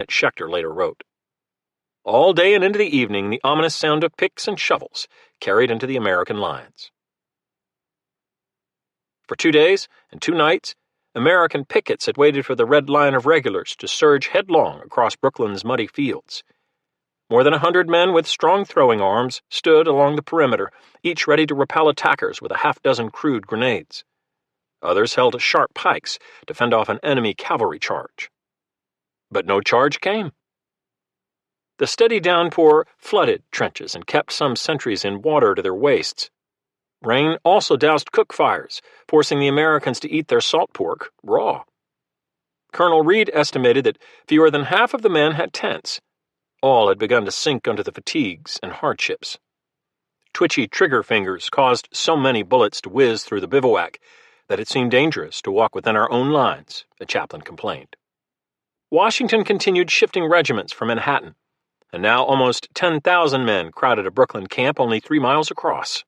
Schechter later wrote. All day and into the evening, the ominous sound of picks and shovels carried into the American lines. For 2 days and 2 nights, American pickets had waited for the red line of regulars to surge headlong across Brooklyn's muddy fields. More than 100 men with strong throwing arms stood along the perimeter, each ready to repel attackers with a half-dozen crude grenades. Others held sharp pikes to fend off an enemy cavalry charge. But no charge came. The steady downpour flooded trenches and kept some sentries in water to their waists. Rain also doused cook fires, forcing the Americans to eat their salt pork raw. Colonel Reed estimated that fewer than half of the men had tents. All had begun to sink under the fatigues and hardships. Twitchy trigger fingers caused so many bullets to whiz through the bivouac that it seemed dangerous to walk within our own lines, a chaplain complained. Washington continued shifting regiments from Manhattan, and now almost 10,000 men crowded a Brooklyn camp only 3 miles across.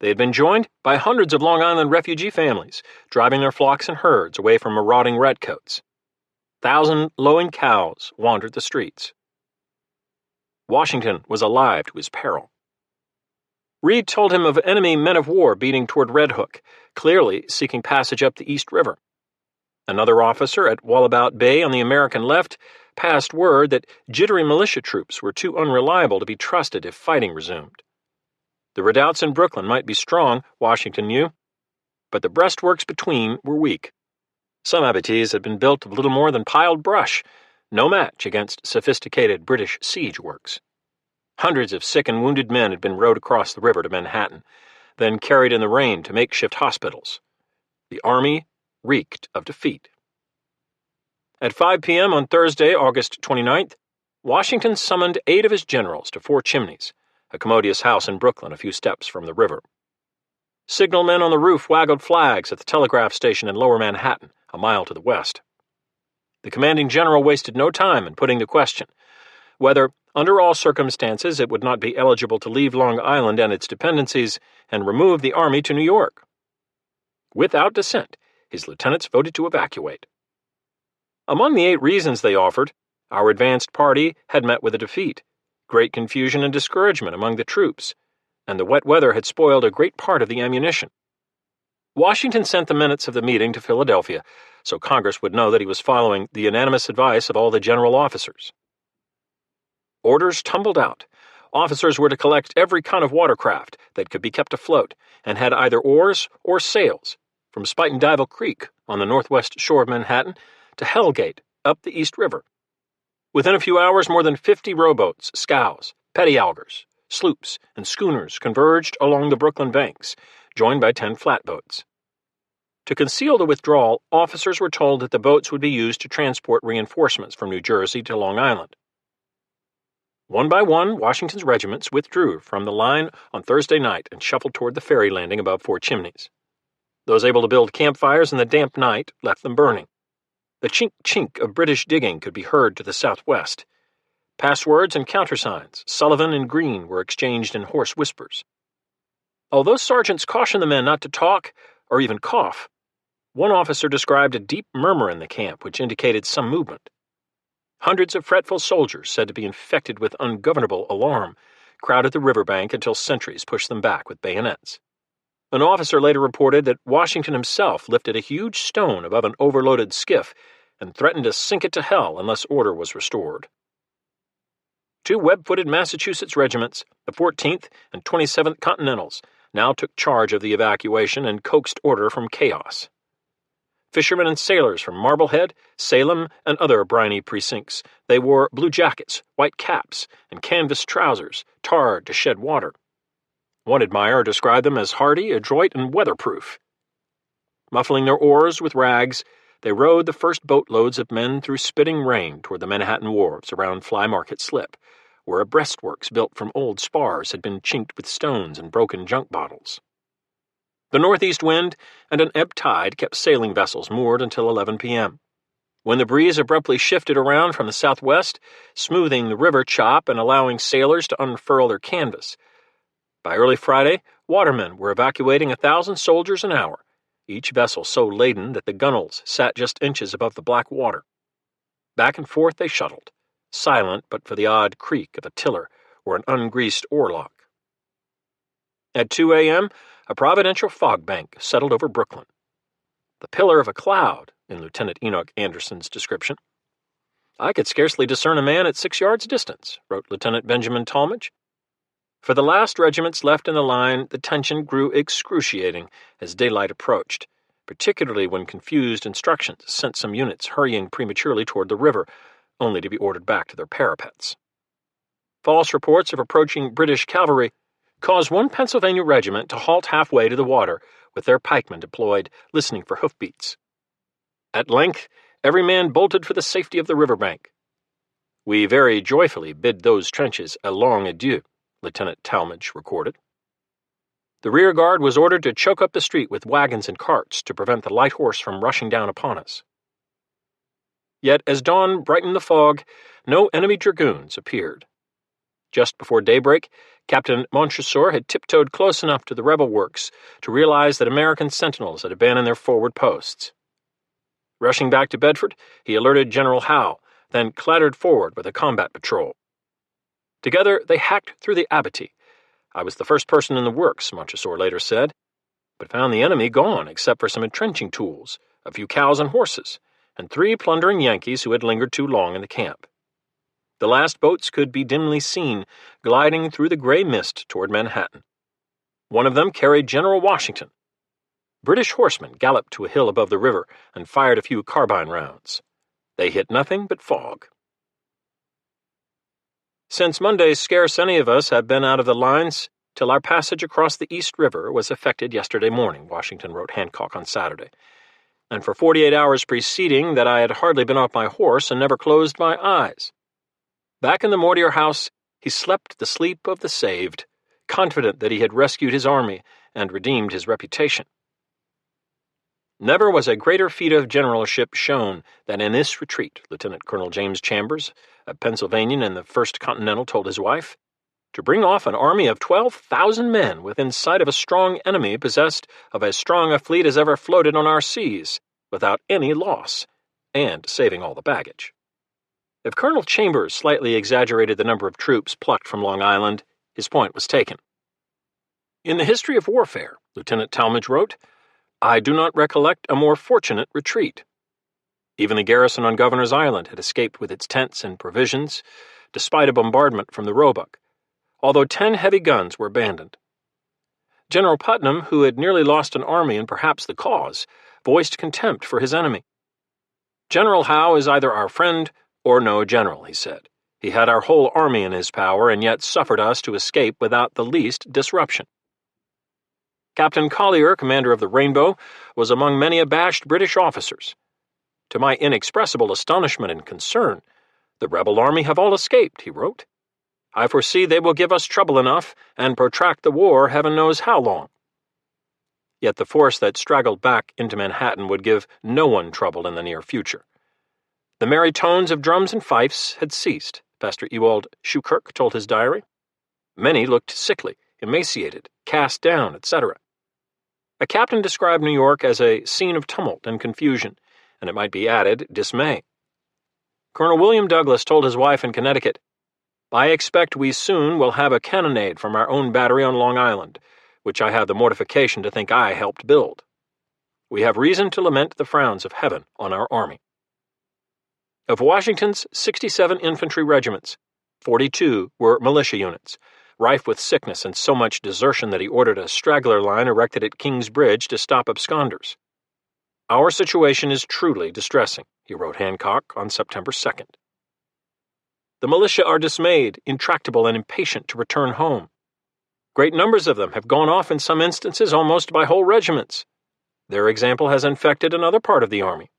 They had been joined by hundreds of Long Island refugee families, driving their flocks and herds away from marauding redcoats. 1,000 lowing cows wandered the streets. Washington was alive to his peril. Reed told him of enemy men-of-war beating toward Red Hook, clearly seeking passage up the East River. Another officer at Wallabout Bay on the American left passed word that jittery militia troops were too unreliable to be trusted if fighting resumed. The redoubts in Brooklyn might be strong, Washington knew, but the breastworks between were weak. Some abattis had been built of little more than piled brush, no match against sophisticated British siege works. Hundreds of sick and wounded men had been rowed across the river to Manhattan, then carried in the rain to makeshift hospitals. The army reeked of defeat. At 5 p.m. on Thursday, August 29th, Washington summoned 8 of his generals to Four Chimneys, a commodious house in Brooklyn a few steps from the river. Signalmen on the roof waggled flags at the telegraph station in Lower Manhattan, a mile to the west. The commanding general wasted no time in putting the question whether, under all circumstances, it would not be eligible to leave Long Island and its dependencies and remove the army to New York. Without dissent, his lieutenants voted to evacuate. Among the 8 reasons they offered, our advanced party had met with a defeat, great confusion and discouragement among the troops, and the wet weather had spoiled a great part of the ammunition. Washington sent the minutes of the meeting to Philadelphia, so Congress would know that he was following the unanimous advice of all the general officers. Orders tumbled out. Officers were to collect every kind of watercraft that could be kept afloat and had either oars or sails, from Spuyten Duyvil Creek on the northwest shore of Manhattan to Hellgate up the East River. Within a few hours, more than 50 rowboats, scows, petty-augers, sloops, and schooners converged along the Brooklyn banks, joined by 10 flatboats. To conceal the withdrawal, officers were told that the boats would be used to transport reinforcements from New Jersey to Long Island. One by one, Washington's regiments withdrew from the line on Thursday night and shuffled toward the ferry landing above Four Chimneys. Those able to build campfires in the damp night left them burning. The chink-chink of British digging could be heard to the southwest. Passwords and countersigns, Sullivan and Green, were exchanged in hoarse whispers. Although sergeants cautioned the men not to talk or even cough, one officer described a deep murmur in the camp which indicated some movement. Hundreds of fretful soldiers, said to be infected with ungovernable alarm, crowded the riverbank until sentries pushed them back with bayonets. An officer later reported that Washington himself lifted a huge stone above an overloaded skiff and threatened to sink it to hell unless order was restored. 2 web-footed Massachusetts regiments, the 14th and 27th Continentals, now took charge of the evacuation and coaxed order from chaos. Fishermen and sailors from Marblehead, Salem, and other briny precincts, they wore blue jackets, white caps, and canvas trousers, tarred to shed water. One admirer described them as hardy, adroit, and weatherproof. Muffling their oars with rags, they rowed the first boatloads of men through spitting rain toward the Manhattan wharves around Fly Market Slip, where a breastworks built from old spars had been chinked with stones and broken junk bottles. The northeast wind and an ebb tide kept sailing vessels moored until 11 p.m. When the breeze abruptly shifted around from the southwest, smoothing the river chop and allowing sailors to unfurl their canvas. By early Friday, watermen were evacuating 1,000 soldiers an hour, each vessel so laden that the gunwales sat just inches above the black water. Back and forth they shuttled, silent but for the odd creak of a tiller or an ungreased oarlock. At 2 a.m., a providential fog bank settled over Brooklyn. The pillar of a cloud, in Lieutenant Enoch Anderson's description. I could scarcely discern a man at 6 yards' distance, wrote Lieutenant Benjamin Talmadge. For the last regiments left in the line, the tension grew excruciating as daylight approached, particularly when confused instructions sent some units hurrying prematurely toward the river, only to be ordered back to their parapets. False reports of approaching British cavalry caused one Pennsylvania regiment to halt halfway to the water, with their pikemen deployed, listening for hoofbeats. At length, every man bolted for the safety of the riverbank. We very joyfully bid those trenches a long adieu, Lieutenant Talmadge recorded. The rear guard was ordered to choke up the street with wagons and carts to prevent the light horse from rushing down upon us. Yet as dawn brightened the fog, no enemy dragoons appeared. Just before daybreak, Captain Montresor had tiptoed close enough to the rebel works to realize that American sentinels had abandoned their forward posts. Rushing back to Bedford, he alerted General Howe, then clattered forward with a combat patrol. Together, they hacked through the abattis. I was the first person in the works, Montresor later said, but found the enemy gone except for some entrenching tools, a few cows and horses, and 3 plundering Yankees who had lingered too long in the camp. The last boats could be dimly seen, gliding through the gray mist toward Manhattan. One of them carried General Washington. British horsemen galloped to a hill above the river and fired a few carbine rounds. They hit nothing but fog. Since Monday, scarce any of us have been out of the lines till our passage across the East River was effected yesterday morning, Washington wrote Hancock on Saturday. And for 48 hours preceding that I had hardly been off my horse and never closed my eyes. Back in the Mortier house, he slept the sleep of the saved, confident that he had rescued his army and redeemed his reputation. Never was a greater feat of generalship shown than in this retreat, Lieutenant Colonel James Chambers, a Pennsylvanian in the 1st Continental, told his wife. To bring off an army of 12,000 men within sight of a strong enemy possessed of as strong a fleet as ever floated on our seas, without any loss, and saving all the baggage. If Colonel Chambers slightly exaggerated the number of troops plucked from Long Island, his point was taken. In the history of warfare, Lieutenant Talmadge wrote, I do not recollect a more fortunate retreat. Even the garrison on Governor's Island had escaped with its tents and provisions, despite a bombardment from the Roebuck, although 10 heavy guns were abandoned. General Putnam, who had nearly lost an army and perhaps the cause, voiced contempt for his enemy. General Howe is either our friend or no general, he said. He had our whole army in his power and yet suffered us to escape without the least disruption. Captain Collier, commander of the Rainbow, was among many abashed British officers. To my inexpressible astonishment and concern, the rebel army have all escaped, he wrote. I foresee they will give us trouble enough and protract the war heaven knows how long. Yet the force that straggled back into Manhattan would give no one trouble in the near future. The merry tones of drums and fifes had ceased, Pastor Ewald Schukirk told his diary. Many looked sickly, emaciated, cast down, etc. A captain described New York as a scene of tumult and confusion, and it might be added, dismay. Colonel William Douglas told his wife in Connecticut, I expect we soon will have a cannonade from our own battery on Long Island, which I have the mortification to think I helped build. We have reason to lament the frowns of heaven on our army. Of Washington's 67 infantry regiments, 42 were militia units, rife with sickness and so much desertion that he ordered a straggler line erected at King's Bridge to stop absconders. Our situation is truly distressing, he wrote Hancock on September 2nd. The militia are dismayed, intractable, and impatient to return home. Great numbers of them have gone off in some instances almost by whole regiments. Their example has infected another part of the army.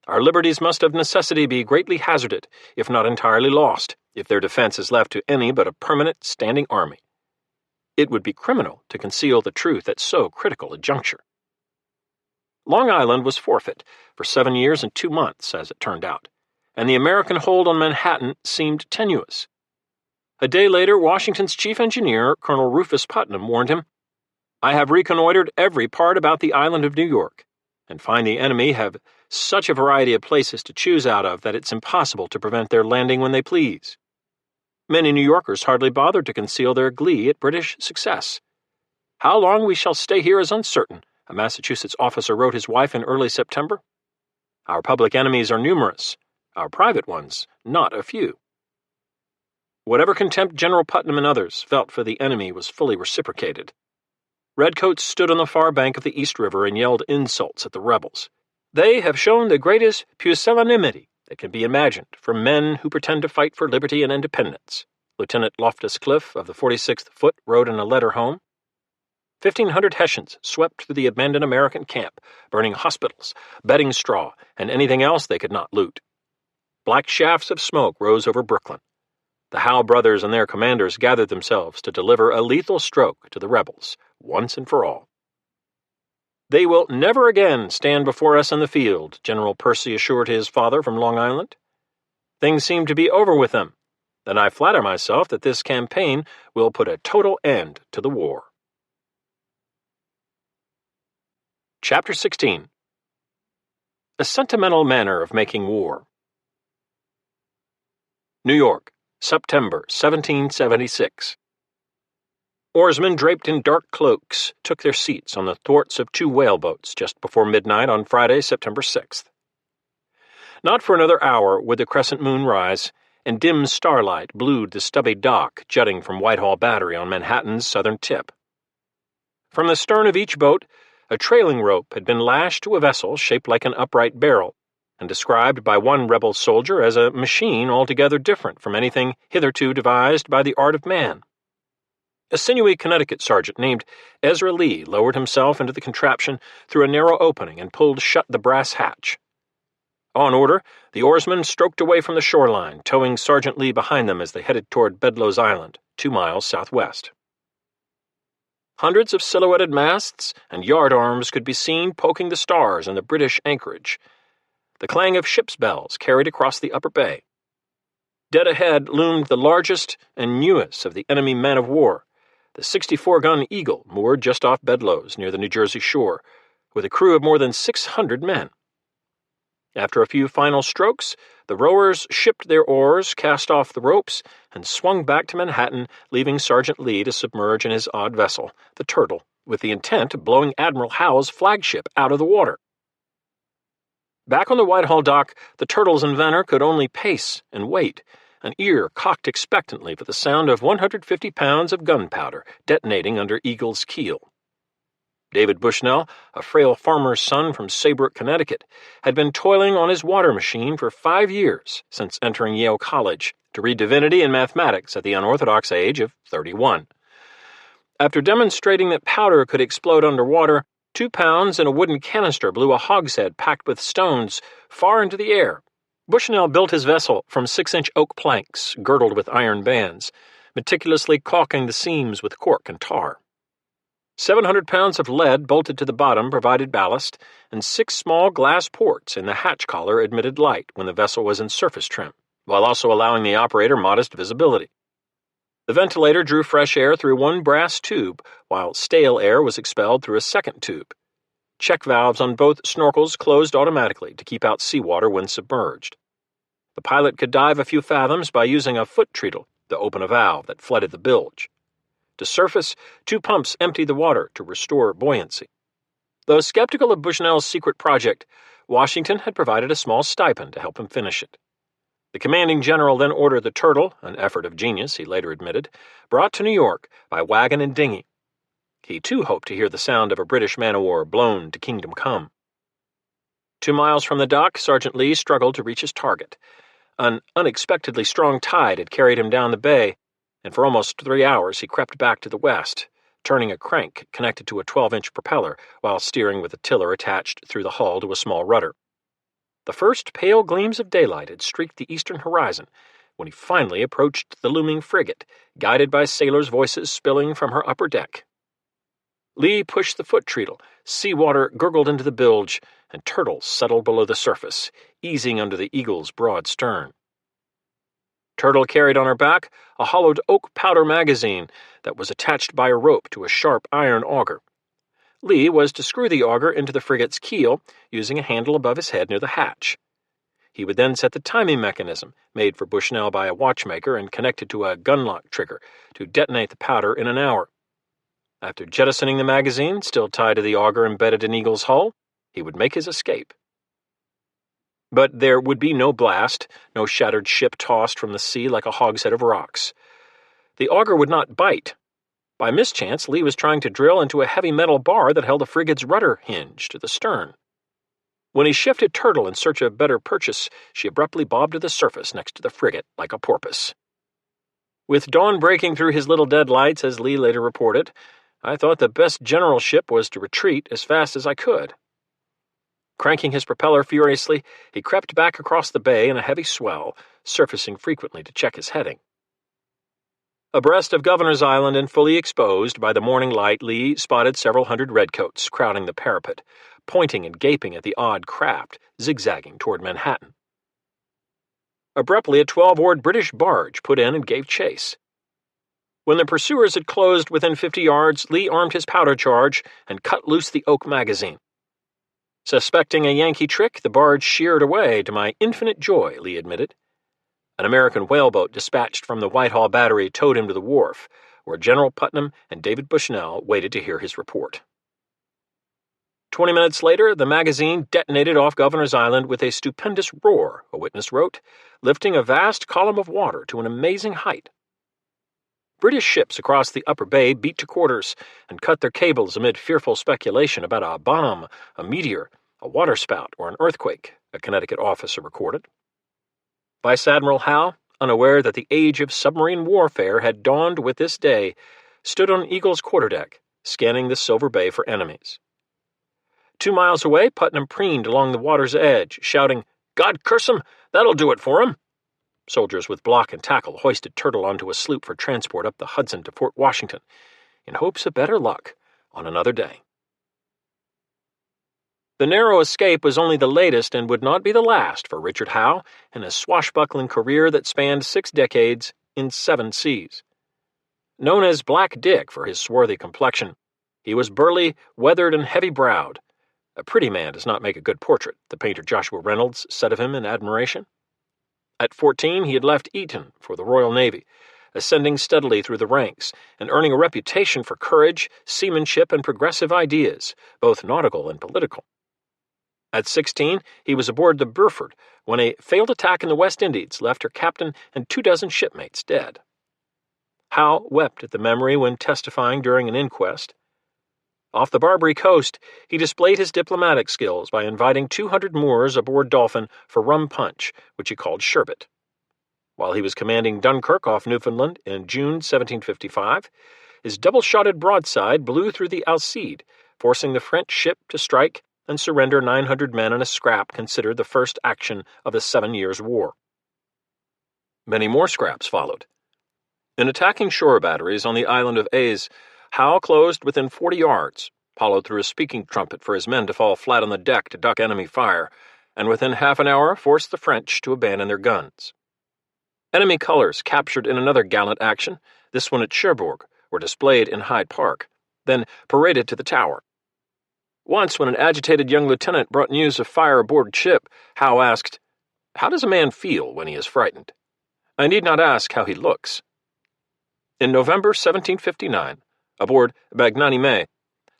Our liberties must of necessity be greatly hazarded, if not entirely lost, if their defense is left to any but a permanent standing army. It would be criminal to conceal the truth at so critical a juncture. Long Island was forfeit for 7 years and 2 months, as it turned out, and the American hold on Manhattan seemed tenuous. A day later, Washington's chief engineer, Colonel Rufus Putnam, warned him, I have reconnoitered every part about the island of New York, and find the enemy have such a variety of places to choose out of that it's impossible to prevent their landing when they please. Many New Yorkers hardly bothered to conceal their glee at British success. "How long we shall stay here is uncertain," a Massachusetts officer wrote his wife in early September. "Our public enemies are numerous, our private ones not a few." Whatever contempt General Putnam and others felt for the enemy was fully reciprocated. Redcoats stood on the far bank of the East River and yelled insults at the rebels. "They have shown the greatest pusillanimity that can be imagined from men who pretend to fight for liberty and independence," Lieutenant Loftus Cliff of the 46th Foot wrote in a letter home. 1,500 Hessians swept through the abandoned American camp, burning hospitals, bedding straw, and anything else they could not loot. Black shafts of smoke rose over Brooklyn. The Howe brothers and their commanders gathered themselves to deliver a lethal stroke to the rebels, once and for all. "They will never again stand before us in the field," General Percy assured his father from Long Island. "Things seem to be over with them, and I flatter myself that this campaign will put a total end to the war." Chapter 16. A Sentimental Manner of Making War. New York, September 1776. Oarsmen draped in dark cloaks took their seats on the thwarts of 2 whaleboats just before midnight on Friday, September 6th. Not for another hour would the crescent moon rise, and dim starlight blued the stubby dock jutting from Whitehall Battery on Manhattan's southern tip. From the stern of each boat, a trailing rope had been lashed to a vessel shaped like an upright barrel, and described by one rebel soldier as a machine altogether different from anything hitherto devised by the art of man. A sinewy Connecticut sergeant named Ezra Lee lowered himself into the contraption through a narrow opening and pulled shut the brass hatch. On order, the oarsmen stroked away from the shoreline, towing Sergeant Lee behind them as they headed toward Bedloe's Island, 2 miles southwest. Hundreds of silhouetted masts and yardarms could be seen poking the stars in the British anchorage. The clang of ships' bells carried across the upper bay. Dead ahead loomed the largest and newest of the enemy men-of-war, the 64-gun Eagle, moored just off Bedloe's near the New Jersey shore, with a crew of more than 600 men. After a few final strokes, the rowers shipped their oars, cast off the ropes, and swung back to Manhattan, leaving Sergeant Lee to submerge in his odd vessel, the Turtle, with the intent of blowing Admiral Howe's flagship out of the water. Back on the Whitehall dock, the Turtle's inventor could only pace and wait, an ear cocked expectantly for the sound of 150 pounds of gunpowder detonating under Eagle's keel. David Bushnell, a frail farmer's son from Saybrook, Connecticut, had been toiling on his water machine for 5 years since entering Yale College to read divinity and mathematics at the unorthodox age of 31. After demonstrating that powder could explode underwater, 2 pounds in a wooden canister blew a hogshead packed with stones far into the air. Bushnell built his vessel from 6-inch oak planks girdled with iron bands, meticulously caulking the seams with cork and tar. 700 pounds of lead bolted to the bottom provided ballast, and 6 small glass ports in the hatch collar admitted light when the vessel was in surface trim, while also allowing the operator modest visibility. The ventilator drew fresh air through 1 brass tube, while stale air was expelled through a second tube. Check valves on both snorkels closed automatically to keep out seawater when submerged. The pilot could dive a few fathoms by using a foot treadle to open a valve that flooded the bilge. To surface, 2 pumps emptied the water to restore buoyancy. Though skeptical of Bushnell's secret project, Washington had provided a small stipend to help him finish it. The commanding general then ordered the Turtle, an effort of genius, he later admitted, brought to New York by wagon and dinghy. He too hoped to hear the sound of a British man-of-war blown to kingdom come. 2 miles from the dock, Sergeant Lee struggled to reach his target. An unexpectedly strong tide had carried him down the bay, and for almost 3 hours he crept back to the west, turning a crank connected to a 12-inch propeller while steering with a tiller attached through the hull to a small rudder. The first pale gleams of daylight had streaked the eastern horizon when he finally approached the looming frigate, guided by sailors' voices spilling from her upper deck. Lee pushed the foot treadle, seawater gurgled into the bilge, and Turtle settled below the surface, easing under the Eagle's broad stern. Turtle carried on her back a hollowed oak powder magazine that was attached by a rope to a sharp iron auger. Lee was to screw the auger into the frigate's keel using a handle above his head near the hatch. He would then set the timing mechanism, made for Bushnell by a watchmaker and connected to a gunlock trigger, to detonate the powder in an hour. After jettisoning the magazine, still tied to the auger embedded in Eagle's hull, he would make his escape. But there would be no blast, no shattered ship tossed from the sea like a hogshead of rocks. The auger would not bite. By mischance, Lee was trying to drill into a heavy metal bar that held the frigate's rudder hinge to the stern. When he shifted turtle in search of better purchase, she abruptly bobbed to the surface next to the frigate like a porpoise. With dawn breaking through his little dead lights, as Lee later reported, I thought the best generalship was to retreat as fast as I could. Cranking his propeller furiously, he crept back across the bay in a heavy swell, surfacing frequently to check his heading. Abreast of Governor's Island and fully exposed by the morning light, Lee spotted several hundred redcoats crowding the parapet, pointing and gaping at the odd craft zigzagging toward Manhattan. Abruptly, a 12-oared British barge put in and gave chase. When the pursuers had closed within 50 yards, Lee armed his powder charge and cut loose the oak magazine. Suspecting a Yankee trick, the barge sheered away, to my infinite joy, Lee admitted. An American whaleboat dispatched from the Whitehall Battery towed him to the wharf, where General Putnam and David Bushnell waited to hear his report. 20 minutes later, the magazine detonated off Governor's Island with a stupendous roar, a witness wrote, lifting a vast column of water to an amazing height. British ships across the upper bay beat to quarters and cut their cables amid fearful speculation about a bomb, a meteor, a waterspout, or an earthquake, a Connecticut officer recorded. Vice Admiral Howe, unaware that the age of submarine warfare had dawned with this day, stood on Eagle's quarterdeck, scanning the Silver Bay for enemies. 2 miles away, Putnam preened along the water's edge, shouting, "God curse 'em! That'll do it for 'em!" Soldiers with block and tackle hoisted Turtle onto a sloop for transport up the Hudson to Fort Washington, in hopes of better luck on another day. The narrow escape was only the latest and would not be the last for Richard Howe in a swashbuckling career that spanned 6 decades in 7 seas. Known as Black Dick for his swarthy complexion, he was burly, weathered, and heavy-browed. A pretty man does not make a good portrait, the painter Joshua Reynolds said of him in admiration. At 14, he had left Eton for the Royal Navy, ascending steadily through the ranks and earning a reputation for courage, seamanship, and progressive ideas, both nautical and political. At 16, he was aboard the Burford when a failed attack in the West Indies left her captain and 24 shipmates dead. Howe wept at the memory when testifying during an inquest. Off the Barbary coast, he displayed his diplomatic skills by inviting 200 Moors aboard Dolphin for rum punch, which he called sherbet. While he was commanding Dunkirk off Newfoundland in June 1755, his double-shotted broadside blew through the Alcide, forcing the French ship to strike and surrender 900 men in a scrap considered the first action of the 7 Years' War. Many more scraps followed. In attacking shore batteries on the island of Aix, Howe closed within 40 yards, hollowed through a speaking trumpet for his men to fall flat on the deck to duck enemy fire, and within half an hour forced the French to abandon their guns. Enemy colors captured in another gallant action, this one at Cherbourg, were displayed in Hyde Park, then paraded to the Tower. Once, when an agitated young lieutenant brought news of fire aboard ship, Howe asked, "How does a man feel when he is frightened? I need not ask how he looks." In November 1759, aboard Magnanime,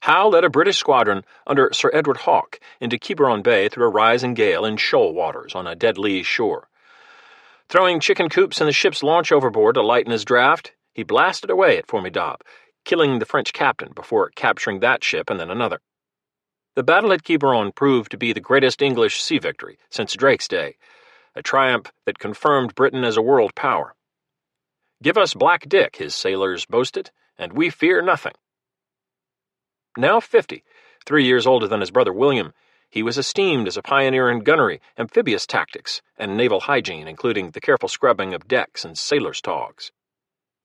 Howe led a British squadron under Sir Edward Hawke into Quiberon Bay through a rising gale in shoal waters on a dead lee shore. Throwing chicken coops in the ship's launch overboard to lighten his draft, he blasted away at Formidable, killing the French captain before capturing that ship and then another. The battle at Quiberon proved to be the greatest English sea victory since Drake's day, a triumph that confirmed Britain as a world power. "Give us Black Dick," his sailors boasted, "and we fear nothing." Now 50, 3 years older than his brother William, he was esteemed as a pioneer in gunnery, amphibious tactics, and naval hygiene, including the careful scrubbing of decks and sailors' togs.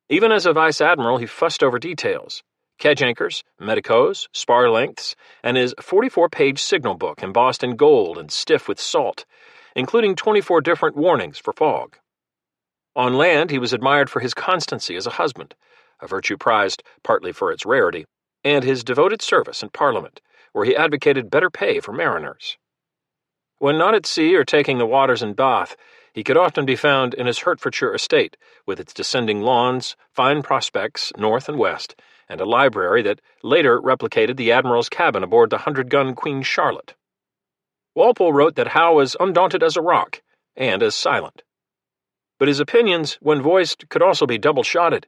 Even as a vice admiral, he fussed over details: kedge anchors, medicos, spar lengths, and his 44-page signal book embossed in gold and stiff with salt, including 24 different warnings for fog. On land, he was admired for his constancy as a husband, a virtue prized partly for its rarity, and his devoted service in Parliament, where he advocated better pay for mariners. When not at sea or taking the waters in Bath, he could often be found in his Hertfordshire estate, with its descending lawns, fine prospects north and west, and a library that later replicated the Admiral's cabin aboard the 100-gun Queen Charlotte. Walpole wrote that Howe was undaunted as a rock and as silent. But his opinions, when voiced, could also be double-shotted.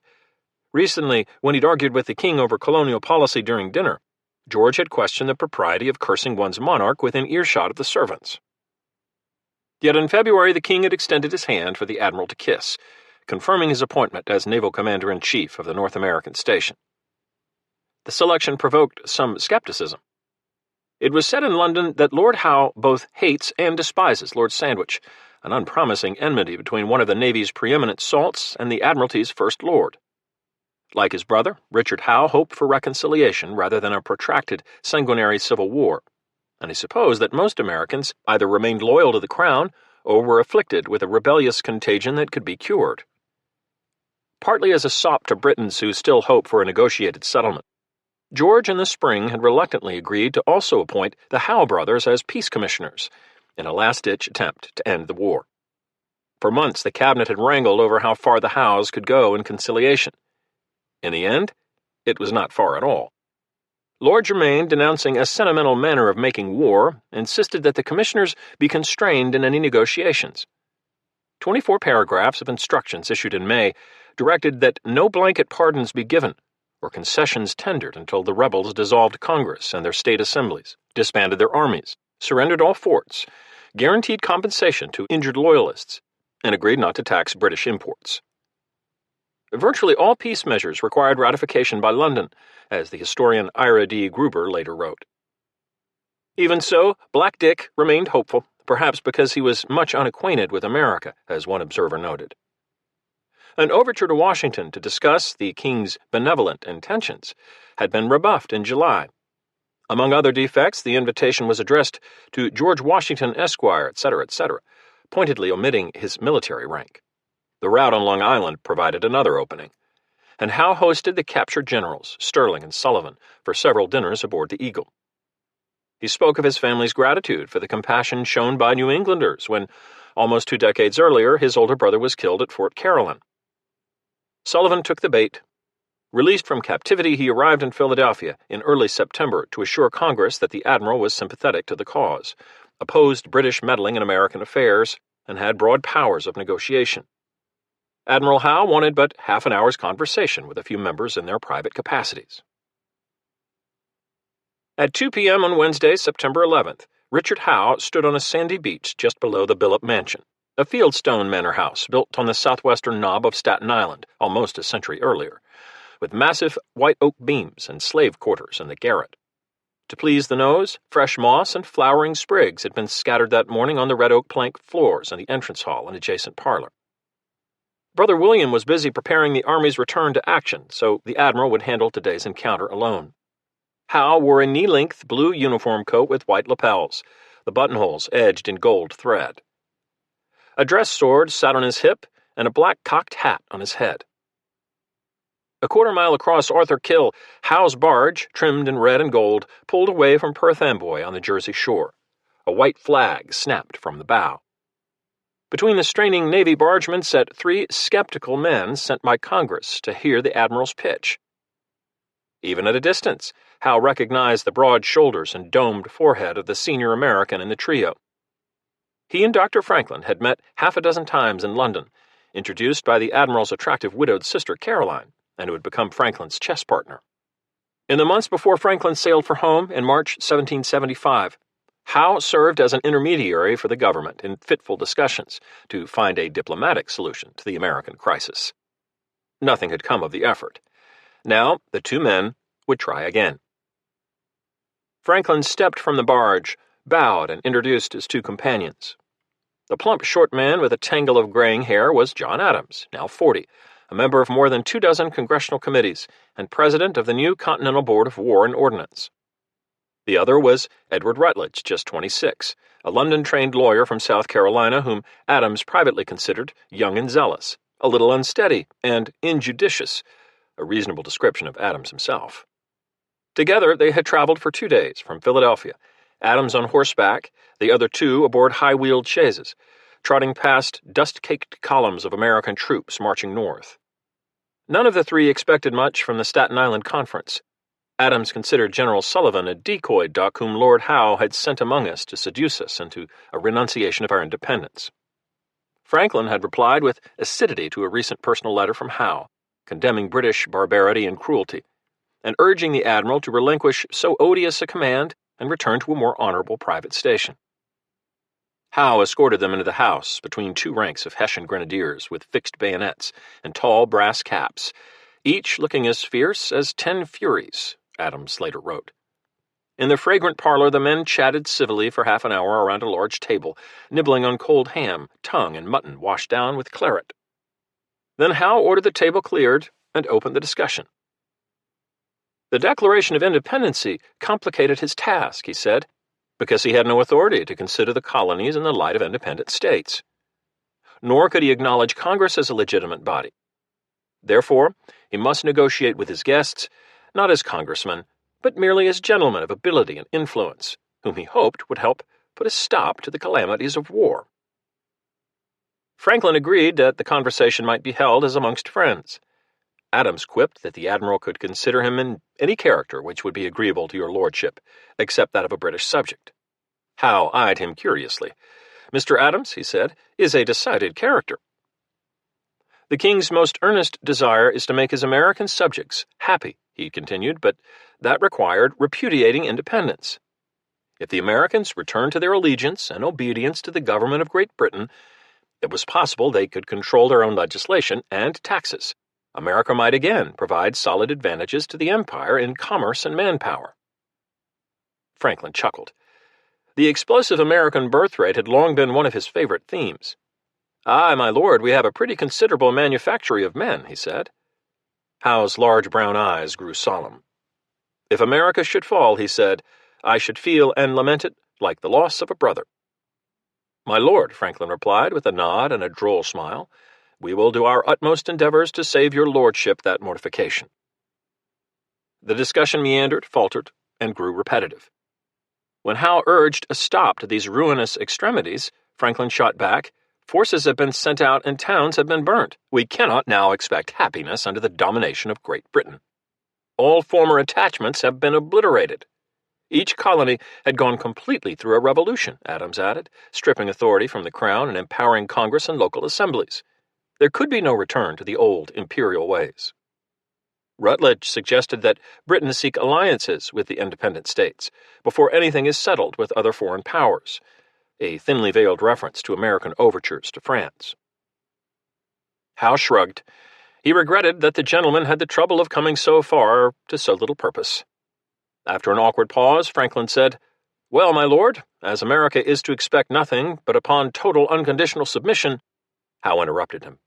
Recently, when he'd argued with the king over colonial policy during dinner, George had questioned the propriety of cursing one's monarch within earshot of the servants. Yet in February, the king had extended his hand for the admiral to kiss, confirming his appointment as naval commander-in-chief of the North American station. The selection provoked some skepticism. It was said in London that Lord Howe both hates and despises Lord Sandwich, an unpromising enmity between one of the Navy's preeminent salts and the Admiralty's First Lord. Like his brother, Richard Howe hoped for reconciliation rather than a protracted, sanguinary civil war, and he supposed that most Americans either remained loyal to the crown or were afflicted with a rebellious contagion that could be cured. Partly as a sop to Britons who still hoped for a negotiated settlement, George in the spring had reluctantly agreed to also appoint the Howe brothers as peace commissioners, in a last-ditch attempt to end the war. For months the cabinet had wrangled over how far the Howes could go in conciliation. In the end, it was not far at all. Lord Germain, denouncing a sentimental manner of making war, insisted that the commissioners be constrained in any negotiations. 24 paragraphs of instructions issued in May directed that no blanket pardons be given or concessions tendered until the rebels dissolved Congress and their state assemblies, disbanded their armies, surrendered all forts, guaranteed compensation to injured loyalists, and agreed not to tax British imports. Virtually all peace measures required ratification by London, as the historian Ira D. Gruber later wrote. Even so, Black Dick remained hopeful, perhaps because he was much unacquainted with America, as one observer noted. An overture to Washington to discuss the king's benevolent intentions had been rebuffed in July. Among other defects, the invitation was addressed to George Washington, Esquire, etc., pointedly omitting his military rank. The route on Long Island provided another opening, and Howe hosted the captured generals, Sterling and Sullivan, for several dinners aboard the Eagle. He spoke of his family's gratitude for the compassion shown by New Englanders when, almost 2 decades earlier, his older brother was killed at Fort Caroline. Sullivan took the bait. Released from captivity, he arrived in Philadelphia in early September to assure Congress that the admiral was sympathetic to the cause, opposed British meddling in American affairs, and had broad powers of negotiation. Admiral Howe wanted but half an hour's conversation with a few members in their private capacities. At 2 p.m. on Wednesday, September 11th, Richard Howe stood on a sandy beach just below the Billop Mansion, a fieldstone manor house built on the southwestern knob of Staten Island almost a century earlier, with massive white oak beams and slave quarters in the garret. To please the nose, fresh moss and flowering sprigs had been scattered that morning on the red oak plank floors in the entrance hall and adjacent parlor. Brother William was busy preparing the Army's return to action, so the Admiral would handle today's encounter alone. Howe wore a knee-length blue uniform coat with white lapels, the buttonholes edged in gold thread. A dress sword sat on his hip, and a black cocked hat on his head. A quarter-mile across Arthur Kill, Howe's barge, trimmed in red and gold, pulled away from Perth Amboy on the Jersey shore. A white flag snapped from the bow. Between the straining Navy bargemen sat 3 skeptical men sent by Congress to hear the Admiral's pitch. Even at a distance, Howe recognized the broad shoulders and domed forehead of the senior American in the trio. He and Dr. Franklin had met half a dozen times in London, introduced by the Admiral's attractive widowed sister Caroline, and who had become Franklin's chess partner. In the months before Franklin sailed for home in March 1775, Howe served as an intermediary for the government in fitful discussions to find a diplomatic solution to the American crisis. Nothing had come of the effort. Now, the 2 men would try again. Franklin stepped from the barge, bowed, and introduced his 2 companions. The plump short man with a tangle of graying hair was John Adams, now 40, a member of more than 24 congressional committees, and president of the new Continental Board of War and Ordnance. The other was Edward Rutledge, just 26, a London-trained lawyer from South Carolina whom Adams privately considered young and zealous, a little unsteady, and injudicious, a reasonable description of Adams himself. Together, they had traveled for 2 days from Philadelphia, Adams on horseback, the other two aboard high-wheeled chaises, trotting past dust-caked columns of American troops marching north. None of the three expected much from the Staten Island Conference. Adams considered General Sullivan a decoy duck whom Lord Howe had sent among us to seduce us into a renunciation of our independence. Franklin had replied with acidity to a recent personal letter from Howe, condemning British barbarity and cruelty, and urging the admiral to relinquish so odious a command and return to a more honorable private station. Howe escorted them into the house between two ranks of Hessian grenadiers with fixed bayonets and tall brass caps, each looking as fierce as 10 Furies, Adams later wrote. In the fragrant parlor, the men chatted civilly for half an hour around a large table, nibbling on cold ham, tongue, and mutton washed down with claret. Then Howe ordered the table cleared and opened the discussion. The Declaration of Independence complicated his task, he said, because he had no authority to consider the colonies in the light of independent states. Nor could he acknowledge Congress as a legitimate body. Therefore, he must negotiate with his guests, not as congressmen, but merely as gentlemen of ability and influence, whom he hoped would help put a stop to the calamities of war. Franklin agreed that the conversation might be held as amongst friends. Adams quipped that the admiral could consider him in any character which would be agreeable to your lordship, except that of a British subject. Howe eyed him curiously. Mr. Adams, he said, is a decided character. The king's most earnest desire is to make his American subjects happy, he continued, but that required repudiating independence. If the Americans returned to their allegiance and obedience to the government of Great Britain, it was possible they could control their own legislation and taxes. America might again provide solid advantages to the empire in commerce and manpower. Franklin chuckled. The explosive American birthright had long been one of his favorite themes. "Aye, my lord, we have a pretty considerable manufactory of men," he said. Howe's large brown eyes grew solemn. "If America should fall," he said, "I should feel and lament it like the loss of a brother." "My lord," Franklin replied with a nod and a droll smile, "we will do our utmost endeavors to save your lordship that mortification." The discussion meandered, faltered, and grew repetitive. When Howe urged a stop to these ruinous extremities, Franklin shot back, "Forces have been sent out and towns have been burnt. We cannot now expect happiness under the domination of Great Britain. All former attachments have been obliterated. Each colony had gone completely through a revolution," Adams added, stripping authority from the crown and empowering Congress and local assemblies. There could be no return to the old imperial ways. Rutledge suggested that Britain seek alliances with the independent states before anything is settled with other foreign powers, a thinly veiled reference to American overtures to France. Howe shrugged. He regretted that the gentleman had the trouble of coming so far to so little purpose. After an awkward pause, Franklin said, "Well, my lord, as America is to expect nothing but upon total unconditional submission—" Howe interrupted him.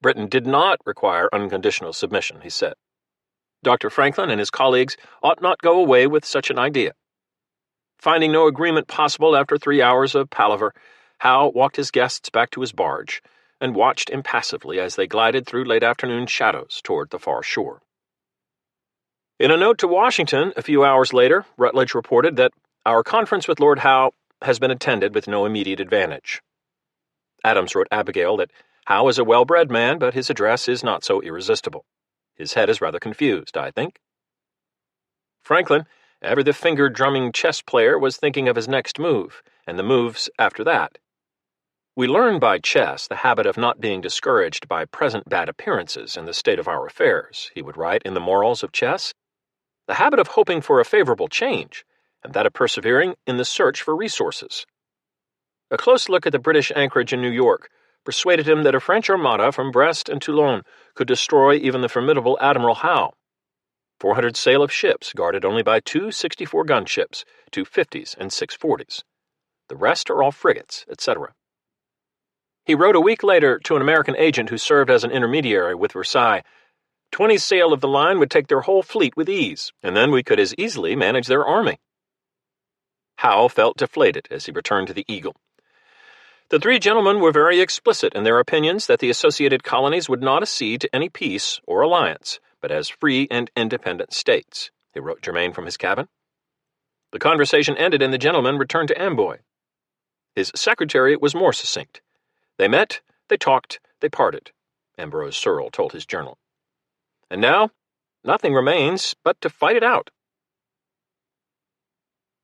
"Britain did not require unconditional submission," he said. "Dr. Franklin and his colleagues ought not go away with such an idea." Finding no agreement possible after 3 hours of palaver, Howe walked his guests back to his barge and watched impassively as they glided through late afternoon shadows toward the far shore. In a note to Washington a few hours later, Rutledge reported that our conference with Lord Howe has been attended with no immediate advantage. Adams wrote Abigail that Howe is a well-bred man, but his address is not so irresistible. His head is rather confused, I think. Franklin, ever the finger-drumming chess player, was thinking of his next move, and the moves after that. We learn by chess the habit of not being discouraged by present bad appearances in the state of our affairs, he would write in the Morals of Chess, the habit of hoping for a favorable change, and that of persevering in the search for resources. A close look at the British anchorage in New York persuaded him that a French armada from Brest and Toulon could destroy even the formidable Admiral Howe. 400 sail of ships guarded only by 2 64-gun ships, 2 50s and 6 40s. The rest are all frigates, etc. He wrote a week later to an American agent who served as an intermediary with Versailles, 20 sail of the line would take their whole fleet with ease, and then we could as easily manage their army. Howe felt deflated as he returned to the Eagle. The three gentlemen were very explicit in their opinions that the associated colonies would not accede to any peace or alliance, but as free and independent states, he wrote Germain from his cabin. The conversation ended and the gentleman returned to Amboy. His secretary was more succinct. They met, they talked, they parted, Ambrose Searle told his journal. And now, nothing remains but to fight it out.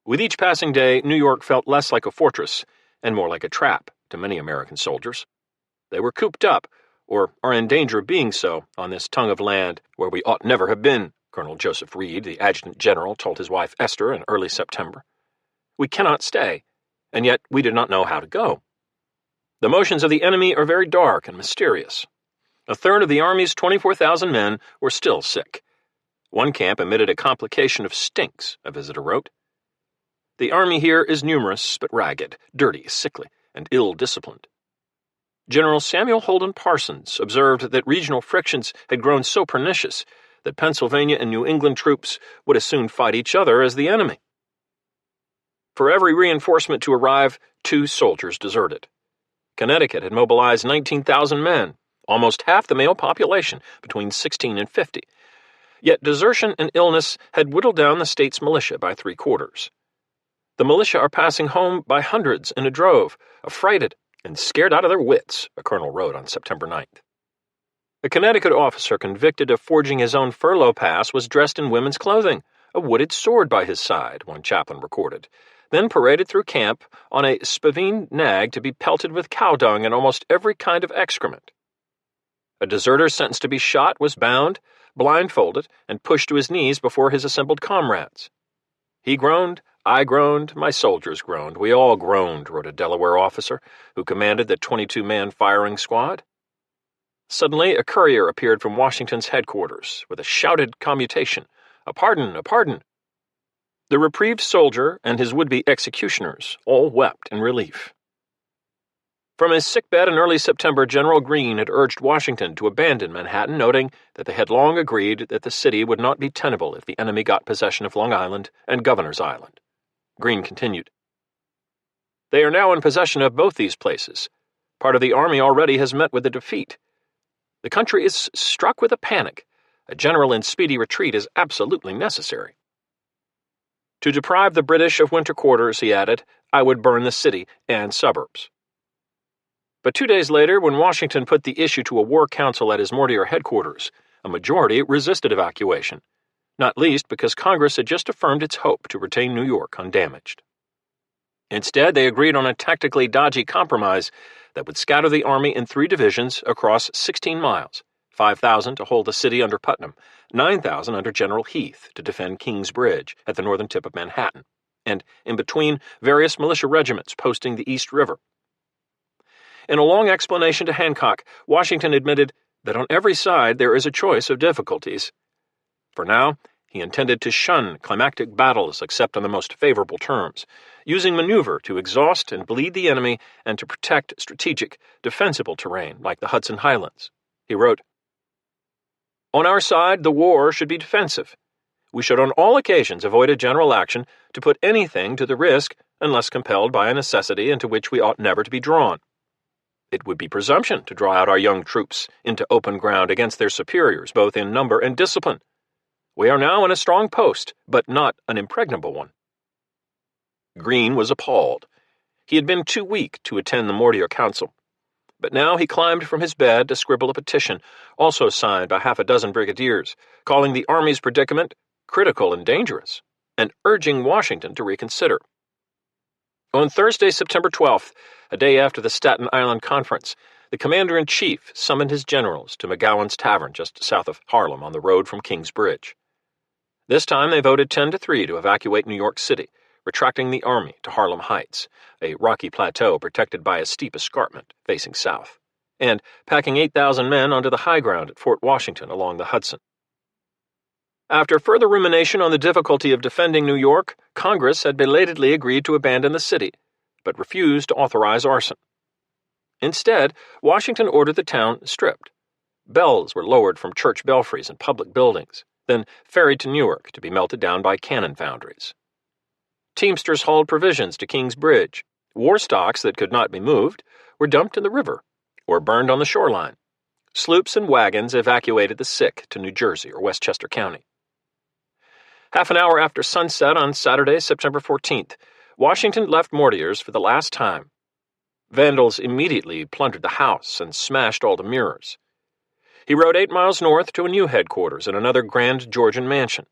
With each passing day, New York felt less like a fortress and more like a trap to many American soldiers. They were cooped up, or are in danger of being so, on this tongue of land where we ought never have been, Colonel Joseph Reed, the adjutant general, told his wife Esther in early September. We cannot stay, and yet we do not know how to go. The motions of the enemy are very dark and mysterious. A third of the Army's 24,000 men were still sick. One camp admitted a complication of stinks, a visitor wrote. The Army here is numerous but ragged, dirty, sickly, and ill-disciplined. General Samuel Holden Parsons observed that regional frictions had grown so pernicious that Pennsylvania and New England troops would as soon fight each other as the enemy. For every reinforcement to arrive, 2 soldiers deserted. Connecticut had mobilized 19,000 men, almost half the male population, between 16 and 50. Yet desertion and illness had whittled down the state's militia by 3/4. The militia are passing home by hundreds in a drove, affrighted and scared out of their wits, a colonel wrote on September 9th. A Connecticut officer convicted of forging his own furlough pass was dressed in women's clothing, a wooded sword by his side, one chaplain recorded, then paraded through camp on a spavine nag to be pelted with cow dung and almost every kind of excrement. A deserter sentenced to be shot was bound, blindfolded, and pushed to his knees before his assembled comrades. He groaned, I groaned, my soldiers groaned, we all groaned, wrote a Delaware officer who commanded the 22-man firing squad. Suddenly, a courier appeared from Washington's headquarters with a shouted commutation, a pardon, a pardon. The reprieved soldier and his would-be executioners all wept in relief. From his sickbed in early September, General Greene had urged Washington to abandon Manhattan, noting that they had long agreed that the city would not be tenable if the enemy got possession of Long Island and Governor's Island. Greene continued, They are now in possession of both these places. Part of the army already has met with a defeat. The country is struck with a panic. A general and speedy retreat is absolutely necessary. To deprive the British of winter quarters, he added, I would burn the city and suburbs. But 2 days later, when Washington put the issue to a war council at his Mortier headquarters, a majority resisted evacuation, not least because Congress had just affirmed its hope to retain New York undamaged. Instead, they agreed on a tactically dodgy compromise that would scatter the army in 3 divisions across 16 miles, 5,000 to hold the city under Putnam, 9,000 under General Heath to defend King's Bridge at the northern tip of Manhattan, and in between various militia regiments posting the East River. In a long explanation to Hancock, Washington admitted that on every side there is a choice of difficulties. For now, he intended to shun climactic battles except on the most favorable terms, using maneuver to exhaust and bleed the enemy and to protect strategic, defensible terrain like the Hudson Highlands. He wrote, On our side, the war should be defensive. We should on all occasions avoid a general action to put anything to the risk unless compelled by a necessity into which we ought never to be drawn. It would be presumption to draw out our young troops into open ground against their superiors, both in number and discipline. We are now in a strong post, but not an impregnable one. Greene was appalled. He had been too weak to attend the Mortier Council. But now he climbed from his bed to scribble a petition, also signed by 6 brigadiers, calling the Army's predicament critical and dangerous, and urging Washington to reconsider. On Thursday, September 12th, a day after the Staten Island Conference, the commander-in-chief summoned his generals to McGowan's Tavern just south of Harlem on the road from King's Bridge. This time they voted 10-3 to evacuate New York City, retracting the army to Harlem Heights, a rocky plateau protected by a steep escarpment facing south, and packing 8,000 men onto the high ground at Fort Washington along the Hudson. After further rumination on the difficulty of defending New York, Congress had belatedly agreed to abandon the city, but refused to authorize arson. Instead, Washington ordered the town stripped. Bells were lowered from church belfries and public buildings, then ferried to Newark to be melted down by cannon foundries. Teamsters hauled provisions to King's Bridge. War stocks that could not be moved were dumped in the river or burned on the shoreline. Sloops and wagons evacuated the sick to New Jersey or Westchester County. Half an hour after sunset on Saturday, September 14th, Washington left Mortier's for the last time. Vandals immediately plundered the house and smashed all the mirrors. He rode 8 miles north to a new headquarters in another grand Georgian mansion.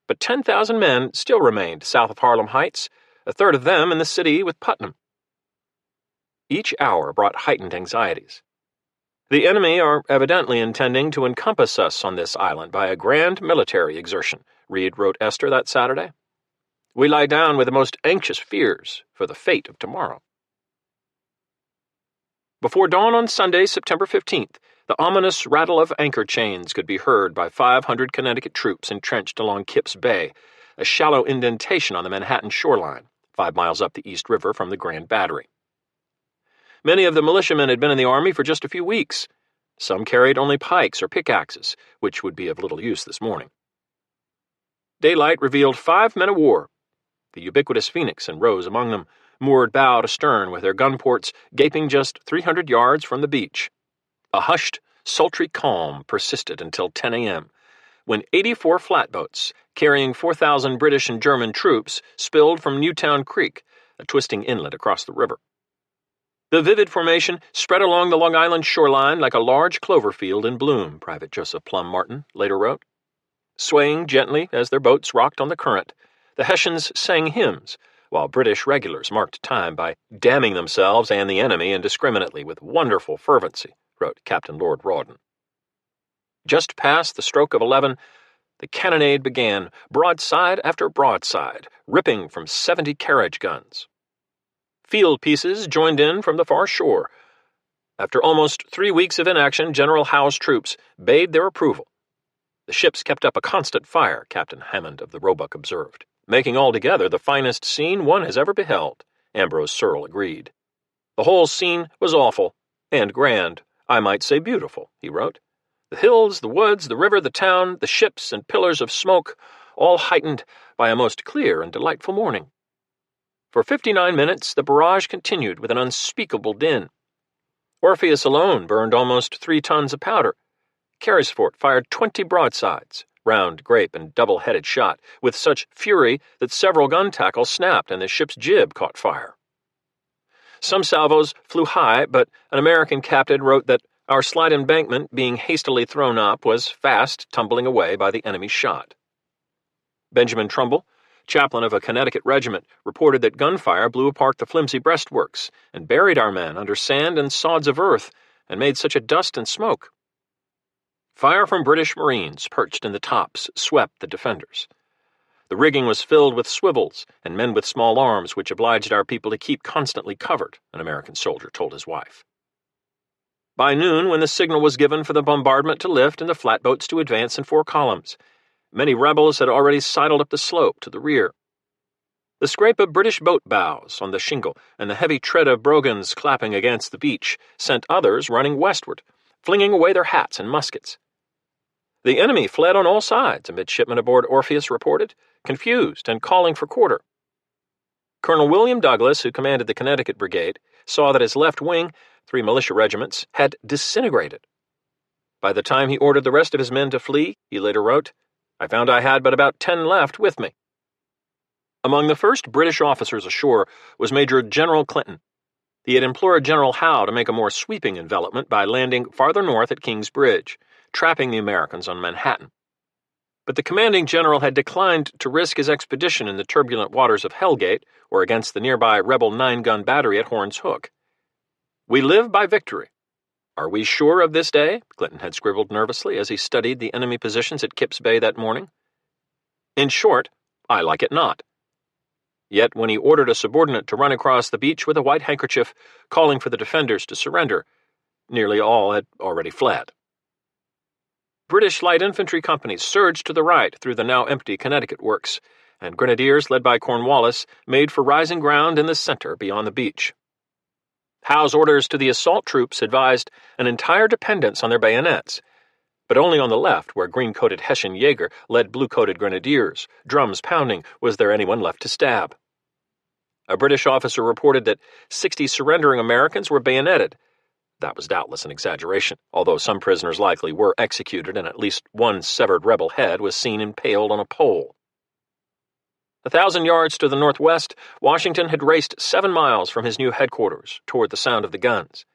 But 10,000 men still remained south of Harlem Heights, a third of them in the city with Putnam. Each hour brought heightened anxieties. The enemy are evidently intending to encompass us on this island by a grand military exertion, Reed wrote Esther that Saturday. We lie down with the most anxious fears for the fate of tomorrow. Before dawn on Sunday, September 15th, the ominous rattle of anchor chains could be heard by 500 Connecticut troops entrenched along Kip's Bay, a shallow indentation on the Manhattan shoreline, 5 miles up the East River from the Grand Battery. Many of the militiamen had been in the army for just a few weeks. Some carried only pikes or pickaxes, which would be of little use this morning. Daylight revealed 5 men of war, the ubiquitous Phoenix and Rose among them, moored bow to stern with their gun ports gaping just 300 yards from the beach. A hushed, sultry calm persisted until 10 a.m., when 84 flatboats, carrying 4,000 British and German troops, spilled from Newtown Creek, a twisting inlet across the river. The vivid formation spread along the Long Island shoreline like a large clover field in bloom, Private Joseph Plum Martin later wrote. Swaying gently as their boats rocked on the current, the Hessians sang hymns, while British regulars marked time by damning themselves and the enemy indiscriminately with wonderful fervency, wrote Captain Lord Rawdon. Just past the stroke of 11, the cannonade began, broadside after broadside, ripping from 70 carriage guns. Field pieces joined in from the far shore. After almost 3 weeks of inaction, General Howe's troops bayed their approval. The ships kept up a constant fire, Captain Hammond of the Roebuck observed, making altogether the finest scene one has ever beheld, Ambrose Searle agreed. The whole scene was awful, and grand, I might say beautiful, he wrote. The hills, the woods, the river, the town, the ships and pillars of smoke, all heightened by a most clear and delightful morning. For 59 minutes the barrage continued with an unspeakable din. Orpheus alone burned almost 3 tons of powder. Carysfort fired 20 broadsides, round, grape, and double-headed shot, with such fury that several gun tackles snapped and the ship's jib caught fire. Some salvos flew high, but an American captain wrote that our slight embankment, being hastily thrown up, was fast tumbling away by the enemy's shot. Benjamin Trumbull, chaplain of a Connecticut regiment, reported that gunfire blew apart the flimsy breastworks and buried our men under sand and sods of earth and made such a dust and smoke. Fire from British Marines perched in the tops swept the defenders. The rigging was filled with swivels and men with small arms, which obliged our people to keep constantly covered, an American soldier told his wife. By noon, when the signal was given for the bombardment to lift and the flatboats to advance in 4 columns, many rebels had already sidled up the slope to the rear. The scrape of British boat bows on the shingle and the heavy tread of brogans clapping against the beach sent others running westward, flinging away their hats and muskets. The enemy fled on all sides, a midshipman aboard Orpheus reported, confused and calling for quarter. Colonel William Douglas, who commanded the Connecticut Brigade, saw that his left wing, 3 militia regiments, had disintegrated. By the time he ordered the rest of his men to flee, he later wrote, I found I had but about 10 left with me. Among the first British officers ashore was Major General Clinton. He had implored General Howe to make a more sweeping envelopment by landing farther north at King's Bridge, trapping the Americans on Manhattan. But the commanding general had declined to risk his expedition in the turbulent waters of Hellgate or against the nearby rebel 9-gun battery at Horn's Hook. We live by victory. Are we sure of this day? Clinton had scribbled nervously as he studied the enemy positions at Kip's Bay that morning. In short, I like it not. Yet when he ordered a subordinate to run across the beach with a white handkerchief, calling for the defenders to surrender, nearly all had already fled. British light infantry companies surged to the right through the now empty Connecticut works, and grenadiers led by Cornwallis made for rising ground in the center beyond the beach. Howe's orders to the assault troops advised an entire dependence on their bayonets, but only on the left, where green-coated Hessian Jaeger led blue-coated grenadiers, drums pounding, was there anyone left to stab. A British officer reported that 60 surrendering Americans were bayoneted. That was doubtless an exaggeration, although some prisoners likely were executed and at least one severed rebel head was seen impaled on a pole. 1,000 yards to the northwest, Washington had raced 7 miles from his new headquarters toward the sound of the guns.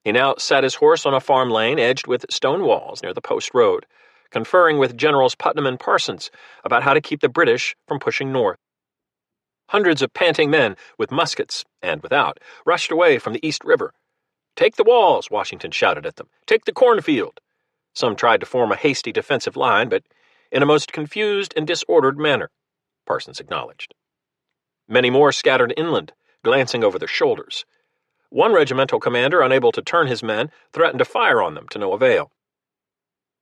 He now sat his horse on a farm lane edged with stone walls near the post road, conferring with Generals Putnam and Parsons about how to keep the British from pushing north. Hundreds of panting men with muskets, and without, rushed away from the East River. "Take the walls," Washington shouted at them. "Take the cornfield." Some tried to form a hasty defensive line, but in a most confused and disordered manner, Parsons acknowledged. Many more scattered inland, glancing over their shoulders. One regimental commander, unable to turn his men, threatened to fire on them to no avail.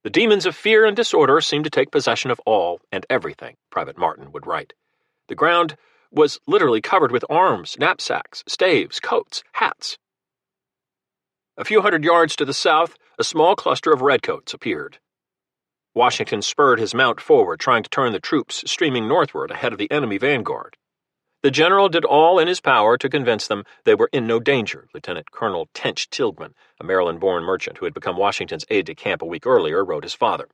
"The demons of fear and disorder seemed to take possession of all and everything," Private Martin would write. "The ground was literally covered with arms, knapsacks, staves, coats, hats." A few hundred yards to the south, a small cluster of redcoats appeared. Washington spurred his mount forward, trying to turn the troops streaming northward ahead of the enemy vanguard. The general did all in his power to convince them they were in no danger, Lieutenant Colonel Tench Tilghman, a Maryland-born merchant who had become Washington's aide-de-camp a week earlier, wrote his father.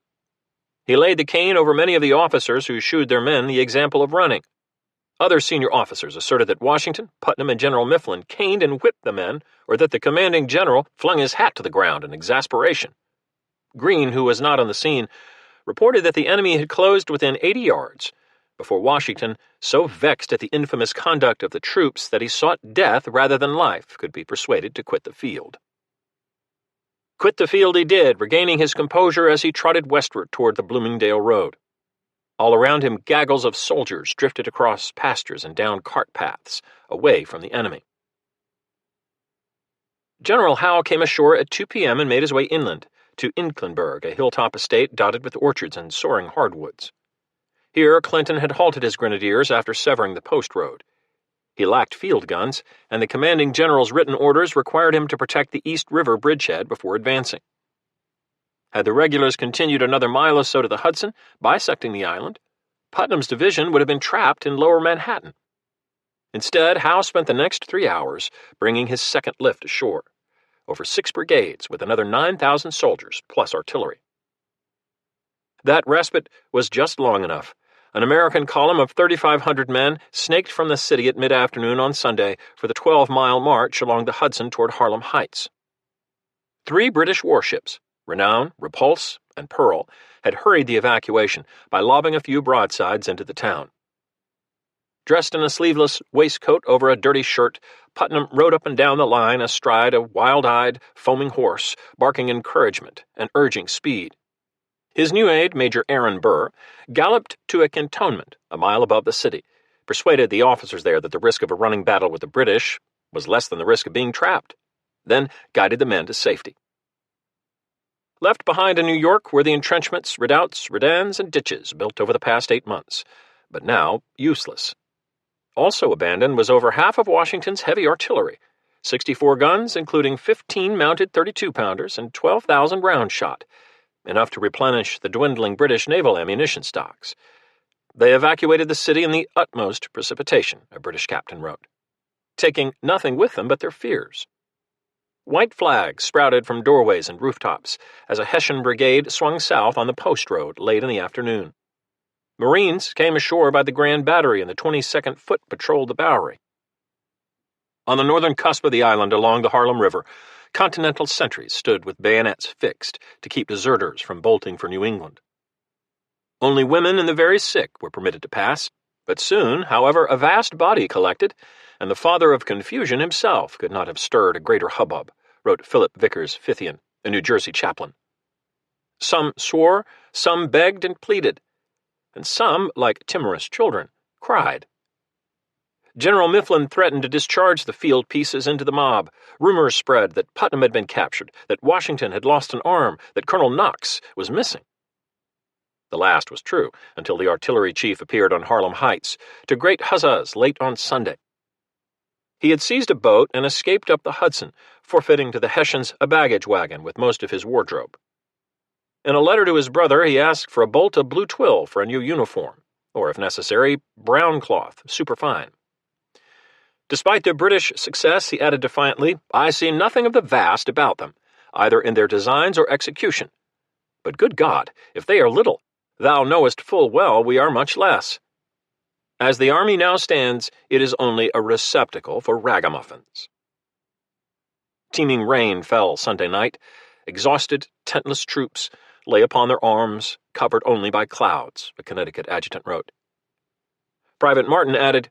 He laid the cane over many of the officers who shewed their men the example of running. Other senior officers asserted that Washington, Putnam, and General Mifflin caned and whipped the men, or that the commanding general flung his hat to the ground in exasperation. Greene, who was not on the scene, reported that the enemy had closed within 80 yards, before Washington, so vexed at the infamous conduct of the troops that he sought death rather than life, could be persuaded to quit the field. Quit the field he did, regaining his composure as he trotted westward toward the Bloomingdale road. All around him, gaggles of soldiers drifted across pastures and down cart paths, away from the enemy. General Howe came ashore at 2 p.m. and made his way inland, to Inclenburg, a hilltop estate dotted with orchards and soaring hardwoods. Here, Clinton had halted his grenadiers after severing the post road. He lacked field guns, and the commanding general's written orders required him to protect the East River bridgehead before advancing. Had the regulars continued another mile or so to the Hudson, bisecting the island, Putnam's division would have been trapped in lower Manhattan. Instead, Howe spent the next 3 hours bringing his second lift ashore, over 6 brigades with another 9,000 soldiers, plus artillery. That respite was just long enough. An American column of 3,500 men snaked from the city at mid-afternoon on Sunday for the 12-mile march along the Hudson toward Harlem Heights. 3 British warships, Renown, Repulse, and Pearl, had hurried the evacuation by lobbing a few broadsides into the town. Dressed in a sleeveless waistcoat over a dirty shirt, Putnam rode up and down the line astride a wild-eyed, foaming horse, barking encouragement and urging speed. His new aide, Major Aaron Burr, galloped to a cantonment a mile above the city, persuaded the officers there that the risk of a running battle with the British was less than the risk of being trapped, then guided the men to safety. Left behind in New York were the entrenchments, redoubts, redans, and ditches built over the past 8 months, but now useless. Also abandoned was over half of Washington's heavy artillery, 64 guns, including 15 mounted 32-pounders and 12,000 round shot, enough to replenish the dwindling British naval ammunition stocks. They evacuated the city in the utmost precipitation, a British captain wrote, taking nothing with them but their fears. White flags sprouted from doorways and rooftops as a Hessian brigade swung south on the post road late in the afternoon. Marines came ashore by the Grand Battery and the 22nd Foot patrolled the Bowery. On the northern cusp of the island along the Harlem River, Continental sentries stood with bayonets fixed to keep deserters from bolting for New England. Only women and the very sick were permitted to pass, but soon, however, a vast body collected, and the father of confusion himself could not have stirred a greater hubbub, wrote Philip Vickers Fithian, a New Jersey chaplain. Some swore, some begged and pleaded, and some, like timorous children, cried. General Mifflin threatened to discharge the field pieces into the mob. Rumors spread that Putnam had been captured, that Washington had lost an arm, that Colonel Knox was missing. The last was true, until the artillery chief appeared on Harlem Heights, to great huzzas late on Sunday. He had seized a boat and escaped up the Hudson, forfeiting to the Hessians a baggage wagon with most of his wardrobe. In a letter to his brother, he asked for a bolt of blue twill for a new uniform, or, if necessary, brown cloth, superfine. Despite their British success, he added defiantly, "I see nothing of the vast about them, either in their designs or execution. But good God, if they are little, thou knowest full well we are much less." As the army now stands, it is only a receptacle for ragamuffins. Teeming rain fell Sunday night. Exhausted, tentless troops lay upon their arms, covered only by clouds, a Connecticut adjutant wrote. Private Martin added,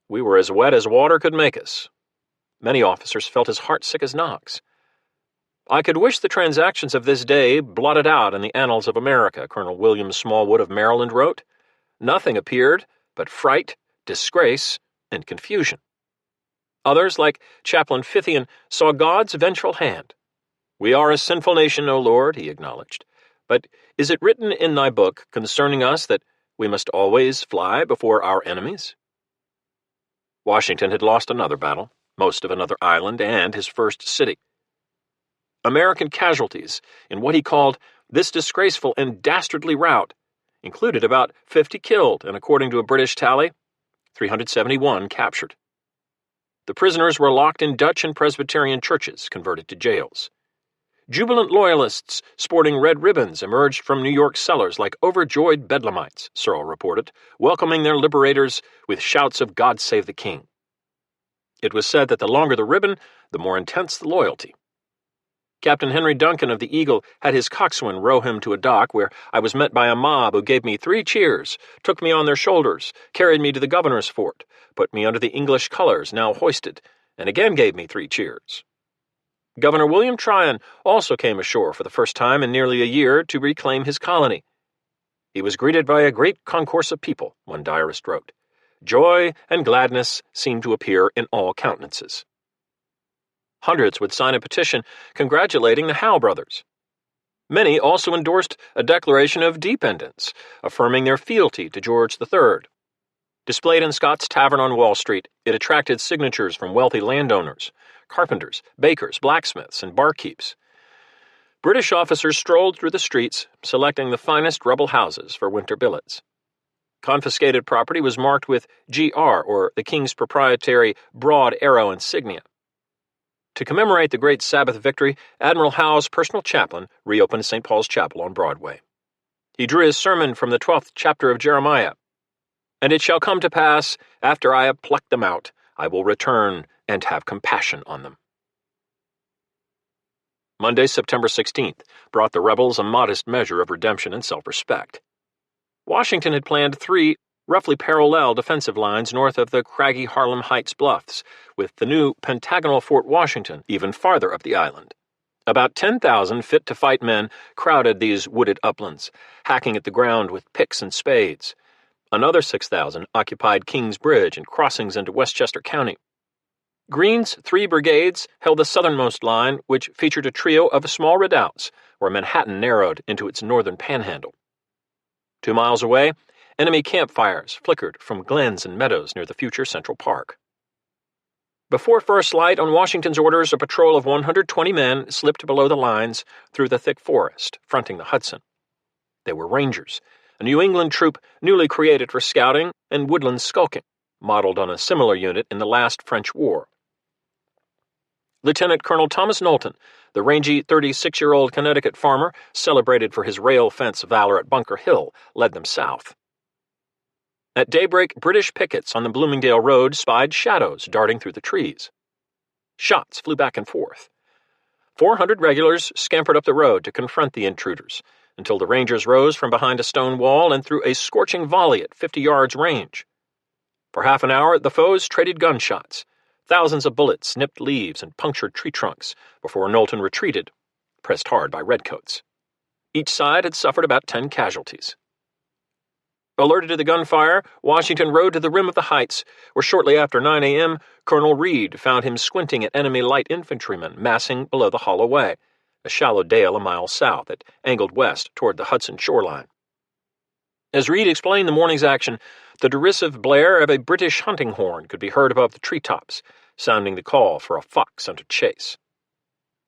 "We were as wet as water could make us." Many officers felt as heartsick as Knox. "I could wish the transactions of this day blotted out in the annals of America," Colonel William Smallwood of Maryland wrote. Nothing appeared but fright, disgrace, and confusion. Others, like Chaplain Fithian, saw God's vengeful hand. "We are a sinful nation, O Lord," he acknowledged. "But is it written in thy book concerning us that we must always fly before our enemies?" Washington had lost another battle, most of another island, and his first city. American casualties in what he called this disgraceful and dastardly rout included about 50 killed and, according to a British tally, 371 captured. The prisoners were locked in Dutch and Presbyterian churches, converted to jails. Jubilant loyalists sporting red ribbons emerged from New York cellars like overjoyed bedlamites, Searle reported, welcoming their liberators with shouts of "God save the King." It was said that the longer the ribbon, the more intense the loyalty. Captain Henry Duncan of the Eagle had his coxswain row him to a dock where I was met by a mob who gave me 3 cheers, took me on their shoulders, carried me to the governor's fort, put me under the English colors now hoisted, and again gave me 3 cheers. Governor William Tryon also came ashore for the first time in nearly a year to reclaim his colony. He was greeted by a great concourse of people, one diarist wrote. Joy and gladness seemed to appear in all countenances. Hundreds would sign a petition congratulating the Howe brothers. Many also endorsed a declaration of dependence, affirming their fealty to George III. Displayed in Scott's Tavern on Wall Street, it attracted signatures from wealthy landowners, carpenters, bakers, blacksmiths, and barkeeps. British officers strolled through the streets, selecting the finest rebel houses for winter billets. Confiscated property was marked with GR, or the King's proprietary broad arrow insignia. To commemorate the great Sabbath victory, Admiral Howe's personal chaplain reopened St. Paul's Chapel on Broadway. He drew his sermon from the 12th chapter of Jeremiah. "And it shall come to pass, after I have plucked them out, I will return and have compassion on them." Monday, September 16th, brought the rebels a modest measure of redemption and self-respect. Washington had planned 3 roughly parallel defensive lines north of the craggy Harlem Heights bluffs, with the new pentagonal Fort Washington even farther up the island. About 10,000 fit-to-fight men crowded these wooded uplands, hacking at the ground with picks and spades. Another 6,000 occupied Kings Bridge and crossings into Westchester County. Greene's 3 brigades held the southernmost line, which featured a trio of small redoubts where Manhattan narrowed into its northern panhandle. 2 miles away, enemy campfires flickered from glens and meadows near the future Central Park. Before first light on Washington's orders, a patrol of 120 men slipped below the lines through the thick forest, fronting the Hudson. They were Rangers, a New England troop newly created for scouting and woodland skulking, modeled on a similar unit in the last French War. Lieutenant Colonel Thomas Knowlton, the rangy 36-year-old Connecticut farmer celebrated for his rail fence valor at Bunker Hill, led them south. At daybreak, British pickets on the Bloomingdale Road spied shadows darting through the trees. Shots flew back and forth. 400 regulars scampered up the road to confront the intruders, until the Rangers rose from behind a stone wall and threw a scorching volley at 50 yards range. For half an hour, the foes traded gunshots. Thousands of bullets snipped leaves and punctured tree trunks before Knowlton retreated, pressed hard by redcoats. Each side had suffered about 10 casualties. Alerted to the gunfire, Washington rode to the rim of the heights, where shortly after 9 a.m., Colonel Reed found him squinting at enemy light infantrymen massing below the Hollow Way, a shallow dale a mile south that angled west toward the Hudson shoreline. As Reed explained the morning's action, the derisive blare of a British hunting horn could be heard above the treetops, sounding the call for a fox under chase.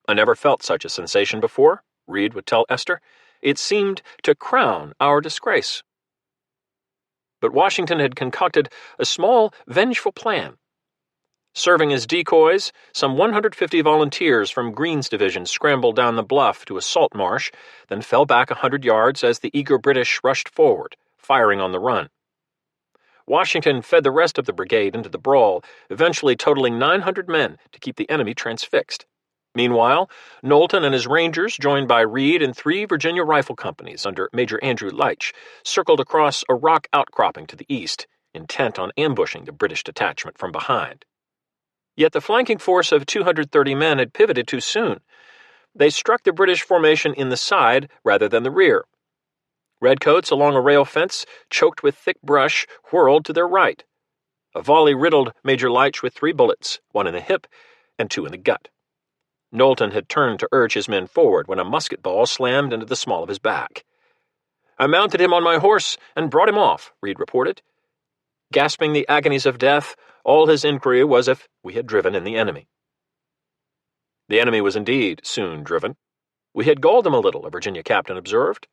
"I never felt such a sensation before," Reed would tell Esther. "It seemed to crown our disgrace." But Washington had concocted a small, vengeful plan. Serving as decoys, some 150 volunteers from Greene's division scrambled down the bluff to a salt marsh, then fell back 100 yards as the eager British rushed forward, firing on the run. Washington fed the rest of the brigade into the brawl, eventually totaling 900 men to keep the enemy transfixed. Meanwhile, Knowlton and his Rangers, joined by Reed and 3 Virginia rifle companies under Major Andrew Leitch, circled across a rock outcropping to the east, intent on ambushing the British detachment from behind. Yet the flanking force of 230 men had pivoted too soon. They struck the British formation in the side rather than the rear. Redcoats along a rail fence, choked with thick brush, whirled to their right. A volley riddled Major Leitch with 3 bullets, 1 in the hip and 2 in the gut. Knowlton had turned to urge his men forward when a musket ball slammed into the small of his back. "I mounted him on my horse and brought him off," Reed reported. Gasping the agonies of death, all his inquiry was if we had driven in the enemy. The enemy was indeed soon driven. We had galled them a little, a Virginia captain observed.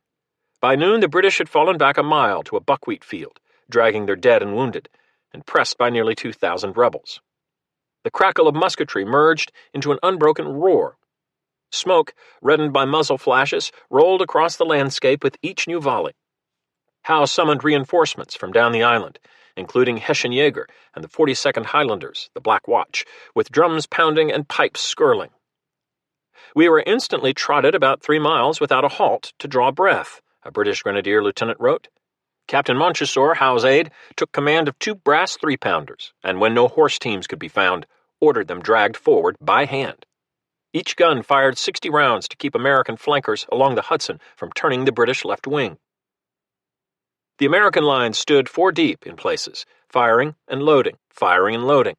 By noon, the British had fallen back a mile to a buckwheat field, dragging their dead and wounded, and pressed by nearly 2,000 rebels. The crackle of musketry merged into an unbroken roar. Smoke, reddened by muzzle flashes, rolled across the landscape with each new volley. Howe summoned reinforcements from down the island, including Hessian Jaeger and the 42nd Highlanders, the Black Watch, with drums pounding and pipes skirling. We were instantly trotted about 3 miles without a halt to draw breath, a British grenadier lieutenant wrote. Captain Montresor, Howe's aide, took command of 2 brass 3-pounders, and when no horse teams could be found, ordered them dragged forward by hand. Each gun fired 60 rounds to keep American flankers along the Hudson from turning the British left wing. The American line stood 4 deep in places, firing and loading, firing and loading.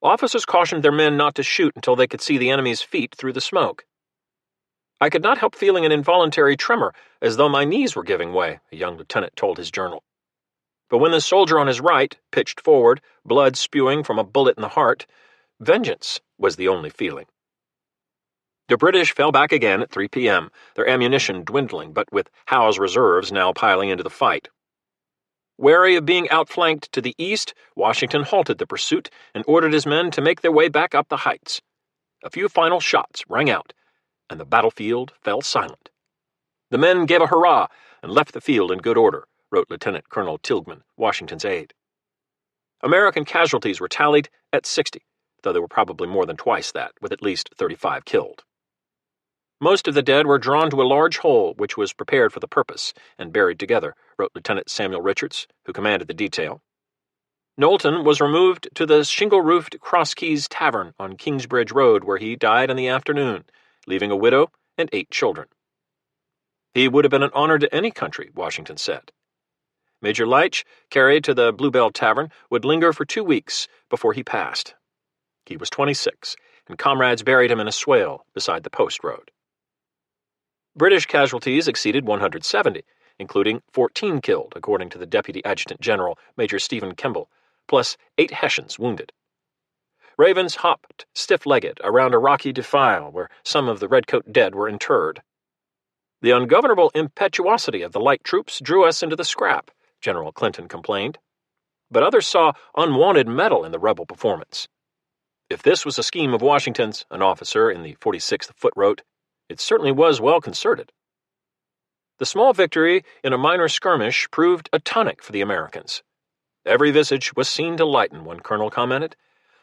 Officers cautioned their men not to shoot until they could see the enemy's feet through the smoke. "I could not help feeling an involuntary tremor, as though my knees were giving way," a young lieutenant told his journal. But when the soldier on his right pitched forward, blood spewing from a bullet in the heart, vengeance was the only feeling. The British fell back again at 3 p.m., their ammunition dwindling, but with Howe's reserves now piling into the fight. Wary of being outflanked to the east, Washington halted the pursuit and ordered his men to make their way back up the heights. A few final shots rang out, and the battlefield fell silent. "The men gave a hurrah and left the field in good order," wrote Lieutenant Colonel Tilghman, Washington's aide. American casualties were tallied at 60, though there were probably more than twice that, with at least 35 killed. Most of the dead were drawn to a large hole which was prepared for the purpose and buried together, wrote Lieutenant Samuel Richards, who commanded the detail. Knowlton was removed to the shingle-roofed Cross Keys Tavern on Kingsbridge Road, where he died in the afternoon, leaving a widow and 8 children. He would have been an honor to any country, Washington said. Major Leitch, carried to the Bluebell Tavern, would linger for 2 weeks before he passed. He was 26, and comrades buried him in a swale beside the post road. British casualties exceeded 170, including 14 killed, according to the Deputy Adjutant General, Major Stephen Kemble, plus 8 Hessians wounded. Ravens hopped stiff-legged around a rocky defile where some of the redcoat dead were interred. "The ungovernable impetuosity of the light troops drew us into the scrap," General Clinton complained. But others saw unwanted metal in the rebel performance. "If this was a scheme of Washington's," an officer in the 46th Foot wrote, "it certainly was well concerted." The small victory in a minor skirmish proved a tonic for the Americans. "Every visage was seen to lighten," one colonel commented.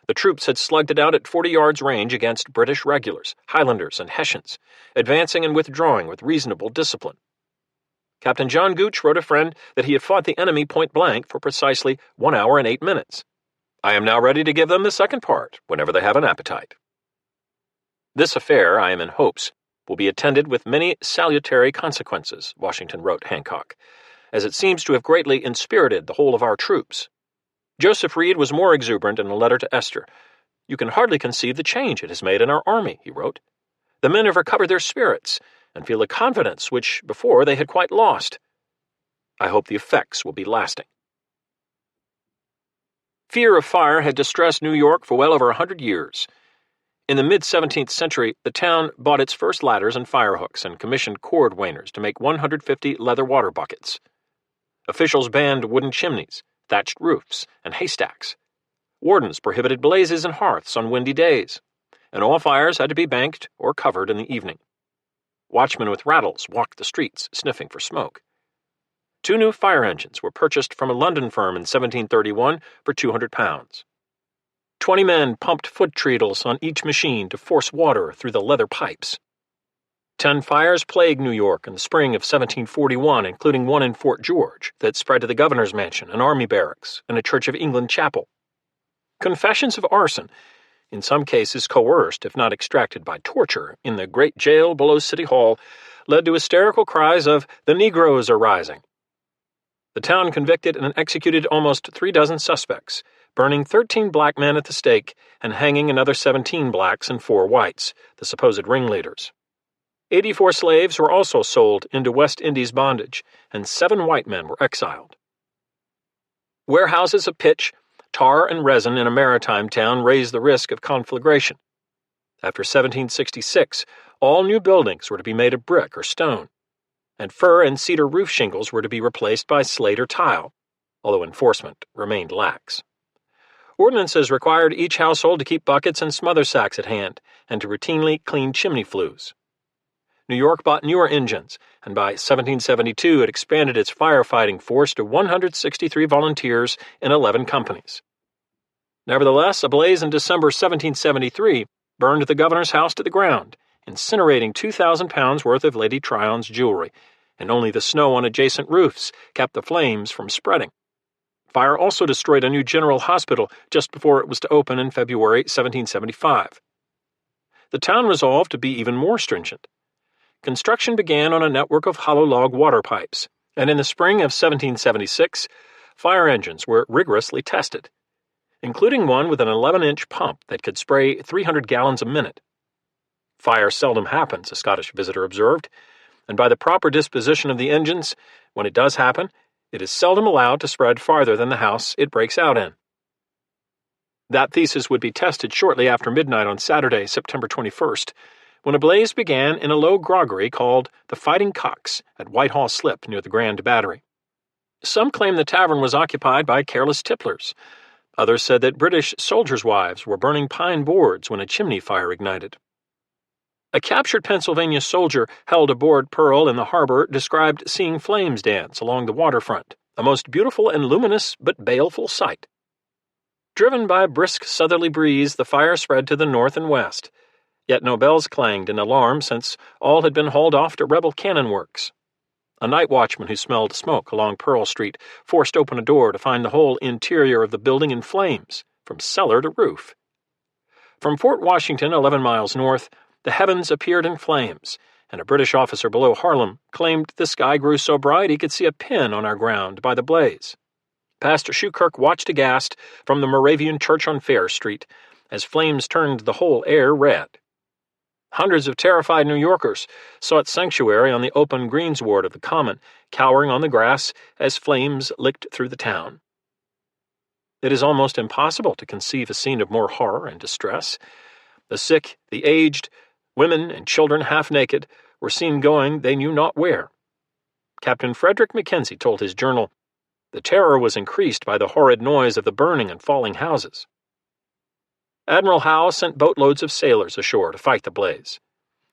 The troops had slugged it out at 40 yards range against British regulars, Highlanders, and Hessians, advancing and withdrawing with reasonable discipline. Captain John Gooch wrote a friend that he had fought the enemy point blank for precisely 1 hour and 8 minutes. "I am now ready to give them the second part, whenever they have an appetite." "This affair, I am in hopes, will be attended with many salutary consequences," Washington wrote Hancock, "as it seems to have greatly inspirited the whole of our troops." Joseph Reed was more exuberant in a letter to Esther. "You can hardly conceive the change it has made in our army," he wrote. "The men have recovered their spirits and feel a confidence which before they had quite lost. I hope the effects will be lasting." Fear of fire had distressed New York for well over 100 years. In the mid-17th century, the town bought its first ladders and firehooks and commissioned cord wainers to make 150 leather water buckets. Officials banned wooden chimneys, thatched roofs, and haystacks. Wardens prohibited blazes and hearths on windy days, and all fires had to be banked or covered in the evening. Watchmen with rattles walked the streets, sniffing for smoke. 2 new fire engines were purchased from a London firm in 1731 for £200. 20 men pumped foot treadles on each machine to force water through the leather pipes. 10 fires plagued New York in the spring of 1741, including one in Fort George that spread to the governor's mansion, an army barracks, and a Church of England chapel. Confessions of arson, in some cases coerced if not extracted by torture, in the great jail below City Hall, led to hysterical cries of, "The Negroes are rising." The town convicted and executed almost 36 suspects, burning 13 black men at the stake and hanging another 17 blacks and 4 whites, the supposed ringleaders. 84 slaves were also sold into West Indies bondage, and 7 white men were exiled. Warehouses of pitch, tar, and resin in a maritime town raised the risk of conflagration. After 1766, all new buildings were to be made of brick or stone, and fir and cedar roof shingles were to be replaced by slate or tile, although enforcement remained lax. Ordinances required each household to keep buckets and smother sacks at hand and to routinely clean chimney flues. New York bought newer engines, and by 1772 it expanded its firefighting force to 163 volunteers in 11 companies. Nevertheless, a blaze in December 1773 burned the governor's house to the ground, incinerating 2,000 pounds worth of Lady Tryon's jewelry, and only the snow on adjacent roofs kept the flames from spreading. Fire also destroyed a new general hospital just before it was to open in February 1775. The town resolved to be even more stringent. Construction began on a network of hollow log water pipes, and in the spring of 1776, fire engines were rigorously tested, including one with an 11-inch pump that could spray 300 gallons a minute. Fire seldom happens, a Scottish visitor observed, and by the proper disposition of the engines, when it does happen, it is seldom allowed to spread farther than the house it breaks out in. That thesis would be tested shortly after midnight on Saturday, September 21st, when a blaze began in a low groggery called the Fighting Cocks at Whitehall Slip near the Grand Battery. Some claim the tavern was occupied by careless tipplers. Others said that British soldiers' wives were burning pine boards when a chimney fire ignited. A captured Pennsylvania soldier held aboard Pearl in the harbor described seeing flames dance along the waterfront, a most beautiful and luminous but baleful sight. Driven by a brisk southerly breeze, the fire spread to the north and west, yet no bells clanged in alarm since all had been hauled off to rebel cannon works. A night watchman who smelled smoke along Pearl Street forced open a door to find the whole interior of the building in flames, from cellar to roof. From Fort Washington, 11 miles north, the heavens appeared in flames, and a British officer below Harlem claimed the sky grew so bright he could see a pin on our ground by the blaze. Pastor Schukirk watched aghast from the Moravian Church on Fair Street as flames turned the whole air red. Hundreds of terrified New Yorkers sought sanctuary on the open greensward of the Common, cowering on the grass as flames licked through the town. It is almost impossible to conceive a scene of more horror and distress. The sick, the aged, women and children half naked, were seen going they knew not where. Captain Frederick Mackenzie told his journal, "The terror was increased by the horrid noise of the burning and falling houses." Admiral Howe sent boatloads of sailors ashore to fight the blaze.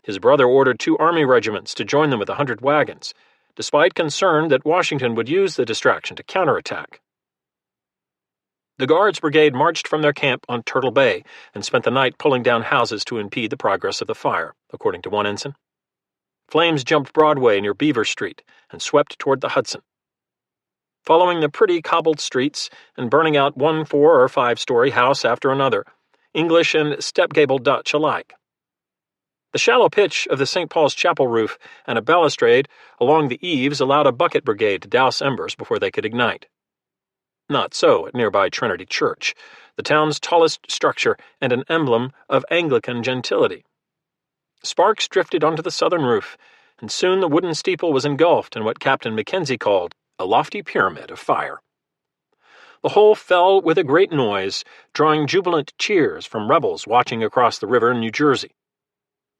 His brother ordered 2 army regiments to join them with 100 wagons, despite concern that Washington would use the distraction to counterattack. The Guards Brigade marched from their camp on Turtle Bay and spent the night pulling down houses to impede the progress of the fire, according to one ensign. Flames jumped Broadway near Beaver Street and swept toward the Hudson, following the pretty cobbled streets and burning out one 4- or 5-story house after another, English and step-gable Dutch alike. The shallow pitch of the St. Paul's Chapel roof and a balustrade along the eaves allowed a bucket brigade to douse embers before they could ignite. Not so at nearby Trinity Church, the town's tallest structure and an emblem of Anglican gentility. Sparks drifted onto the southern roof, and soon the wooden steeple was engulfed in what Captain Mackenzie called a lofty pyramid of fire. The whole fell with a great noise, drawing jubilant cheers from rebels watching across the river in New Jersey.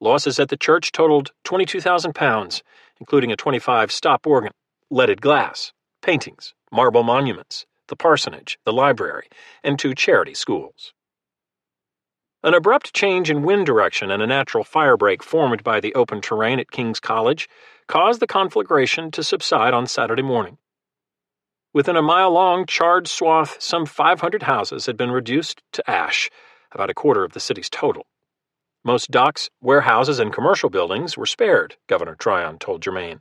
Losses at the church totaled 22,000 pounds, including a 25-stop organ, leaded glass, paintings, marble monuments, the parsonage, the library, and 2 charity schools. An abrupt change in wind direction and a natural firebreak formed by the open terrain at King's College caused the conflagration to subside on Saturday morning, Within a mile-long, charred swath, some 500 houses had been reduced to ash, about a quarter of the city's total. Most docks, warehouses, and commercial buildings were spared, Governor Tryon told Germain,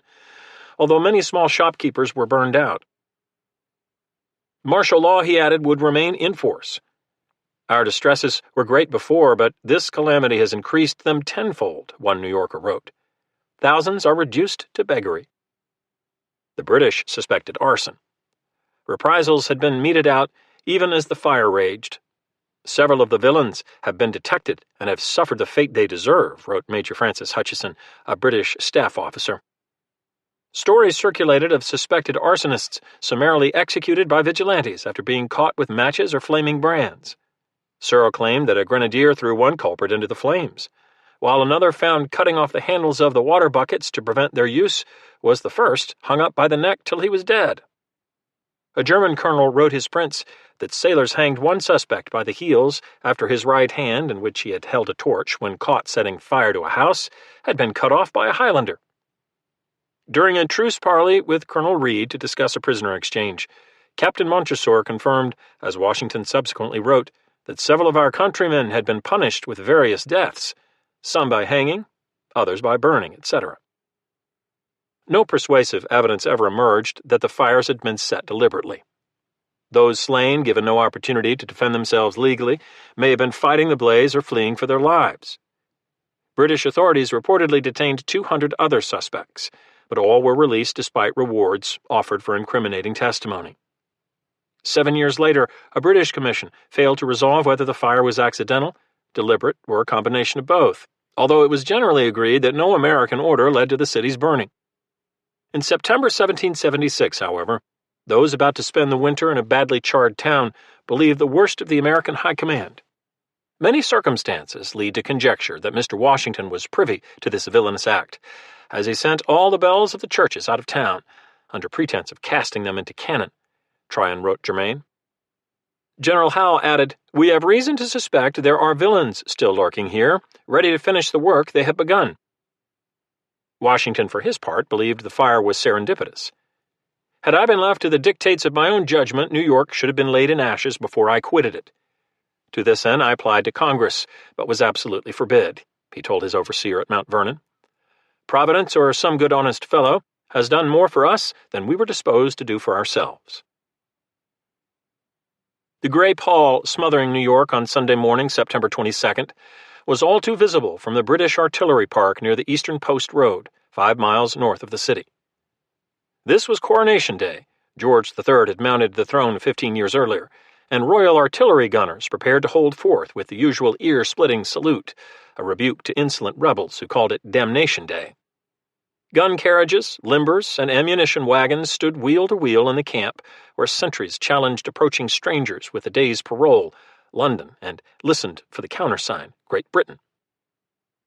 although many small shopkeepers were burned out. Martial law, he added, would remain in force. Our distresses were great before, but this calamity has increased them tenfold, one New Yorker wrote. Thousands are reduced to beggary. The British suspected arson. Reprisals had been meted out even as the fire raged. Several of the villains have been detected and have suffered the fate they deserve, wrote Major Francis Hutchison, a British staff officer. Stories circulated of suspected arsonists summarily executed by vigilantes after being caught with matches or flaming brands. Searle claimed that a grenadier threw one culprit into the flames, while another found cutting off the handles of the water buckets to prevent their use was the first hung up by the neck till he was dead. A German colonel wrote his prince that sailors hanged one suspect by the heels after his right hand, in which he had held a torch when caught setting fire to a house, had been cut off by a Highlander. During a truce parley with Colonel Reed to discuss a prisoner exchange, Captain Montresor confirmed, as Washington subsequently wrote, that several of our countrymen had been punished with various deaths, some by hanging, others by burning, etc. No persuasive evidence ever emerged that the fires had been set deliberately. Those slain, given no opportunity to defend themselves legally, may have been fighting the blaze or fleeing for their lives. British authorities reportedly detained 200 other suspects, but all were released despite rewards offered for incriminating testimony. 7 years later, a British commission failed to resolve whether the fire was accidental, deliberate, or a combination of both, although it was generally agreed that no American order led to the city's burning. In September 1776, however, those about to spend the winter in a badly charred town believed the worst of the American High Command. Many circumstances lead to conjecture that Mr. Washington was privy to this villainous act, as he sent all the bells of the churches out of town, under pretense of casting them into cannon, Tryon wrote Germain. General Howe added, "We have reason to suspect there are villains still lurking here, ready to finish the work they have begun." Washington, for his part, believed the fire was serendipitous. "Had I been left to the dictates of my own judgment, New York should have been laid in ashes before I quitted it. To this end I applied to Congress, but was absolutely forbid," he told his overseer at Mount Vernon. "Providence, or some good honest fellow, has done more for us than we were disposed to do for ourselves." The gray pall smothering New York on Sunday morning, September 22nd, was all too visible from the British Artillery Park near the Eastern Post Road, 5 miles north of the city. This was Coronation Day. George III had mounted the throne 15 years earlier, and Royal Artillery gunners prepared to hold forth with the usual ear-splitting salute, a rebuke to insolent rebels who called it Damnation Day. Gun carriages, limbers, and ammunition wagons stood wheel to wheel in the camp, where sentries challenged approaching strangers with a day's parole, London, and listened for the countersign, Great Britain.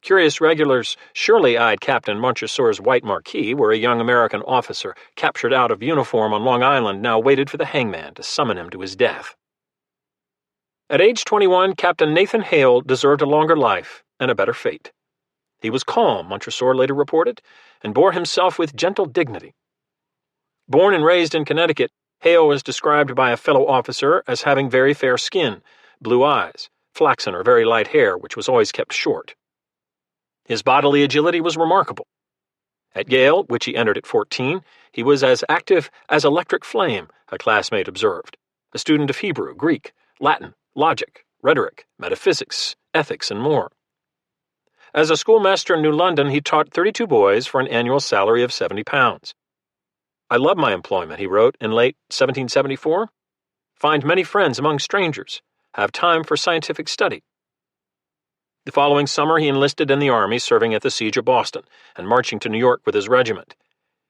Curious regulars surely eyed Captain Montresor's white marquee, where a young American officer captured out of uniform on Long Island now waited for the hangman to summon him to his death. At age 21, Captain Nathan Hale deserved a longer life and a better fate. He was calm, Montresor later reported, and bore himself with gentle dignity. Born and raised in Connecticut, Hale was described by a fellow officer as having very fair skin, blue eyes, flaxen or very light hair, which was always kept short. His bodily agility was remarkable. At Yale, which he entered at 14, he was as active as electric flame, a classmate observed, a student of Hebrew, Greek, Latin, logic, rhetoric, metaphysics, ethics, and more. As a schoolmaster in New London, he taught 32 boys for an annual salary of £70. "I love my employment," he wrote in late 1774. "Find many friends among strangers. Have time for scientific study." The following summer, he enlisted in the army, serving at the siege of Boston and marching to New York with his regiment.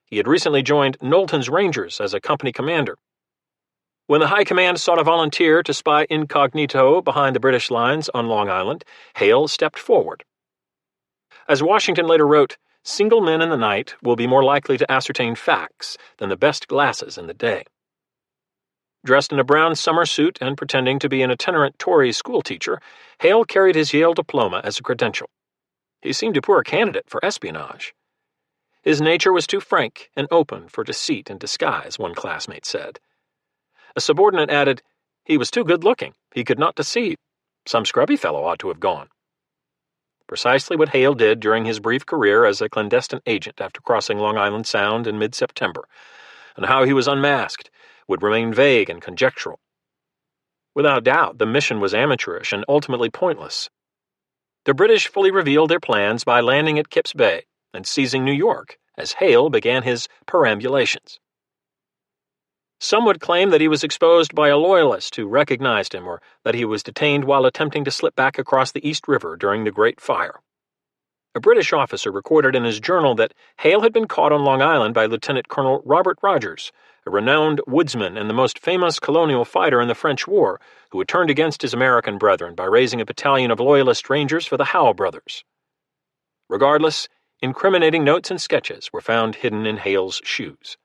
He had recently joined Knowlton's Rangers as a company commander. When the High Command sought a volunteer to spy incognito behind the British lines on Long Island, Hale stepped forward. As Washington later wrote, "Single men in the night will be more likely to ascertain facts than the best glasses in the day." Dressed in a brown summer suit and pretending to be an itinerant Tory schoolteacher, Hale carried his Yale diploma as a credential. He seemed a poor candidate for espionage. His nature was too frank and open for deceit and disguise, one classmate said. A subordinate added, "He was too good-looking. He could not deceive. Some scrubby fellow ought to have gone." Precisely what Hale did during his brief career as a clandestine agent after crossing Long Island Sound in mid-September, and how he was unmasked, would remain vague and conjectural. Without doubt, the mission was amateurish and ultimately pointless. The British fully revealed their plans by landing at Kips Bay and seizing New York as Hale began his perambulations. Some would claim that he was exposed by a loyalist who recognized him, or that he was detained while attempting to slip back across the East River during the Great Fire. A British officer recorded in his journal that Hale had been caught on Long Island by Lieutenant Colonel Robert Rogers, a renowned woodsman and the most famous colonial fighter in the French War, who had turned against his American brethren by raising a battalion of Loyalist Rangers for the Howe brothers. Regardless, incriminating notes and sketches were found hidden in Hale's shoes.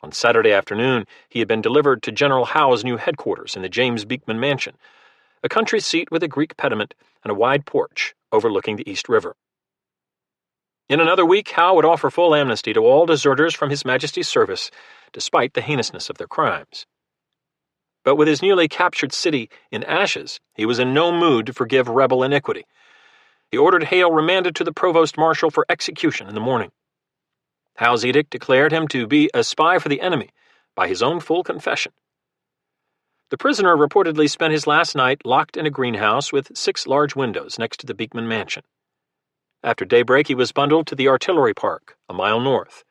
On Saturday afternoon, he had been delivered to General Howe's new headquarters in the James Beekman Mansion, a country seat with a Greek pediment and a wide porch overlooking the East River. In another week, Howe would offer full amnesty to all deserters from His Majesty's service, despite the heinousness of their crimes. But with his newly captured city in ashes, he was in no mood to forgive rebel iniquity. He ordered Hale remanded to the provost marshal for execution in the morning. Howe's edict declared him to be a spy for the enemy, by his own full confession. The prisoner reportedly spent his last night locked in a greenhouse with 6 large windows next to the Beekman Mansion. After daybreak, he was bundled to the artillery park, a mile north.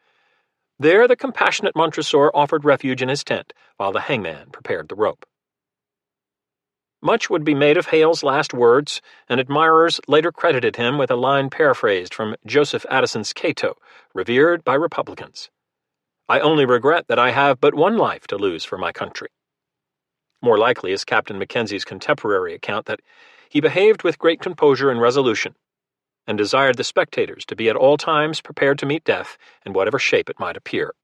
There, the compassionate Montresor offered refuge in his tent, while the hangman prepared the rope. Much would be made of Hale's last words, and admirers later credited him with a line paraphrased from Joseph Addison's Cato, revered by Republicans. "I only regret that I have but one life to lose for my country." More likely is Captain Mackenzie's contemporary account that he behaved with great composure and resolution, and desired the spectators to be at all times prepared to meet death in whatever shape it might appear.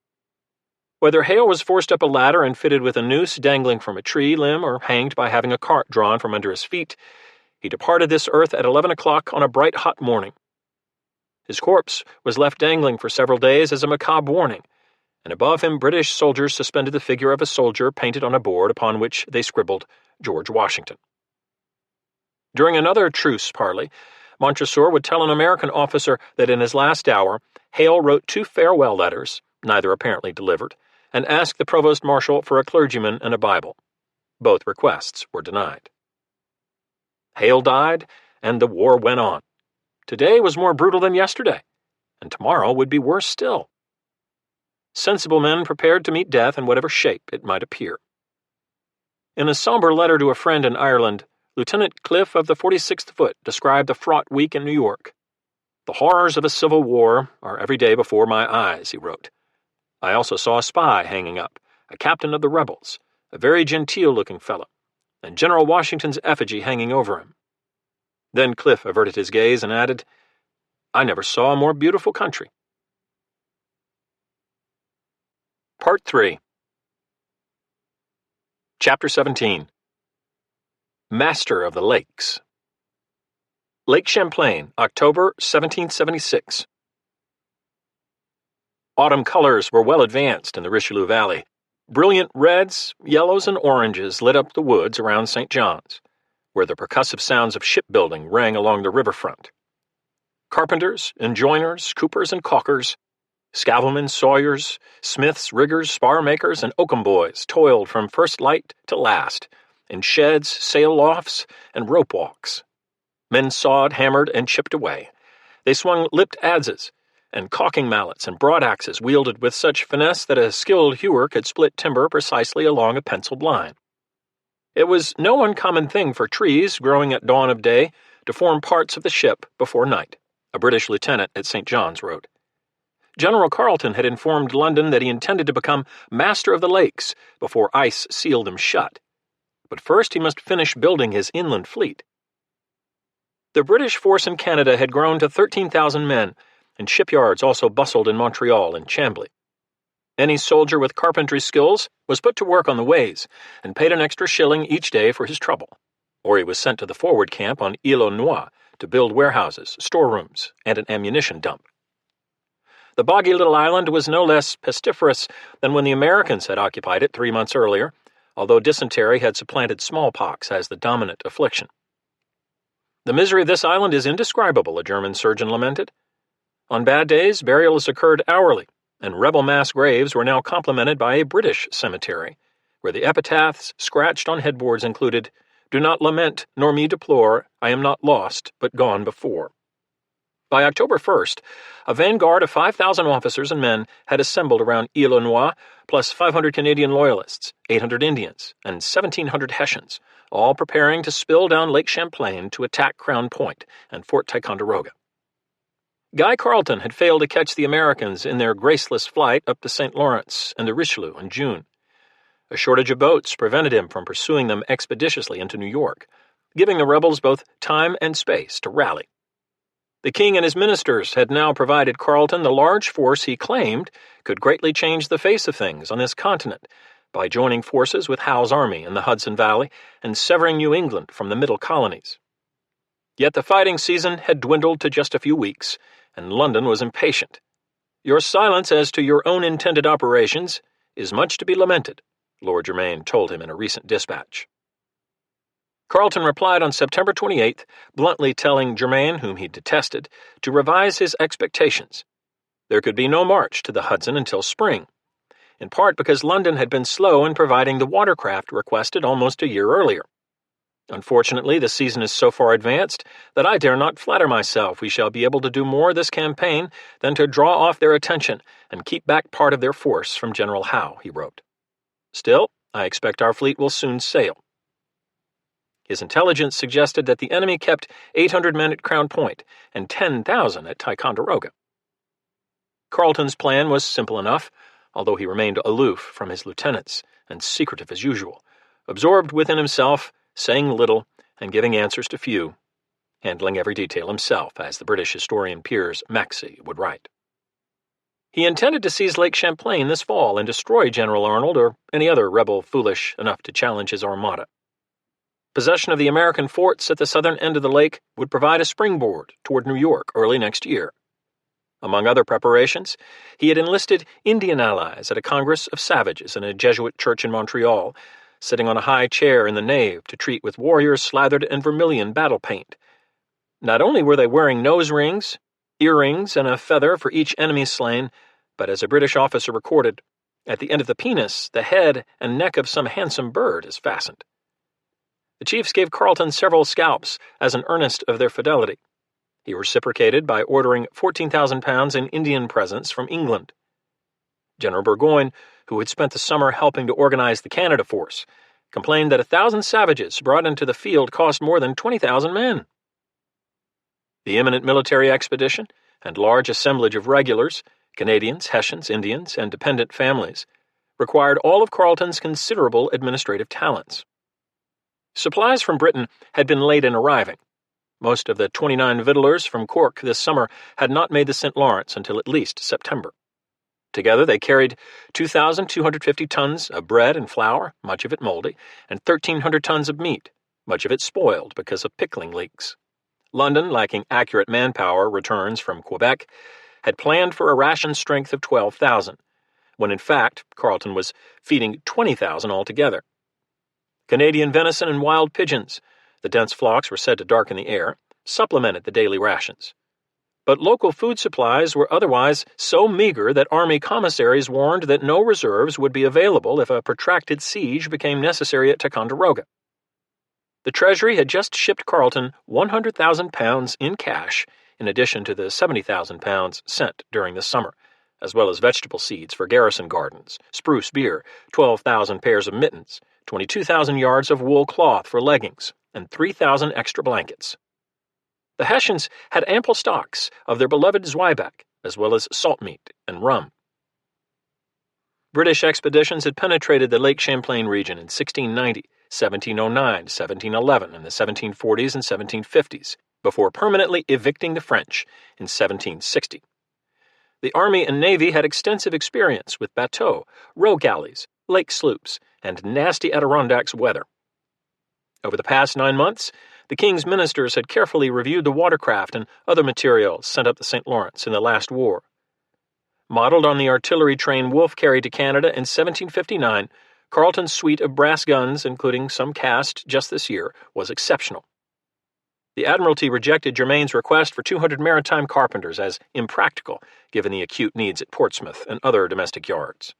Whether Hale was forced up a ladder and fitted with a noose dangling from a tree limb or hanged by having a cart drawn from under his feet, he departed this earth at 11 o'clock on a bright hot morning. His corpse was left dangling for several days as a macabre warning, and above him British soldiers suspended the figure of a soldier painted on a board upon which they scribbled George Washington. During another truce parley, Montresor would tell an American officer that in his last hour, Hale wrote 2 farewell letters, neither apparently delivered, and asked the provost marshal for a clergyman and a Bible. Both requests were denied. Hale died, and the war went on. Today was more brutal than yesterday, and tomorrow would be worse still. Sensible men prepared to meet death in whatever shape it might appear. In a somber letter to a friend in Ireland, Lieutenant Cliff of the 46th Foot described the fraught week in New York. "The horrors of a civil war are every day before my eyes," he wrote. "I also saw a spy hanging up, a captain of the rebels, a very genteel-looking fellow, and General Washington's effigy hanging over him." Then Cliff averted his gaze and added, "I never saw a more beautiful country." Part 3. Chapter 17. Master of the Lakes. Lake Champlain, October 1776. Autumn colors were well advanced in the Richelieu Valley. Brilliant reds, yellows, and oranges lit up the woods around St. John's, where the percussive sounds of shipbuilding rang along the riverfront. Carpenters, enjoiners, coopers, and caulkers, scalpelmen, sawyers, smiths, riggers, spar makers, and oakum boys toiled from first light to last, in sheds, sail lofts, and rope walks. Men sawed, hammered, and chipped away. They swung lipped adzes, and caulking mallets and broadaxes wielded with such finesse that a skilled hewer could split timber precisely along a penciled line. It was no uncommon thing for trees growing at dawn of day to form parts of the ship before night, a British lieutenant at St. John's wrote. General Carleton had informed London that he intended to become master of the lakes before ice sealed them shut. But first he must finish building his inland fleet. The British force in Canada had grown to 13,000 men, and shipyards also bustled in Montreal and Chambly. Any soldier with carpentry skills was put to work on the ways and paid an extra shilling each day for his trouble, or he was sent to the forward camp on Ile aux Noix to build warehouses, storerooms, and an ammunition dump. The boggy little island was no less pestiferous than when the Americans had occupied it 3 months earlier, although dysentery had supplanted smallpox as the dominant affliction. "The misery of this island is indescribable," a German surgeon lamented. On bad days, burials occurred hourly, and rebel mass graves were now complemented by a British cemetery, where the epitaphs scratched on headboards included, "Do not lament, nor me deplore, I am not lost, but gone before." By October 1st, a vanguard of 5,000 officers and men had assembled around Île-aux-Noix, plus 500 Canadian Loyalists, 800 Indians, and 1,700 Hessians, all preparing to spill down Lake Champlain to attack Crown Point and Fort Ticonderoga. Guy Carleton had failed to catch the Americans in their graceless flight up the St. Lawrence and the Richelieu in June. A shortage of boats prevented him from pursuing them expeditiously into New York, giving the rebels both time and space to rally. The king and his ministers had now provided Carleton the large force he claimed could greatly change the face of things on this continent by joining forces with Howe's army in the Hudson Valley and severing New England from the middle colonies. Yet the fighting season had dwindled to just a few weeks, and London was impatient. "Your silence as to your own intended operations is much to be lamented," Lord Germain told him in a recent dispatch. Carleton replied on September 28th, bluntly telling Germain, whom he detested, to revise his expectations. There could be no march to the Hudson until spring, in part because London had been slow in providing the watercraft requested almost a year earlier. "Unfortunately, the season is so far advanced that I dare not flatter myself we shall be able to do more this campaign than to draw off their attention and keep back part of their force from General Howe," he wrote. "Still, I expect our fleet will soon sail." His intelligence suggested that the enemy kept 800 men at Crown Point and 10,000 at Ticonderoga. Carleton's plan was simple enough, although he remained aloof from his lieutenants and secretive as usual, absorbed within himself, saying little and giving answers to few, handling every detail himself, as the British historian Piers Maxse would write. He intended to seize Lake Champlain this fall and destroy General Arnold or any other rebel foolish enough to challenge his armada. Possession of the American forts at the southern end of the lake would provide a springboard toward New York early next year. Among other preparations, he had enlisted Indian allies at a congress of savages in a Jesuit church in Montreal, sitting on a high chair in the nave to treat with warriors slathered in vermilion battle paint. Not only were they wearing nose rings, earrings, and a feather for each enemy slain, but as a British officer recorded, at the end of the penis, the head and neck of some handsome bird is fastened. The chiefs gave Carleton several scalps as an earnest of their fidelity. He reciprocated by ordering 14,000 pounds in Indian presents from England. General Burgoyne, who had spent the summer helping to organize the Canada Force, complained that 1,000 savages brought into the field cost more than 20,000 men. The imminent military expedition and large assemblage of regulars, Canadians, Hessians, Indians, and dependent families, required all of Carleton's considerable administrative talents. Supplies from Britain had been late in arriving. Most of the 29 victuallers from Cork this summer had not made the St. Lawrence until at least September. Together they carried 2,250 tons of bread and flour, much of it moldy, and 1,300 tons of meat, much of it spoiled because of pickling leaks. London, lacking accurate manpower returns from Quebec, had planned for a ration strength of 12,000, when in fact Carleton was feeding 20,000 altogether. Canadian venison and wild pigeons, the dense flocks were said to darken the air, supplemented the daily rations. But local food supplies were otherwise so meager that army commissaries warned that no reserves would be available if a protracted siege became necessary at Ticonderoga. The Treasury had just shipped Carleton 100,000 pounds in cash, in addition to the 70,000 pounds sent during the summer, as well as vegetable seeds for garrison gardens, spruce beer, 12,000 pairs of mittens, 22,000 yards of wool cloth for leggings, and 3,000 extra blankets. The Hessians had ample stocks of their beloved zwieback, as well as salt meat and rum. British expeditions had penetrated the Lake Champlain region in 1690, 1709, 1711, and the 1740s and 1750s, before permanently evicting the French in 1760. The Army and Navy had extensive experience with bateaux, row galleys, lake sloops, and nasty Adirondacks weather. Over the past 9 months, the King's ministers had carefully reviewed the watercraft and other materials sent up the St. Lawrence in the last war. Modeled on the artillery train Wolfe carried to Canada in 1759, Carleton's suite of brass guns, including some cast just this year, was exceptional. The Admiralty rejected Germain's request for 200 maritime carpenters as impractical, given the acute needs at Portsmouth and other domestic yards.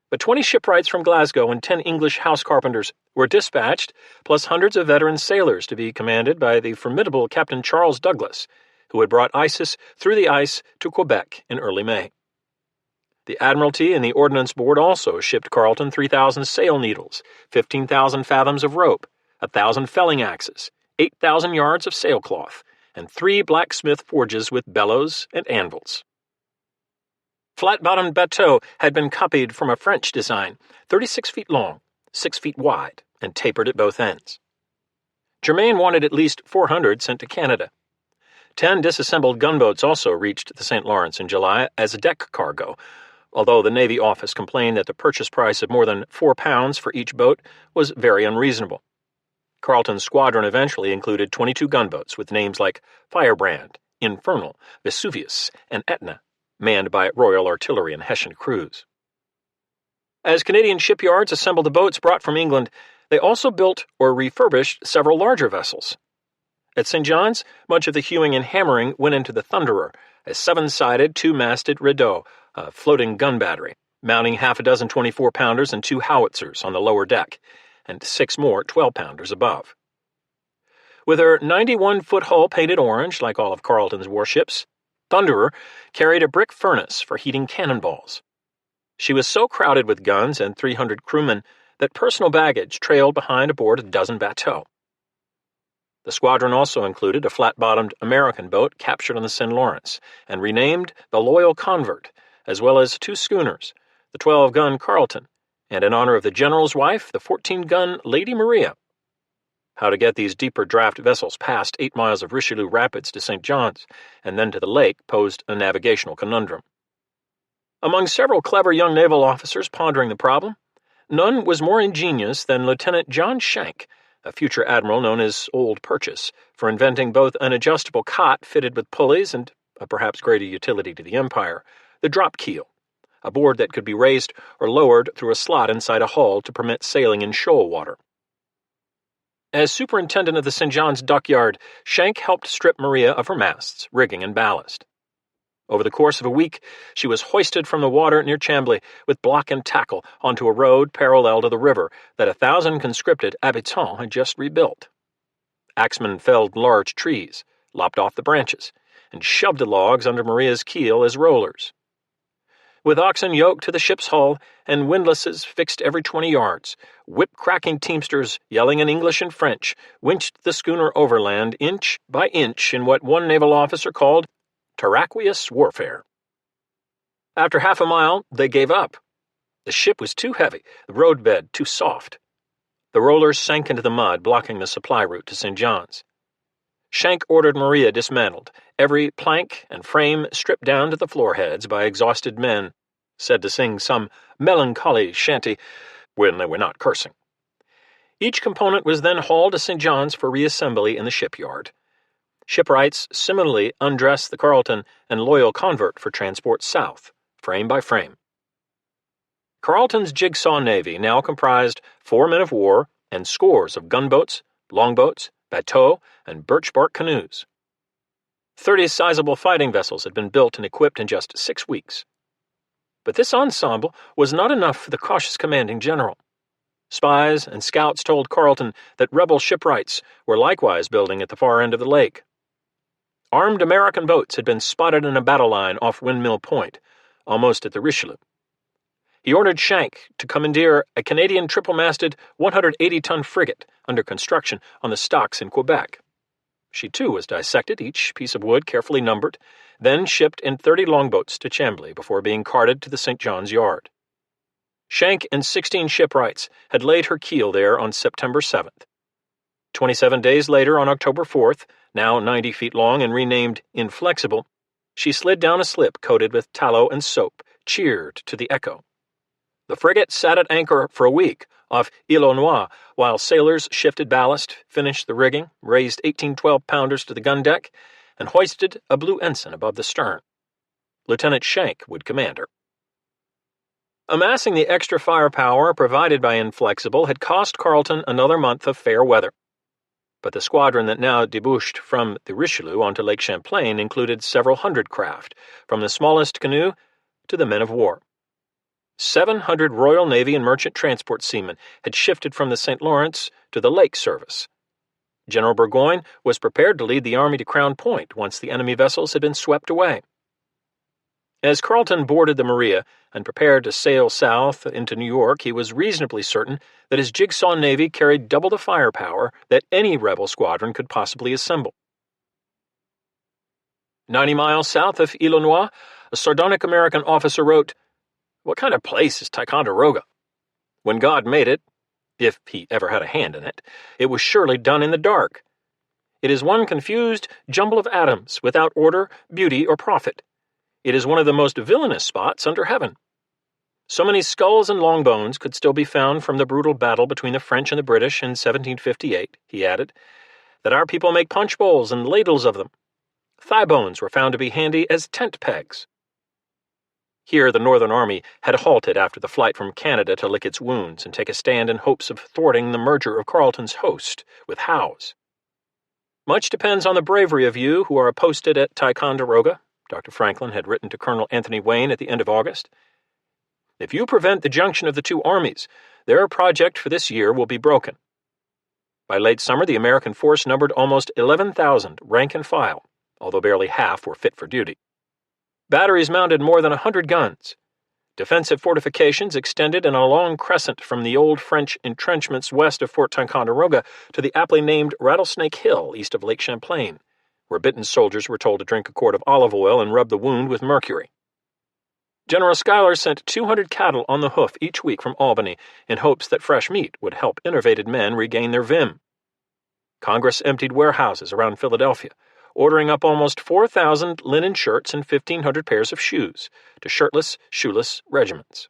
But 20 shipwrights from Glasgow and 10 English house carpenters were dispatched, plus hundreds of veteran sailors to be commanded by the formidable Captain Charles Douglas, who had brought Isis through the ice to Quebec in early May. The Admiralty and the Ordnance Board also shipped Carleton 3,000 sail needles, 15,000 fathoms of rope, 1,000 felling axes, 8,000 yards of sailcloth, and 3 blacksmith forges with bellows and anvils. Flat-bottomed bateaux had been copied from a French design, 36 feet long, 6 feet wide, and tapered at both ends. Germain wanted at least 400 sent to Canada. 10 disassembled gunboats also reached the St. Lawrence in July as a deck cargo, although the Navy office complained that the purchase price of more than £4 for each boat was very unreasonable. Carleton's squadron eventually included 22 gunboats with names like Firebrand, Infernal, Vesuvius, and Etna, manned by Royal Artillery and Hessian crews. As Canadian shipyards assembled the boats brought from England, they also built or refurbished several larger vessels. At St. John's, much of the hewing and hammering went into the Thunderer, a 7-sided, 2-masted rideau, a floating gun battery, mounting half a dozen 24-pounders and 2 howitzers on the lower deck, and 6 more 12-pounders above. With her 91-foot hull painted orange, like all of Carleton's warships, Thunderer carried a brick furnace for heating cannonballs. She was so crowded with guns and 300 crewmen that personal baggage trailed behind aboard a dozen bateaux. The squadron also included a flat-bottomed American boat captured on the St. Lawrence and renamed the Loyal Convert, as well as 2 schooners, the 12-gun Carleton, and in honor of the general's wife, the 14-gun Lady Maria. How to get these deeper draft vessels past 8 miles of Richelieu Rapids to St. John's and then to the lake posed a navigational conundrum. Among several clever young naval officers pondering the problem, none was more ingenious than Lieutenant John Shank, a future admiral known as Old Purchase, for inventing both an adjustable cot fitted with pulleys and, a perhaps greater utility to the Empire, the drop keel, a board that could be raised or lowered through a slot inside a hull to permit sailing in shoal water. As superintendent of the St. John's dockyard, Shank helped strip Maria of her masts, rigging, and ballast. Over the course of a week, she was hoisted from the water near Chambly with block and tackle onto a road parallel to the river that 1,000 conscripted habitants had just rebuilt. Axemen felled large trees, lopped off the branches, and shoved the logs under Maria's keel as rollers. With oxen yoked to the ship's hull and windlasses fixed every 20 yards, whip-cracking teamsters, yelling in English and French, winched the schooner overland inch by inch in what one naval officer called terraqueous warfare. After half a mile, they gave up. The ship was too heavy, the roadbed too soft. The rollers sank into the mud, blocking the supply route to St. John's. Shank ordered Maria dismantled, every plank and frame stripped down to the floorheads by exhausted men, said to sing some melancholy shanty when they were not cursing. Each component was then hauled to St. John's for reassembly in the shipyard. Shipwrights similarly undressed the Carleton and Loyal Convert for transport south, frame by frame. Carleton's jigsaw navy now comprised 4 men of war and scores of gunboats, longboats, bateaux, and birch-bark canoes. 30 sizable fighting vessels had been built and equipped in just 6 weeks. But this ensemble was not enough for the cautious commanding general. Spies and scouts told Carleton that rebel shipwrights were likewise building at the far end of the lake. Armed American boats had been spotted in a battle line off Windmill Point, almost at the Richelieu. He ordered Shank to commandeer a Canadian triple-masted 180-ton frigate under construction on the stocks in Quebec. She too was dissected, each piece of wood carefully numbered, then shipped in 30 longboats to Chambly before being carted to the St. John's yard. Shank and 16 shipwrights had laid her keel there on September 7th. 27 days later, on October 4th, now 90 feet long and renamed Inflexible, she slid down a slip coated with tallow and soap, cheered to the echo. The frigate sat at anchor for a week off Ile aux Noix while sailors shifted ballast, finished the rigging, raised 18 12-pounders to the gun deck, and hoisted a blue ensign above the stern. Lieutenant Shank would command her. Amassing the extra firepower provided by Inflexible had cost Carleton another month of fair weather. But the squadron that now debouched from the Richelieu onto Lake Champlain included several hundred craft, from the smallest canoe to the men of war. 700 Royal Navy and merchant transport seamen had shifted from the St. Lawrence to the Lake Service. General Burgoyne was prepared to lead the army to Crown Point once the enemy vessels had been swept away. As Carleton boarded the Maria and prepared to sail south into New York, he was reasonably certain that his jigsaw navy carried double the firepower that any rebel squadron could possibly assemble. 90 miles south of Illinois, a sardonic American officer wrote, "What kind of place is Ticonderoga? When God made it, if he ever had a hand in it, it was surely done in the dark. It is one confused jumble of atoms, without order, beauty, or profit. It is one of the most villainous spots under heaven. So many skulls and long bones could still be found from the brutal battle between the French and the British in 1758, he added, that our people make punch bowls and ladles of them. Thigh bones were found to be handy as tent pegs." Here the Northern Army had halted after the flight from Canada to lick its wounds and take a stand in hopes of thwarting the merger of Carleton's host with Howe's. "Much depends on the bravery of you who are posted at Ticonderoga," Dr. Franklin had written to Colonel Anthony Wayne at the end of August. "If you prevent the junction of the two armies, their project for this year will be broken." By late summer, the American force numbered almost 11,000 rank and file, although barely half were fit for duty. Batteries mounted more than 100 guns. Defensive fortifications extended in a long crescent from the old French entrenchments west of Fort Ticonderoga to the aptly named Rattlesnake Hill east of Lake Champlain, where bitten soldiers were told to drink a quart of olive oil and rub the wound with mercury. General Schuyler sent 200 cattle on the hoof each week from Albany in hopes that fresh meat would help enervated men regain their vim. Congress emptied warehouses around Philadelphia, ordering up almost 4,000 linen shirts and 1,500 pairs of shoes to shirtless, shoeless regiments.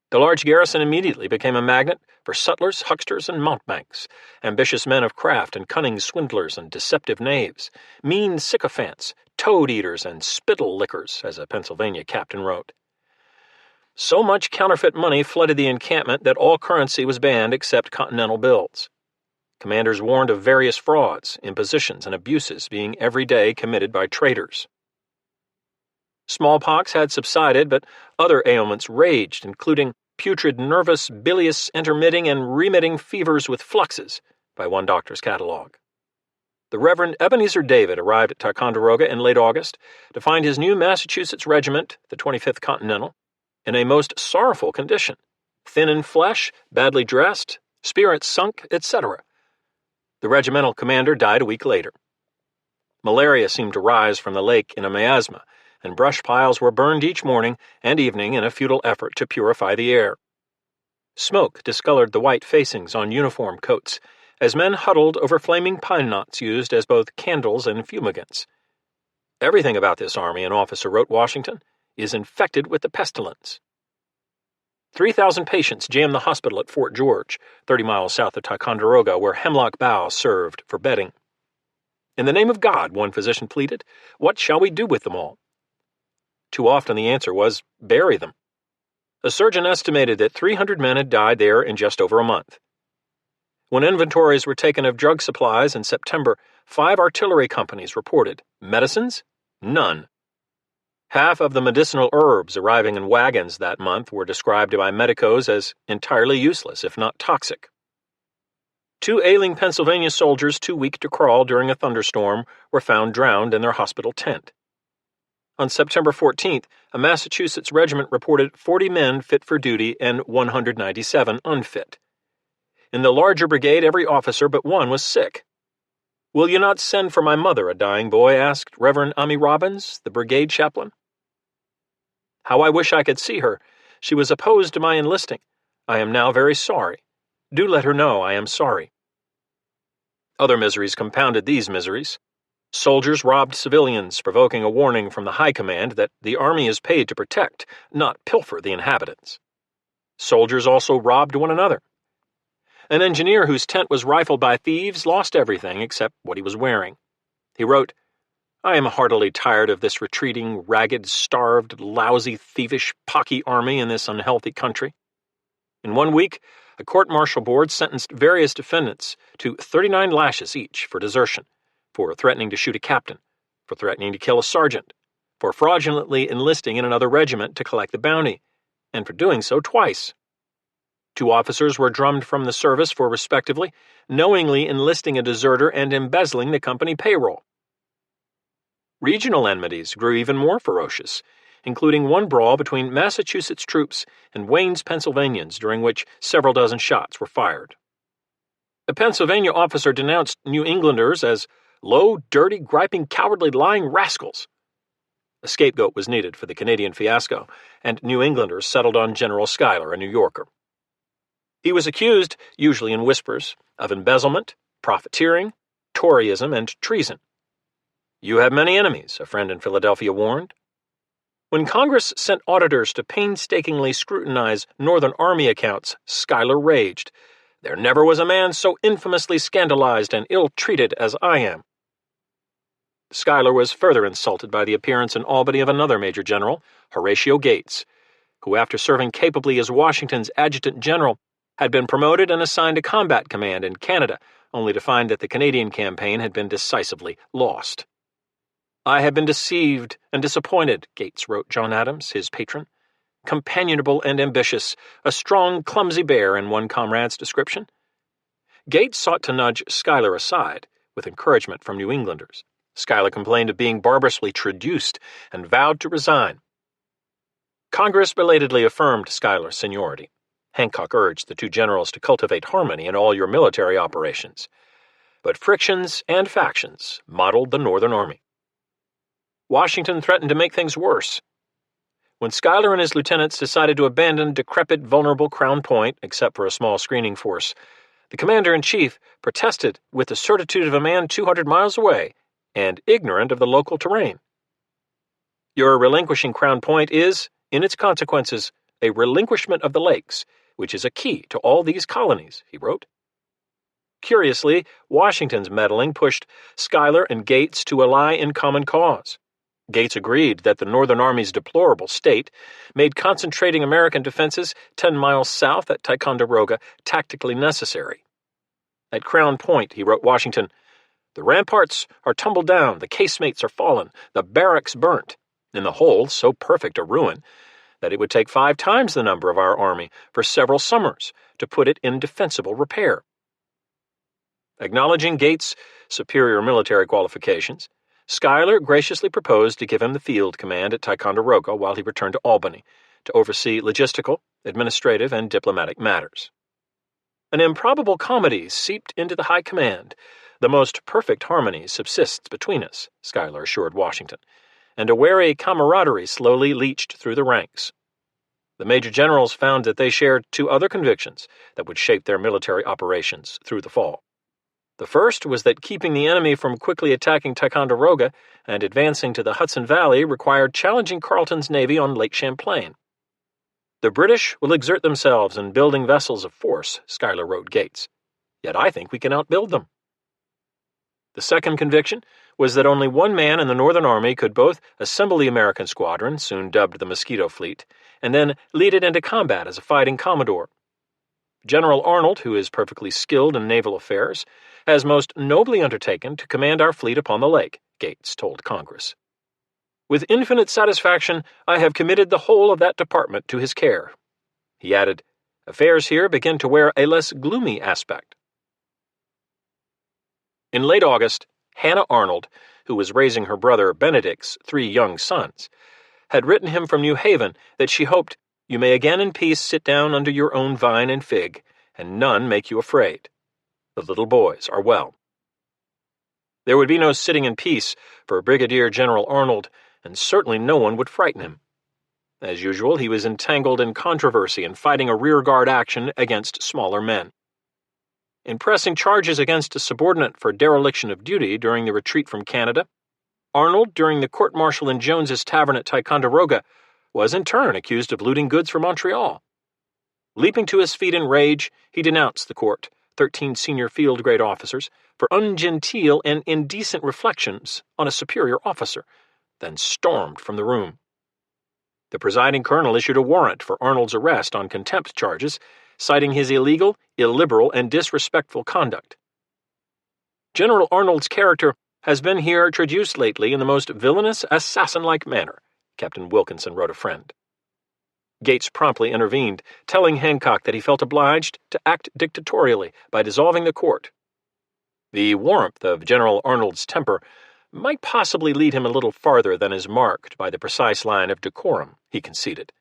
The large garrison immediately became a magnet for sutlers, hucksters, and mountebanks, ambitious men of craft and cunning swindlers and deceptive knaves, mean sycophants, toad-eaters, and spittle-lickers, as a Pennsylvania captain wrote. So much counterfeit money flooded the encampment that all currency was banned except continental bills. Commanders warned of various frauds, impositions, and abuses being every day committed by traitors. Smallpox had subsided, but other ailments raged, including putrid nervous, bilious, intermitting, and remitting fevers with fluxes, by one doctor's catalog. The Reverend Ebenezer David arrived at Ticonderoga in late August to find his new Massachusetts regiment, the 25th Continental, in a most sorrowful condition, thin in flesh, badly dressed, spirits sunk, etc. The regimental commander died a week later. Malaria seemed to rise from the lake in a miasma, and brush piles were burned each morning and evening in a futile effort to purify the air. Smoke discolored the white facings on uniform coats as men huddled over flaming pine knots used as both candles and fumigants. "Everything about this army," an officer wrote Washington, "is infected with the pestilence." 3,000 patients jammed the hospital at Fort George, 30 miles south of Ticonderoga, where Hemlock Bough served for bedding. "In the name of God," one physician pleaded, "what shall we do with them all?" Too often the answer was, bury them. A surgeon estimated that 300 men had died there in just over a month. When inventories were taken of drug supplies in September, 5 artillery companies reported. Medicines? None. Half of the medicinal herbs arriving in wagons that month were described by medicos as entirely useless, if not toxic. 2 ailing Pennsylvania soldiers too weak to crawl during a thunderstorm were found drowned in their hospital tent. On September 14th, a Massachusetts regiment reported 40 men fit for duty and 197 unfit. In the larger brigade, every officer but one was sick. "Will you not send for my mother?" a dying boy asked Reverend Ami Robbins, the brigade chaplain. "How I wish I could see her. She was opposed to my enlisting. I am now very sorry. Do let her know I am sorry." Other miseries compounded these miseries. Soldiers robbed civilians, provoking a warning from the high command that the army is paid to protect, not pilfer the inhabitants. Soldiers also robbed one another. An engineer whose tent was rifled by thieves lost everything except what he was wearing. He wrote, I am heartily tired of this retreating, ragged, starved, lousy, thievish, pocky army in this unhealthy country. In 1 week, a court-martial board sentenced various defendants to 39 lashes each for desertion, for threatening to shoot a captain, for threatening to kill a sergeant, for fraudulently enlisting in another regiment to collect the bounty, and for doing so twice. 2 officers were drummed from the service for, respectively, knowingly enlisting a deserter and embezzling the company payroll. Regional enmities grew even more ferocious, including one brawl between Massachusetts troops and Wayne's Pennsylvanians, during which several dozen shots were fired. A Pennsylvania officer denounced New Englanders as low, dirty, griping, cowardly, lying rascals. A scapegoat was needed for the Canadian fiasco, and New Englanders settled on General Schuyler, a New Yorker. He was accused, usually in whispers, of embezzlement, profiteering, Toryism, and treason. "You have many enemies," a friend in Philadelphia warned. When Congress sent auditors to painstakingly scrutinize Northern Army accounts, Schuyler raged. "There never was a man so infamously scandalized and ill-treated as I am." Schuyler was further insulted by the appearance in Albany of another Major General, Horatio Gates, who, after serving capably as Washington's adjutant general, had been promoted and assigned to combat command in Canada, only to find that the Canadian campaign had been decisively lost. "I have been deceived and disappointed," Gates wrote John Adams, his patron. "Companionable and ambitious, a strong, clumsy bear," in one comrade's description. Gates sought to nudge Schuyler aside, with encouragement from New Englanders. Schuyler complained of being barbarously traduced and vowed to resign. Congress belatedly affirmed Schuyler's seniority. Hancock urged the 2 generals to cultivate harmony in all your military operations. But frictions and factions modeled the Northern Army. Washington threatened to make things worse. When Schuyler and his lieutenants decided to abandon decrepit, vulnerable Crown Point, except for a small screening force, the commander-in-chief protested with the certitude of a man 200 miles away and ignorant of the local terrain. "Your relinquishing Crown Point is, in its consequences, a relinquishment of the lakes, which is a key to all these colonies," he wrote. Curiously, Washington's meddling pushed Schuyler and Gates to ally in common cause. Gates agreed that the Northern Army's deplorable state made concentrating American defenses 10 miles south at Ticonderoga tactically necessary. At Crown Point, he wrote Washington, "The ramparts are tumbled down, the casemates are fallen, the barracks burnt, and the whole so perfect a ruin that it would take 5 times the number of our army for several summers to put it in defensible repair." Acknowledging Gates' superior military qualifications, Schuyler graciously proposed to give him the field command at Ticonderoga while he returned to Albany to oversee logistical, administrative, and diplomatic matters. An improbable comedy seeped into the high command. "The most perfect harmony subsists between us," Schuyler assured Washington, and a wary camaraderie slowly leached through the ranks. The major generals found that they shared 2 other convictions that would shape their military operations through the fall. The first was that keeping the enemy from quickly attacking Ticonderoga and advancing to the Hudson Valley required challenging Carleton's navy on Lake Champlain. "The British will exert themselves in building vessels of force," Schuyler wrote Gates, "yet I think we can outbuild them." The second conviction was that only one man in the Northern Army could both assemble the American squadron, soon dubbed the Mosquito Fleet, and then lead it into combat as a fighting commodore. "General Arnold, who is perfectly skilled in naval affairs, has most nobly undertaken to command our fleet upon the lake," Gates told Congress. "With infinite satisfaction, I have committed the whole of that department to his care." He added, "Affairs here begin to wear a less gloomy aspect." In late August, Hannah Arnold, who was raising her brother Benedict's 3 young sons, had written him from New Haven that she hoped, "You may again in peace sit down under your own vine and fig, and none make you afraid. The little boys are well." There would be no sitting in peace for Brigadier General Arnold, and certainly no one would frighten him. As usual, he was entangled in controversy and fighting a rearguard action against smaller men. In pressing charges against a subordinate for dereliction of duty during the retreat from Canada, Arnold, during the court-martial in Jones's tavern at Ticonderoga, was in turn accused of looting goods from Montreal. Leaping to his feet in rage, he denounced the court, 13 senior field-grade officers for ungenteel and indecent reflections on a superior officer, then stormed from the room. The presiding colonel issued a warrant for Arnold's arrest on contempt charges, citing his illegal, illiberal, and disrespectful conduct. General Arnold's character has been here traduced lately in the most villainous, assassin-like manner, Captain Wilkinson wrote a friend. Gates promptly intervened, telling Hancock that he felt obliged to act dictatorially by dissolving the court. The warmth of General Arnold's temper might possibly lead him a little farther than is marked by the precise line of decorum, he conceded,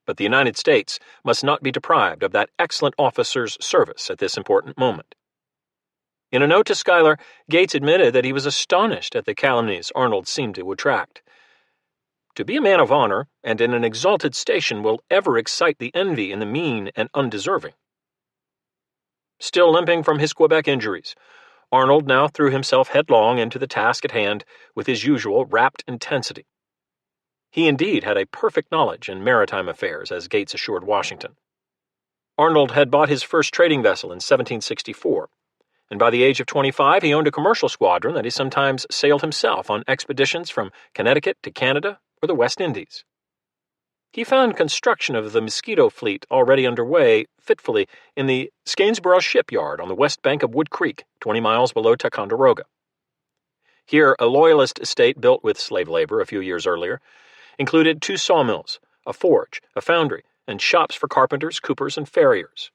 but the United States must not be deprived of that excellent officer's service at this important moment. In a note to Schuyler, Gates admitted that he was astonished at the calumnies Arnold seemed to attract. To be a man of honor and in an exalted station will ever excite the envy in the mean and undeserving. Still limping from his Quebec injuries, Arnold now threw himself headlong into the task at hand with his usual rapt intensity. He indeed had a perfect knowledge in maritime affairs, as Gates assured Washington. Arnold had bought his first trading vessel in 1764, and by the age of 25 he owned a commercial squadron that he sometimes sailed himself on expeditions from Connecticut to Canada or the West Indies. He found construction of the Mosquito fleet already underway fitfully in the Skanesboro shipyard on the west bank of Wood Creek, 20 miles below Ticonderoga. Here, a Loyalist estate built with slave labor a few years earlier included 2 sawmills, a forge, a foundry, and shops for carpenters, coopers, and farriers.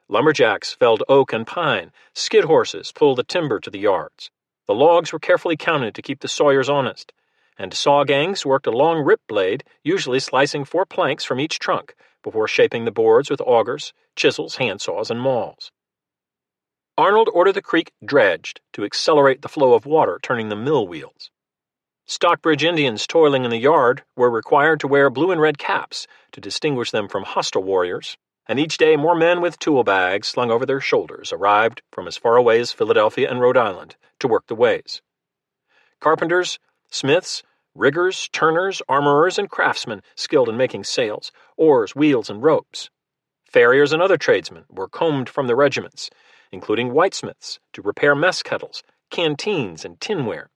Lumberjacks felled oak and pine, skid horses pulled the timber to the yards. The logs were carefully counted to keep the sawyers honest, and saw gangs worked a long rip blade, usually slicing 4 planks from each trunk, before shaping the boards with augers, chisels, handsaws, and mauls. Arnold ordered the creek dredged to accelerate the flow of water, turning the mill wheels. Stockbridge Indians toiling in the yard were required to wear blue and red caps to distinguish them from hostile warriors, and each day more men with tool bags slung over their shoulders arrived from as far away as Philadelphia and Rhode Island to work the ways. Carpenters, smiths, riggers, turners, armorers, and craftsmen skilled in making sails, oars, wheels, and ropes. Farriers and other tradesmen were combed from the regiments, including whitesmiths, to repair mess kettles, canteens, and tinware.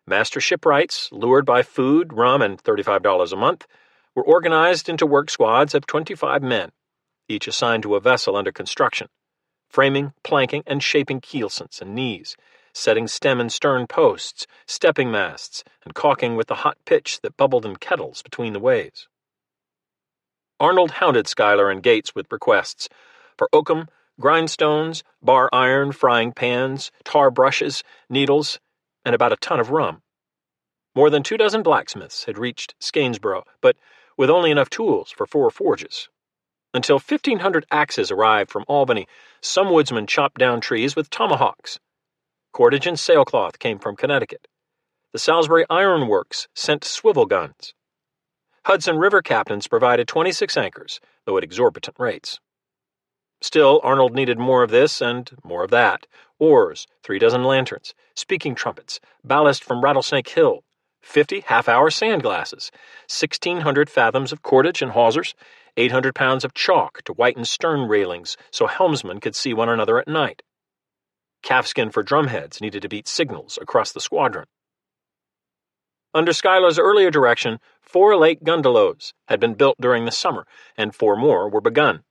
Master shipwrights, lured by food, rum, and $35 a month, were organized into work squads of 25 men, each assigned to a vessel under construction, framing, planking, and shaping keelsons and knees, setting stem and stern posts, stepping masts, and caulking with the hot pitch that bubbled in kettles between the waves. Arnold hounded Schuyler and Gates with requests for oakum, grindstones, bar iron, frying pans, tar brushes, needles, and about a ton of rum. More than 24 blacksmiths had reached Skanesboro, but with only enough tools for 4 forges. Until 1,500 axes arrived from Albany, some woodsmen chopped down trees with tomahawks. Cordage and sailcloth came from Connecticut. The Salisbury Iron Works sent swivel guns. Hudson River captains provided 26 anchors, though at exorbitant rates. Still, Arnold needed more of this and more of that. Oars, 36 lanterns, speaking trumpets, ballast from Rattlesnake Hill, 50 half-hour sand glasses, 1,600 fathoms of cordage and hawsers, 800 pounds of chalk to whiten stern railings so helmsmen could see one another at night. Calfskin for drumheads needed to beat signals across the squadron. Under Schuyler's earlier direction, 4 lake gundelows had been built during the summer, and 4 more were begun.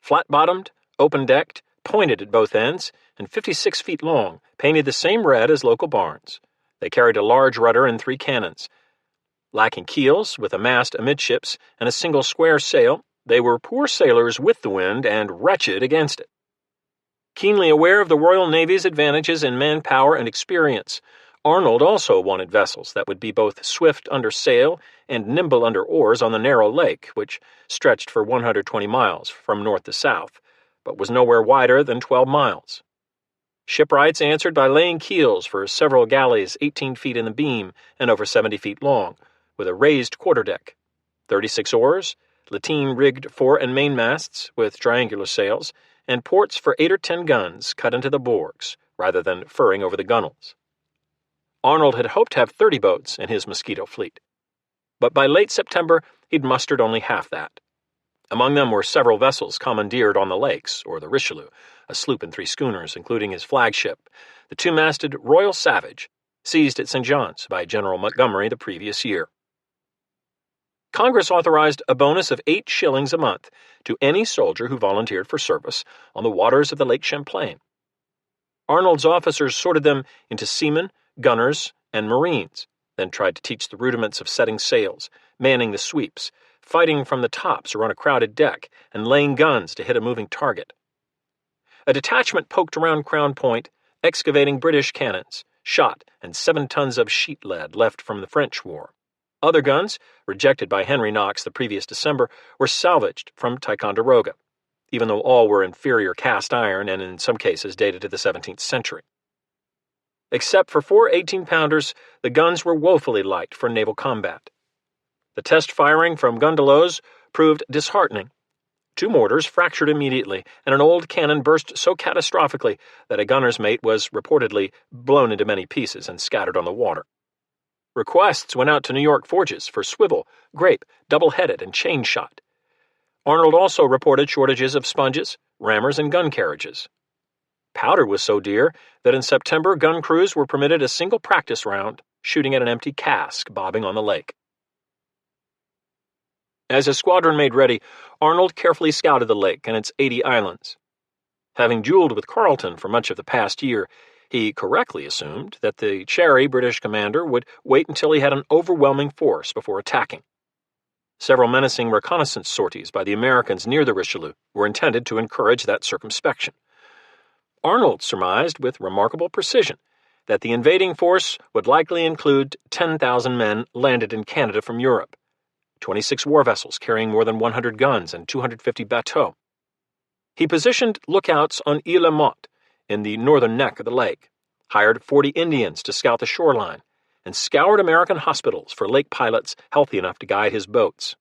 Flat-bottomed, open-decked, pointed at both ends, and 56 feet long, painted the same red as local barns. They carried a large rudder and 3 cannons. Lacking keels, with a mast amidships and a single square sail, they were poor sailors with the wind and wretched against it. Keenly aware of the Royal Navy's advantages in manpower and experience, Arnold also wanted vessels that would be both swift under sail and nimble under oars on the narrow lake, which stretched for 120 miles from north to south, but was nowhere wider than 12 miles. Shipwrights answered by laying keels for several galleys 18 feet in the beam and over 70 feet long, with a raised quarterdeck, 36 oars, lateen-rigged fore and mainmasts with triangular sails, and ports for 8 or 10 guns cut into the boards, rather than furring over the gunwales. Arnold had hoped to have 30 boats in his Mosquito fleet, but by late September he'd mustered only half that. Among them were several vessels commandeered on the lakes, or the Richelieu, a sloop and 3 schooners, including his flagship, the 2-masted Royal Savage, seized at St. John's by General Montgomery the previous year. Congress authorized a bonus of 8 shillings a month to any soldier who volunteered for service on the waters of the Lake Champlain. Arnold's officers sorted them into seamen, gunners, and marines, then tried to teach the rudiments of setting sails, manning the sweeps, fighting from the tops or on a crowded deck, and laying guns to hit a moving target. A detachment poked around Crown Point, excavating British cannons, shot, and 7 tons of sheet lead left from the French War. Other guns, rejected by Henry Knox the previous December, were salvaged from Ticonderoga, even though all were inferior cast iron and in some cases dated to the 17th century. Except for 4 18-pounders, the guns were woefully light for naval combat. The test firing from gundelows proved disheartening. 2 mortars fractured immediately, and an old cannon burst so catastrophically that a gunner's mate was reportedly blown into many pieces and scattered on the water. Requests went out to New York forges for swivel, grape, double-headed, and chain shot. Arnold also reported shortages of sponges, rammers, and gun carriages. Powder was so dear that in September gun crews were permitted a single practice round, shooting at an empty cask bobbing on the lake. As his squadron made ready, Arnold carefully scouted the lake and its 80 islands. Having dueled with Carleton for much of the past year, he correctly assumed that the chary British commander would wait until he had an overwhelming force before attacking. Several menacing reconnaissance sorties by the Americans near the Richelieu were intended to encourage that circumspection. Arnold surmised with remarkable precision that the invading force would likely include 10,000 men landed in Canada from Europe, 26 war vessels carrying more than 100 guns and 250 bateaux. He positioned lookouts on Isle Motte in the northern neck of the lake, hired 40 Indians to scout the shoreline, and scoured American hospitals for lake pilots healthy enough to guide his boats.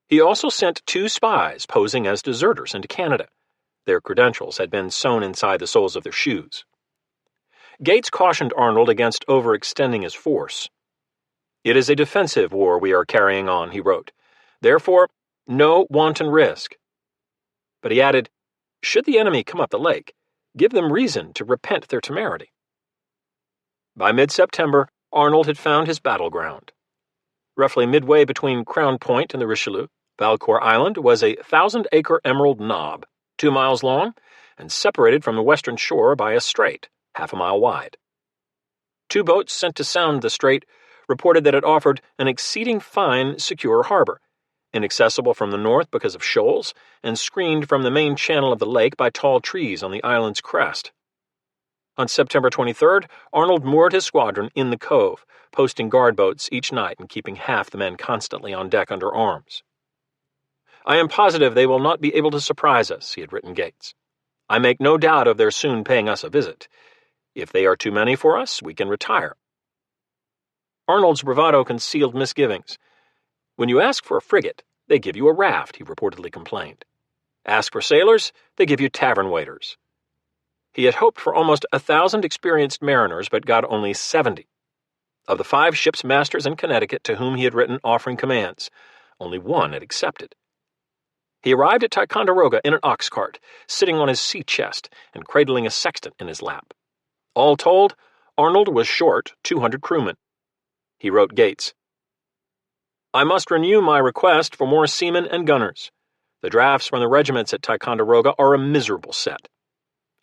He also sent 2 spies posing as deserters into Canada. Their credentials had been sewn inside the soles of their shoes. Gates cautioned Arnold against overextending his force. "It is a defensive war we are carrying on," he wrote. "Therefore, no wanton risk." But he added, "Should the enemy come up the lake, give them reason to repent their temerity." By mid-September, Arnold had found his battleground. Roughly midway between Crown Point and the Richelieu, Valcour Island was a 1,000-acre emerald knob, 2 miles long, and separated from the western shore by a strait, half a mile wide. 2 boats sent to sound the strait reported that it offered an exceeding fine, secure harbor, inaccessible from the north because of shoals, and screened from the main channel of the lake by tall trees on the island's crest. On September 23rd, Arnold moored his squadron in the cove, posting guard boats each night and keeping half the men constantly on deck under arms. "I am positive they will not be able to surprise us," he had written Gates. "I make no doubt of their soon paying us a visit. If they are too many for us, we can retire." Arnold's bravado concealed misgivings. "When you ask for a frigate, they give you a raft," he reportedly complained. "Ask for sailors, they give you tavern waiters." He had hoped for almost 1,000 experienced mariners, but got only 70. Of the 5 ship's masters in Connecticut to whom he had written offering commands, only 1 had accepted. He arrived at Ticonderoga in an ox cart, sitting on his sea chest and cradling a sextant in his lap. All told, Arnold was short 200 crewmen. He wrote Gates, "I must renew my request for more seamen and gunners. The drafts from the regiments at Ticonderoga are a miserable set.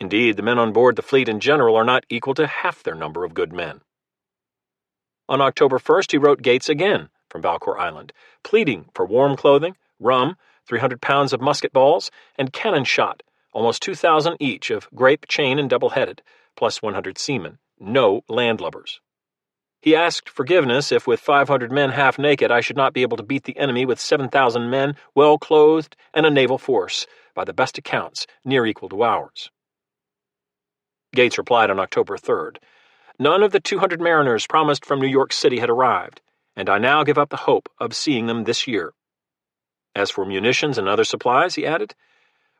Indeed, the men on board the fleet in general are not equal to half their number of good men." On October 1st, he wrote Gates again from Valcour Island, pleading for warm clothing, rum, 300 pounds of musket balls, and cannon shot, almost 2,000 each of grape, chain, and double-headed, plus 100 seamen, no landlubbers. He asked forgiveness if with 500 men half naked I should not be able to beat the enemy with 7,000 men well clothed and a naval force, by the best accounts, near equal to ours. Gates replied on October 3rd, "None of the 200 mariners promised from New York City had arrived, and I now give up the hope of seeing them this year. As for munitions and other supplies," he added,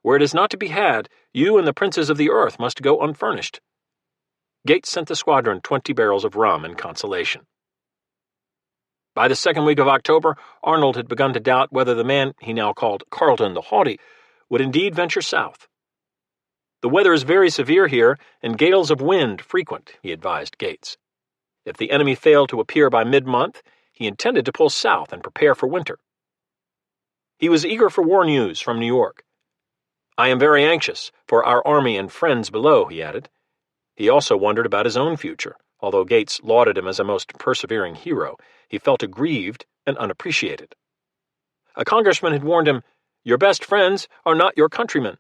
"where it is not to be had, you and the princes of the earth must go unfurnished." Gates sent the squadron 20 barrels of rum in consolation. By the second week of October, Arnold had begun to doubt whether the man he now called Carleton the Haughty would indeed venture south. "The weather is very severe here, and gales of wind frequent," he advised Gates. If the enemy failed to appear by mid-month, he intended to pull south and prepare for winter. He was eager for war news from New York. "I am very anxious for our army and friends below," he added. He also wondered about his own future. Although Gates lauded him as a most persevering hero, he felt aggrieved and unappreciated. A congressman had warned him, "Your best friends are not your countrymen."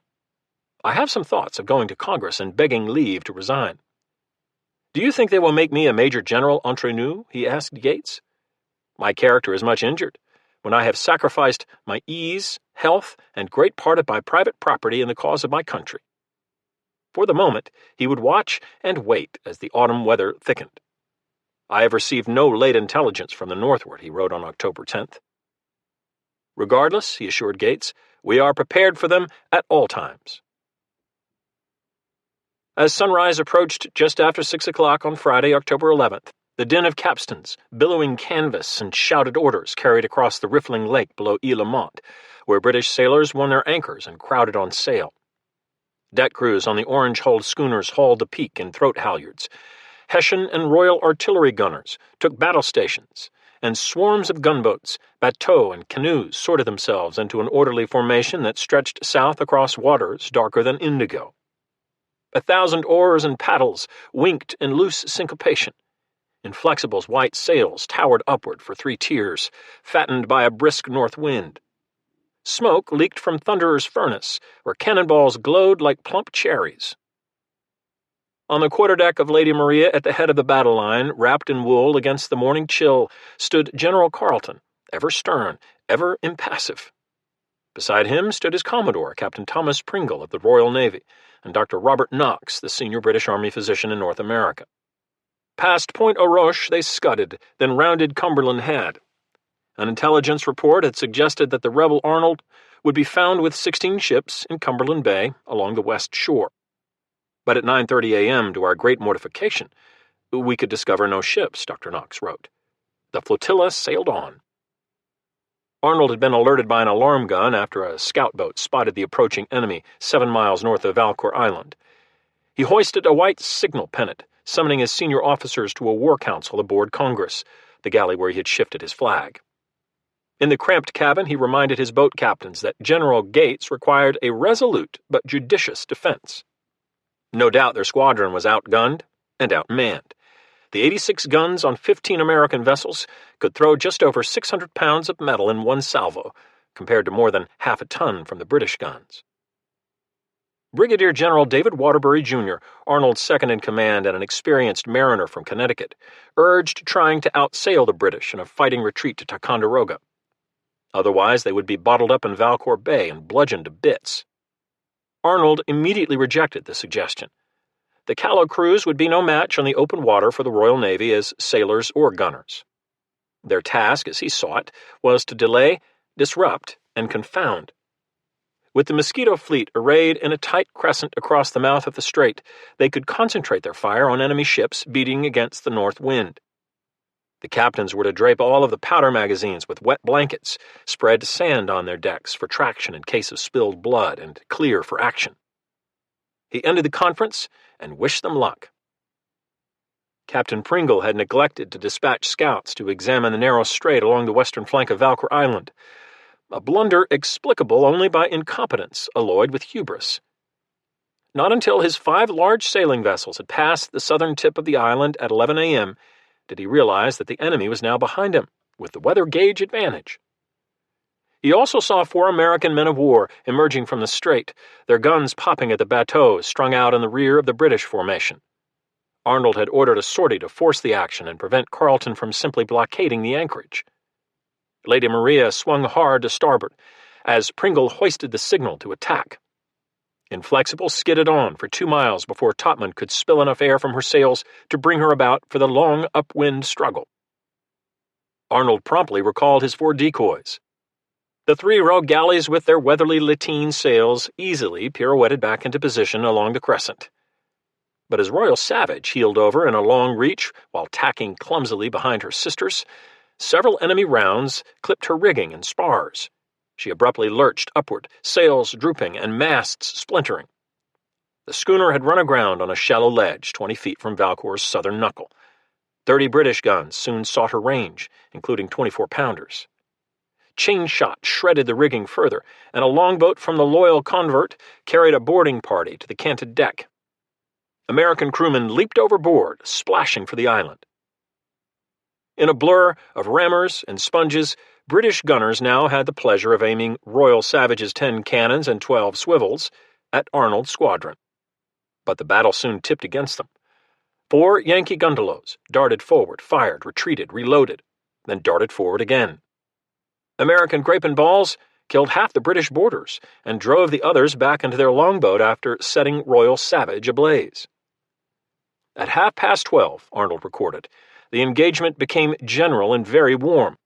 "I have some thoughts of going to Congress and begging leave to resign." "Do you think they will make me a major general entre nous?" he asked Gates. "My character is much injured when I have sacrificed my ease, health, and great part of my private property in the cause of my country." For the moment, he would watch and wait as the autumn weather thickened. "I have received no late intelligence from the northward," he wrote on October 10th. "Regardless," he assured Gates, "we are prepared for them at all times." As sunrise approached just after 6 o'clock on Friday, October 11th, the din of capstans, billowing canvas and shouted orders carried across the riffling lake below Ile-Lamont, where British sailors won their anchors and crowded on sail. Deck crews on the orange-hulled schooners hauled the peak and throat halyards. Hessian and Royal Artillery gunners took battle stations, and swarms of gunboats, bateaux, and canoes sorted themselves into an orderly formation that stretched south across waters darker than indigo. 1,000 oars and paddles winked in loose syncopation. Inflexible's white sails towered upward for 3 tiers, fattened by a brisk north wind. Smoke leaked from Thunderer's furnace, where cannonballs glowed like plump cherries. On the quarterdeck of Lady Maria at the head of the battle line, wrapped in wool against the morning chill, stood General Carleton, ever stern, ever impassive. Beside him stood his Commodore, Captain Thomas Pringle of the Royal Navy, and Dr. Robert Knox, the senior British Army physician in North America. Past Point Aux Roches they scudded, then rounded Cumberland Head. An intelligence report had suggested that the rebel Arnold would be found with 16 ships in Cumberland Bay along the west shore. But at 9:30 a.m., to our great mortification, we could discover no ships, Dr. Knox wrote. The flotilla sailed on. Arnold had been alerted by an alarm gun after a scout boat spotted the approaching enemy 7 miles north of Valcour Island. He hoisted a white signal pennant, summoning his senior officers to a war council aboard Congress, the galley where he had shifted his flag. In the cramped cabin, he reminded his boat captains that General Gates required a resolute but judicious defense. No doubt their squadron was outgunned and outmanned. The 86 guns on 15 American vessels could throw just over 600 pounds of metal in one salvo, compared to more than half a ton from the British guns. Brigadier General David Waterbury, Jr., Arnold's second-in-command and an experienced mariner from Connecticut, urged trying to outsail the British in a fighting retreat to Ticonderoga. Otherwise, they would be bottled up in Valcour Bay and bludgeoned to bits. Arnold immediately rejected the suggestion. The Callow crews would be no match on the open water for the Royal Navy as sailors or gunners. Their task, as he saw it, was to delay, disrupt, and confound. With the Mosquito fleet arrayed in a tight crescent across the mouth of the strait, they could concentrate their fire on enemy ships beating against the north wind. The captains were to drape all of the powder magazines with wet blankets, spread sand on their decks for traction in case of spilled blood, and clear for action. He ended the conference and wished them luck. Captain Pringle had neglected to dispatch scouts to examine the narrow strait along the western flank of Valcour Island, a blunder explicable only by incompetence alloyed with hubris. Not until his 5 large sailing vessels had passed the southern tip of the island at 11 a.m. did he realize that the enemy was now behind him, with the weather gauge advantage. He also saw 4 American men of war emerging from the strait, their guns popping at the bateaux strung out in the rear of the British formation. Arnold had ordered a sortie to force the action and prevent Carleton from simply blockading the anchorage. Lady Maria swung hard to starboard as Pringle hoisted the signal to attack. Inflexible skidded on for 2 miles before Topman could spill enough air from her sails to bring her about for the long upwind struggle. Arnold promptly recalled his 4 decoys. The 3 rogue galleys with their weatherly lateen sails easily pirouetted back into position along the crescent. But as Royal Savage heeled over in a long reach while tacking clumsily behind her sisters, Several enemy rounds clipped her rigging and spars. She abruptly lurched upward, sails drooping and masts splintering. The schooner had run aground on a shallow ledge 20 feet from Valcour's southern knuckle. 30 British guns soon sought her range, including 24-pounders. Chain shot shredded the rigging further, and a longboat from the Loyal Convert carried a boarding party to the canted deck. American crewmen leaped overboard, splashing for the island. In a blur of rammers and sponges, British gunners now had the pleasure of aiming Royal Savage's 10 cannons and 12 swivels at Arnold's squadron. But the battle soon tipped against them. 4 Yankee gundelows darted forward, fired, retreated, reloaded, then darted forward again. American grape and balls killed half the British boarders and drove the others back into their longboat after setting Royal Savage ablaze. At 12:30, Arnold recorded, the engagement became general and very warm.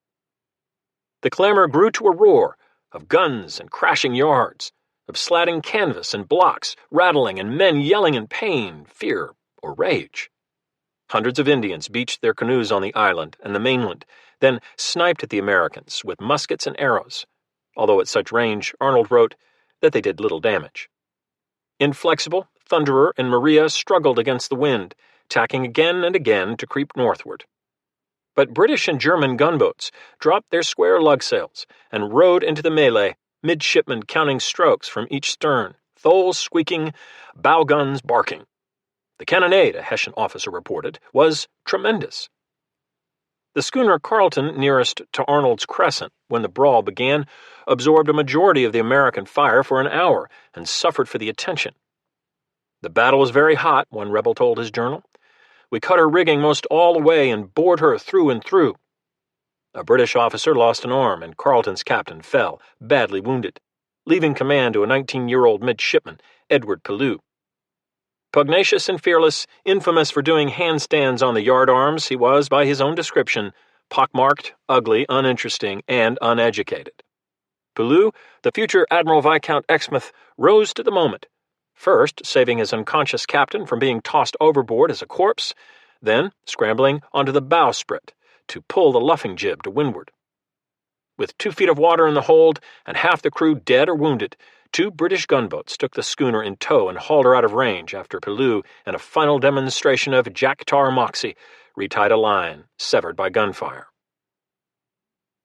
The clamor grew to a roar of guns and crashing yards, of slatting canvas and blocks, rattling, and men yelling in pain, fear, or rage. Hundreds of Indians beached their canoes on the island and the mainland, then sniped at the Americans with muskets and arrows, although at such range, Arnold wrote, that they did little damage. Inflexible, Thunderer and Maria struggled against the wind, tacking again and again to creep northward. But British and German gunboats dropped their square lug sails and rode into the melee, midshipmen counting strokes from each stern, tholes squeaking, bow guns barking. The cannonade, a Hessian officer reported, was tremendous. The schooner Carleton, nearest to Arnold's Crescent when the brawl began, absorbed a majority of the American fire for an hour and suffered for the attention. The battle was very hot, one rebel told his journal. We cut her rigging most all the way and bored her through and through. A British officer lost an arm, and Carleton's captain fell, badly wounded, leaving command to a 19-year-old midshipman, Edward Pellew. Pugnacious and fearless, infamous for doing handstands on the yardarms, he was, by his own description, pockmarked, ugly, uninteresting, and uneducated. Pellew, the future Admiral Viscount Exmouth, rose to the moment, first saving his unconscious captain from being tossed overboard as a corpse, then scrambling onto the bowsprit to pull the luffing jib to windward. With 2 feet of water in the hold and half the crew dead or wounded, 2 British gunboats took the schooner in tow and hauled her out of range after Pellew, in a final demonstration of Jack-Tar moxie, retied a line severed by gunfire.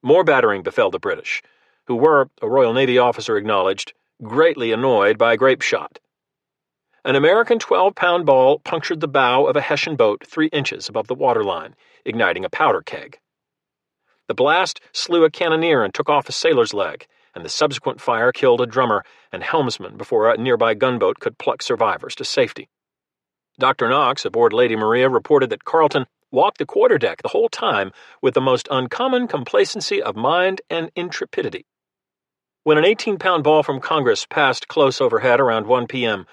More battering befell the British, who were, a Royal Navy officer acknowledged, greatly annoyed by grape shot. An American 12-pound ball punctured the bow of a Hessian boat 3 inches above the waterline, igniting a powder keg. The blast slew a cannoneer and took off a sailor's leg, and the subsequent fire killed a drummer and helmsman before a nearby gunboat could pluck survivors to safety. Dr. Knox, aboard Lady Maria, reported that Carleton walked the quarterdeck the whole time with the most uncommon complacency of mind and intrepidity. When an 18-pound ball from Congress passed close overhead around 1 p.m.,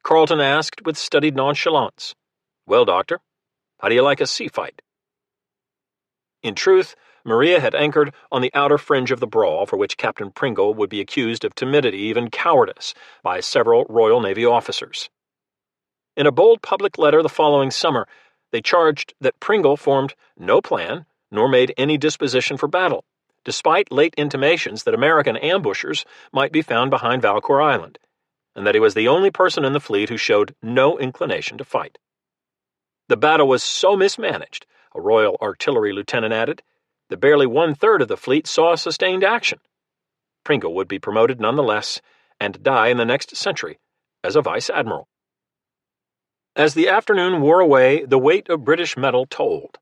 Carleton asked with studied nonchalance, "Well, Doctor, how do you like a sea fight?" In truth, Maria had anchored on the outer fringe of the brawl for which Captain Pringle would be accused of timidity, even cowardice, by several Royal Navy officers. In a bold public letter the following summer, they charged that Pringle formed no plan nor made any disposition for battle, despite late intimations that American ambushers might be found behind Valcour Island, and that he was the only person in the fleet who showed no inclination to fight. The battle was so mismanaged, a Royal Artillery lieutenant added, that barely 1/3 of the fleet saw sustained action. Pringle would be promoted nonetheless and die in the next century as a vice admiral. As the afternoon wore away, the weight of British metal told.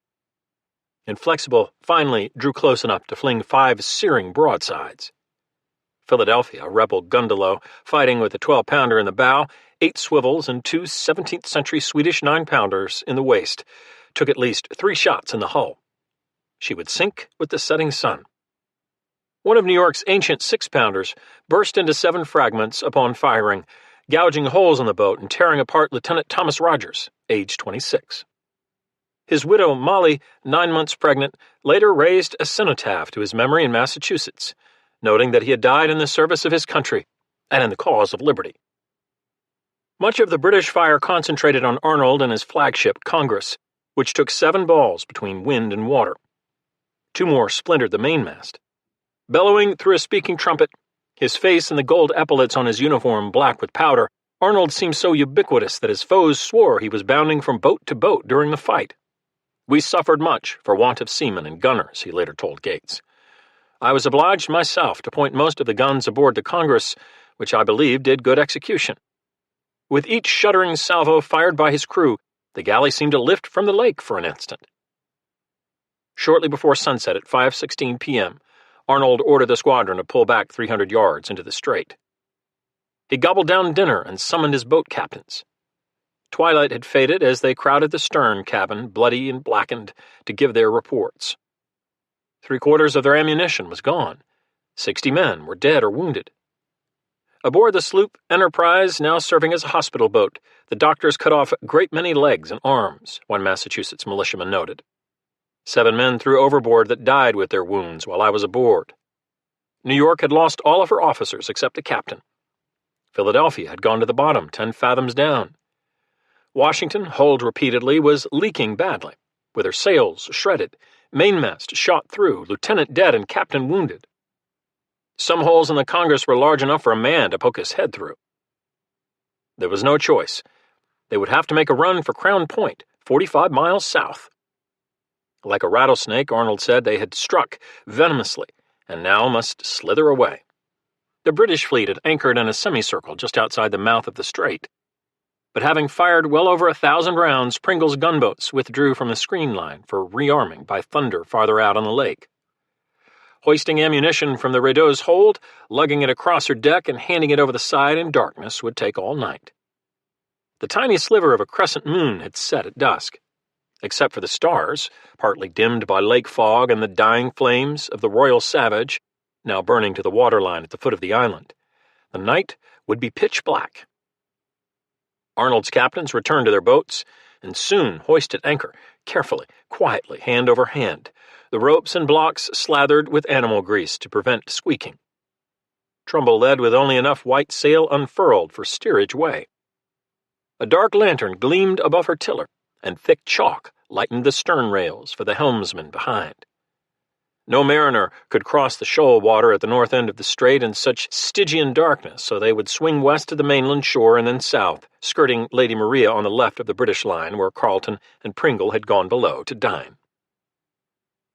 Inflexible finally drew close enough to fling 5 searing broadsides. Philadelphia, a rebel gundelow, fighting with a 12-pounder in the bow, 8 swivels and 2 17th-century Swedish 9-pounders in the waist, took at least 3 shots in the hull. She would sink with the setting sun. One of New York's ancient 6-pounders burst into 7 fragments upon firing, gouging holes in the boat and tearing apart Lieutenant Thomas Rogers, age 26. His widow, Molly, 9 months pregnant, later raised a cenotaph to his memory in Massachusetts, noting that he had died in the service of his country and in the cause of liberty. Much of the British fire concentrated on Arnold and his flagship, Congress, which took 7 balls between wind and water. 2 more splintered the mainmast. Bellowing through a speaking trumpet, his face and the gold epaulets on his uniform black with powder, Arnold seemed so ubiquitous that his foes swore he was bounding from boat to boat during the fight. "We suffered much for want of seamen and gunners," he later told Gates. "I was obliged myself to point most of the guns aboard the Congress, which I believe did good execution." With each shuddering salvo fired by his crew, the galley seemed to lift from the lake for an instant. Shortly before sunset at 5:16 p.m., Arnold ordered the squadron to pull back 300 yards into the strait. He gobbled down dinner and summoned his boat captains. Twilight had faded as they crowded the stern cabin, bloody and blackened, to give their reports. 3/4 of their ammunition was gone. 60 men were dead or wounded. Aboard the sloop Enterprise, now serving as a hospital boat, the doctors cut off a great many legs and arms, one Massachusetts militiaman noted. 7 men threw overboard that died with their wounds while I was aboard. New York had lost all of her officers except the captain. Philadelphia had gone to the bottom, 10 fathoms down. Washington, hulled repeatedly, was leaking badly, with her sails shredded, mainmast shot through, lieutenant dead and captain wounded. Some holes in the Congress were large enough for a man to poke his head through. There was no choice. They would have to make a run for Crown Point, 45 miles south. Like a rattlesnake, Arnold said, they had struck venomously and now must slither away. The British fleet had anchored in a semicircle just outside the mouth of the strait. But having fired well over 1,000 rounds, Pringle's gunboats withdrew from the screen line for rearming by thunder farther out on the lake. Hoisting ammunition from the Rideau's hold, lugging it across her deck, and handing it over the side in darkness would take all night. The tiny sliver of a crescent moon had set at dusk. Except for the stars, partly dimmed by lake fog and the dying flames of the Royal Savage, now burning to the waterline at the foot of the island, the night would be pitch black. Arnold's captains returned to their boats and soon hoisted anchor, carefully, quietly, hand over hand, the ropes and blocks slathered with animal grease to prevent squeaking. Trumbull led with only enough white sail unfurled for steerage way. A dark lantern gleamed above her tiller, and thick chalk lightened the stern rails for the helmsman behind. No mariner could cross the shoal water at the north end of the strait in such Stygian darkness, so they would swing west to the mainland shore and then south, skirting Lady Maria on the left of the British line, where Carleton and Pringle had gone below to dine.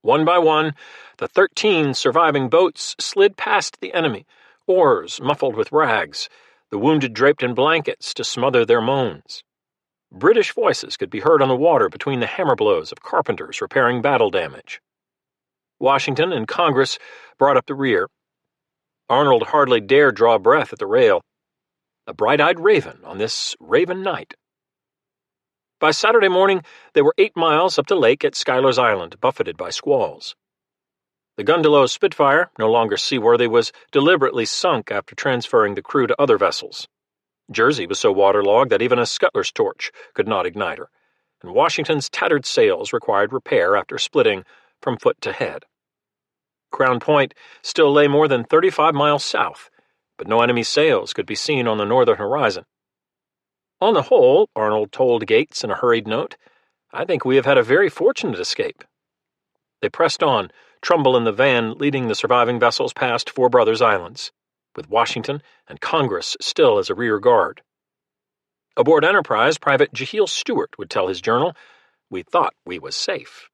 One by one, the 13 surviving boats slid past the enemy, oars muffled with rags, the wounded draped in blankets to smother their moans. British voices could be heard on the water between the hammer blows of carpenters repairing battle damage. Washington and Congress brought up the rear. Arnold hardly dared draw breath at the rail. A bright-eyed raven on this raven night. By Saturday morning, they were 8 miles up the lake at Schuyler's Island, buffeted by squalls. The Gundelow Spitfire, no longer seaworthy, was deliberately sunk after transferring the crew to other vessels. Jersey was so waterlogged that even a scuttler's torch could not ignite her, and Washington's tattered sails required repair after splitting from foot to head. Crown Point still lay more than 35 miles south, but no enemy sails could be seen on the northern horizon. On the whole, Arnold told Gates in a hurried note, I think we have had a very fortunate escape. They pressed on, Trumbull in the van leading the surviving vessels past Four Brothers Islands, with Washington and Congress still as a rear guard. Aboard Enterprise, Private Jehiel Stewart would tell his journal, we thought we was safe.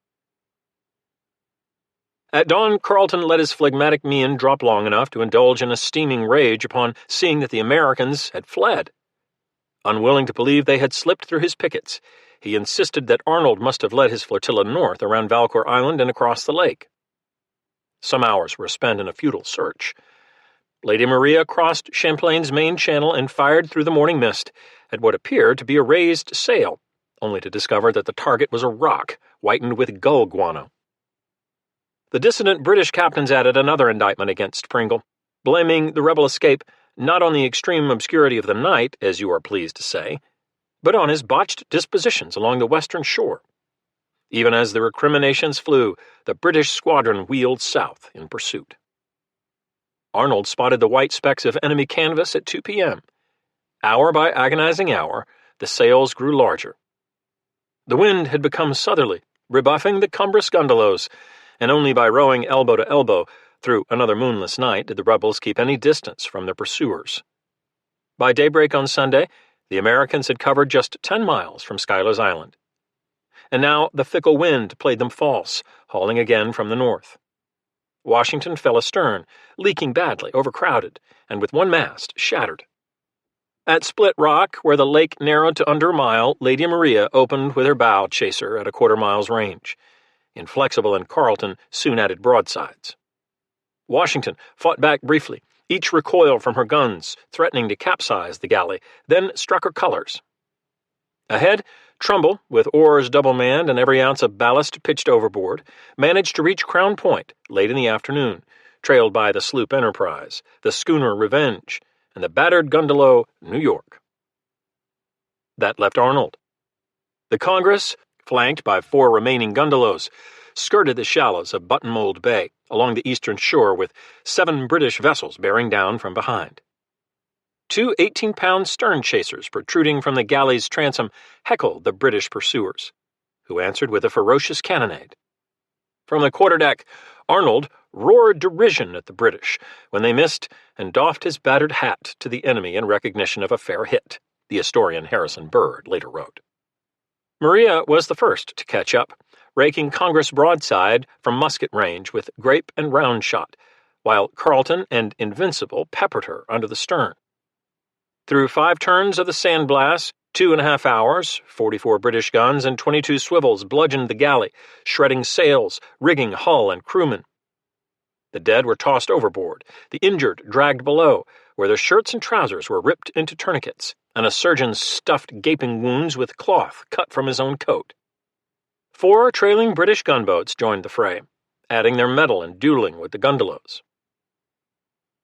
At dawn, Carleton let his phlegmatic mien drop long enough to indulge in a steaming rage upon seeing that the Americans had fled. Unwilling to believe they had slipped through his pickets, he insisted that Arnold must have led his flotilla north around Valcour Island and across the lake. Some hours were spent in a futile search. Lady Maria crossed Champlain's main channel and fired through the morning mist at what appeared to be a raised sail, only to discover that the target was a rock whitened with gull guano. The dissident British captains added another indictment against Pringle, blaming the rebel escape not on the extreme obscurity of the night, as you are pleased to say, but on his botched dispositions along the western shore. Even as the recriminations flew, the British squadron wheeled south in pursuit. Arnold spotted the white specks of enemy canvas at 2 p.m. Hour by agonizing hour, the sails grew larger. The wind had become southerly, rebuffing the cumbrous gundelows, and only by rowing elbow to elbow through another moonless night did the rebels keep any distance from their pursuers. By daybreak on Sunday, the Americans had covered just 10 miles from Schuyler's Island. And now the fickle wind played them false, hauling again from the north. Washington fell astern, leaking badly, overcrowded, and with one mast shattered. At Split Rock, where the lake narrowed to under a mile, Lady Maria opened with her bow chaser at a quarter-mile's range. Inflexible and Carleton soon added broadsides. Washington fought back briefly, each recoiled from her guns, threatening to capsize the galley, then struck her colors. Ahead, Trumbull, with oars double-manned and every ounce of ballast pitched overboard, managed to reach Crown Point late in the afternoon, trailed by the sloop Enterprise, the schooner Revenge, and the battered gundelow New York. That left Arnold. The Congress, flanked by 4 remaining gundelows, skirted the shallows of Buttonmold Bay along the eastern shore with 7 British vessels bearing down from behind. 2 18-pound stern chasers protruding from the galley's transom heckled the British pursuers, who answered with a ferocious cannonade. From the quarterdeck, Arnold roared derision at the British when they missed and doffed his battered hat to the enemy in recognition of a fair hit, the historian Harrison Bird later wrote. Maria was the first to catch up, raking Congress broadside from musket range with grape and round shot, while Carleton and Invincible peppered her under the stern. Through 5 turns of the sandblast, 2.5 hours, 44 British guns and 22 swivels bludgeoned the galley, shredding sails, rigging, hull, and crewmen. The dead were tossed overboard, the injured dragged below, where their shirts and trousers were ripped into tourniquets, and a surgeon stuffed gaping wounds with cloth cut from his own coat. 4 trailing British gunboats joined the fray, adding their metal and dueling with the gundelows.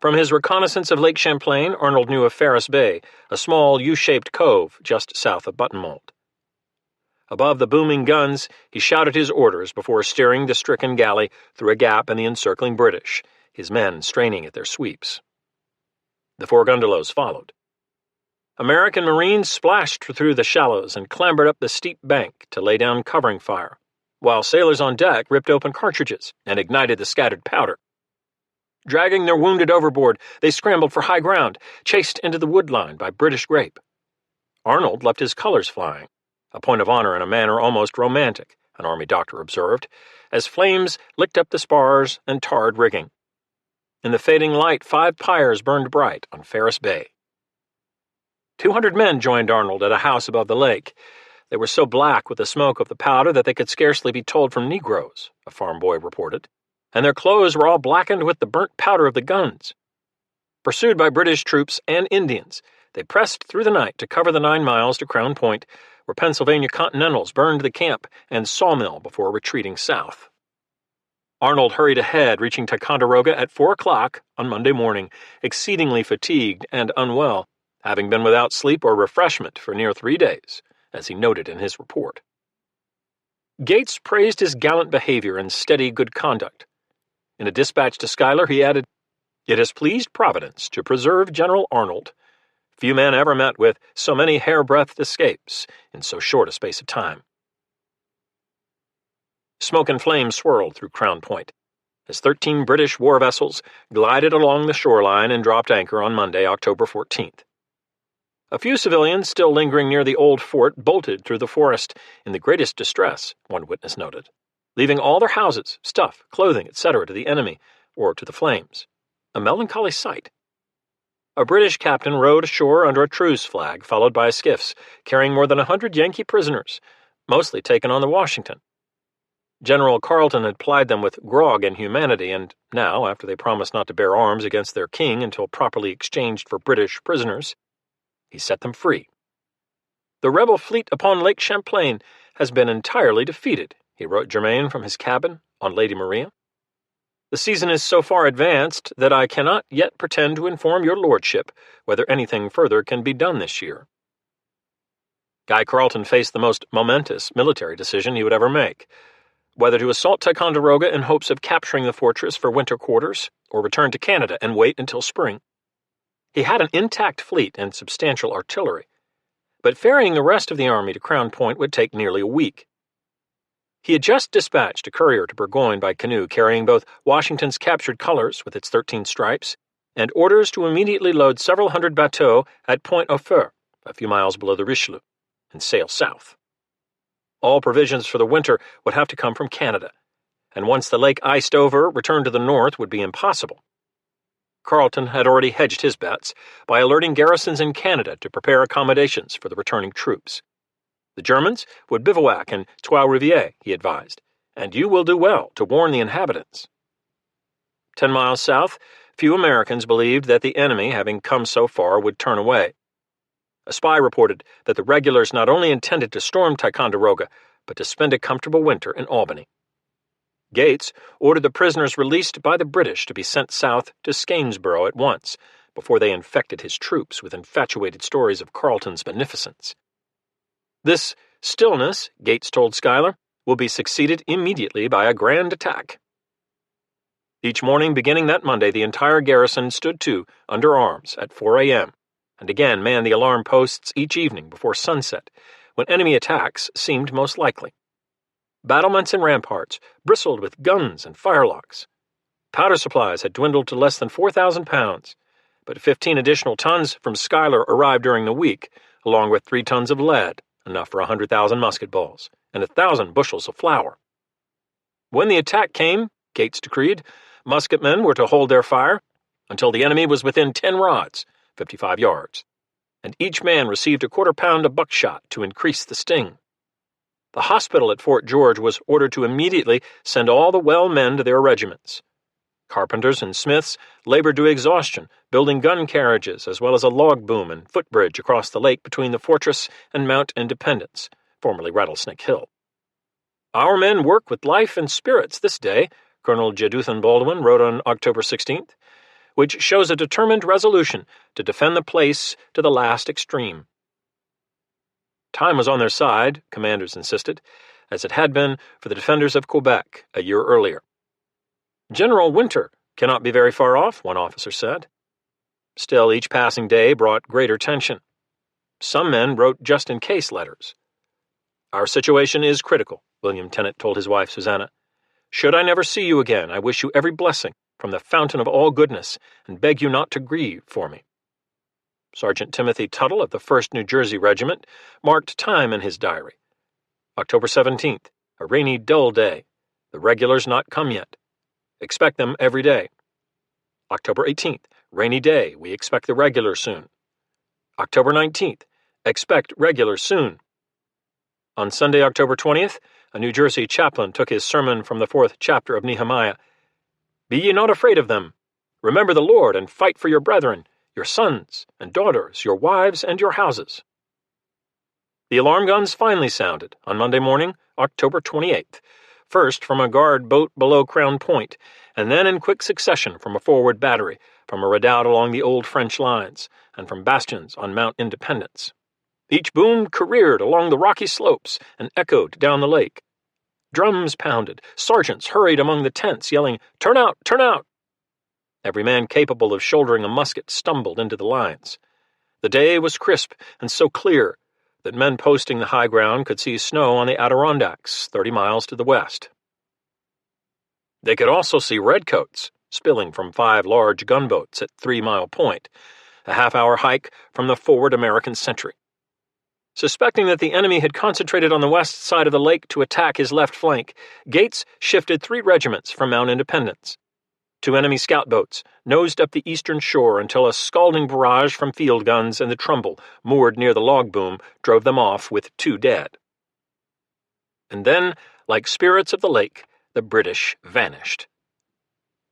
From his reconnaissance of Lake Champlain, Arnold knew of Ferris Bay, a small U-shaped cove just south of Buttonmold. Above the booming guns, he shouted his orders before steering the stricken galley through a gap in the encircling British, his men straining at their sweeps. The 4 gundelows followed. American Marines splashed through the shallows and clambered up the steep bank to lay down covering fire, while sailors on deck ripped open cartridges and ignited the scattered powder. Dragging their wounded overboard, they scrambled for high ground, chased into the woodline by British grape. Arnold left his colors flying, a point of honor in a manner almost romantic, an army doctor observed, as flames licked up the spars and tarred rigging. In the fading light, 5 pyres burned bright on Ferris Bay. 200 men joined Arnold at a house above the lake. They were so black with the smoke of the powder that they could scarcely be told from Negroes, a farm boy reported, and their clothes were all blackened with the burnt powder of the guns. Pursued by British troops and Indians, they pressed through the night to cover the 9 miles to Crown Point, where Pennsylvania Continentals burned the camp and sawmill before retreating south. Arnold hurried ahead, reaching Ticonderoga at 4 o'clock on Monday morning, exceedingly fatigued and unwell, having been without sleep or refreshment for near 3 days, as he noted in his report. Gates praised his gallant behavior and steady good conduct. In a dispatch to Schuyler, he added, "It has pleased Providence to preserve General Arnold. Few men ever met with so many hair-breadth escapes in so short a space of time." Smoke and flame swirled through Crown Point as 13 British war vessels glided along the shoreline and dropped anchor on Monday, October 14th. A few civilians still lingering near the old fort bolted through the forest in the greatest distress, one witness noted, leaving all their houses, stuff, clothing, etc. to the enemy or to the flames. A melancholy sight. A British captain rowed ashore under a truce flag, followed by skiffs carrying more than 100 Yankee prisoners, mostly taken on the Washington. General Carleton had plied them with grog and humanity, and now, after they promised not to bear arms against their king until properly exchanged for British prisoners, he set them free. "The rebel fleet upon Lake Champlain has been entirely defeated," he wrote Germain from his cabin on Lady Maria. "The season is so far advanced that I cannot yet pretend to inform your lordship whether anything further can be done this year." Guy Carleton faced the most momentous military decision he would ever make, whether to assault Ticonderoga in hopes of capturing the fortress for winter quarters, or return to Canada and wait until spring. He had an intact fleet and substantial artillery, but ferrying the rest of the army to Crown Point would take nearly a week. He had just dispatched a courier to Burgoyne by canoe carrying both Washington's captured colors with its 13 stripes and orders to immediately load several hundred bateaux at Point au Feu, a few miles below the Richelieu, and sail south. All provisions for the winter would have to come from Canada, and once the lake iced over, return to the north would be impossible. Carleton had already hedged his bets by alerting garrisons in Canada to prepare accommodations for the returning troops. The Germans would bivouac in Trois-Rivières, he advised, and you will do well to warn the inhabitants. 10 miles south, few Americans believed that the enemy, having come so far, would turn away. A spy reported that the regulars not only intended to storm Ticonderoga, but to spend a comfortable winter in Albany. Gates ordered the prisoners released by the British to be sent south to Skanesboro at once, before they infected his troops with infatuated stories of Carleton's beneficence. This stillness, Gates told Schuyler, will be succeeded immediately by a grand attack. Each morning beginning that Monday, the entire garrison stood to, under arms, at 4 a.m., and again manned the alarm posts each evening before sunset, when enemy attacks seemed most likely. Battlements and ramparts bristled with guns and firelocks. Powder supplies had dwindled to less than 4,000 pounds, but 15 additional tons from Schuyler arrived during the week, along with 3 tons of lead, enough for 100,000 musket balls, and 1,000 bushels of flour. When the attack came, Gates decreed, musketmen were to hold their fire until the enemy was within 10 rods, 55 yards, and each man received a quarter-pound of buckshot to increase the sting. The hospital at Fort George was ordered to immediately send all the well men to their regiments. Carpenters and smiths labored to exhaustion, building gun carriages as well as a log boom and footbridge across the lake between the fortress and Mount Independence, formerly Rattlesnake Hill. Our men work with life and spirits this day, Colonel Jeduthan Baldwin wrote on October 16th, which shows a determined resolution to defend the place to the last extreme. Time was on their side, commanders insisted, as it had been for the defenders of Quebec a year earlier. General Winter cannot be very far off, one officer said. Still, each passing day brought greater tension. Some men wrote just-in-case letters. Our situation is critical, William Tennant told his wife Susanna. Should I never see you again, I wish you every blessing from the fountain of all goodness, and beg you not to grieve for me. Sergeant Timothy Tuttle of the 1st New Jersey Regiment marked time in his diary. October 17th, a rainy, dull day. The regulars not come yet. Expect them every day. October 18th, rainy day. We expect the regulars soon. October 19th, expect regulars soon. On Sunday, October 20th, a New Jersey chaplain took his sermon from the 4th chapter of Nehemiah. Be ye not afraid of them. Remember the Lord and fight for your brethren, your sons and daughters, your wives and your houses. The alarm guns finally sounded on Monday morning, October 28th, first from a guard boat below Crown Point, and then in quick succession from a forward battery, from a redoubt along the old French lines, and from bastions on Mount Independence. Each boom careered along the rocky slopes and echoed down the lake. Drums pounded, sergeants hurried among the tents, yelling, "Turn out! Turn out!" Every man capable of shouldering a musket stumbled into the lines. The day was crisp and so clear that men posting the high ground could see snow on the Adirondacks 30 miles to the west. They could also see redcoats spilling from 5 large gunboats at 3 Mile Point, a half-hour hike from the forward American sentry. Suspecting that the enemy had concentrated on the west side of the lake to attack his left flank, Gates shifted 3 regiments from Mount Independence. 2 enemy scout boats nosed up the eastern shore until a scalding barrage from field guns and the Trumbull, moored near the log boom, drove them off with 2 dead. And then, like spirits of the lake, the British vanished.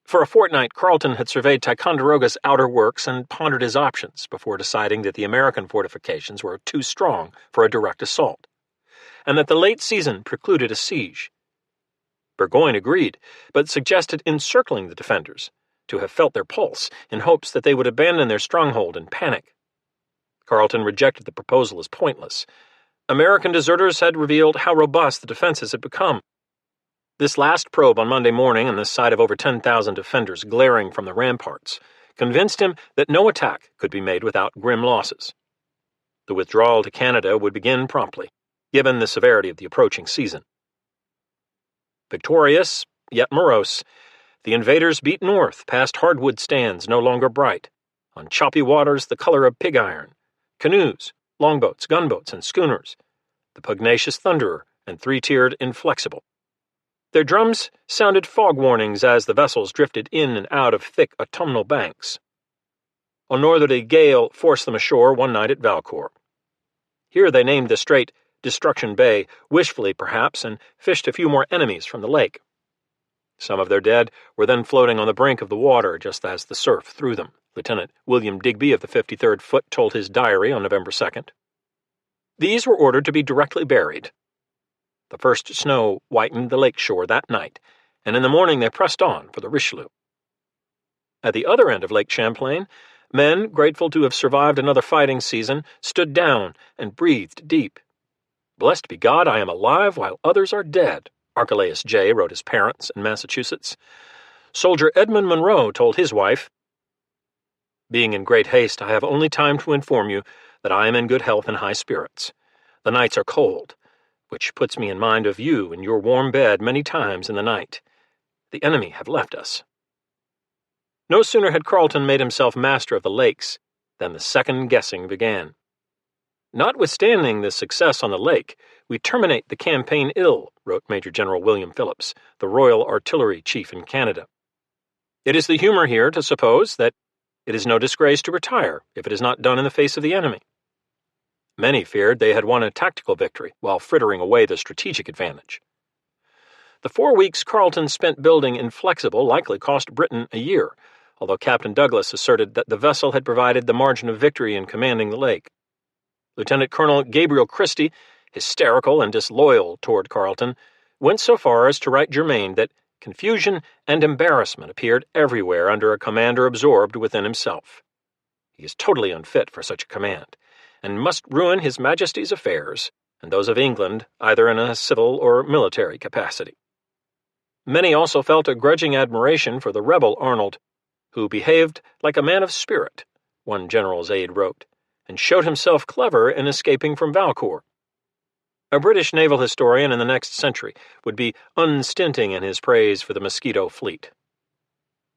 For a fortnight, Carleton had surveyed Ticonderoga's outer works and pondered his options before deciding that the American fortifications were too strong for a direct assault, and that the late season precluded a siege. Burgoyne agreed, but suggested encircling the defenders, to have felt their pulse, in hopes that they would abandon their stronghold in panic. Carleton rejected the proposal as pointless. American deserters had revealed how robust the defenses had become. This last probe on Monday morning, and the sight of over 10,000 defenders glaring from the ramparts, convinced him that no attack could be made without grim losses. The withdrawal to Canada would begin promptly, given the severity of the approaching season. Victorious, yet morose, the invaders beat north past hardwood stands no longer bright, on choppy waters the color of pig iron, canoes, longboats, gunboats, and schooners, the pugnacious Thunderer and three-tiered Inflexible. Their drums sounded fog warnings as the vessels drifted in and out of thick autumnal banks. A northerly gale forced them ashore one night at Valcour. Here they named the strait Destruction Bay, wishfully perhaps, and fished a few more enemies from the lake. Some of their dead were then floating on the brink of the water just as the surf threw them, Lieutenant William Digby of the 53rd Foot told his diary on November 2nd. These were ordered to be directly buried. The first snow whitened the lake shore that night, and in the morning they pressed on for the Richelieu. At the other end of Lake Champlain, men, grateful to have survived another fighting season, stood down and breathed deep. "Blessed be God, I am alive while others are dead," Archelaus J. wrote his parents in Massachusetts. Soldier Edmund Monroe told his wife, "Being in great haste, I have only time to inform you that I am in good health and high spirits. The nights are cold, which puts me in mind of you in your warm bed many times in the night. The enemy have left us." No sooner had Carleton made himself master of the lakes than the second guessing began. "Notwithstanding the success on the lake, we terminate the campaign ill," wrote Major General William Phillips, the Royal Artillery Chief in Canada. "It is the humor here to suppose that it is no disgrace to retire if it is not done in the face of the enemy." Many feared they had won a tactical victory while frittering away the strategic advantage. The 4 weeks Carleton spent building Inflexible likely cost Britain a year, although Captain Douglas asserted that the vessel had provided the margin of victory in commanding the lake. Lieutenant Colonel Gabriel Christie, hysterical and disloyal toward Carleton, went so far as to write Germain that confusion and embarrassment appeared everywhere under a commander absorbed within himself. He is totally unfit for such a command, and must ruin His Majesty's affairs and those of England either in a civil or military capacity. Many also felt a grudging admiration for the rebel Arnold, who behaved like a man of spirit, one general's aide wrote, and showed himself clever in escaping from Valcour. A British naval historian in the next century would be unstinting in his praise for the Mosquito fleet.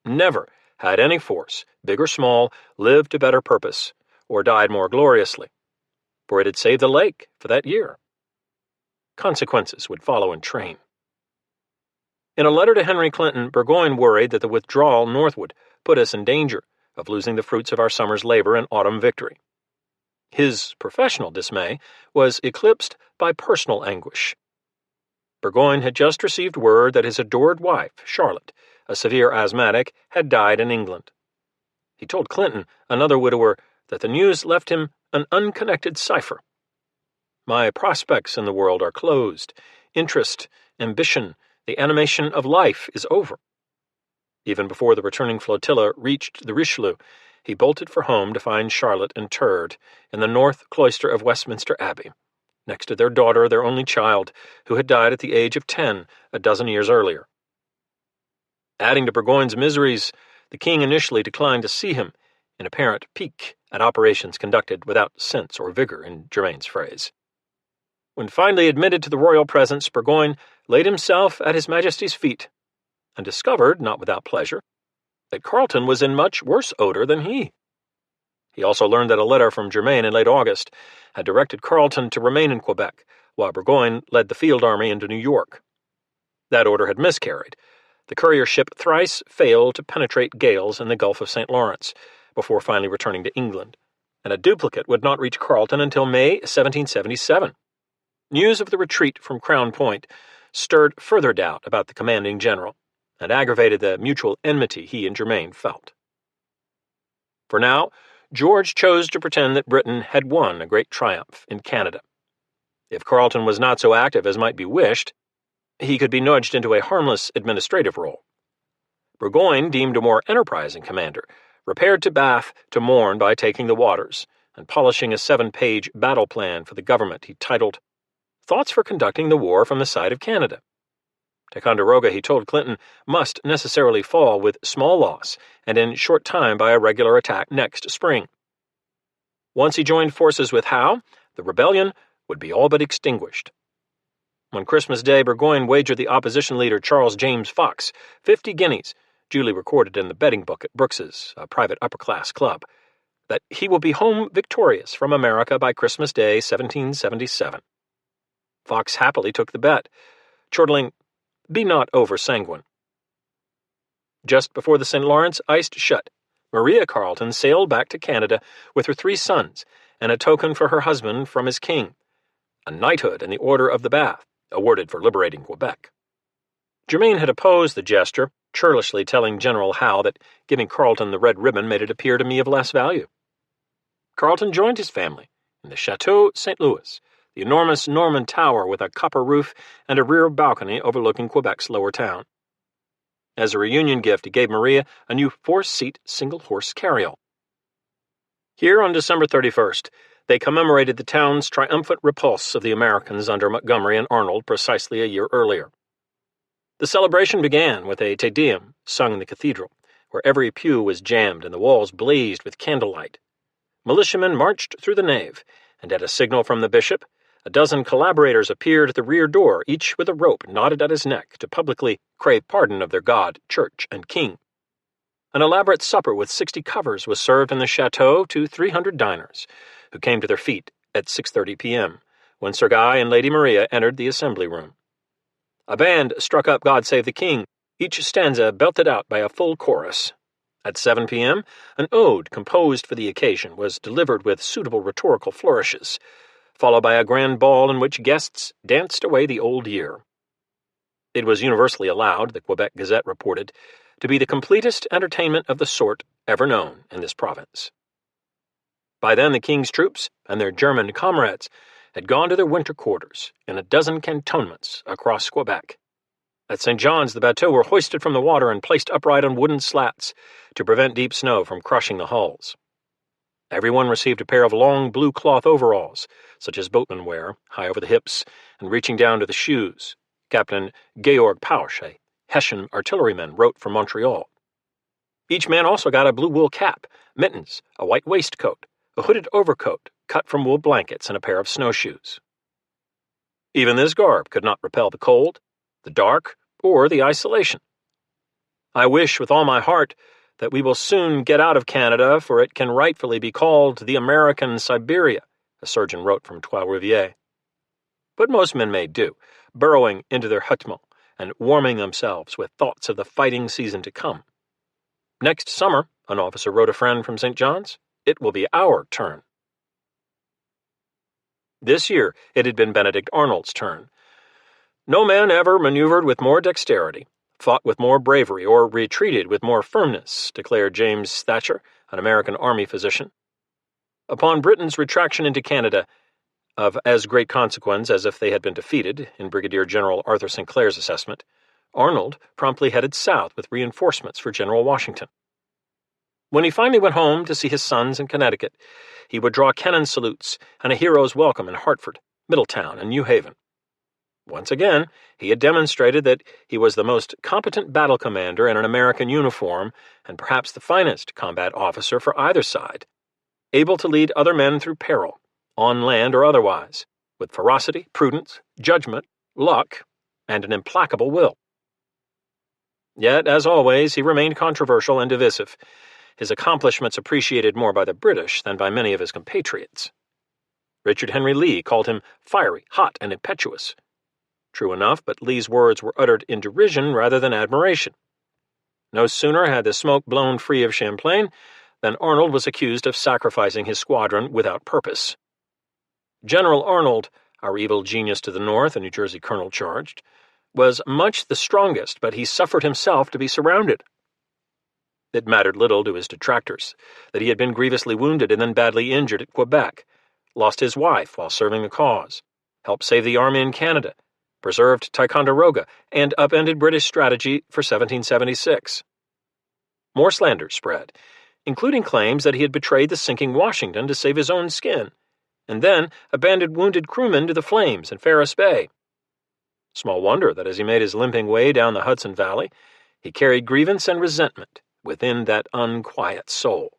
Never had any force, big or small, lived to better purpose, or died more gloriously, for it had saved the lake for that year. Consequences would follow in train. In a letter to Henry Clinton, Burgoyne worried that the withdrawal northward put us in danger of losing the fruits of our summer's labor and autumn victory. His professional dismay was eclipsed by personal anguish. Burgoyne had just received word that his adored wife, Charlotte, a severe asthmatic, had died in England. He told Clinton, another widower, that the news left him an unconnected cipher. "My prospects in the world are closed. Interest, ambition, the animation of life is over." Even before the returning flotilla reached the Richelieu, he bolted for home to find Charlotte interred in the north cloister of Westminster Abbey, next to their daughter, their only child, who had died at the age of 10 a dozen years earlier. Adding to Burgoyne's miseries, the king initially declined to see him, in apparent pique at operations conducted without sense or vigor, in Germain's phrase. When finally admitted to the royal presence, Burgoyne laid himself at His Majesty's feet, and discovered, not without pleasure, that Carleton was in much worse odor than he. He also learned that a letter from Germain in late August had directed Carleton to remain in Quebec, while Burgoyne led the field army into New York. That order had miscarried. The courier ship thrice failed to penetrate gales in the Gulf of St. Lawrence, before finally returning to England, and a duplicate would not reach Carleton until May 1777. News of the retreat from Crown Point stirred further doubt about the commanding general, and aggravated the mutual enmity he and Germain felt. For now, George chose to pretend that Britain had won a great triumph in Canada. If Carleton was not so active as might be wished, he could be nudged into a harmless administrative role. Burgoyne, deemed a more enterprising commander, repaired to Bath to mourn by taking the waters, and polishing a 7-page battle plan for the government he titled, "Thoughts for Conducting the War from the Side of Canada." Ticonderoga, he told Clinton, must necessarily fall with small loss and in short time by a regular attack next spring. Once he joined forces with Howe, the rebellion would be all but extinguished. On Christmas Day, Burgoyne wagered the opposition leader Charles James Fox 50 guineas, duly recorded in the betting book at Brooks's, a private upper-class club, that he will be home victorious from America by Christmas Day, 1777. Fox happily took the bet, chortling, "Be not over-sanguine." Just before the St. Lawrence iced shut, Maria Carleton sailed back to Canada with her 3 sons and a token for her husband from his king, a knighthood in the Order of the Bath, awarded for liberating Quebec. Germain had opposed the gesture, churlishly telling General Howe that giving Carleton the red ribbon made it appear to me of less value. Carleton joined his family in the Chateau St. Louis, the enormous Norman tower with a copper roof and a rear balcony overlooking Quebec's lower town. As a reunion gift, he gave Maria a new 4-seat single-horse carryall. Here on December 31st, they commemorated the town's triumphant repulse of the Americans under Montgomery and Arnold precisely a year earlier. The celebration began with a Te Deum sung in the cathedral, where every pew was jammed and the walls blazed with candlelight. Militiamen marched through the nave, and at a signal from the bishop, a dozen collaborators appeared at the rear door, each with a rope knotted at his neck to publicly crave pardon of their god, church, and king. An elaborate supper with 60 covers was served in the chateau to 300 diners, who came to their feet at 6:30 p.m., when Sir Guy and Lady Maria entered the assembly room. A band struck up God Save the King, each stanza belted out by a full chorus. At 7 p.m., an ode composed for the occasion was delivered with suitable rhetorical flourishes, followed by a grand ball in which guests danced away the old year. It was universally allowed, the Quebec Gazette reported, to be the completest entertainment of the sort ever known in this province. By then the King's troops and their German comrades had gone to their winter quarters in a dozen cantonments across Quebec. At St. John's, the bateaux were hoisted from the water and placed upright on wooden slats to prevent deep snow from crushing the hulls. Everyone received a pair of long blue cloth overalls, such as boatmen wear, high over the hips and reaching down to the shoes. Captain Georg Pausch, a Hessian artilleryman, wrote from Montreal. Each man also got a blue wool cap, mittens, a white waistcoat, a hooded overcoat cut from wool blankets, and a pair of snowshoes. Even this garb could not repel the cold, the dark, or the isolation. I wish with all my heart that we will soon get out of Canada, for it can rightfully be called the American Siberia, a surgeon wrote from Trois-Rivières. But most men may do, burrowing into their hutments and warming themselves with thoughts of the fighting season to come. Next summer, an officer wrote a friend from St. John's, it will be our turn. This year it had been Benedict Arnold's turn. No man ever maneuvered with more dexterity, fought with more bravery, or retreated with more firmness, declared James Thatcher, an American army physician. Upon Britain's retraction into Canada, of as great consequence as if they had been defeated, in Brigadier General Arthur St. Clair's assessment, Arnold promptly headed south with reinforcements for General Washington. When he finally went home to see his sons in Connecticut, he would draw cannon salutes and a hero's welcome in Hartford, Middletown, and New Haven. Once again, he had demonstrated that he was the most competent battle commander in an American uniform and perhaps the finest combat officer for either side, able to lead other men through peril, on land or otherwise, with ferocity, prudence, judgment, luck, and an implacable will. Yet, as always, he remained controversial and divisive, his accomplishments appreciated more by the British than by many of his compatriots. Richard Henry Lee called him fiery, hot, and impetuous. True enough, but Lee's words were uttered in derision rather than admiration. No sooner had the smoke blown free of Champlain than Arnold was accused of sacrificing his squadron without purpose. General Arnold, our evil genius to the north, a New Jersey colonel charged, was much the strongest, but he suffered himself to be surrounded. It mattered little to his detractors that he had been grievously wounded and then badly injured at Quebec, lost his wife while serving the cause, helped save the army in Canada, preserved Ticonderoga, and upended British strategy for 1776. More slanders spread, including claims that he had betrayed the sinking Washington to save his own skin, and then abandoned wounded crewmen to the flames in Ferris Bay. Small wonder that as he made his limping way down the Hudson Valley, he carried grievance and resentment within that unquiet soul.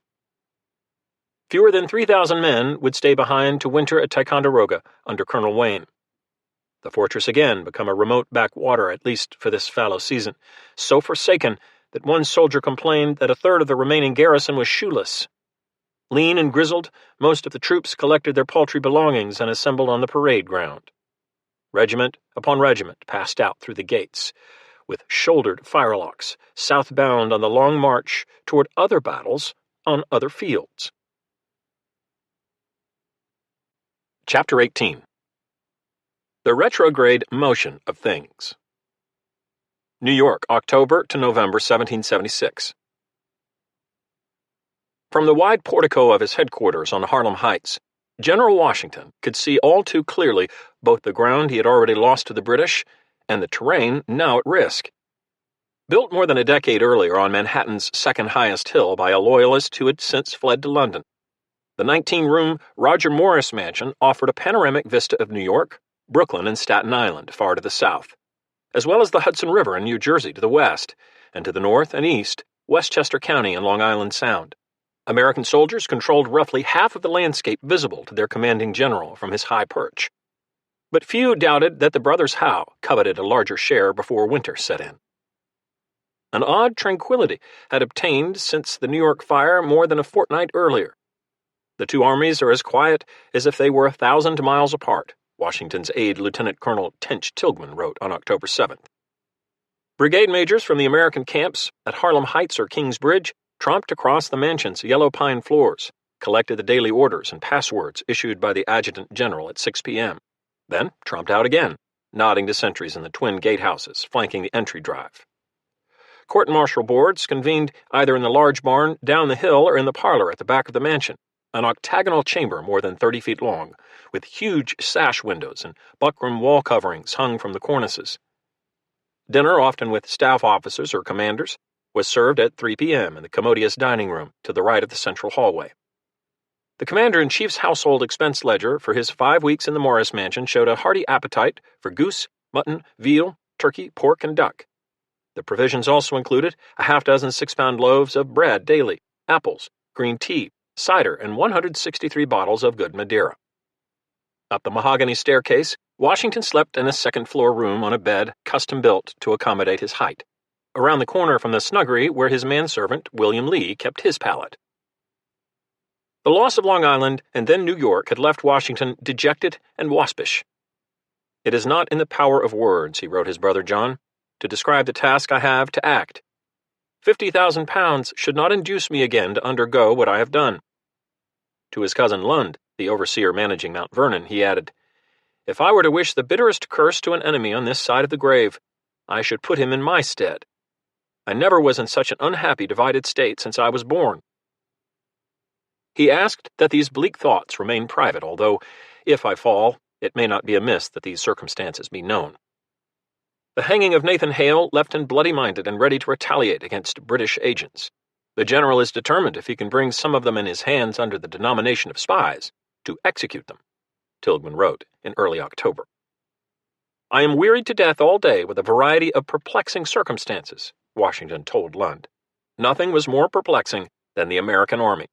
Fewer than 3,000 men would stay behind to winter at Ticonderoga under Colonel Wayne. the fortress again become a remote backwater, at least for this fallow season, so forsaken that one soldier complained that a third of the remaining garrison was shoeless. Lean and grizzled, most of the troops collected their paltry belongings and assembled on the parade ground. Regiment upon regiment passed out through the gates, with shouldered firelocks, southbound on the long march toward other battles on other fields. Chapter 18. The Retrograde Motion of Things. New York, October to November 1776. From the wide portico of his headquarters on Harlem Heights, General Washington could see all too clearly both the ground he had already lost to the British and the terrain now at risk. Built more than a decade earlier on Manhattan's second highest hill by a loyalist who had since fled to London, the 19-room Roger Morris mansion offered a panoramic vista of New York, Brooklyn, and Staten Island far to the south, as well as the Hudson River and New Jersey to the west, and to the north and east, Westchester County and Long Island Sound. American soldiers controlled roughly half of the landscape visible to their commanding general from his high perch. But few doubted that the brothers Howe coveted a larger share before winter set in. An odd tranquility had obtained since the New York fire more than a fortnight earlier. The two armies are as quiet as if they were 1,000 miles apart, Washington's aide Lieutenant Colonel Tench Tilghman wrote on October 7th. Brigade majors from the American camps at Harlem Heights or Kingsbridge tromped across the mansion's yellow pine floors, collected the daily orders and passwords issued by the adjutant general at 6 p.m., then tromped out again, nodding to sentries in the twin gatehouses flanking the entry drive. Court-martial boards convened either in the large barn down the hill or in the parlor at the back of the mansion, an octagonal chamber more than 30 feet long, with huge sash windows and buckram wall coverings hung from the cornices. Dinner, often with staff officers or commanders, was served at 3 p.m. in the commodious dining room to the right of the central hallway. The commander-in-chief's household expense ledger for his 5 weeks in the Morris mansion showed a hearty appetite for goose, mutton, veal, turkey, pork, and duck. The provisions also included a half-dozen 6-pound loaves of bread daily, apples, green tea, cider, and 163 bottles of good Madeira. Up the mahogany staircase, Washington slept in a second-floor room on a bed custom-built to accommodate his height, around the corner from the snuggery where his manservant, William Lee, kept his pallet. The loss of Long Island and then New York had left Washington dejected and waspish. "It is not in the power of words," he wrote his brother John, "to describe the task I have to act. 50,000 pounds should not induce me again to undergo what I have done." To his cousin Lund, the overseer managing Mount Vernon, he added, "If I were to wish the bitterest curse to an enemy on this side of the grave, I should put him in my stead. I never was in such an unhappy divided state since I was born." He asked that these bleak thoughts remain private, although, if I fall, it may not be amiss that these circumstances be known. The hanging of Nathan Hale left him bloody-minded and ready to retaliate against British agents. The general is determined, if he can bring some of them in his hands under the denomination of spies, to execute them, Tilghman wrote in early October. "I am wearied to death all day with a variety of perplexing circumstances," Washington told Lund. Nothing was more perplexing than the American army.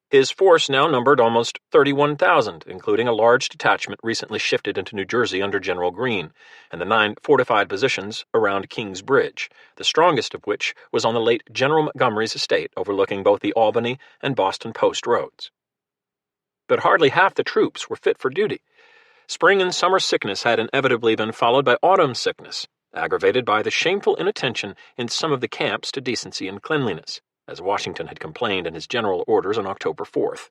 His force now numbered almost 31,000, including a large detachment recently shifted into New Jersey under General Greene, and the 9 fortified positions around Kingsbridge, the strongest of which was on the late General Montgomery's estate overlooking both the Albany and Boston Post roads. But hardly half the troops were fit for duty. Spring and summer sickness had inevitably been followed by autumn sickness, aggravated by the shameful inattention in some of the camps to decency and cleanliness, as Washington had complained in his general orders on October 4th.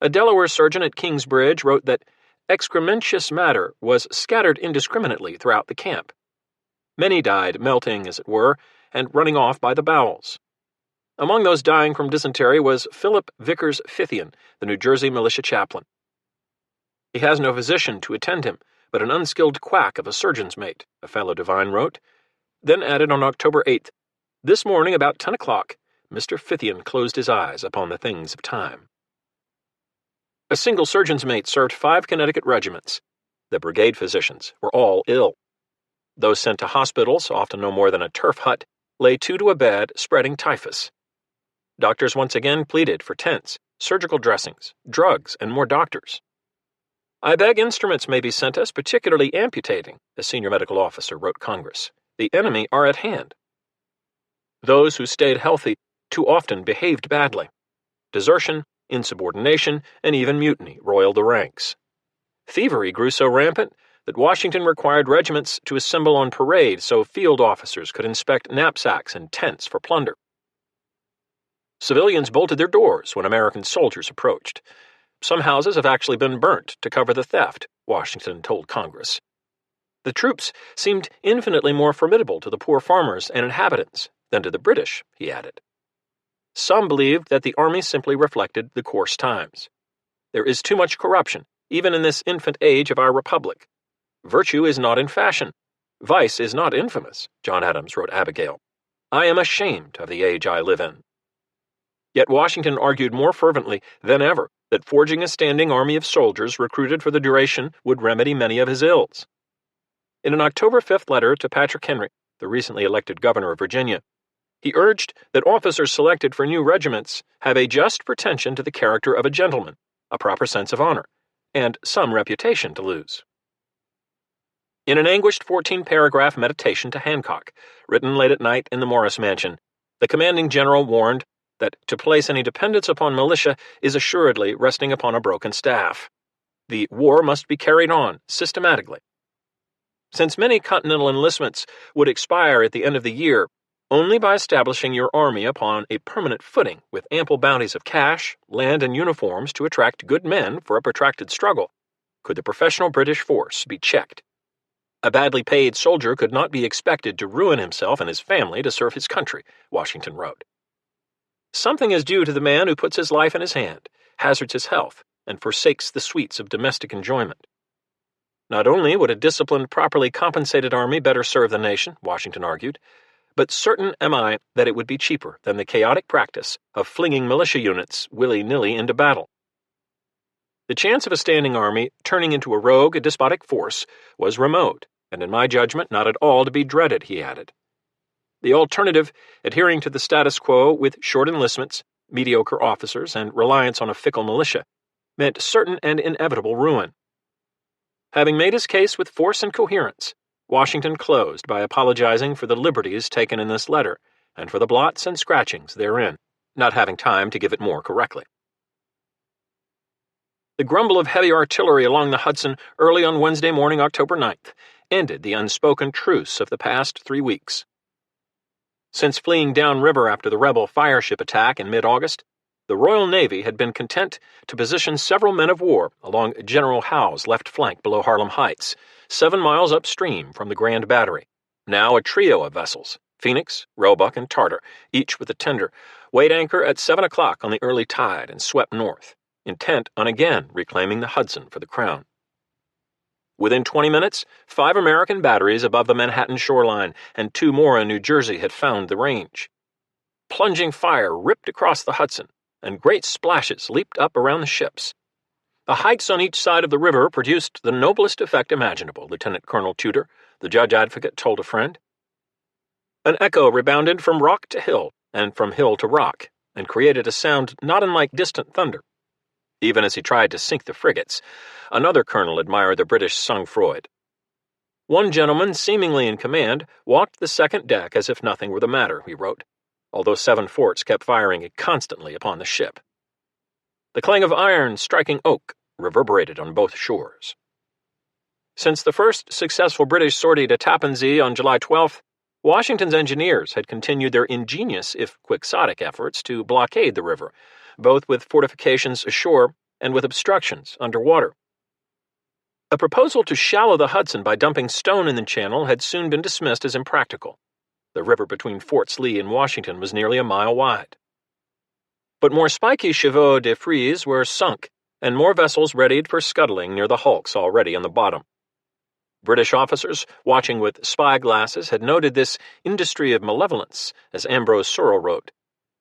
A Delaware surgeon at Kingsbridge wrote that excrementitious matter was scattered indiscriminately throughout the camp. Many died melting, as it were, and running off by the bowels. Among those dying from dysentery was Philip Vickers Fithian, the New Jersey militia chaplain. "He has no physician to attend him, but an unskilled quack of a surgeon's mate," a fellow divine wrote, then added on October 8th, "This morning about 10 o'clock, Mr. Fithian closed his eyes upon the things of time." A single surgeon's mate served 5 Connecticut regiments. The brigade physicians were all ill. Those sent to hospitals, often no more than a turf hut, lay 2 to a bed, spreading typhus. Doctors once again pleaded for tents, surgical dressings, drugs, and more doctors. "I beg instruments may be sent us, particularly amputating," a senior medical officer wrote Congress. "The enemy are at hand." Those who stayed healthy too often behaved badly. Desertion, insubordination, and even mutiny roiled the ranks. Thievery grew so rampant that Washington required regiments to assemble on parade so field officers could inspect knapsacks and tents for plunder. Civilians bolted their doors when American soldiers approached. Some houses have actually been burnt to cover the theft, Washington told Congress. The troops seemed infinitely more formidable to the poor farmers and inhabitants than to the British, he added. Some believed that the army simply reflected the coarse times. There is too much corruption, even in this infant age of our republic. Virtue is not in fashion. Vice is not infamous, John Adams wrote Abigail. I am ashamed of the age I live in. Yet Washington argued more fervently than ever that forging a standing army of soldiers recruited for the duration would remedy many of his ills. In an October 5th letter to Patrick Henry, the recently elected governor of Virginia, he urged that officers selected for new regiments have a just pretension to the character of a gentleman, a proper sense of honor, and some reputation to lose. In an anguished 14-paragraph meditation to Hancock, written late at night in the Morris Mansion, the commanding general warned that to place any dependence upon militia is assuredly resting upon a broken staff. The war must be carried on systematically. Since many continental enlistments would expire at the end of the year, only by establishing your army upon a permanent footing with ample bounties of cash, land, and uniforms to attract good men for a protracted struggle could the professional British force be checked. A badly paid soldier could not be expected to ruin himself and his family to serve his country, Washington wrote. Something is due to the man who puts his life in his hand, hazards his health, and forsakes the sweets of domestic enjoyment. Not only would a disciplined, properly compensated army better serve the nation, Washington argued, but certain am I that it would be cheaper than the chaotic practice of flinging militia units willy-nilly into battle. The chance of a standing army turning into a rogue, despotic force was remote, and in my judgment not at all to be dreaded, he added. The alternative, adhering to the status quo with short enlistments, mediocre officers, and reliance on a fickle militia, meant certain and inevitable ruin. Having made his case with force and coherence, Washington closed by apologizing for the liberties taken in this letter and for the blots and scratchings therein, not having time to give it more correctly. The grumble of heavy artillery along the Hudson early on Wednesday morning, October 9th, ended the unspoken truce of the past 3 weeks. Since fleeing downriver after the rebel fireship attack in mid-August, the Royal Navy had been content to position several men of war along General Howe's left flank below Harlem Heights, 7 miles upstream from the Grand Battery. Now a trio of vessels, Phoenix, Roebuck, and Tartar, each with a tender, weighed anchor at 7 o'clock on the early tide and swept north, intent on again reclaiming the Hudson for the Crown. Within 20 minutes, 5 American batteries above the Manhattan shoreline and 2 more in New Jersey had found the range. Plunging fire ripped across the Hudson, and great splashes leaped up around the ships. The heights on each side of the river produced the noblest effect imaginable, Lieutenant Colonel Tudor, the judge advocate, told a friend. An echo rebounded from rock to hill, and from hill to rock, and created a sound not unlike distant thunder. Even as he tried to sink the frigates, another colonel admired the British sang-froid. One gentleman, seemingly in command, walked the second deck as if nothing were the matter, he wrote, although 7 forts kept firing constantly upon the ship. The clang of iron striking oak reverberated on both shores. Since the first successful British sortie to Tappan Zee on July 12th, Washington's engineers had continued their ingenious, if quixotic, efforts to blockade the river, both with fortifications ashore and with obstructions underwater. A proposal to shallow the Hudson by dumping stone in the channel had soon been dismissed as impractical. The river between Forts Lee and Washington was nearly a mile wide. But more spiky chevaux de frise were sunk, and more vessels readied for scuttling near the hulks already on the bottom. British officers, watching with spy-glasses, had noted this industry of malevolence, as Ambrose Sorel wrote,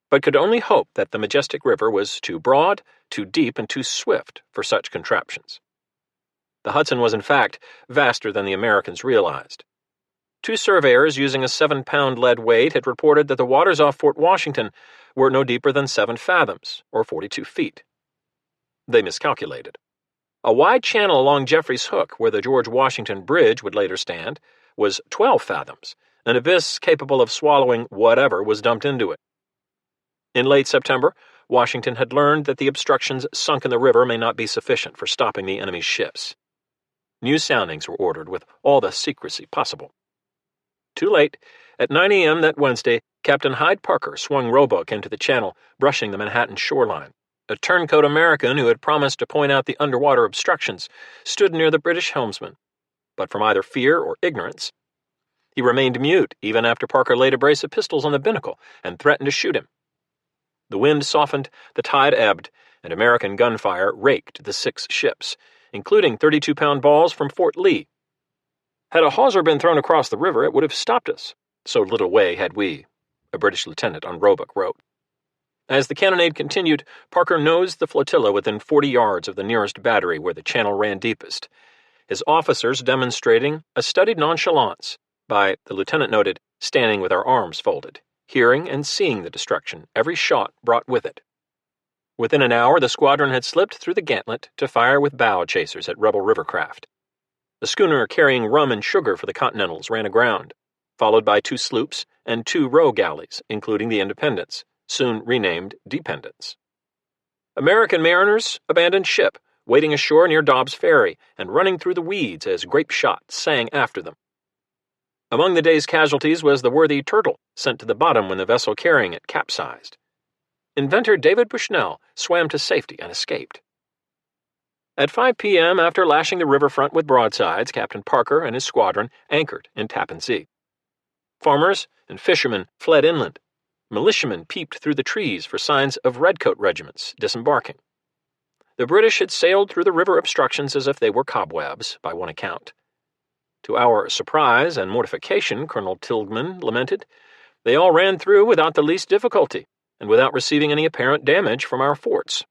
but could only hope that the majestic river was too broad, too deep, and too swift for such contraptions. The Hudson was, in fact, vaster than the Americans realized. 2 surveyors using a 7-pound lead weight had reported that the waters off Fort Washington were no deeper than 7 fathoms, or 42 feet. They miscalculated. A wide channel along Jeffreys Hook, where the George Washington Bridge would later stand, was 12 fathoms, an abyss capable of swallowing whatever was dumped into it. In late September, Washington had learned that the obstructions sunk in the river may not be sufficient for stopping the enemy's ships. New soundings were ordered with all the secrecy possible. Too late. At 9 a.m. that Wednesday, Captain Hyde Parker swung Roebuck into the channel, brushing the Manhattan shoreline. A turncoat American who had promised to point out the underwater obstructions stood near the British helmsman, but from either fear or ignorance, he remained mute even after Parker laid a brace of pistols on the binnacle and threatened to shoot him. The wind softened, the tide ebbed, and American gunfire raked the 6 ships, including 32-pound balls from Fort Lee. Had a hawser been thrown across the river, it would have stopped us. So little way had we, a British lieutenant on Roebuck wrote. As the cannonade continued, Parker nosed the flotilla within 40 yards of the nearest battery where the channel ran deepest, his officers demonstrating a studied nonchalance by, the lieutenant noted, standing with our arms folded, hearing and seeing the destruction every shot brought with it. Within an hour, the squadron had slipped through the gantlet to fire with bow chasers at rebel rivercraft. The schooner carrying rum and sugar for the Continentals ran aground, followed by 2 sloops and 2 row galleys, including the Independence, soon renamed Dependence. American mariners abandoned ship, wading ashore near Dobbs Ferry and running through the weeds as grape shot sang after them. Among the day's casualties was the worthy Turtle, sent to the bottom when the vessel carrying it capsized. Inventor David Bushnell swam to safety and escaped. At 5 p.m., after lashing the riverfront with broadsides, Captain Parker and his squadron anchored in Tappan Zee. Farmers and fishermen fled inland. Militiamen peeped through the trees for signs of redcoat regiments disembarking. The British had sailed through the river obstructions as if they were cobwebs, by one account. To our surprise and mortification, Colonel Tilghman lamented, they all ran through without the least difficulty, and without receiving any apparent damage from our forts.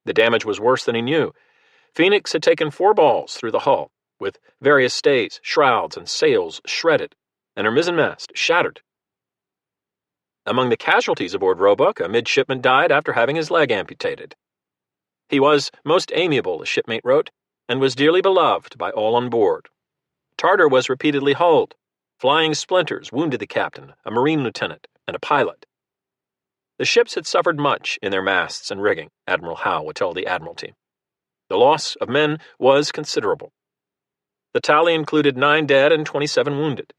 The damage was worse than he knew. Phoenix had taken 4 balls through the hull, with various stays, shrouds, and sails shredded, and her mizzenmast shattered. Among the casualties aboard Roebuck, a midshipman died after having his leg amputated. He was most amiable, a shipmate wrote, and was dearly beloved by all on board. Tartar was repeatedly hulled. Flying splinters wounded the captain, a marine lieutenant, and a pilot. The ships had suffered much in their masts and rigging, Admiral Howe would tell the Admiralty. The loss of men was considerable. The tally included 9 dead and 27 wounded.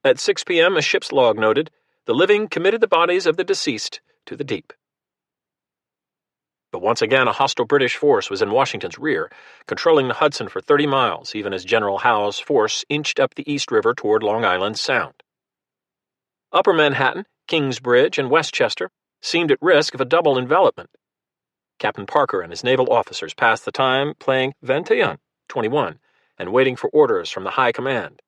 At 6 p.m., a ship's log noted, the living committed the bodies of the deceased to the deep. But once again, a hostile British force was in Washington's rear, controlling the Hudson for 30 miles, even as General Howe's force inched up the East River toward Long Island Sound. Upper Manhattan, Kingsbridge, and Westchester seemed at risk of a double envelopment. Captain Parker and his naval officers passed the time playing 21, 21, and waiting for orders from the high command.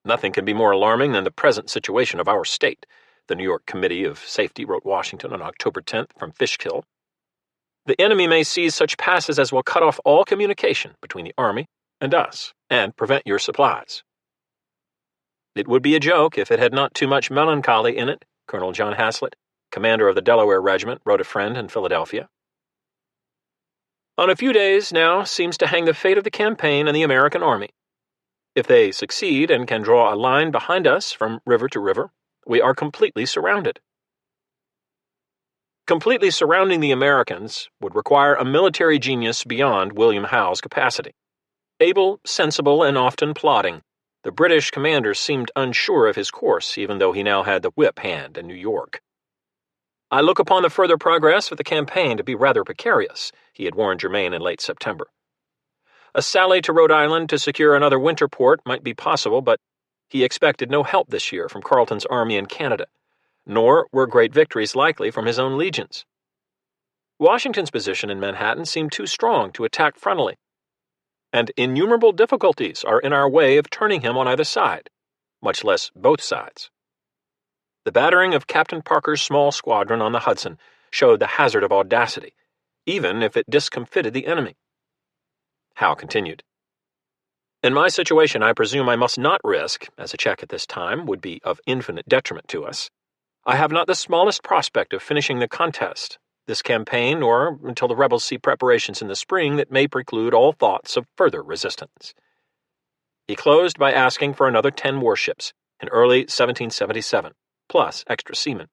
Nothing can be more alarming than the present situation of our state, the New York Committee of Safety wrote Washington on October 10th from Fishkill. The enemy may seize such passes as will cut off all communication between the Army and us, and prevent your supplies. It would be a joke if it had not too much melancholy in it, Colonel John Haslett, commander of the Delaware Regiment, wrote a friend in Philadelphia. On a few days now seems to hang the fate of the campaign and the American Army. If they succeed and can draw a line behind us from river to river, we are completely surrounded. Completely surrounding the Americans would require a military genius beyond William Howe's capacity. Able, sensible, and often plodding, the British commander seemed unsure of his course, even though he now had the whip hand in New York. I look upon the further progress of the campaign to be rather precarious, he had warned Germain in late September. A sally to Rhode Island to secure another winter port might be possible, but he expected no help this year from Carleton's army in Canada, nor were great victories likely from his own legions. Washington's position in Manhattan seemed too strong to attack frontally, and innumerable difficulties are in our way of turning him on either side, much less both sides. The battering of Captain Parker's small squadron on the Hudson showed the hazard of audacity, even if it discomfited the enemy. Howe continued, in my situation, I presume I must not risk, as a check at this time would be of infinite detriment to us. I have not the smallest prospect of finishing the contest, this campaign or until the rebels see preparations in the spring that may preclude all thoughts of further resistance. He closed by asking for another 10 warships in early 1777, plus extra seamen.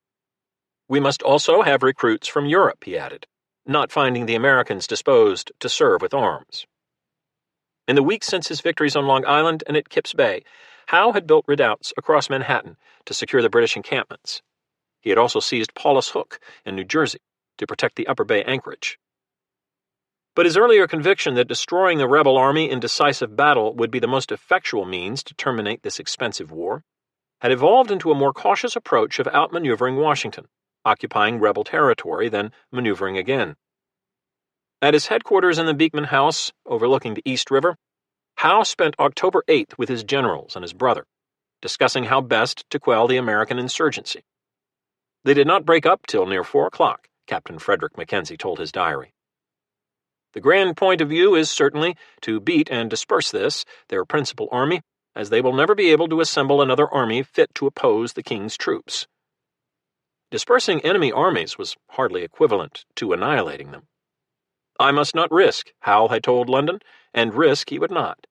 We must also have recruits from Europe, he added, not finding the Americans disposed to serve with arms. In the weeks since his victories on Long Island and at Kip's Bay, Howe had built redoubts across Manhattan to secure the British encampments. He had also seized Paulus Hook in New Jersey to protect the Upper Bay anchorage. But his earlier conviction that destroying the rebel army in decisive battle would be the most effectual means to terminate this expensive war had evolved into a more cautious approach of outmaneuvering Washington, occupying rebel territory, then maneuvering again. At his headquarters in the Beekman House, overlooking the East River, Howe spent October 8th with his generals and his brother, discussing how best to quell the American insurgency. They did not break up till near 4 o'clock, Captain Frederick Mackenzie told his diary. The grand point of view is certainly to beat and disperse this, their principal army, as they will never be able to assemble another army fit to oppose the king's troops. Dispersing enemy armies was hardly equivalent to annihilating them. I must not risk, Howe had told London, and risk he would not.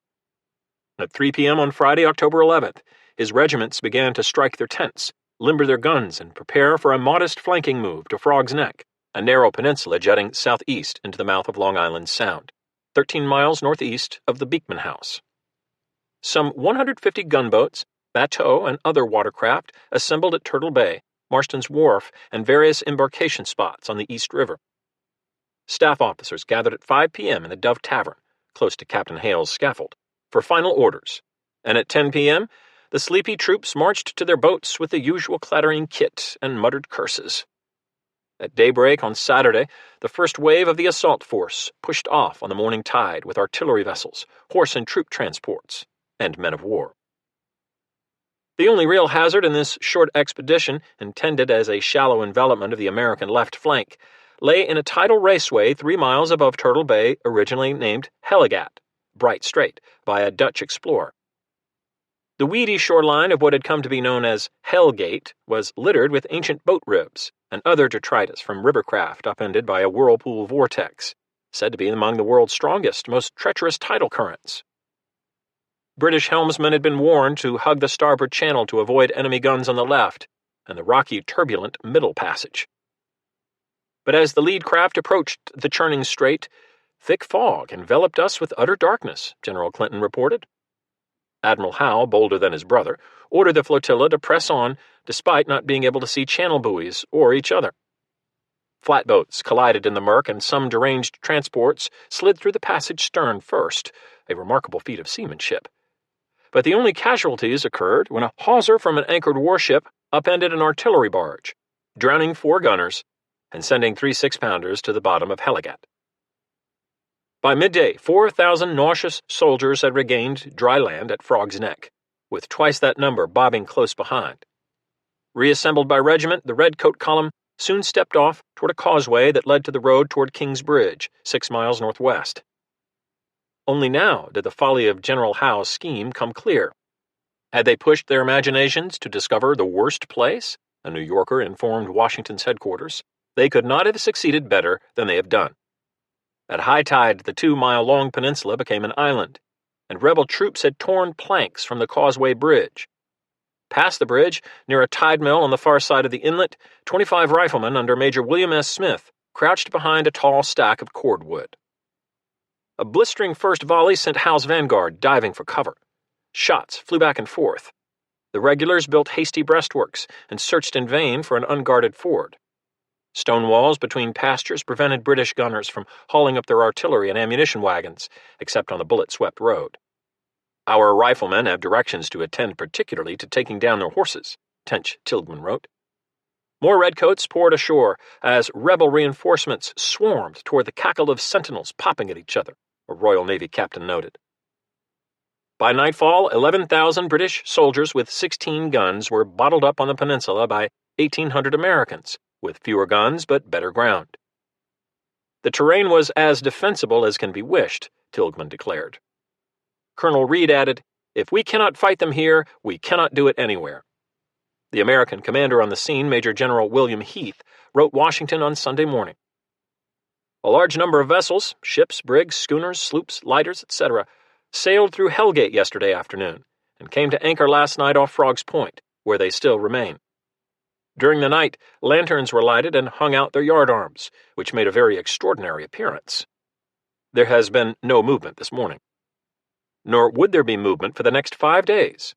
At 3 p.m. on Friday, October 11th, his regiments began to strike their tents, limber their guns, and prepare for a modest flanking move to Frog's Neck, a narrow peninsula jutting southeast into the mouth of Long Island Sound, 13 miles northeast of the Beekman House. Some 150 gunboats, bateaux, and other watercraft assembled at Turtle Bay, Marston's Wharf, and various embarkation spots on the East River. Staff officers gathered at 5 p.m. in the Dove Tavern, close to Captain Hale's scaffold, for final orders, and at 10 p.m., the sleepy troops marched to their boats with the usual clattering kit and muttered curses. At daybreak on Saturday, the first wave of the assault force pushed off on the morning tide with artillery vessels, horse and troop transports, and men of war. The only real hazard in this short expedition, intended as a shallow envelopment of the American left flank, lay in a tidal raceway 3 miles above Turtle Bay, originally named Hellegat, Bright Strait, by a Dutch explorer. The weedy shoreline of what had come to be known as Hell Gate was littered with ancient boat ribs and other detritus from rivercraft upended by a whirlpool vortex, said to be among the world's strongest, most treacherous tidal currents. British helmsmen had been warned to hug the starboard channel to avoid enemy guns on the left and the rocky, turbulent middle passage. But as the lead craft approached the churning strait, thick fog enveloped us with utter darkness, General Clinton reported. Admiral Howe, bolder than his brother, ordered the flotilla to press on despite not being able to see channel buoys or each other. Flatboats collided in the murk, and some deranged transports slid through the passage stern first, a remarkable feat of seamanship. But the only casualties occurred when a hawser from an anchored warship upended an artillery barge, drowning 4 gunners and sending 3 6-pounders to the bottom of Hellegat. By midday, 4,000 nauseous soldiers had regained dry land at Frog's Neck, with twice that number bobbing close behind. Reassembled by regiment, the Redcoat column soon stepped off toward a causeway that led to the road toward King's Bridge, 6 miles northwest. Only now did the folly of General Howe's scheme come clear. Had they pushed their imaginations to discover the worst place, a New Yorker informed Washington's headquarters, they could not have succeeded better than they have done. At high tide, the 2-mile-long peninsula became an island, and rebel troops had torn planks from the causeway bridge. Past the bridge, near a tide mill on the far side of the inlet, 25 riflemen under Major William S. Smith crouched behind a tall stack of cordwood. A blistering first volley sent Howe's vanguard diving for cover. Shots flew back and forth. The regulars built hasty breastworks and searched in vain for an unguarded ford. Stone walls between pastures prevented British gunners from hauling up their artillery and ammunition wagons, except on the bullet-swept road. Our riflemen have directions to attend particularly to taking down their horses, Tench Tilghman wrote. More redcoats poured ashore as rebel reinforcements swarmed toward the cackle of sentinels popping at each other, a Royal Navy captain noted. By nightfall, 11,000 British soldiers with 16 guns were bottled up on the peninsula by 1,800 Americans, with fewer guns but better ground. The terrain was as defensible as can be wished, Tilghman declared. Colonel Reed added, "If we cannot fight them here, we cannot do it anywhere." The American commander on the scene, Major General William Heath, wrote Washington on Sunday morning, A large number of vessels, ships, brigs, schooners, sloops, lighters, etc., sailed through Hellgate yesterday afternoon and came to anchor last night off Frog's Point, where they still remain. During the night, lanterns were lighted and hung out their yardarms, which made a very extraordinary appearance. There has been no movement this morning. Nor would there be movement for the next 5 days.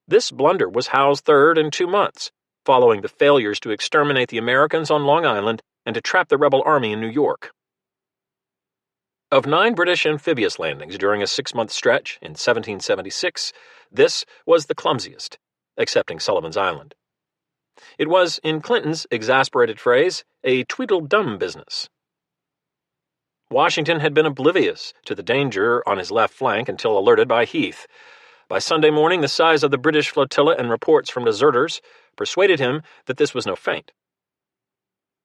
This blunder was Howe's third in 2 months, following the failures to exterminate the Americans on Long Island and to trap the rebel army in New York. Of 9 British amphibious landings during a 6-month stretch in 1776, this was the clumsiest, excepting Sullivan's Island. It was, in Clinton's exasperated phrase, a tweedledum business. Washington had been oblivious to the danger on his left flank until alerted by Heath. By Sunday morning, the size of the British flotilla and reports from deserters persuaded him that this was no feint.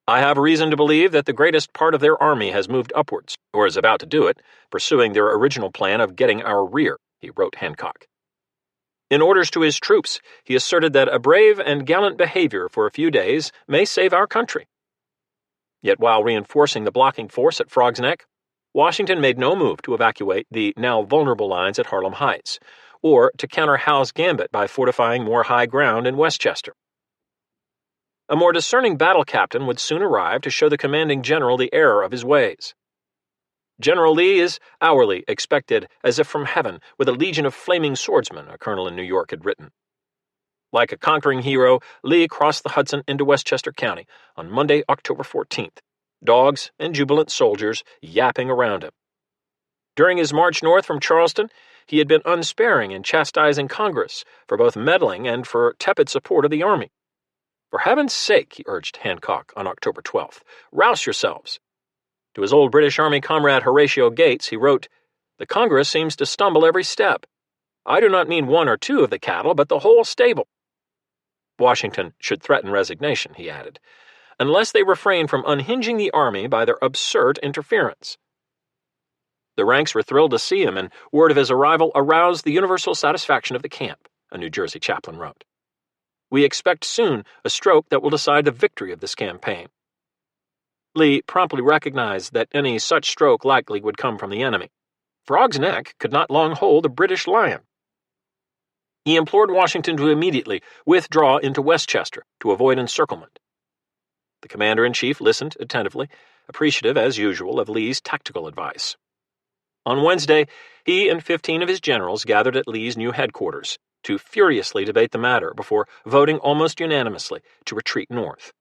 "I have reason to believe that the greatest part of their army has moved upwards, or is about to do it, pursuing their original plan of getting our rear," he wrote Hancock. In orders to his troops, he asserted that a brave and gallant behavior for a few days may save our country. Yet while reinforcing the blocking force at Frog's Neck, Washington made no move to evacuate the now vulnerable lines at Harlem Heights, or to counter Howe's gambit by fortifying more high ground in Westchester. A more discerning battle captain would soon arrive to show the commanding general the error of his ways. "General Lee is hourly expected as if from heaven with a legion of flaming swordsmen," a colonel in New York had written. Like a conquering hero, Lee crossed the Hudson into Westchester County on Monday, October 14th, dogs and jubilant soldiers yapping around him. During his march north from Charleston, he had been unsparing in chastising Congress for both meddling and for tepid support of the army. "For heaven's sake," he urged Hancock on October 12th, "rouse yourselves." To his old British Army comrade Horatio Gates, he wrote, "The Congress seems to stumble every step. I do not mean 1 or 2 of the cattle, but the whole stable." Washington should threaten resignation, he added, unless they refrain from unhinging the army by their absurd interference. The ranks were thrilled to see him, and word of his arrival aroused the universal satisfaction of the camp, a New Jersey chaplain wrote. "We expect soon a stroke that will decide the victory of this campaign." Lee promptly recognized that any such stroke likely would come from the enemy. Frog's Neck could not long hold a British lion. He implored Washington to immediately withdraw into Westchester to avoid encirclement. The commander-in-chief listened attentively, appreciative as usual of Lee's tactical advice. On Wednesday, he and 15 of his generals gathered at Lee's new headquarters to furiously debate the matter before voting almost unanimously to retreat north.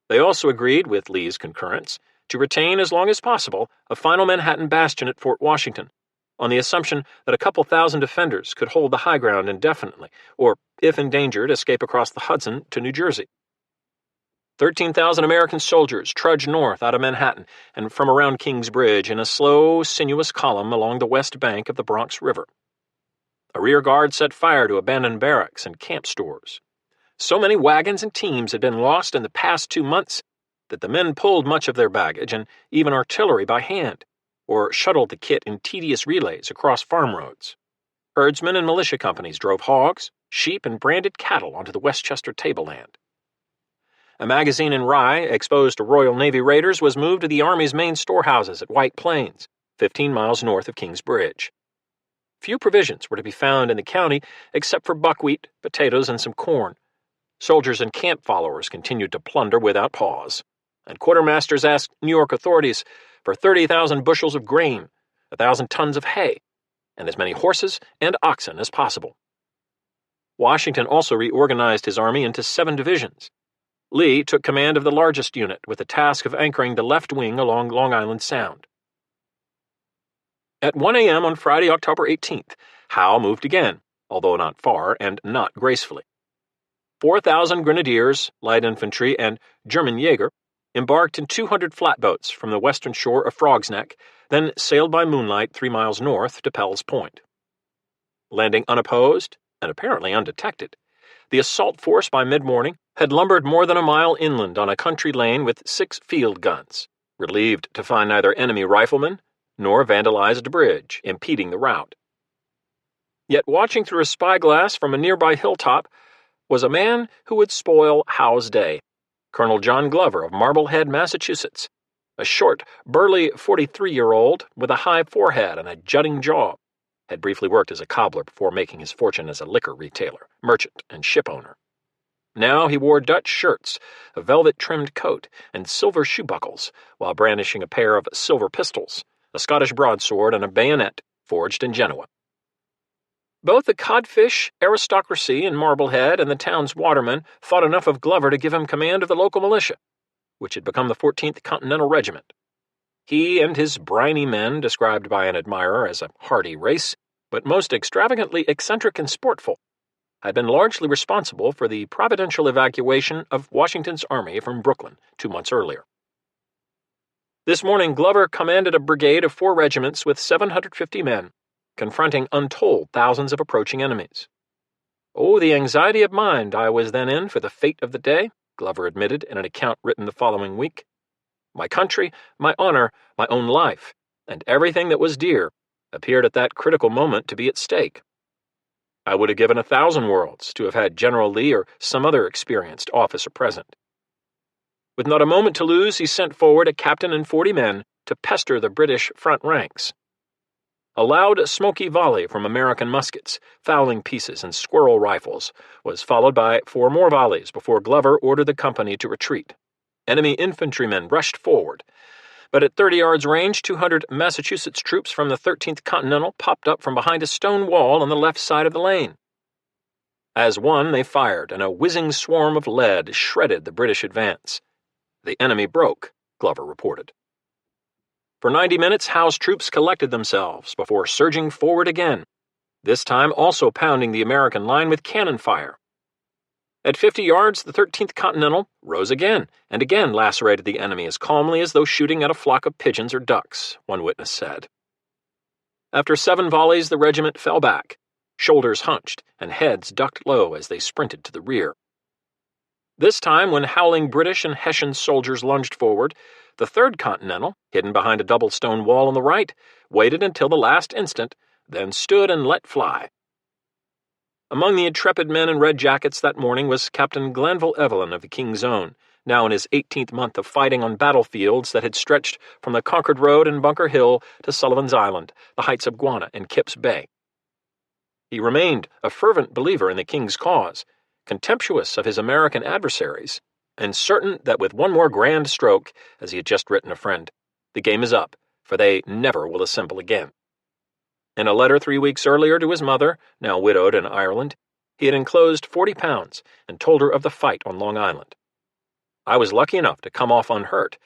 They also agreed, with Lee's concurrence, to retain as long as possible a final Manhattan bastion at Fort Washington, on the assumption that a couple thousand defenders could hold the high ground indefinitely, or, if endangered, escape across the Hudson to New Jersey. 13,000 American soldiers trudged north out of Manhattan and from around King's Bridge in a slow, sinuous column along the west bank of the Bronx River. A rear guard set fire to abandoned barracks and camp stores. So many wagons and teams had been lost in the past 2 months that the men pulled much of their baggage and even artillery by hand, or shuttled the kit in tedious relays across farm roads. Herdsmen and militia companies drove hogs, sheep, and branded cattle onto the Westchester tableland. A magazine in rye, exposed to Royal Navy raiders, was moved to the Army's main storehouses at White Plains, 15 miles north of King's Bridge. Few provisions were to be found in the county except for buckwheat, potatoes, and some corn. Soldiers and camp followers continued to plunder without pause, and quartermasters asked New York authorities for 30,000 bushels of grain, 1,000 tons of hay, and as many horses and oxen as possible. Washington also reorganized his army into 7 divisions. Lee took command of the largest unit with the task of anchoring the left wing along Long Island Sound. At 1 a.m. on Friday, October 18th, Howe moved again, although not far and not gracefully. 4,000 grenadiers, light infantry, and German Jaeger embarked in 200 flatboats from the western shore of Frog's Neck, then sailed by moonlight 3 miles north to Pell's Point. Landing unopposed and apparently undetected, the assault force by mid-morning had lumbered more than a mile inland on a country lane with 6 field guns, relieved to find neither enemy riflemen nor vandalized bridge impeding the route. Yet watching through a spyglass from a nearby hilltop was a man who would spoil Howe's day, Colonel John Glover of Marblehead, Massachusetts, a short, burly 43-year-old with a high forehead and a jutting jaw, had briefly worked as a cobbler before making his fortune as a liquor retailer, merchant, and ship owner. Now he wore Dutch shirts, a velvet-trimmed coat, and silver shoe buckles, while brandishing a pair of silver pistols, a Scottish broadsword, and a bayonet forged in Genoa. Both the codfish aristocracy in Marblehead and the town's watermen thought enough of Glover to give him command of the local militia, which had become the 14th Continental Regiment. He and his briny men, described by an admirer as a hardy race, but most extravagantly eccentric and sportful, had been largely responsible for the providential evacuation of Washington's army from Brooklyn 2 months earlier. This morning, Glover commanded a brigade of 4 regiments with 750 men, confronting untold thousands of approaching enemies. "Oh, the anxiety of mind I was then in for the fate of the day," Glover admitted in an account written the following week. "My country, my honor, my own life, and everything that was dear, appeared at that critical moment to be at stake. I would have given 1,000 worlds to have had General Lee or some other experienced officer present." With not a moment to lose, he sent forward a captain and 40 men to pester the British front ranks. A loud, smoky volley from American muskets, fowling pieces, and squirrel rifles was followed by 4 more volleys before Glover ordered the company to retreat. Enemy infantrymen rushed forward, but at 30 yards range, 200 Massachusetts troops from the 13th Continental popped up from behind a stone wall on the left side of the lane. As one, they fired, and a whizzing swarm of lead shredded the British advance. The enemy broke, Glover reported. For 90 minutes, Howe's troops collected themselves before surging forward again, this time also pounding the American line with cannon fire. At 50 yards, the 13th Continental rose again and again lacerated the enemy as calmly as though shooting at a flock of pigeons or ducks, one witness said. After 7 volleys, the regiment fell back, shoulders hunched and heads ducked low as they sprinted to the rear. This time, when howling British and Hessian soldiers lunged forward, the 3rd Continental, hidden behind a double stone wall on the right, waited until the last instant, then stood and let fly. Among the intrepid men in red jackets that morning was Captain Glanville Evelyn of the King's Own, now in his 18th month of fighting on battlefields that had stretched from the Concord Road and Bunker Hill to Sullivan's Island, the heights of Guana, and Kip's Bay. He remained a fervent believer in the King's cause, contemptuous of his American adversaries, and certain that with one more grand stroke, as he had just written a friend, the game is up, for they never will assemble again. In a letter 3 weeks earlier to his mother, now widowed in Ireland, he had enclosed 40 pounds and told her of the fight on Long Island. "I was lucky enough to come off unhurt,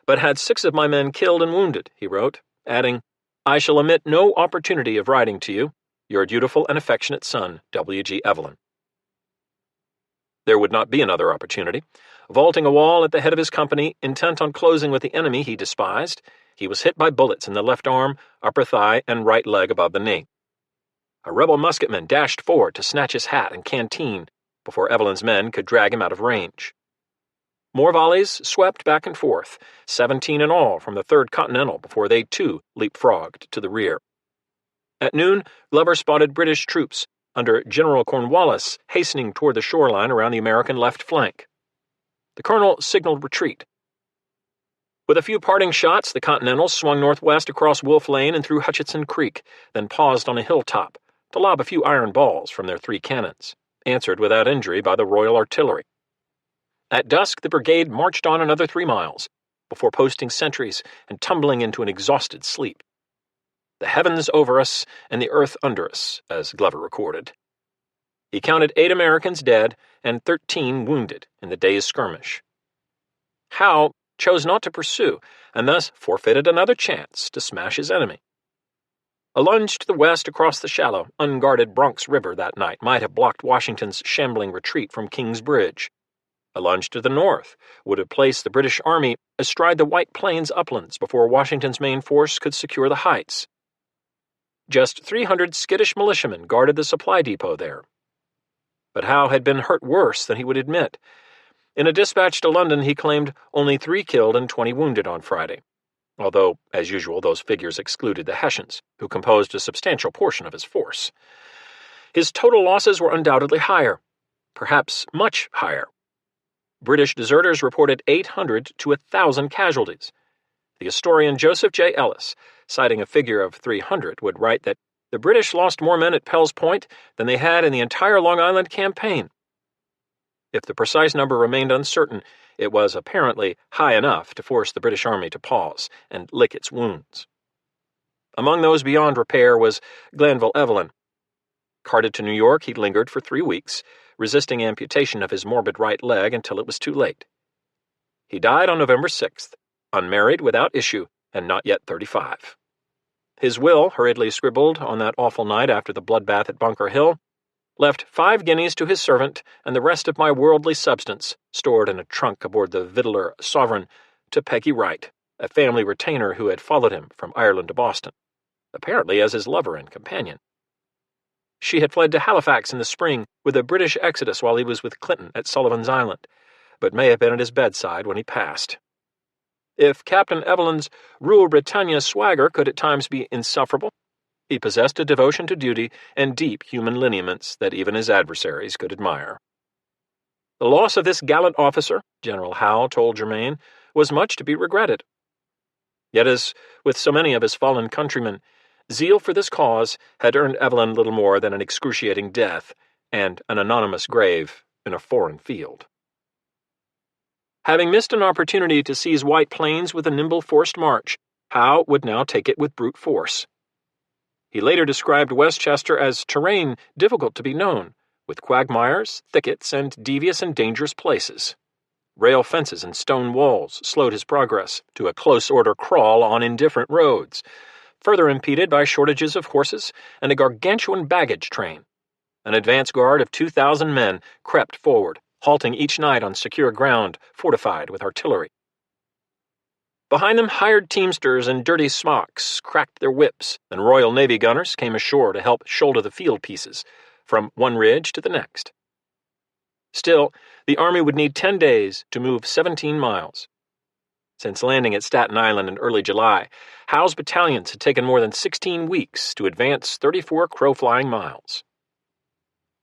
but had 6 of my men killed and wounded," he wrote, adding, "I shall omit no opportunity of writing to you, your dutiful and affectionate son, W.G. Evelyn." There would not be another opportunity. Vaulting a wall at the head of his company, intent on closing with the enemy he despised, he was hit by bullets in the left arm, upper thigh, and right leg above the knee. A rebel musketman dashed forward to snatch his hat and canteen before Evelyn's men could drag him out of range. More volleys swept back and forth, 17 in all from the 3rd Continental before they too leapfrogged to the rear. At noon, Glover spotted British troops under General Cornwallis hastening toward the shoreline around the American left flank. The colonel signaled retreat. With a few parting shots, the Continentals swung northwest across Wolf Lane and through Hutchinson Creek, then paused on a hilltop to lob a few iron balls from their 3 cannons, answered without injury by the Royal Artillery. At dusk, the brigade marched on another 3 miles, before posting sentries and tumbling into an exhausted sleep. "The heavens over us and the earth under us," as Glover recorded. He counted 8 Americans dead and 13 wounded in the day's skirmish. Howe chose not to pursue, and thus forfeited another chance to smash his enemy. A lunge to the west across the shallow, unguarded Bronx River that night might have blocked Washington's shambling retreat from King's Bridge. A lunge to the north would have placed the British Army astride the White Plains uplands before Washington's main force could secure the heights. Just 300 skittish militiamen guarded the supply depot there. But Howe had been hurt worse than he would admit. In a dispatch to London, he claimed only 3 killed and 20 wounded on Friday, although, as usual, those figures excluded the Hessians, who composed a substantial portion of his force. His total losses were undoubtedly higher, perhaps much higher. British deserters reported 800 to 1,000 casualties, The historian Joseph J. Ellis, citing a figure of 300, would write that the British lost more men at Pell's Point than they had in the entire Long Island campaign. If the precise number remained uncertain, it was apparently high enough to force the British Army to pause and lick its wounds. Among those beyond repair was Glanville Evelyn. Carted to New York, he lingered for 3 weeks, resisting amputation of his morbid right leg until it was too late. He died on November 6th, unmarried, without issue, and not yet 35. His will, hurriedly scribbled on that awful night after the bloodbath at Bunker Hill, left 5 guineas to his servant and the rest of my worldly substance, stored in a trunk aboard the Victualler Sovereign, to Peggy Wright, a family retainer who had followed him from Ireland to Boston, apparently as his lover and companion. She had fled to Halifax in the spring with a British exodus while he was with Clinton at Sullivan's Island, but may have been at his bedside when he passed. If Captain Evelyn's Rule Britannia swagger could at times be insufferable, he possessed a devotion to duty and deep human lineaments that even his adversaries could admire. The loss of this gallant officer, General Howe told Germain, was much to be regretted. Yet, as with so many of his fallen countrymen, zeal for this cause had earned Evelyn little more than an excruciating death and an anonymous grave in a foreign field. Having missed an opportunity to seize White Plains with a nimble forced march, Howe would now take it with brute force. He later described Westchester as terrain difficult to be known, with quagmires, thickets, and devious and dangerous places. Rail fences and stone walls slowed his progress to a close-order crawl on indifferent roads, further impeded by shortages of horses and a gargantuan baggage train. An advance guard of 2,000 men crept forward, halting each night on secure ground fortified with artillery. Behind them, hired teamsters in dirty smocks cracked their whips, and Royal Navy gunners came ashore to help shoulder the field pieces, from one ridge to the next. Still, the Army would need 10 days to move 17 miles. Since landing at Staten Island in early July, Howe's battalions had taken more than 16 weeks to advance 34 crow-flying miles.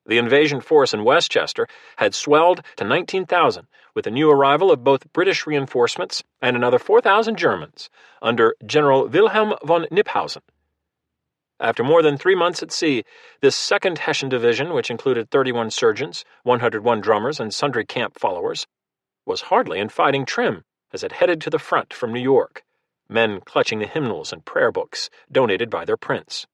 The invasion force in Westchester had swelled to 19,000, with a new arrival of both British reinforcements and another 4,000 Germans, under General Wilhelm von Kniphausen. After more than 3 months at sea, this 2nd Hessian Division, which included 31 surgeons, 101 drummers, and sundry camp followers, was hardly in fighting trim as it headed to the front from New York, men clutching the hymnals and prayer books donated by their prince.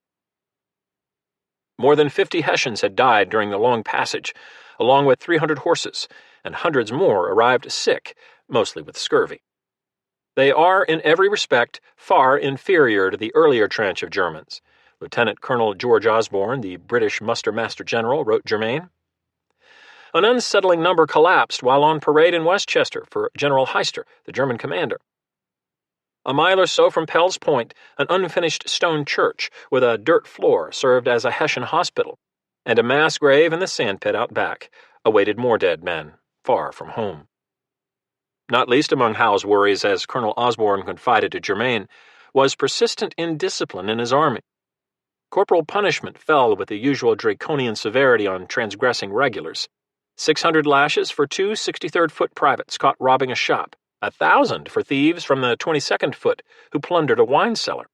More than 50 Hessians had died during the long passage, along with 300 horses, and hundreds more arrived sick, mostly with scurvy. They are, in every respect, far inferior to the earlier tranche of Germans. Lieutenant Colonel George Osborne, the British Muster-Master General, wrote Germain. An unsettling number collapsed while on parade in Westchester for General Heister, the German commander. A mile or so from Pell's Point, an unfinished stone church with a dirt floor served as a Hessian hospital, and a mass grave in the sandpit out back awaited more dead men, far from home. Not least among Howe's worries, as Colonel Osborne confided to Germain, was persistent indiscipline in his army. Corporal punishment fell with the usual draconian severity on transgressing regulars. 600 lashes for 2 63rd-Foot privates caught robbing a shop, 1,000 for thieves from the 22nd Foot who plundered a wine cellar.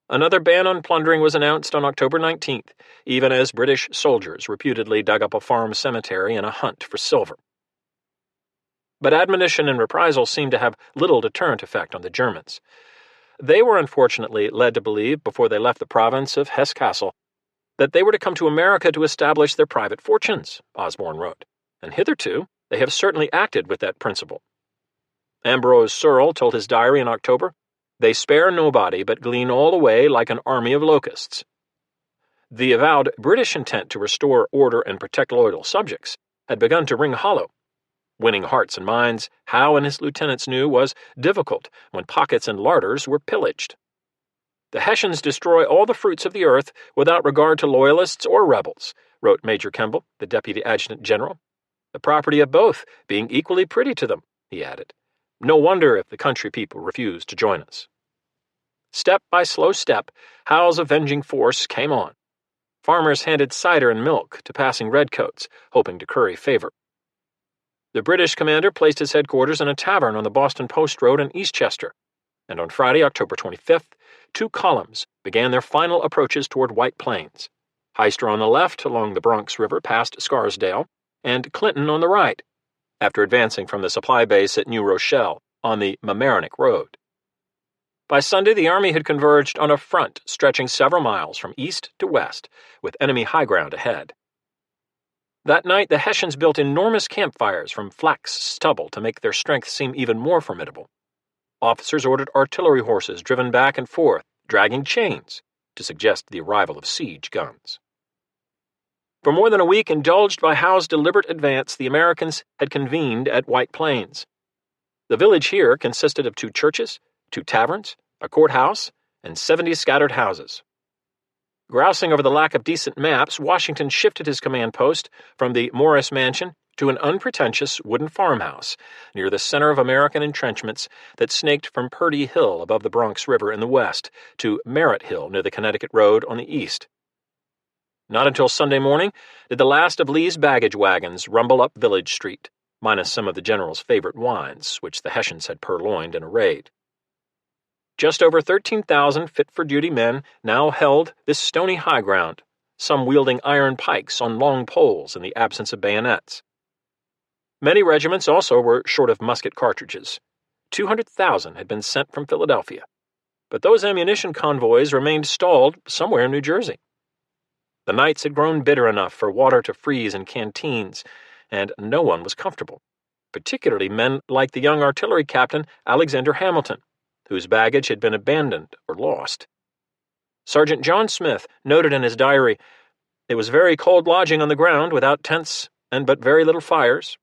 Another ban on plundering was announced on October 19th, even as British soldiers reputedly dug up a farm cemetery in a hunt for silver. But admonition and reprisal seemed to have little deterrent effect on the Germans. They were unfortunately led to believe, before they left the province of Hesse-Kassel, that they were to come to America to establish their private fortunes, Osborne wrote, and hitherto they have certainly acted with that principle. Ambrose Searle told his diary in October, "They spare nobody, but glean all the way like an army of locusts." The avowed British intent to restore order and protect loyal subjects had begun to ring hollow. Winning hearts and minds, Howe and his lieutenants knew, was difficult when pockets and larders were pillaged. The Hessians destroy all the fruits of the earth without regard to loyalists or rebels, wrote Major Kemble, the deputy adjutant general. The property of both being equally pretty to them, he added. No wonder if the country people refuse to join us. Step by slow step, Howe's avenging force came on. Farmers handed cider and milk to passing redcoats, hoping to curry favor. The British commander placed his headquarters in a tavern on the Boston Post Road in Eastchester. And on Friday, October 25th, two columns began their final approaches toward White Plains. Heister on the left along the Bronx River past Scarsdale, and Clinton on the right, after advancing from the supply base at New Rochelle on the Mamaroneck Road. By Sunday, the Army had converged on a front stretching several miles from east to west, with enemy high ground ahead. That night, the Hessians built enormous campfires from flax stubble to make their strength seem even more formidable. Officers ordered artillery horses driven back and forth, dragging chains, to suggest the arrival of siege guns. For more than a week, indulged by Howe's deliberate advance, the Americans had convened at White Plains. The village here consisted of 2 churches, 2 taverns, a courthouse, and 70 scattered houses. Grousing over the lack of decent maps, Washington shifted his command post from the Morris Mansion to an unpretentious wooden farmhouse near the center of American entrenchments that snaked from Purdy Hill above the Bronx River in the west to Merritt Hill near the Connecticut Road on the east. Not until Sunday morning did the last of Lee's baggage wagons rumble up Village Street, minus some of the general's favorite wines, which the Hessians had purloined in a raid. Just over 13,000 fit-for-duty men now held this stony high ground, some wielding iron pikes on long poles in the absence of bayonets. Many regiments also were short of musket cartridges. 200,000 had been sent from Philadelphia, but those ammunition convoys remained stalled somewhere in New Jersey. The nights had grown bitter enough for water to freeze in canteens, and no one was comfortable, particularly men like the young artillery captain Alexander Hamilton, whose baggage had been abandoned or lost. Sergeant John Smith noted in his diary, "It was very cold lodging on the ground without tents and but very little fires."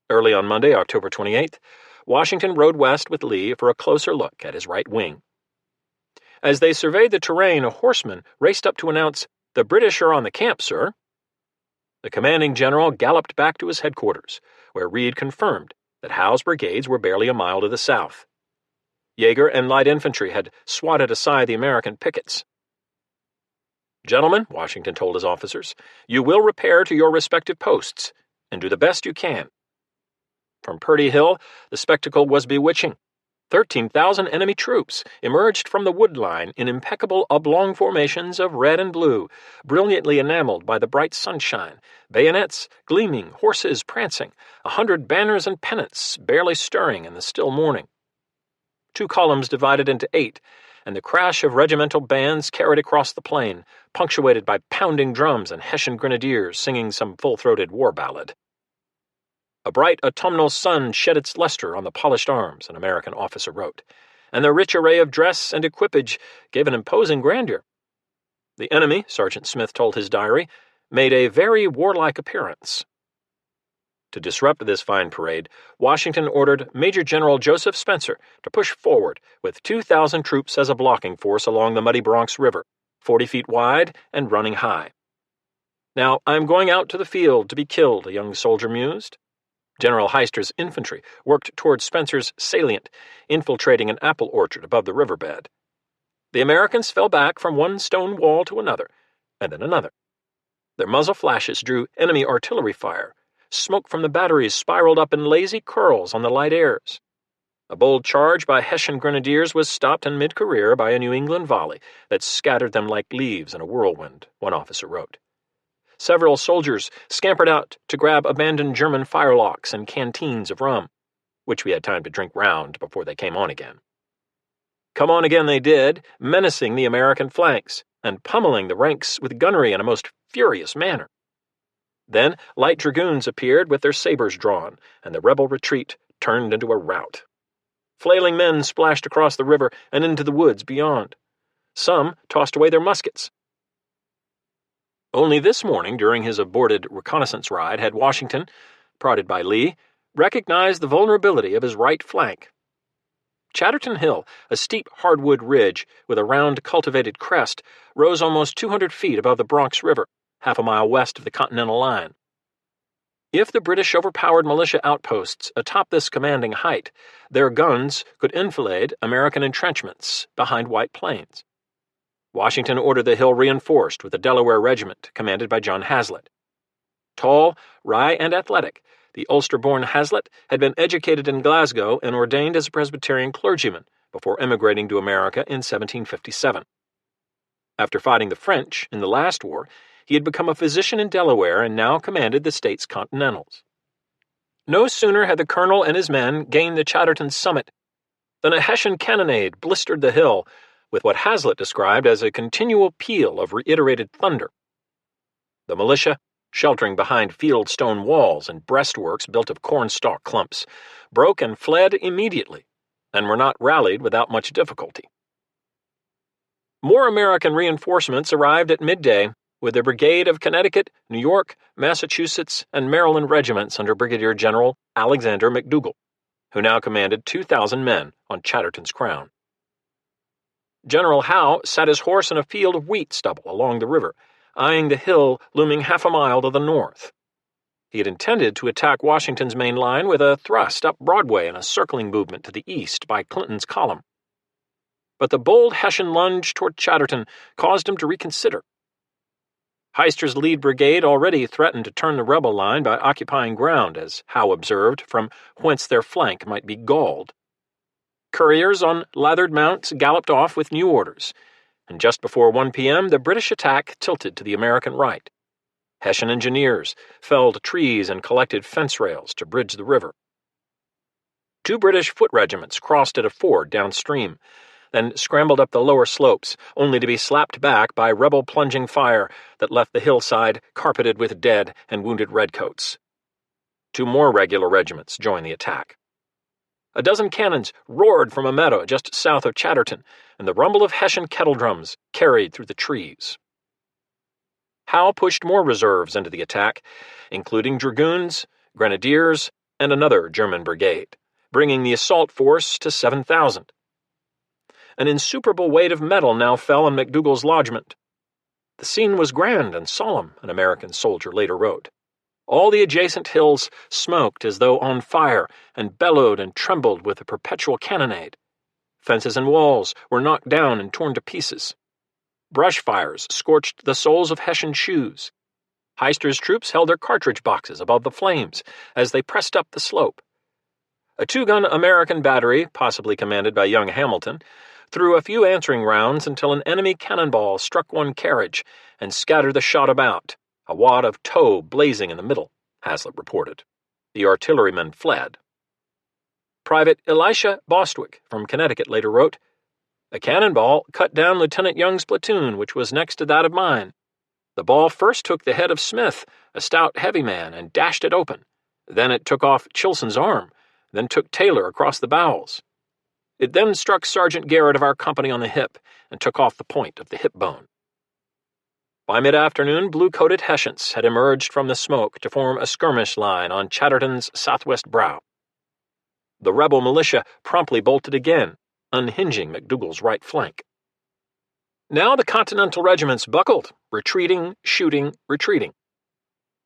Early on Monday, October 28th, Washington rode west with Lee for a closer look at his right wing. As they surveyed the terrain, a horseman raced up to announce, "The British are on the camp, sir." The commanding general galloped back to his headquarters, where Reed confirmed that Howe's brigades were barely a mile to the south. Jaeger and light infantry had swatted aside the American pickets. "Gentlemen," Washington told his officers, "you will repair to your respective posts and do the best you can." From Purdy Hill, the spectacle was bewitching. 13,000 enemy troops emerged from the wood line in impeccable oblong formations of red and blue, brilliantly enameled by the bright sunshine, bayonets gleaming, horses prancing, 100 banners and pennants barely stirring in the still morning. 2 columns divided into 8, and the crash of regimental bands carried across the plain, punctuated by pounding drums and Hessian grenadiers singing some full-throated war ballad. "A bright autumnal sun shed its luster on the polished arms," an American officer wrote, "and the rich array of dress and equipage gave an imposing grandeur. The enemy," Sergeant Smith told his diary, "made a very warlike appearance." To disrupt this fine parade, Washington ordered Major General Joseph Spencer to push forward with 2,000 troops as a blocking force along the muddy Bronx River, 40 feet wide and running high. "Now, I am going out to the field to be killed," a young soldier mused. General Heister's infantry worked toward Spencer's salient, infiltrating an apple orchard above the riverbed. The Americans fell back from one stone wall to another, and then another. Their muzzle flashes drew enemy artillery fire. Smoke from the batteries spiraled up in lazy curls on the light airs. A bold charge by Hessian grenadiers was stopped in mid-career by a New England volley that scattered them like leaves in a whirlwind, one officer wrote. Several soldiers scampered out to grab abandoned German firelocks and canteens of rum, which we had time to drink round before they came on again. Come on again they did, menacing the American flanks and pummeling the ranks with gunnery in a most furious manner. Then light dragoons appeared with their sabers drawn, and the rebel retreat turned into a rout. Flailing men splashed across the river and into the woods beyond. Some tossed away their muskets. Only this morning, during his aborted reconnaissance ride, had Washington, prodded by Lee, recognized the vulnerability of his right flank. Chatterton Hill, a steep hardwood ridge with a round cultivated crest, rose almost 200 feet above the Bronx River, half a mile west of the Continental Line. If the British overpowered militia outposts atop this commanding height, their guns could enfilade American entrenchments behind White Plains. Washington ordered the hill reinforced with a Delaware regiment commanded by John Hazlitt. Tall, wry, and athletic, The Ulster-born Hazlitt had been educated in Glasgow and ordained as a Presbyterian clergyman before emigrating to America in 1757. After fighting the French in the last war, he had become a physician in Delaware and now commanded the state's Continentals. No sooner had the colonel and his men gained the Chatterton summit than a Hessian cannonade blistered the hill with what Hazlitt described as a continual peal of reiterated thunder. The militia, sheltering behind field stone walls and breastworks built of cornstalk clumps, broke and fled immediately, and were not rallied without much difficulty. More American reinforcements arrived at midday, with a brigade of Connecticut, New York, Massachusetts, and Maryland regiments under Brigadier General Alexander McDougall, who now commanded 2,000 men on Chatterton's Crown. General Howe sat his horse in a field of wheat stubble along the river, eyeing the hill looming half a mile to the north. He had intended to attack Washington's main line with a thrust up Broadway and a circling movement to the east by Clinton's column. But the bold Hessian lunge toward Chatterton caused him to reconsider. Heister's lead brigade already threatened to turn the rebel line by occupying ground, as Howe observed, from whence their flank might be galled. Couriers on lathered mounts galloped off with new orders, and just before 1 p.m. the British attack tilted to the American right. Hessian engineers felled trees and collected fence rails to bridge the river. 2 British foot regiments crossed at a ford downstream, then scrambled up the lower slopes, only to be slapped back by rebel plunging fire that left the hillside carpeted with dead and wounded redcoats. 2 more regular regiments joined the attack. A dozen cannons roared from a meadow just south of Chatterton, and the rumble of Hessian kettledrums carried through the trees. Howe pushed more reserves into the attack, including dragoons, grenadiers, and another German brigade, bringing the assault force to 7,000. An insuperable weight of metal now fell on McDougall's lodgment. The scene was grand and solemn, an American soldier later wrote. All the adjacent hills smoked as though on fire and bellowed and trembled with a perpetual cannonade. Fences and walls were knocked down and torn to pieces. Brush fires scorched the soles of Hessian shoes. Heister's troops held their cartridge boxes above the flames as they pressed up the slope. A 2-gun American battery, possibly commanded by young Hamilton, threw a few answering rounds until an enemy cannonball struck one carriage and scattered the shot about, a wad of tow blazing in the middle, Hazlitt reported. The artillerymen fled. Private Elisha Bostwick from Connecticut later wrote, "A cannonball cut down Lieutenant Young's platoon, which was next to that of mine. The ball first took the head of Smith, a stout, heavy man, and dashed it open. Then it took off Chilson's arm, then took Taylor across the bowels. It then struck Sergeant Garrett of our company on the hip and took off the point of the hip bone." By mid-afternoon, blue-coated Hessians had emerged from the smoke to form a skirmish line on Chatterton's southwest brow. The rebel militia promptly bolted again, unhinging McDougall's right flank. Now the Continental regiments buckled, retreating, shooting, retreating.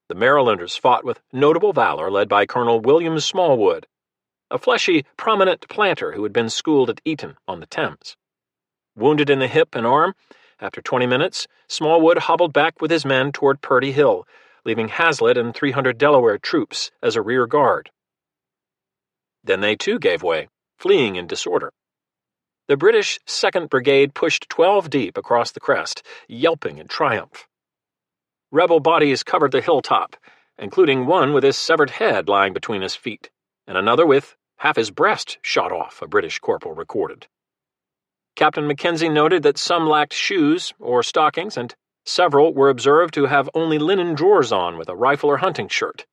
The Marylanders fought with notable valor, led by Colonel William Smallwood, a fleshy, prominent planter who had been schooled at Eton on the Thames. Wounded in the hip and arm, after 20 minutes, Smallwood hobbled back with his men toward Purdy Hill, leaving Hazlitt and 300 Delaware troops as a rear guard. Then they too gave way, fleeing in disorder. The British 2nd Brigade pushed 12 deep across the crest, yelping in triumph. Rebel bodies covered the hilltop, including one with his severed head lying between his feet, and another with half his breast shot off, a British corporal recorded. Captain Mackenzie noted that some lacked shoes or stockings, and several were observed to have only linen drawers on with a rifle or hunting shirt.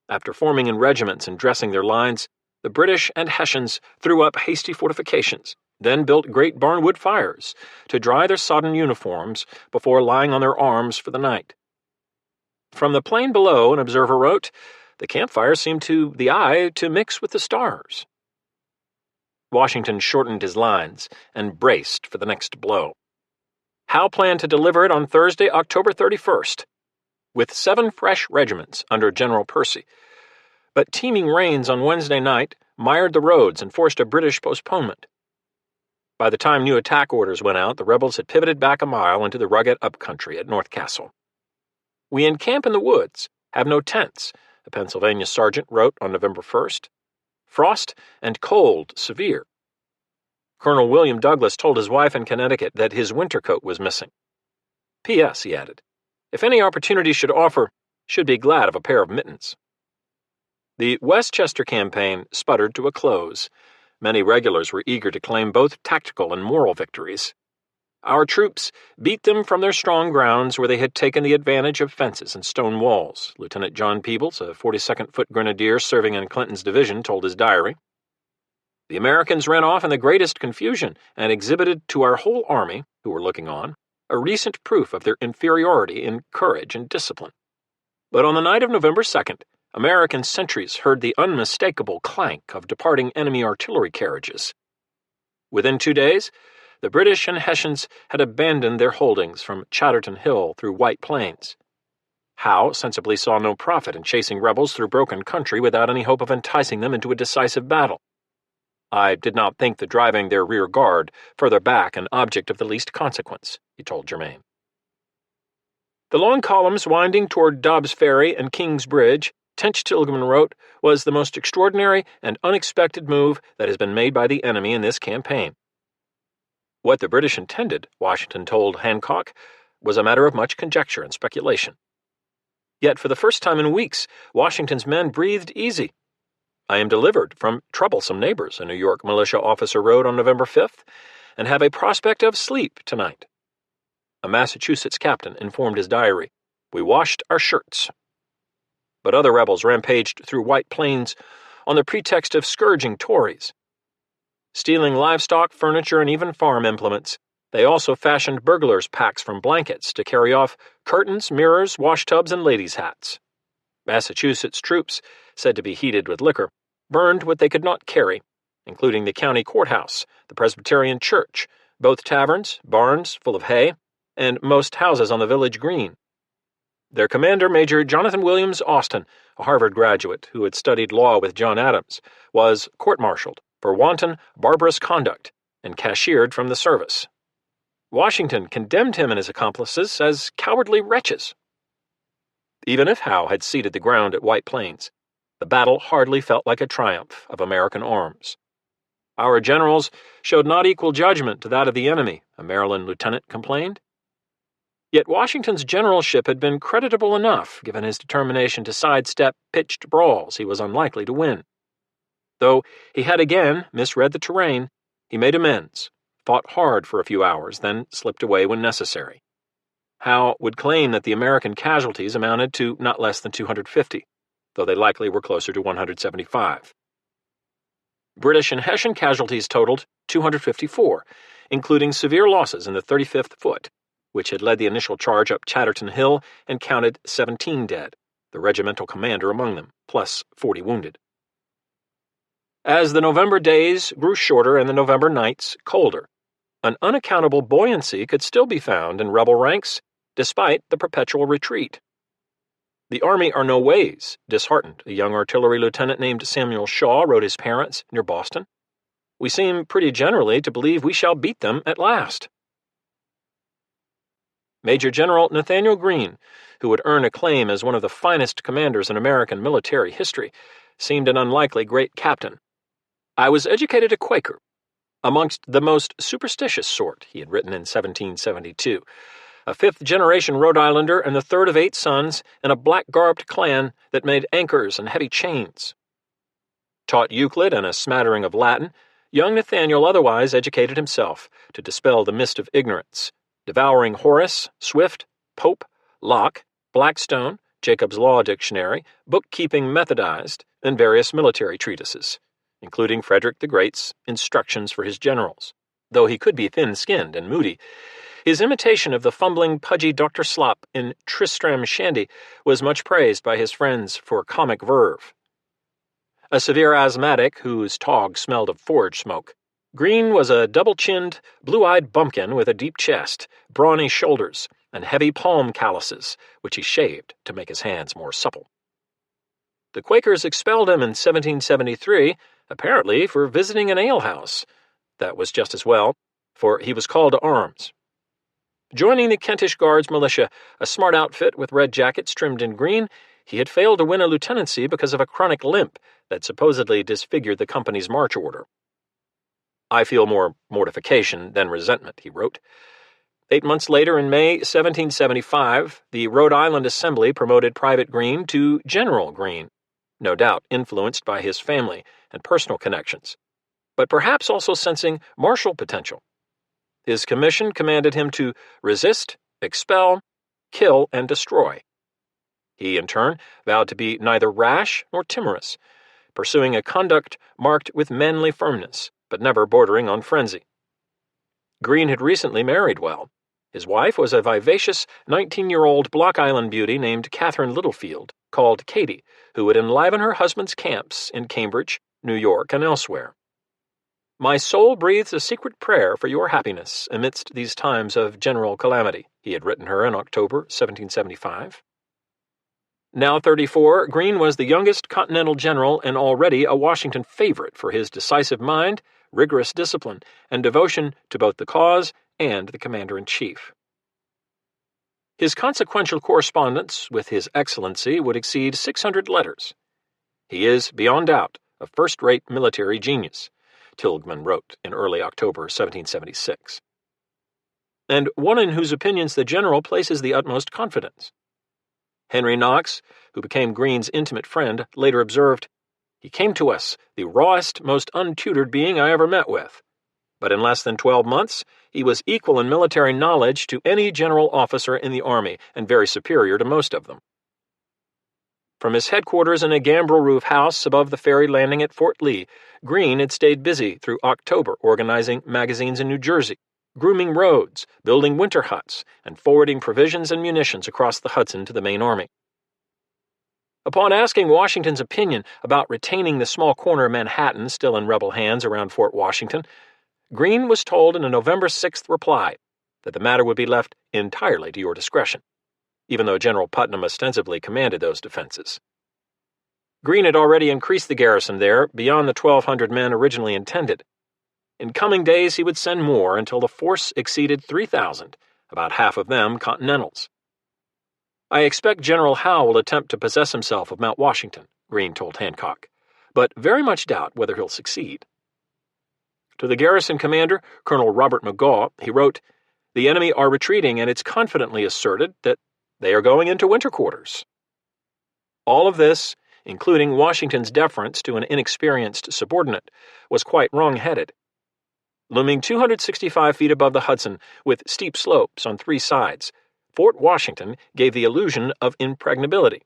After forming in regiments and dressing their lines, the British and Hessians threw up hasty fortifications, then built great barnwood fires to dry their sodden uniforms before lying on their arms for the night. From the plain below, an observer wrote, the campfire seemed to the eye to mix with the stars. Washington shortened his lines and braced for the next blow. Howe planned to deliver it on Thursday, October 31st, with 7 fresh regiments under General Percy. But teeming rains on Wednesday night mired the roads and forced a British postponement. By the time new attack orders went out, the rebels had pivoted back a mile into the rugged upcountry at North Castle. "We encamp in the woods, have no tents, a Pennsylvania sergeant wrote on November 1st. Frost and cold severe. Colonel William Douglas told his wife in Connecticut that his winter coat was missing. P.S., he added, if any opportunity should offer, should be glad of a pair of mittens. The Westchester campaign sputtered to a close. Many regulars were eager to claim both tactical and moral victories. Our troops beat them from their strong grounds where they had taken the advantage of fences and stone walls, Lieutenant John Peebles, a 42nd Foot Grenadier serving in Clinton's division, told his diary. The Americans ran off in the greatest confusion and exhibited to our whole army, who were looking on, a recent proof of their inferiority in courage and discipline. But on the night of November 2nd, American sentries heard the unmistakable clank of departing enemy artillery carriages. Within 2 days, the British and Hessians had abandoned their holdings from Chatterton Hill through White Plains. Howe sensibly saw no profit in chasing rebels through broken country without any hope of enticing them into a decisive battle. I did not think the driving their rear guard further back an object of the least consequence, he told Germain. The long columns winding toward Dobbs Ferry and King's Bridge, Tench Tilghman wrote, was the most extraordinary and unexpected move that has been made by the enemy in this campaign. What the British intended, Washington told Hancock, was a matter of much conjecture and speculation. Yet for the first time in weeks, Washington's men breathed easy. I am delivered from troublesome neighbors, a New York militia officer wrote on November 5th, and have a prospect of sleep tonight. A Massachusetts captain informed his diary, we washed our shirts. But other rebels rampaged through White Plains on the pretext of scourging Tories. Stealing livestock, furniture, and even farm implements, they also fashioned burglars' packs from blankets to carry off curtains, mirrors, washtubs, and ladies' hats. Massachusetts troops, said to be heated with liquor, burned what they could not carry, including the county courthouse, the Presbyterian church, both taverns, barns full of hay, and most houses on the village green. Their commander, Major Jonathan Williams Austin, a Harvard graduate who had studied law with John Adams, was court-martialed for wanton, barbarous conduct and cashiered from the service. Washington condemned him and his accomplices as cowardly wretches. Even if Howe had ceded the ground at White Plains, the battle hardly felt like a triumph of American arms. Our generals showed not equal judgment to that of the enemy, a Maryland lieutenant complained. Yet Washington's generalship had been creditable enough, given his determination to sidestep pitched brawls he was unlikely to win. Though he had again misread the terrain, he made amends, fought hard for a few hours, then slipped away when necessary. Howe would claim that the American casualties amounted to not less than 250, though they likely were closer to 175. British and Hessian casualties totaled 254, including severe losses in the 35th Foot, which had led the initial charge up Chatterton Hill and counted 17 dead, the regimental commander among them, plus 40 wounded. As the November days grew shorter and the November nights colder, an unaccountable buoyancy could still be found in rebel ranks, despite the perpetual retreat. The Army are no ways disheartened, a young artillery lieutenant named Samuel Shaw wrote his parents near Boston. We seem pretty generally to believe we shall beat them at last. Major General Nathaniel Greene, who would earn acclaim as one of the finest commanders in American military history, seemed an unlikely great captain. I was educated a Quaker, amongst the most superstitious sort, he had written in 1772, a fifth-generation Rhode Islander and the third of 8 sons in a black-garbed clan that made anchors and heavy chains. Taught Euclid and a smattering of Latin, young Nathaniel otherwise educated himself to dispel the mist of ignorance, devouring Horace, Swift, Pope, Locke, Blackstone, Jacob's Law Dictionary, bookkeeping methodized, and various military treatises, including Frederick the Great's Instructions for His Generals. Though he could be thin-skinned and moody, his imitation of the fumbling, pudgy Dr. Slop in Tristram Shandy was much praised by his friends for comic verve. A severe asthmatic whose tog smelled of forge smoke, Greene was a double-chinned, blue-eyed bumpkin with a deep chest, brawny shoulders, and heavy palm calluses, which he shaved to make his hands more supple. The Quakers expelled him in 1773, apparently for visiting an alehouse. That was just as well, for he was called to arms. Joining the Kentish Guards militia, a smart outfit with red jackets trimmed in green, He had failed to win a lieutenancy because of a chronic limp that supposedly disfigured the company's march order. "I feel more mortification than resentment," he wrote. 8 months later, in May 1775, the Rhode Island Assembly promoted Private Greene to General Greene, no doubt influenced by his family and personal connections, but perhaps also sensing martial potential. His commission commanded him to resist, expel, kill, and destroy. He, in turn, vowed to be neither rash nor timorous, pursuing a conduct marked with manly firmness, but never bordering on frenzy. Greene had recently married well. His wife was a vivacious 19-year-old Block Island beauty named Catherine Littlefield, called Katie, who would enliven her husband's camps in Cambridge, New York, and elsewhere. "My soul breathes a secret prayer for your happiness amidst these times of general calamity," he had written her in October 1775. Now 34, Greene was the youngest Continental general and already a Washington favorite for his decisive mind, rigorous discipline, and devotion to both the cause and the commander-in-chief. His consequential correspondence with His Excellency would exceed 600 letters. "He is, beyond doubt, a first-rate military genius," Tilghman wrote in early October 1776, "and one in whose opinions the general places the utmost confidence." Henry Knox, who became Greene's intimate friend, later observed, "He came to us, the rawest, most untutored being I ever met with. But in less than 12 months, he was equal in military knowledge to any general officer in the army, and very superior to most of them." From his headquarters in a gambrel roof house above the ferry landing at Fort Lee, Greene had stayed busy through October organizing magazines in New Jersey, grooming roads, building winter huts, and forwarding provisions and munitions across the Hudson to the main army. Upon asking Washington's opinion about retaining the small corner of Manhattan still in rebel hands around Fort Washington, Greene was told in a November 6th reply that the matter would be left entirely to your discretion, even though General Putnam ostensibly commanded those defenses. Greene had already increased the garrison there beyond the 1,200 men originally intended. In coming days he would send more until the force exceeded 3,000, about half of them Continentals. "I expect General Howe will attempt to possess himself of Mount Washington," Greene told Hancock, "but very much doubt whether he'll succeed." To the garrison commander, Colonel Robert McGaw, he wrote, "The enemy are retreating, and it's confidently asserted that they are going into winter quarters." All of this, including Washington's deference to an inexperienced subordinate, was quite wrong-headed. Looming 265 feet above the Hudson, with steep slopes on 3 sides, Fort Washington gave the illusion of impregnability.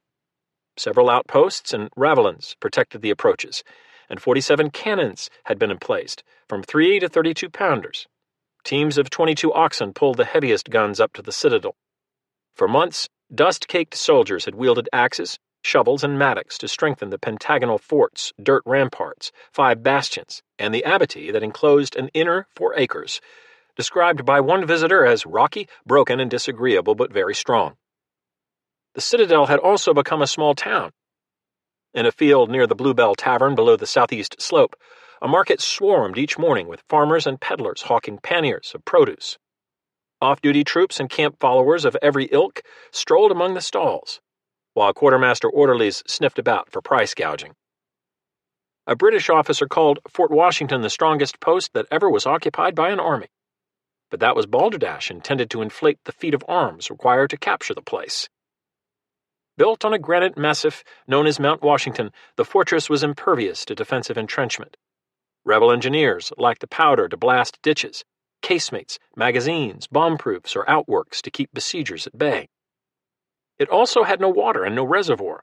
Several outposts and ravelins protected the approaches, and 47 cannons had been emplaced, from 3 to 32-pounders. Teams of 22 oxen pulled the heaviest guns up to the citadel. For months, dust-caked soldiers had wielded axes, shovels, and mattocks to strengthen the pentagonal forts, dirt ramparts, 5 bastions, and the abattis that enclosed an inner 4 acres, described by one visitor as rocky, broken, and disagreeable, but very strong. The citadel had also become a small town. In a field near the Bluebell Tavern below the southeast slope, a market swarmed each morning with farmers and peddlers hawking panniers of produce. Off-duty troops and camp followers of every ilk strolled among the stalls, while quartermaster orderlies sniffed about for price gouging. A British officer called Fort Washington the strongest post that ever was occupied by an army. But that was balderdash intended to inflate the feat of arms required to capture the place. Built on a granite massif known as Mount Washington, the fortress was impervious to defensive entrenchment. Rebel engineers lacked the powder to blast ditches, casemates, magazines, bomb-proofs, or outworks to keep besiegers at bay. It also had no water and no reservoir.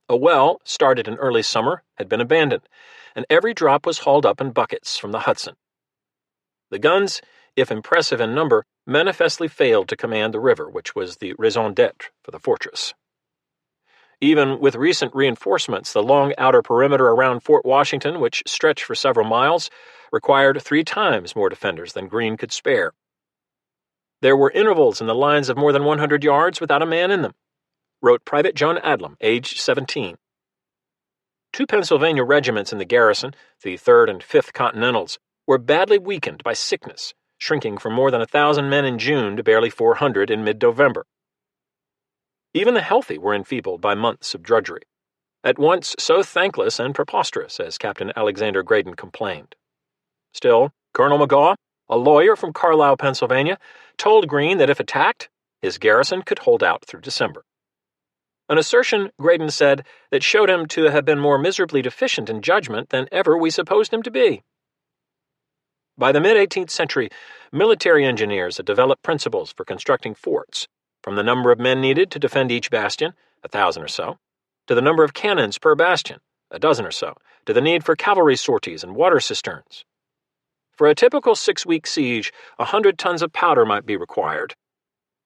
A well, started in early summer, had been abandoned, and every drop was hauled up in buckets from the Hudson. The guns, if impressive in number, manifestly failed to command the river, which was the raison d'etre for the fortress. Even with recent reinforcements, the long outer perimeter around Fort Washington, which stretched for several miles, required 3 times more defenders than Greene could spare. There were intervals in the lines of more than 100 yards without a man in them, wrote Private John Adlam, aged 17. 2 Pennsylvania regiments in the garrison, the 3rd and 5th Continentals, were badly weakened by sickness, shrinking from more than 1,000 men in June to barely 400 in mid-November. Even the healthy were enfeebled by months of drudgery, at once so thankless and preposterous, as Captain Alexander Graydon complained. Still, Colonel McGaw, a lawyer from Carlisle, Pennsylvania, told Greene that if attacked, his garrison could hold out through December. An assertion, Graydon said, that showed him to have been more miserably deficient in judgment than ever we supposed him to be. By the mid-18th century, military engineers had developed principles for constructing forts, from the number of men needed to defend each bastion, 1,000 or so, to the number of cannons per bastion, 12 or so, to the need for cavalry sorties and water cisterns. For a typical 6-week siege, 100 tons of powder might be required.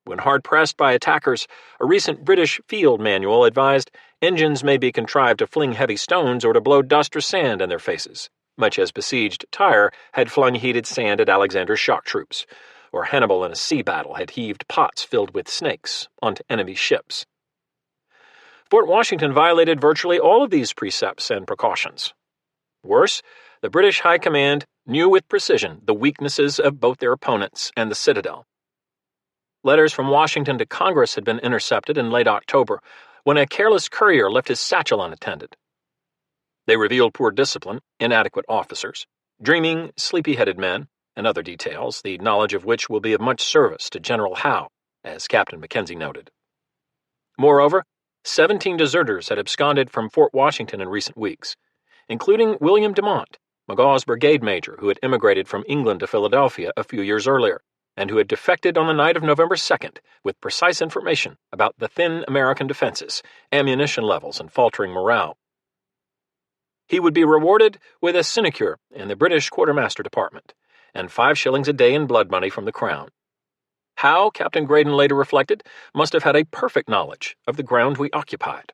When hard-pressed by attackers, a recent British field manual advised engines may be contrived to fling heavy stones or to blow dust or sand in their faces, much as besieged Tyre had flung heated sand at Alexander's shock troops, or Hannibal in a sea battle had heaved pots filled with snakes onto enemy ships. Fort Washington violated virtually all of these precepts and precautions. Worse, the British High Command knew with precision the weaknesses of both their opponents and the citadel. Letters from Washington to Congress had been intercepted in late October, when a careless courier left his satchel unattended. They revealed poor discipline, inadequate officers, dreaming, sleepy-headed men, and other details, the knowledge of which will be of much service to General Howe, as Captain Mackenzie noted. Moreover, 17 deserters had absconded from Fort Washington in recent weeks, including William Demont, McGaw's brigade major who had immigrated from England to Philadelphia a few years earlier, and who had defected on the night of November 2nd with precise information about the thin American defenses, ammunition levels, and faltering morale. He would be rewarded with a sinecure in the British Quartermaster Department, and 5 shillings a day in blood money from the Crown. Howe, Captain Graydon later reflected, must have had a perfect knowledge of the ground we occupied.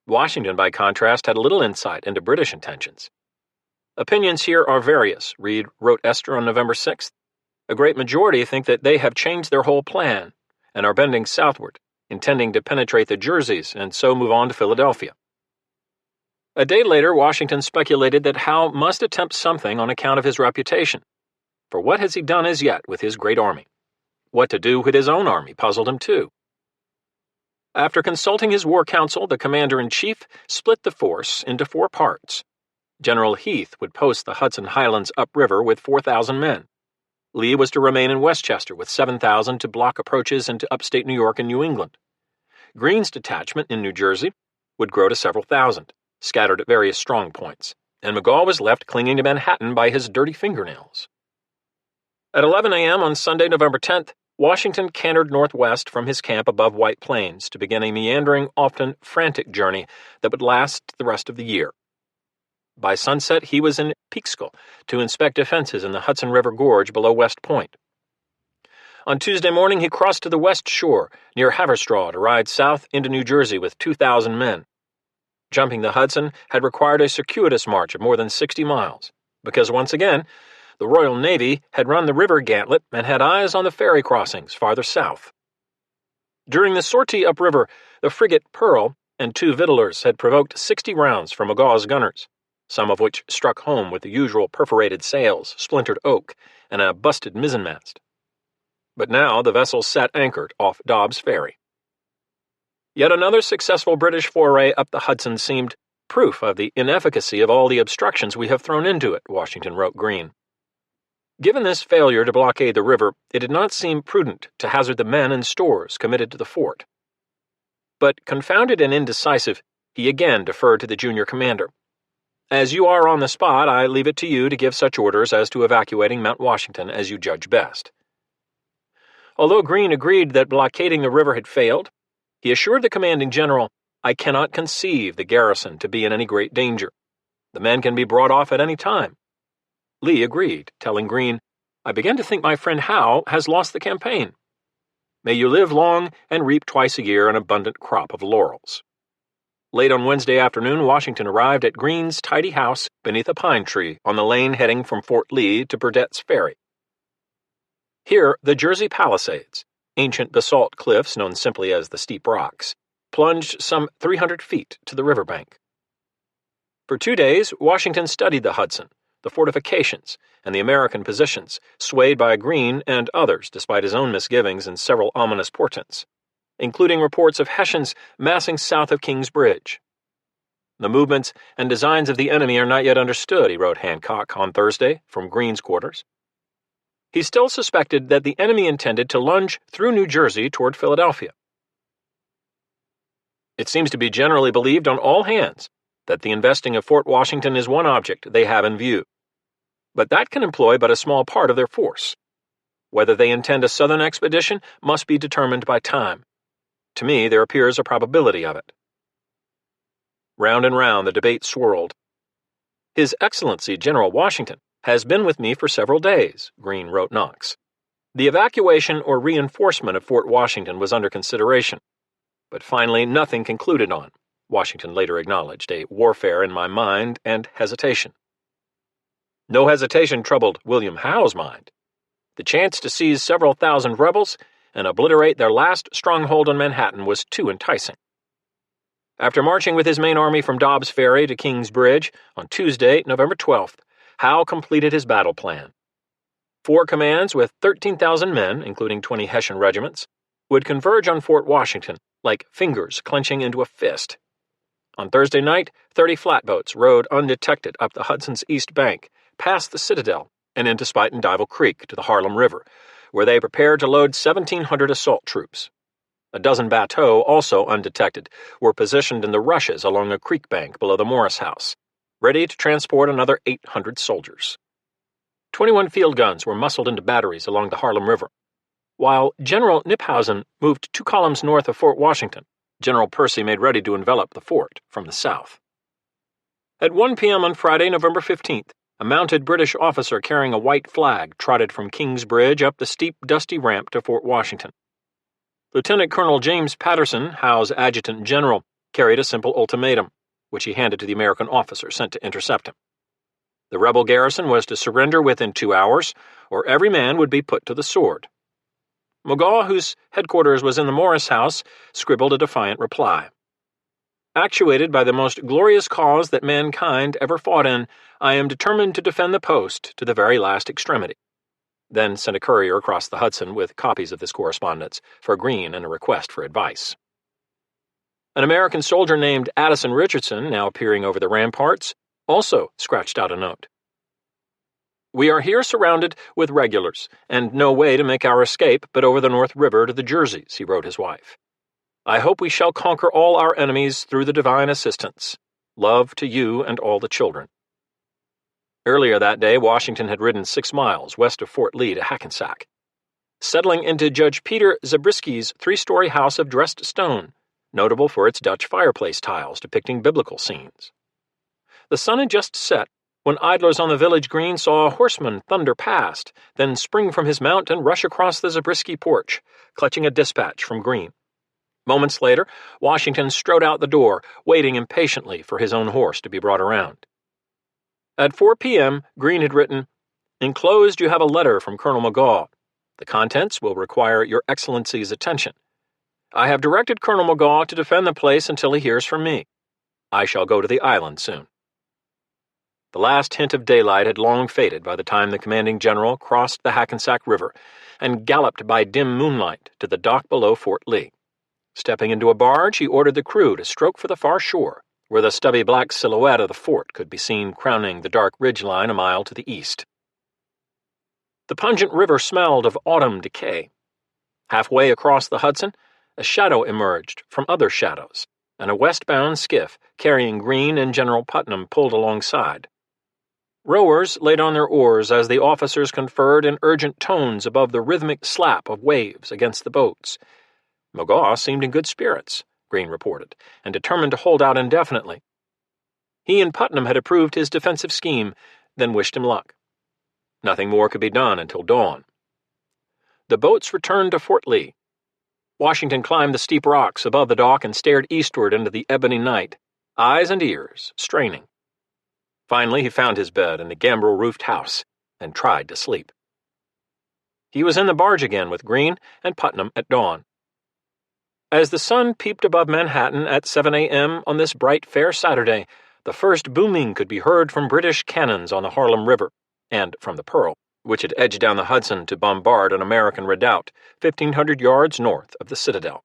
Washington, by contrast, had little insight into British intentions. Opinions here are various, Reed wrote Esther on November 6th. A great majority think that they have changed their whole plan and are bending southward, intending to penetrate the Jerseys and so move on to Philadelphia. A day later, Washington speculated that Howe must attempt something on account of his reputation. For what has he done as yet with his great army? What to do with his own army puzzled him too. After consulting his war council, the commander-in-chief split the force into 4 parts. General Heath would post the Hudson Highlands upriver with 4,000 men. Lee was to remain in Westchester with 7,000 to block approaches into upstate New York and New England. Greene's detachment in New Jersey would grow to several thousand, scattered at various strong points, and McGaw was left clinging to Manhattan by his dirty fingernails. At 11 a.m. on Sunday, November 10th, Washington cantered northwest from his camp above White Plains to begin a meandering, often frantic journey that would last the rest of the year. By sunset, he was in Peekskill to inspect defenses in the Hudson River Gorge below West Point. On Tuesday morning, he crossed to the west shore near Haverstraw to ride south into New Jersey with 2,000 men. Jumping the Hudson had required a circuitous march of more than 60 miles, because once again, the Royal Navy had run the river gantlet and had eyes on the ferry crossings farther south. During the sortie upriver, the frigate Pearl and 2 victuallers had provoked 60 rounds from McGaw's gunners, some of which struck home with the usual perforated sails, splintered oak, and a busted mizzenmast. But now the vessel sat anchored off Dobbs Ferry. Yet another successful British foray up the Hudson seemed proof of the inefficacy of all the obstructions we have thrown into it, Washington wrote Greene. Given this failure to blockade the river, it did not seem prudent to hazard the men and stores committed to the fort. But confounded and indecisive, he again deferred to the junior commander. As you are on the spot, I leave it to you to give such orders as to evacuating Mount Washington as you judge best. Although Greene agreed that blockading the river had failed, he assured the commanding general, I cannot conceive the garrison to be in any great danger. The men can be brought off at any time. Lee agreed, telling Greene, I begin to think my friend Howe has lost the campaign. May you live long and reap twice a year an abundant crop of laurels. Late on Wednesday afternoon, Washington arrived at Greene's tidy house beneath a pine tree on the lane heading from Fort Lee to Burdett's Ferry. Here, the Jersey Palisades, ancient basalt cliffs known simply as the Steep Rocks, plunged some 300 feet to the riverbank. For 2 days, Washington studied the Hudson, the fortifications, and the American positions, swayed by Greene and others despite his own misgivings and several ominous portents. including reports of Hessians massing south of King's Bridge. The movements and designs of the enemy are not yet understood, he wrote Hancock on Thursday from Greene's quarters. He still suspected that the enemy intended to lunge through New Jersey toward Philadelphia. It seems to be generally believed on all hands that the investing of Fort Washington is one object they have in view. But that can employ but a small part of their force. Whether they intend a southern expedition must be determined by time. To me, there appears a probability of it. Round and round the debate swirled. His Excellency General Washington has been with me for several days, Greene wrote Knox. The evacuation or reinforcement of Fort Washington was under consideration, but finally nothing concluded on. Washington later acknowledged a warfare in my mind and hesitation. No hesitation troubled William Howe's mind. The chance to seize several thousand rebels and obliterate their last stronghold on Manhattan was too enticing. After marching with his main army from Dobbs Ferry to King's Bridge on Tuesday, November 12th, Howe completed his battle plan. 4 commands with 13,000 men, including 20 Hessian regiments, would converge on Fort Washington like fingers clenching into a fist. On Thursday night, 30 flatboats rowed undetected up the Hudson's east bank, past the Citadel, and into Spite and Dival Creek to the Harlem River, where they prepared to load 1,700 assault troops. A dozen bateaux, also undetected, were positioned in the rushes along a creek bank below the Morris House, ready to transport another 800 soldiers. 21 field guns were muscled into batteries along the Harlem River. While General Knyphausen moved 2 columns north of Fort Washington, General Percy made ready to envelop the fort from the south. At 1 p.m. on Friday, November 15th, a mounted British officer carrying a white flag trotted from King's Bridge up the steep, dusty ramp to Fort Washington. Lieutenant Colonel James Patterson, Howe's adjutant general, carried a simple ultimatum, which he handed to the American officer sent to intercept him. The rebel garrison was to surrender within 2 hours, or every man would be put to the sword. Magaw, whose headquarters was in the Morris House, scribbled a defiant reply. Actuated by the most glorious cause that mankind ever fought in, I am determined to defend the post to the very last extremity. Then sent a courier across the Hudson with copies of this correspondence for Greene and a request for advice. An American soldier named Addison Richardson, now peering over the ramparts, also scratched out a note. We are here surrounded with regulars, and no way to make our escape but over the North River to the Jerseys, he wrote his wife. I hope we shall conquer all our enemies through the divine assistance. Love to you and all the children. Earlier that day, Washington had ridden 6 miles west of Fort Lee to Hackensack, settling into Judge Peter Zabriskie's 3-story house of dressed stone, notable for its Dutch fireplace tiles depicting biblical scenes. The sun had just set when idlers on the village green saw a horseman thunder past, then spring from his mount and rush across the Zabriskie porch, clutching a dispatch from Greene. Moments later, Washington strode out the door, waiting impatiently for his own horse to be brought around. At 4 p.m., Greene had written, Enclosed you have a letter from Colonel Magaw. The contents will require Your Excellency's attention. I have directed Colonel Magaw to defend the place until he hears from me. I shall go to the island soon. The last hint of daylight had long faded by the time the commanding general crossed the Hackensack River and galloped by dim moonlight to the dock below Fort Lee. Stepping into a barge, he ordered the crew to stroke for the far shore, where the stubby black silhouette of the fort could be seen crowning the dark ridgeline a mile to the east. The pungent river smelled of autumn decay. Halfway across the Hudson, a shadow emerged from other shadows, and a westbound skiff carrying Greene and General Putnam pulled alongside. Rowers laid on their oars as the officers conferred in urgent tones above the rhythmic slap of waves against the boats. Magaw seemed in good spirits, Greene reported, and determined to hold out indefinitely. He and Putnam had approved his defensive scheme, then wished him luck. Nothing more could be done until dawn. The boats returned to Fort Lee. Washington climbed the steep rocks above the dock and stared eastward into the ebony night, eyes and ears straining. Finally, he found his bed in the gambrel-roofed house and tried to sleep. He was in the barge again with Greene and Putnam at dawn. As the sun peeped above Manhattan at 7 a.m. on this bright, fair Saturday, the first booming could be heard from British cannons on the Harlem River and from the Pearl, which had edged down the Hudson to bombard an American redoubt 1,500 yards north of the Citadel.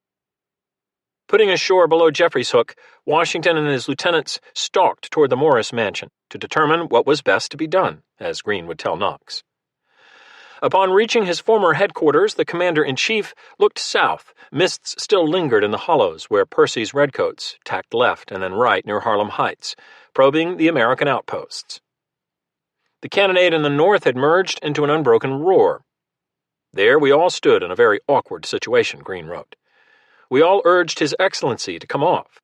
Putting ashore below Jeffrey's Hook, Washington and his lieutenants stalked toward the Morris mansion to determine what was best to be done, as Greene would tell Knox. Upon reaching his former headquarters, the commander-in-chief looked south. Mists still lingered in the hollows where Percy's redcoats tacked left and then right near Harlem Heights, probing the American outposts. The cannonade in the north had merged into an unbroken roar. There we all stood in a very awkward situation, Greene wrote. We all urged His Excellency to come off.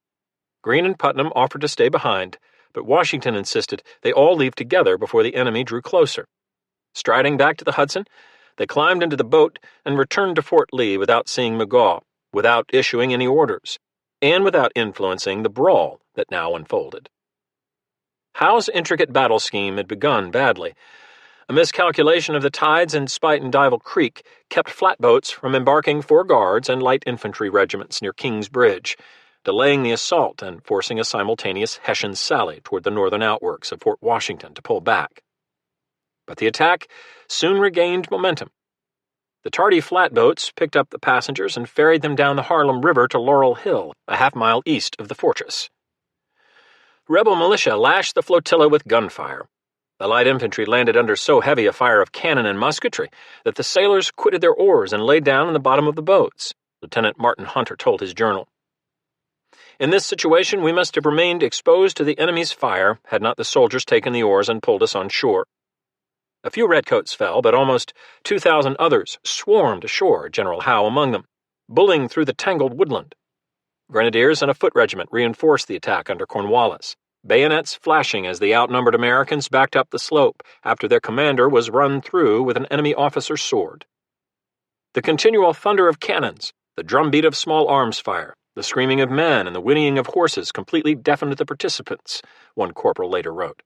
Greene and Putnam offered to stay behind, but Washington insisted they all leave together before the enemy drew closer. Striding back to the Hudson, they climbed into the boat and returned to Fort Lee without seeing McGaw, without issuing any orders, and without influencing the brawl that now unfolded. Howe's intricate battle scheme had begun badly. A miscalculation of the tides in Spite and Dival Creek kept flatboats from embarking 4 guards and light infantry regiments near King's Bridge, delaying the assault and forcing a simultaneous Hessian sally toward the northern outworks of Fort Washington to pull back. But the attack soon regained momentum. The tardy flatboats picked up the passengers and ferried them down the Harlem River to Laurel Hill, a half-mile east of the fortress. Rebel militia lashed the flotilla with gunfire. The light infantry landed under so heavy a fire of cannon and musketry that the sailors quitted their oars and lay down in the bottom of the boats, Lieutenant Martin Hunter told his journal. In this situation, we must have remained exposed to the enemy's fire had not the soldiers taken the oars and pulled us on shore. A few redcoats fell, but almost 2,000 others swarmed ashore, General Howe among them, bullying through the tangled woodland. Grenadiers and a foot regiment reinforced the attack under Cornwallis, bayonets flashing as the outnumbered Americans backed up the slope after their commander was run through with an enemy officer's sword. The continual thunder of cannons, the drumbeat of small arms fire, the screaming of men and the whinnying of horses completely deafened the participants, one corporal later wrote.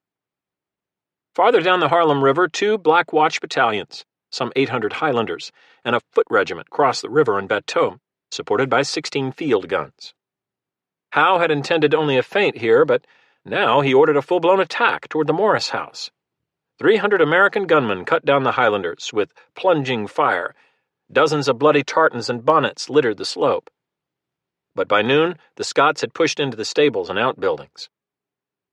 Farther down the Harlem River, 2 Black Watch battalions, some 800 Highlanders, and a foot regiment crossed the river in bateaux, supported by 16 field guns. Howe had intended only a feint here, but now he ordered a full-blown attack toward the Morris house. 300 American gunmen cut down the Highlanders with plunging fire. Dozens of bloody tartans and bonnets littered the slope. But by noon, the Scots had pushed into the stables and outbuildings.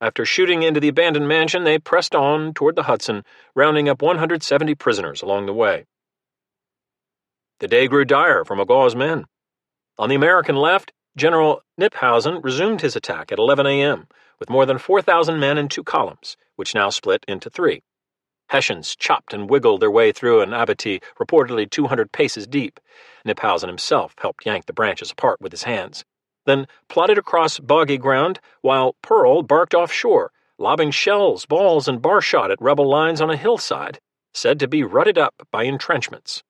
After shooting into the abandoned mansion, they pressed on toward the Hudson, rounding up 170 prisoners along the way. The day grew dire for McGaw's men. On the American left, General Knyphausen resumed his attack at 11 a.m., with more than 4,000 men in 2 columns, which now split into 3. Hessians chopped and wiggled their way through an abattis reportedly 200 paces deep. Knyphausen himself helped yank the branches apart with his hands, then plodded across boggy ground while Pearl barked offshore, lobbing shells, balls, and bar shot at rebel lines on a hillside, said to be rutted up by entrenchments.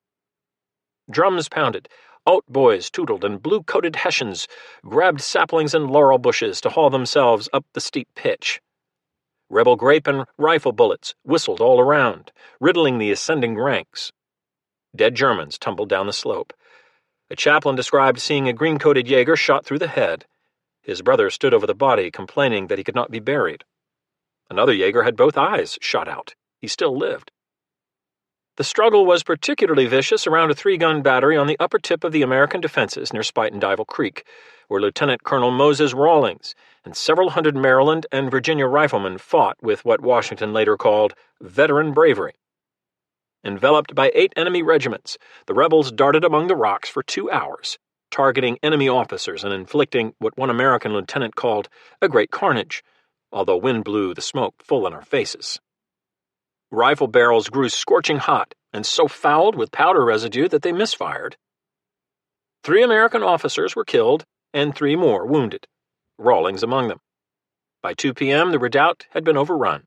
Drums pounded, out-boys tootled, and blue-coated Hessians grabbed saplings and laurel bushes to haul themselves up the steep pitch. Rebel grape and rifle bullets whistled all around, riddling the ascending ranks. Dead Germans tumbled down the slope. A chaplain described seeing a green-coated Jaeger shot through the head. His brother stood over the body, complaining that he could not be buried. Another Jaeger had both eyes shot out. He still lived. The struggle was particularly vicious around a 3-gun battery on the upper tip of the American defenses near Spite and Dival Creek, where Lieutenant Colonel Moses Rawlings and several hundred Maryland and Virginia riflemen fought with what Washington later called veteran bravery. Enveloped by 8 enemy regiments, the rebels darted among the rocks for 2 hours, targeting enemy officers and inflicting what one American lieutenant called a great carnage, although wind blew the smoke full in our faces. Rifle barrels grew scorching hot and so fouled with powder residue that they misfired. 3 American officers were killed and 3 more wounded, Rawlings among them. By 2 p.m., the redoubt had been overrun.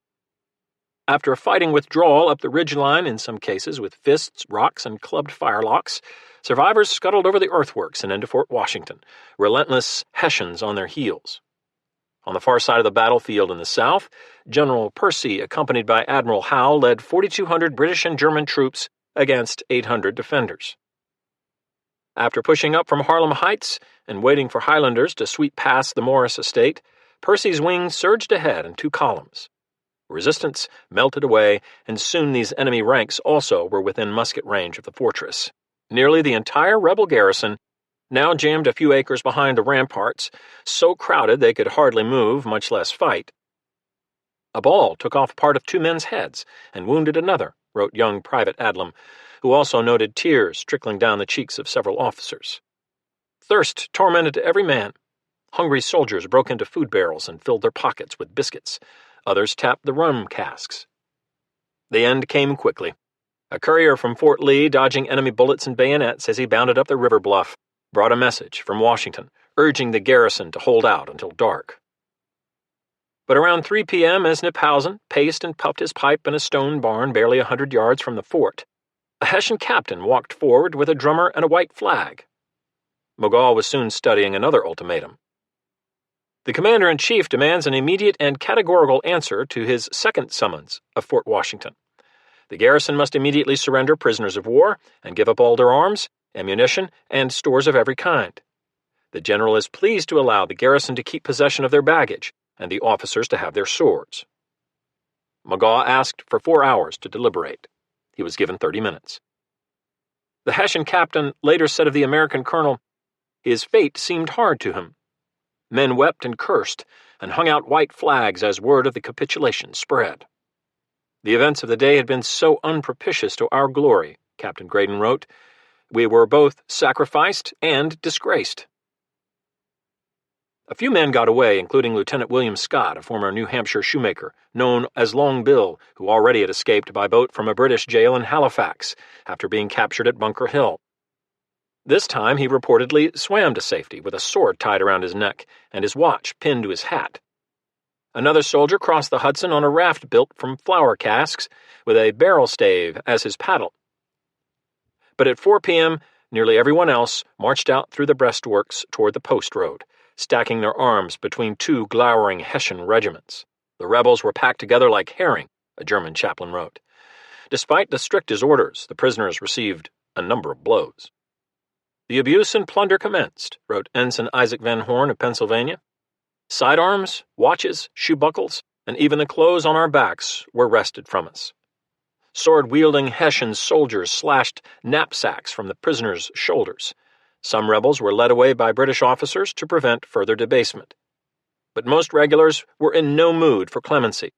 After a fighting withdrawal up the ridgeline, in some cases with fists, rocks, and clubbed firelocks, survivors scuttled over the earthworks and into Fort Washington, relentless Hessians on their heels. On the far side of the battlefield in the south, General Percy, accompanied by Admiral Howe, led 4,200 British and German troops against 800 defenders. After pushing up from Harlem Heights and waiting for Highlanders to sweep past the Morris estate, Percy's wing surged ahead in 2 columns. Resistance melted away, and soon these enemy ranks also were within musket range of the fortress. Nearly the entire rebel garrison now jammed a few acres behind the ramparts, so crowded they could hardly move, much less fight. A ball took off part of 2 men's heads and wounded another, wrote young Private Adlam, who also noted tears trickling down the cheeks of several officers. Thirst tormented every man. Hungry soldiers broke into food barrels and filled their pockets with biscuits. Others tapped the rum casks. The end came quickly. A courier from Fort Lee, dodging enemy bullets and bayonets as he bounded up the river bluff, brought a message from Washington, urging the garrison to hold out until dark. But around 3 p.m., as Kniphausen paced and puffed his pipe in a stone barn barely 100 yards from the fort, a Hessian captain walked forward with a drummer and a white flag. McGaw was soon studying another ultimatum. The commander-in-chief demands an immediate and categorical answer to his second summons of Fort Washington. The garrison must immediately surrender prisoners of war and give up all their arms, ammunition, and stores of every kind. The general is pleased to allow the garrison to keep possession of their baggage and the officers to have their swords. McGaw asked for 4 hours to deliberate. He was given 30 minutes. The Hessian captain later said of the American colonel, "His fate seemed hard to him. Men wept and cursed and hung out white flags as word of the capitulation spread." The events of the day had been so unpropitious to our glory, Captain Graydon wrote. We were both sacrificed and disgraced. A few men got away, including Lieutenant William Scott, a former New Hampshire shoemaker, known as Long Bill, who already had escaped by boat from a British jail in Halifax after being captured at Bunker Hill. This time he reportedly swam to safety with a sword tied around his neck and his watch pinned to his hat. Another soldier crossed the Hudson on a raft built from flour casks with a barrel stave as his paddle. But at 4 p.m., nearly everyone else marched out through the breastworks toward the post road, stacking their arms between 2 glowering Hessian regiments. The rebels were packed together like herring, a German chaplain wrote. Despite the strictest orders, the prisoners received a number of blows. The abuse and plunder commenced, wrote Ensign Isaac Van Horn of Pennsylvania. Sidearms, watches, shoe buckles, and even the clothes on our backs were wrested from us. Sword-wielding Hessian soldiers slashed knapsacks from the prisoners' shoulders. Some rebels were led away by British officers to prevent further debasement. But most regulars were in no mood for clemency.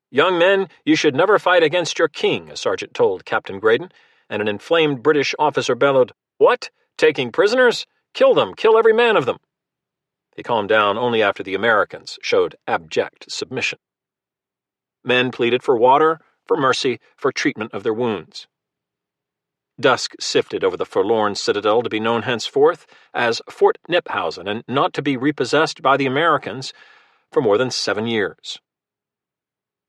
"Young men, you should never fight against your king," a sergeant told Captain Graydon, and an inflamed British officer bellowed, "What? Taking prisoners? Kill them, kill every man of them." He calmed down only after the Americans showed abject submission. Men pleaded for water, for mercy, for treatment of their wounds. Dusk sifted over the forlorn citadel to be known henceforth as Fort Kniphausen and not to be repossessed by the Americans for more than 7 years.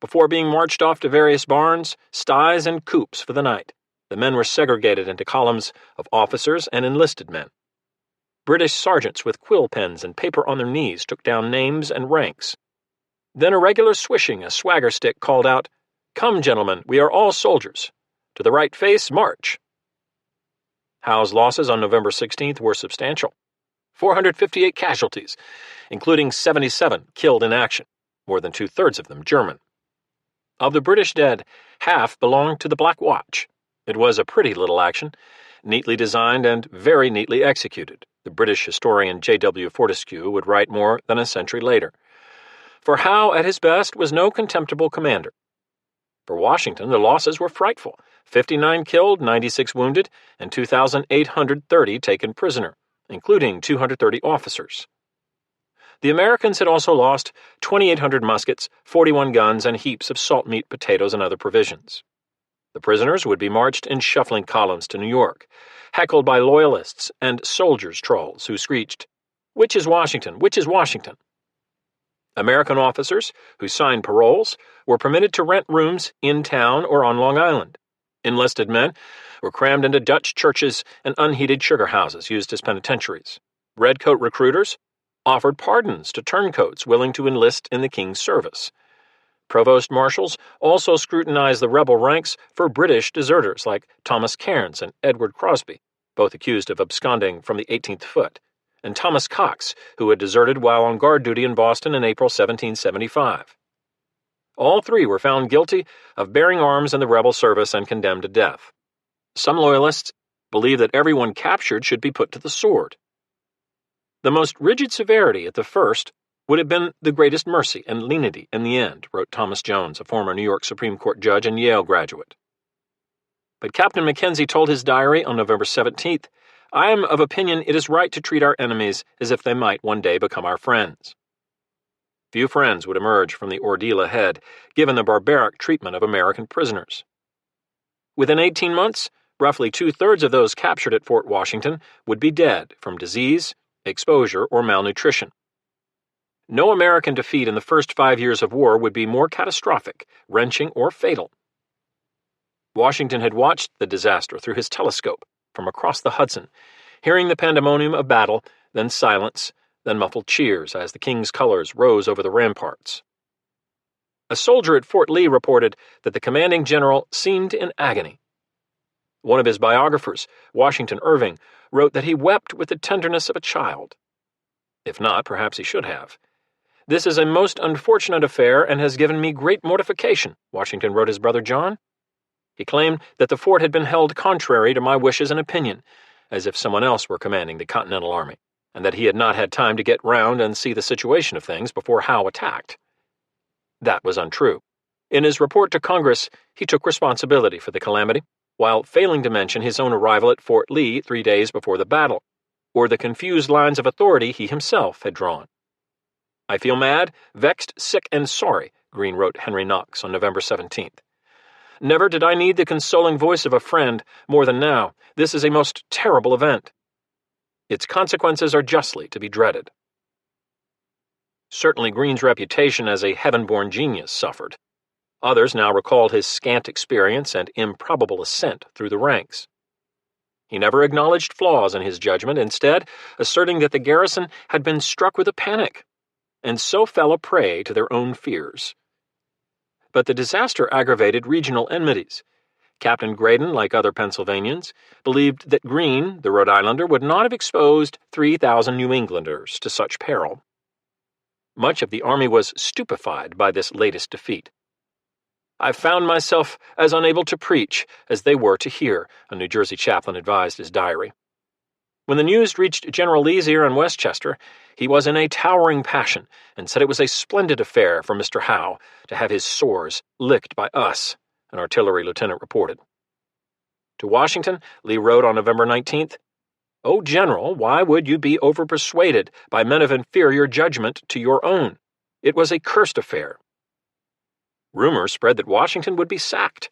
Before being marched off to various barns, sties, and coops for the night, the men were segregated into columns of officers and enlisted men. British sergeants with quill pens and paper on their knees took down names and ranks. Then a regular swishing, a swagger stick called out, "Come, gentlemen, we are all soldiers. To the right face, march." Howe's losses on November 16th were substantial. 458 casualties, including 77 killed in action, more than 2/3 of them German. Of the British dead, half belonged to the Black Watch. It was a pretty little action, neatly designed and very neatly executed. The British historian J.W. Fortescue would write more than a century later. For Howe, at his best, was no contemptible commander. For Washington, the losses were frightful: 59 killed, 96 wounded, and 2,830 taken prisoner, including 230 officers. The Americans had also lost 2,800 muskets, 41 guns, and heaps of salt meat, potatoes, and other provisions. The prisoners would be marched in shuffling columns to New York, heckled by loyalists and soldiers' trolls who screeched, "Which is Washington? Which is Washington?" American officers, who signed paroles, were permitted to rent rooms in town or on Long Island. Enlisted men were crammed into Dutch churches and unheated sugar houses used as penitentiaries. Redcoat recruiters offered pardons to turncoats willing to enlist in the king's service. Provost marshals also scrutinized the rebel ranks for British deserters like Thomas Cairns and Edward Crosby, both accused of absconding from the 18th Foot, and Thomas Cox, who had deserted while on guard duty in Boston in April 1775. All 3 were found guilty of bearing arms in the rebel service and condemned to death. Some loyalists believed that everyone captured should be put to the sword. The most rigid severity at the first would have been the greatest mercy and lenity in the end, wrote Thomas Jones, a former New York Supreme Court judge and Yale graduate. But Captain Mackenzie told his diary on November 17th, "I am of opinion it is right to treat our enemies as if they might one day become our friends." Few friends would emerge from the ordeal ahead, given the barbaric treatment of American prisoners. Within 18 months, roughly 2/3 of those captured at Fort Washington would be dead from disease, exposure, or malnutrition. No American defeat in the first 5 years of war would be more catastrophic, wrenching, or fatal. Washington had watched the disaster through his telescope from across the Hudson, hearing the pandemonium of battle, then silence, then muffled cheers as the King's colors rose over the ramparts. A soldier at Fort Lee reported that the commanding general seemed in agony. One of his biographers, Washington Irving, wrote that he wept with the tenderness of a child. If not, perhaps he should have. "This is a most unfortunate affair and has given me great mortification," Washington wrote his brother John. He claimed that the fort had been held contrary to my wishes and opinion, as if someone else were commanding the Continental Army, and that he had not had time to get round and see the situation of things before Howe attacked. That was untrue. In his report to Congress, he took responsibility for the calamity, while failing to mention his own arrival at Fort Lee 3 days before the battle, or the confused lines of authority he himself had drawn. "I feel mad, vexed, sick, and sorry," Greene wrote Henry Knox on November 17th. "Never did I need the consoling voice of a friend more than now. This is a most terrible event. Its consequences are justly to be dreaded." Certainly Greene's reputation as a heaven-born genius suffered. Others now recalled his scant experience and improbable ascent through the ranks. He never acknowledged flaws in his judgment, instead asserting that the garrison had been struck with a panic, and so fell a prey to their own fears. But the disaster aggravated regional enmities. Captain Graydon, like other Pennsylvanians, believed that Greene, the Rhode Islander, would not have exposed 3,000 New Englanders to such peril. Much of the army was stupefied by this latest defeat. "I found myself as unable to preach as they were to hear," a New Jersey chaplain advised his diary. When the news reached General Lee's ear in Westchester, he was in a towering passion and said it was a splendid affair for Mr. Howe to have his sores licked by us, an artillery lieutenant reported. To Washington, Lee wrote on November 19th, "O General, why would you be overpersuaded by men of inferior judgment to your own? It was a cursed affair." Rumors spread that Washington would be sacked,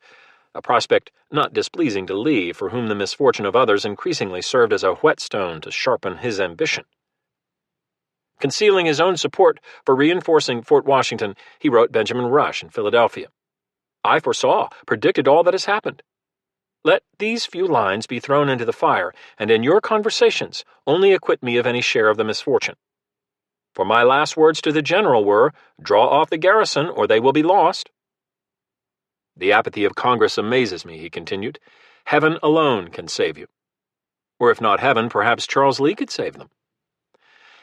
a prospect not displeasing to Lee, for whom the misfortune of others increasingly served as a whetstone to sharpen his ambition. Concealing his own support for reinforcing Fort Washington, he wrote Benjamin Rush in Philadelphia, "I predicted all that has happened. Let these few lines be thrown into the fire, and in your conversations only acquit me of any share of the misfortune. For my last words to the general were, 'Draw off the garrison, or they will be lost.'" "The apathy of Congress amazes me," he continued. "Heaven alone can save you. Or if not heaven, perhaps Charles Lee could save them.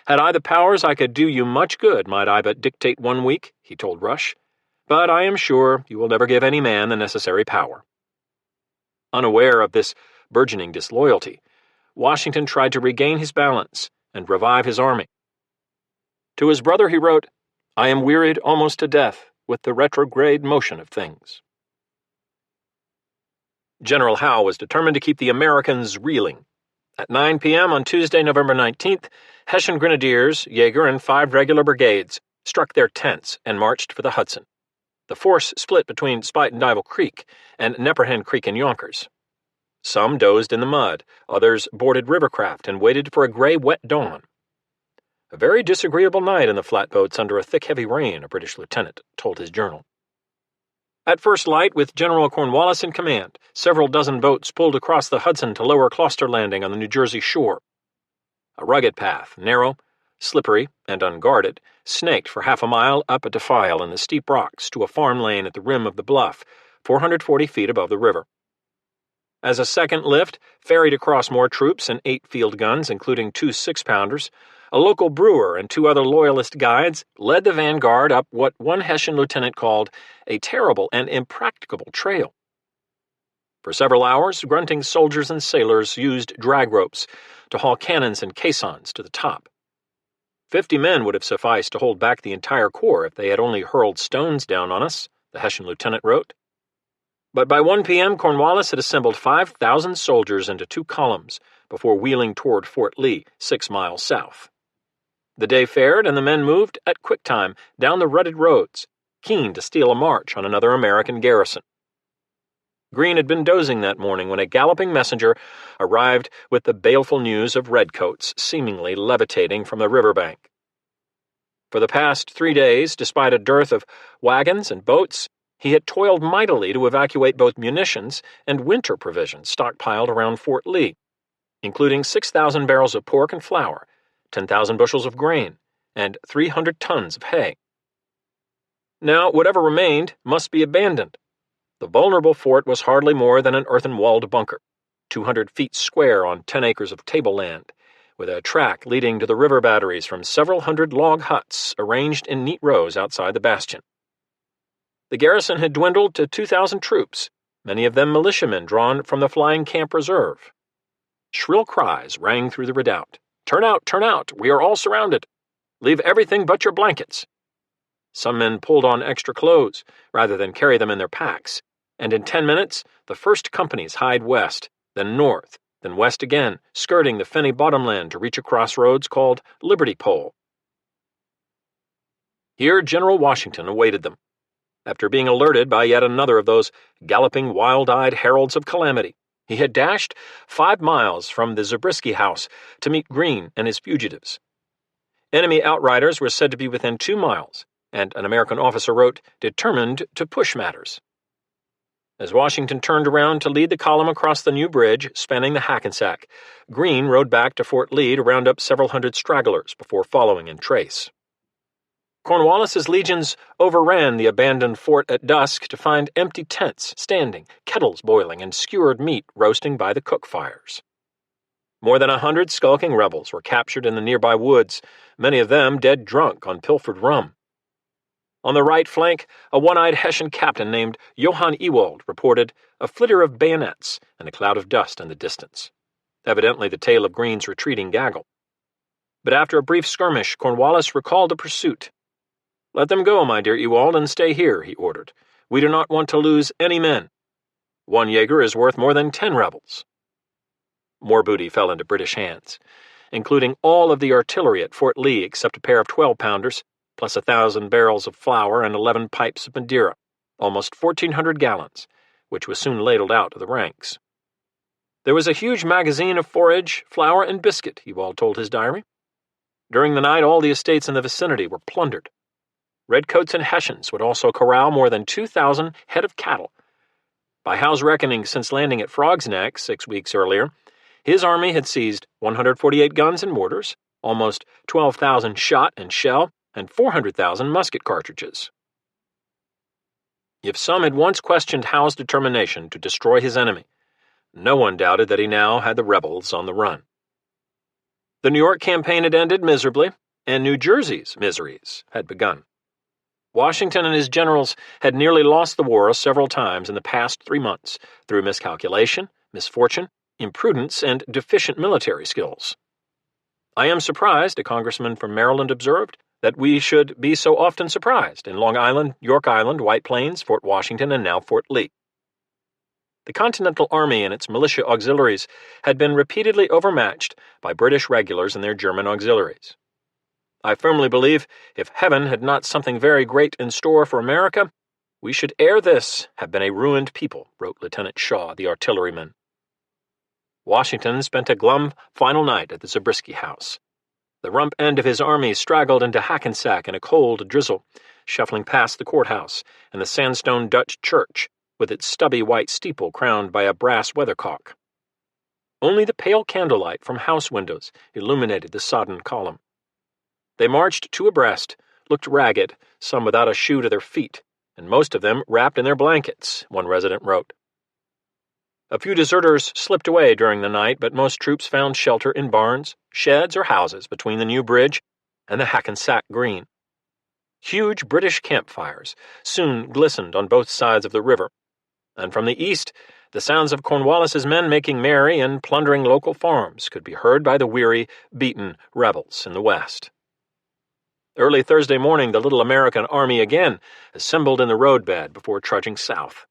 Had I the powers, I could do you much good, might I but dictate 1 week," he told Rush. "But I am sure you will never give any man the necessary power." Unaware of this burgeoning disloyalty, Washington tried to regain his balance and revive his army. To his brother he wrote, "I am wearied almost to death with the retrograde motion of things." General Howe was determined to keep the Americans reeling. At 9 p.m. on Tuesday, November 19th, Hessian Grenadiers, Jaeger, and 5 regular brigades struck their tents and marched for the Hudson. The force split between Spite and Dival Creek and Nepperhan Creek in Yonkers. Some dozed in the mud, others boarded rivercraft and waited for a gray, wet dawn. "A very disagreeable night in the flatboats under a thick, heavy rain," a British lieutenant told his journal. At first light, with General Cornwallis in command, several dozen boats pulled across the Hudson to lower Gloucester Landing on the New Jersey shore. A rugged path, narrow, slippery, and unguarded, snaked for half a mile up a defile in the steep rocks to a farm lane at the rim of the bluff, 440 feet above the river. As a second lift ferried across more troops and 8 field guns, including 2 6-pounders, a local brewer and 2 other Loyalist guides led the vanguard up what one Hessian lieutenant called a terrible and impracticable trail. For several hours, grunting soldiers and sailors used drag ropes to haul cannons and caissons to the top. 50 men would have sufficed to hold back the entire corps if they had only hurled stones down on us, the Hessian lieutenant wrote. But by 1 p.m., Cornwallis had assembled 5,000 soldiers into 2 columns before wheeling toward Fort Lee, 6 miles south. The day fared, and the men moved at quick time down the rutted roads, keen to steal a march on another American garrison. Greene had been dozing that morning when a galloping messenger arrived with the baleful news of redcoats seemingly levitating from the riverbank. For the past 3 days, despite a dearth of wagons and boats, he had toiled mightily to evacuate both munitions and winter provisions stockpiled around Fort Lee, including 6,000 barrels of pork and flour, 10,000 bushels of grain, and 300 tons of hay. Now, whatever remained must be abandoned. The vulnerable fort was hardly more than an earthen-walled bunker, 200 feet square on 10 acres of tableland, with a track leading to the river batteries from several hundred log huts arranged in neat rows outside the bastion. The garrison had dwindled to 2,000 troops, many of them militiamen drawn from the Flying Camp Reserve. Shrill cries rang through the redoubt. "Turn out! Turn out! We are all surrounded! Leave everything but your blankets!" Some men pulled on extra clothes rather than carry them in their packs, and in 10 minutes the first companies hied west, then north, then west again, skirting the fenny bottomland to reach a crossroads called Liberty Pole. Here General Washington awaited them, after being alerted by yet another of those galloping, wild-eyed heralds of calamity. He had dashed 5 miles from the Zabriskie house to meet Greene and his fugitives. Enemy outriders were said to be within 2 miles, and an American officer wrote, determined to push matters. As Washington turned around to lead the column across the new bridge spanning the Hackensack, Greene rode back to Fort Lee to round up several hundred stragglers before following in trace. Cornwallis's legions overran the abandoned fort at dusk to find empty tents standing, kettles boiling, and skewered meat roasting by the cook fires. More than 100 skulking rebels were captured in the nearby woods, many of them dead drunk on pilfered rum. On the right flank, a one-eyed Hessian captain named Johann Ewald reported a flitter of bayonets and a cloud of dust in the distance, evidently the tail of Greene's retreating gaggle. But after a brief skirmish, Cornwallis recalled the pursuit. "Let them go, my dear Ewald, and stay here," he ordered. "We do not want to lose any men. 1 Jaeger is worth more than 10 rebels." More booty fell into British hands, including all of the artillery at Fort Lee except a pair of 12-pounders, plus 1,000 barrels of flour and 11 pipes of Madeira, almost 1,400 gallons, which was soon ladled out to the ranks. There was a huge magazine of forage, flour, and biscuit, Ewald told his diary. During the night, all the estates in the vicinity were plundered. Redcoats and Hessians would also corral more than 2,000 head of cattle. By Howe's reckoning, since landing at Frog's Neck 6 weeks earlier, his army had seized 148 guns and mortars, almost 12,000 shot and shell, and 400,000 musket cartridges. If some had once questioned Howe's determination to destroy his enemy, no one doubted that he now had the rebels on the run. The New York campaign had ended miserably, and New Jersey's miseries had begun. Washington and his generals had nearly lost the war several times in the past 3 months through miscalculation, misfortune, imprudence, and deficient military skills. "I am surprised," a congressman from Maryland observed, "that we should be so often surprised in Long Island, York Island, White Plains, Fort Washington, and now Fort Lee." The Continental Army and its militia auxiliaries had been repeatedly overmatched by British regulars and their German auxiliaries. "I firmly believe if heaven had not something very great in store for America, we should ere this have been a ruined people," wrote Lieutenant Shaw, the artilleryman. Washington spent a glum final night at the Zabriskie house. The rump end of his army straggled into Hackensack in a cold drizzle, shuffling past the courthouse and the sandstone Dutch church, with its stubby white steeple crowned by a brass weathercock. Only the pale candlelight from house windows illuminated the sodden column. They marched 2 abreast, looked ragged, some without a shoe to their feet, and most of them wrapped in their blankets, one resident wrote. A few deserters slipped away during the night, but most troops found shelter in barns, sheds, or houses between the new bridge and the Hackensack Green. Huge British campfires soon glistened on both sides of the river, and from the east The sounds of Cornwallis's men making merry and plundering local farms could be heard by the weary, beaten rebels in the west. Early Thursday morning, the little American army again assembled in the roadbed before trudging south.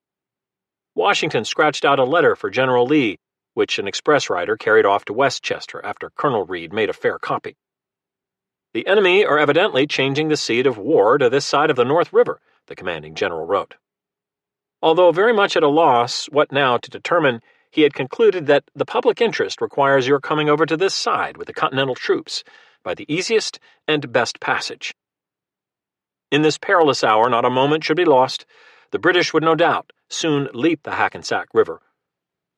Washington scratched out a letter for General Lee, which an express rider carried off to Westchester after Colonel Reed made a fair copy. The enemy are evidently changing the seat of war to this side of the North River, the commanding general wrote. Although very much at a loss what now to determine, he had concluded that the public interest requires your coming over to this side with the Continental troops by the easiest and best passage. In this perilous hour, not a moment should be lost. The British would no doubt soon leap the Hackensack River.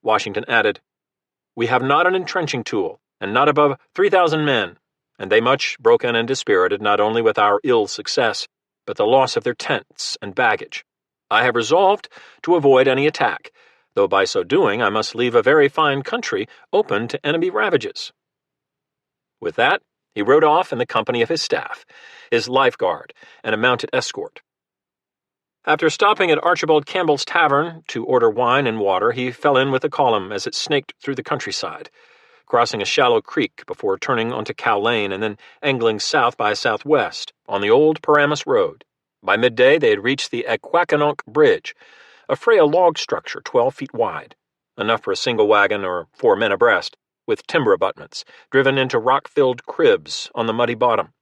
Washington added, "We have not an entrenching tool, and not above 3,000 men, and they much broken and dispirited not only with our ill success, but the loss of their tents and baggage. I have resolved to avoid any attack, though by so doing I must leave a very fine country open to enemy ravages." With that, he rode off in the company of his staff, his lifeguard, and a mounted escort. After stopping at Archibald Campbell's tavern to order wine and water, he fell in with the column as it snaked through the countryside, crossing a shallow creek before turning onto Cow Lane and then angling south by southwest on the old Paramus Road. By midday, they had reached the Aquacanonk Bridge, a frail log structure 12 feet wide, enough for a single wagon or 4 men abreast, with timber abutments driven into rock-filled cribs on the muddy bottom.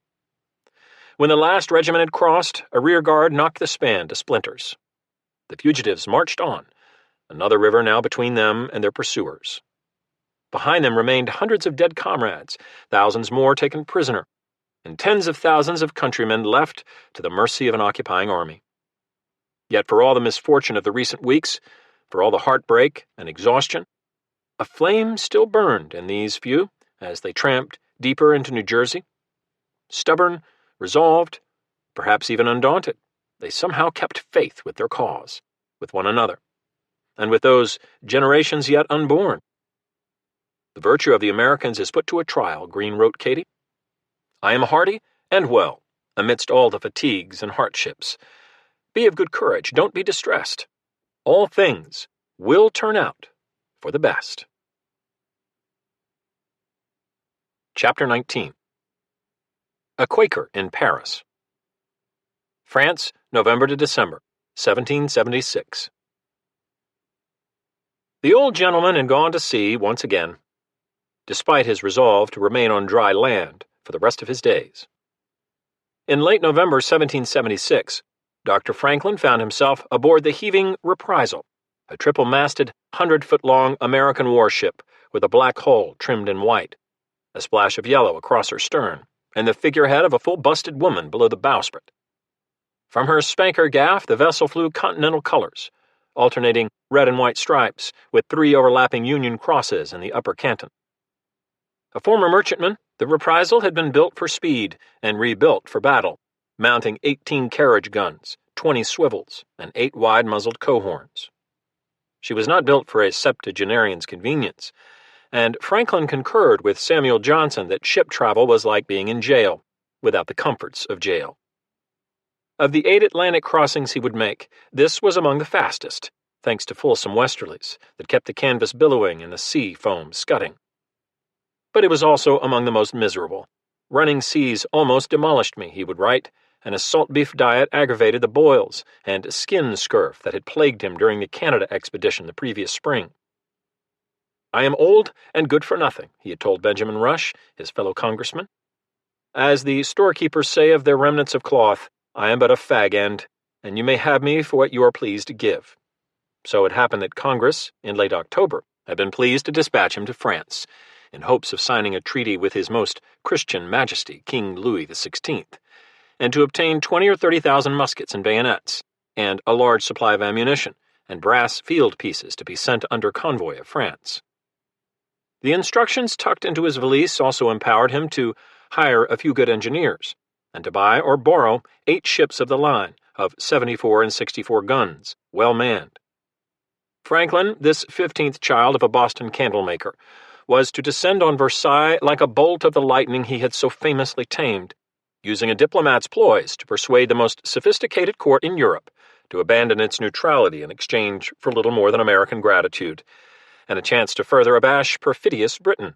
When the last regiment had crossed, a rear guard knocked the span to splinters. The fugitives marched on, another river now between them and their pursuers. Behind them remained hundreds of dead comrades, thousands more taken prisoner, and tens of thousands of countrymen left to the mercy of an occupying army. Yet for all the misfortune of the recent weeks, for all the heartbreak and exhaustion, a flame still burned in these few as they tramped deeper into New Jersey. Stubborn, resolved, perhaps even undaunted, they somehow kept faith with their cause, with one another, and with those generations yet unborn. The virtue of the Americans is put to a trial, Greene wrote Katie. I am hearty and well, amidst all the fatigues and hardships. Be of good courage, don't be distressed. All things will turn out for the best. Chapter 19. A Quaker in Paris. France, November to December, 1776. The old gentleman had gone to sea once again, despite his resolve to remain on dry land for the rest of his days. In late November 1776, Dr. Franklin found himself aboard the heaving Reprisal, a triple-masted, 100-foot-long American warship with a black hull trimmed in white, a splash of yellow across her stern, and the figurehead of a full-busted woman below the bowsprit. From her spanker gaff, the vessel flew continental colors, alternating red and white stripes with 3 overlapping Union crosses in the upper canton. A former merchantman, the Reprisal had been built for speed and rebuilt for battle, mounting 18 carriage guns, 20 swivels, and 8 wide-muzzled cohorns. She was not built for a septuagenarian's convenience, and Franklin concurred with Samuel Johnson that ship travel was like being in jail, without the comforts of jail. Of the 8 Atlantic crossings he would make, this was among the fastest, thanks to fulsome westerlies that kept the canvas billowing and the sea foam scudding. But it was also among the most miserable. Running seas almost demolished me, he would write, and a salt beef diet aggravated the boils and skin scurf that had plagued him during the Canada expedition the previous spring. I am old and good for nothing, he had told Benjamin Rush, his fellow congressman. As the storekeepers say of their remnants of cloth, I am but a fag end, and you may have me for what you are pleased to give. So it happened that Congress, in late October, had been pleased to dispatch him to France, in hopes of signing a treaty with His Most Christian Majesty, King Louis XVI, and to obtain 20 or 30,000 muskets and bayonets, and a large supply of ammunition, and brass field pieces to be sent under convoy of France. The instructions tucked into his valise also empowered him to hire a few good engineers, and to buy or borrow 8 ships of the line of 74 and 64 guns, well manned. Franklin, this 15th child of a Boston candlemaker, was to descend on Versailles like a bolt of the lightning he had so famously tamed, using a diplomat's ploys to persuade the most sophisticated court in Europe to abandon its neutrality in exchange for little more than American gratitude, and a chance to further abash perfidious Britain.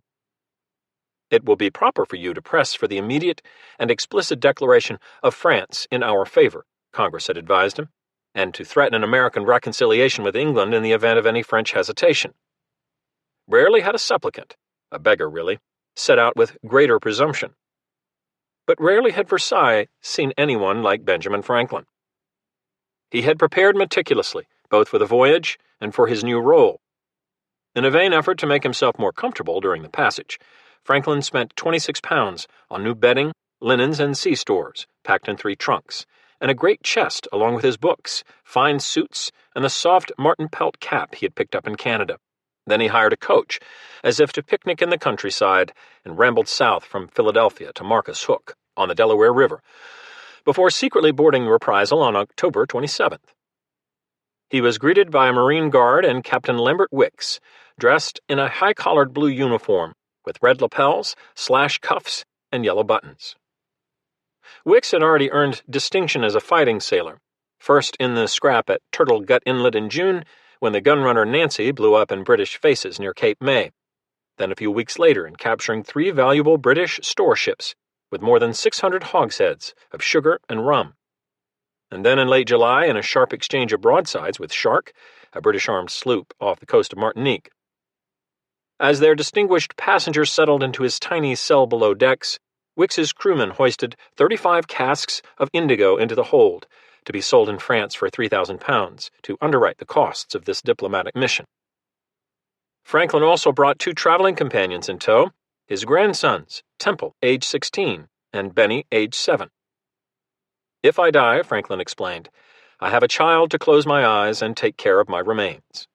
It will be proper for you to press for the immediate and explicit declaration of France in our favor, Congress had advised him, and to threaten an American reconciliation with England in the event of any French hesitation. Rarely had a supplicant, a beggar really, set out with greater presumption. But rarely had Versailles seen anyone like Benjamin Franklin. He had prepared meticulously, both for the voyage and for his new role. In a vain effort to make himself more comfortable during the passage, Franklin spent £26 on new bedding, linens, and sea stores, packed in 3 trunks, and a great chest along with his books, fine suits, and the soft marten pelt cap he had picked up in Canada. Then he hired a coach, as if to picnic in the countryside, and rambled south from Philadelphia to Marcus Hook, on the Delaware River, before secretly boarding Reprisal on October 27th. He was greeted by a Marine Guard and Captain Lambert Wicks, dressed in a high-collared blue uniform, with red lapels, slash cuffs, and yellow buttons. Wicks had already earned distinction as a fighting sailor, first in the scrap at Turtle Gut Inlet in June, when the gunrunner Nancy blew up in British faces near Cape May, then a few weeks later in capturing 3 valuable British store ships with more than 600 hogsheads of sugar and rum, and then in late July in a sharp exchange of broadsides with Shark, a British-armed sloop off the coast of Martinique. As their distinguished passengers settled into his tiny cell below decks, Wicks's crewmen hoisted 35 casks of indigo into the hold, to be sold in France for £3,000 to underwrite the costs of this diplomatic mission. Franklin also brought 2 traveling companions in tow, his grandsons, Temple, age 16, and Benny, age 7. If I die, Franklin explained, I have a child to close my eyes and take care of my remains.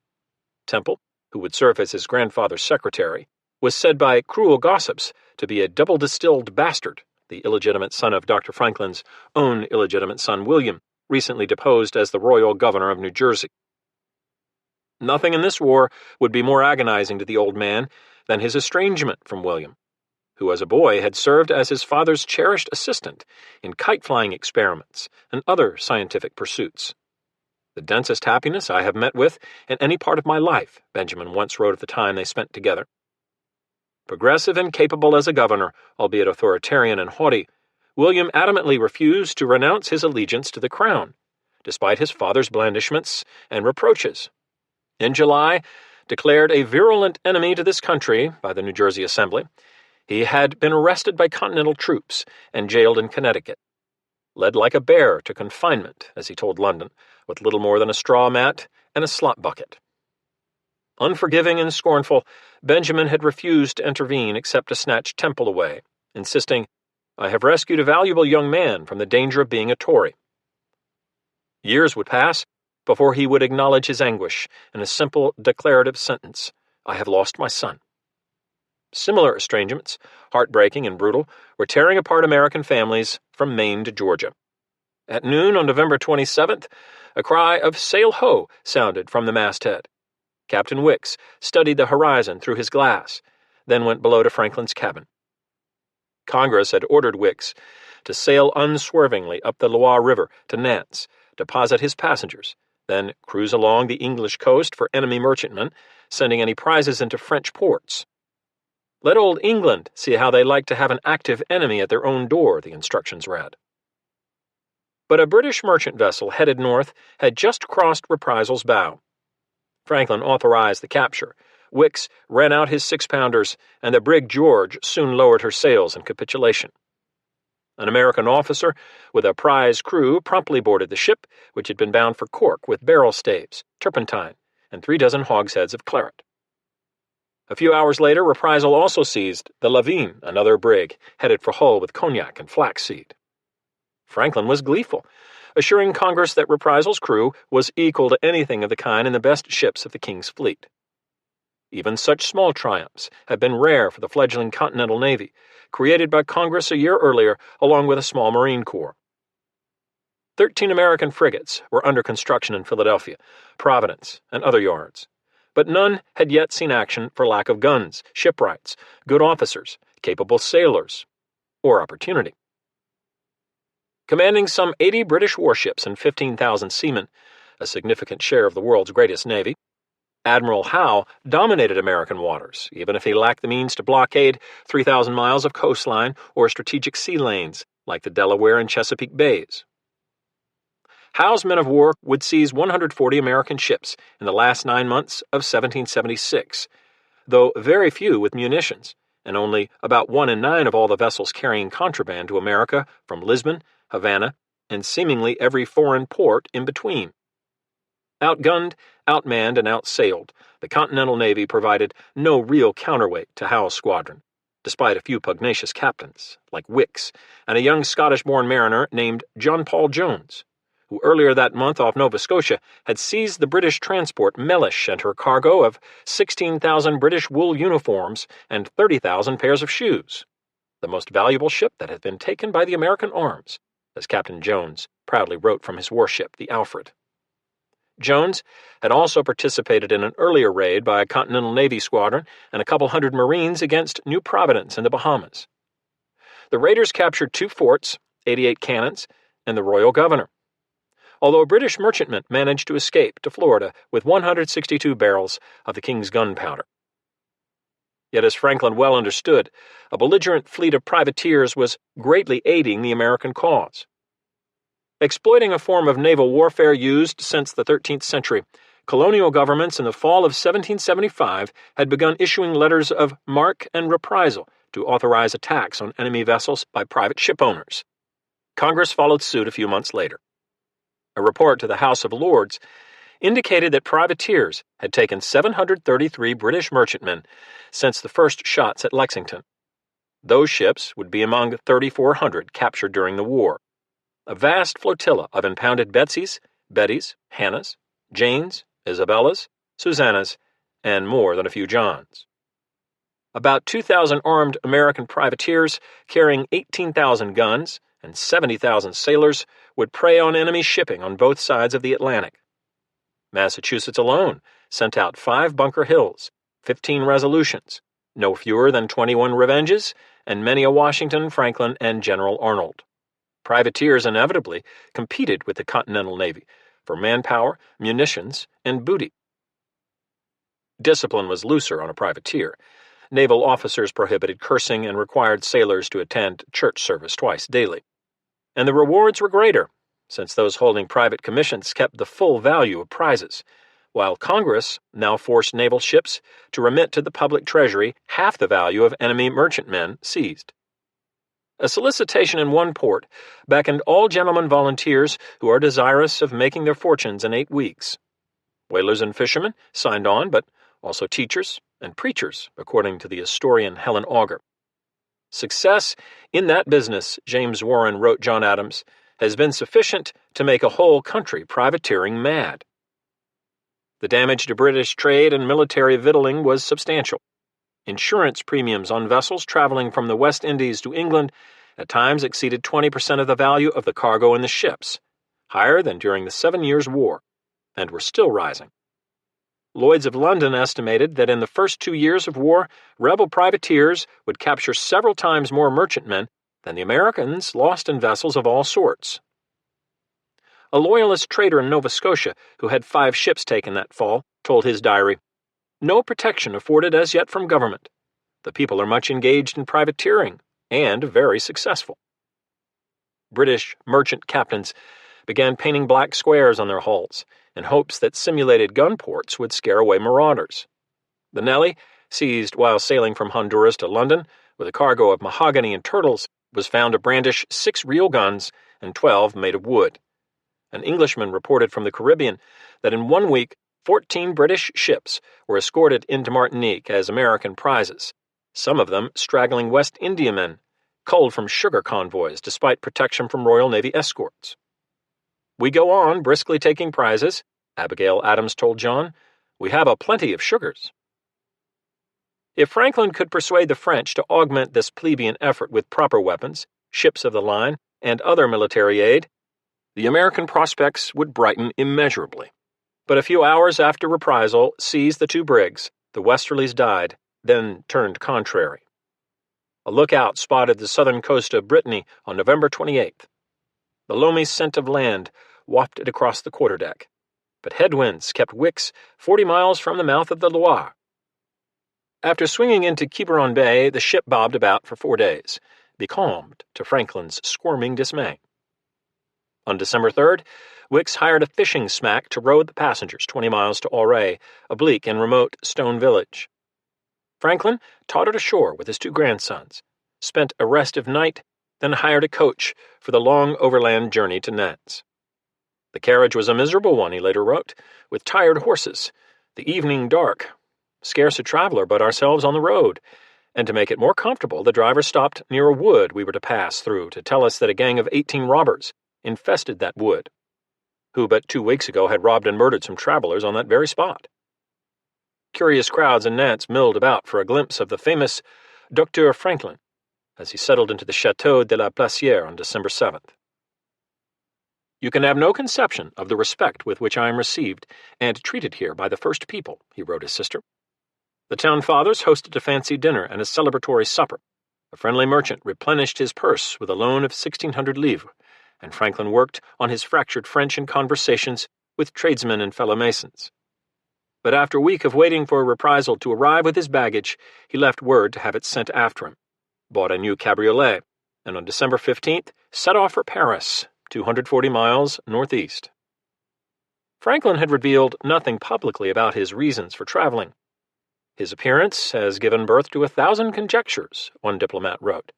Temple, who would serve as his grandfather's secretary, was said by cruel gossips to be a double-distilled bastard, the illegitimate son of Dr. Franklin's own illegitimate son William, recently deposed as the royal governor of New Jersey. Nothing in this war would be more agonizing to the old man than his estrangement from William, who as a boy had served as his father's cherished assistant in kite-flying experiments and other scientific pursuits. The densest happiness I have met with in any part of my life, Benjamin once wrote of the time they spent together. Progressive and capable as a governor, albeit authoritarian and haughty, William adamantly refused to renounce his allegiance to the crown, despite his father's blandishments and reproaches. In July, declared a virulent enemy to this country by the New Jersey Assembly, he had been arrested by Continental troops and jailed in Connecticut. Led like a bear to confinement, as he told London, with little more than a straw mat and a slop bucket. Unforgiving and scornful, Benjamin had refused to intervene except to snatch Temple away, insisting, I have rescued a valuable young man from the danger of being a Tory. Years would pass before he would acknowledge his anguish in a simple declarative sentence, I have lost my son. Similar estrangements, heartbreaking and brutal, were tearing apart American families from Maine to Georgia. At noon on November 27th, a cry of "Sail ho!" sounded from the masthead. Captain Wicks studied the horizon through his glass, then went below to Franklin's cabin. Congress had ordered Wicks to sail unswervingly up the Loire River to Nantes, deposit his passengers, then cruise along the English coast for enemy merchantmen, sending any prizes into French ports. Let old England see how they like to have an active enemy at their own door, the instructions read. But a British merchant vessel headed north had just crossed Reprisal's bow. Franklin authorized the capture. Wicks ran out his 6-pounders, and the brig George soon lowered her sails in capitulation. An American officer with a prize crew promptly boarded the ship, which had been bound for Cork with barrel staves, turpentine, and 36 hogsheads of claret. A few hours later, Reprisal also seized the Lavine, another brig, headed for Hull with cognac and flaxseed. Franklin was gleeful, assuring Congress that Reprisal's crew was equal to anything of the kind in the best ships of the King's fleet. Even such small triumphs had been rare for the fledgling Continental Navy, created by Congress a year earlier along with a small Marine Corps. 13 American frigates were under construction in Philadelphia, Providence, and other yards, but none had yet seen action for lack of guns, shipwrights, good officers, capable sailors, or opportunity. Commanding some 80 British warships and 15,000 seamen, a significant share of the world's greatest navy, Admiral Howe dominated American waters, even if he lacked the means to blockade 3,000 miles of coastline or strategic sea lanes like the Delaware and Chesapeake Bays. Howe's men of war would seize 140 American ships in the last 9 months of 1776, though very few with munitions, and only about 1 in 9 of all the vessels carrying contraband to America from Lisbon, Havana, and seemingly every foreign port in between. Outgunned, outmanned, and outsailed, the Continental Navy provided no real counterweight to Howe's squadron, despite a few pugnacious captains, like Wicks, and a young Scottish-born mariner named John Paul Jones, who earlier that month off Nova Scotia had seized the British transport Mellish and her cargo of 16,000 British wool uniforms and 30,000 pairs of shoes, the most valuable ship that had been taken by the American arms, as Captain Jones proudly wrote from his warship, the Alfred. Jones had also participated in an earlier raid by a Continental Navy squadron and a couple hundred Marines against New Providence in the Bahamas. The raiders captured 2 forts, 88 cannons, and the Royal Governor, although British merchantmen managed to escape to Florida with 162 barrels of the King's gunpowder. Yet, as Franklin well understood, a belligerent fleet of privateers was greatly aiding the American cause. Exploiting a form of naval warfare used since the 13th century, colonial governments in the fall of 1775 had begun issuing letters of marque and reprisal to authorize attacks on enemy vessels by private shipowners. Congress followed suit a few months later. A report to the House of Lords indicated that privateers had taken 733 British merchantmen since the first shots at Lexington. Those ships would be among 3,400 captured during the war. A vast flotilla of impounded Betsies, Bettys, Hannahs, Janes, Isabellas, Susannas, and more than a few Johns. About 2,000 armed American privateers carrying 18,000 guns and 70,000 sailors would prey on enemy shipping on both sides of the Atlantic. Massachusetts alone sent out 5 Bunker Hills, 15 Resolutions, no fewer than 21 Revenges, and many a Washington, Franklin, and General Arnold. Privateers inevitably competed with the Continental Navy for manpower, munitions, and booty. Discipline was looser on a privateer. Naval officers prohibited cursing and required sailors to attend church service twice daily. And the rewards were greater, since those holding private commissions kept the full value of prizes, while Congress now forced naval ships to remit to the public treasury half the value of enemy merchantmen seized. A solicitation in one port beckoned all gentlemen volunteers who are desirous of making their fortunes in 8 weeks. Whalers and fishermen signed on, but also teachers and preachers, according to the historian Helen Auger. Success in that business, James Warren wrote John Adams, has been sufficient to make a whole country privateering mad. The damage to British trade and military victualling was substantial. Insurance premiums on vessels traveling from the West Indies to England at times exceeded 20% of the value of the cargo in the ships, higher than during the 7 Years' War, and were still rising. Lloyd's of London estimated that in the first 2 years of war, rebel privateers would capture several times more merchantmen than the Americans lost in vessels of all sorts. A loyalist trader in Nova Scotia, who had 5 ships taken that fall, told his diary, "No protection afforded as yet from government. The people are much engaged in privateering, and very successful." British merchant captains began painting black squares on their hulls in hopes that simulated gun ports would scare away marauders. The Nellie, seized while sailing from Honduras to London with a cargo of mahogany and turtles, was found to brandish 6 real guns and 12 made of wood. An Englishman reported from the Caribbean that in 1 week 14 British ships were escorted into Martinique as American prizes, some of them straggling West Indiamen, culled from sugar convoys despite protection from Royal Navy escorts. "We go on briskly taking prizes," Abigail Adams told John. "We have a plenty of sugars." If Franklin could persuade the French to augment this plebeian effort with proper weapons, ships of the line, and other military aid, the American prospects would brighten immeasurably. But a few hours after reprisal seized the 2 brigs, the Westerlies died, then turned contrary. A lookout spotted the southern coast of Brittany on November 28th. The loamy scent of land wafted across the quarterdeck, but headwinds kept Wicks 40 miles from the mouth of the Loire. After swinging into Quiberon Bay, the ship bobbed about for 4 days, becalmed to Franklin's squirming dismay. On December 3rd, Wicks hired a fishing smack to row the passengers 20 miles to Auray, a bleak and remote stone village. Franklin tottered ashore with his 2 grandsons, spent a restive night, then hired a coach for the long overland journey to Nantes. The carriage was a miserable one, he later wrote, with tired horses, the evening dark, scarce a traveler but ourselves on the road, and to make it more comfortable, the driver stopped near a wood we were to pass through to tell us that a gang of 18 robbers infested that wood, who but 2 weeks ago had robbed and murdered some travelers on that very spot. Curious crowds in Nantes milled about for a glimpse of the famous Dr. Franklin as he settled into the Château de la Placière on December 7th. "You can have no conception of the respect with which I am received and treated here by the first people," he wrote his sister. The town fathers hosted a fancy dinner and a celebratory supper. A friendly merchant replenished his purse with a loan of 1,600 livres, and Franklin worked on his fractured French in conversations with tradesmen and fellow masons. But after a week of waiting for a reprisal to arrive with his baggage, he left word to have it sent after him, bought a new cabriolet, and on December 15th set off for Paris, 240 miles northeast. Franklin had revealed nothing publicly about his reasons for traveling. His appearance has given birth to 1,000 conjectures, one diplomat wrote.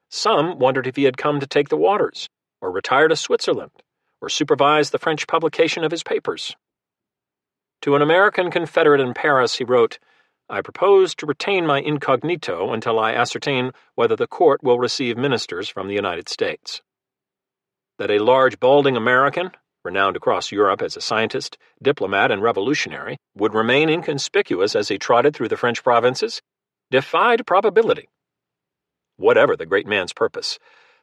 Some wondered if he had come to take the waters, or retire to Switzerland, or supervise the French publication of his papers. To an American confederate in Paris, he wrote, "I propose to retain my incognito until I ascertain whether the court will receive ministers from the United States." That a large, balding American, renowned across Europe as a scientist, diplomat, and revolutionary, would remain inconspicuous as he trotted through the French provinces, defied probability. Whatever the great man's purpose,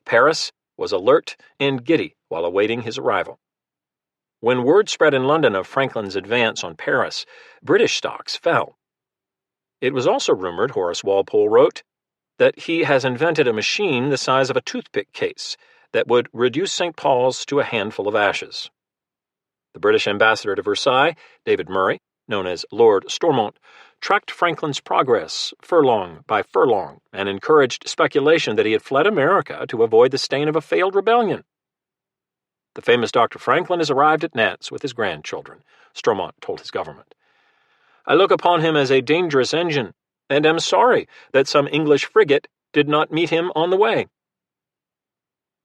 Paris was alert and giddy while awaiting his arrival. When word spread in London of Franklin's advance on Paris, British stocks fell. It was also rumored, Horace Walpole wrote, that he has invented a machine the size of a toothpick case that would reduce St. Paul's to a handful of ashes. The British ambassador to Versailles, David Murray, known as Lord Stormont, tracked Franklin's progress furlong by furlong and encouraged speculation that he had fled America to avoid the stain of a failed rebellion. "The famous Dr. Franklin has arrived at Nantes with his grandchildren," Stormont told his government. "I look upon him as a dangerous engine, and am sorry that some English frigate did not meet him on the way."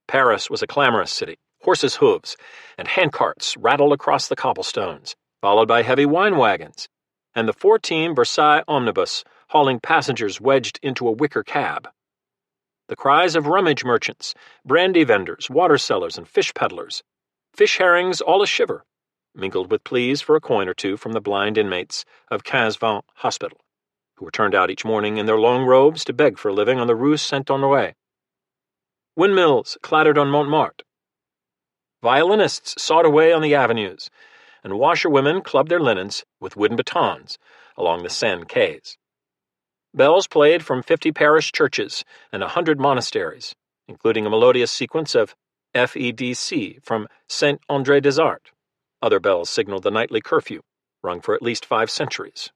Paris was a clamorous city. Horses' hooves and handcarts rattled across the cobblestones, followed by heavy wine wagons, and the 4-team Versailles omnibus hauling passengers wedged into a wicker cab. The cries of rummage merchants, brandy vendors, water sellers, and fish peddlers, fish herrings all a-shiver, mingled with pleas for a coin or two from the blind inmates of 15 Hospital, who were turned out each morning in their long robes to beg for a living on the Rue Saint-Honoré. Windmills clattered on Montmartre. Violinists sawed away on the avenues, and washerwomen clubbed their linens with wooden batons along the Seine quays. Bells played from 50 parish churches and 100 monasteries, including a melodious sequence of FEDC from Saint André des Arts. Other bells signaled the nightly curfew, rung for at least 5 centuries.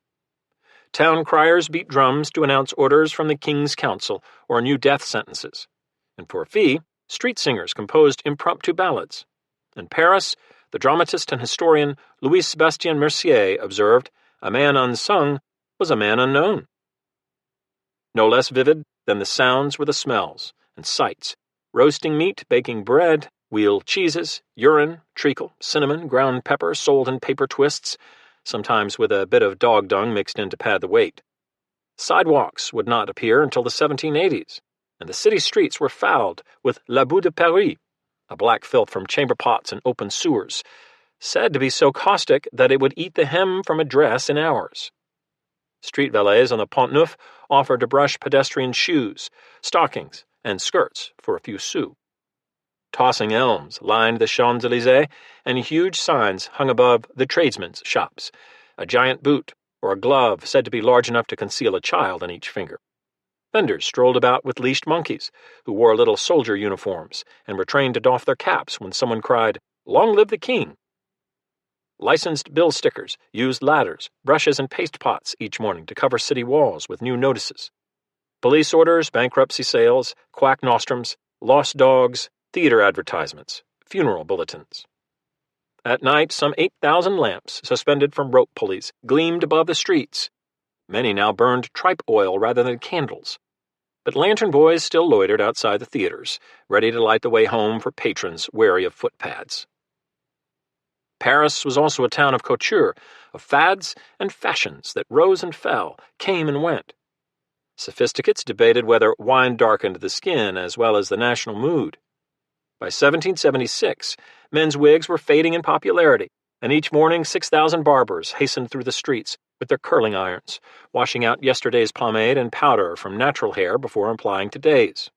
Town criers beat drums to announce orders from the King's Council or new death sentences. And for a fee, street singers composed impromptu ballads. In Paris, the dramatist and historian Louis Sébastien Mercier observed, "A man unsung was a man unknown." No less vivid than the sounds were the smells and sights: roasting meat, baking bread, wheeled cheeses, urine, treacle, cinnamon, ground pepper sold in paper twists, sometimes with a bit of dog dung mixed in to pad the weight. Sidewalks would not appear until the 1780s, and the city streets were fouled with la boue de Paris, a black filth from chamber pots and open sewers, said to be so caustic that it would eat the hem from a dress in hours. Street valets on the Pont Neuf offered to brush pedestrian shoes, stockings, and skirts for a few sous. Tossing elms lined the Champs-Élysées, and huge signs hung above the tradesmen's shops, a giant boot or a glove said to be large enough to conceal a child on each finger. Vendors strolled about with leashed monkeys, who wore little soldier uniforms and were trained to doff their caps when someone cried, "Long live the king!" Licensed bill stickers used ladders, brushes, and paste pots each morning to cover city walls with new notices. Police orders, bankruptcy sales, quack nostrums, lost dogs, theater advertisements, funeral bulletins. At night, some 8,000 lamps, suspended from rope pulleys, gleamed above the streets. Many now burned tripe oil rather than candles. But lantern boys still loitered outside the theaters, ready to light the way home for patrons wary of footpads. Paris was also a town of couture, of fads and fashions that rose and fell, came and went. Sophisticates debated whether wine darkened the skin as well as the national mood. By 1776, men's wigs were fading in popularity, and each morning 6,000 barbers hastened through the streets with their curling irons, washing out yesterday's pomade and powder from natural hair before applying today's.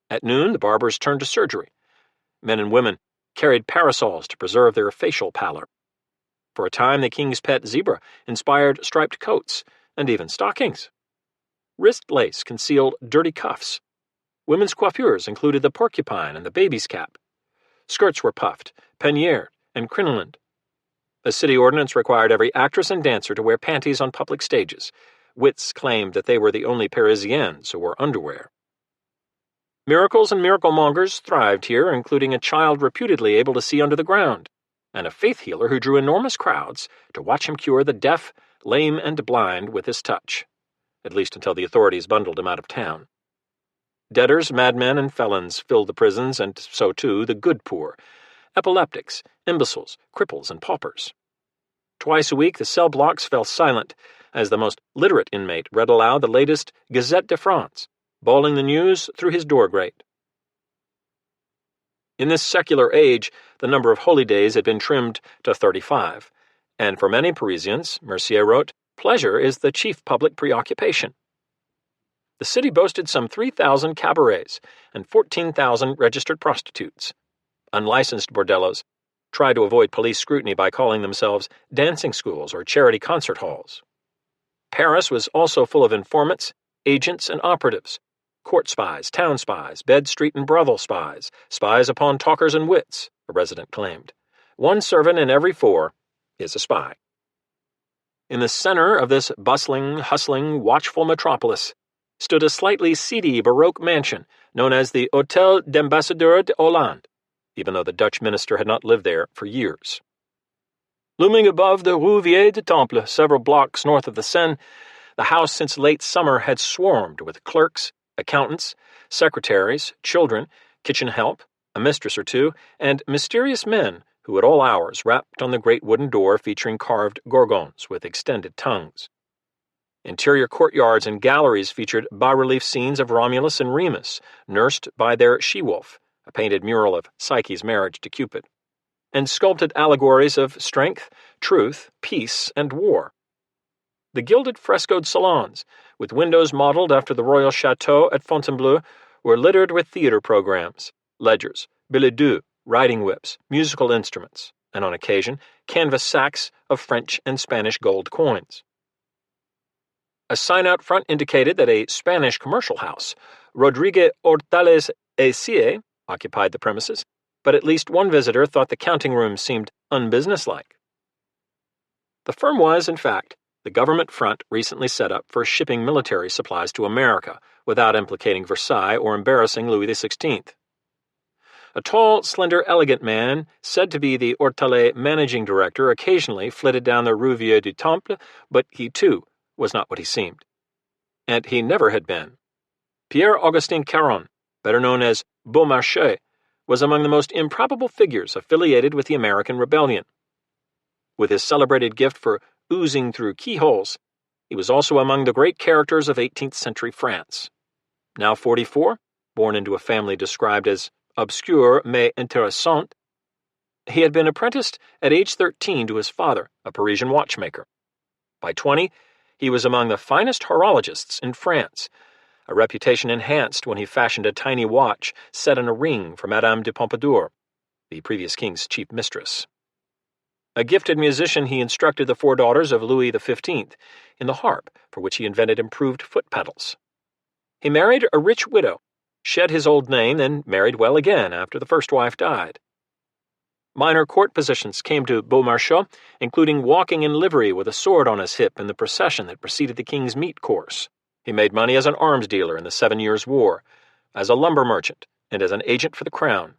At noon, the barbers turned to surgery. Men and women carried parasols to preserve their facial pallor. For a time, the king's pet zebra inspired striped coats and even stockings. Wrist lace concealed dirty cuffs. Women's coiffures included the porcupine and the baby's cap. Skirts were puffed, panniered, and crinolined. A city ordinance required every actress and dancer to wear panties on public stages. Wits claimed that they were the only Parisiennes who wore underwear. Miracles and miracle-mongers thrived here, including a child reputedly able to see under the ground, and a faith healer who drew enormous crowds to watch him cure the deaf, lame, and blind with his touch, at least until the authorities bundled him out of town. Debtors, madmen, and felons filled the prisons, and so too the good poor, epileptics, imbeciles, cripples, and paupers. Twice a week the cell blocks fell silent as the most literate inmate read aloud the latest Gazette de France, bawling the news through his door grate. In this secular age, the number of holy days had been trimmed to 35, and for many Parisians, Mercier wrote, pleasure is the chief public preoccupation. The city boasted some 3,000 cabarets and 14,000 registered prostitutes. Unlicensed bordellos tried to avoid police scrutiny by calling themselves dancing schools or charity concert halls. Paris was also full of informants, agents, and operatives, court spies, town spies, bed, street, and brothel spies, spies upon talkers and wits, a resident claimed. One servant in every 4 is a spy. In the center of this bustling, hustling, watchful metropolis stood a slightly seedy Baroque mansion known as the Hôtel d'Ambassadeur de Hollande, even though the Dutch minister had not lived there for years. Looming above the Rue Vieille du Temple, several blocks north of the Seine, the house since late summer had swarmed with clerks, accountants, secretaries, children, kitchen help, a mistress or two, and mysterious men who at all hours rapped on the great wooden door featuring carved gorgons with extended tongues. Interior courtyards and galleries featured bas-relief scenes of Romulus and Remus, nursed by their she-wolf, a painted mural of Psyche's marriage to Cupid, and sculpted allegories of strength, truth, peace, and war. The gilded frescoed salons, with windows modeled after the royal chateau at Fontainebleau, were littered with theater programs, ledgers, billets doux, riding whips, musical instruments, and on occasion, canvas sacks of French and Spanish gold coins. A sign out front indicated that a Spanish commercial house, Rodrigue Hortales et Cie, occupied the premises, but at least one visitor thought the counting room seemed unbusinesslike. The firm was, in fact, the government front recently set up for shipping military supplies to America without implicating Versailles or embarrassing Louis XVI. A tall, slender, elegant man, said to be the Hortales managing director, occasionally flitted down the Rue Vieille du Temple, but he, too, was not what he seemed. And he never had been. Pierre-Augustin Caron, better known as Beaumarchais, was among the most improbable figures affiliated with the American Rebellion. With his celebrated gift for oozing through keyholes, he was also among the great characters of 18th century France. Now 44, born into a family described as obscure mais intéressant, he had been apprenticed at age 13 to his father, a Parisian watchmaker. By 20, he was among the finest horologists in France, a reputation enhanced when he fashioned a tiny watch set in a ring for Madame de Pompadour, the previous king's chief mistress. A gifted musician, he instructed the 4 daughters of Louis XV in the harp, for which he invented improved foot pedals. He married a rich widow, shed his old name, and married well again after the first wife died. Minor court positions came to Beaumarchais, including walking in livery with a sword on his hip in the procession that preceded the king's meat course. He made money as an arms dealer in the 7 Years' War, as a lumber merchant, and as an agent for the crown,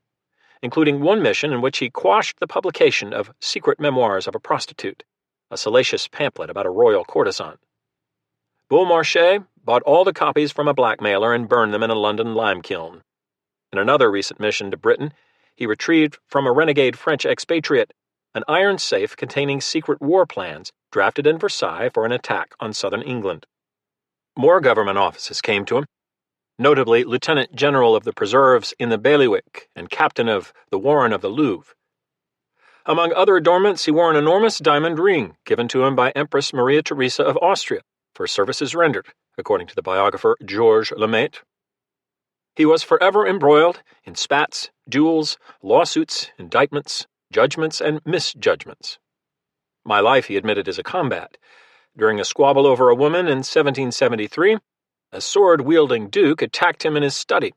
including one mission in which he quashed the publication of Secret Memoirs of a Prostitute, a salacious pamphlet about a royal courtesan. Beaumarchais bought all the copies from a blackmailer and burned them in a London lime kiln. In another recent mission to Britain, he retrieved from a renegade French expatriate an iron safe containing secret war plans drafted in Versailles for an attack on southern England. More government offices came to him, notably Lieutenant General of the Preserves in the Bailiwick and Captain of the Warren of the Louvre. Among other adornments, he wore an enormous diamond ring given to him by Empress Maria Theresa of Austria for services rendered, according to the biographer Georges Lemaitre. He was forever embroiled in spats, duels, lawsuits, indictments, judgments, and misjudgments. My life, he admitted, is a combat. During a squabble over a woman in 1773, a sword-wielding duke attacked him in his study,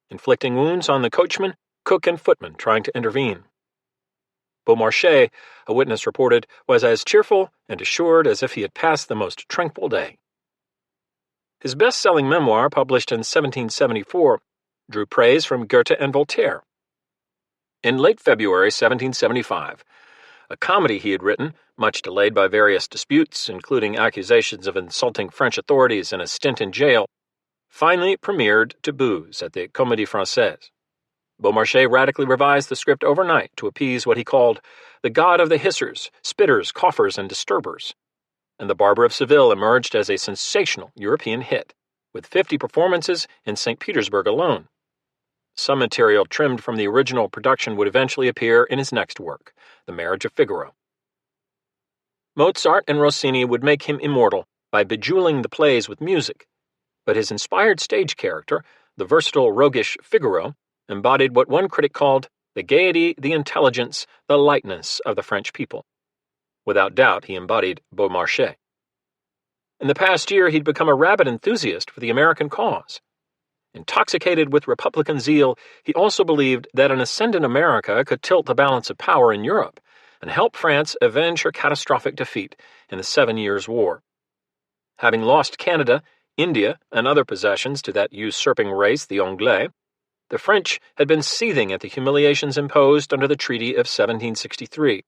inflicting wounds on the coachman, cook, and footman trying to intervene. Beaumarchais, a witness reported, was as cheerful and assured as if he had passed the most tranquil day. His best-selling memoir, published in 1774, drew praise from Goethe and Voltaire. In late February 1775, a comedy he had written, much delayed by various disputes, including accusations of insulting French authorities and a stint in jail, finally premiered to booze at the Comédie Française. Beaumarchais radically revised the script overnight to appease what he called the god of the hissers, spitters, coughers, and disturbers, and The Barber of Seville emerged as a sensational European hit, with 50 performances in St. Petersburg alone. Some material trimmed from the original production would eventually appear in his next work, The Marriage of Figaro. Mozart and Rossini would make him immortal by bejeweling the plays with music, but his inspired stage character, the versatile roguish Figaro, embodied what one critic called the gaiety, the intelligence, the lightness of the French people. Without doubt, he embodied Beaumarchais. In the past year, he'd become a rabid enthusiast for the American cause. Intoxicated with Republican zeal, he also believed that an ascendant America could tilt the balance of power in Europe and help France avenge her catastrophic defeat in the 7 Years' War. Having lost Canada, India, and other possessions to that usurping race, the Anglais, the French had been seething at the humiliations imposed under the Treaty of 1763,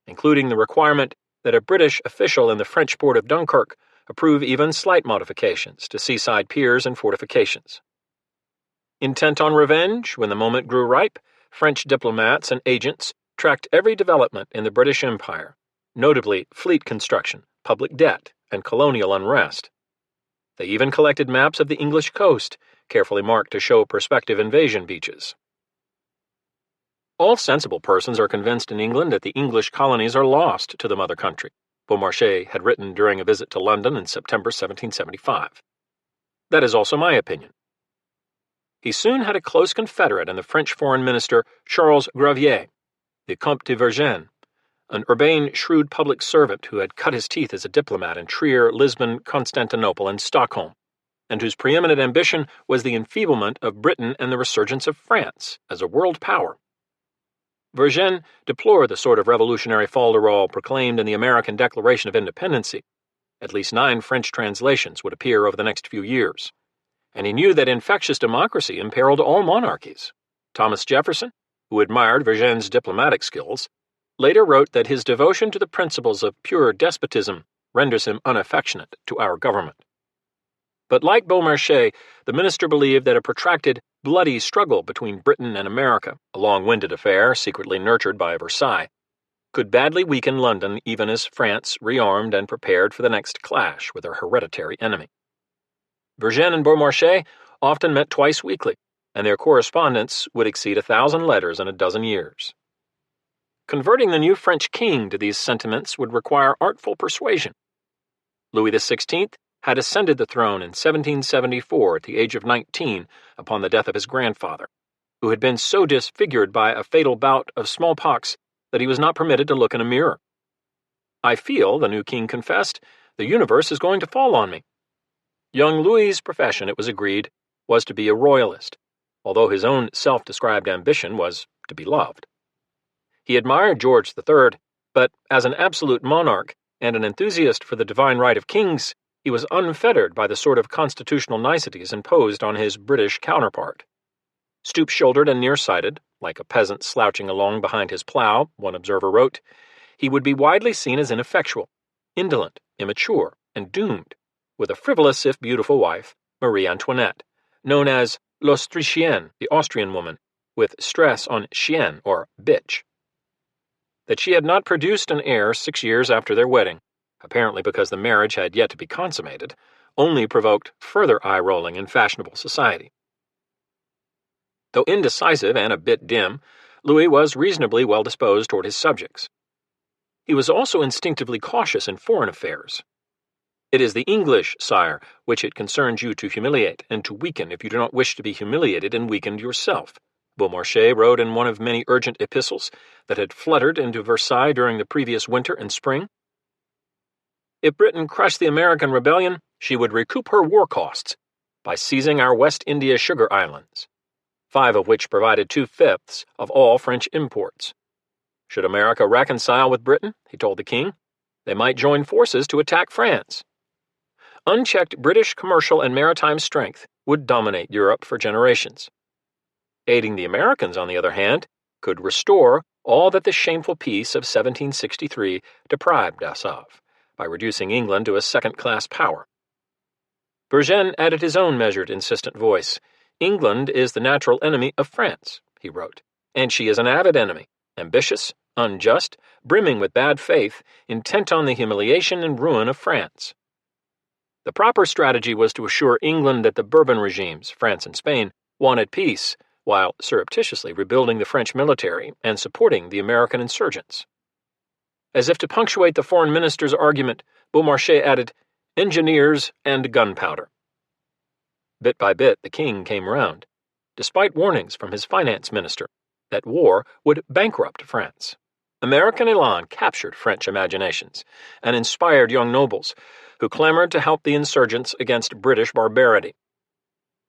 including the requirement that a British official in the French port of Dunkirk approve even slight modifications to seaside piers and fortifications. Intent on revenge, when the moment grew ripe, French diplomats and agents tracked every development in the British Empire, notably fleet construction, public debt, and colonial unrest. They even collected maps of the English coast, carefully marked to show prospective invasion beaches. All sensible persons are convinced in England that the English colonies are lost to the mother country, Beaumarchais had written during a visit to London in September 1775. That is also my opinion. He soon had a close confederate in the French foreign minister Charles Gravier, the Comte de Vergennes, an urbane, shrewd public servant who had cut his teeth as a diplomat in Trier, Lisbon, Constantinople, and Stockholm, and whose preeminent ambition was the enfeeblement of Britain and the resurgence of France as a world power. Vergennes deplored the sort of revolutionary fol-de-rol proclaimed in the American Declaration of Independence. At least 9 French translations would appear over the next few years, and he knew that infectious democracy imperiled all monarchies. Thomas Jefferson, who admired Vergennes' diplomatic skills, later wrote that his devotion to the principles of pure despotism renders him unaffectionate to our government. But like Beaumarchais, the minister believed that a protracted, bloody struggle between Britain and America, a long-winded affair secretly nurtured by Versailles, could badly weaken London even as France rearmed and prepared for the next clash with her hereditary enemy. Vergennes and Beaumarchais often met twice weekly, and their correspondence would exceed 1,000 letters in a dozen years. Converting the new French king to these sentiments would require artful persuasion. Louis XVI had ascended the throne in 1774 at the age of 19 upon the death of his grandfather, who had been so disfigured by a fatal bout of smallpox that he was not permitted to look in a mirror. "I feel," the new king confessed, "the universe is going to fall on me." Young Louis's profession, it was agreed, was to be a royalist, although his own self-described ambition was to be loved. He admired George III, but as an absolute monarch and an enthusiast for the divine right of kings, he was unfettered by the sort of constitutional niceties imposed on his British counterpart. Stoop-shouldered and nearsighted, like a peasant slouching along behind his plough, one observer wrote, he would be widely seen as ineffectual, indolent, immature, and doomed, with a frivolous if beautiful wife, Marie Antoinette, known as l'Autrichienne, the Austrian woman, with stress on chien, or bitch. That she had not produced an heir 6 years after their wedding, apparently because the marriage had yet to be consummated, only provoked further eye-rolling in fashionable society. Though indecisive and a bit dim, Louis was reasonably well disposed toward his subjects. He was also instinctively cautious in foreign affairs. It is the English, sire, which it concerns you to humiliate and to weaken if you do not wish to be humiliated and weakened yourself, Beaumarchais wrote in one of many urgent epistles that had fluttered into Versailles during the previous winter and spring. If Britain crushed the American rebellion, she would recoup her war costs by seizing our West India sugar islands, 5 of which provided 2/5 of all French imports. Should America reconcile with Britain, he told the king, they might join forces to attack France. Unchecked British commercial and maritime strength would dominate Europe for generations. Aiding the Americans, on the other hand, could restore all that the shameful peace of 1763 deprived us of, by reducing England to a second-class power. Vergennes added his own measured, insistent voice. England is the natural enemy of France, he wrote, and she is an avid enemy, ambitious, unjust, brimming with bad faith, intent on the humiliation and ruin of France. The proper strategy was to assure England that the Bourbon regimes, France and Spain, wanted peace, while surreptitiously rebuilding the French military and supporting the American insurgents. As if to punctuate the foreign minister's argument, Beaumarchais added, engineers and gunpowder. Bit by bit, the king came round, despite warnings from his finance minister that war would bankrupt France. American elan captured French imaginations and inspired young nobles who clamored to help the insurgents against British barbarity.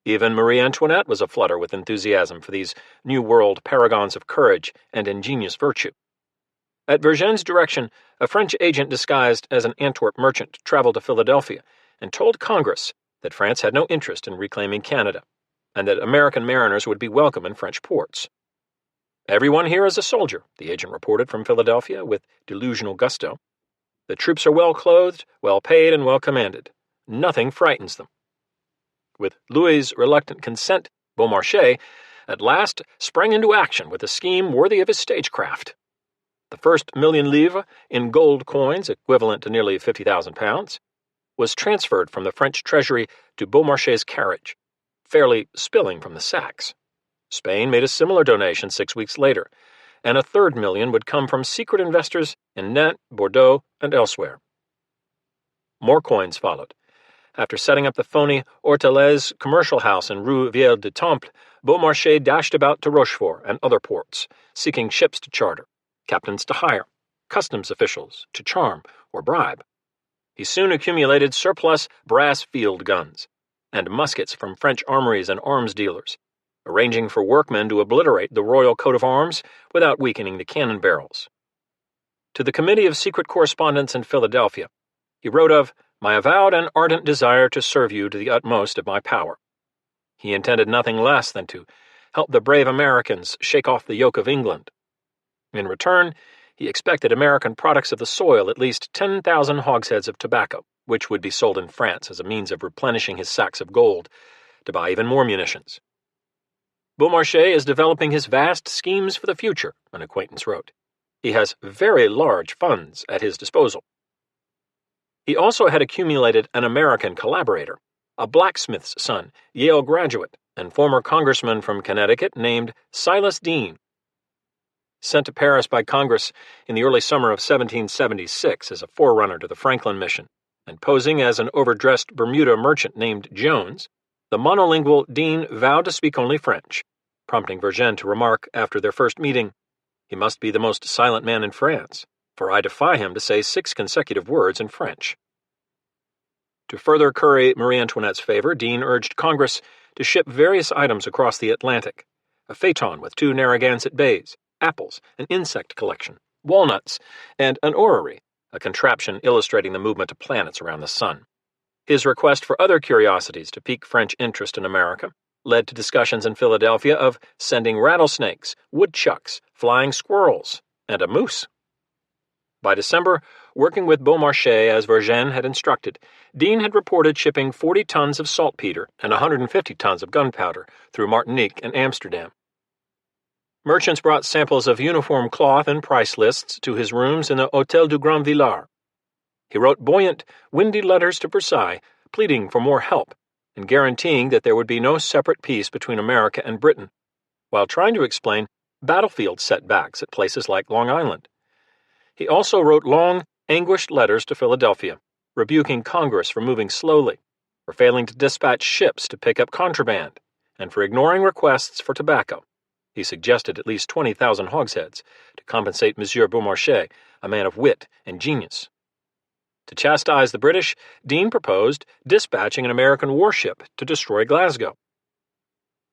Even Marie Antoinette was aflutter with enthusiasm for these New World paragons of courage and ingenious virtue. At Vergennes' direction, a French agent disguised as an Antwerp merchant traveled to Philadelphia and told Congress that France had no interest in reclaiming Canada, and that American mariners would be welcome in French ports. Everyone here is a soldier, the agent reported from Philadelphia with delusional gusto. The troops are well clothed, well paid, and well commanded. Nothing frightens them. With Louis's reluctant consent, Beaumarchais at last sprang into action with a scheme worthy of his stagecraft. The first $1,000,000 in gold coins, equivalent to nearly £50,000, was transferred from the French treasury to Beaumarchais' carriage, fairly spilling from the sacks. Spain made a similar donation 6 weeks later, and a third $1,000,000 would come from secret investors in Nantes, Bordeaux, and elsewhere. More coins followed. After setting up the phony Hortelez commercial house in Rue Vieille du Temple, Beaumarchais dashed about to Rochefort and other ports, seeking ships to charter, captains to hire, customs officials to charm or bribe. He soon accumulated surplus brass field guns and muskets from French armories and arms dealers, arranging for workmen to obliterate the royal coat of arms without weakening the cannon barrels. To the Committee of Secret Correspondence in Philadelphia, he wrote of my avowed and ardent desire to serve you to the utmost of my power. He intended nothing less than to help the brave Americans shake off the yoke of England. In return, he expected American products of the soil, at least 10,000 hogsheads of tobacco, which would be sold in France as a means of replenishing his sacks of gold, to buy even more munitions. Beaumarchais is developing his vast schemes for the future, an acquaintance wrote. He has very large funds at his disposal. He also had accumulated an American collaborator, a blacksmith's son, Yale graduate, and former congressman from Connecticut named Silas Deane. Sent to Paris by Congress in the early summer of 1776 as a forerunner to the Franklin mission, and posing as an overdressed Bermuda merchant named Jones, the monolingual Deane vowed to speak only French, prompting Vergennes to remark after their first meeting, "He must be the most silent man in France, for I defy him to say 6 consecutive words in French." To further curry Marie Antoinette's favor, Dean urged Congress to ship various items across the Atlantic: a phaeton with 2 Narragansett bays, apples, an insect collection, walnuts, and an orrery, a contraption illustrating the movement of planets around the sun. His request for other curiosities to pique French interest in America led to discussions in Philadelphia of sending rattlesnakes, woodchucks, flying squirrels, and a moose. By December, working with Beaumarchais as Vergennes had instructed, Dean had reported shipping 40 tons of saltpeter and 150 tons of gunpowder through Martinique and Amsterdam. Merchants brought samples of uniform cloth and price lists to his rooms in the Hôtel du Grand Villard. He wrote buoyant, windy letters to Versailles, pleading for more help and guaranteeing that there would be no separate peace between America and Britain, while trying to explain battlefield setbacks at places like Long Island. He also wrote long, anguished letters to Philadelphia, rebuking Congress for moving slowly, for failing to dispatch ships to pick up contraband, and for ignoring requests for tobacco. He suggested at least 20,000 hogsheads to compensate Monsieur Beaumarchais, a man of wit and genius. To chastise the British, Dean proposed dispatching an American warship to destroy Glasgow.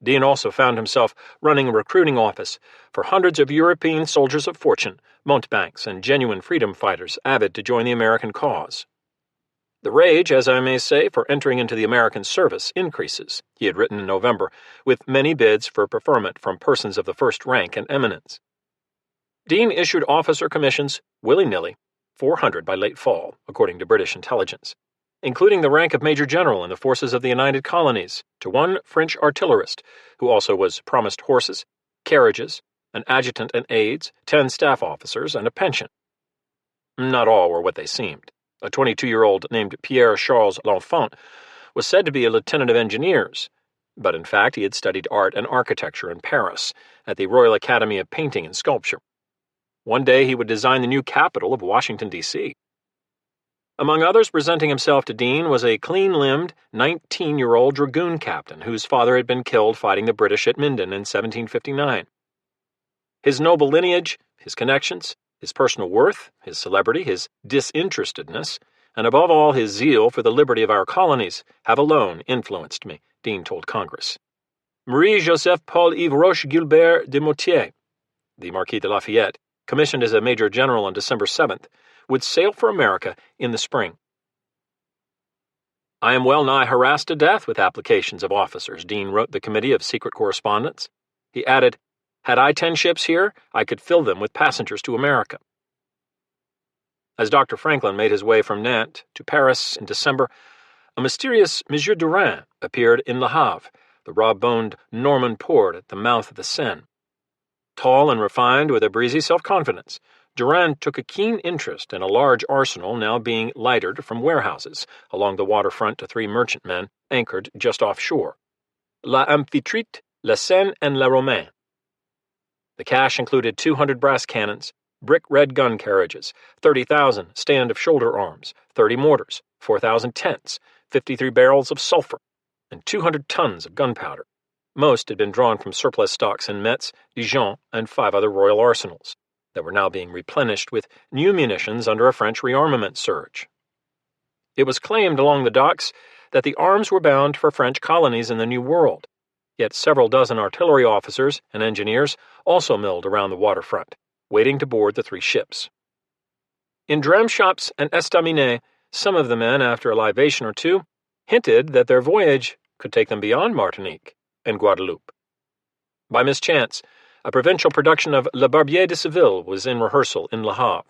Dean also found himself running a recruiting office for hundreds of European soldiers of fortune, mountebanks, and genuine freedom fighters avid to join the American cause. The rage, as I may say, for entering into the American service increases, he had written in November, with many bids for preferment from persons of the first rank and eminence. Dean issued officer commissions willy-nilly, 400 by late fall, according to British intelligence, including the rank of Major General in the forces of the United Colonies, to one French artillerist, who also was promised horses, carriages, an adjutant and aides, 10 staff officers, and a pension. Not all were what they seemed. A 22-year-old named Pierre Charles L'Enfant was said to be a lieutenant of engineers, but in fact he had studied art and architecture in Paris at the Royal Academy of Painting and Sculpture. One day he would design the new capital of Washington, D.C. Among others presenting himself to Dean was a clean-limbed, 19-year-old dragoon captain whose father had been killed fighting the British at Minden in 1759. His noble lineage, his connections, his personal worth, his celebrity, his disinterestedness, and above all his zeal for the liberty of our colonies have alone influenced me, Dean told Congress. Marie-Joseph Paul-Yves Roche-Gilbert de Motier, the Marquis de Lafayette, commissioned as a major general on December 7th, would sail for America in the spring. I am well nigh harassed to death with applications of officers, Dean wrote the Committee of Secret Correspondence. He added, had I 10 ships here, I could fill them with passengers to America. As Dr. Franklin made his way from Nantes to Paris in December, a mysterious Monsieur Durand appeared in Le Havre, the raw-boned Norman port at the mouth of the Seine. Tall and refined with a breezy self-confidence, Durand took a keen interest in a large arsenal now being lightered from warehouses along the waterfront to 3 merchantmen anchored just offshore: La Amphitrite, La Seine, and La Romaine. The cache included 200 brass cannons, brick-red gun carriages, 30,000 stand of shoulder arms, 30 mortars, 4,000 tents, 53 barrels of sulphur, and 200 tons of gunpowder. Most had been drawn from surplus stocks in Metz, Dijon, and 5 other royal arsenals that were now being replenished with new munitions under a French rearmament surge. It was claimed along the docks that the arms were bound for French colonies in the New World, yet several dozen artillery officers and engineers also milled around the waterfront, waiting to board the 3 ships. In dram shops and estaminets, some of the men, after a libation or two, hinted that their voyage could take them beyond Martinique and Guadeloupe. By mischance, a provincial production of Le Barbier de Seville was in rehearsal in Le Havre.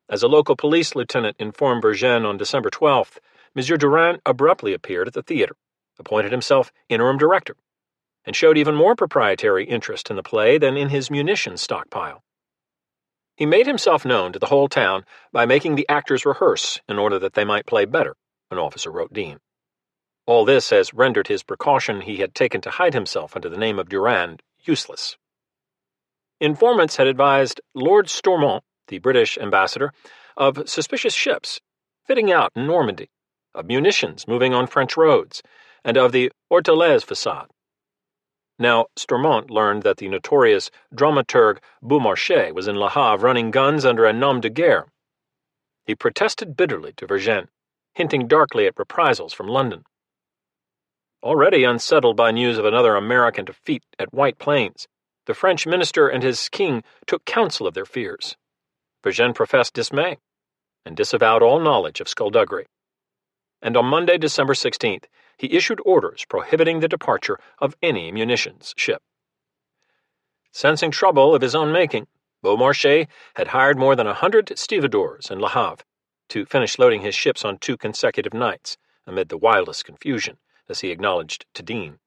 As a local police lieutenant informed Vergennes on December 12th, Monsieur Durand abruptly appeared at the theater, appointed himself interim director, and showed even more proprietary interest in the play than in his munitions stockpile. He made himself known to the whole town by making the actors rehearse in order that they might play better, an officer wrote Dean. All this has rendered his precaution he had taken to hide himself under the name of Durand useless. Informants had advised Lord Stormont, the British ambassador, of suspicious ships fitting out in Normandy, of munitions moving on French roads, and of the Orthez facade. Now, Stormont learned that the notorious dramaturg Beaumarchais was in Le Havre running guns under a nom de guerre. He protested bitterly to Vergennes. hinting darkly at reprisals from London. Already unsettled by news of another American defeat at White Plains, the French minister and his king took counsel of their fears. Vergennes professed dismay and disavowed all knowledge of skullduggery. And on Monday, December 16th, he issued orders prohibiting the departure of any munitions ship. Sensing trouble of his own making, Beaumarchais had hired more than 100 stevedores in Le Havre to finish loading his ships on 2 consecutive nights, amid the wildest confusion, as he acknowledged to Dean.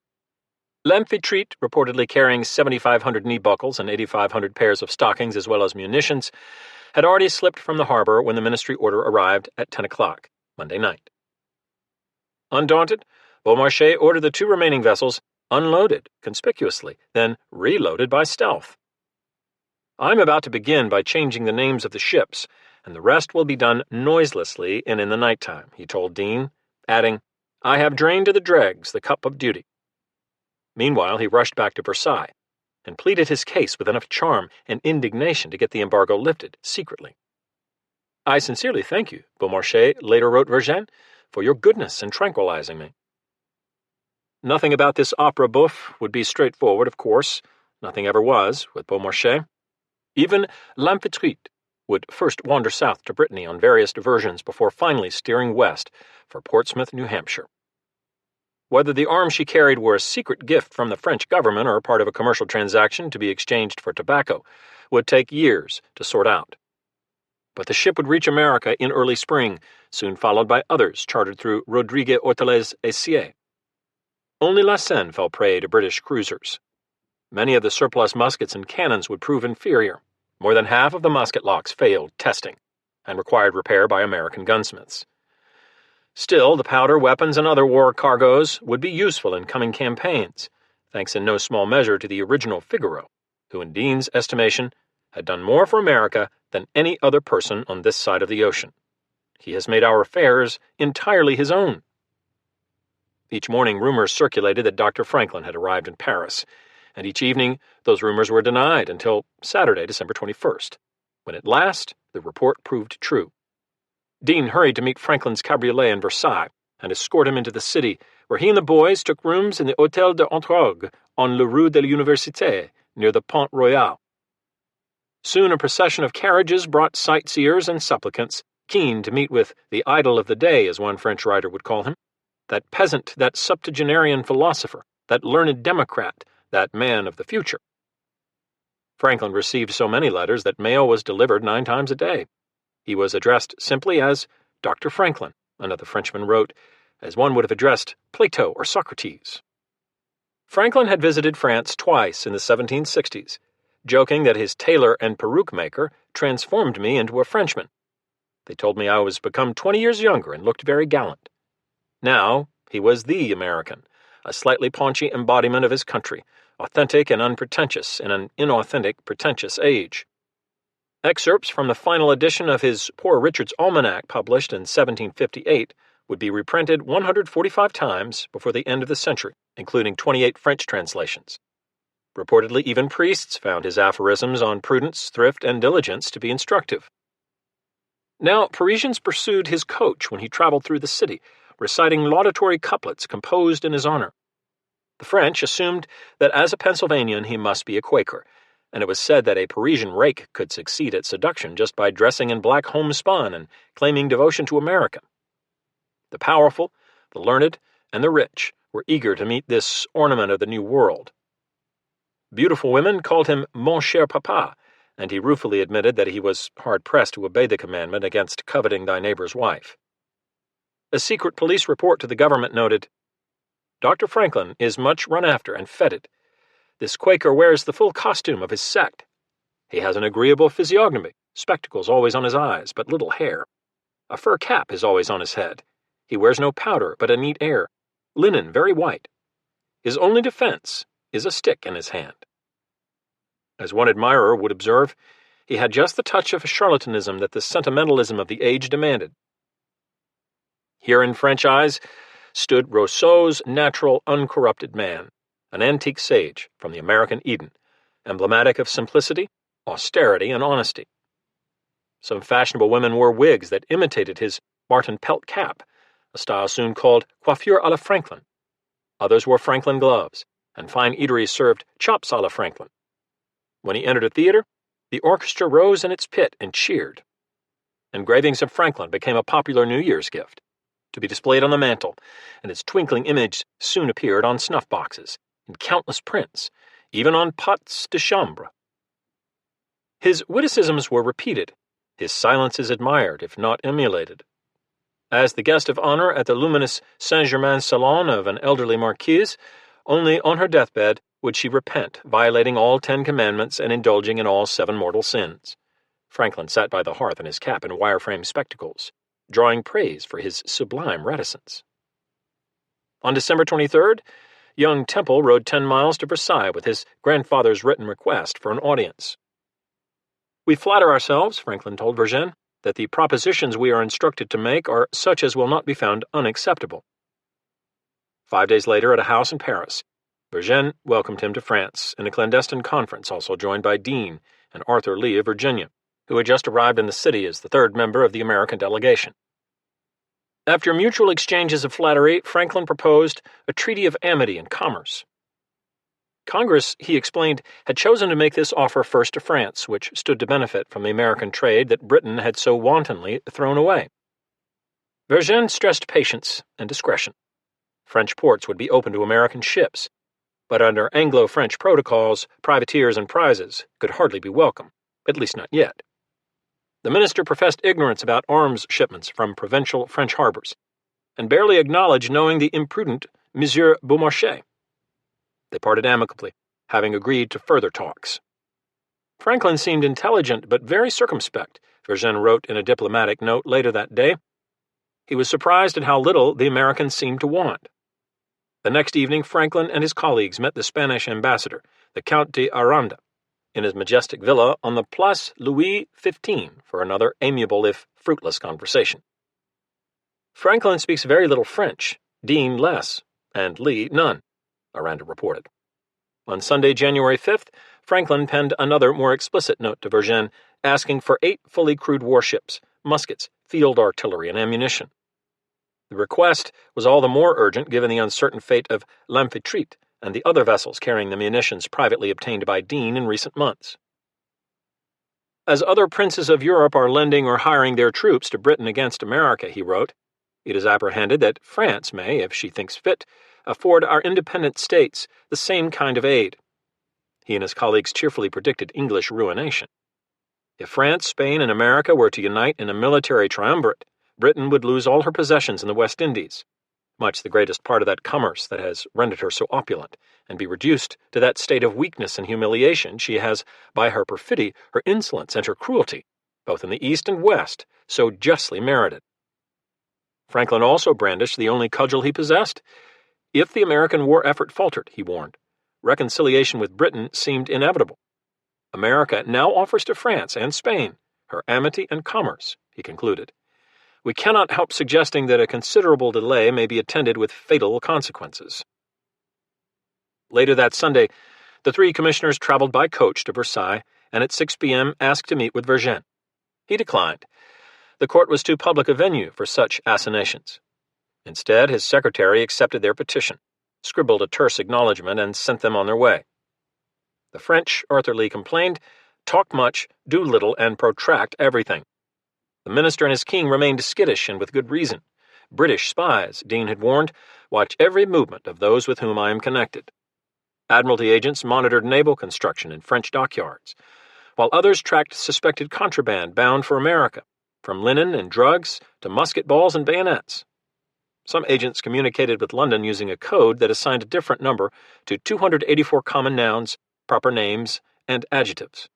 L'Amphitrite, reportedly carrying 7,500 knee buckles and 8,500 pairs of stockings as well as munitions, had already slipped from the harbor when the ministry order arrived at 10 o'clock, Monday night. Undaunted, Beaumarchais ordered the 2 remaining vessels unloaded conspicuously, then reloaded by stealth. "I'm about to begin by changing the names of the ships, and the rest will be done noiselessly and in the nighttime," he told Dean, adding, "I have drained to the dregs the cup of duty." Meanwhile, he rushed back to Versailles and pleaded his case with enough charm and indignation to get the embargo lifted secretly. "I sincerely thank you," Beaumarchais later wrote Vergennes, "for your goodness in tranquilizing me." Nothing about this opera bouffe would be straightforward, of course. Nothing ever was, with Beaumarchais. Even L'Amphitrite would first wander south to Brittany on various diversions before finally steering west for Portsmouth, New Hampshire. Whether the arms she carried were a secret gift from the French government or part of a commercial transaction to be exchanged for tobacco would take years to sort out. But the ship would reach America in early spring, soon followed by others chartered through Rodrigue Hortelez et Sier. Only La Seine fell prey to British cruisers. Many of the surplus muskets and cannons would prove inferior. More than half of the musket locks failed testing and required repair by American gunsmiths. Still, the powder, weapons, and other war cargoes would be useful in coming campaigns, thanks in no small measure to the original Figaro, who in Dean's estimation had done more for America than any other person on this side of the ocean. He has made our affairs entirely his own. Each morning rumors circulated that Dr. Franklin had arrived in Paris, and each evening those rumors were denied until Saturday, December 21st, when at last the report proved true. Dean hurried to meet Franklin's cabriolet in Versailles and escort him into the city, where he and the boys took rooms in the Hôtel de Entrogue on Le Rue de l'Université, near the Pont Royal. Soon a procession of carriages brought sightseers and supplicants, keen to meet with the idol of the day, as one French writer would call him, that peasant, that septuagenarian philosopher, that learned democrat, that man of the future. Franklin received so many letters that mail was delivered 9 times a day. He was addressed simply as Dr. Franklin, another Frenchman wrote, as one would have addressed Plato or Socrates. Franklin had visited France twice in the 1760s, joking that his tailor and peruke maker transformed me into a Frenchman. They told me I was become 20 years younger and looked very gallant. Now he was the American, a slightly paunchy embodiment of his country, authentic and unpretentious in an inauthentic, pretentious age. Excerpts from the final edition of his Poor Richard's Almanac, published in 1758, would be reprinted 145 times before the end of the century, including 28 French translations. Reportedly, even priests found his aphorisms on prudence, thrift, and diligence to be instructive. Now, Parisians pursued his coach when he traveled through the city, reciting laudatory couplets composed in his honor. The French assumed that as a Pennsylvanian he must be a Quaker, and it was said that a Parisian rake could succeed at seduction just by dressing in black homespun and claiming devotion to America. The powerful, the learned, and the rich were eager to meet this ornament of the New World. Beautiful women called him Mon cher papa, and he ruefully admitted that he was hard-pressed to obey the commandment against coveting thy neighbor's wife. A secret police report to the government noted, "Dr. Franklin is much run after and feted. This Quaker wears the full costume of his sect. He has an agreeable physiognomy, spectacles always on his eyes, but little hair. A fur cap is always on his head. He wears no powder, but a neat air, linen very white. His only defense is a stick in his hand." As one admirer would observe, he had just the touch of charlatanism that the sentimentalism of the age demanded. Here in French eyes stood Rousseau's natural, uncorrupted man, an antique sage from the American Eden, emblematic of simplicity, austerity, and honesty. Some fashionable women wore wigs that imitated his marten pelt cap, a style soon called coiffure à la Franklin. Others wore Franklin gloves, and fine eateries served chops à la Franklin. When he entered a theater, the orchestra rose in its pit and cheered. Engravings of Franklin became a popular New Year's gift, to be displayed on the mantel, and its twinkling image soon appeared on snuff boxes, in countless prints, even on pots de chambre. His witticisms were repeated, his silences admired, if not emulated. As the guest of honor at the luminous Saint-Germain salon of an elderly marquise, only on her deathbed would she repent, violating all 10 commandments and indulging in all 7 mortal sins. Franklin sat by the hearth in his cap and wire-frame spectacles, drawing praise for his sublime reticence. On December 23rd, young Temple rode 10 miles to Versailles with his grandfather's written request for an audience. "We flatter ourselves," Franklin told Vergennes, "that the propositions we are instructed to make are such as will not be found unacceptable." 5 days later, at a house in Paris, Vergennes welcomed him to France in a clandestine conference, also joined by Dean and Arthur Lee of Virginia, who had just arrived in the city as the 3rd member of the American delegation. After mutual exchanges of flattery, Franklin proposed a treaty of amity and commerce. Congress, he explained, had chosen to make this offer first to France, which stood to benefit from the American trade that Britain had so wantonly thrown away. Vergennes stressed patience and discretion. French ports would be open to American ships, but under Anglo-French protocols, privateers and prizes could hardly be welcome, at least not yet. The minister professed ignorance about arms shipments from provincial French harbors, and barely acknowledged knowing the imprudent Monsieur Beaumarchais. They parted amicably, having agreed to further talks. Franklin seemed intelligent but very circumspect, Vergennes wrote in a diplomatic note later that day. He was surprised at how little the Americans seemed to want. The next evening, Franklin and his colleagues met the Spanish ambassador, the Count de Aranda, in his majestic villa on the Place Louis XV for another amiable if fruitless conversation. "Franklin speaks very little French, Dean less, and Lee none," Aranda reported. On Sunday, January 5th, Franklin penned another more explicit note to Vergennes, asking for 8 fully crewed warships, muskets, field artillery, and ammunition. The request was all the more urgent given the uncertain fate of l'Amphitrite and the other vessels carrying the munitions privately obtained by Dean in recent months. "As other princes of Europe are lending or hiring their troops to Britain against America," he wrote, "it is apprehended that France may, if she thinks fit, afford our independent states the same kind of aid." He and his colleagues cheerfully predicted English ruination. If France, Spain, and America were to unite in a military triumvirate, Britain would lose all her possessions in the West Indies, much the greatest part of that commerce that has rendered her so opulent, and be reduced to that state of weakness and humiliation she has, by her perfidy, her insolence, and her cruelty, both in the East and West, so justly merited. Franklin also brandished the only cudgel he possessed. If the American war effort faltered, he warned, reconciliation with Britain seemed inevitable. America now offers to France and Spain her amity and commerce, he concluded. We cannot help suggesting that a considerable delay may be attended with fatal consequences. Later that Sunday, the 3 commissioners traveled by coach to Versailles and at 6 p.m. asked to meet with Vergennes. He declined. The court was too public a venue for such assignations. Instead, his secretary accepted their petition, scribbled a terse acknowledgment, and sent them on their way. The French, Arthur Lee complained, talk much, do little, and protract everything. The minister and his king remained skittish, and with good reason. British spies, Dean had warned, watch every movement of those with whom I am connected. Admiralty agents monitored naval construction in French dockyards, while others tracked suspected contraband bound for America, from linen and drugs to musket balls and bayonets. Some agents communicated with London using a code that assigned a different number to 284 common nouns, proper names, and adjectives.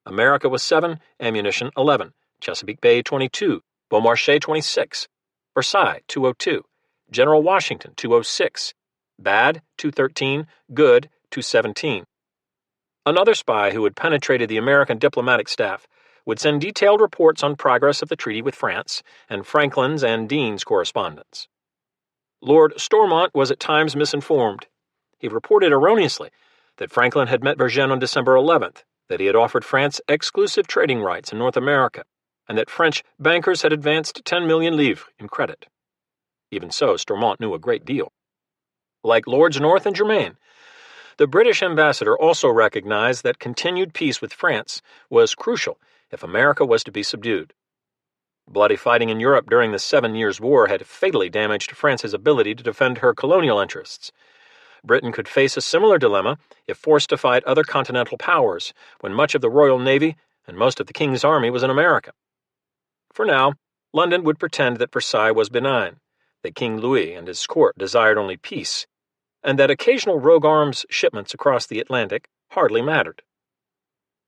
America was 7, ammunition 11, Chesapeake Bay 22, Beaumarchais 26, Versailles 202, General Washington 206, bad 213, good 217. Another spy who had penetrated the American diplomatic staff would send detailed reports on progress of the treaty with France and Franklin's and Dean's correspondence. Lord Stormont was at times misinformed. He reported erroneously that Franklin had met Vergennes on December 11th, that he had offered France exclusive trading rights in North America, and that French bankers had advanced 10 million livres in credit. Even so, Stormont knew a great deal. Like Lords North and Germain, the British ambassador also recognized that continued peace with France was crucial if America was to be subdued. Bloody fighting in Europe during the 7 Years' War had fatally damaged France's ability to defend her colonial interests. Britain could face a similar dilemma if forced to fight other continental powers, when much of the Royal Navy and most of the King's Army was in America. For now, London would pretend that Versailles was benign, that King Louis and his court desired only peace, and that occasional rogue arms shipments across the Atlantic hardly mattered.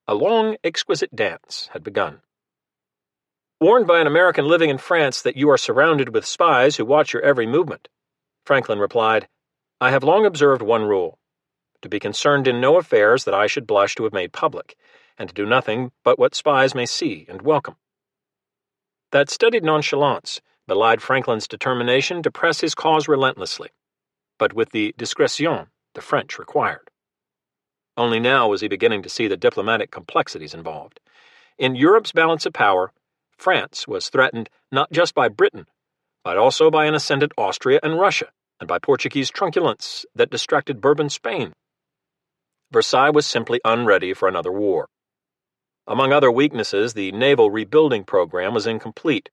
A long, exquisite dance had begun. Warned by an American living in France that you are surrounded with spies who watch your every movement, Franklin replied, "I have long observed one rule, to be concerned in no affairs that I should blush to have made public, and to do nothing but what spies may see and welcome." That studied nonchalance belied Franklin's determination to press his cause relentlessly, but with the discretion the French required. Only now was he beginning to see the diplomatic complexities involved. In Europe's balance of power, France was threatened not just by Britain, but also by an ascendant Austria and Russia, and by Portuguese truculence that distracted Bourbon Spain. Versailles was simply unready for another war. Among other weaknesses, the naval rebuilding program was incomplete,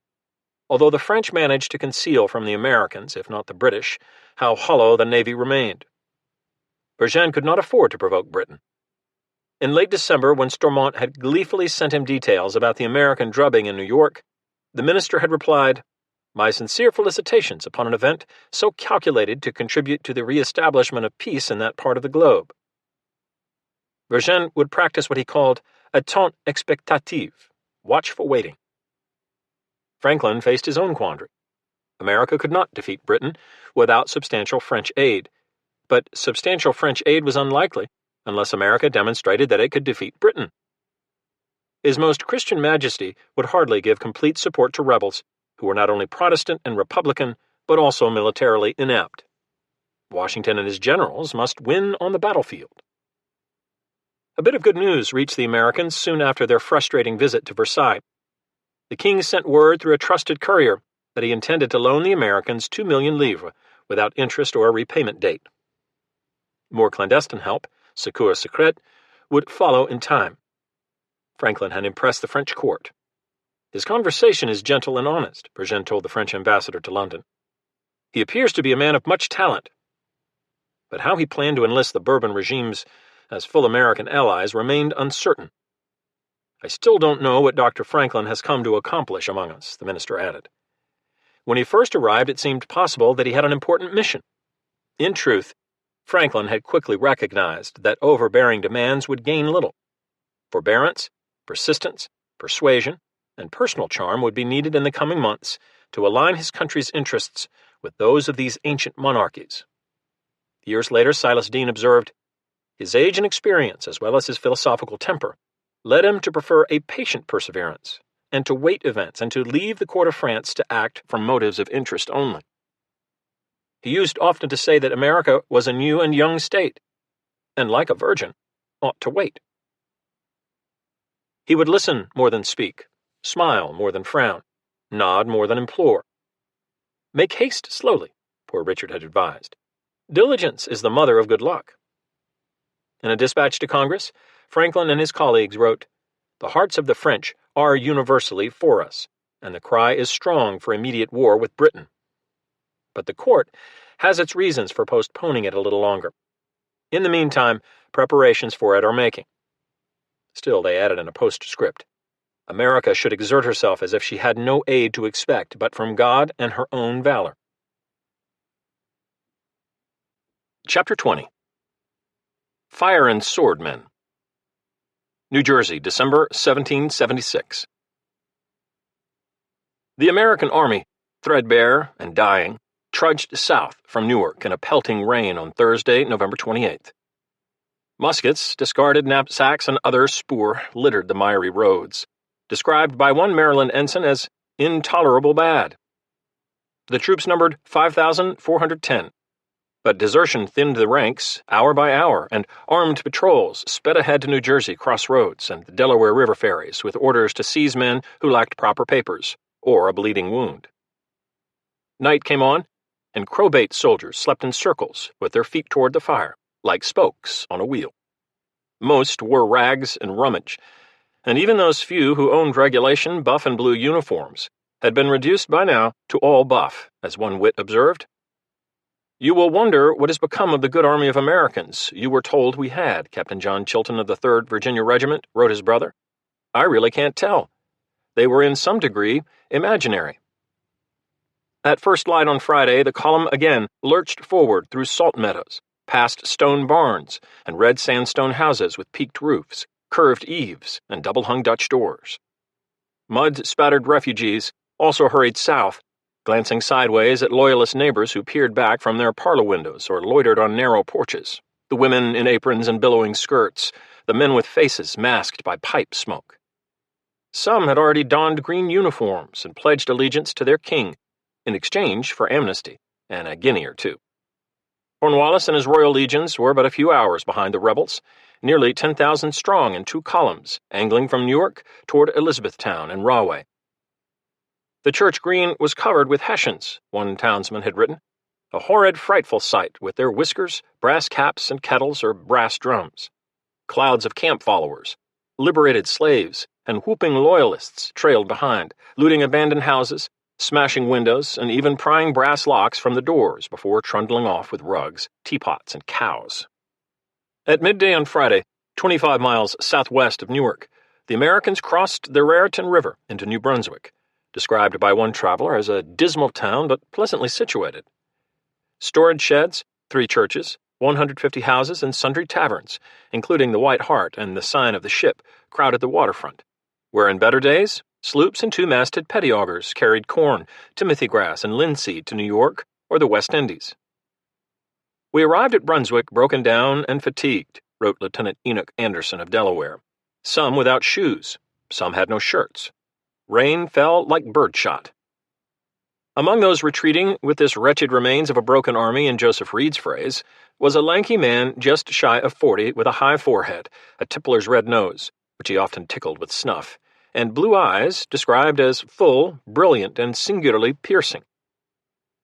although the French managed to conceal from the Americans, if not the British, how hollow the Navy remained. Vergennes could not afford to provoke Britain. In late December, when Stormont had gleefully sent him details about the American drubbing in New York, the minister had replied, "My sincere felicitations upon an event so calculated to contribute to the re-establishment of peace in that part of the globe." Vergennes would practice what he called attente expectative, watchful waiting. Franklin faced his own quandary. America could not defeat Britain without substantial French aid, but substantial French aid was unlikely unless America demonstrated that it could defeat Britain. His Most Christian Majesty would hardly give complete support to rebels who were not only Protestant and Republican, but also militarily inept. Washington and his generals must win on the battlefield. A bit of good news reached the Americans soon after their frustrating visit to Versailles. The king sent word through a trusted courier that he intended to loan the Americans 2 million livres without interest or a repayment date. More clandestine help, secours secret, would follow in time. Franklin had impressed the French court. "His conversation is gentle and honest," Vergennes told the French ambassador to London. "He appears to be a man of much talent." But how he planned to enlist the Bourbon regimes as full American allies remained uncertain. "I still don't know what Dr. Franklin has come to accomplish among us," the minister added. When he first arrived, it seemed possible that he had an important mission. In truth, Franklin had quickly recognized that overbearing demands would gain little. Forbearance, persistence, persuasion, and personal charm would be needed in the coming months to align his country's interests with those of these ancient monarchies. Years later, Silas Deane observed, "His age and experience, as well as his philosophical temper, led him to prefer a patient perseverance, and to wait events, and to leave the court of France to act from motives of interest only." He used often to say that America was a new and young state, and like a virgin, ought to wait. He would listen more than speak, smile more than frown, nod more than implore. "Make haste slowly," poor Richard had advised. "Diligence is the mother of good luck." In a dispatch to Congress, Franklin and his colleagues wrote, "The hearts of the French are universally for us, and the cry is strong for immediate war with Britain. But the court has its reasons for postponing it a little longer. In the meantime, preparations for it are making." Still, they added in a postscript, "America should exert herself as if she had no aid to expect but from God and her own valor." Chapter 20. Fire and Swordmen. New Jersey, December 1776. The American army, threadbare and dying, trudged south from Newark in a pelting rain on Thursday, November 28th. Muskets, discarded knapsacks, and other spoor littered the miry roads, described by one Maryland ensign as intolerable bad. The troops numbered 5,410, but desertion thinned the ranks hour by hour, and armed patrols sped ahead to New Jersey crossroads and the Delaware River ferries with orders to seize men who lacked proper papers or a bleeding wound. Night came on, and crowbait soldiers slept in circles with their feet toward the fire, like spokes on a wheel. Most wore rags and rummage, and even those few who owned regulation buff and blue uniforms had been reduced by now to all buff, as one wit observed. "You will wonder what has become of the good army of Americans you were told we had," Captain John Chilton of the 3rd Virginia Regiment wrote his brother. "I really can't tell. They were in some degree imaginary." At first light on Friday, the column again lurched forward through salt meadows, past stone barns and red sandstone houses with peaked roofs, curved eaves, and double-hung Dutch doors. Mud-spattered refugees also hurried south, glancing sideways at Loyalist neighbors who peered back from their parlor windows or loitered on narrow porches, the women in aprons and billowing skirts, the men with faces masked by pipe smoke. Some had already donned green uniforms and pledged allegiance to their king in exchange for amnesty and a guinea or two. Cornwallis and his royal legions were but a few hours behind the rebels, nearly 10,000 strong in 2 columns, angling from Newark toward Elizabethtown and Rahway. The church green was covered with Hessians, one townsman had written, a horrid, frightful sight with their whiskers, brass caps, and kettles or brass drums. Clouds of camp followers, liberated slaves, and whooping loyalists trailed behind, looting abandoned houses, smashing windows, and even prying brass locks from the doors before trundling off with rugs, teapots, and cows. At midday on Friday, 25 miles southwest of Newark, the Americans crossed the Raritan River into New Brunswick, described by one traveler as a dismal town but pleasantly situated. Storage sheds, 3 churches, 150 houses, and sundry taverns, including the White Hart and the Sign of the Ship, crowded the waterfront, where in better days, sloops and 2-masted petty-augers carried corn, timothy grass, and linseed to New York or the West Indies. "We arrived at Brunswick broken down and fatigued," wrote Lieutenant Enoch Anderson of Delaware. "Some without shoes, some had no shirts. Rain fell like birdshot." Among those retreating with this wretched remains of a broken army, in Joseph Reed's phrase, was a lanky man just shy of 40 with a high forehead, a tippler's red nose, which he often tickled with snuff, and blue eyes described as full, brilliant, and singularly piercing.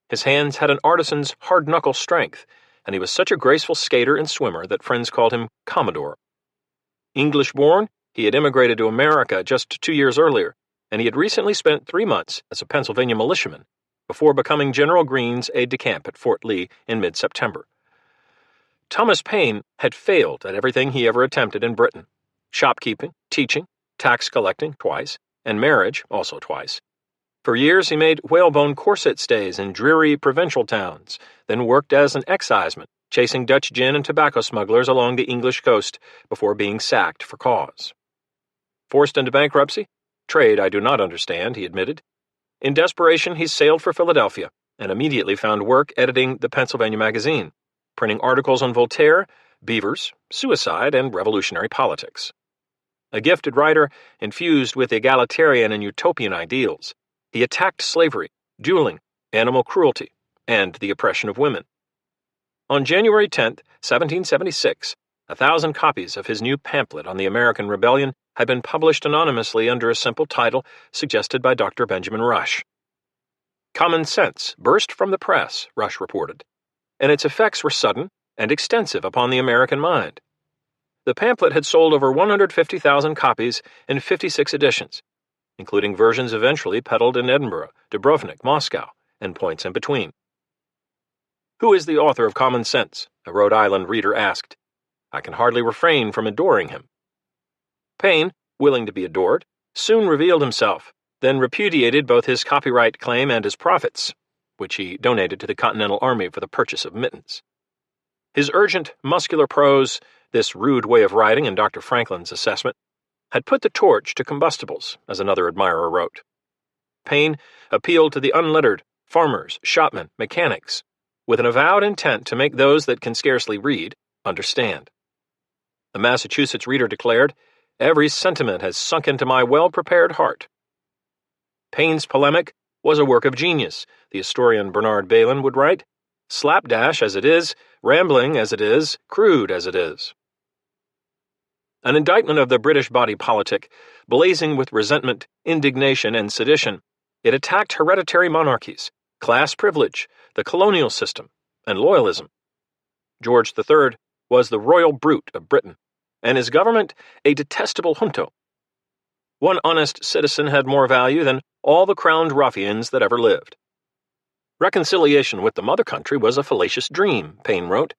His hands had an artisan's hard-knuckle strength, and he was such a graceful skater and swimmer that friends called him Commodore. English-born, he had immigrated to America just 2 years earlier, and he had recently spent 3 months as a Pennsylvania militiaman before becoming General Greene's aide-de-camp at Fort Lee in mid-September. Thomas Paine had failed at everything he ever attempted in Britain: shopkeeping, teaching, tax collecting twice, and marriage also twice. For years he made whalebone corset stays in dreary provincial towns, then worked as an exciseman, chasing Dutch gin and tobacco smugglers along the English coast before being sacked for cause. Forced into bankruptcy? Trade I do not understand, he admitted. In desperation, he sailed for Philadelphia and immediately found work editing the Pennsylvania Magazine, printing articles on Voltaire, beavers, suicide, and revolutionary politics. A gifted writer infused with egalitarian and utopian ideals, he attacked slavery, dueling, animal cruelty, and the oppression of women. On January 10, 1776, 1,000 copies of his new pamphlet on the American Rebellion had been published anonymously under a simple title suggested by Dr. Benjamin Rush. Common sense burst from the press, Rush reported, and its effects were sudden and extensive upon the American mind. The pamphlet had sold over 150,000 copies in 56 editions, including versions eventually peddled in Edinburgh, Dubrovnik, Moscow, and points in between. "Who is the author of Common Sense?" a Rhode Island reader asked. "I can hardly refrain from adoring him." Paine, willing to be adored, soon revealed himself, then repudiated both his copyright claim and his profits, which he donated to the Continental Army for the purchase of mittens. His urgent, muscular prose, this rude way of writing in Dr. Franklin's assessment, had put the torch to combustibles, as another admirer wrote. Paine appealed to the unlettered, farmers, shopmen, mechanics, with an avowed intent to make those that can scarcely read understand. A Massachusetts reader declared, "Every sentiment has sunk into my well-prepared heart." Paine's polemic was a work of genius, the historian Bernard Bailyn would write, slapdash as it is, rambling as it is, crude as it is. An indictment of the British body politic, blazing with resentment, indignation, and sedition, it attacked hereditary monarchies, class privilege, the colonial system, and loyalism. George III was the royal brute of Britain, and his government a detestable junto. One honest citizen had more value than all the crowned ruffians that ever lived. Reconciliation with the mother country was a fallacious dream, Paine wrote.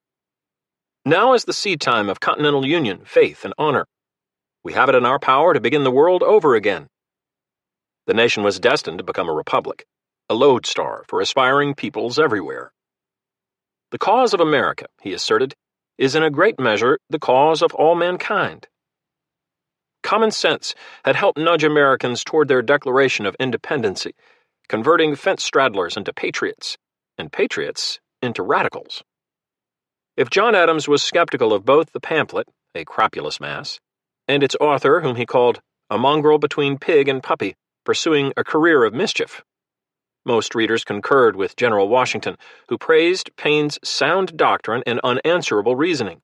Now is the seed time of continental union, faith, and honor. We have it in our power to begin the world over again. The nation was destined to become a republic, a lodestar for aspiring peoples everywhere. The cause of America, he asserted, is in a great measure the cause of all mankind. Common sense had helped nudge Americans toward their declaration of independency, converting fence straddlers into patriots, and patriots into radicals. If John Adams was skeptical of both the pamphlet, a crapulous mass, and its author, whom he called a mongrel between pig and puppy, pursuing a career of mischief, most readers concurred with General Washington, who praised Paine's sound doctrine and unanswerable reasoning.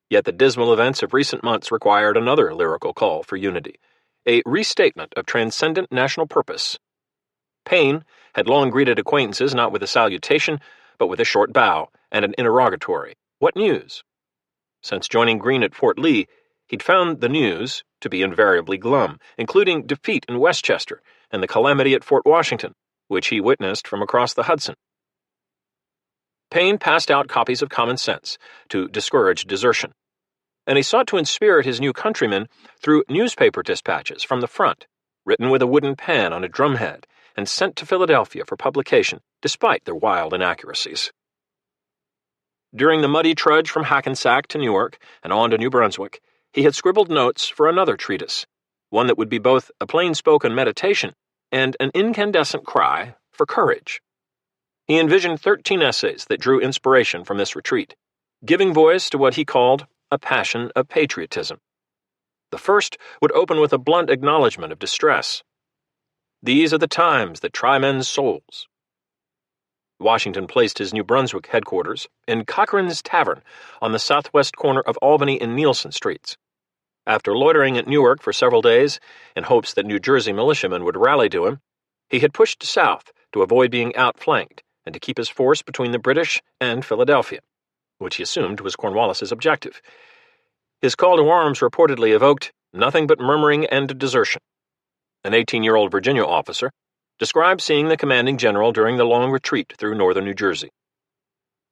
Yet the dismal events of recent months required another lyrical call for unity, a restatement of transcendent national purpose. Paine had long greeted acquaintances not with a salutation, but with a short bow and an interrogatory. What news? Since joining Greene at Fort Lee, he'd found the news to be invariably glum, including defeat in Westchester and the calamity at Fort Washington, which he witnessed from across the Hudson. Paine passed out copies of Common Sense to discourage desertion, and he sought to inspirit his new countrymen through newspaper dispatches from the front, written with a wooden pen on a drumhead and sent to Philadelphia for publication, despite their wild inaccuracies. During the muddy trudge from Hackensack to Newark and on to New Brunswick, he had scribbled notes for another treatise, one that would be both a plain-spoken meditation and an incandescent cry for courage. He envisioned 13 essays that drew inspiration from this retreat, giving voice to what he called a passion of patriotism. The first would open with a blunt acknowledgment of distress. These are the times that try men's souls. Washington placed his New Brunswick headquarters in Cochrane's Tavern on the southwest corner of Albany and Nielsen Streets. After loitering at Newark for several days in hopes that New Jersey militiamen would rally to him, he had pushed south to avoid being outflanked and to keep his force between the British and Philadelphia, which he assumed was Cornwallis's objective. His call to arms reportedly evoked nothing but murmuring and desertion. An 18-year-old Virginia officer described seeing the commanding general during the long retreat through northern New Jersey.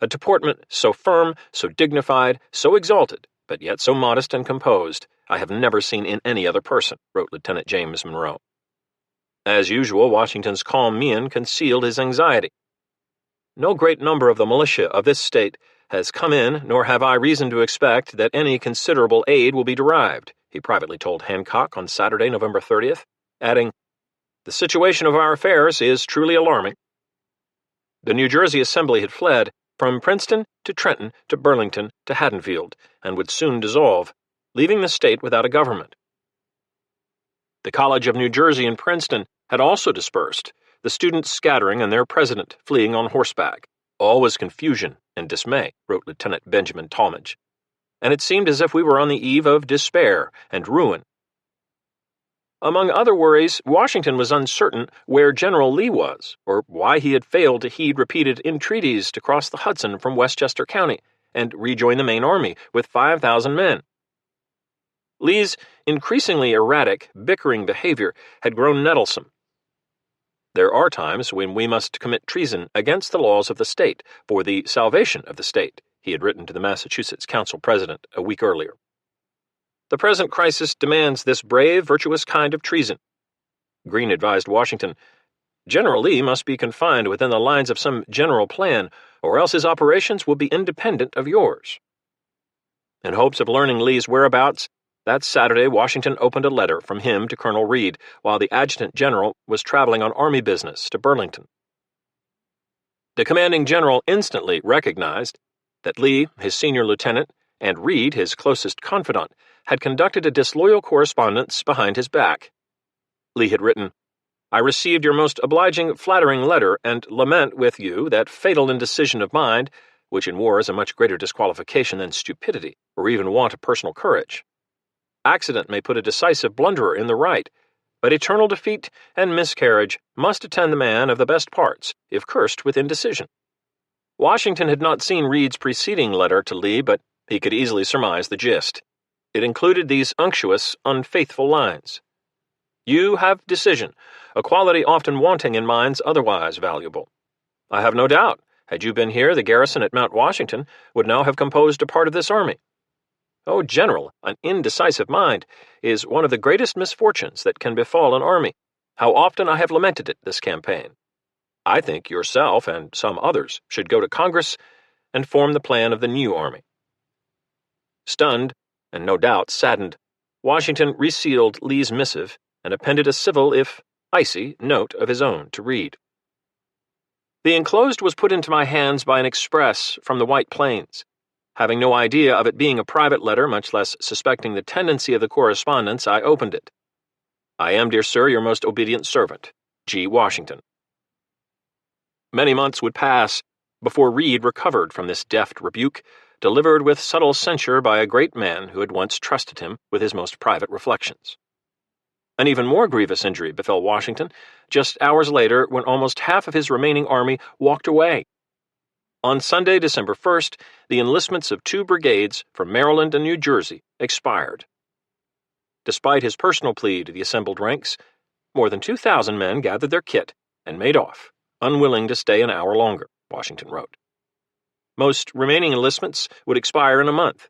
A deportment so firm, so dignified, so exalted, but yet so modest and composed, I have never seen in any other person, wrote Lieutenant James Monroe. As usual, Washington's calm mien concealed his anxiety. No great number of the militia of this state has come in, nor have I reason to expect that any considerable aid will be derived, he privately told Hancock on Saturday, November 30th, adding, "The situation of our affairs is truly alarming." The New Jersey Assembly had fled from Princeton to Trenton to Burlington to Haddonfield, and would soon dissolve, leaving the state without a government. The College of New Jersey and Princeton had also dispersed, the students scattering and their president fleeing on horseback. All was confusion and dismay, wrote Lieutenant Benjamin Talmadge, and it seemed as if we were on the eve of despair and ruin. Among other worries, Washington was uncertain where General Lee was, or why he had failed to heed repeated entreaties to cross the Hudson from Westchester County and rejoin the main army with 5,000 men. Lee's increasingly erratic, bickering behavior had grown nettlesome. There are times when we must commit treason against the laws of the state for the salvation of the state, he had written to the Massachusetts Council President a week earlier. The present crisis demands this brave, virtuous kind of treason. Greene advised Washington, General Lee must be confined within the lines of some general plan, or else his operations will be independent of yours. In hopes of learning Lee's whereabouts, that Saturday Washington opened a letter from him to Colonel Reed while the adjutant general was traveling on army business to Burlington. The commanding general instantly recognized that Lee, his senior lieutenant, and Reed, his closest confidant, had conducted a disloyal correspondence behind his back. Lee had written, I received your most obliging, flattering letter, and lament with you that fatal indecision of mind, which in war is a much greater disqualification than stupidity, or even want of personal courage. Accident may put a decisive blunderer in the right, But eternal defeat and miscarriage must attend the man of the best parts, if cursed with indecision. Washington had not seen Reed's preceding letter to Lee, but he could easily surmise the gist. It included these unctuous, unfaithful lines. "You have decision, a quality often wanting in minds otherwise valuable. I have no doubt, had you been here, the garrison at Mount Washington would now have composed a part of this army. Oh, General, an indecisive mind is one of the greatest misfortunes that can befall an army. How often I have lamented it this campaign. I think yourself and some others should go to Congress and form the plan of the new army." Stunned, and no doubt saddened, Washington resealed Lee's missive and appended a civil, if icy, note of his own to Reed. "The enclosed was put into my hands by an express from the White Plains. Having no idea of it being a private letter, much less suspecting the tendency of the correspondence, I opened it. I am, dear sir, your most obedient servant, G. Washington." Many months would pass before Reed recovered from this deft rebuke, delivered with subtle censure by a great man who had once trusted him with his most private reflections. An even more grievous injury befell Washington just hours later when almost half of his remaining army walked away. On Sunday, December 1st, the enlistments of 2 brigades from Maryland and New Jersey expired. Despite his personal plea to the assembled ranks, more than 2,000 men gathered their kit and made off, unwilling to stay an hour longer, Washington wrote. Most remaining enlistments would expire in a month.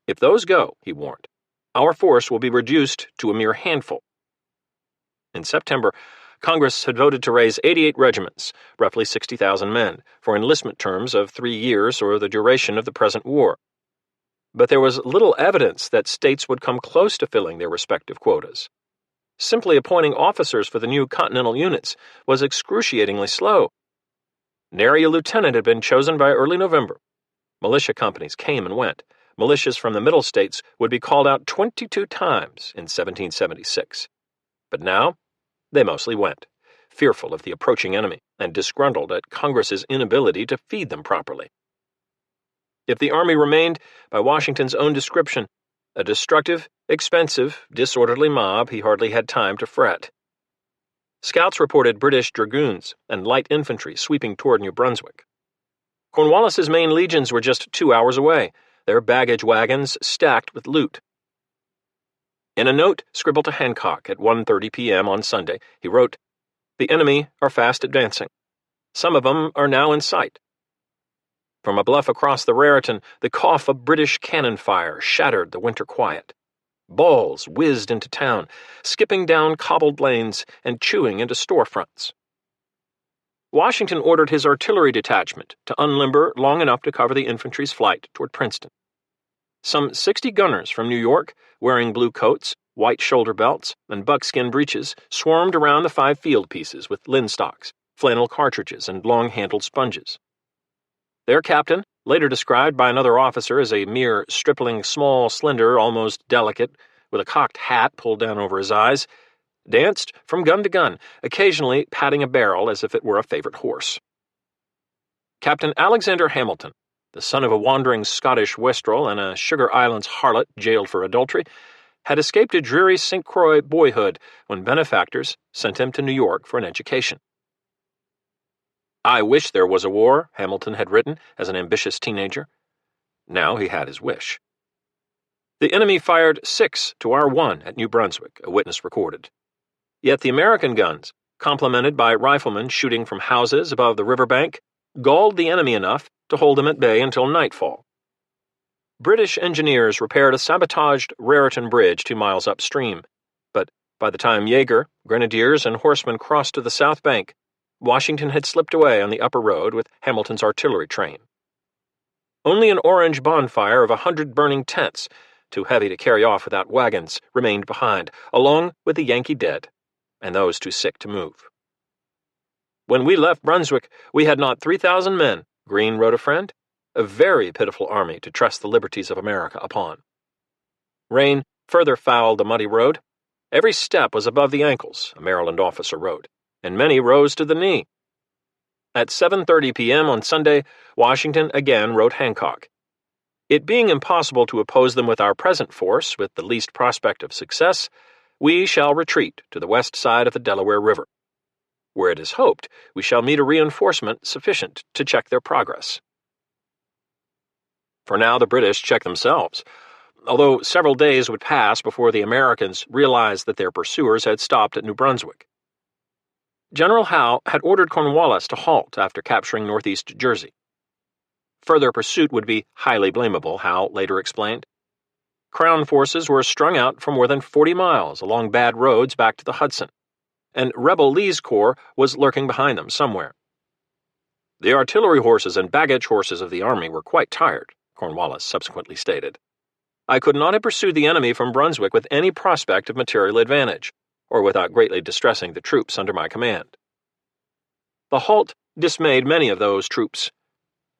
If those go, he warned, our force will be reduced to a mere handful. In September, Congress had voted to raise 88 regiments, roughly 60,000 men, for enlistment terms of 3 years or the duration of the present war. But there was little evidence that states would come close to filling their respective quotas. Simply appointing officers for the new Continental units was excruciatingly slow. Nary a lieutenant had been chosen by early November. Militia companies came and went. Militias from the Middle States would be called out 22 times in 1776. But now, they mostly went, fearful of the approaching enemy and disgruntled at Congress's inability to feed them properly. If the army remained, by Washington's own description, a destructive, expensive, disorderly mob, he hardly had time to fret. Scouts reported British dragoons and light infantry sweeping toward New Brunswick. Cornwallis's main legions were just 2 hours away, their baggage wagons stacked with loot. In a note scribbled to Hancock at 1:30 p.m. on Sunday, he wrote, "The enemy are fast advancing. Some of them are now in sight." From a bluff across the Raritan, the cough of British cannon fire shattered the winter quiet. Balls whizzed into town, skipping down cobbled lanes and chewing into storefronts. Washington ordered his artillery detachment to unlimber long enough to cover the infantry's flight toward Princeton. Some 60 gunners from New York, wearing blue coats, white shoulder belts, and buckskin breeches, swarmed around the 5 field pieces with linstocks, flannel cartridges, and long-handled sponges. Their captain, later described by another officer as a mere stripling, small, slender, almost delicate, with a cocked hat pulled down over his eyes, danced from gun to gun, occasionally patting a barrel as if it were a favorite horse. Captain Alexander Hamilton, the son of a wandering Scottish wastrel and a Sugar Islands harlot jailed for adultery, had escaped a dreary St. Croix boyhood when benefactors sent him to New York for an education. "I wish there was a war," Hamilton had written as an ambitious teenager. Now he had his wish. "The enemy fired 6 to our 1 at New Brunswick," a witness recorded. Yet the American guns, complemented by riflemen shooting from houses above the riverbank, galled the enemy enough to hold them at bay until nightfall. British engineers repaired a sabotaged Raritan Bridge 2 miles upstream, but by the time Jaeger, grenadiers, and horsemen crossed to the south bank, Washington had slipped away on the upper road with Hamilton's artillery train. Only an orange bonfire of 100 burning tents, too heavy to carry off without wagons, remained behind, along with the Yankee dead, and those too sick to move. "When we left Brunswick, we had not 3,000 men," Greene wrote a friend, "a very pitiful army to trust the liberties of America upon." Rain further fouled the muddy road. Every step was above the ankles, a Maryland officer wrote, and many rose to the knee. At 7:30 p.m. on Sunday, Washington again wrote Hancock, "It being impossible to oppose them with our present force, with the least prospect of success, we shall retreat to the west side of the Delaware River, where it is hoped we shall meet a reinforcement sufficient to check their progress. For now, the British check themselves, although several days would pass before the Americans realized that their pursuers had stopped at New Brunswick. General Howe had ordered Cornwallis to halt after capturing northeast Jersey. Further pursuit would be highly blamable, Howe later explained. Crown forces were strung out for more than 40 miles along bad roads back to the Hudson, and rebel Lee's corps was lurking behind them somewhere. The artillery horses and baggage horses of the army were quite tired, Cornwallis subsequently stated. I could not have pursued the enemy from Brunswick with any prospect of material advantage, or without greatly distressing the troops under my command. The halt dismayed many of those troops.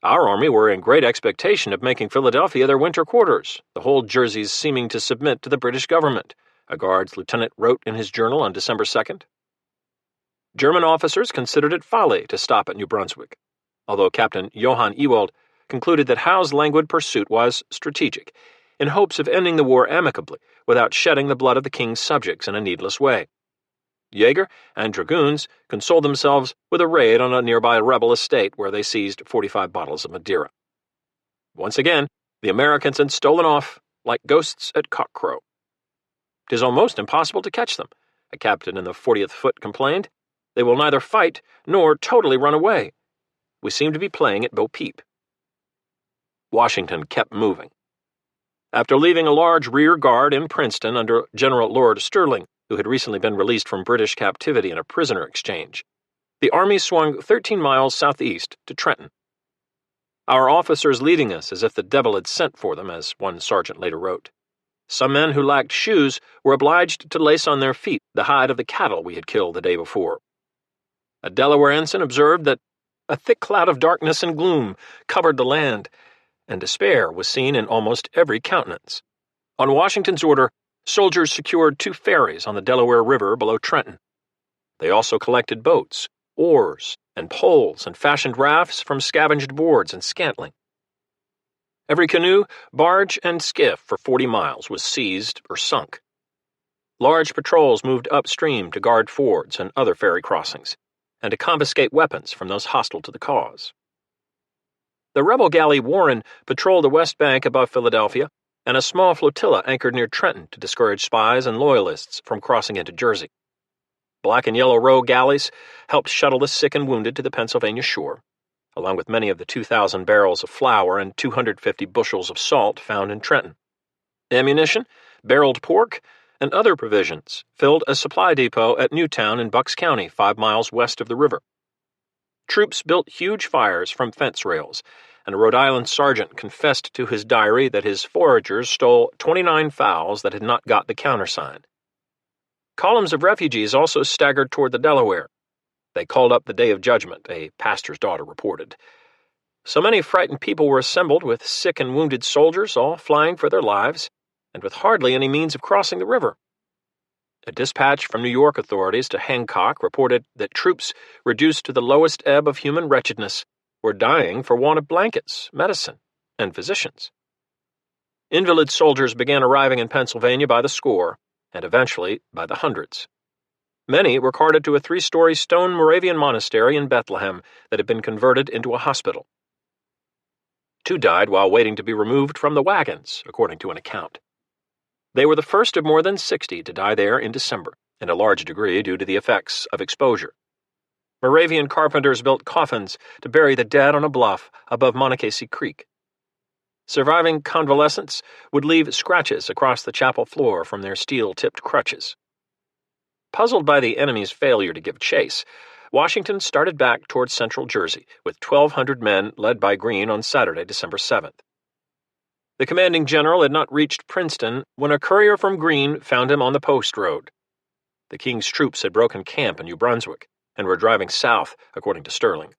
Our army were in great expectation of making Philadelphia their winter quarters, the whole Jerseys seeming to submit to the British government, a Guards lieutenant wrote in his journal on December 2nd. German officers considered it folly to stop at New Brunswick, although Captain Johann Ewald concluded that Howe's languid pursuit was strategic, in hopes of ending the war amicably without shedding the blood of the king's subjects in a needless way. Jaeger and dragoons consoled themselves with a raid on a nearby rebel estate where they seized 45 bottles of Madeira. Once again, the Americans had stolen off like ghosts at cockcrow. "'Tis almost impossible to catch them," a captain in the 40th Foot complained. "They will neither fight nor totally run away. We seem to be playing at Bo Peep." Washington kept moving. After leaving a large rear guard in Princeton under General Lord Stirling, who had recently been released from British captivity in a prisoner exchange, the army swung 13 miles southeast to Trenton. "Our officers leading us as if the devil had sent for them," as one sergeant later wrote. "Some men who lacked shoes were obliged to lace on their feet the hide of the cattle we had killed the day before." A Delaware ensign observed that a thick cloud of darkness and gloom covered the land, and despair was seen in almost every countenance. On Washington's order, soldiers secured 2 ferries on the Delaware River below Trenton. They also collected boats, oars, and poles and fashioned rafts from scavenged boards and scantling. Every canoe, barge, and skiff for 40 miles was seized or sunk. Large patrols moved upstream to guard fords and other ferry crossings, and to confiscate weapons from those hostile to the cause. The rebel galley Warren patrolled the west bank above Philadelphia, and a small flotilla anchored near Trenton to discourage spies and loyalists from crossing into Jersey. Black and yellow row galleys helped shuttle the sick and wounded to the Pennsylvania shore, along with many of the 2,000 barrels of flour and 250 bushels of salt found in Trenton. Ammunition, barreled pork, and other provisions filled a supply depot at Newtown in Bucks County, 5 miles west of the river. Troops built huge fires from fence rails, and a Rhode Island sergeant confessed to his diary that his foragers stole 29 fowls that had not got the countersign. Columns of refugees also staggered toward the Delaware. They called up the Day of Judgment, a pastor's daughter reported. So many frightened people were assembled with sick and wounded soldiers, all flying for their lives, and with hardly any means of crossing the river. A dispatch from New York authorities to Hancock reported that troops reduced to the lowest ebb of human wretchedness were dying for want of blankets, medicine, and physicians. Invalid soldiers began arriving in Pennsylvania by the score, and eventually by the hundreds. Many were carted to a 3-story stone Moravian monastery in Bethlehem that had been converted into a hospital. 2 died while waiting to be removed from the wagons, according to an account. They were the first of more than 60 to die there in December, in a large degree due to the effects of exposure. Moravian carpenters built coffins to bury the dead on a bluff above Monocacy Creek. Surviving convalescents would leave scratches across the chapel floor from their steel-tipped crutches. Puzzled by the enemy's failure to give chase, Washington started back toward central Jersey with 1,200 men led by Greene on Saturday, December 7th. The commanding general had not reached Princeton when a courier from Greene found him on the post road. The king's troops had broken camp in New Brunswick and were driving south, according to Stirling.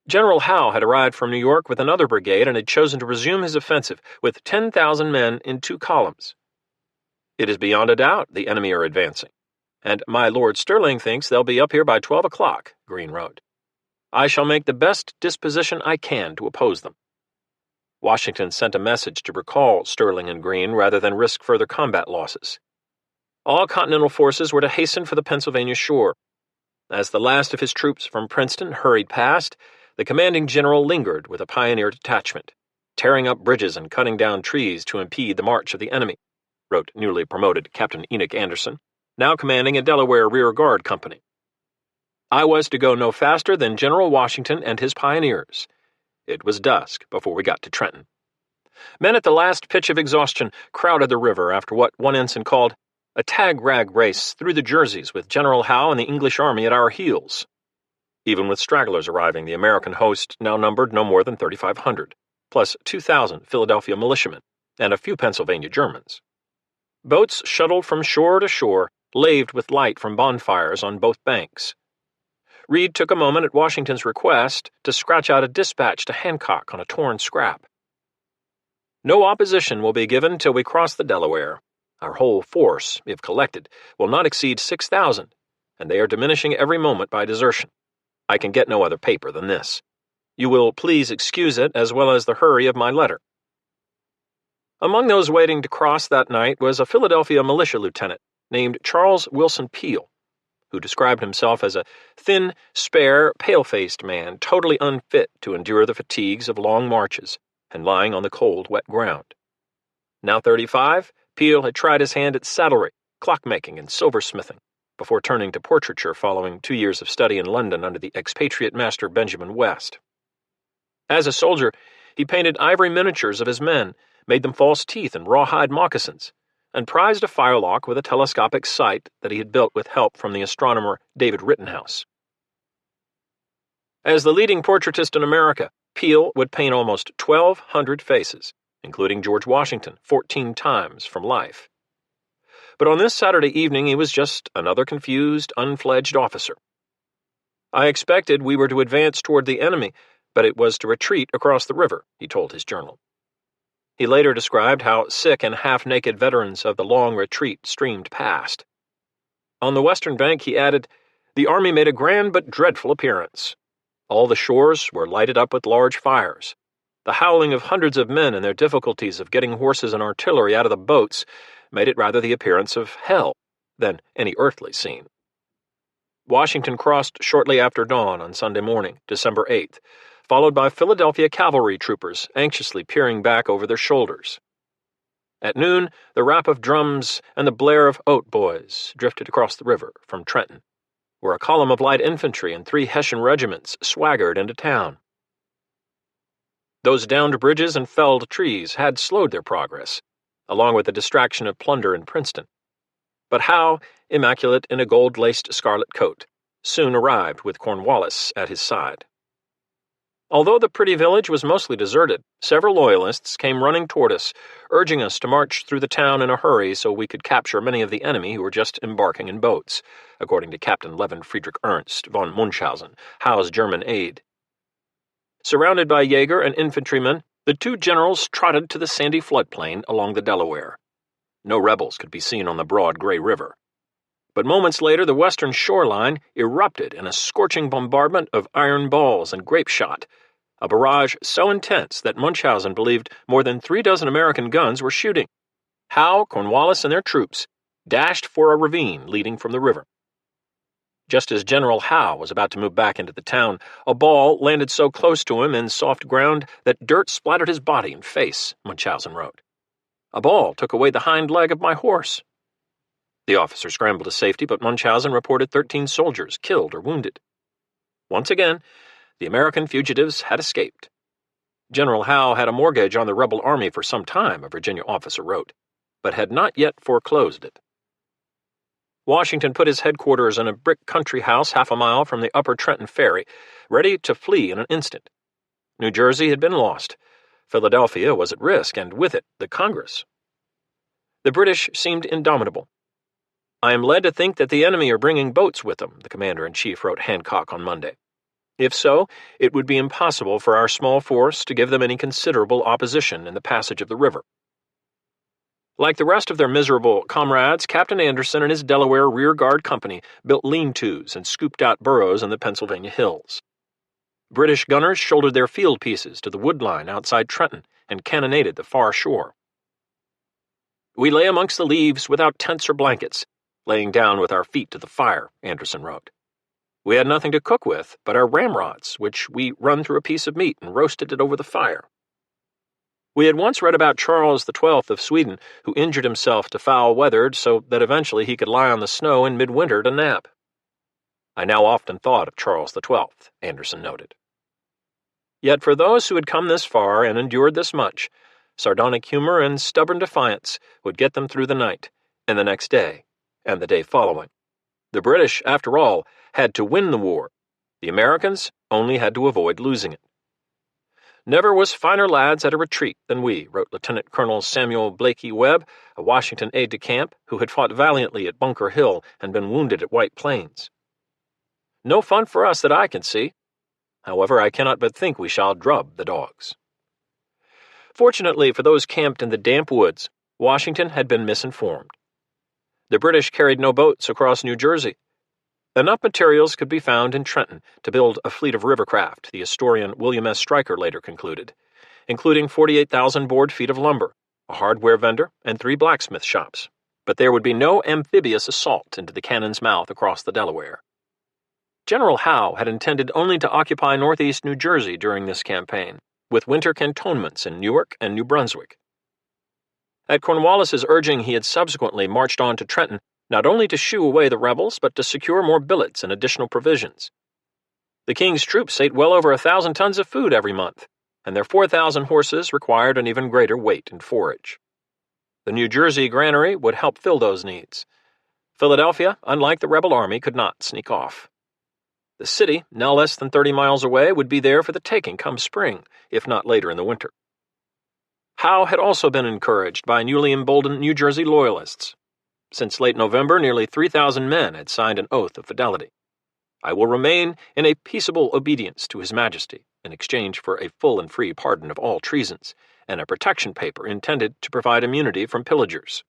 General Howe had arrived from New York with another brigade and had chosen to resume his offensive with 10,000 men in 2 columns. "It is beyond a doubt the enemy are advancing, and my Lord Stirling thinks they'll be up here by 12 o'clock, Greene wrote. "I shall make the best disposition I can to oppose them." Washington sent a message to recall Stirling and Greene rather than risk further combat losses. All Continental forces were to hasten for the Pennsylvania shore. As the last of his troops from Princeton hurried past, the commanding general lingered with a pioneer detachment, tearing up bridges and cutting down trees to impede the march of the enemy, wrote newly promoted Captain Enoch Anderson, now commanding a Delaware rear guard company. I was to go no faster than General Washington and his pioneers. It was dusk before we got to Trenton. Men at the last pitch of exhaustion crowded the river after what one ensign called a tag-rag race through the Jerseys with General Howe and the English army at our heels. Even with stragglers arriving, the American host now numbered no more than 3,500, plus 2,000 Philadelphia militiamen and a few Pennsylvania Germans. Boats shuttled from shore to shore, laved with light from bonfires on both banks. Reed took a moment at Washington's request to scratch out a dispatch to Hancock on a torn scrap. No opposition will be given till we cross the Delaware. Our whole force, if collected, will not exceed 6,000, and they are diminishing every moment by desertion. I can get no other paper than this. You will please excuse it as well as the hurry of my letter. Among those waiting to cross that night was a Philadelphia militia lieutenant named Charles Wilson Peel, who described himself as a thin, spare, pale-faced man totally unfit to endure the fatigues of long marches and lying on the cold, wet ground. Now 35, Peel had tried his hand at saddlery, clockmaking, and silversmithing, before turning to portraiture following 2 years of study in London under the expatriate master Benjamin West. As a soldier, he painted ivory miniatures of his men, made them false teeth and rawhide moccasins, and prized a firelock with a telescopic sight that he had built with help from the astronomer David Rittenhouse. As the leading portraitist in America, Peel would paint almost 1,200 faces, including George Washington 14 times from life. But on this Saturday evening he was just another confused, unfledged officer. I expected we were to advance toward the enemy, but it was to retreat across the river, he told his journal. He later described how sick and half-naked veterans of the long retreat streamed past. On the western bank, he added, the army made a grand but dreadful appearance. All the shores were lighted up with large fires. The howling of hundreds of men and their difficulties of getting horses and artillery out of the boats made it rather the appearance of hell than any earthly scene. Washington crossed shortly after dawn on Sunday morning, December 8th, followed by Philadelphia cavalry troopers anxiously peering back over their shoulders. At noon, the rap of drums and the blare of oat boys drifted across the river from Trenton, where a column of light infantry and 3 Hessian regiments swaggered into town. Those downed bridges and felled trees had slowed their progress, along with the distraction of plunder in Princeton. But Howe, immaculate in a gold-laced scarlet coat, soon arrived with Cornwallis at his side. Although the pretty village was mostly deserted, several Loyalists came running toward us, urging us to march through the town in a hurry so we could capture many of the enemy who were just embarking in boats, according to Captain Levin Friedrich Ernst von Munchausen, Howe's German aide. Surrounded by Jaeger and infantrymen, the 2 generals trotted to the sandy floodplain along the Delaware. No rebels could be seen on the broad gray river. But moments later, the western shoreline erupted in a scorching bombardment of iron balls and grape shot, a barrage so intense that Munchausen believed more than 36 American guns were shooting. Howe, Cornwallis, and their troops dashed for a ravine leading from the river. Just as General Howe was about to move back into the town, a ball landed so close to him in soft ground that dirt splattered his body and face, Munchausen wrote. A ball took away the hind leg of my horse. The officer scrambled to safety, but Munchausen reported 13 soldiers killed or wounded. Once again, the American fugitives had escaped. General Howe had a mortgage on the rebel army for some time, a Virginia officer wrote, but had not yet foreclosed it. Washington put his headquarters in a brick country house half a mile from the upper Trenton ferry, ready to flee in an instant. New Jersey had been lost. Philadelphia was at risk, and with it, the Congress. The British seemed indomitable. I am led to think that the enemy are bringing boats with them, the commander-in-chief wrote Hancock on Monday. If so, it would be impossible for our small force to give them any considerable opposition in the passage of the river. Like the rest of their miserable comrades, Captain Anderson and his Delaware rear-guard company built lean-tos and scooped-out burrows in the Pennsylvania hills. British gunners shouldered their field pieces to the wood line outside Trenton and cannonaded the far shore. "We lay amongst the leaves without tents or blankets, laying down with our feet to the fire," Anderson wrote. "We had nothing to cook with but our ramrods, which we run through a piece of meat and roasted it over the fire." We had once read about Charles XII of Sweden, who injured himself to foul weather so that eventually he could lie on the snow in midwinter to nap. "I now often thought of Charles XII, Anderson noted. Yet for those who had come this far and endured this much, sardonic humor and stubborn defiance would get them through the night, and the next day, and the day following. The British, after all, had to win the war. The Americans only had to avoid losing it. "Never was finer lads at a retreat than we," wrote Lieutenant Colonel Samuel Blakey Webb, a Washington aide-de-camp who had fought valiantly at Bunker Hill and been wounded at White Plains. "No fun for us that I can see. However, I cannot but think we shall drub the dogs." Fortunately for those camped in the damp woods, Washington had been misinformed. The British carried no boats across New Jersey. Enough materials could be found in Trenton to build a fleet of rivercraft, the historian William S. Stryker later concluded, including 48,000 board feet of lumber, a hardware vendor, and 3 blacksmith shops. But there would be no amphibious assault into the cannon's mouth across the Delaware. General Howe had intended only to occupy northeast New Jersey during this campaign, with winter cantonments in Newark and New Brunswick. At Cornwallis's urging, he had subsequently marched on to Trenton, not only to shoo away the rebels, but to secure more billets and additional provisions. The king's troops ate well over 1,000 tons of food every month, and their 4,000 horses required an even greater weight in forage. The New Jersey granary would help fill those needs. Philadelphia, unlike the rebel army, could not sneak off. The city, now less than 30 miles away, would be there for the taking come spring, if not later in the winter. Howe had also been encouraged by newly emboldened New Jersey loyalists. Since late November, nearly 3,000 men had signed an oath of fidelity. "I will remain in a peaceable obedience to His Majesty in exchange for a full and free pardon of all treasons, and a protection paper intended to provide immunity from pillagers."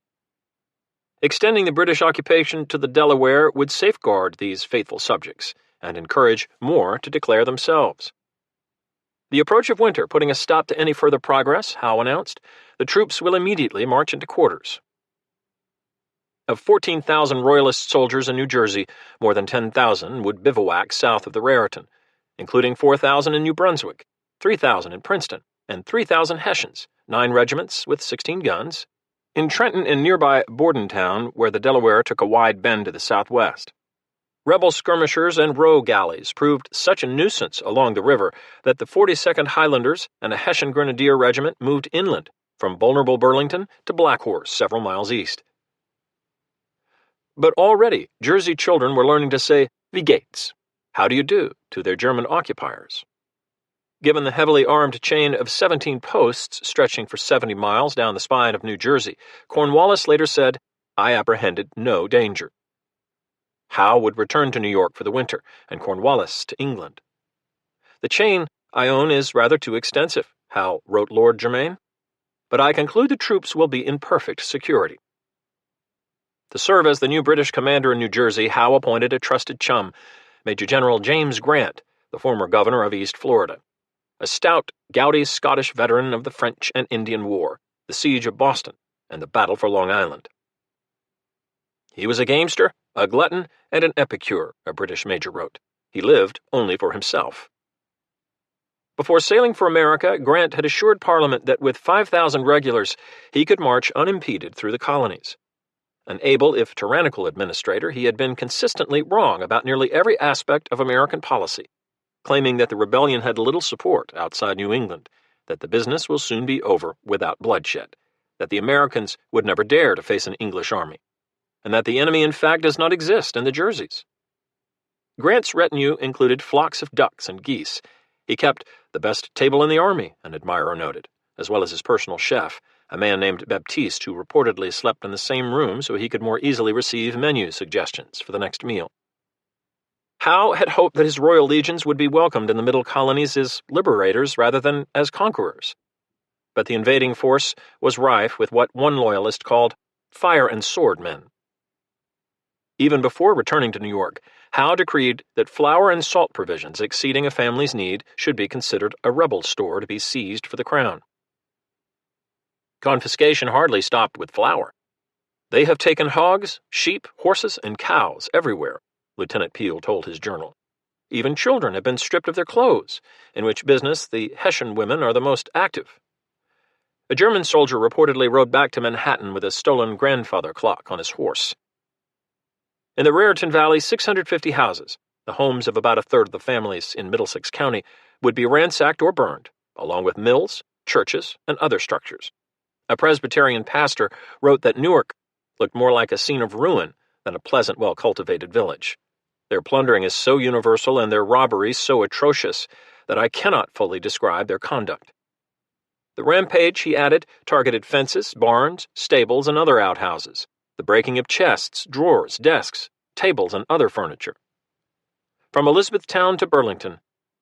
Extending the British occupation to the Delaware would safeguard these faithful subjects and encourage more to declare themselves. The approach of winter putting a stop to any further progress, Howe announced, the troops will immediately march into quarters. Of 14,000 Royalist soldiers in New Jersey, more than 10,000 would bivouac south of the Raritan, including 4,000 in New Brunswick, 3,000 in Princeton, and 3,000 Hessians, 9 regiments with 16 guns, in Trenton and nearby Bordentown, where the Delaware took a wide bend to the southwest. Rebel skirmishers and row galleys proved such a nuisance along the river that the 42nd Highlanders and a Hessian Grenadier regiment moved inland from vulnerable Burlington to Black Horse, several miles east. But already Jersey children were learning to say "Wie geht's?" "How do you do?" to their German occupiers. Given the heavily armed chain of 17 posts stretching for 70 miles down the spine of New Jersey, Cornwallis later said, "I apprehended no danger." Howe would return to New York for the winter, and Cornwallis to England. "The chain, I own, is rather too extensive," Howe wrote Lord Germain, "but I conclude the troops will be in perfect security." To serve as the new British commander in New Jersey, Howe appointed a trusted chum, Major General James Grant, the former governor of East Florida, a stout, gouty Scottish veteran of the French and Indian War, the Siege of Boston, and the Battle for Long Island. "He was a gamester, a glutton, and an epicure," a British major wrote. "He lived only for himself." Before sailing for America, Grant had assured Parliament that with 5,000 regulars, he could march unimpeded through the colonies. An able, if tyrannical, administrator, he had been consistently wrong about nearly every aspect of American policy, claiming that the rebellion had little support outside New England, that the business will soon be over without bloodshed, that the Americans would never dare to face an English army, and that the enemy in fact does not exist in the Jerseys. Grant's retinue included flocks of ducks and geese. He kept the best table in the army, an admirer noted, as well as his personal chef, a man named Baptiste who reportedly slept in the same room so he could more easily receive menu suggestions for the next meal. Howe had hoped that his royal legions would be welcomed in the middle colonies as liberators rather than as conquerors. But the invading force was rife with what one loyalist called fire and sword men. Even before returning to New York, Howe decreed that flour and salt provisions exceeding a family's need should be considered a rebel store to be seized for the crown. Confiscation hardly stopped with flour. They have taken hogs, sheep, horses, and cows everywhere, Lieutenant Peel told his journal. Even children have been stripped of their clothes, in which business the Hessian women are the most active. A German soldier reportedly rode back to Manhattan with a stolen grandfather clock on his horse. In the Raritan Valley, 650 houses, the homes of about a third of the families in Middlesex County, would be ransacked or burned, along with mills, churches, and other structures. A Presbyterian pastor wrote that Newark looked more like a scene of ruin than a pleasant, well-cultivated village. Their plundering is so universal and their robberies so atrocious that I cannot fully describe their conduct. The rampage, he added, targeted fences, barns, stables, and other outhouses, the breaking of chests, drawers, desks, tables, and other furniture. From Elizabethtown to Burlington,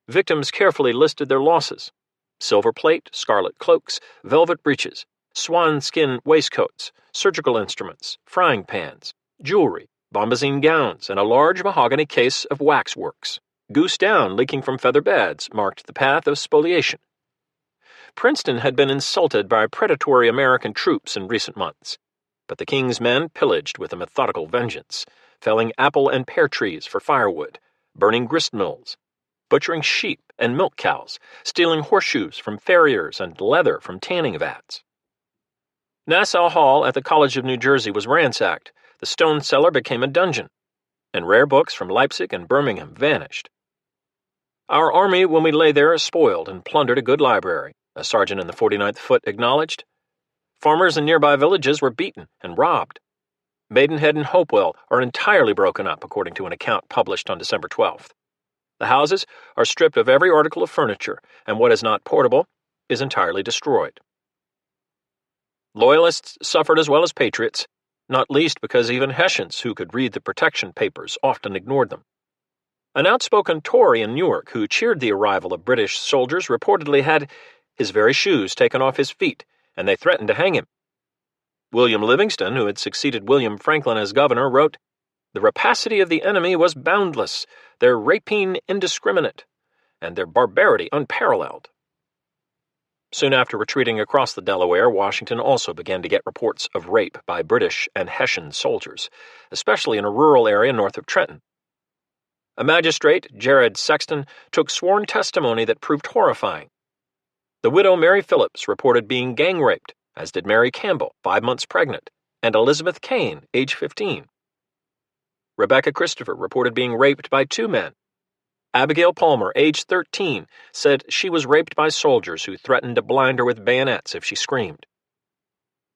victims carefully listed their losses: silver plate, scarlet cloaks, velvet breeches, swan skin waistcoats, surgical instruments, frying pans, jewelry, bombazine gowns, and a large mahogany case of waxworks. Goose down leaking from feather beds marked the path of spoliation. Princeton had been insulted by predatory American troops in recent months, but the King's men pillaged with a methodical vengeance, felling apple and pear trees for firewood, burning grist mills, butchering sheep and milk cows, stealing horseshoes from farriers and leather from tanning vats. Nassau Hall at the College of New Jersey was ransacked, the stone cellar became a dungeon, and rare books from Leipzig and Birmingham vanished. Our army, when we lay there, spoiled and plundered a good library, a sergeant in the 49th Foot acknowledged. Farmers in nearby villages were beaten and robbed. Maidenhead and Hopewell are entirely broken up, according to an account published on December 12th. The houses are stripped of every article of furniture, and what is not portable is entirely destroyed. Loyalists suffered as well as patriots, not least because even Hessians who could read the protection papers often ignored them. An outspoken Tory in Newark who cheered the arrival of British soldiers reportedly had his very shoes taken off his feet, and they threatened to hang him. William Livingston, who had succeeded William Franklin as governor, wrote, "The rapacity of the enemy was boundless, their rapine indiscriminate, and their barbarity unparalleled." Soon after retreating across the Delaware, Washington also began to get reports of rape by British and Hessian soldiers, especially in a rural area north of Trenton. A magistrate, Jared Sexton, took sworn testimony that proved horrifying. The widow Mary Phillips reported being gang-raped, as did Mary Campbell, 5 months pregnant, and Elizabeth Kane, age 15. Rebecca Christopher reported being raped by 2 men. Abigail Palmer, age 13, said she was raped by soldiers who threatened to blind her with bayonets if she screamed.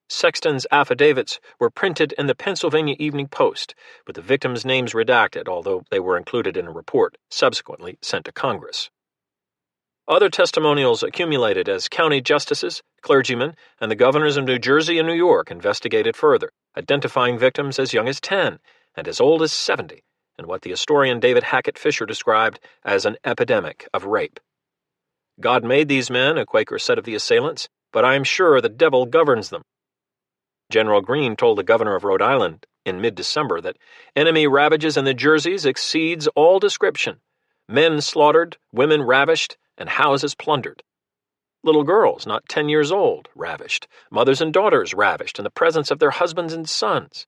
Sexton's affidavits were printed in the Pennsylvania Evening Post, with the victims' names redacted, although they were included in a report subsequently sent to Congress. Other testimonials accumulated as county justices, clergymen, and the governors of New Jersey and New York investigated further, identifying victims as young as 10 and as old as 70, in what the historian David Hackett Fisher described as an epidemic of rape. "God made these men," a Quaker said of the assailants, "but I am sure the devil governs them." General Greene told the governor of Rhode Island in mid-December that enemy ravages in the Jerseys exceeds all description. Men slaughtered, women ravished, and houses plundered. Little girls, not 10 years old, ravished, mothers and daughters ravished in the presence of their husbands and sons.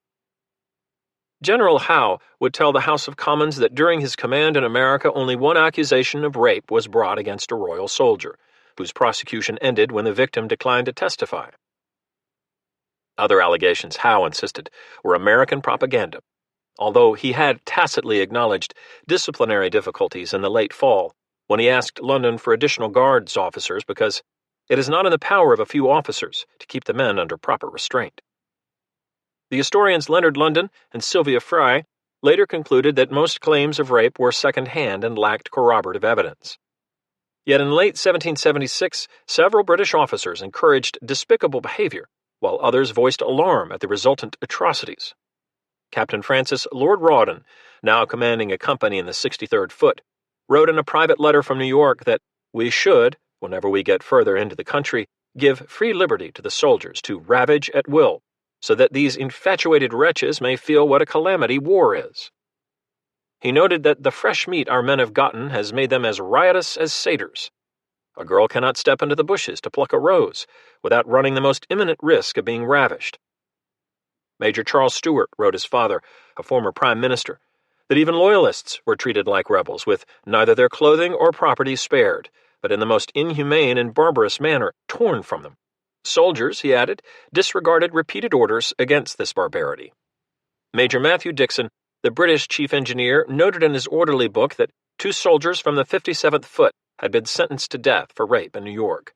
General Howe would tell the House of Commons that during his command in America only one accusation of rape was brought against a royal soldier, whose prosecution ended when the victim declined to testify. Other allegations, Howe insisted, were American propaganda, although he had tacitly acknowledged disciplinary difficulties in the late fall when he asked London for additional guards officers because it is not in the power of a few officers to keep the men under proper restraint. The historians Leonard London and Sylvia Fry later concluded that most claims of rape were second-hand and lacked corroborative evidence. Yet in late 1776, several British officers encouraged despicable behavior, while others voiced alarm at the resultant atrocities. Captain Francis Lord Rawdon, now commanding a company in the 63rd Foot, wrote in a private letter from New York that we should, whenever we get further into the country, give free liberty to the soldiers to ravage at will, so that these infatuated wretches may feel what a calamity war is. He noted that the fresh meat our men have gotten has made them as riotous as satyrs. A girl cannot step into the bushes to pluck a rose without running the most imminent risk of being ravished. Major Charles Stewart wrote his father, a former prime minister, that even loyalists were treated like rebels, with neither their clothing or property spared, but in the most inhumane and barbarous manner torn from them. Soldiers, he added, disregarded repeated orders against this barbarity. Major Matthew Dixon, the British chief engineer, noted in his orderly book that 2 soldiers from the 57th Foot had been sentenced to death for rape in New York.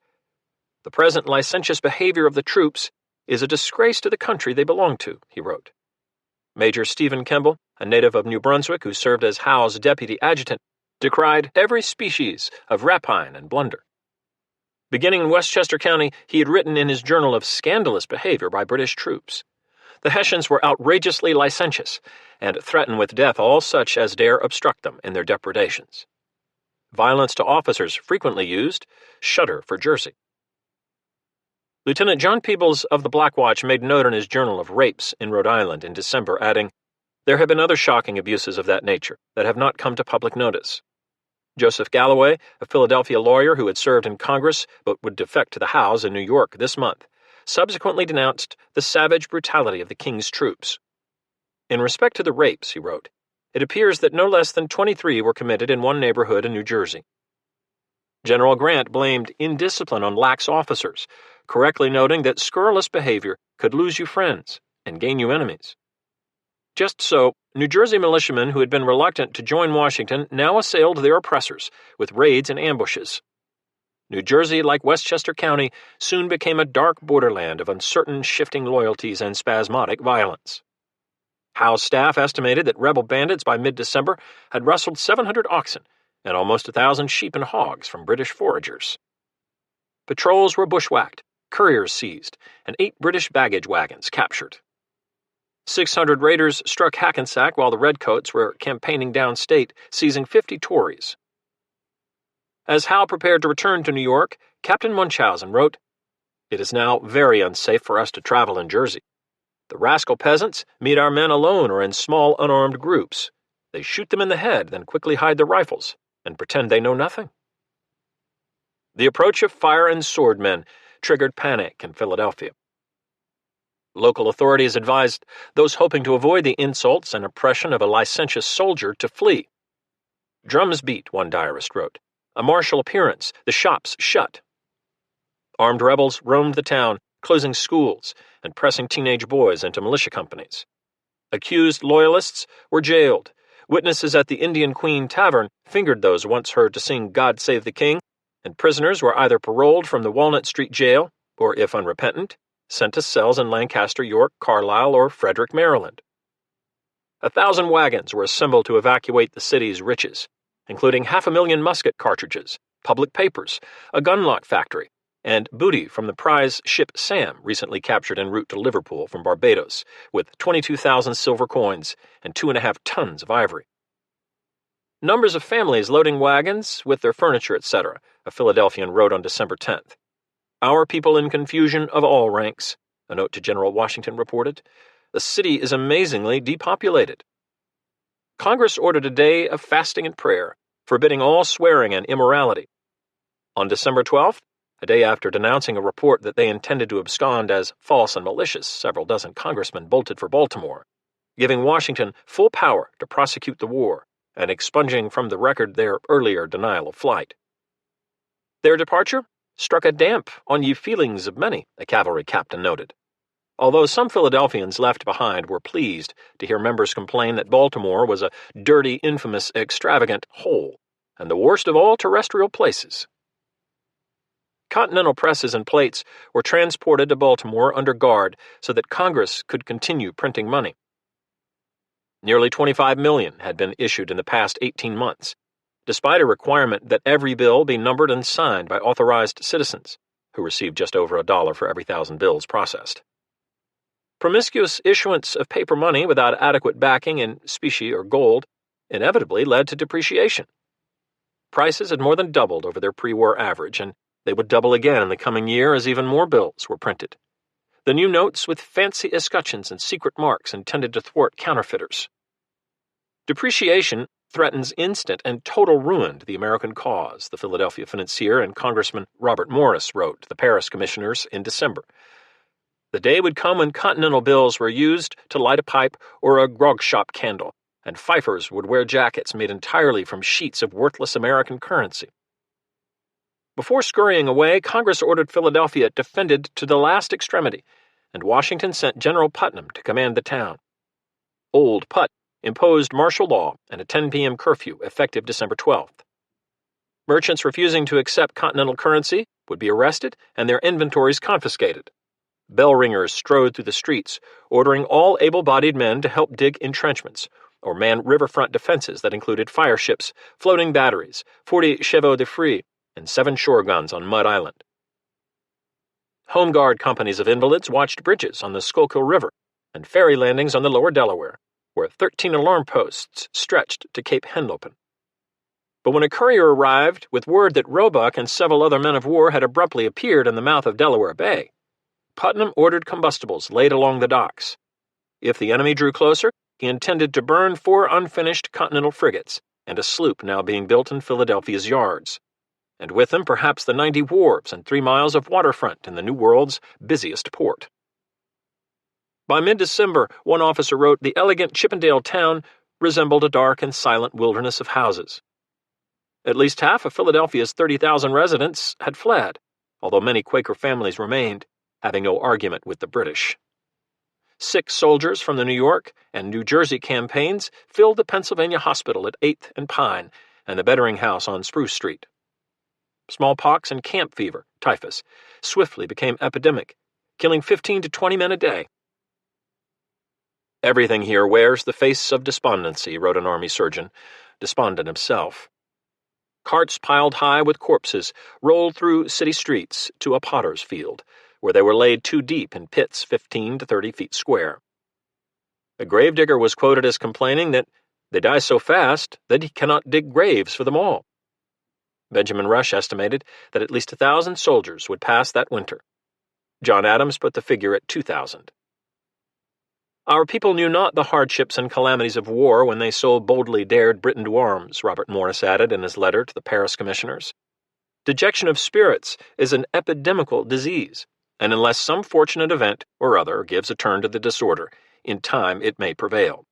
The present licentious behavior of the troops is a disgrace to the country they belong to, he wrote. Major Stephen Kemble, a native of New Brunswick who served as Howe's deputy adjutant, decried every species of rapine and blunder. Beginning in Westchester County, he had written in his journal of scandalous behavior by British troops. The Hessians were outrageously licentious, and threatened with death all such as dare obstruct them in their depredations. Violence to officers frequently used, shudder for Jersey. Lieutenant John Peebles of the Black Watch made note in his journal of rapes in Rhode Island in December, adding, "There have been other shocking abuses of that nature that have not come to public notice." Joseph Galloway, a Philadelphia lawyer who had served in Congress but would defect to the Howes in New York this month, subsequently denounced the savage brutality of the King's troops. In respect to the rapes, he wrote, it appears that no less than 23 were committed in one neighborhood in New Jersey. General Grant blamed indiscipline on lax officers, correctly noting that scurrilous behavior could lose you friends and gain you enemies. Just so, New Jersey militiamen who had been reluctant to join Washington now assailed their oppressors with raids and ambushes. New Jersey, like Westchester County, soon became a dark borderland of uncertain shifting loyalties and spasmodic violence. Howe's staff estimated that rebel bandits by mid-December had rustled 700 oxen and almost 1,000 sheep and hogs from British foragers. Patrols were bushwhacked, couriers seized, and 8 British baggage wagons captured. 600 raiders struck Hackensack while the Redcoats were campaigning downstate, seizing 50 Tories. As Howe prepared to return to New York, Captain Munchausen wrote, "It is now very unsafe for us to travel in Jersey. The rascal peasants meet our men alone or in small unarmed groups. They shoot them in the head, then quickly hide their rifles and pretend they know nothing." The approach of fire and sword men triggered panic in Philadelphia. Local authorities advised those hoping to avoid the insults and oppression of a licentious soldier to flee. "Drums beat," one diarist wrote. "A martial appearance, the shops shut." Armed rebels roamed the town, closing schools and pressing teenage boys into militia companies. Accused loyalists were jailed. Witnesses at the Indian Queen Tavern fingered those once heard to sing "God Save the King," and prisoners were either paroled from the Walnut Street jail, or, if unrepentant, sent to cells in Lancaster, York, Carlisle, or Frederick, Maryland. 1,000 wagons were assembled to evacuate the city's riches, including 500,000 musket cartridges, public papers, a gunlock factory, and booty from the prize ship Sam, recently captured en route to Liverpool from Barbados, with 22,000 silver coins and 2.5 tons of ivory. Numbers of families loading wagons with their furniture, etc., a Philadelphian wrote on December 10th. "Our people in confusion of all ranks," a note to General Washington reported. "The city is amazingly depopulated." Congress ordered a day of fasting and prayer, forbidding all swearing and immorality. On December 12th, a day after denouncing a report that they intended to abscond as false and malicious, several dozen congressmen bolted for Baltimore, giving Washington full power to prosecute the war and expunging from the record their earlier denial of flight. Their departure struck a damp on ye feelings of many, a cavalry captain noted. Although some Philadelphians left behind were pleased to hear members complain that Baltimore was a dirty, infamous, extravagant hole, and the worst of all terrestrial places. Continental presses and plates were transported to Baltimore under guard so that Congress could continue printing money. Nearly 25 million had been issued in the past 18 months, despite a requirement that every bill be numbered and signed by authorized citizens, who received just over $1 for every 1,000 bills processed. Promiscuous issuance of paper money without adequate backing in specie or gold inevitably led to depreciation. Prices had more than doubled over their pre-war average, and they would double again in the coming year as even more bills were printed. The new notes with fancy escutcheons and secret marks intended to thwart counterfeiters. Depreciation threatens instant and total ruin to the American cause, the Philadelphia financier and Congressman Robert Morris wrote to the Paris commissioners in December. The day would come when Continental bills were used to light a pipe or a grog shop candle, and fifers would wear jackets made entirely from sheets of worthless American currency. Before scurrying away, Congress ordered Philadelphia defended to the last extremity, and Washington sent General Putnam to command the town. Old Put imposed martial law and a 10 p.m. curfew effective December 12th. Merchants refusing to accept Continental currency would be arrested and their inventories confiscated. Bell ringers strode through the streets, ordering all able-bodied men to help dig entrenchments or man riverfront defenses that included fire ships, floating batteries, 40 chevaux de frise, and 7 shore guns on Mud Island. Home Guard companies of invalids watched bridges on the Schuylkill River and ferry landings on the lower Delaware, where 13 alarm posts stretched to Cape Henlopen. But when a courier arrived with word that Roebuck and several other men of war had abruptly appeared in the mouth of Delaware Bay, Putnam ordered combustibles laid along the docks. If the enemy drew closer, he intended to burn 4 unfinished Continental frigates and a sloop now being built in Philadelphia's yards, and with them perhaps the 90 wharves and 3 miles of waterfront in the New World's busiest port. By mid-December, one officer wrote, the elegant Chippendale town resembled a dark and silent wilderness of houses. At least half of Philadelphia's 30,000 residents had fled, although many Quaker families remained, having no argument with the British. Sick soldiers from the New York and New Jersey campaigns filled the Pennsylvania hospital at 8th and Pine and the Bettering House on Spruce Street. Smallpox and camp fever, typhus, swiftly became epidemic, killing 15 to 20 men a day. Everything here wears the face of despondency, wrote an army surgeon, despondent himself. Carts piled high with corpses rolled through city streets to a potter's field, where they were laid 2 deep in pits 15 to 30 feet square. A gravedigger was quoted as complaining that they die so fast that he cannot dig graves for them all. Benjamin Rush estimated that at least 1,000 soldiers would pass that winter. John Adams put the figure at 2,000. Our people knew not the hardships and calamities of war when they so boldly dared Britain to arms, Robert Morris added in his letter to the Paris commissioners. Dejection of spirits is an epidemical disease, and unless some fortunate event or other gives a turn to the disorder, in time it may prevail.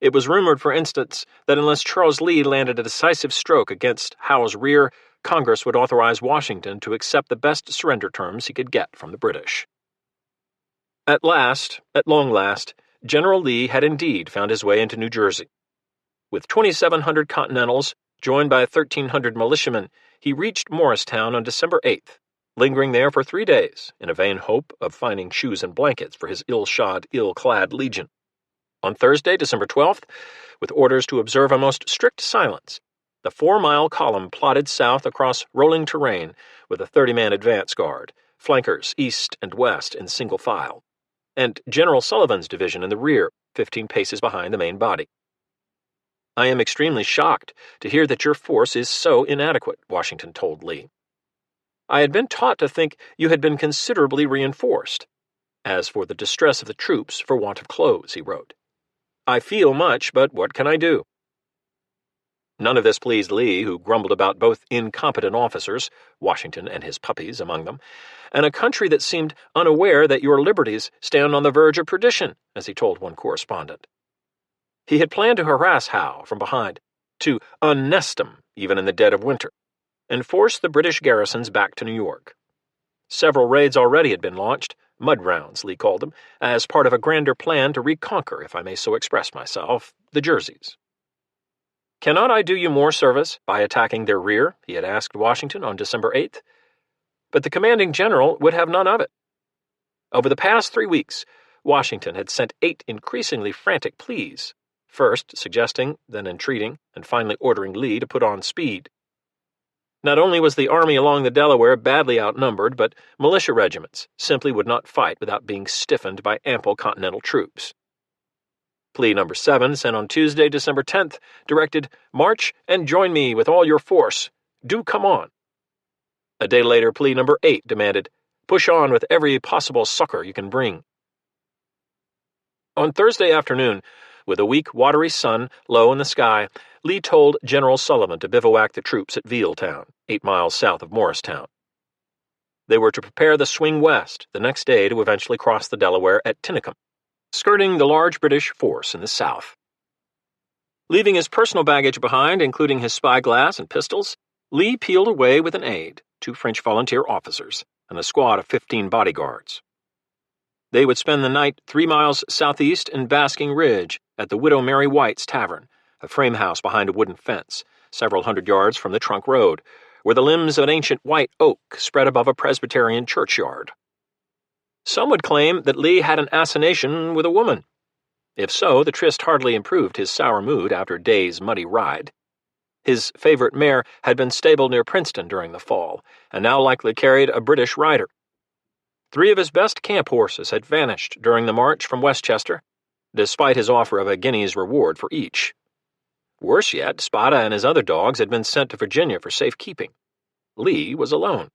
It was rumored, for instance, that unless Charles Lee landed a decisive stroke against Howe's rear, Congress would authorize Washington to accept the best surrender terms he could get from the British. At long last, General Lee had indeed found his way into New Jersey. With 2,700 Continentals, joined by 1,300 militiamen, he reached Morristown on December 8th, lingering there for 3 days in a vain hope of finding shoes and blankets for his ill-shod, ill-clad legion. On Thursday, December 12th, with orders to observe a most strict silence, the 4-mile column plodded south across rolling terrain with a 30-man advance guard, flankers east and west in single file, and General Sullivan's division in the rear, 15 paces behind the main body. I am extremely shocked to hear that your force is so inadequate, Washington told Lee. I had been taught to think you had been considerably reinforced. As for the distress of the troops for want of clothes, he wrote, I feel much, but what can I do? None of this pleased Lee, who grumbled about both incompetent officers, Washington and his puppies among them, and a country that seemed unaware that your liberties stand on the verge of perdition, as he told one correspondent. He had planned to harass Howe from behind, to unnest him even in the dead of winter, and force the British garrisons back to New York. Several raids already had been launched, mud rounds, Lee called them, as part of a grander plan to reconquer, if I may so express myself, the Jerseys. Cannot I do you more service by attacking their rear? He had asked Washington on December 8th. But the commanding general would have none of it. Over the past 3 weeks, Washington had sent 8 increasingly frantic pleas, first suggesting, then entreating, and finally ordering Lee to put on speed. Not only was the army along the Delaware badly outnumbered, but militia regiments simply would not fight without being stiffened by ample Continental troops. Plea number 7, sent on Tuesday, December 10th, directed, March and join me with all your force. Do come on. A day later, plea number 8 demanded, push on with every possible succor you can bring. On Thursday afternoon, with a weak, watery sun low in the sky, Lee told General Sullivan to bivouac the troops at Vealtown, 8 miles south of Morristown. They were to prepare to swing west the next day to eventually cross the Delaware at Tinicum, skirting the large British force in the south. Leaving his personal baggage behind, including his spyglass and pistols, Lee peeled away with an aide, 2 French volunteer officers, and a squad of 15 bodyguards. They would spend the night 3 miles southeast in Basking Ridge at the Widow Mary White's Tavern, a frame house behind a wooden fence, several hundred yards from the trunk road, where the limbs of an ancient white oak spread above a Presbyterian churchyard. Some would claim that Lee had an assignation with a woman. If so, the tryst hardly improved his sour mood after a day's muddy ride. His favorite mare had been stabled near Princeton during the fall, and now likely carried a British rider. 3 of his best camp horses had vanished during the march from Westchester, despite his offer of a guinea's reward for each. Worse yet, Spada and his other dogs had been sent to Virginia for safekeeping. Lee was alone.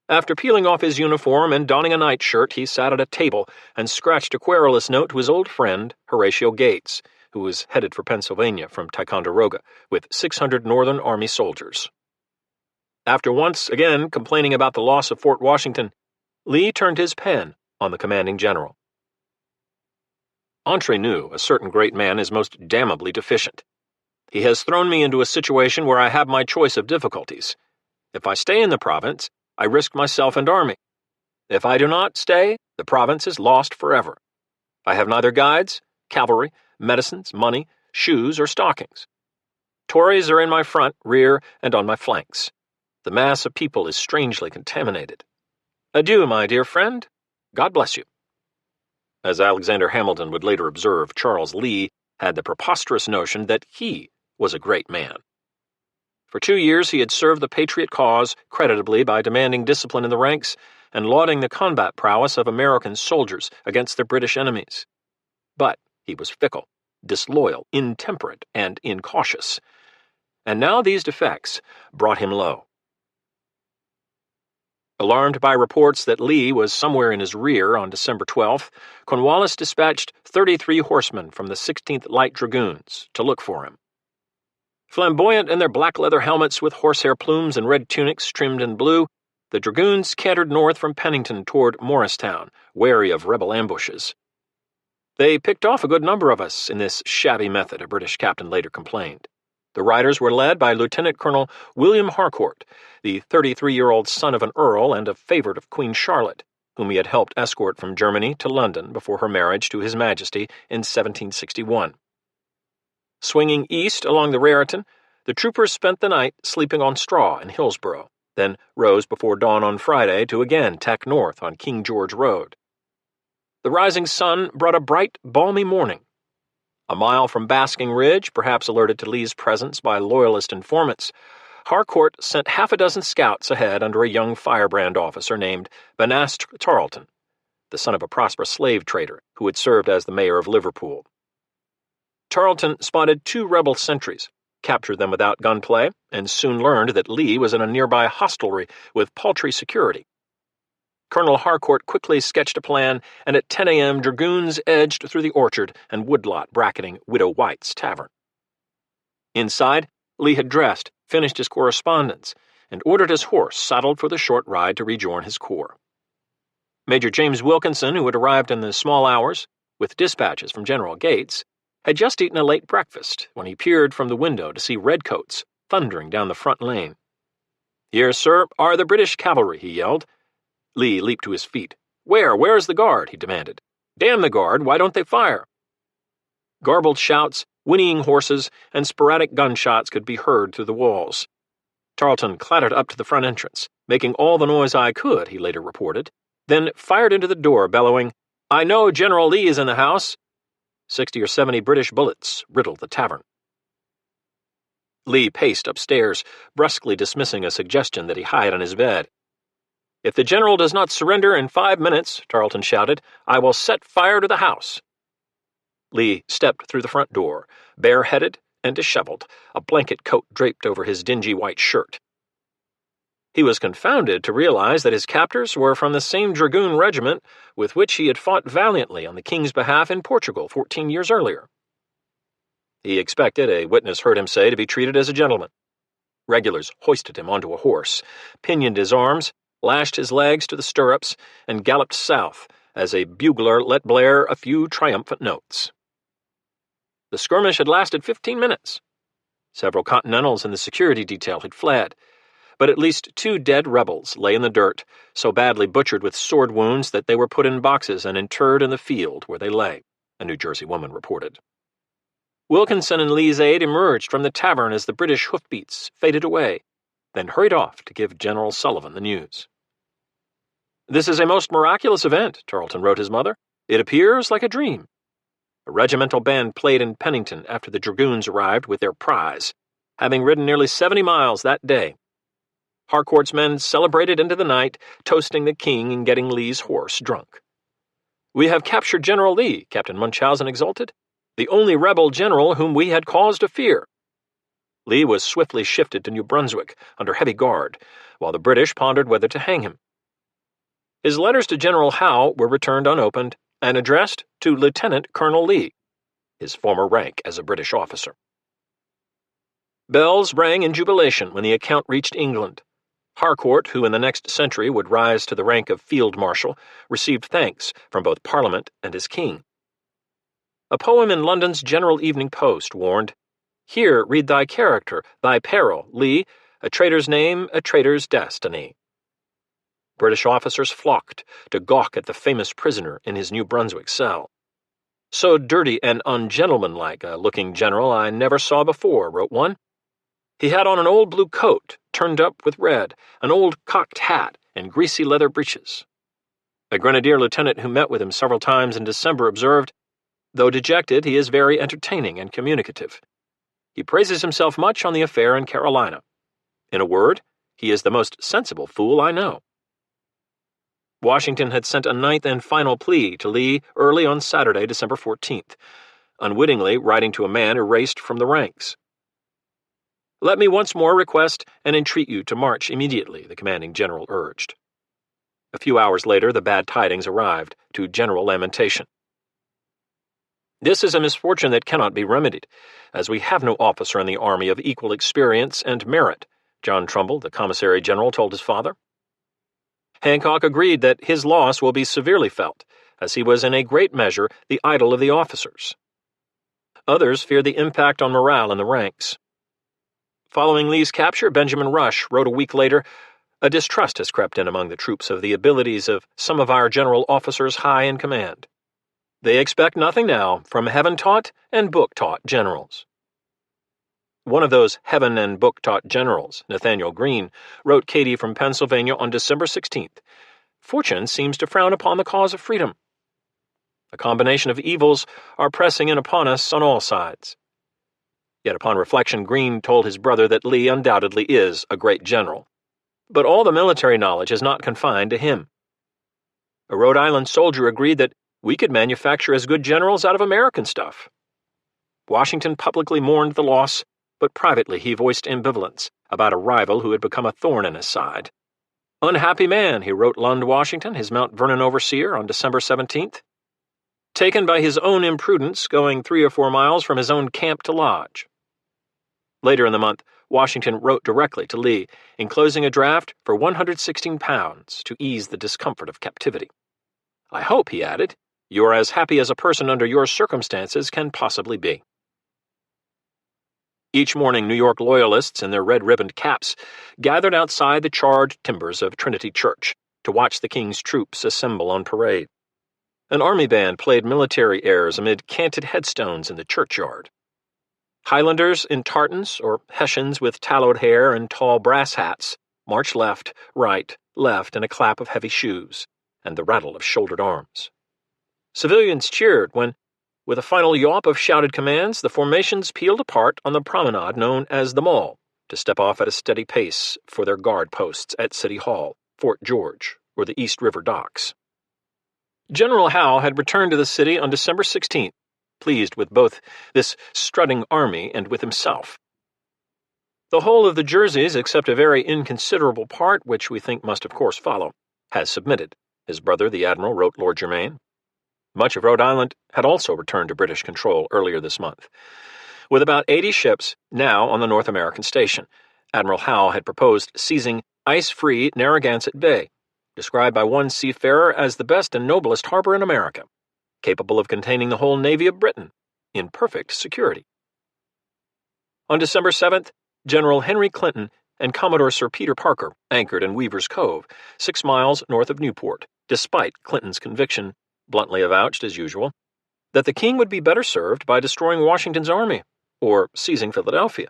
After peeling off his uniform and donning a nightshirt, he sat at a table and scratched a querulous note to his old friend, Horatio Gates, who was headed for Pennsylvania from Ticonderoga with 600 Northern Army soldiers. After once again complaining about the loss of Fort Washington, Lee turned his pen on the commanding general. Entre nous, a certain great man is most damnably deficient. He has thrown me into a situation where I have my choice of difficulties. If I stay in the province, I risk myself and army. If I do not stay, the province is lost forever. I have neither guides, cavalry, medicines, money, shoes, or stockings. Tories are in my front, rear, and on my flanks. The mass of people is strangely contaminated. Adieu, my dear friend. God bless you. As Alexander Hamilton would later observe, Charles Lee had the preposterous notion that he was a great man. For 2 years he had served the patriot cause creditably by demanding discipline in the ranks and lauding the combat prowess of American soldiers against their British enemies. But he was fickle, disloyal, intemperate, and incautious. And now these defects brought him low. Alarmed by reports that Lee was somewhere in his rear on December 12th, Cornwallis dispatched 33 horsemen from the 16th Light Dragoons to look for him. Flamboyant in their black leather helmets with horsehair plumes and red tunics trimmed in blue, the dragoons cantered north from Pennington toward Morristown, wary of rebel ambushes. They picked off a good number of us in this shabby method, a British captain later complained. The riders were led by Lieutenant Colonel William Harcourt, the 33-year-old son of an earl and a favorite of Queen Charlotte, whom he had helped escort from Germany to London before her marriage to His Majesty in 1761. Swinging east along the Raritan, the troopers spent the night sleeping on straw in Hillsborough, then rose before dawn on Friday to again tack north on King George Road. The rising sun brought a bright, balmy morning. A mile from Basking Ridge, perhaps alerted to Lee's presence by Loyalist informants, Harcourt sent half a dozen scouts ahead under a young firebrand officer named Banastre Tarleton, the son of a prosperous slave trader who had served as the mayor of Liverpool. Tarleton spotted 2 rebel sentries, captured them without gunplay, and soon learned that Lee was in a nearby hostelry with paltry security. Colonel Harcourt quickly sketched a plan, and at 10 a.m. dragoons edged through the orchard and woodlot bracketing Widow White's Tavern. Inside, Lee had dressed, finished his correspondence, and ordered his horse saddled for the short ride to rejoin his corps. Major James Wilkinson, who had arrived in the small hours with dispatches from General Gates, had just eaten a late breakfast when he peered from the window to see redcoats thundering down the front lane. "Here, sir, are the British cavalry," he yelled. Lee leaped to his feet. Where's the guard?" he demanded. "Damn the guard, why don't they fire?" Garbled shouts, whinnying horses, and sporadic gunshots could be heard through the walls. Tarleton clattered up to the front entrance, making all the noise I could, he later reported, then fired into the door, bellowing, "I know General Lee is in the house." 60 or 70 British bullets riddled the tavern. Lee paced upstairs, brusquely dismissing a suggestion that he hide on his bed. "If the general does not surrender in 5 minutes," Tarleton shouted, "I will set fire to the house." Lee stepped through the front door, bareheaded and disheveled, a blanket coat draped over his dingy white shirt. He was confounded to realize that his captors were from the same dragoon regiment with which he had fought valiantly on the king's behalf in Portugal 14 years earlier. He expected, a witness heard him say, to be treated as a gentleman. Regulars hoisted him onto a horse, pinioned his arms, lashed his legs to the stirrups, and galloped south as a bugler let blare a few triumphant notes. The skirmish had lasted 15 minutes. Several Continentals in the security detail had fled, but at least 2 dead rebels lay in the dirt, so badly butchered with sword wounds that they were put in boxes and interred in the field where they lay, a New Jersey woman reported. Wilkinson and Lee's aide emerged from the tavern as the British hoofbeats faded away, then hurried off to give General Sullivan the news. "This is a most miraculous event," Tarleton wrote his mother. "It appears like a dream." A regimental band played in Pennington after the dragoons arrived with their prize, having ridden nearly 70 miles that day. Harcourt's men celebrated into the night, toasting the king and getting Lee's horse drunk. "We have captured General Lee," Captain Munchausen exulted, "the only rebel general whom we had cause to fear." Lee was swiftly shifted to New Brunswick under heavy guard, while the British pondered whether to hang him. His letters to General Howe were returned unopened and addressed to Lieutenant Colonel Lee, his former rank as a British officer. Bells rang in jubilation when the account reached England. Harcourt, who in the next century would rise to the rank of Field Marshal, received thanks from both Parliament and his king. A poem in London's General Evening Post warned, "Here read thy character, thy peril, Lee, a traitor's name, a traitor's destiny." British officers flocked to gawk at the famous prisoner in his New Brunswick cell. "So dirty and ungentlemanlike a looking general I never saw before," wrote one. "He had on an old blue coat, turned up with red, an old cocked hat, and greasy leather breeches." A grenadier lieutenant who met with him several times in December observed, "Though dejected, he is very entertaining and communicative. He praises himself much on the affair in Carolina. In a word, he is the most sensible fool I know." Washington had sent a 9th and final plea to Lee early on Saturday, December 14th, unwittingly writing to a man erased from the ranks. "Let me once more request and entreat you to march immediately," the commanding general urged. A few hours later, the bad tidings arrived, to general lamentation. "This is a misfortune that cannot be remedied, as we have no officer in the army of equal experience and merit," John Trumbull, the commissary general, told his father. Hancock agreed that his loss will be severely felt, as he was in a great measure the idol of the officers. Others fear the impact on morale in the ranks. Following Lee's capture, Benjamin Rush wrote a week later, "A distrust has crept in among the troops of the abilities of some of our general officers high in command. They expect nothing now from heaven-taught and book-taught generals." One of those heaven and book-taught generals, Nathaniel Greene, wrote Katy from Pennsylvania on December 16th, "Fortune seems to frown upon the cause of freedom. A combination of evils are pressing in upon us on all sides." Yet upon reflection, Greene told his brother that Lee undoubtedly is a great general. But all the military knowledge is not confined to him. A Rhode Island soldier agreed that we could manufacture as good generals out of American stuff. Washington publicly mourned the loss, but privately he voiced ambivalence about a rival who had become a thorn in his side. "Unhappy man," he wrote Lund Washington, his Mount Vernon overseer, on December 17th. "Taken by his own imprudence, going 3 or 4 miles from his own camp to lodge." Later in the month, Washington wrote directly to Lee, enclosing a draft for £116 to ease the discomfort of captivity. "I hope," he added, "you are as happy as a person under your circumstances can possibly be." Each morning, New York Loyalists in their red-ribboned caps gathered outside the charred timbers of Trinity Church to watch the King's troops assemble on parade. An army band played military airs amid canted headstones in the churchyard. Highlanders in tartans or Hessians with tallowed hair and tall brass hats marched left, right, left in a clap of heavy shoes and the rattle of shouldered arms. Civilians cheered when, with a final yawp of shouted commands, the formations peeled apart on the promenade known as the Mall to step off at a steady pace for their guard posts at City Hall, Fort George, or the East River docks. General Howe had returned to the city on December 16th, pleased with both this strutting army and with himself. "The whole of the Jerseys, except a very inconsiderable part, which we think must of course follow, has submitted," his brother, the Admiral, wrote Lord Germain. Much of Rhode Island had also returned to British control earlier this month. With about 80 ships now on the North American station, Admiral Howe had proposed seizing ice-free Narragansett Bay, described by one seafarer as the best and noblest harbor in America, capable of containing the whole navy of Britain, in perfect security. On December 7th, General Henry Clinton and Commodore Sir Peter Parker anchored in Weaver's Cove, 6 miles north of Newport, despite Clinton's conviction, bluntly avouched as usual, that the king would be better served by destroying Washington's army or seizing Philadelphia.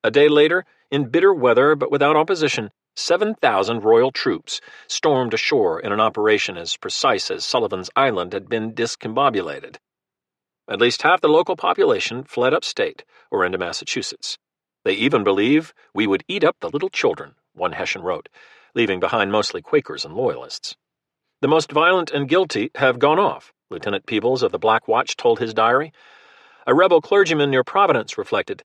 A day later, in bitter weather but without opposition, 7,000 royal troops stormed ashore in an operation as precise as Sullivan's Island had been discombobulated. At least half the local population fled upstate or into Massachusetts. They even believe we would eat up the little children, one Hessian wrote, leaving behind mostly Quakers and Loyalists. The most violent and guilty have gone off, Lieutenant Peebles of the Black Watch told his diary. A rebel clergyman near Providence reflected,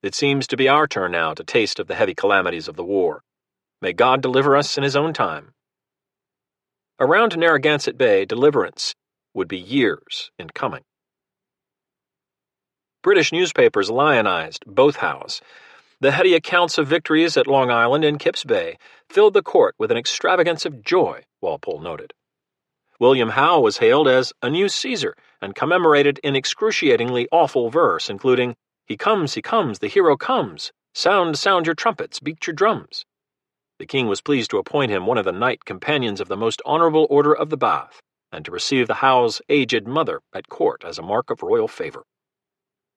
"It seems to be our turn now to taste of the heavy calamities of the war. May God deliver us in his own time." Around Narragansett Bay, deliverance would be years in coming. British newspapers lionized both Howes. The heady accounts of victories at Long Island and Kips Bay filled the court with an extravagance of joy, Walpole noted. William Howe was hailed as a new Caesar and commemorated in excruciatingly awful verse, including, he comes, the hero comes. Sound, sound your trumpets, beat your drums." The king was pleased to appoint him one of the knight companions of the most honorable order of the Bath, and to receive the Howes' aged mother at court as a mark of royal favor.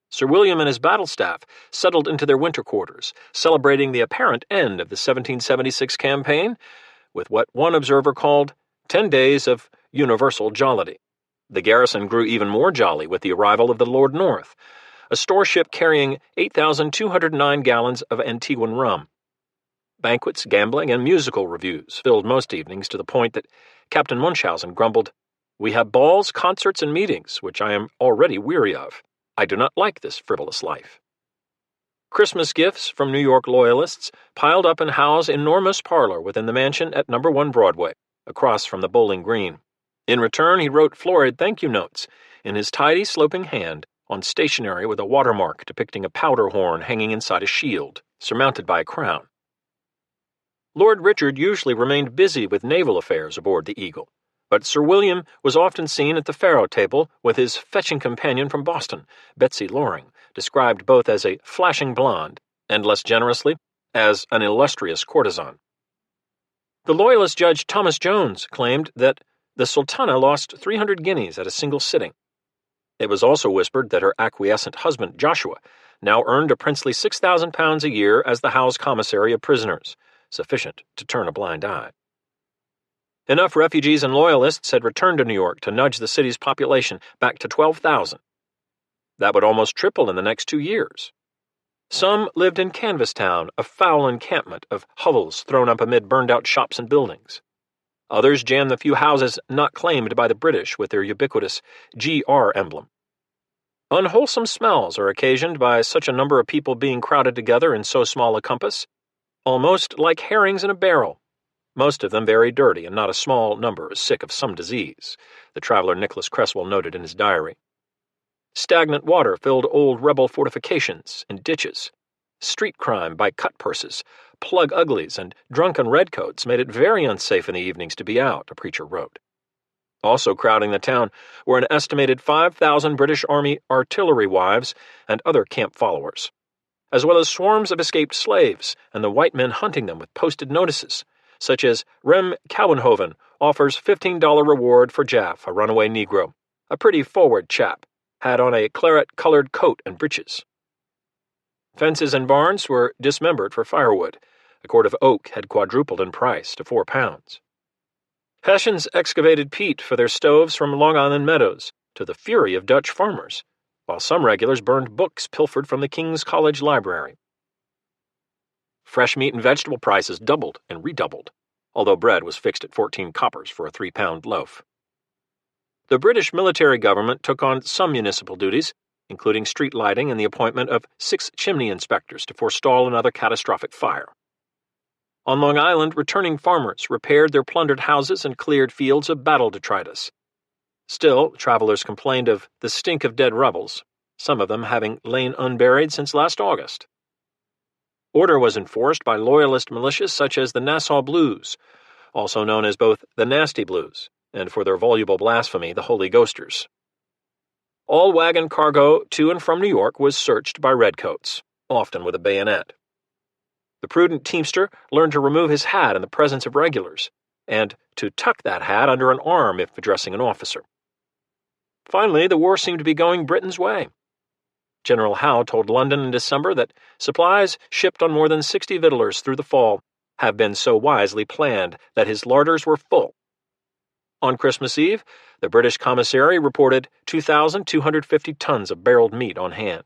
Sir William and his battle staff settled into their winter quarters, celebrating the apparent end of the 1776 campaign with what one observer called 10 days of universal jollity. The garrison grew even more jolly with the arrival of the Lord North, a store ship carrying 8,209 gallons of Antiguan rum. Banquets, gambling, and musical reviews filled most evenings to the point that Captain Munchausen grumbled, "We have balls, concerts, and meetings, which I am already weary of. I do not like this frivolous life." Christmas gifts from New York Loyalists piled up in Howe's enormous parlor within the mansion at No. 1 Broadway, across from the Bowling Green. In return, he wrote florid thank-you notes in his tidy, sloping hand on stationery with a watermark depicting a powder horn hanging inside a shield, surmounted by a crown. Lord Richard usually remained busy with naval affairs aboard the Eagle, but Sir William was often seen at the faro table with his fetching companion from Boston, Betsy Loring, described both as a flashing blonde and, less generously, as an illustrious courtesan. The Loyalist Judge Thomas Jones claimed that the Sultana lost 300 guineas at a single sitting. It was also whispered that her acquiescent husband, Joshua, now earned a princely £6,000 a year as the House Commissary of Prisoners, sufficient to turn a blind eye. Enough refugees and Loyalists had returned to New York to nudge the city's population back to 12,000. That would almost triple in the next 2 years. Some lived in Canvastown, a foul encampment of hovels thrown up amid burned-out shops and buildings. Others jammed the few houses not claimed by the British with their ubiquitous GR emblem. Unwholesome smells are occasioned by such a number of people being crowded together in so small a compass, almost like herrings in a barrel. Most of them very dirty, and not a small number is sick of some disease, the traveler Nicholas Creswell noted in his diary. Stagnant water filled old rebel fortifications and ditches. Street crime by cut purses, plug uglies, and drunken redcoats made it very unsafe in the evenings to be out, a preacher wrote. Also crowding the town were an estimated 5,000 British Army artillery wives and other camp followers, as well as swarms of escaped slaves and the white men hunting them with posted notices, such as Rem Cowenhoven offers $15 reward for Jaff, a runaway Negro, a pretty forward chap, had on a claret-colored coat and breeches. Fences and barns were dismembered for firewood. A cord of oak had quadrupled in price to £4. Hessians excavated peat for their stoves from Long Island meadows, to the fury of Dutch farmers, while some regulars burned books pilfered from the King's College Library. Fresh meat and vegetable prices doubled and redoubled, although bread was fixed at 14 coppers for a 3-pound loaf. The British military government took on some municipal duties, including street lighting and the appointment of 6 chimney inspectors to forestall another catastrophic fire. On Long Island, returning farmers repaired their plundered houses and cleared fields of battle detritus. Still, travelers complained of the stink of dead rebels, some of them having lain unburied since last August. Order was enforced by Loyalist militias such as the Nassau Blues, also known as both the Nasty Blues and, for their voluble blasphemy, the Holy Ghosters. All wagon cargo to and from New York was searched by redcoats, often with a bayonet. The prudent teamster learned to remove his hat in the presence of regulars, and to tuck that hat under an arm if addressing an officer. Finally, the war seemed to be going Britain's way. General Howe told London in December that supplies shipped on more than 60 victuallers through the fall have been so wisely planned that his larders were full. On Christmas Eve, the British commissary reported 2,250 tons of barreled meat on hand,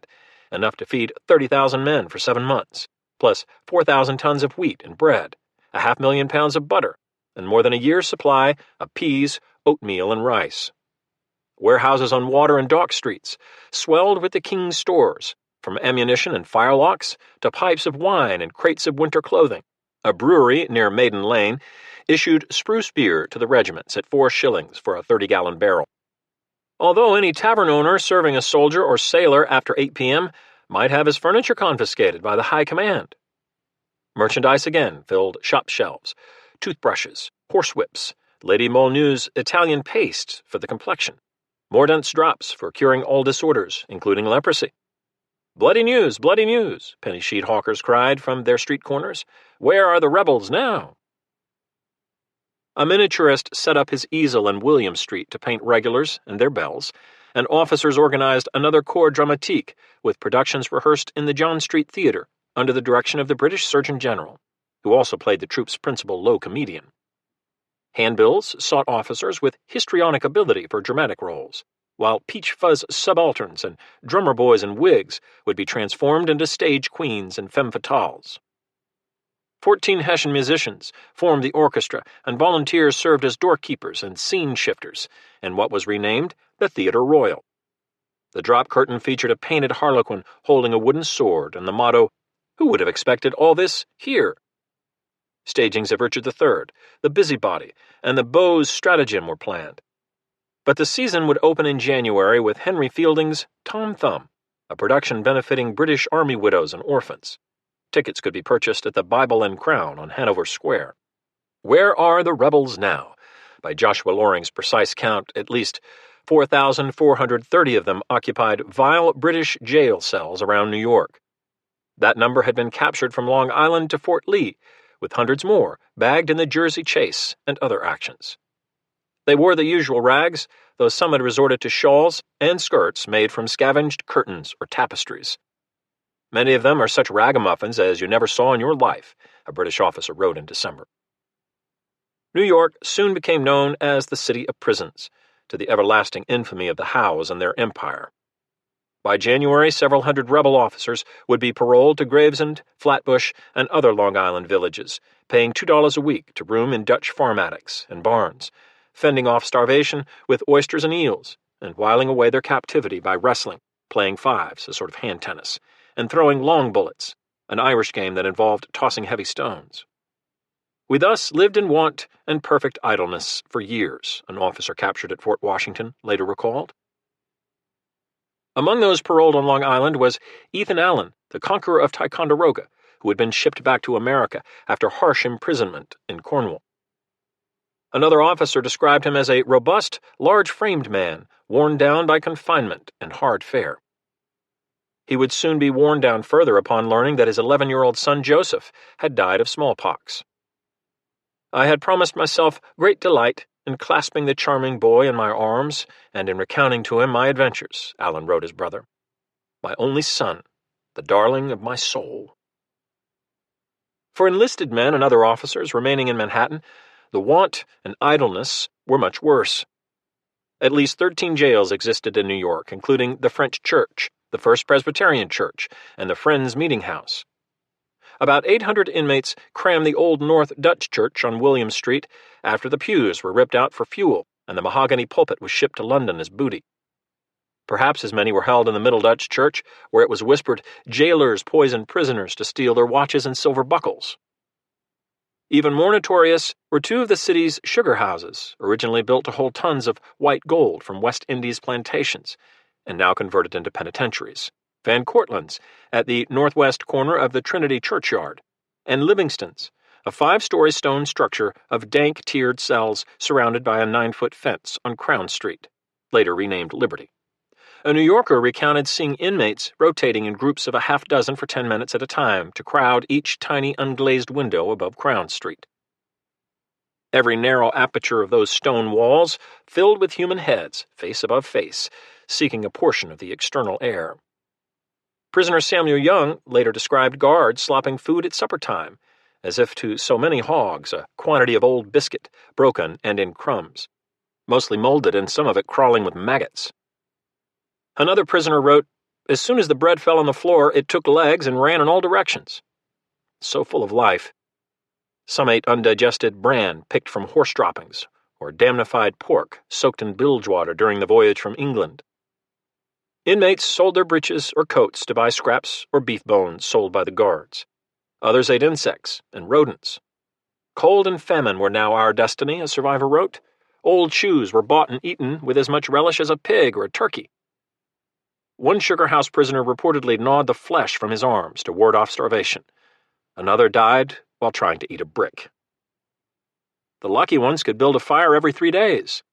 enough to feed 30,000 men for 7 months, plus 4,000 tons of wheat and bread, 500,000 pounds of butter, and more than a year's supply of peas, oatmeal, and rice. Warehouses on Water and Dock streets swelled with the king's stores, from ammunition and firelocks to pipes of wine and crates of winter clothing. A brewery near Maiden Lane issued spruce beer to the regiments at 4 shillings for a 30-gallon barrel. Although any tavern owner serving a soldier or sailor after 8 p.m. might have his furniture confiscated by the high command. Merchandise again filled shop shelves: toothbrushes, horsewhips, Lady Molyneux's Italian paste for the complexion, Mordaunt's drops for curing all disorders, including leprosy. Bloody news, penny sheet hawkers cried from their street corners. Where are the rebels now? A miniaturist set up his easel in William Street to paint regulars and their bells, and officers organized another corps dramatique with productions rehearsed in the John Street Theatre under the direction of the British Surgeon General, who also played the troupe's principal low comedian. Handbills sought officers with histrionic ability for dramatic roles, while peach fuzz subalterns and drummer boys in wigs would be transformed into stage queens and femme fatales. 14 Hessian musicians formed the orchestra, and volunteers served as doorkeepers and scene shifters in what was renamed the Theatre Royal. The drop curtain featured a painted harlequin holding a wooden sword and the motto, "Who would have expected all this here?" Stagings of Richard III, The Busybody, and the Beau's Stratagem were planned. But the season would open in January with Henry Fielding's Tom Thumb, a production benefiting British Army widows and orphans. Tickets could be purchased at the Bible and Crown on Hanover Square. Where are the rebels now? By Joshua Loring's precise count, at least 4,430 of them occupied vile British jail cells around New York. That number had been captured from Long Island to Fort Lee, with hundreds more bagged in the Jersey Chase and other actions. They wore the usual rags, though some had resorted to shawls and skirts made from scavenged curtains or tapestries. Many of them are such ragamuffins as you never saw in your life, a British officer wrote in December. New York soon became known as the City of Prisons, to the everlasting infamy of the Howes and their empire. By January, several hundred rebel officers would be paroled to Gravesend, Flatbush, and other Long Island villages, paying $2 a week to room in Dutch farm attics and barns, fending off starvation with oysters and eels, and whiling away their captivity by wrestling, playing fives, a sort of hand tennis, and throwing long bullets, an Irish game that involved tossing heavy stones. We thus lived in want and perfect idleness for years, an officer captured at Fort Washington later recalled. Among those paroled on Long Island was Ethan Allen, the conqueror of Ticonderoga, who had been shipped back to America after harsh imprisonment in Cornwall. Another officer described him as a robust, large-framed man, worn down by confinement and hard fare. He would soon be worn down further upon learning that his 11-year-old son Joseph had died of smallpox. I had promised myself great delight in clasping the charming boy in my arms and in recounting to him my adventures, Allen wrote his brother. My only son, the darling of my soul. For enlisted men and other officers remaining in Manhattan, the want and idleness were much worse. At least 13 jails existed in New York, including the French Church, the First Presbyterian Church, and the Friends Meeting House. About 800 inmates crammed the Old North Dutch Church on William Street after the pews were ripped out for fuel and the mahogany pulpit was shipped to London as booty. Perhaps as many were held in the Middle Dutch Church, where it was whispered jailers poisoned prisoners to steal their watches and silver buckles. Even more notorious were 2 of the city's sugar houses, originally built to hold tons of white gold from West Indies plantations, and now converted into penitentiaries. Van Cortlandt's at the northwest corner of the Trinity Churchyard, and Livingston's, a 5-story stone structure of dank tiered cells surrounded by a 9-foot fence on Crown Street, later renamed Liberty. A New Yorker recounted seeing inmates rotating in groups of a half dozen for 10 minutes at a time to crowd each tiny unglazed window above Crown Street. Every narrow aperture of those stone walls filled with human heads, face above face, seeking a portion of the external air. Prisoner Samuel Young later described guards slopping food at supper time, as if to so many hogs, a quantity of old biscuit, broken and in crumbs, mostly molded and some of it crawling with maggots. Another prisoner wrote, "As soon as the bread fell on the floor, it took legs and ran in all directions." So full of life. Some ate undigested bran picked from horse droppings, or damnified pork soaked in bilge water during the voyage from England. Inmates sold their breeches or coats to buy scraps or beef bones sold by the guards. Others ate insects and rodents. "Cold and famine were now our destiny," a survivor wrote. "Old shoes were bought and eaten with as much relish as a pig or a turkey." One sugar house prisoner reportedly gnawed the flesh from his arms to ward off starvation. Another died while trying to eat a brick. The lucky ones could build a fire every 3 days.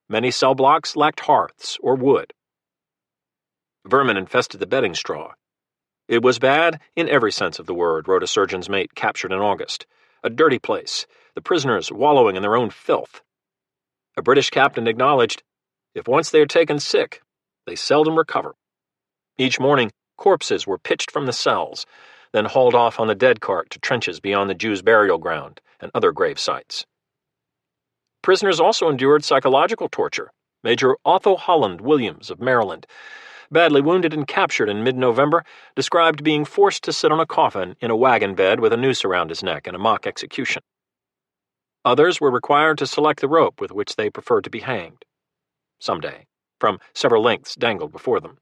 Many cell blocks lacked hearths or wood. Vermin infested the bedding straw. "It was bad in every sense of the word," wrote a surgeon's mate captured in August. "A dirty place, the prisoners wallowing in their own filth." A British captain acknowledged, "If once they are taken sick, they seldom recover." Each morning, corpses were pitched from the cells, then hauled off on the dead cart to trenches beyond the Jews' burial ground and other grave sites. Prisoners also endured psychological torture. Major Otho Holland Williams of Maryland, badly wounded and captured in mid-November, described being forced to sit on a coffin in a wagon bed with a noose around his neck in a mock execution. Others were required to select the rope with which they preferred to be hanged. Someday, from several lengths dangled before them.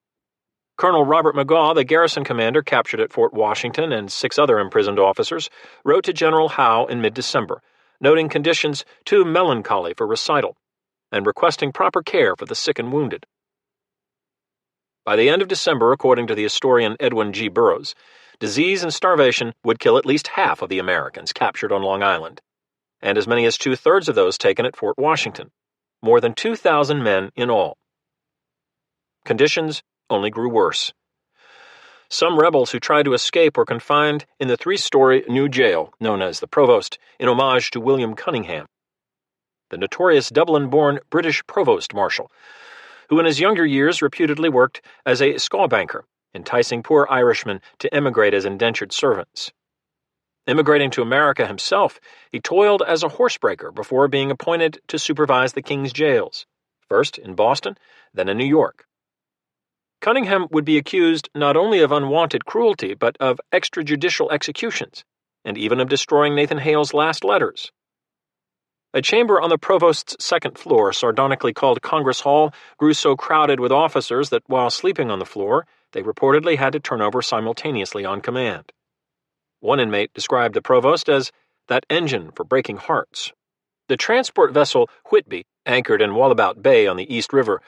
Colonel Robert McGaw, the garrison commander captured at Fort Washington, and 6 other imprisoned officers, wrote to General Howe in mid-December, noting conditions too melancholy for recital, and requesting proper care for the sick and wounded. By the end of December, according to the historian Edwin G. Burroughs, disease and starvation would kill at least half of the Americans captured on Long Island, and as many as 2/3 of those taken at Fort Washington, more than 2,000 men in all. Conditions only grew worse. Some rebels who tried to escape were confined in the 3-story new jail known as the Provost, in homage to William Cunningham, the notorious Dublin-born British provost marshal, who in his younger years reputedly worked as a scawbanker, enticing poor Irishmen to emigrate as indentured servants. Immigrating to America himself, he toiled as a horsebreaker before being appointed to supervise the king's jails, first in Boston, then in New York. Cunningham would be accused not only of unwanted cruelty, but of extrajudicial executions, and even of destroying Nathan Hale's last letters. A chamber on the provost's 2nd floor, sardonically called Congress Hall, grew so crowded with officers that while sleeping on the floor, they reportedly had to turn over simultaneously on command. One inmate described the provost as that engine for breaking hearts. The transport vessel Whitby, anchored in Wallabout Bay on the East River,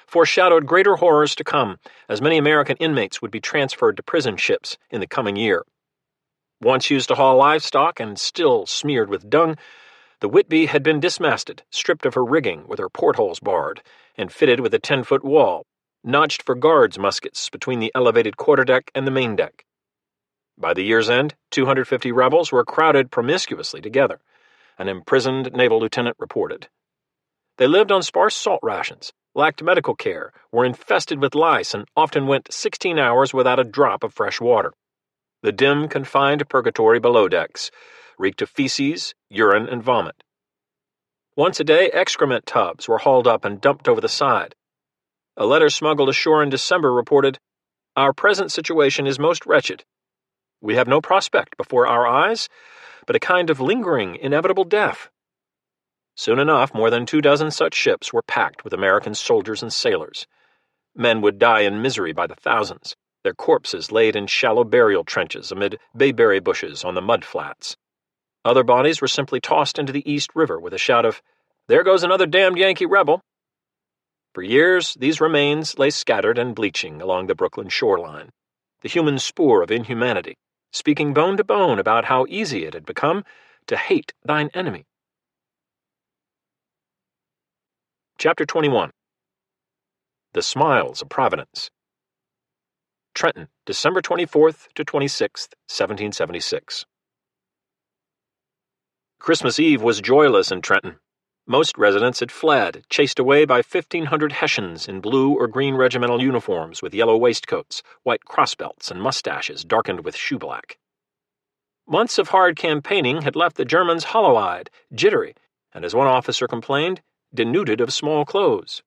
foreshadowed greater horrors to come, as many American inmates would be transferred to prison ships in the coming year. Once used to haul livestock and still smeared with dung, the Whitby had been dismasted, stripped of her rigging with her portholes barred, and fitted with a 10-foot wall, notched for guards' muskets between the elevated quarterdeck and the main deck. By the year's end, 250 rebels were crowded promiscuously together, an imprisoned naval lieutenant reported. They lived on sparse salt rations, lacked medical care, were infested with lice, and often went 16 hours without a drop of fresh water. The dim, confined purgatory below decks reeked of feces, urine, and vomit. Once a day, excrement tubs were hauled up and dumped over the side. A letter smuggled ashore in December reported, "Our present situation is most wretched. We have no prospect before our eyes, but a kind of lingering, inevitable death." Soon enough, more than 24 such ships were packed with American soldiers and sailors. Men would die in misery by the thousands, their corpses laid in shallow burial trenches amid bayberry bushes on the mud flats. Other bodies were simply tossed into the East River with a shout of, "There goes another damned Yankee rebel." For years, these remains lay scattered and bleaching along the Brooklyn shoreline, the human spoor of inhumanity, speaking bone to bone about how easy it had become to hate thine enemy. Chapter 21. The Smiles of Providence. Trenton, December 24th to 26th, 1776. Christmas Eve was joyless in Trenton. Most residents had fled, chased away by 1,500 Hessians in blue or green regimental uniforms with yellow waistcoats, white crossbelts, and mustaches darkened with shoeblack. Months of hard campaigning had left the Germans hollow-eyed, jittery, and, as one officer complained, denuded of small clothes.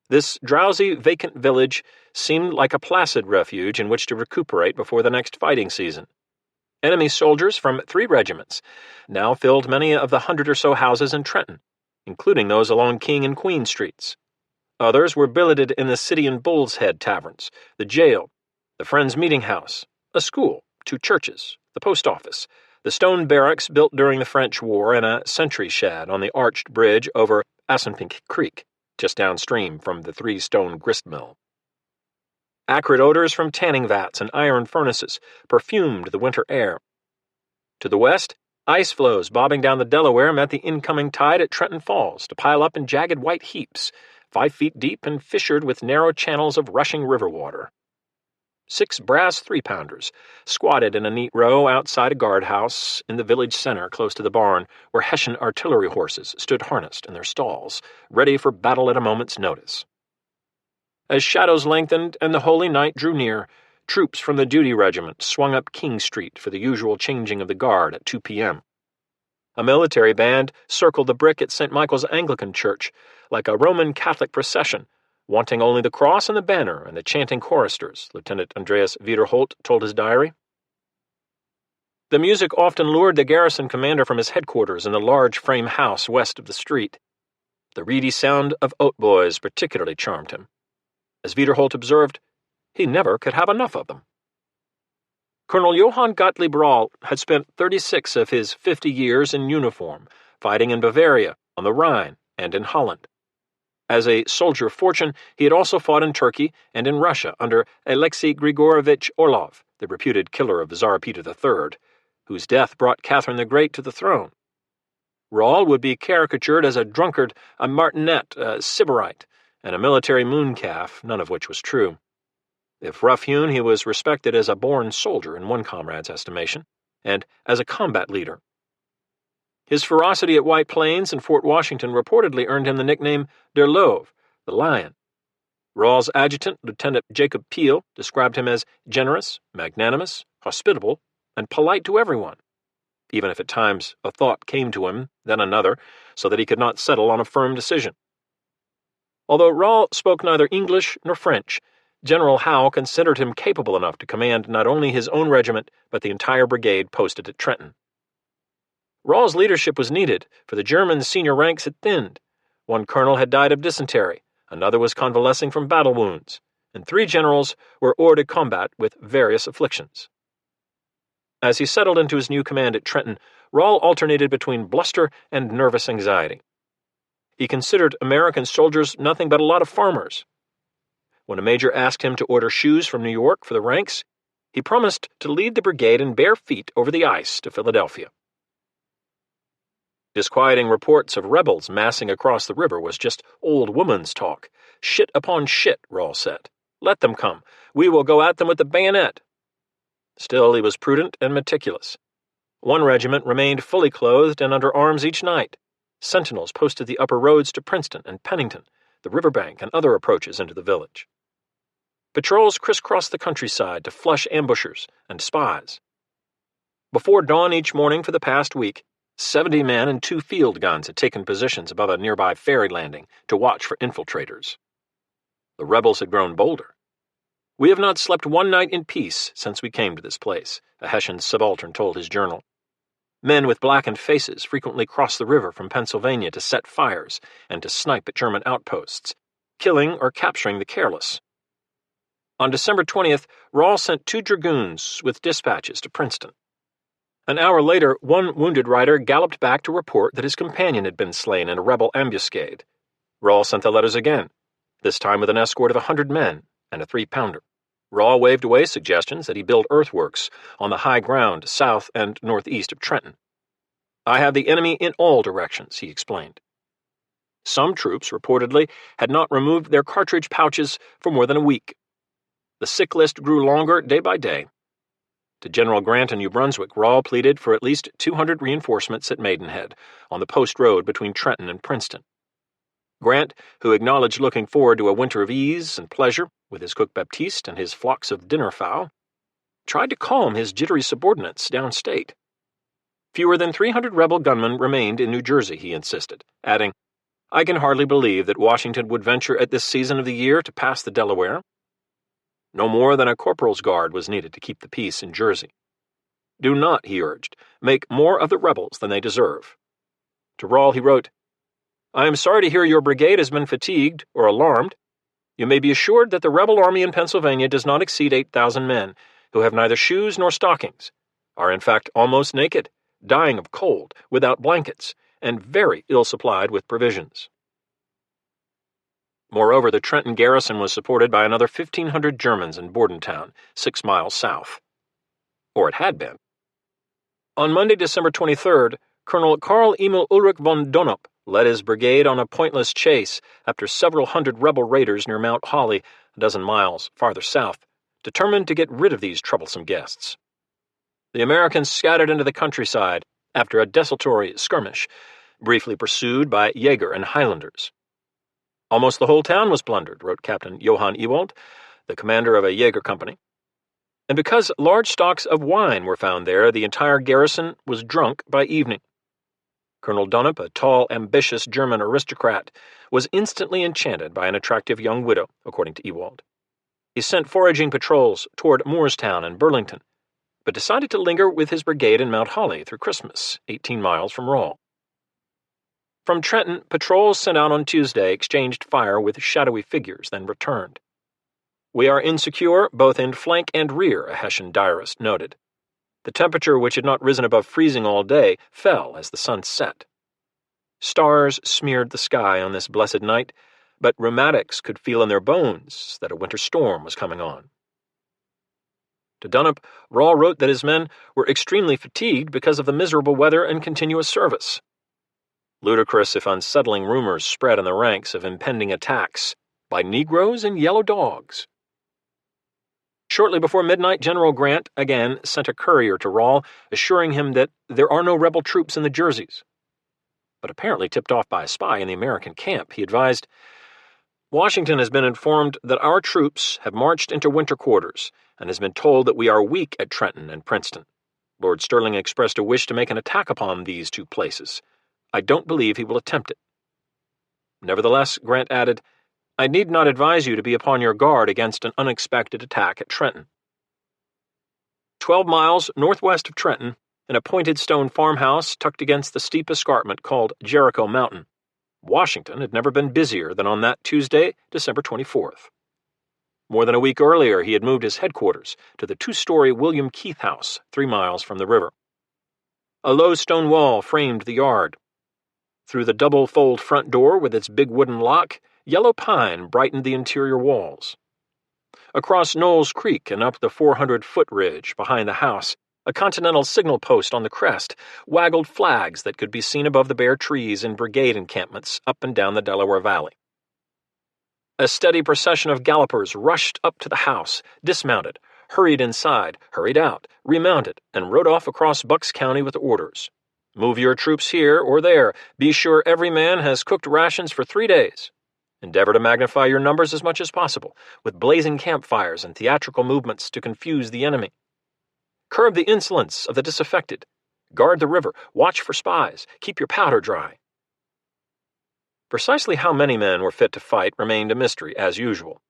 This drowsy, vacant village seemed like a placid refuge in which to recuperate before the next fighting season. Enemy soldiers from 3 regiments now filled many of the 100 or so houses in Trenton, including those along King and Queen Streets. Others were billeted in the City and Bull's Head taverns, the jail, the Friends' Meeting House, a school, 2 churches, the post office, the stone barracks built during the French War, and a sentry shed on the arched bridge over Assunpink Creek, just downstream from the 3-stone grist mill. Acrid odors from tanning vats and iron furnaces perfumed the winter air. To the west, ice floes bobbing down the Delaware met the incoming tide at Trenton Falls to pile up in jagged white heaps, 5 feet deep and fissured with narrow channels of rushing river water. 6 brass 3-pounders squatted in a neat row outside a guardhouse in the village center close to the barn, where Hessian artillery horses stood harnessed in their stalls, ready for battle at a moment's notice. As shadows lengthened and the holy night drew near, troops from the duty regiment swung up King Street for the usual changing of the guard at 2 p.m. A military band circled the brick at St. Michael's Anglican Church like a Roman Catholic procession, wanting only the cross and the banner and the chanting choristers, Lieutenant Andreas Wiederholt told his diary. The music often lured the garrison commander from his headquarters in the large frame house west of the street. The reedy sound of hautboys particularly charmed him. As Wiederholt observed, he never could have enough of them. Colonel Johann Gottlieb Rahl had spent 36 of his 50 years in uniform, fighting in Bavaria, on the Rhine, and in Holland. As a soldier of fortune, he had also fought in Turkey and in Russia under Alexei Grigorovich Orlov, the reputed killer of Tsar Peter III, whose death brought Catherine the Great to the throne. Rahl would be caricatured as a drunkard, a martinet, a sybarite, and a military mooncalf, none of which was true. If rough-hewn, he was respected as a born soldier in one comrade's estimation, and as a combat leader. His ferocity at White Plains and Fort Washington reportedly earned him the nickname Der Löwe, the Lion. Rahl's adjutant, Lieutenant Jacob Peel, described him as generous, magnanimous, hospitable, and polite to everyone, even if at times a thought came to him, then another, so that he could not settle on a firm decision. Although Rahl spoke neither English nor French, General Howe considered him capable enough to command not only his own regiment, but the entire brigade posted at Trenton. Rahl's leadership was needed, for the Germans' senior ranks had thinned. One colonel had died of dysentery, another was convalescing from battle wounds, and 3 generals were hors de combat with various afflictions. As he settled into his new command at Trenton, Rahl alternated between bluster and nervous anxiety. He considered American soldiers nothing but a lot of farmers. When a major asked him to order shoes from New York for the ranks, he promised to lead the brigade in bare feet over the ice to Philadelphia. Disquieting reports of rebels massing across the river was just old woman's talk. Shit upon shit, Rahl said. Let them come. We will go at them with the bayonet. Still, he was prudent and meticulous. One regiment remained fully clothed and under arms each night. Sentinels posted the upper roads to Princeton and Pennington, the riverbank, and other approaches into the village. Patrols crisscrossed the countryside to flush ambushers and spies. Before dawn each morning for the past week, 70 men and 2 field guns had taken positions above a nearby ferry landing to watch for infiltrators. The rebels had grown bolder. "We have not slept one night in peace since we came to this place," a Hessian subaltern told his journal. Men with blackened faces frequently crossed the river from Pennsylvania to set fires and to snipe at German outposts, killing or capturing the careless. On December 20th, Rahl sent 2 dragoons with dispatches to Princeton. An hour later, one wounded rider galloped back to report that his companion had been slain in a rebel ambuscade. Rahl sent the letters again, this time with an escort of 100 men and a 3-pounder. Rahl waved away suggestions that he build earthworks on the high ground south and northeast of Trenton. I have the enemy in all directions, he explained. Some troops, reportedly, had not removed their cartridge pouches for more than a week. The sick list grew longer day by day. To General Grant in New Brunswick, Rawle pleaded for at least 200 reinforcements at Maidenhead, on the post road between Trenton and Princeton. Grant, who acknowledged looking forward to a winter of ease and pleasure with his cook Baptiste and his flocks of dinner fowl, tried to calm his jittery subordinates downstate. Fewer than 300 rebel gunmen remained in New Jersey, he insisted, adding, I can hardly believe that Washington would venture at this season of the year to pass the Delaware. No more than a corporal's guard was needed to keep the peace in Jersey. Do not, he urged, make more of the rebels than they deserve. To Rawle he wrote, I am sorry to hear your brigade has been fatigued or alarmed. You may be assured that the rebel army in Pennsylvania does not exceed 8,000 men, who have neither shoes nor stockings, are in fact almost naked, dying of cold, without blankets, and very ill supplied with provisions. Moreover, the Trenton garrison was supported by another 1,500 Germans in Bordentown, 6 miles south. Or it had been. On Monday, December 23rd, Colonel Karl Emil Ulrich von Donop led his brigade on a pointless chase after several hundred rebel raiders near Mount Holly, a dozen miles farther south, determined to get rid of these troublesome guests. The Americans scattered into the countryside after a desultory skirmish, briefly pursued by Jaeger and Highlanders. Almost the whole town was plundered, wrote Captain Johann Ewald, the commander of a Jaeger company. And because large stocks of wine were found there, the entire garrison was drunk by evening. Colonel Donop, a tall, ambitious German aristocrat, was instantly enchanted by an attractive young widow, according to Ewald. He sent foraging patrols toward Moorestown and Burlington, but decided to linger with his brigade in Mount Holly through Christmas, 18 miles from Rawle. From Trenton, patrols sent out on Tuesday exchanged fire with shadowy figures, then returned. We are insecure both in flank and rear, a Hessian diarist noted. The temperature, which had not risen above freezing all day, fell as the sun set. Stars smeared the sky on this blessed night, but rheumatics could feel in their bones that a winter storm was coming on. To Donop, Rawle wrote that his men were extremely fatigued because of the miserable weather and continuous service. Ludicrous if unsettling rumors spread in the ranks of impending attacks by Negroes and yellow dogs. Shortly before midnight, General Grant again sent a courier to Rawle, assuring him that there are no rebel troops in the Jerseys. But apparently tipped off by a spy in the American camp, he advised, Washington has been informed that our troops have marched into winter quarters and has been told that we are weak at Trenton and Princeton. Lord Stirling expressed a wish to make an attack upon these 2 places. I don't believe he will attempt it. Nevertheless, Grant added, I need not advise you to be upon your guard against an unexpected attack at Trenton. 12 miles northwest of Trenton, in a pointed stone farmhouse tucked against the steep escarpment called Jericho Mountain, Washington had never been busier than on that Tuesday, December 24th. More than a week earlier, he had moved his headquarters to the 2-story William Keith House, 3 miles from the river. A low stone wall framed the yard. Through the double-fold front door with its big wooden lock, yellow pine brightened the interior walls. Across Knowles Creek and up the 400-foot ridge behind the house, a Continental signal post on the crest waggled flags that could be seen above the bare trees in brigade encampments up and down the Delaware Valley. A steady procession of gallopers rushed up to the house, dismounted, hurried inside, hurried out, remounted, and rode off across Bucks County with orders. Move your troops here or there. Be sure every man has cooked rations for 3 days. Endeavor to magnify your numbers as much as possible, with blazing campfires and theatrical movements to confuse the enemy. Curb the insolence of the disaffected. Guard the river. Watch for spies. Keep your powder dry. Precisely how many men were fit to fight remained a mystery, as usual.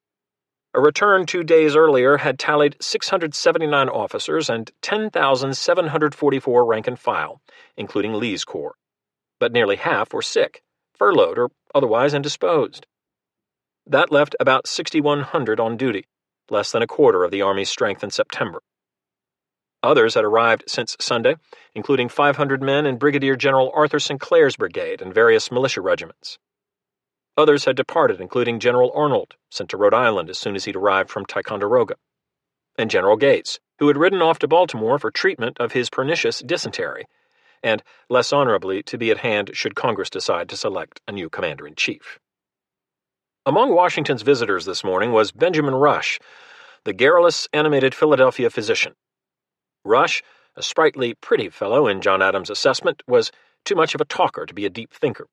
A return 2 days earlier had tallied 679 officers and 10,744 rank and file, including Lee's corps. But nearly half were sick, furloughed, or otherwise indisposed. That left about 6,100 on duty, less than a quarter of the Army's strength in September. Others had arrived since Sunday, including 500 men in Brigadier General Arthur Sinclair's brigade and various militia regiments. Others had departed, including General Arnold, sent to Rhode Island as soon as he'd arrived from Ticonderoga, and General Gates, who had ridden off to Baltimore for treatment of his pernicious dysentery, and, less honorably, to be at hand should Congress decide to select a new commander-in-chief. Among Washington's visitors this morning was Benjamin Rush, the garrulous, animated Philadelphia physician. Rush, a sprightly, pretty fellow in John Adams' assessment, was too much of a talker to be a deep thinker.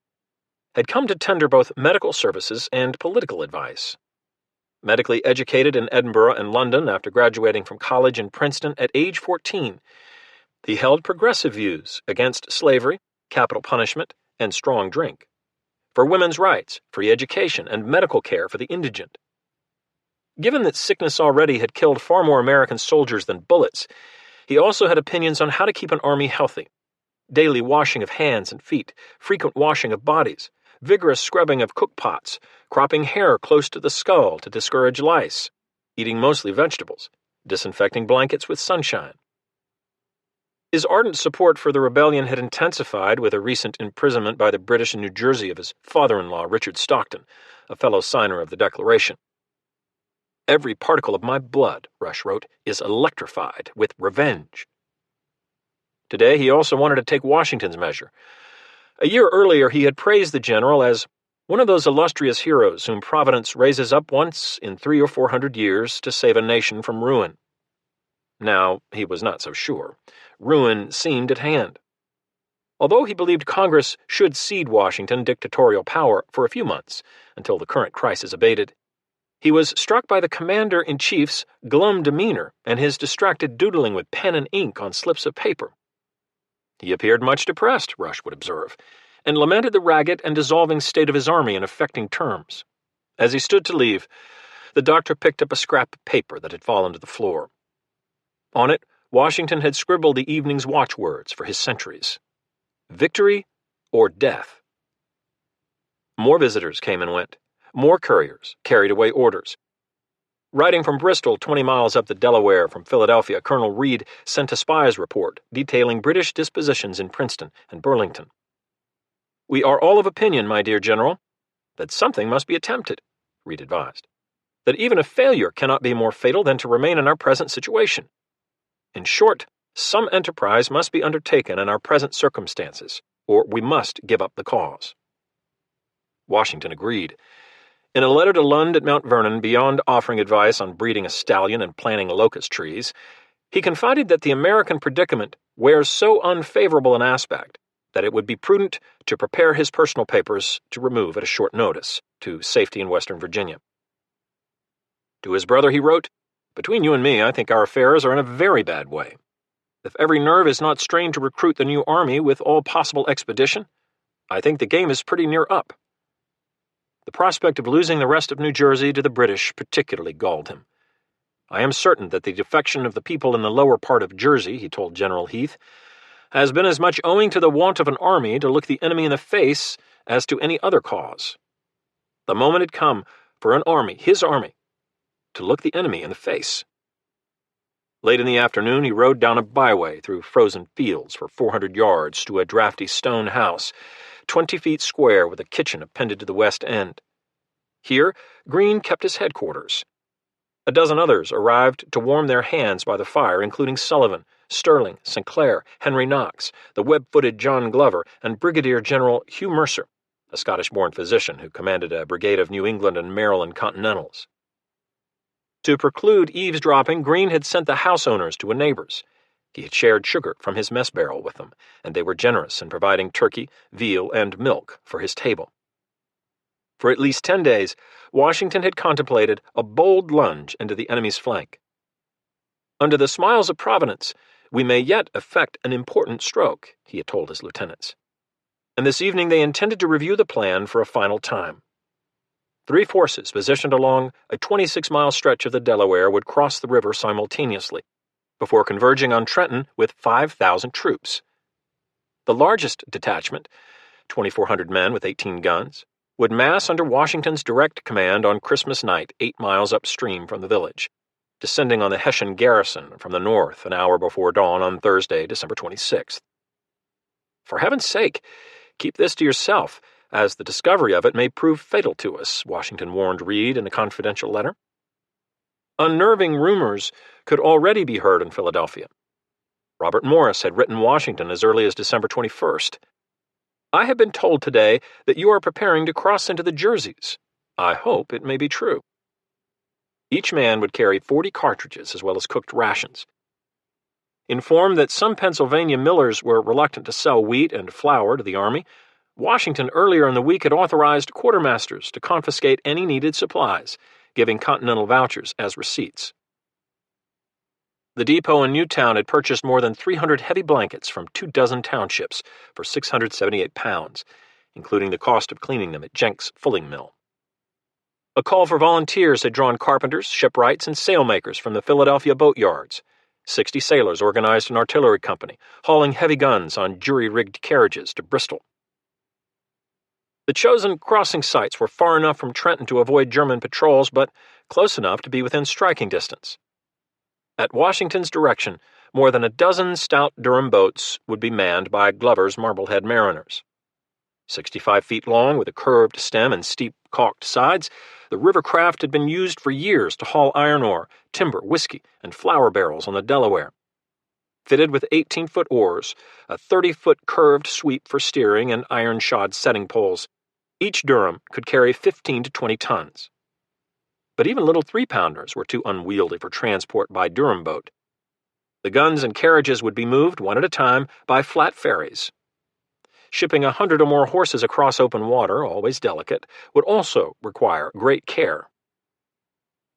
Had come to tender both medical services and political advice. Medically educated in Edinburgh and London after graduating from college in Princeton at age 14, he held progressive views against slavery, capital punishment, and strong drink, for women's rights, free education, and medical care for the indigent. Given that sickness already had killed far more American soldiers than bullets, he also had opinions on how to keep an army healthy. Daily washing of hands and feet, frequent washing of bodies, vigorous scrubbing of cookpots, cropping hair close to the skull to discourage lice, eating mostly vegetables, disinfecting blankets with sunshine. His ardent support for the rebellion had intensified with a recent imprisonment by the British in New Jersey of his father-in-law, Richard Stockton, a fellow signer of the Declaration. "Every particle of my blood," Rush wrote, "is electrified with revenge." Today he also wanted to take Washington's measure. A year earlier he had praised the general as one of those illustrious heroes whom Providence raises up once in 300 or 400 years to save a nation from ruin. Now he was not so sure. Ruin seemed at hand. Although he believed Congress should cede Washington dictatorial power for a few months until the current crisis abated, he was struck by the commander-in-chief's glum demeanor and his distracted doodling with pen and ink on slips of paper. He appeared much depressed, Rush would observe, and lamented the ragged and dissolving state of his army in affecting terms. As he stood to leave, the doctor picked up a scrap of paper that had fallen to the floor. On it, Washington had scribbled the evening's watchwords for his sentries: victory or death. More visitors came and went. More couriers carried away orders. Riding from Bristol, 20 miles up the Delaware from Philadelphia, Colonel Reed sent a spy's report detailing British dispositions in Princeton and Burlington. "We are all of opinion, my dear General, that something must be attempted," Reed advised. "That even a failure cannot be more fatal than to remain in our present situation. In short, some enterprise must be undertaken in our present circumstances, or we must give up the cause." Washington agreed. In a letter to Lund at Mount Vernon, beyond offering advice on breeding a stallion and planting locust trees, he confided that the American predicament wears so unfavorable an aspect that it would be prudent to prepare his personal papers to remove at a short notice to safety in Western Virginia. To his brother he wrote, "Between you and me, I think our affairs are in a very bad way. If every nerve is not strained to recruit the new army with all possible expedition, I think the game is pretty near up." The prospect of losing the rest of New Jersey to the British particularly galled him. "I am certain that the defection of the people in the lower part of Jersey," he told General Heath, "has been as much owing to the want of an army to look the enemy in the face as to any other cause. The moment had come for an army, his army, to look the enemy in the face." Late in the afternoon he rode down a byway through frozen fields for 400 yards to a drafty stone house, 20 feet square with a kitchen appended to the west end. Here Greene kept his headquarters. A dozen others arrived to warm their hands by the fire, including Sullivan, Sterling, Sinclair, Henry Knox, the web-footed John Glover, and Brigadier General Hugh Mercer, a Scottish-born physician who commanded a brigade of New England and Maryland Continentals. To preclude eavesdropping, Greene had sent the house owners to a neighbor's. He had shared sugar from his mess barrel with them, and they were generous in providing turkey, veal, and milk for his table. For at least 10 days, Washington had contemplated a bold lunge into the enemy's flank. "Under the smiles of Providence, we may yet effect an important stroke," he had told his lieutenants. And this evening they intended to review the plan for a final time. 3 forces positioned along a 26-mile stretch of the Delaware would cross the river simultaneously, before converging on Trenton with 5,000 troops. The largest detachment, 2,400 men with 18 guns, would mass under Washington's direct command on Christmas night 8 miles upstream from the village, descending on the Hessian garrison from the north an hour before dawn on Thursday, December 26th. "For heaven's sake, keep this to yourself, as the discovery of it may prove fatal to us," Washington warned Reed in a confidential letter. Unnerving rumors could already be heard in Philadelphia. Robert Morris had written Washington as early as December 21st. "I have been told today that you are preparing to cross into the Jerseys. I hope it may be true." Each man would carry 40 cartridges as well as cooked rations. Informed that some Pennsylvania millers were reluctant to sell wheat and flour to the Army, Washington earlier in the week had authorized quartermasters to confiscate any needed supplies, giving Continental vouchers as receipts. The depot in Newtown had purchased more than 300 heavy blankets from 24 townships for £678, including the cost of cleaning them at Jenks' fulling mill. A call for volunteers had drawn carpenters, shipwrights, and sailmakers from the Philadelphia boat yards. 60 sailors organized an artillery company, hauling heavy guns on jury-rigged carriages to Bristol. The chosen crossing sites were far enough from Trenton to avoid German patrols, but close enough to be within striking distance. At Washington's direction, more than a dozen stout Durham boats would be manned by Glover's Marblehead mariners. 65 feet long, with a curved stem and steep caulked sides, the river craft had been used for years to haul iron ore, timber, whiskey, and flour barrels on the Delaware. Fitted with 18-foot oars, a 30-foot curved sweep for steering, and iron-shod setting poles, each Durham could carry 15 to 20 tons. But even little 3-pounders were too unwieldy for transport by Durham boat. The guns and carriages would be moved one at a time by flat ferries. Shipping 100 or more horses across open water, always delicate, would also require great care.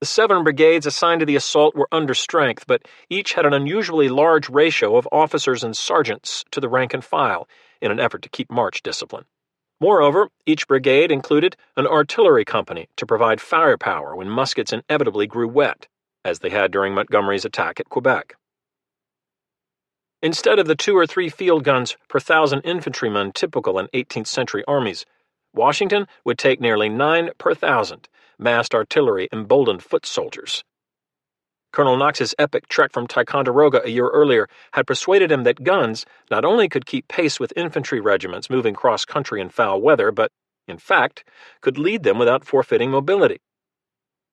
The 7 brigades assigned to the assault were under strength, but each had an unusually large ratio of officers and sergeants to the rank and file in an effort to keep march discipline. Moreover, each brigade included an artillery company to provide firepower when muskets inevitably grew wet, as they had during Montgomery's attack at Quebec. Instead of the 2 or 3 field guns per 1,000 infantrymen typical in 18th century armies, Washington would take nearly 9 per 1,000 massed artillery emboldened foot soldiers. Colonel Knox's epic trek from Ticonderoga a year earlier had persuaded him that guns not only could keep pace with infantry regiments moving cross-country in foul weather, but, in fact, could lead them without forfeiting mobility.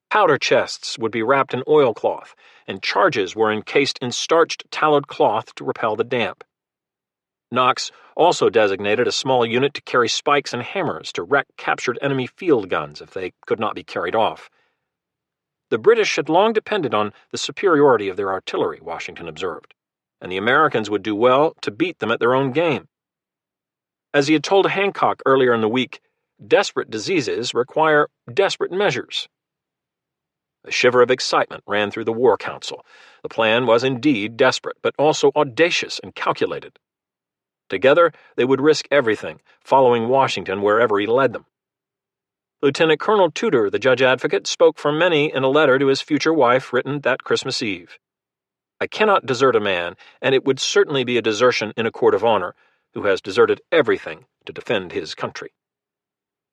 Powder chests would be wrapped in oilcloth, and charges were encased in starched tallowed cloth to repel the damp. Knox also designated a small unit to carry spikes and hammers to wreck captured enemy field guns if they could not be carried off. The British had long depended on the superiority of their artillery, Washington observed, and the Americans would do well to beat them at their own game. As he had told Hancock earlier in the week, desperate diseases require desperate measures. A shiver of excitement ran through the War Council. The plan was indeed desperate, but also audacious and calculated. Together, they would risk everything, following Washington wherever he led them. Lieutenant Colonel Tudor, the judge advocate, spoke for many in a letter to his future wife written that Christmas Eve. "I cannot desert a man, and it would certainly be a desertion in a court of honor, who has deserted everything to defend his country."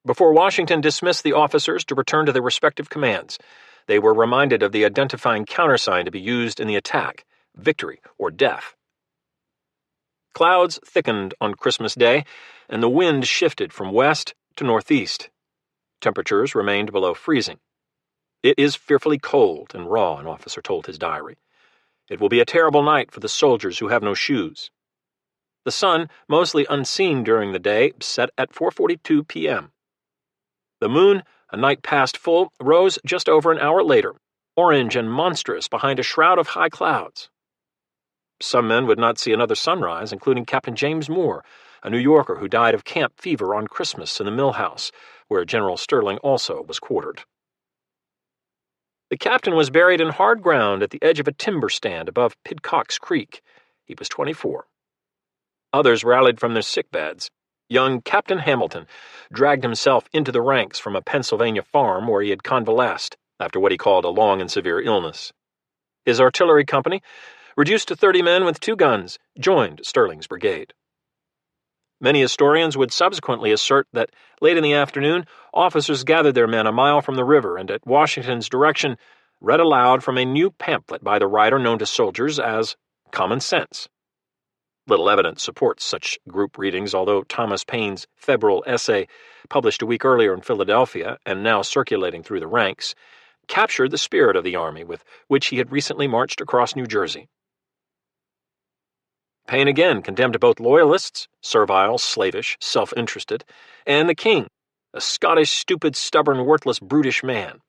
Before Washington dismissed the officers to return to their respective commands, they were reminded of the identifying countersign to be used in the attack: victory or death. Clouds thickened on Christmas Day, and the wind shifted from west to northeast. Temperatures remained below freezing. "It is fearfully cold and raw," an officer told his diary. "It will be a terrible night for the soldiers who have no shoes." The sun, mostly unseen during the day, set at 4:42 p.m. The moon, a night past full, rose just over an hour later, orange and monstrous behind a shroud of high clouds. Some men would not see another sunrise, including Captain James Moore, a New Yorker who died of camp fever on Christmas in the mill house, where General Sterling also was quartered. The captain was buried in hard ground at the edge of a timber stand above Pidcock's Creek. He was 24. Others rallied from their sickbeds. Young Captain Hamilton dragged himself into the ranks from a Pennsylvania farm where he had convalesced after what he called a long and severe illness. His artillery company, reduced to 30 men with 2 guns, joined Sterling's brigade. Many historians would subsequently assert that late in the afternoon, officers gathered their men a mile from the river and, at Washington's direction, read aloud from a new pamphlet by the writer known to soldiers as Common Sense. Little evidence supports such group readings, although Thomas Paine's febrile essay, published a week earlier in Philadelphia and now circulating through the ranks, captured the spirit of the army with which he had recently marched across New Jersey. Payne again condemned both loyalists, servile, slavish, self-interested, and the king, a Scottish, stupid, stubborn, worthless, brutish man.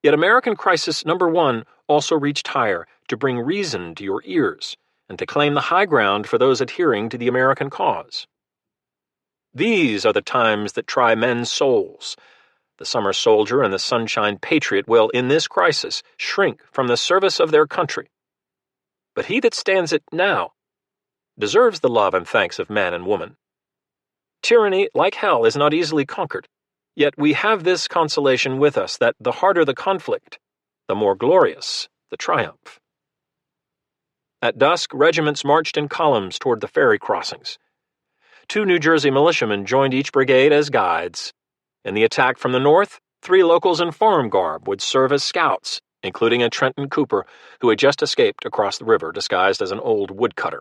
Yet American crisis number 1 also reached higher, to bring reason to your ears, and to claim the high ground for those adhering to the American cause. These are the times that try men's souls. The summer soldier and the sunshine patriot will, in this crisis, shrink from the service of their country. But he that stands it now deserves the love and thanks of man and woman. Tyranny, like hell, is not easily conquered, yet we have this consolation with us, that the harder the conflict, the more glorious the triumph. At dusk, regiments marched in columns toward the ferry crossings. 2 New Jersey militiamen joined each brigade as guides. In the attack from the north, 3 locals in farm garb would serve as scouts, including a Trenton Cooper who had just escaped across the river disguised as an old woodcutter.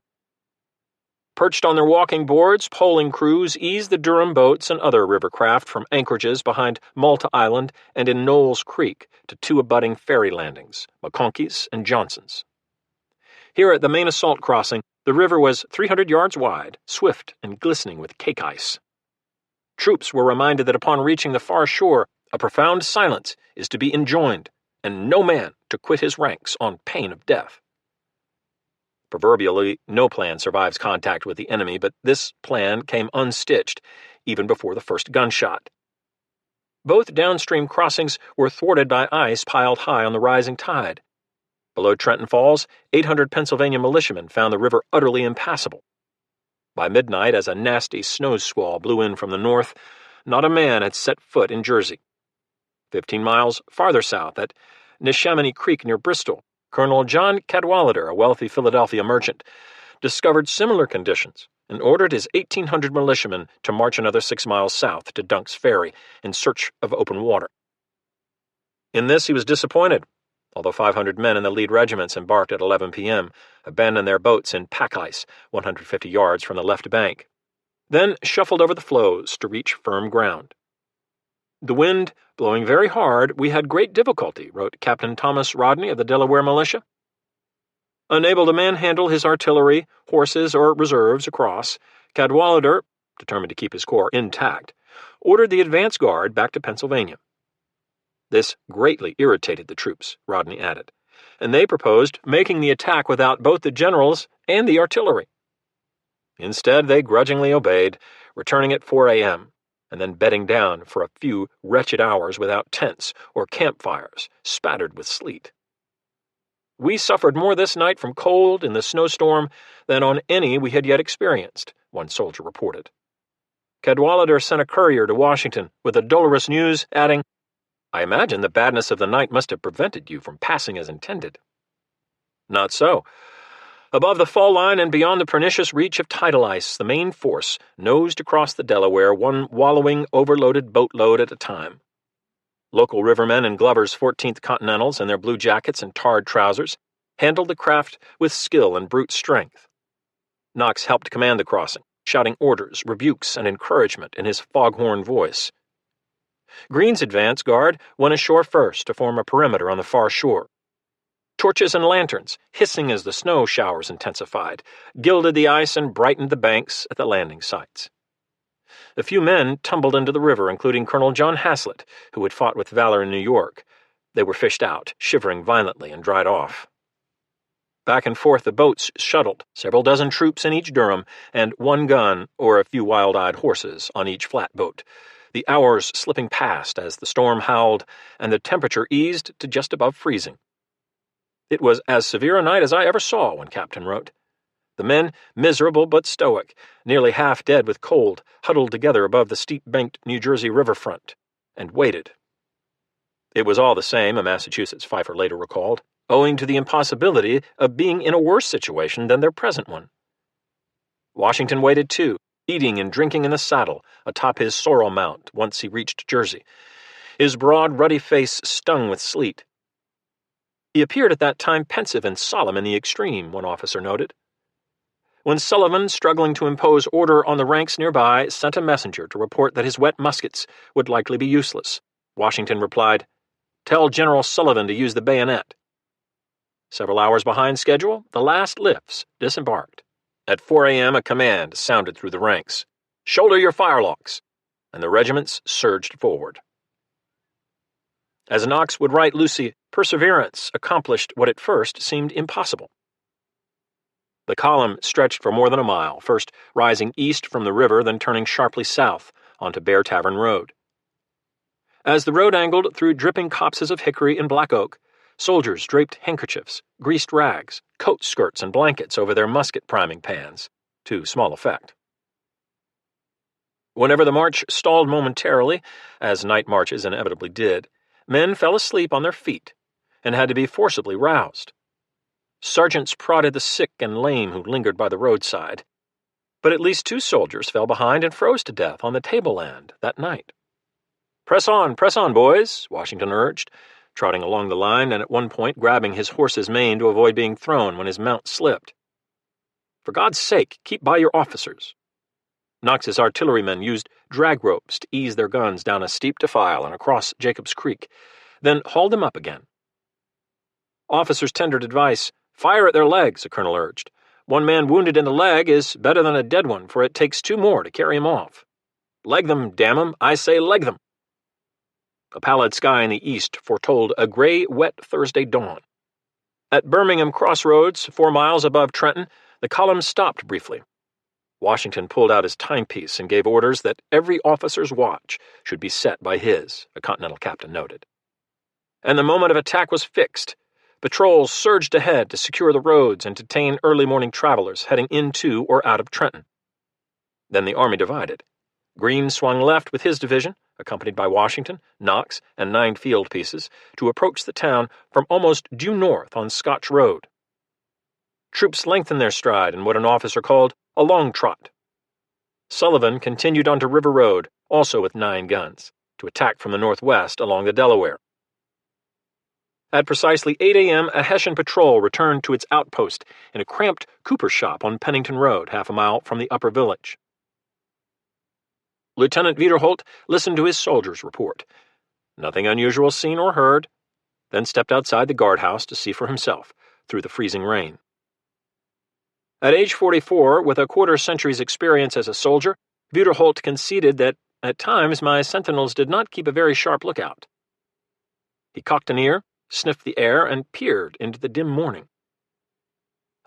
Perched on their walking boards, poling crews eased the Durham boats and other river craft from anchorages behind Malta Island and in Knowles Creek to 2 abutting ferry landings, McConkey's and Johnson's. Here at the main assault crossing, the river was 300 yards wide, swift and glistening with cake ice. Troops were reminded that upon reaching the far shore, a profound silence is to be enjoined, and no man to quit his ranks on pain of death. Proverbially, no plan survives contact with the enemy, but this plan came unstitched even before the first gunshot. Both downstream crossings were thwarted by ice piled high on the rising tide. Below Trenton Falls, 800 Pennsylvania militiamen found the river utterly impassable. By midnight, as a nasty snow squall blew in from the north, not a man had set foot in Jersey. 15 miles farther south, at Neshaminy Creek near Bristol, Colonel John Cadwallader, a wealthy Philadelphia merchant, discovered similar conditions and ordered his 1,800 militiamen to march another 6 miles south to Dunk's Ferry in search of open water. In this he was disappointed, although 500 men in the lead regiments embarked at 11 p.m., abandoned their boats in pack ice 150 yards from the left bank, then shuffled over the floes to reach firm ground. The wind blowing very hard, we had great difficulty, wrote Captain Thomas Rodney of the Delaware Militia. Unable to manhandle his artillery, horses, or reserves across, Cadwallader, determined to keep his corps intact, ordered the advance guard back to Pennsylvania. This greatly irritated the troops, Rodney added, and they proposed making the attack without both the generals and the artillery. Instead, they grudgingly obeyed, returning at 4 a.m., and then bedding down for a few wretched hours without tents or campfires, spattered with sleet. We suffered more this night from cold in the snowstorm than on any we had yet experienced, one soldier reported. Cadwallader sent a courier to Washington with the dolorous news, adding, "I imagine the badness of the night must have prevented you from passing as intended." Not so. Above the fall line and beyond the pernicious reach of tidal ice, the main force nosed across the Delaware, one wallowing, overloaded boatload at a time. Local rivermen and Glover's 14th Continentals in their blue jackets and tarred trousers handled the craft with skill and brute strength. Knox helped command the crossing, shouting orders, rebukes, and encouragement in his foghorn voice. Greene's advance guard went ashore first to form a perimeter on the far shore. Torches and lanterns, hissing as the snow showers intensified, gilded the ice and brightened the banks at the landing sites. A few men tumbled into the river, including Colonel John Haslett, who had fought with valor in New York. They were fished out, shivering violently, and dried off. Back and forth the boats shuttled, several dozen troops in each Durham, and 1 gun or a few wild-eyed horses on each flatboat, the hours slipping past as the storm howled and the temperature eased to just above freezing. It was as severe a night as I ever saw, one captain wrote. The men, miserable but stoic, nearly half dead with cold, huddled together above the steep-banked New Jersey riverfront, and waited. It was all the same, a Massachusetts fifer later recalled, owing to the impossibility of being in a worse situation than their present one. Washington waited too, eating and drinking in the saddle atop his sorrel mount once he reached Jersey, his broad, ruddy face stung with sleet. He appeared at that time pensive and solemn in the extreme, one officer noted. When Sullivan, struggling to impose order on the ranks nearby, sent a messenger to report that his wet muskets would likely be useless, Washington replied, "Tell General Sullivan to use the bayonet." Several hours behind schedule, the last lifts disembarked, At 4 a.m., a command sounded through the ranks. "Shoulder your firelocks," and the regiments surged forward. As Knox would write Lucy, perseverance accomplished what at first seemed impossible. The column stretched for more than a mile, first rising east from the river, then turning sharply south onto Bear Tavern Road. As the road angled through dripping copses of hickory and black oak, soldiers draped handkerchiefs, greased rags, coat skirts, and blankets over their musket priming pans, to small effect. Whenever the march stalled momentarily, as night marches inevitably did, men fell asleep on their feet and had to be forcibly roused. Sergeants prodded the sick and lame who lingered by the roadside, but at least 2 soldiers fell behind and froze to death on the tableland that night. Press on, boys," Washington urged, trotting along the line and at one point grabbing his horse's mane to avoid being thrown when his mount slipped. "For God's sake, keep by your officers." Knox's artillerymen used drag ropes to ease their guns down a steep defile and across Jacobs Creek, then hauled them up again. Officers tendered advice. "Fire at their legs," a colonel urged. "One man wounded in the leg is better than a dead one, for it takes 2 more to carry him off. Leg them, damn 'em, I say leg them." A pallid sky in the east foretold a gray, wet Thursday dawn. At Birmingham Crossroads, 4 miles above Trenton, the column stopped briefly. Washington pulled out his timepiece and gave orders that every officer's watch should be set by his, a Continental captain noted. And the moment of attack was fixed. Patrols surged ahead to secure the roads and detain early morning travelers heading into or out of Trenton. Then the army divided. Greene swung left with his division, accompanied by Washington, Knox, and 9 field pieces, to approach the town from almost due north on Scotch Road. Troops lengthened their stride in what an officer called a long trot. Sullivan continued onto River Road, also with 9 guns, to attack from the northwest along the Delaware. At precisely 8 a.m., a Hessian patrol returned to its outpost in a cramped cooper shop on Pennington Road, half a mile from the upper village. Lieutenant Wiederholt listened to his soldier's report. Nothing unusual seen or heard, then stepped outside the guardhouse to see for himself through the freezing rain. At age 44, with a quarter-century's experience as a soldier, Wiederholt conceded that, at times, my sentinels did not keep a very sharp lookout. He cocked an ear, sniffed the air, and peered into the dim morning.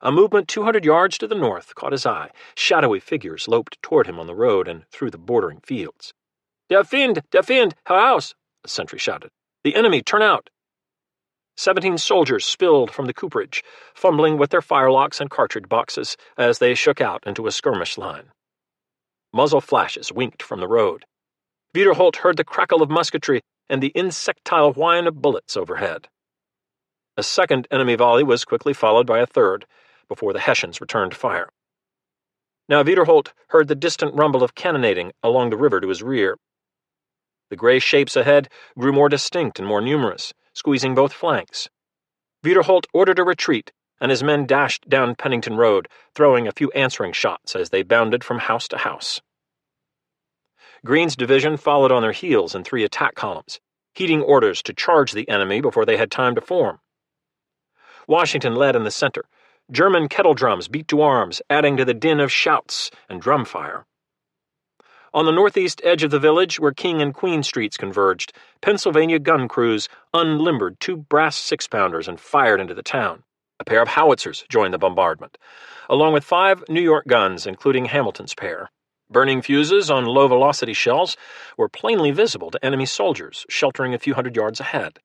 A movement 200 yards to the north caught his eye. Shadowy figures loped toward him on the road and through the bordering fields. Der Fiend, heraus!" a sentry shouted. "The enemy, turn out!" 17 soldiers spilled from the cooperage, fumbling with their firelocks and cartridge boxes as they shook out into a skirmish line. Muzzle flashes winked from the road. Wiederholt heard the crackle of musketry and the insectile whine of bullets overhead. A second enemy volley was quickly followed by a third, before the Hessians returned fire. Now Wiederholt heard the distant rumble of cannonading along the river to his rear. The gray shapes ahead grew more distinct and more numerous, squeezing both flanks. Wiederholt ordered a retreat, and his men dashed down Pennington Road, throwing a few answering shots as they bounded from house to house. Greene's division followed on their heels in 3 attack columns, heeding orders to charge the enemy before they had time to form. Washington led in the center. German kettle drums beat to arms, adding to the din of shouts and drum fire. On the northeast edge of the village, where King and Queen Streets converged, Pennsylvania gun crews unlimbered 2 brass 6-pounders and fired into the town. A pair of howitzers joined the bombardment, along with 5 New York guns, including Hamilton's pair. Burning fuses on low-velocity shells were plainly visible to enemy soldiers sheltering a few hundred yards ahead.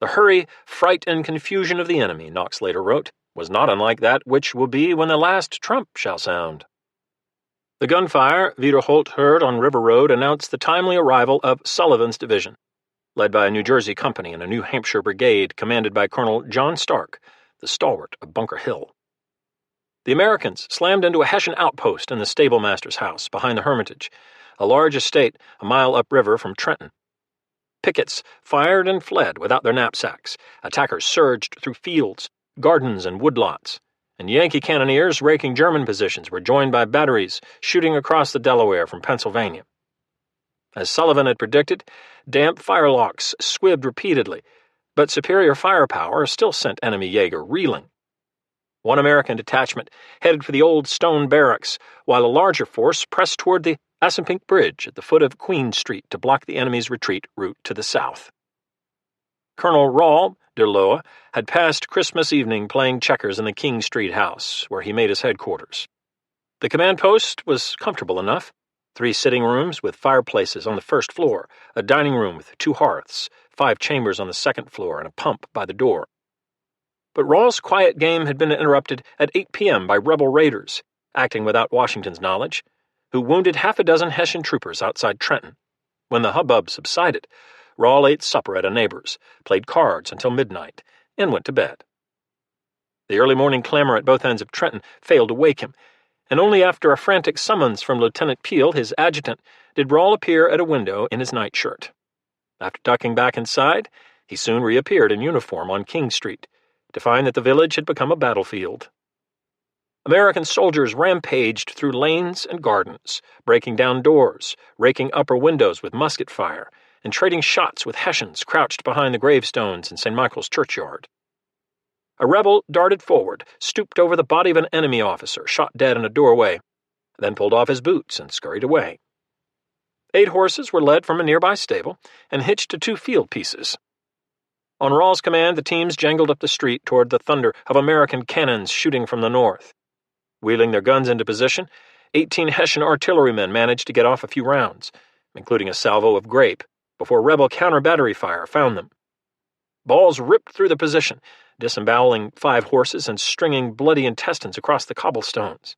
The hurry, fright, and confusion of the enemy, Knox later wrote, was not unlike that which will be when the last trump shall sound. The gunfire Wiederholt heard on River Road announced the timely arrival of Sullivan's division, led by a New Jersey company and a New Hampshire brigade commanded by Colonel John Stark, the stalwart of Bunker Hill. The Americans slammed into a Hessian outpost in the stablemaster's house behind the Hermitage, a large estate a mile upriver from Trenton. Pickets fired and fled without their knapsacks. Attackers surged through fields, gardens, and woodlots, and Yankee cannoneers raking German positions were joined by batteries shooting across the Delaware from Pennsylvania. As Sullivan had predicted, damp firelocks squibbed repeatedly, but superior firepower still sent enemy Jaeger reeling. One American detachment headed for the old stone barracks, while a larger force pressed toward the Assunpink Bridge at the foot of Queen Street to block the enemy's retreat route to the south. Colonel Rahl de Lohe had passed Christmas evening playing checkers in the King Street house, where he made his headquarters. The command post was comfortable enough. 3 sitting rooms with fireplaces on the first floor, a dining room with 2 hearths, 5 chambers on the second floor, and a pump by the door. But Rahl's quiet game had been interrupted at 8 p.m. by rebel raiders, acting without Washington's knowledge, who wounded half a dozen Hessian troopers outside Trenton. When the hubbub subsided, Rahl ate supper at a neighbor's, played cards until midnight, and went to bed. The early morning clamor at both ends of Trenton failed to wake him, and only after a frantic summons from Lieutenant Peel, his adjutant, did Rahl appear at a window in his nightshirt. After ducking back inside, he soon reappeared in uniform on King Street, to find that the village had become a battlefield. American soldiers rampaged through lanes and gardens, breaking down doors, raking upper windows with musket fire, and trading shots with Hessians crouched behind the gravestones in St. Michael's churchyard. A rebel darted forward, stooped over the body of an enemy officer, shot dead in a doorway, then pulled off his boots and scurried away. 8 horses were led from a nearby stable and hitched to 2 field pieces. On Rahl's command, the teams jangled up the street toward the thunder of American cannons shooting from the north. Wheeling their guns into position, 18 Hessian artillerymen managed to get off a few rounds, including a salvo of grape, before rebel counter-battery fire found them. Balls ripped through the position, disemboweling 5 horses and stringing bloody intestines across the cobblestones.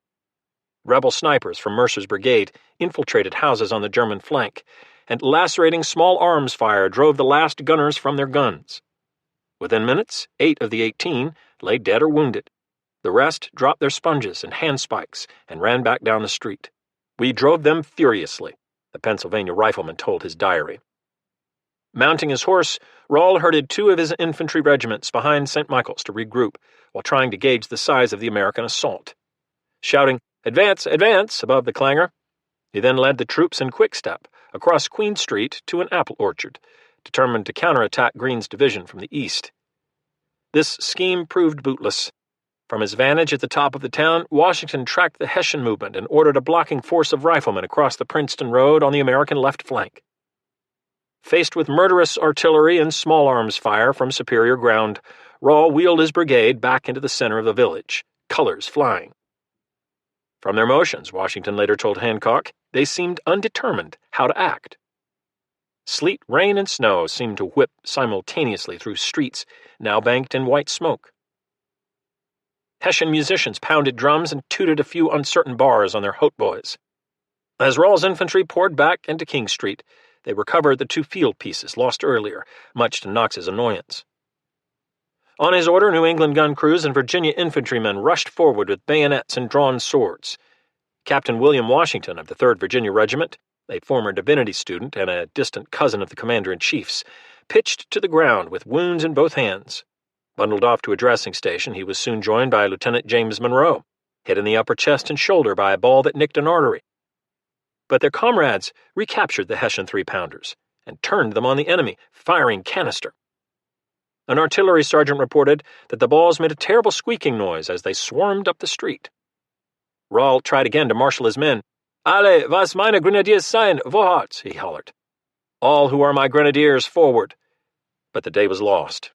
Rebel snipers from Mercer's brigade infiltrated houses on the German flank, and lacerating small arms fire drove the last gunners from their guns. Within minutes, 8 of the 18 lay dead or wounded. The rest dropped their sponges and handspikes and ran back down the street. "We drove them furiously," the Pennsylvania rifleman told his diary. Mounting his horse, Rahl herded 2 of his infantry regiments behind St. Michael's to regroup, while trying to gauge the size of the American assault. Shouting, "Advance, advance!" above the clangor, he then led the troops in quick step across Queen Street to an apple orchard, determined to counterattack Greene's division from the east. This scheme proved bootless. From his vantage at the top of the town, Washington tracked the Hessian movement and ordered a blocking force of riflemen across the Princeton Road on the American left flank. Faced with murderous artillery and small arms fire from superior ground, Rahl wheeled his brigade back into the center of the village, colors flying. From their motions, Washington later told Hancock, they seemed undetermined how to act. Sleet, rain, and snow seemed to whip simultaneously through streets now banked in white smoke. Hessian musicians pounded drums and tooted a few uncertain bars on their hautboys. As Rahl's infantry poured back into King Street, they recovered the 2 field pieces lost earlier, much to Knox's annoyance. On his order, New England gun crews and Virginia infantrymen rushed forward with bayonets and drawn swords. Captain William Washington of the 3rd Virginia Regiment, a former divinity student and a distant cousin of the commander-in-chief's, pitched to the ground with wounds in both hands. Bundled off to a dressing station, he was soon joined by Lieutenant James Monroe, hit in the upper chest and shoulder by a ball that nicked an artery. But their comrades recaptured the Hessian 3-pounders and turned them on the enemy, firing canister. An artillery sergeant reported that the balls made a terrible squeaking noise as they swarmed up the street. Rahl tried again to marshal his men. "Alle, was meine Grenadiers sein, vorwärts," he hollered. "All who are my grenadiers, forward." But the day was lost.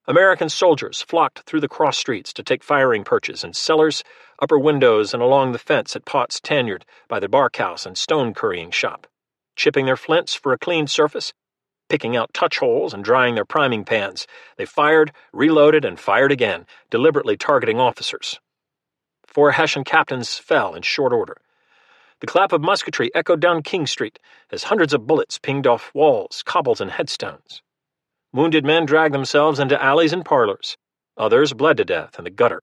American soldiers flocked through the cross streets to take firing perches in cellars, upper windows, and along the fence at Potts Tanyard by the barkhouse and stone currying shop, chipping their flints for a clean surface, picking out touch holes and drying their priming pans. They fired, reloaded, and fired again, deliberately targeting officers. 4 Hessian captains fell in short order. The clap of musketry echoed down King Street as hundreds of bullets pinged off walls, cobbles, and headstones. Wounded men dragged themselves into alleys and parlors. Others bled to death in the gutter.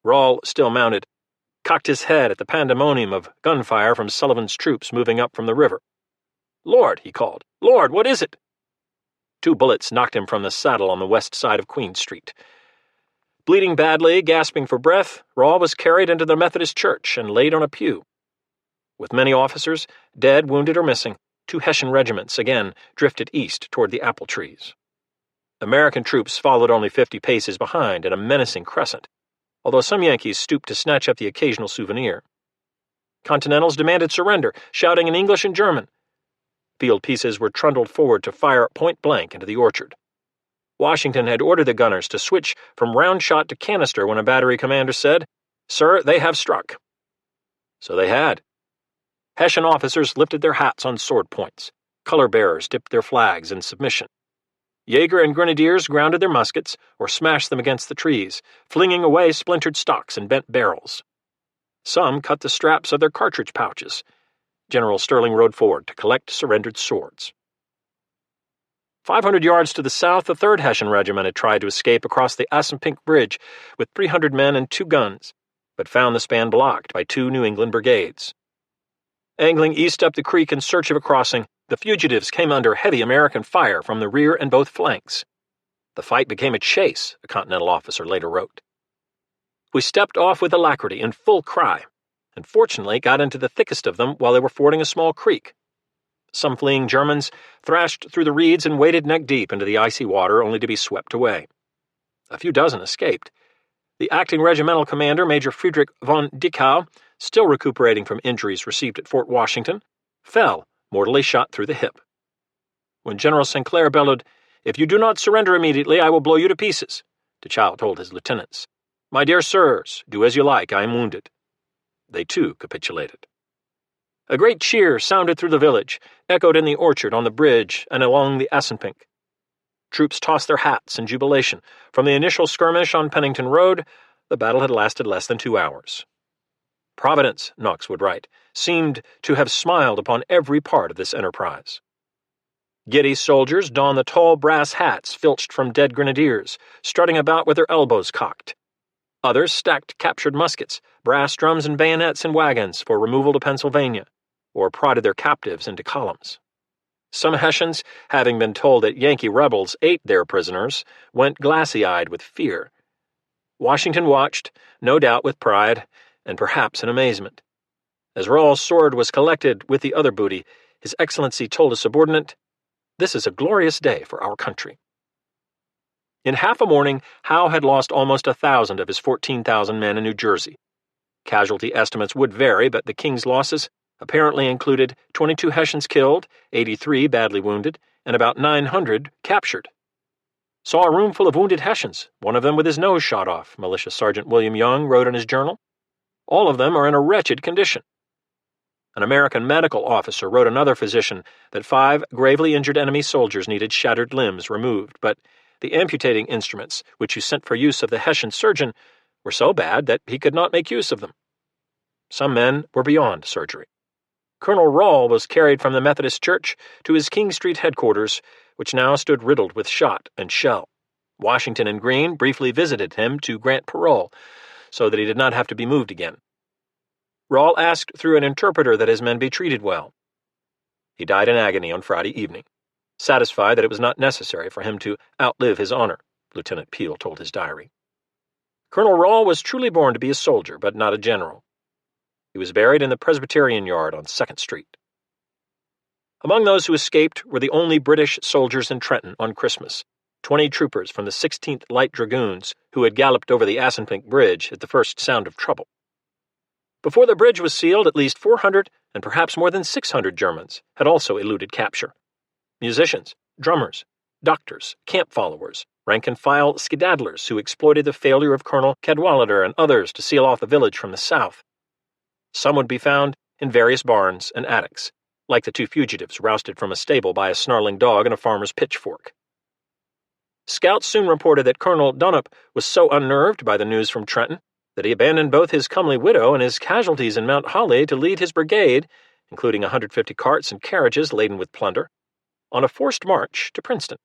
Rahl, still mounted, cocked his head at the pandemonium of gunfire from Sullivan's troops moving up from the river. "Lord," he called. "Lord, what is it?" 2 bullets knocked him from the saddle on the west side of Queen Street. Bleeding badly, gasping for breath, Rahl was carried into the Methodist church and laid on a pew. With many officers, dead, wounded, or missing, 2 Hessian regiments again drifted east toward the apple trees. American troops followed only 50 paces behind in a menacing crescent. although some Yankees stooped to snatch up the occasional souvenir. Continentals demanded surrender, shouting in English and German. Field pieces were trundled forward to fire point-blank into the orchard. Washington had ordered the gunners to switch from round shot to canister when a battery commander said, "Sir, they have struck." So they had. Hessian officers lifted their hats on sword points. Color-bearers dipped their flags in submission. Jaeger and grenadiers grounded their muskets or smashed them against the trees, flinging away splintered stocks and bent barrels. Some cut the straps of their cartridge pouches. General Sterling rode forward to collect surrendered swords. 500 yards to the south, the 3rd Hessian Regiment had tried to escape across the Assunpink Bridge with 300 men and 2 guns, but found the span blocked by 2 New England brigades. Angling east up the creek in search of a crossing, the fugitives came under heavy American fire from the rear and both flanks. The fight became a chase, a Continental officer later wrote. We stepped off with alacrity in full cry, and fortunately got into the thickest of them while they were fording a small creek. Some fleeing Germans thrashed through the reeds and waded neck-deep into the icy water only to be swept away. A few dozen escaped. The acting regimental commander, Major Friedrich von Dickau, still recuperating from injuries received at Fort Washington, fell, mortally shot through the hip. When General St. Clair bellowed, "If you do not surrender immediately, I will blow you to pieces," Dickau told his lieutenants, "My dear sirs, do as you like, I am wounded." They too capitulated. A great cheer sounded through the village, echoed in the orchard, on the bridge, and along the Assunpink. Troops tossed their hats in jubilation. From the initial skirmish on Pennington Road, the battle had lasted less than 2 hours. Providence, Knox would write, seemed to have smiled upon every part of this enterprise. Giddy soldiers donned the tall brass hats filched from dead grenadiers, strutting about with their elbows cocked. Others stacked captured muskets, brass drums and bayonets in wagons for removal to Pennsylvania, or prodded their captives into columns. Some Hessians, having been told that Yankee rebels ate their prisoners, went glassy-eyed with fear. Washington watched, no doubt with pride, and perhaps in amazement. As Rawle's sword was collected with the other booty, His Excellency told a subordinate, "This is a glorious day for our country." In half a morning, Howe had lost almost 1,000 of his 14,000 men in New Jersey. Casualty estimates would vary, but the King's losses apparently included 22 Hessians killed, 83 badly wounded, and about 900 captured. "Saw a room full of wounded Hessians, one of them with his nose shot off," Militia Sergeant William Young wrote in his journal. "All of them are in a wretched condition." An American medical officer wrote another physician that 5 gravely injured enemy soldiers needed shattered limbs removed, but the amputating instruments, which he sent for use of the Hessian surgeon, were so bad that he could not make use of them. Some men were beyond surgery. Colonel Rawle was carried from the Methodist Church to his King Street headquarters, which now stood riddled with shot and shell. Washington and Greene briefly visited him to grant parole, so that he did not have to be moved again. Rawle asked through an interpreter that his men be treated well. He died in agony on Friday evening, satisfied that it was not necessary for him to outlive his honor, Lieutenant Peel told his diary. Colonel Rawle was truly born to be a soldier, but not a general. He was buried in the Presbyterian Yard on 2nd Street. Among those who escaped were the only British soldiers in Trenton on Christmas, 20 troopers from the 16th Light Dragoons who had galloped over the Assunpink Bridge at the first sound of trouble. Before the bridge was sealed, at least 400 and perhaps more than 600 Germans had also eluded capture. Musicians, drummers, doctors, camp followers, rank-and-file skedaddlers who exploited the failure of Colonel Cadwalader and others to seal off the village from the south. Some would be found in various barns and attics, like the 2 fugitives rousted from a stable by a snarling dog and a farmer's pitchfork. Scouts soon reported that Colonel Dunlop was so unnerved by the news from Trenton that he abandoned both his comely widow and his casualties in Mount Holly to lead his brigade, including 150 carts and carriages laden with plunder, on a forced march to Princeton.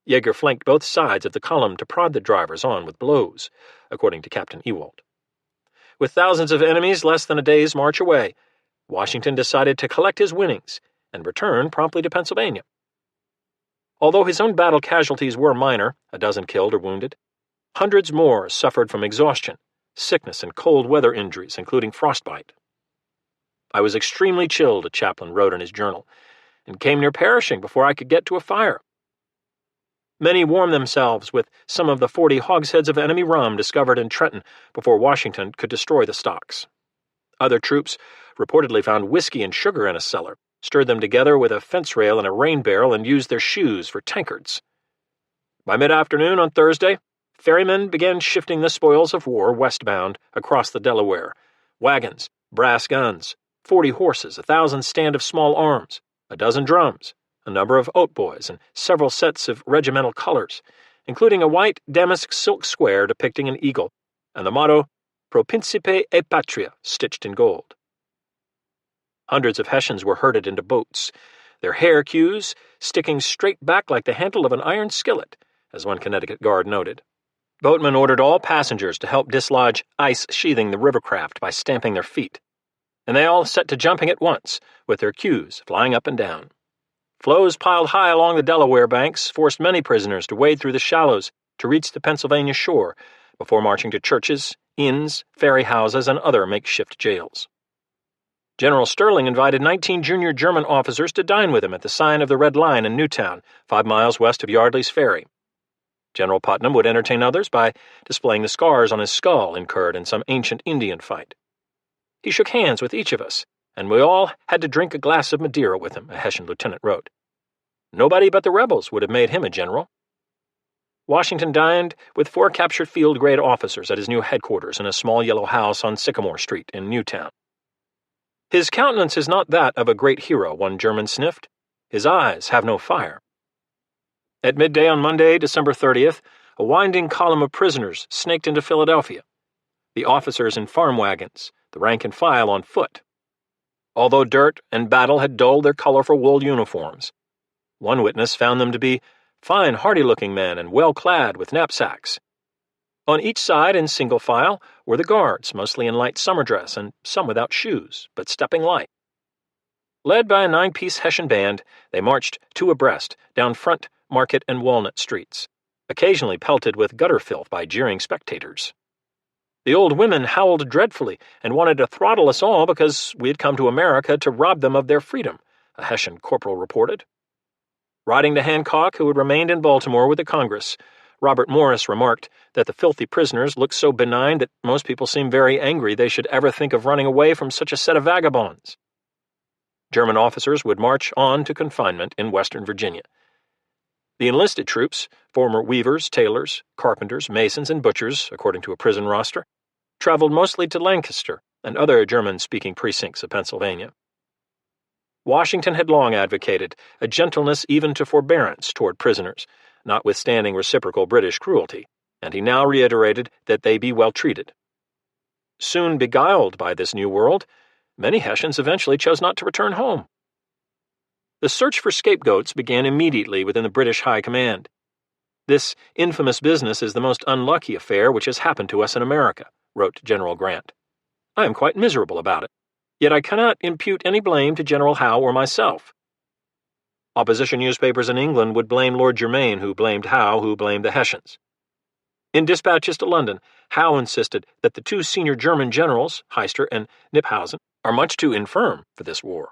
Yeager flanked both sides of the column to prod the drivers on with blows, according to Captain Ewald. With thousands of enemies less than a day's march away, Washington decided to collect his winnings and return promptly to Pennsylvania. Although his own battle casualties were minor, a dozen killed or wounded, hundreds more suffered from exhaustion, sickness, and cold weather injuries, including frostbite. "I was extremely chilled," a chaplain wrote in his journal, "and came near perishing before I could get to a fire." Many warmed themselves with some of the 40 hogsheads of enemy rum discovered in Trenton before Washington could destroy the stocks. Other troops reportedly found whiskey and sugar in a cellar, stirred them together with a fence rail and a rain barrel, and used their shoes for tankards. By mid-afternoon on Thursday, ferrymen began shifting the spoils of war westbound across the Delaware. Wagons, brass guns, 40 horses, 1,000 stand of small arms, a dozen drums, a number of hautboys, and several sets of regimental colors, including a white damask silk square depicting an eagle, and the motto, Pro Principe e Patria, stitched in gold. Hundreds of Hessians were herded into boats, their hair queues sticking straight back like the handle of an iron skillet, as one Connecticut guard noted. Boatmen ordered all passengers to help dislodge ice sheathing the rivercraft by stamping their feet, and they all set to jumping at once, with their queues flying up and down. Floes piled high along the Delaware banks forced many prisoners to wade through the shallows to reach the Pennsylvania shore before marching to churches, inns, ferry houses, and other makeshift jails. General Sterling invited 19 junior German officers to dine with him at the sign of the Red Line in Newtown, 5 miles west of Yardley's Ferry. General Putnam would entertain others by displaying the scars on his skull incurred in some ancient Indian fight. He shook hands with each of us, and we all had to drink a glass of Madeira with him, a Hessian lieutenant wrote. Nobody but the rebels would have made him a general. Washington dined with 4 captured field-grade officers at his new headquarters in a small yellow house on Sycamore Street in Newtown. His countenance is not that of a great hero, one German sniffed. His eyes have no fire. At midday on Monday, December 30th, a winding column of prisoners snaked into Philadelphia. The officers in farm wagons, the rank and file on foot. Although dirt and battle had dulled their colorful wool uniforms, one witness found them to be fine, hardy-looking men and well-clad with knapsacks. On each side, in single file, were the guards, mostly in light summer dress and some without shoes, but stepping light. Led by a 9-piece Hessian band, they marched 2 abreast down Front, Market, and Walnut streets, occasionally pelted with gutter filth by jeering spectators. The old women howled dreadfully and wanted to throttle us all because we had come to America to rob them of their freedom, a Hessian corporal reported. Writing to Hancock, who had remained in Baltimore with the Congress, Robert Morris remarked that the filthy prisoners looked so benign that most people seemed very angry they should ever think of running away from such a set of vagabonds. German officers would march on to confinement in western Virginia. The enlisted troops, former weavers, tailors, carpenters, masons, and butchers, according to a prison roster, traveled mostly to Lancaster and other German-speaking precincts of Pennsylvania. Washington had long advocated a gentleness even to forbearance toward prisoners, notwithstanding reciprocal British cruelty, and he now reiterated that they be well treated. Soon beguiled by this new world, many Hessians eventually chose not to return home. The search for scapegoats began immediately within the British High Command. This infamous business is the most unlucky affair which has happened to us in America, wrote General Grant. I am quite miserable about it, yet I cannot impute any blame to General Howe or myself. Opposition newspapers in England would blame Lord Germain, who blamed Howe, who blamed the Hessians. In dispatches to London, Howe insisted that the 2 senior German generals, Heister and Kniphausen, are much too infirm for this war.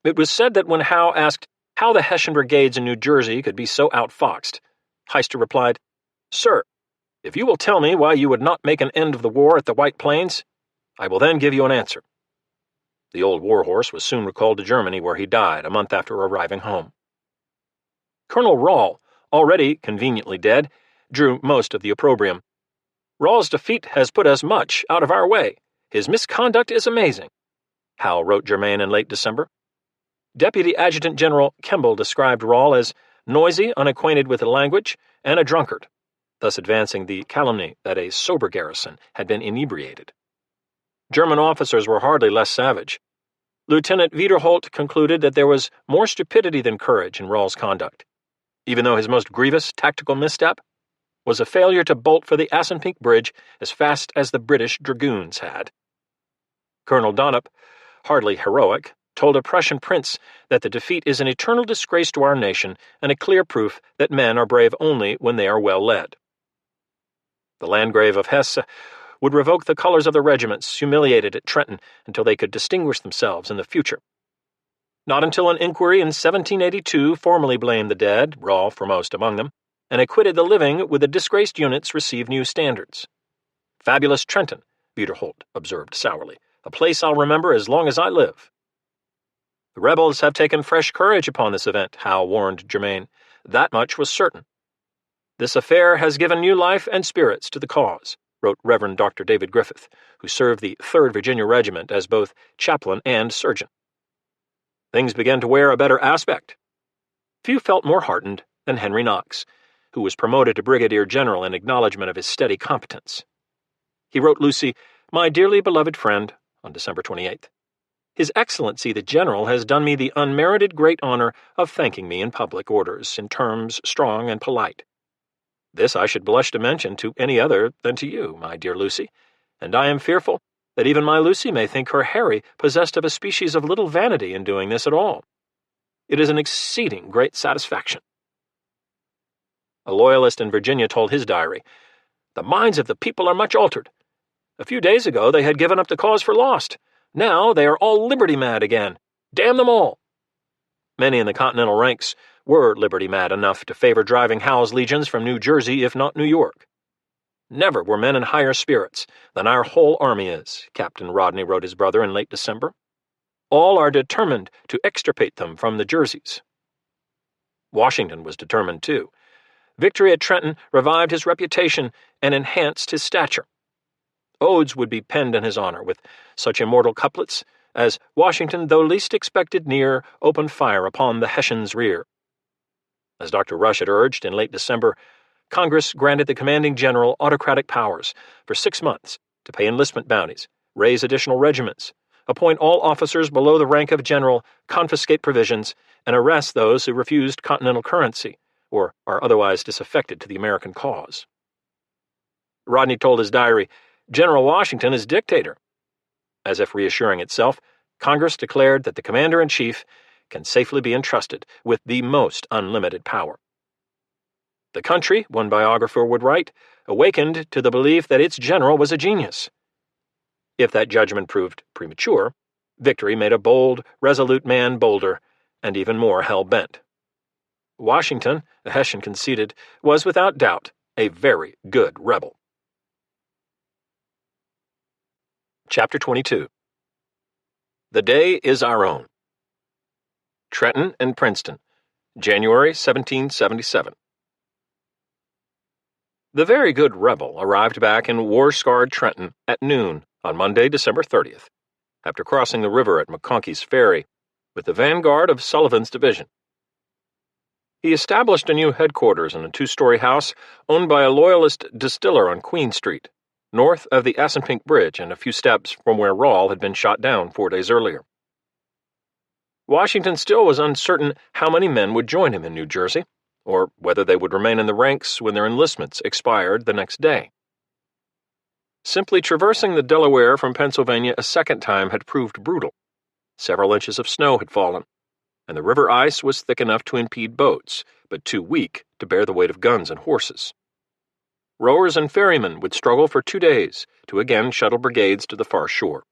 It was said that when Howe asked how the Hessian brigades in New Jersey could be so outfoxed, Heister replied, "Sir, if you will tell me why you would not make an end of the war at the White Plains, I will then give you an answer." The old warhorse was soon recalled to Germany, where he died a month after arriving home. Colonel Rahl, already conveniently dead, drew most of the opprobrium. "Rahl's defeat has put us much out of our way. His misconduct is amazing," Howe wrote Germain in late December. Deputy Adjutant General Kemble described Rahl as noisy, unacquainted with the language, and a drunkard, thus advancing the calumny that a sober garrison had been inebriated. German officers were hardly less savage. Lieutenant Wiederholt concluded that there was more stupidity than courage in Rahl's conduct, even though his most grievous tactical misstep was a failure to bolt for the Assunpink Bridge as fast as the British dragoons had. Colonel Donop, hardly heroic, told a Prussian prince that the defeat is an eternal disgrace to our nation and a clear proof that men are brave only when they are well led. The Landgrave of Hesse would revoke the colors of the regiments humiliated at Trenton until they could distinguish themselves in the future. Not until an inquiry in 1782 formally blamed the dead, raw foremost among them, and acquitted the living with the disgraced units received new standards. "Fabulous Trenton," Biederholt observed sourly, "a place I'll remember as long as I live." "The rebels have taken fresh courage upon this event," Howe warned Germain. "That much was certain." "This affair has given new life and spirits to the cause," wrote Reverend Dr. David Griffith, who served the 3rd Virginia Regiment as both chaplain and surgeon. Things began to wear a better aspect. Few felt more heartened than Henry Knox, who was promoted to brigadier general in acknowledgment of his steady competence. He wrote Lucy, "My dearly beloved friend," on December 28th. "His Excellency the General has done me the unmerited great honor of thanking me in public orders in terms strong and polite. This I should blush to mention to any other than to you, my dear Lucy, and I am fearful that even my Lucy may think her Harry possessed of a species of little vanity in doing this at all. It is an exceeding great satisfaction." A loyalist in Virginia told his diary, "The minds of the people are much altered. A few days ago they had given up the cause for lost. Now they are all liberty mad again. Damn them all!" Many in the Continental ranks were liberty mad enough to favor driving Howe's legions from New Jersey, if not New York. "Never were men in higher spirits than our whole army is," Captain Rodney wrote his brother in late December. "All are determined to extirpate them from the Jerseys." Washington was determined too. Victory at Trenton revived his reputation and enhanced his stature. Odes would be penned in his honor, with such immortal couplets as "Washington, though least expected near, opened fire upon the Hessians' rear." As Dr. Rush had urged in late December, Congress granted the commanding general autocratic powers for 6 months to pay enlistment bounties, raise additional regiments, appoint all officers below the rank of general, confiscate provisions, and arrest those who refused continental currency or are otherwise disaffected to the American cause. Rodney told his diary, "General Washington is dictator." As if reassuring itself, Congress declared that the commander-in-chief can safely be entrusted with the most unlimited power. The country, one biographer would write, awakened to the belief that its general was a genius. If that judgment proved premature, victory made a bold, resolute man bolder, and even more hell-bent. Washington, the Hessian conceded, was without doubt a very good rebel. Chapter 22. The Day is Our Own. Trenton and Princeton, January 1777. The very good rebel arrived back in war-scarred Trenton at noon on Monday, December 30th, after crossing the river at McConkey's Ferry with the vanguard of Sullivan's division. He established a new headquarters in a 2-story house owned by a loyalist distiller on Queen Street, north of the Assunpink Bridge and a few steps from where Rawle had been shot down 4 days earlier. Washington still was uncertain how many men would join him in New Jersey, or whether they would remain in the ranks when their enlistments expired the next day. Simply traversing the Delaware from Pennsylvania a second time had proved brutal. Several inches of snow had fallen, and the river ice was thick enough to impede boats, but too weak to bear the weight of guns and horses. Rowers and ferrymen would struggle for 2 days to again shuttle brigades to the far shore.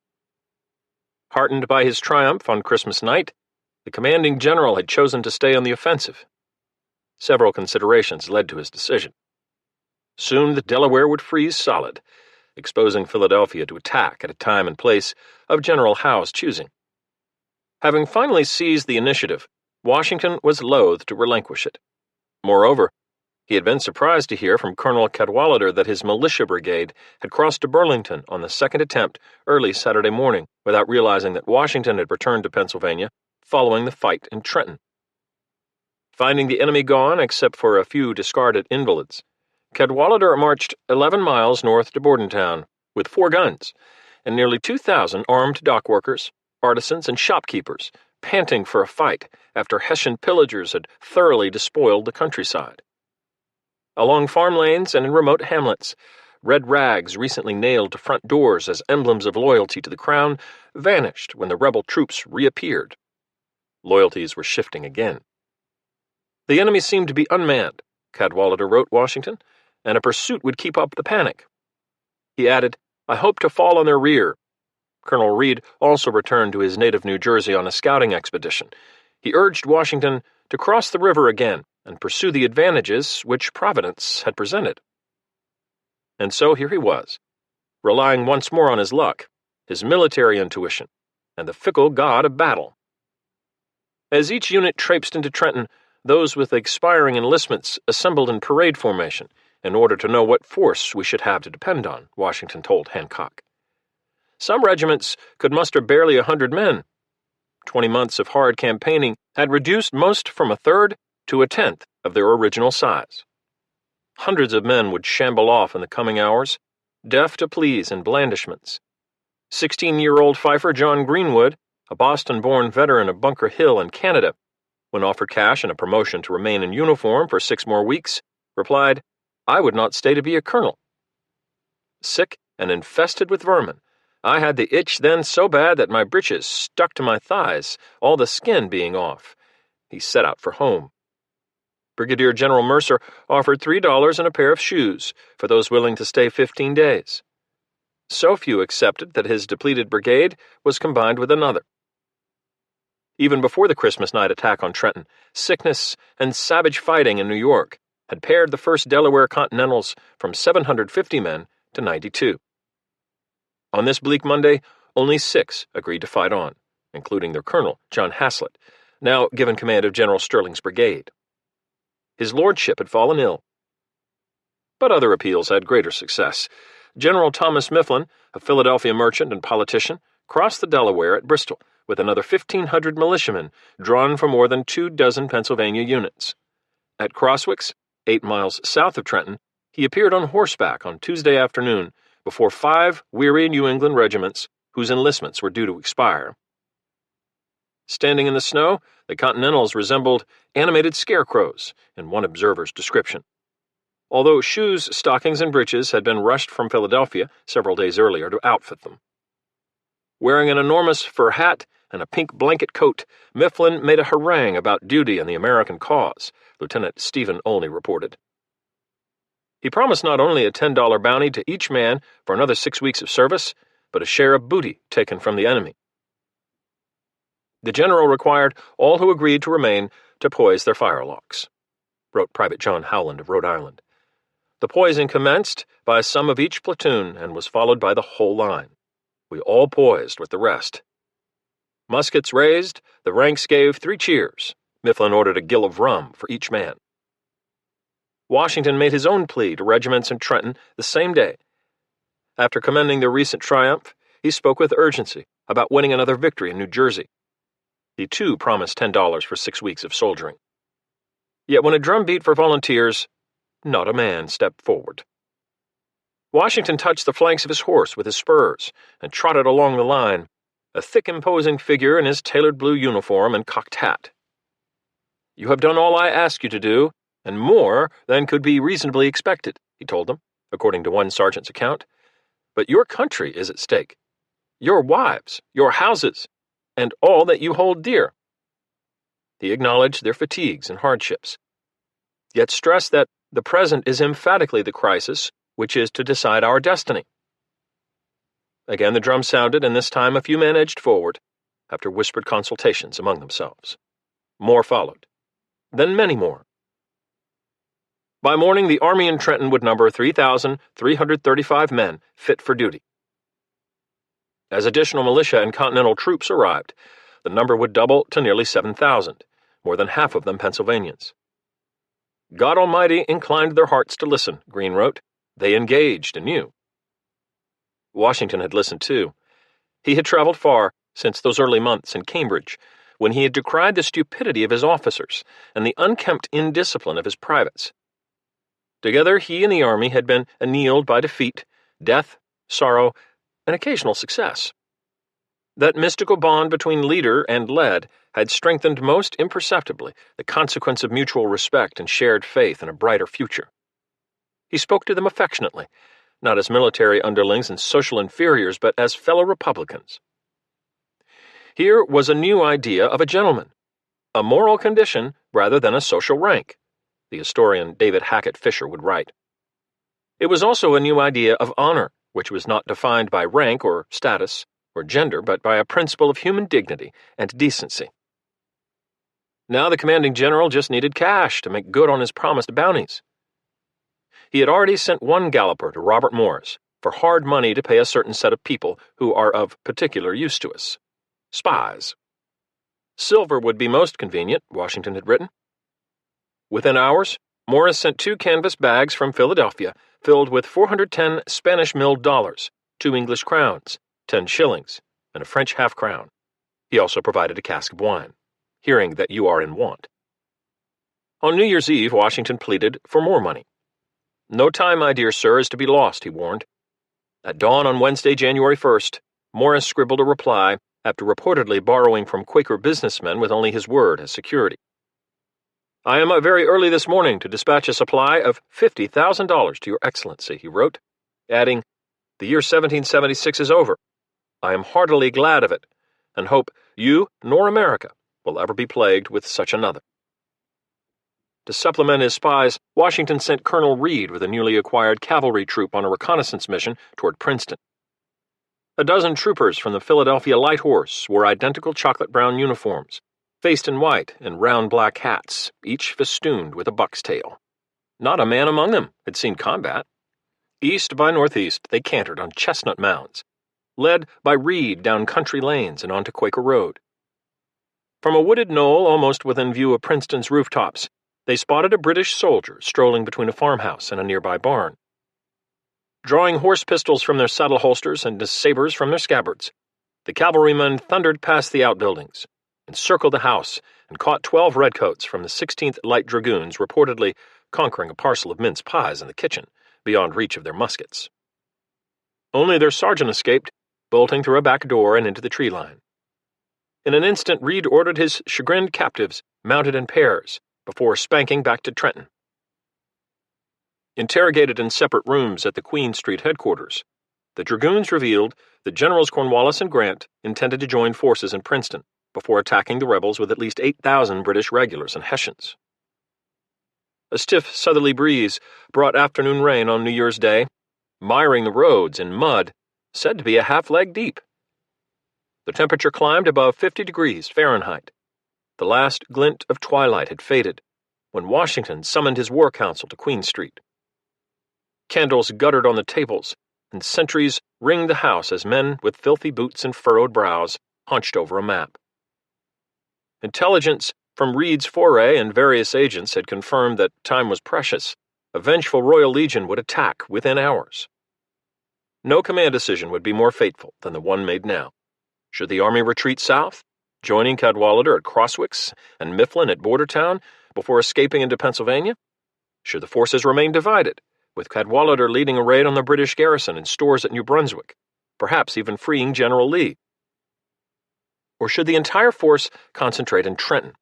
Heartened by his triumph on Christmas night, the commanding general had chosen to stay on the offensive. Several considerations led to his decision. Soon the Delaware would freeze solid, exposing Philadelphia to attack at a time and place of General Howe's choosing. Having finally seized the initiative, Washington was loath to relinquish it. Moreover, he had been surprised to hear from Colonel Cadwalader that his militia brigade had crossed to Burlington on the second attempt early Saturday morning without realizing that Washington had returned to Pennsylvania following the fight in Trenton. Finding the enemy gone except for a few discarded invalids, Cadwalader marched 11 miles north to Bordentown with 4 guns and nearly 2,000 armed dockworkers, artisans, and shopkeepers panting for a fight after Hessian pillagers had thoroughly despoiled the countryside. Along farm lanes and in remote hamlets, red rags recently nailed to front doors as emblems of loyalty to the crown vanished when the rebel troops reappeared. Loyalties were shifting again. The enemy seemed to be unmanned, Cadwalader wrote Washington, and a pursuit would keep up the panic. He added, "I hope to fall on their rear." Colonel Reed also returned to his native New Jersey on a scouting expedition. He urged Washington to cross the river again and pursue the advantages which Providence had presented. And so here he was, relying once more on his luck, his military intuition, and the fickle god of battle. As each unit traipsed into Trenton, those with expiring enlistments assembled in parade formation in order to know what force we should have to depend on, Washington told Hancock. Some regiments could muster barely 100 men. 20 months of hard campaigning had reduced most from a third to a tenth of their original size. Hundreds of men would shamble off in the coming hours, deaf to pleas and blandishments. 16-year-old fifer John Greenwood, a Boston-born veteran of Bunker Hill in Canada, when offered cash and a promotion to remain in uniform for 6 more weeks, replied, "I would not stay to be a colonel." Sick and infested with vermin, I had the itch then so bad that my breeches stuck to my thighs, all the skin being off. He set out for home. Brigadier General Mercer offered $3 and a pair of shoes for those willing to stay 15 days. So few accepted that his depleted brigade was combined with another. Even before the Christmas night attack on Trenton, sickness and savage fighting in New York had pared the 1st Delaware Continentals from 750 men to 92. On this bleak Monday, only 6 agreed to fight on, including their colonel, John Haslett, now given command of General Sterling's brigade. His lordship had fallen ill. But other appeals had greater success. General Thomas Mifflin, a Philadelphia merchant and politician, crossed the Delaware at Bristol with another 1,500 militiamen drawn from more than 24 Pennsylvania units. At Crosswicks, 8 miles south of Trenton, he appeared on horseback on Tuesday afternoon before 5 weary New England regiments whose enlistments were due to expire. Standing in the snow, the Continentals resembled animated scarecrows, in one observer's description. Although shoes, stockings, and breeches had been rushed from Philadelphia several days earlier to outfit them. Wearing an enormous fur hat and a pink blanket coat, Mifflin made a harangue about duty and the American cause, Lieutenant Stephen Olney reported. He promised not only a $10 bounty to each man for another 6 weeks of service, but a share of booty taken from the enemy. The general required all who agreed to remain to poise their firelocks, wrote Private John Howland of Rhode Island. The poising commenced by some of each platoon and was followed by the whole line. We all poised with the rest. Muskets raised, the ranks gave 3 cheers. Mifflin ordered a gill of rum for each man. Washington made his own plea to regiments in Trenton the same day. After commending their recent triumph, he spoke with urgency about winning another victory in New Jersey. He too promised $10 for 6 weeks of soldiering. Yet when a drum beat for volunteers, not a man stepped forward. Washington touched the flanks of his horse with his spurs and trotted along the line, a thick, imposing figure in his tailored blue uniform and cocked hat. "You have done all I ask you to do, and more than could be reasonably expected," he told them, according to one sergeant's account. "But your country is at stake. Your wives, your houses, and all that you hold dear." He acknowledged their fatigues and hardships, yet stressed that the present is emphatically the crisis which is to decide our destiny. Again the drum sounded, and this time a few men edged forward, after whispered consultations among themselves. More followed, then many more. By morning, the army in Trenton would number 3,335 men fit for duty. As additional militia and Continental troops arrived, the number would double to nearly 7,000, more than half of them Pennsylvanians. God Almighty inclined their hearts to listen, Greene wrote. They engaged anew. Washington had listened too. He had traveled far since those early months in Cambridge, when he had decried the stupidity of his officers and the unkempt indiscipline of his privates. Together, he and the army had been annealed by defeat, death, sorrow, and occasional success. That mystical bond between leader and led had strengthened most imperceptibly the consequence of mutual respect and shared faith in a brighter future. He spoke to them affectionately, not as military underlings and social inferiors, but as fellow Republicans. Here was a new idea of a gentleman, a moral condition rather than a social rank, the historian David Hackett Fisher would write. It was also a new idea of honor, which was not defined by rank or status, or gender, but by a principle of human dignity and decency. Now the commanding general just needed cash to make good on his promised bounties. He had already sent one galloper to Robert Morris for hard money to pay a certain set of people who are of particular use to us. Spies. Silver would be most convenient, Washington had written. Within hours, Morris sent 2 canvas bags from Philadelphia filled with 410 Spanish-milled dollars, 2 English crowns, 10 shillings, and a French half-crown. He also provided a cask of wine, hearing that you are in want. On New Year's Eve, Washington pleaded for more money. No time, my dear sir, is to be lost, he warned. At dawn on Wednesday, January 1st, Morris scribbled a reply after reportedly borrowing from Quaker businessmen with only his word as security. I am up very early this morning to dispatch a supply of $50,000 to your Excellency, he wrote, adding, the year 1776 is over. I am heartily glad of it, and hope you nor America will ever be plagued with such another. To supplement his spies, Washington sent Colonel Reed with a newly acquired cavalry troop on a reconnaissance mission toward Princeton. A dozen troopers from the Philadelphia Light Horse wore identical chocolate-brown uniforms, faced in white and round black hats, each festooned with a buck's tail. Not a man among them had seen combat. East by northeast, they cantered on chestnut mounds, led by Reed down country lanes and onto Quaker Road. From a wooded knoll almost within view of Princeton's rooftops, they spotted a British soldier strolling between a farmhouse and a nearby barn. Drawing horse pistols from their saddle holsters and sabers from their scabbards, the cavalrymen thundered past the outbuildings, encircled the house, and caught 12 redcoats from the 16th Light Dragoons reportedly conquering a parcel of mince pies in the kitchen, beyond reach of their muskets. Only their sergeant escaped, bolting through a back door and into the tree line. In an instant, Reed ordered his chagrined captives mounted in pairs, before spanking back to Trenton. Interrogated in separate rooms at the Queen Street headquarters, the dragoons revealed that Generals Cornwallis and Grant intended to join forces in Princeton before attacking the rebels with at least 8,000 British regulars and Hessians. A stiff southerly breeze brought afternoon rain on New Year's Day, miring the roads in mud said to be a half-leg deep. The temperature climbed above 50 degrees Fahrenheit. The last glint of twilight had faded when Washington summoned his war council to Queen Street. Candles guttered on the tables, and sentries ringed the house as men with filthy boots and furrowed brows hunched over a map. Intelligence from Reed's foray and various agents had confirmed that time was precious. A vengeful Royal Legion would attack within hours. No command decision would be more fateful than the one made now. Should the army retreat south, joining Cadwalader at Crosswicks and Mifflin at Bordertown before escaping into Pennsylvania? Should the forces remain divided, with Cadwalader leading a raid on the British garrison and stores at New Brunswick, perhaps even freeing General Lee? Or should the entire force concentrate in Trenton?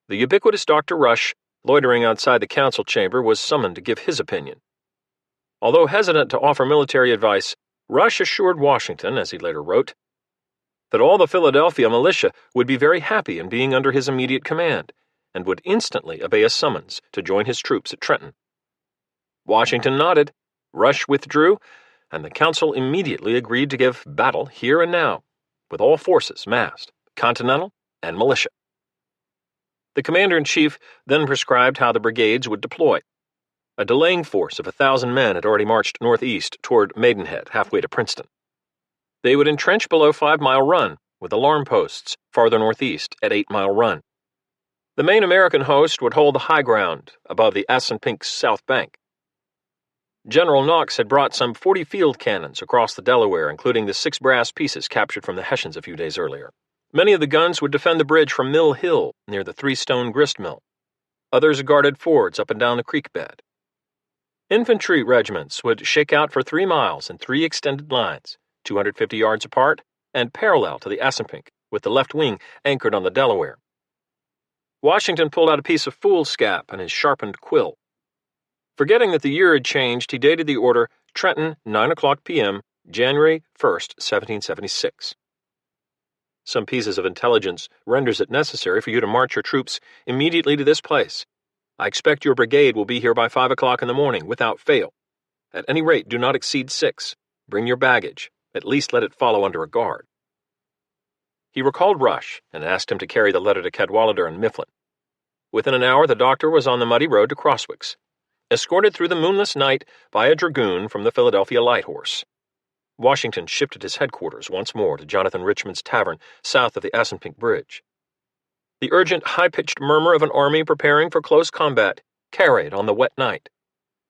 The ubiquitous Dr. Rush, loitering outside the council chamber, was summoned to give his opinion. Although hesitant to offer military advice, Rush assured Washington, as he later wrote, that all the Philadelphia militia would be very happy in being under his immediate command, and would instantly obey a summons to join his troops at Trenton. Washington nodded, Rush withdrew, and the council immediately agreed to give battle here and now, with all forces massed, Continental and militia. The commander-in-chief then prescribed how the brigades would deploy. A delaying force of 1,000 men had already marched northeast toward Maidenhead, halfway to Princeton. They would entrench below 5 Mile Run, with alarm posts farther northeast at 8 Mile Run. The main American host would hold the high ground above the Assunpink's south bank. General Knox had brought some 40 field cannons across the Delaware, including the 6 brass pieces captured from the Hessians a few days earlier. Many of the guns would defend the bridge from Mill Hill near the Three-Stone Grist Mill. Others guarded fords up and down the creek bed. Infantry regiments would shake out for 3 miles in 3 extended lines, 250 yards apart and parallel to the Assunpink, with the left wing anchored on the Delaware. Washington pulled out a piece of foolscap and his sharpened quill. Forgetting that the year had changed, he dated the order Trenton, 9:00 p.m., January 1st, 1776. Some pieces of intelligence renders it necessary for you to march your troops immediately to this place. I expect your brigade will be here by 5 o'clock in the morning, without fail. At any rate, do not exceed 6. Bring your baggage. At least let it follow under a guard. He recalled Rush and asked him to carry the letter to Cadwallader and Mifflin. Within an hour, the doctor was on the muddy road to Crosswicks, escorted through the moonless night by a dragoon from the Philadelphia Light Horse. Washington shifted his headquarters once more to Jonathan Richman's tavern south of the Assunpink Bridge. The urgent, high-pitched murmur of an army preparing for close combat carried on the wet night.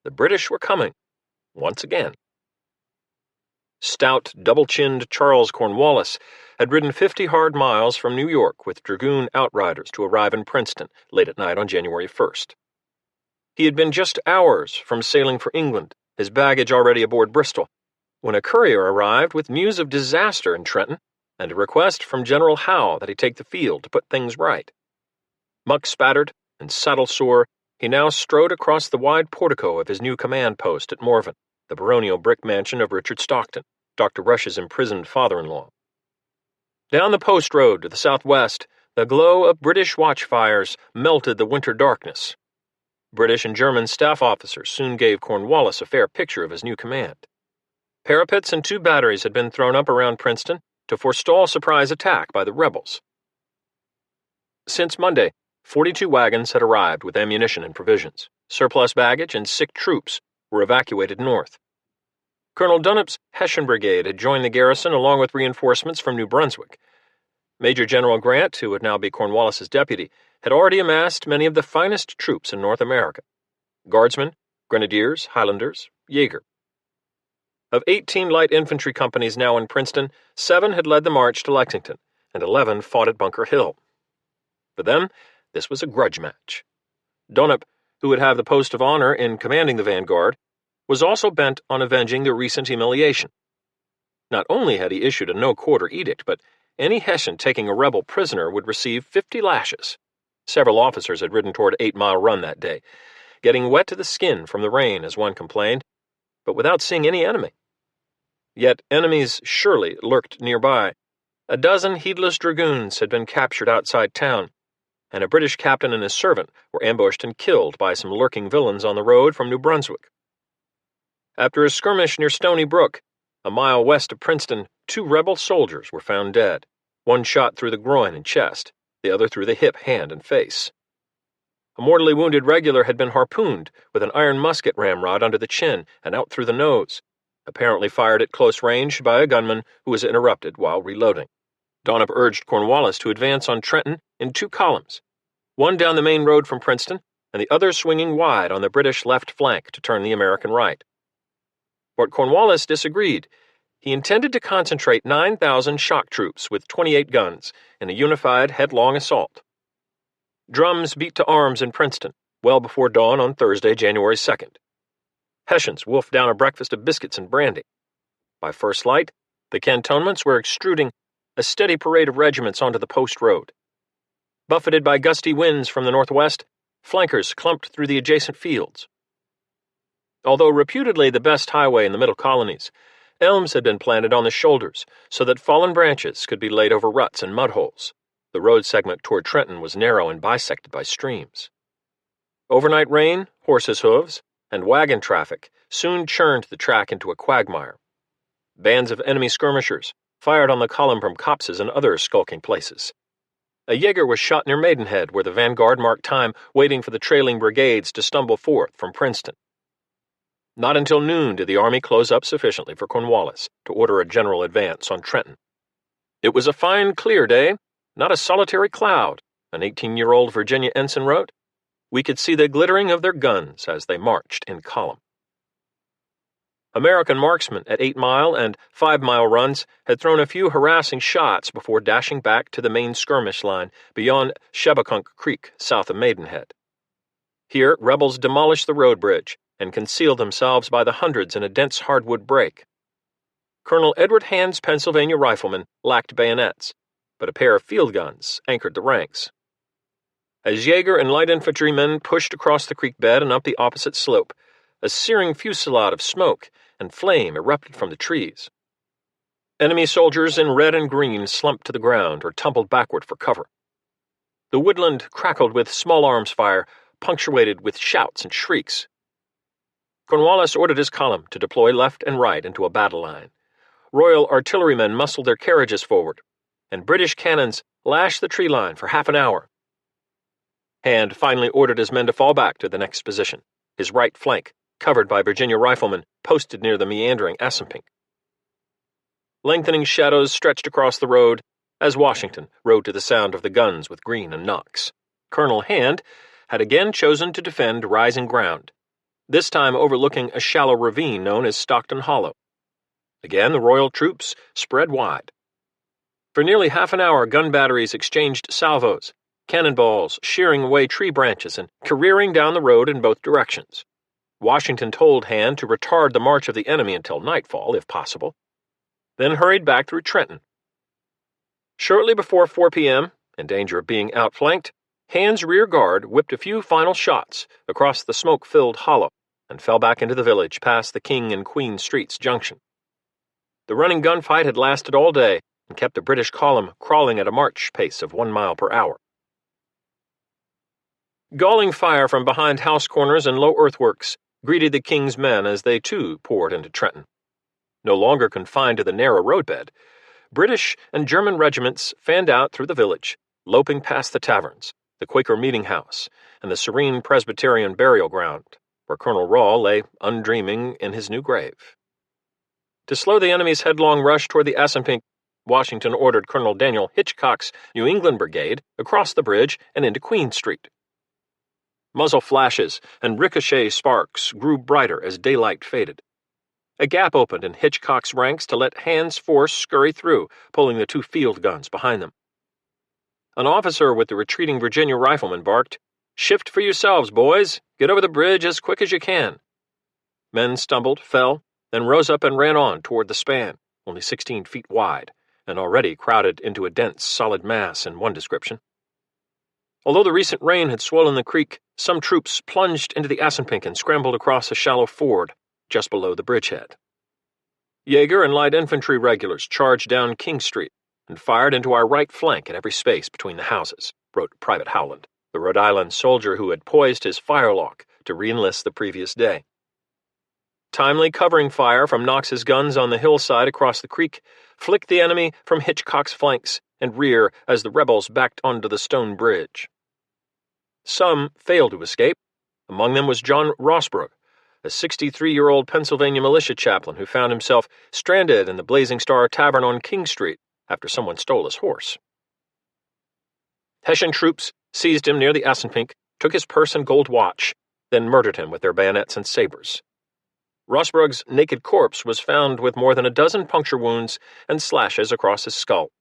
The British were coming, once again. Stout, double-chinned Charles Cornwallis had ridden 50 hard miles from New York with dragoon outriders to arrive in Princeton late at night on January 1st. He had been just hours from sailing for England, his baggage already aboard Bristol, when a courier arrived with news of disaster in Trenton and a request from General Howe that he take the field to put things right. Muck-spattered and saddle-sore, he now strode across the wide portico of his new command post at Morven, the baronial brick mansion of Richard Stockton, Dr. Rush's imprisoned father-in-law. Down the post road to the southwest, the glow of British watchfires melted the winter darkness. British and German staff officers soon gave Cornwallis a fair picture of his new command. Parapets and 2 batteries had been thrown up around Princeton to forestall surprise attack by the rebels. Since Monday, 42 wagons had arrived with ammunition and provisions. Surplus baggage and sick troops were evacuated north. Colonel Dunnup's Hessian Brigade had joined the garrison along with reinforcements from New Brunswick. Major General Grant, who would now be Cornwallis's deputy, had already amassed many of the finest troops in North America: Guardsmen, Grenadiers, Highlanders, Jaeger. Of 18 light infantry companies now in Princeton, 7 had led the march to Lexington, and 11 fought at Bunker Hill. For them, this was a grudge match. Donop, who would have the post of honor in commanding the vanguard, was also bent on avenging the recent humiliation. Not only had he issued a no-quarter edict, but any Hessian taking a rebel prisoner would receive 50 lashes. Several officers had ridden toward 8 Mile Run that day, getting wet to the skin from the rain, as one complained, but without seeing any enemy. Yet enemies surely lurked nearby. A dozen heedless dragoons had been captured outside town, and a British captain and his servant were ambushed and killed by some lurking villains on the road from New Brunswick. After a skirmish near Stony Brook, a mile west of Princeton, 2 rebel soldiers were found dead, one shot through the groin and chest, the other through the hip, hand, and face. A mortally wounded regular had been harpooned with an iron musket ramrod under the chin and out through the nose, apparently fired at close range by a gunman who was interrupted while reloading. Donop urged Cornwallis to advance on Trenton in 2 columns, one down the main road from Princeton and the other swinging wide on the British left flank to turn the American right. But Cornwallis disagreed. He intended to concentrate 9,000 shock troops with 28 guns in a unified, headlong assault. Drums beat to arms in Princeton, well before dawn on Thursday, January 2nd. Hessians wolfed down a breakfast of biscuits and brandy. By first light, the cantonments were extruding a steady parade of regiments onto the post road. Buffeted by gusty winds from the northwest, flankers clumped through the adjacent fields. Although reputedly the best highway in the Middle Colonies, elms had been planted on the shoulders so that fallen branches could be laid over ruts and mud holes. The road segment toward Trenton was narrow and bisected by streams. Overnight rain, horses' hooves, and wagon traffic soon churned the track into a quagmire. Bands of enemy skirmishers fired on the column from copses and other skulking places. A Jaeger was shot near Maidenhead, where the vanguard marked time waiting for the trailing brigades to stumble forth from Princeton. Not until noon did the army close up sufficiently for Cornwallis to order a general advance on Trenton. It was a fine, clear day, not a solitary cloud, an 18-year-old Virginia ensign wrote. We could see the glittering of their guns as they marched in column. American marksmen at 8 Mile and 5 Mile runs had thrown a few harassing shots before dashing back to the main skirmish line beyond Shabakunk Creek, south of Maidenhead. Here, rebels demolished the road bridge and concealed themselves by the hundreds in a dense hardwood brake. Colonel Edward Hand's Pennsylvania riflemen lacked bayonets, but a pair of field guns anchored the ranks. As Jaeger and light infantrymen pushed across the creek bed and up the opposite slope, a searing fusillade of smoke and flame erupted from the trees. Enemy soldiers in red and green slumped to the ground or tumbled backward for cover. The woodland crackled with small arms fire, punctuated with shouts and shrieks. Cornwallis ordered his column to deploy left and right into a battle line. Royal artillerymen muscled their carriages forward, and British cannons lashed the tree line for half an hour. Hand finally ordered his men to fall back to the next position, his right flank, covered by Virginia riflemen posted near the meandering Assunpink. Lengthening shadows stretched across the road as Washington rode to the sound of the guns with Greene and Knox. Colonel Hand had again chosen to defend rising ground, this time overlooking a shallow ravine known as Stockton Hollow. Again, the Royal troops spread wide. For nearly half an hour, gun batteries exchanged salvos, cannonballs shearing away tree branches and careering down the road in both directions. Washington told Hand to retard the march of the enemy until nightfall, if possible, then hurried back through Trenton. Shortly before 4 p.m., in danger of being outflanked, Hand's rear guard whipped a few final shots across the smoke-filled hollow and fell back into the village past the King and Queen Streets junction. The running gunfight had lasted all day and kept the British column crawling at a march pace of 1 mile per hour. Galling fire from behind house corners and low earthworks greeted the King's men as they too poured into Trenton. No longer confined to the narrow roadbed, British and German regiments fanned out through the village, loping past the taverns, the Quaker meeting house, and the serene Presbyterian burial ground, where Colonel Rahl lay undreaming in his new grave. To slow the enemy's headlong rush toward the Assunpink, Washington ordered Colonel Daniel Hitchcock's New England Brigade across the bridge and into Queen Street. Muzzle flashes and ricochet sparks grew brighter as daylight faded. A gap opened in Hitchcock's ranks to let Hand's force scurry through, pulling the 2 field guns behind them. An officer with the retreating Virginia riflemen barked, "Shift for yourselves, boys! Get over the bridge as quick as you can!" Men stumbled, fell, then rose up and ran on toward the span, only 16 feet wide, and already crowded into a dense, solid mass in one description. Although the recent rain had swollen the creek, some troops plunged into the Assunpink and scrambled across a shallow ford just below the bridgehead. Jaeger and light infantry regulars charged down King Street and fired into our right flank at every space between the houses, wrote Private Howland, the Rhode Island soldier who had poised his firelock to re-enlist the previous day. Timely covering fire from Knox's guns on the hillside across the creek flicked the enemy from Hitchcock's flanks and rear as the rebels backed onto the stone bridge. Some failed to escape. Among them was John Rossbrook, a 63-year-old Pennsylvania militia chaplain who found himself stranded in the Blazing Star Tavern on King Street after someone stole his horse. Hessian troops seized him near the Assunpink, took his purse and gold watch, then murdered him with their bayonets and sabers. Rossbrook's naked corpse was found with more than a dozen puncture wounds and slashes across his skull,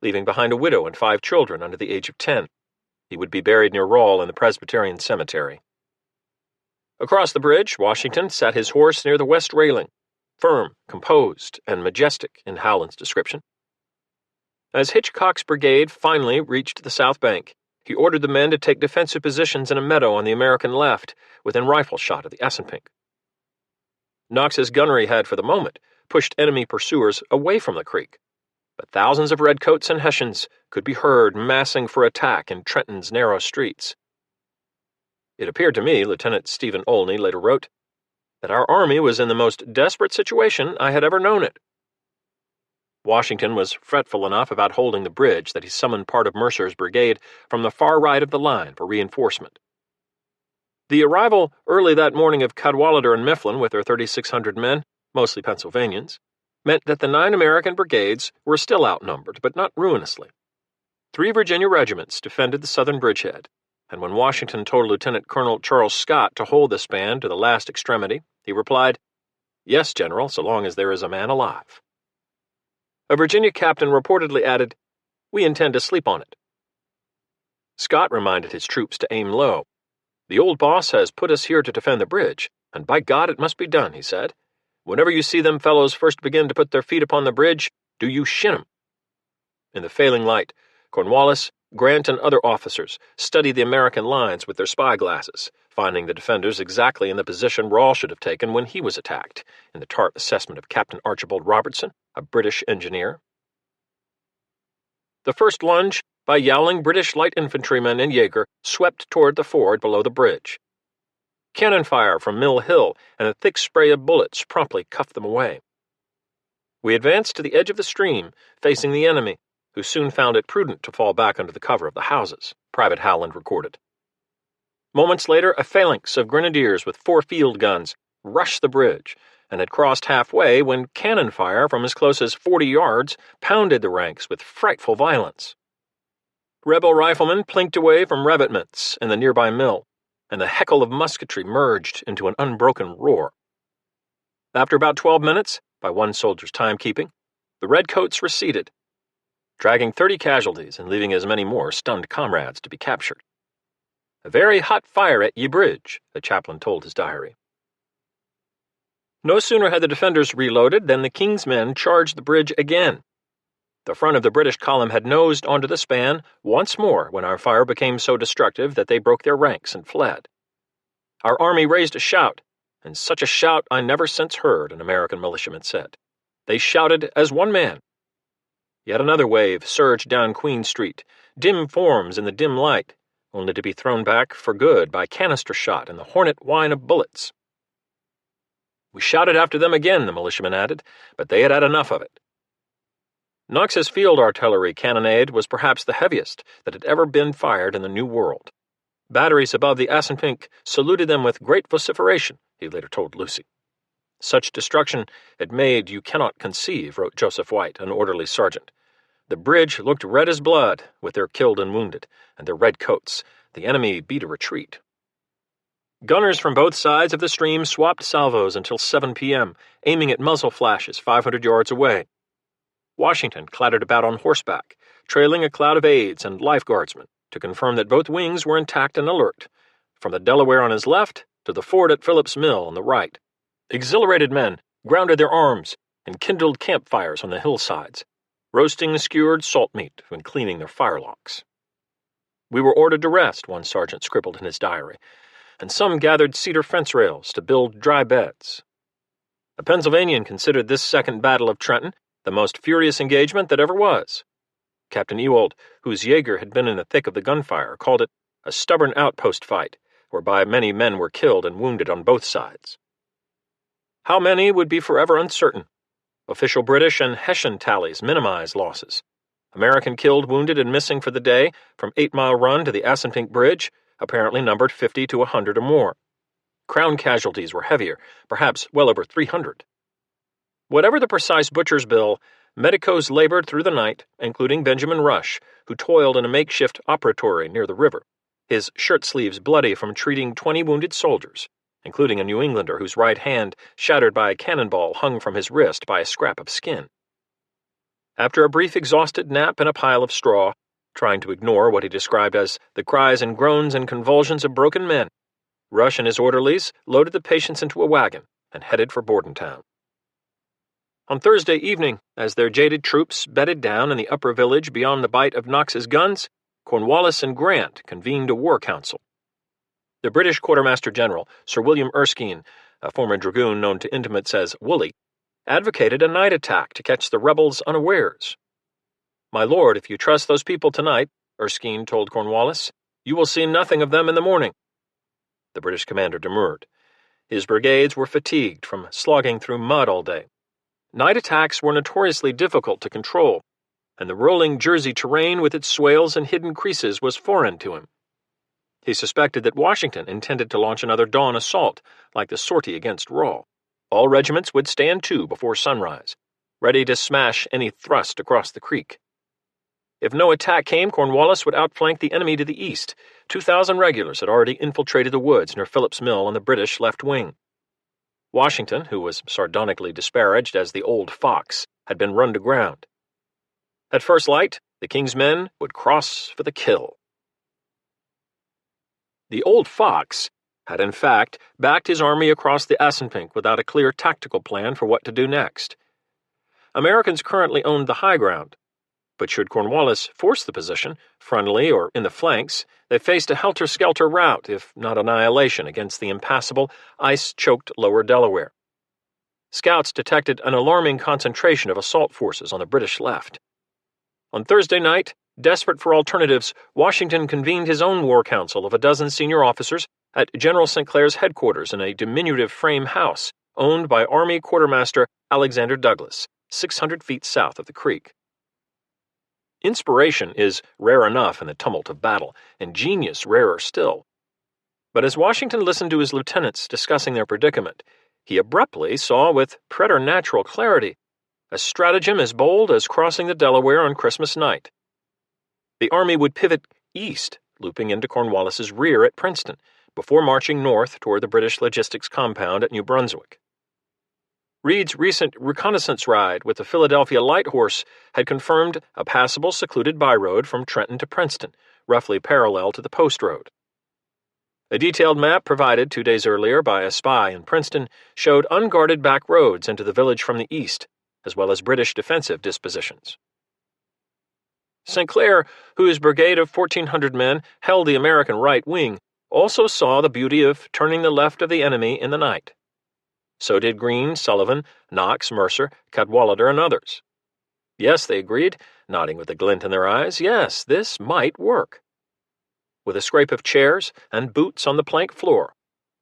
leaving behind a widow and 5 children under the age of 10. He would be buried near Rahl in the Presbyterian Cemetery. Across the bridge, Washington sat his horse near the west railing, firm, composed, and majestic in Howland's description. As Hitchcock's brigade finally reached the south bank, he ordered the men to take defensive positions in a meadow on the American left, within rifle shot of the Assunpink. Knox's gunnery had, for the moment, pushed enemy pursuers away from the creek, but thousands of redcoats and Hessians could be heard massing for attack in Trenton's narrow streets. It appeared to me, Lieutenant Stephen Olney later wrote, that our army was in the most desperate situation I had ever known it. Washington was fretful enough about holding the bridge that he summoned part of Mercer's brigade from the far right of the line for reinforcement. The arrival early that morning of Cadwalader and Mifflin with their 3,600 men, mostly Pennsylvanians, meant that the 9 American brigades were still outnumbered, but not ruinously. 3 Virginia regiments defended the southern bridgehead, and when Washington told Lieutenant Colonel Charles Scott to hold the span to the last extremity, he replied, "Yes, General, so long as there is a man alive." A Virginia captain reportedly added, "We intend to sleep on it." Scott reminded his troops to aim low. "The old boss has put us here to defend the bridge, and by God it must be done," he said. "Whenever you see them fellows first begin to put their feet upon the bridge, do you shin 'em." In the failing light, Cornwallis, Grant, and other officers studied the American lines with their spyglasses, finding the defenders exactly in the position Rahl should have taken when he was attacked, in the tart assessment of Captain Archibald Robertson, a British engineer. The first lunge by yowling British light infantrymen and Jaeger swept toward the ford below the bridge. Cannon fire from Mill Hill and a thick spray of bullets promptly cuffed them away. We advanced to the edge of the stream, facing the enemy, who soon found it prudent to fall back under the cover of the houses, Private Howland recorded. Moments later, a phalanx of grenadiers with 4 field guns rushed the bridge and had crossed halfway when cannon fire from as close as 40 yards pounded the ranks with frightful violence. Rebel riflemen plinked away from revetments in the nearby mill, and the heckle of musketry merged into an unbroken roar. After about 12 minutes, by one soldier's timekeeping, the redcoats receded, dragging 30 casualties and leaving as many more stunned comrades to be captured. "A very hot fire at Ye Bridge," the chaplain told his diary. No sooner had the defenders reloaded than the King's men charged the bridge again. The front of the British column had nosed onto the span once more when our fire became so destructive that they broke their ranks and fled. Our army raised a shout, and such a shout I never since heard, an American militiaman said. They shouted as one man. Yet another wave surged down Queen Street, dim forms in the dim light, only to be thrown back for good by canister shot and the hornet whine of bullets. We shouted after them again, the militiaman added, but they had had enough of it. Knox's field artillery cannonade was perhaps the heaviest that had ever been fired in the New World. Batteries above the Assunpink saluted them with great vociferation, he later told Lucy. Such destruction it made you cannot conceive, wrote Joseph White, an orderly sergeant. The bridge looked red as blood, with their killed and wounded, and their red coats. The enemy beat a retreat. Gunners from both sides of the stream swapped salvos until 7 p.m., aiming at muzzle flashes 500 yards away. Washington clattered about on horseback, trailing a cloud of aides and lifeguardsmen to confirm that both wings were intact and alert, from the Delaware on his left to the ford at Phillips Mill on the right. Exhilarated men grounded their arms and kindled campfires on the hillsides, roasting skewered salt meat when cleaning their firelocks. We were ordered to rest, one sergeant scribbled in his diary, and some gathered cedar fence rails to build dry beds. A Pennsylvanian considered this second Battle of Trenton the most furious engagement that ever was. Captain Ewald, whose Jaeger had been in the thick of the gunfire, called it a stubborn outpost fight, whereby many men were killed and wounded on both sides. How many would be forever uncertain. Official British and Hessian tallies minimized losses. American killed, wounded, and missing for the day, from 8 Mile Run to the Assunpink Bridge, apparently numbered 50 to 100 or more. Crown casualties were heavier, perhaps well over 300. Whatever the precise butcher's bill, medicos labored through the night, including Benjamin Rush, who toiled in a makeshift operatory near the river, his shirt sleeves bloody from treating 20 wounded soldiers, including a New Englander whose right hand, shattered by a cannonball, hung from his wrist by a scrap of skin. After a brief exhausted nap in a pile of straw, trying to ignore what he described as the cries and groans and convulsions of broken men, Rush and his orderlies loaded the patients into a wagon and headed for Bordentown. On Thursday evening, as their jaded troops bedded down in the upper village beyond the bite of Knox's guns, Cornwallis and Grant convened a war council. The British Quartermaster General, Sir William Erskine, a former dragoon known to intimates as Woolley, advocated a night attack to catch the rebels unawares. "My lord, if you trust those people tonight," Erskine told Cornwallis, "you will see nothing of them in the morning." The British commander demurred. His brigades were fatigued from slogging through mud all day. Night attacks were notoriously difficult to control, and the rolling Jersey terrain with its swales and hidden creases was foreign to him. He suspected that Washington intended to launch another dawn assault, like the sortie against Raw. All regiments would stand to before sunrise, ready to smash any thrust across the creek. If no attack came, Cornwallis would outflank the enemy to the east. 2,000 regulars had already infiltrated the woods near Phillips Mill on the British left wing. Washington, who was sardonically disparaged as the Old Fox, had been run to ground. At first light, the King's men would cross for the kill. The Old Fox had in fact backed his army across the Assunpink without a clear tactical plan for what to do next. Americans currently owned the high ground, but should Cornwallis force the position, frontally or in the flanks, they faced a helter-skelter rout, if not annihilation, against the impassable, ice-choked lower Delaware. Scouts detected an alarming concentration of assault forces on the British left. On Thursday night, desperate for alternatives, Washington convened his own war council of a dozen senior officers at General St. Clair's headquarters in a diminutive frame house owned by Army Quartermaster Alexander Douglas, 600 feet south of the creek. Inspiration is rare enough in the tumult of battle, and genius rarer still. But as Washington listened to his lieutenants discussing their predicament, he abruptly saw with preternatural clarity a stratagem as bold as crossing the Delaware on Christmas night. The Army would pivot east, looping into Cornwallis's rear at Princeton, before marching north toward the British logistics compound at New Brunswick. Reed's recent reconnaissance ride with the Philadelphia Light Horse had confirmed a passable, secluded byroad from Trenton to Princeton, roughly parallel to the post road. A detailed map provided 2 days earlier by a spy in Princeton showed unguarded back roads into the village from the east, as well as British defensive dispositions. St. Clair, whose brigade of 1,400 men held the American right wing, also saw the beauty of turning the left of the enemy in the night. So did Greene, Sullivan, Knox, Mercer, Cadwalader, and others. Yes, they agreed, nodding with a glint in their eyes, yes, this might work. With a scrape of chairs and boots on the plank floor,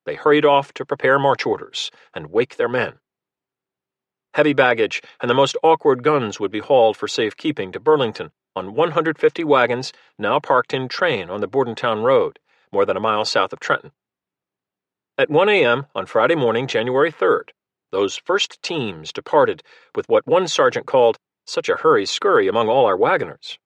they hurried off to prepare march orders and wake their men. Heavy baggage and the most awkward guns would be hauled for safekeeping to Burlington on 150 wagons now parked in train on the Bordentown Road, more than a mile south of Trenton. At 1 a.m. on Friday morning, January 3rd, those first teams departed with what one sergeant called such a hurry-scurry among all our wagoners.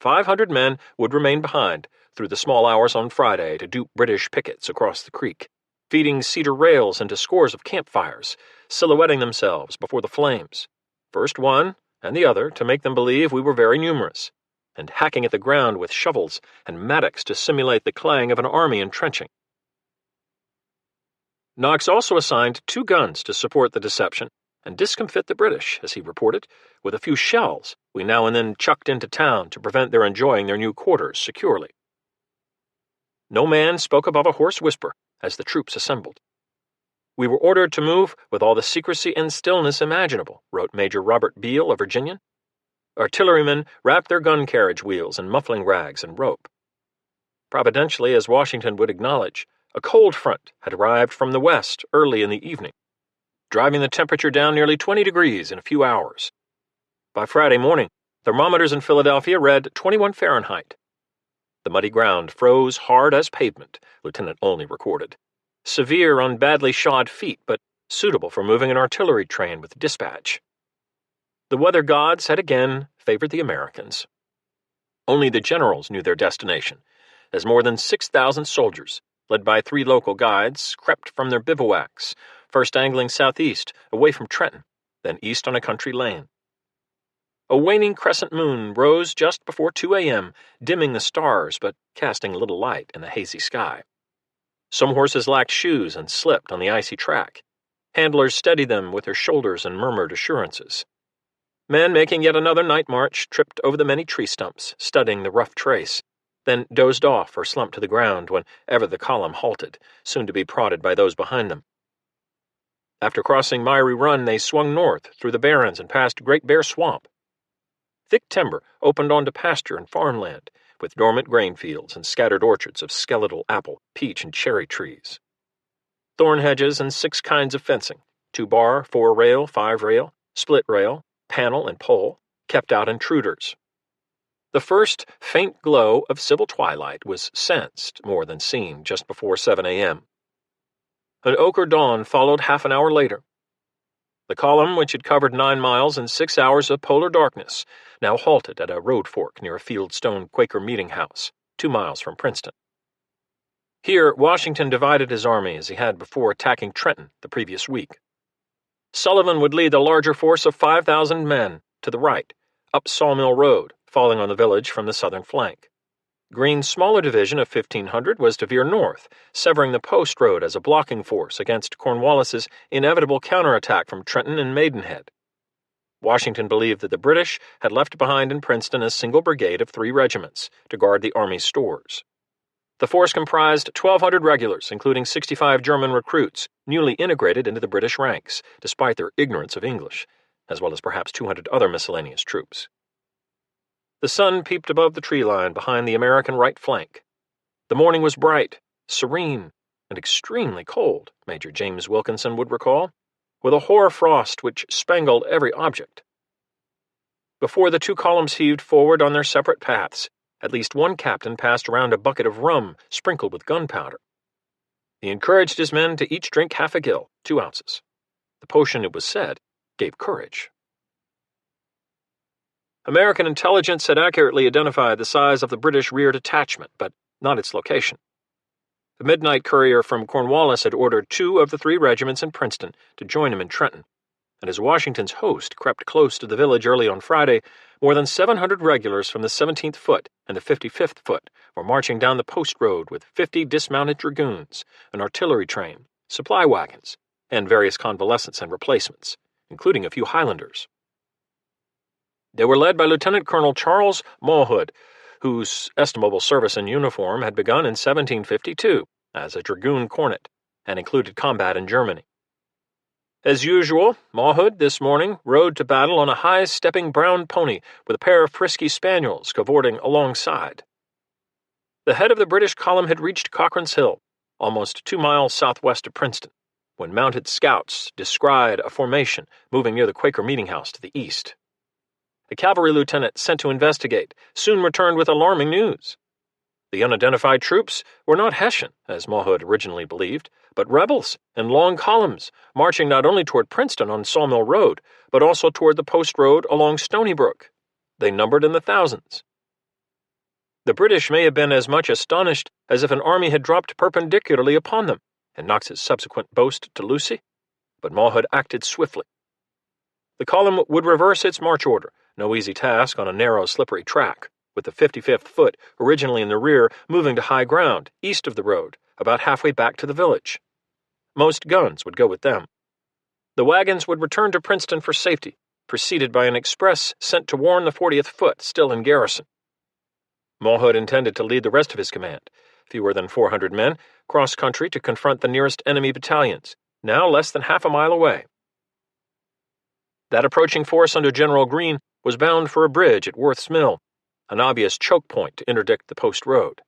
500 men would remain behind through the small hours on Friday to dupe British pickets across the creek, feeding cedar rails into scores of campfires, silhouetting themselves before the flames, first one and the other to make them believe we were very numerous, and hacking at the ground with shovels and mattocks to simulate the clang of an army entrenching. Knox also assigned 2 guns to support the deception and discomfit the British, as he reported, with a few shells we now and then chucked into town to prevent their enjoying their new quarters securely. No man spoke above a hoarse whisper as the troops assembled. We were ordered to move with all the secrecy and stillness imaginable, wrote Major Robert Beale, a Virginian. Artillerymen wrapped their gun carriage wheels in muffling rags and rope. Providentially, as Washington would acknowledge, a cold front had arrived from the west early in the evening, driving the temperature down nearly 20 degrees in a few hours. By Friday morning, thermometers in Philadelphia read 21 Fahrenheit. The muddy ground froze hard as pavement, Lieutenant Olney recorded. Severe on badly shod feet, but suitable for moving an artillery train with dispatch. The weather gods had again favored the Americans. Only the generals knew their destination, as more than 6,000 soldiers, led by 3 local guides, crept from their bivouacs, first angling southeast, away from Trenton, then east on a country lane. A waning crescent moon rose just before 2 a.m., dimming the stars but casting little light in the hazy sky. Some horses lacked shoes and slipped on the icy track. Handlers steadied them with their shoulders and murmured assurances. Men making yet another night march tripped over the many tree stumps, studying the rough trace, then dozed off or slumped to the ground whenever the column halted, soon to be prodded by those behind them. After crossing Miry Run, they swung north through the barrens and past Great Bear Swamp. Thick timber opened onto pasture and farmland, with dormant grain fields and scattered orchards of skeletal apple, peach, and cherry trees. Thorn hedges and 6 kinds of fencing, 2-bar, 4-rail, 5-rail, split rail, panel, and pole, kept out intruders. The first faint glow of civil twilight was sensed more than seen just before 7 a.m. An ochre dawn followed half an hour later. The column, which had covered 9 miles in 6 hours of polar darkness, now halted at a road fork near a Fieldstone Quaker meeting house, 2 miles from Princeton. Here, Washington divided his army as he had before attacking Trenton the previous week. Sullivan would lead the larger force of 5,000 men to the right, up Sawmill Road, falling on the village from the southern flank. Greene's smaller division of 1,500 was to veer north, severing the post road as a blocking force against Cornwallis's inevitable counterattack from Trenton and Maidenhead. Washington believed that the British had left behind in Princeton a single brigade of 3 regiments to guard the Army's stores. The force comprised 1,200 regulars, including 65 German recruits, newly integrated into the British ranks, despite their ignorance of English, as well as perhaps 200 other miscellaneous troops. The sun peeped above the tree line behind the American right flank. The morning was bright, serene, and extremely cold, Major James Wilkinson would recall. with a hoar frost which spangled every object. Before the two columns heaved forward on their separate paths, at least one captain passed around a bucket of rum sprinkled with gunpowder. He encouraged his men to each drink half a gill, 2 ounces. The potion, it was said, gave courage. American intelligence had accurately identified the size of the British rear detachment, but not its location. The midnight courier from Cornwallis had ordered 2 of the 3 regiments in Princeton to join him in Trenton, and as Washington's host crept close to the village early on Friday, more than 700 regulars from the 17th Foot and the 55th Foot were marching down the post road with 50 dismounted dragoons, an artillery train, supply wagons, and various convalescents and replacements, including a few Highlanders. They were led by Lieutenant Colonel Charles Mawhood, whose estimable service in uniform had begun in 1752 as a dragoon cornet and included combat in Germany. As usual, Mawhood this morning rode to battle on a high-stepping brown pony with a pair of frisky spaniels cavorting alongside. The head of the British column had reached Cochrane's Hill, almost 2 miles southwest of Princeton, when mounted scouts descried a formation moving near the Quaker Meeting House to the east. The cavalry lieutenant sent to investigate soon returned with alarming news. The unidentified troops were not Hessian, as Mawhood originally believed, but rebels in long columns, marching not only toward Princeton on Sawmill Road, but also toward the post road along Stony Brook. They numbered in the thousands. The British may have been as much astonished as if an army had dropped perpendicularly upon them, in Knox's subsequent boast to Lucy, but Mawhood acted swiftly. The column would reverse its march order, no easy task on a narrow, slippery track, with the 55th Foot, originally in the rear, moving to high ground, east of the road, about halfway back to the village. Most guns would go with them. The wagons would return to Princeton for safety, preceded by an express sent to warn the 40th Foot, still in garrison. Mawhood intended to lead the rest of his command, fewer than 400 men, cross-country to confront the nearest enemy battalions, now less than half a mile away. That approaching force under General Greene was bound for a bridge at Worth's Mill, an obvious choke point to interdict the post road.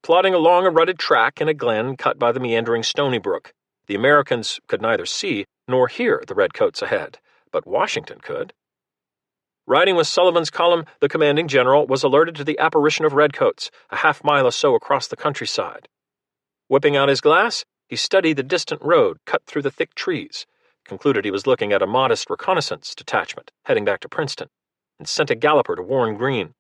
Plodding along a rutted track in a glen cut by the meandering Stony Brook, the Americans could neither see nor hear the redcoats ahead, but Washington could. Riding with Sullivan's column, the commanding general was alerted to the apparition of redcoats, a half-mile or so across the countryside. Whipping out his glass, he studied the distant road cut through the thick trees, concluded he was looking at a modest reconnaissance detachment heading back to Princeton, and sent a galloper to warn Greene.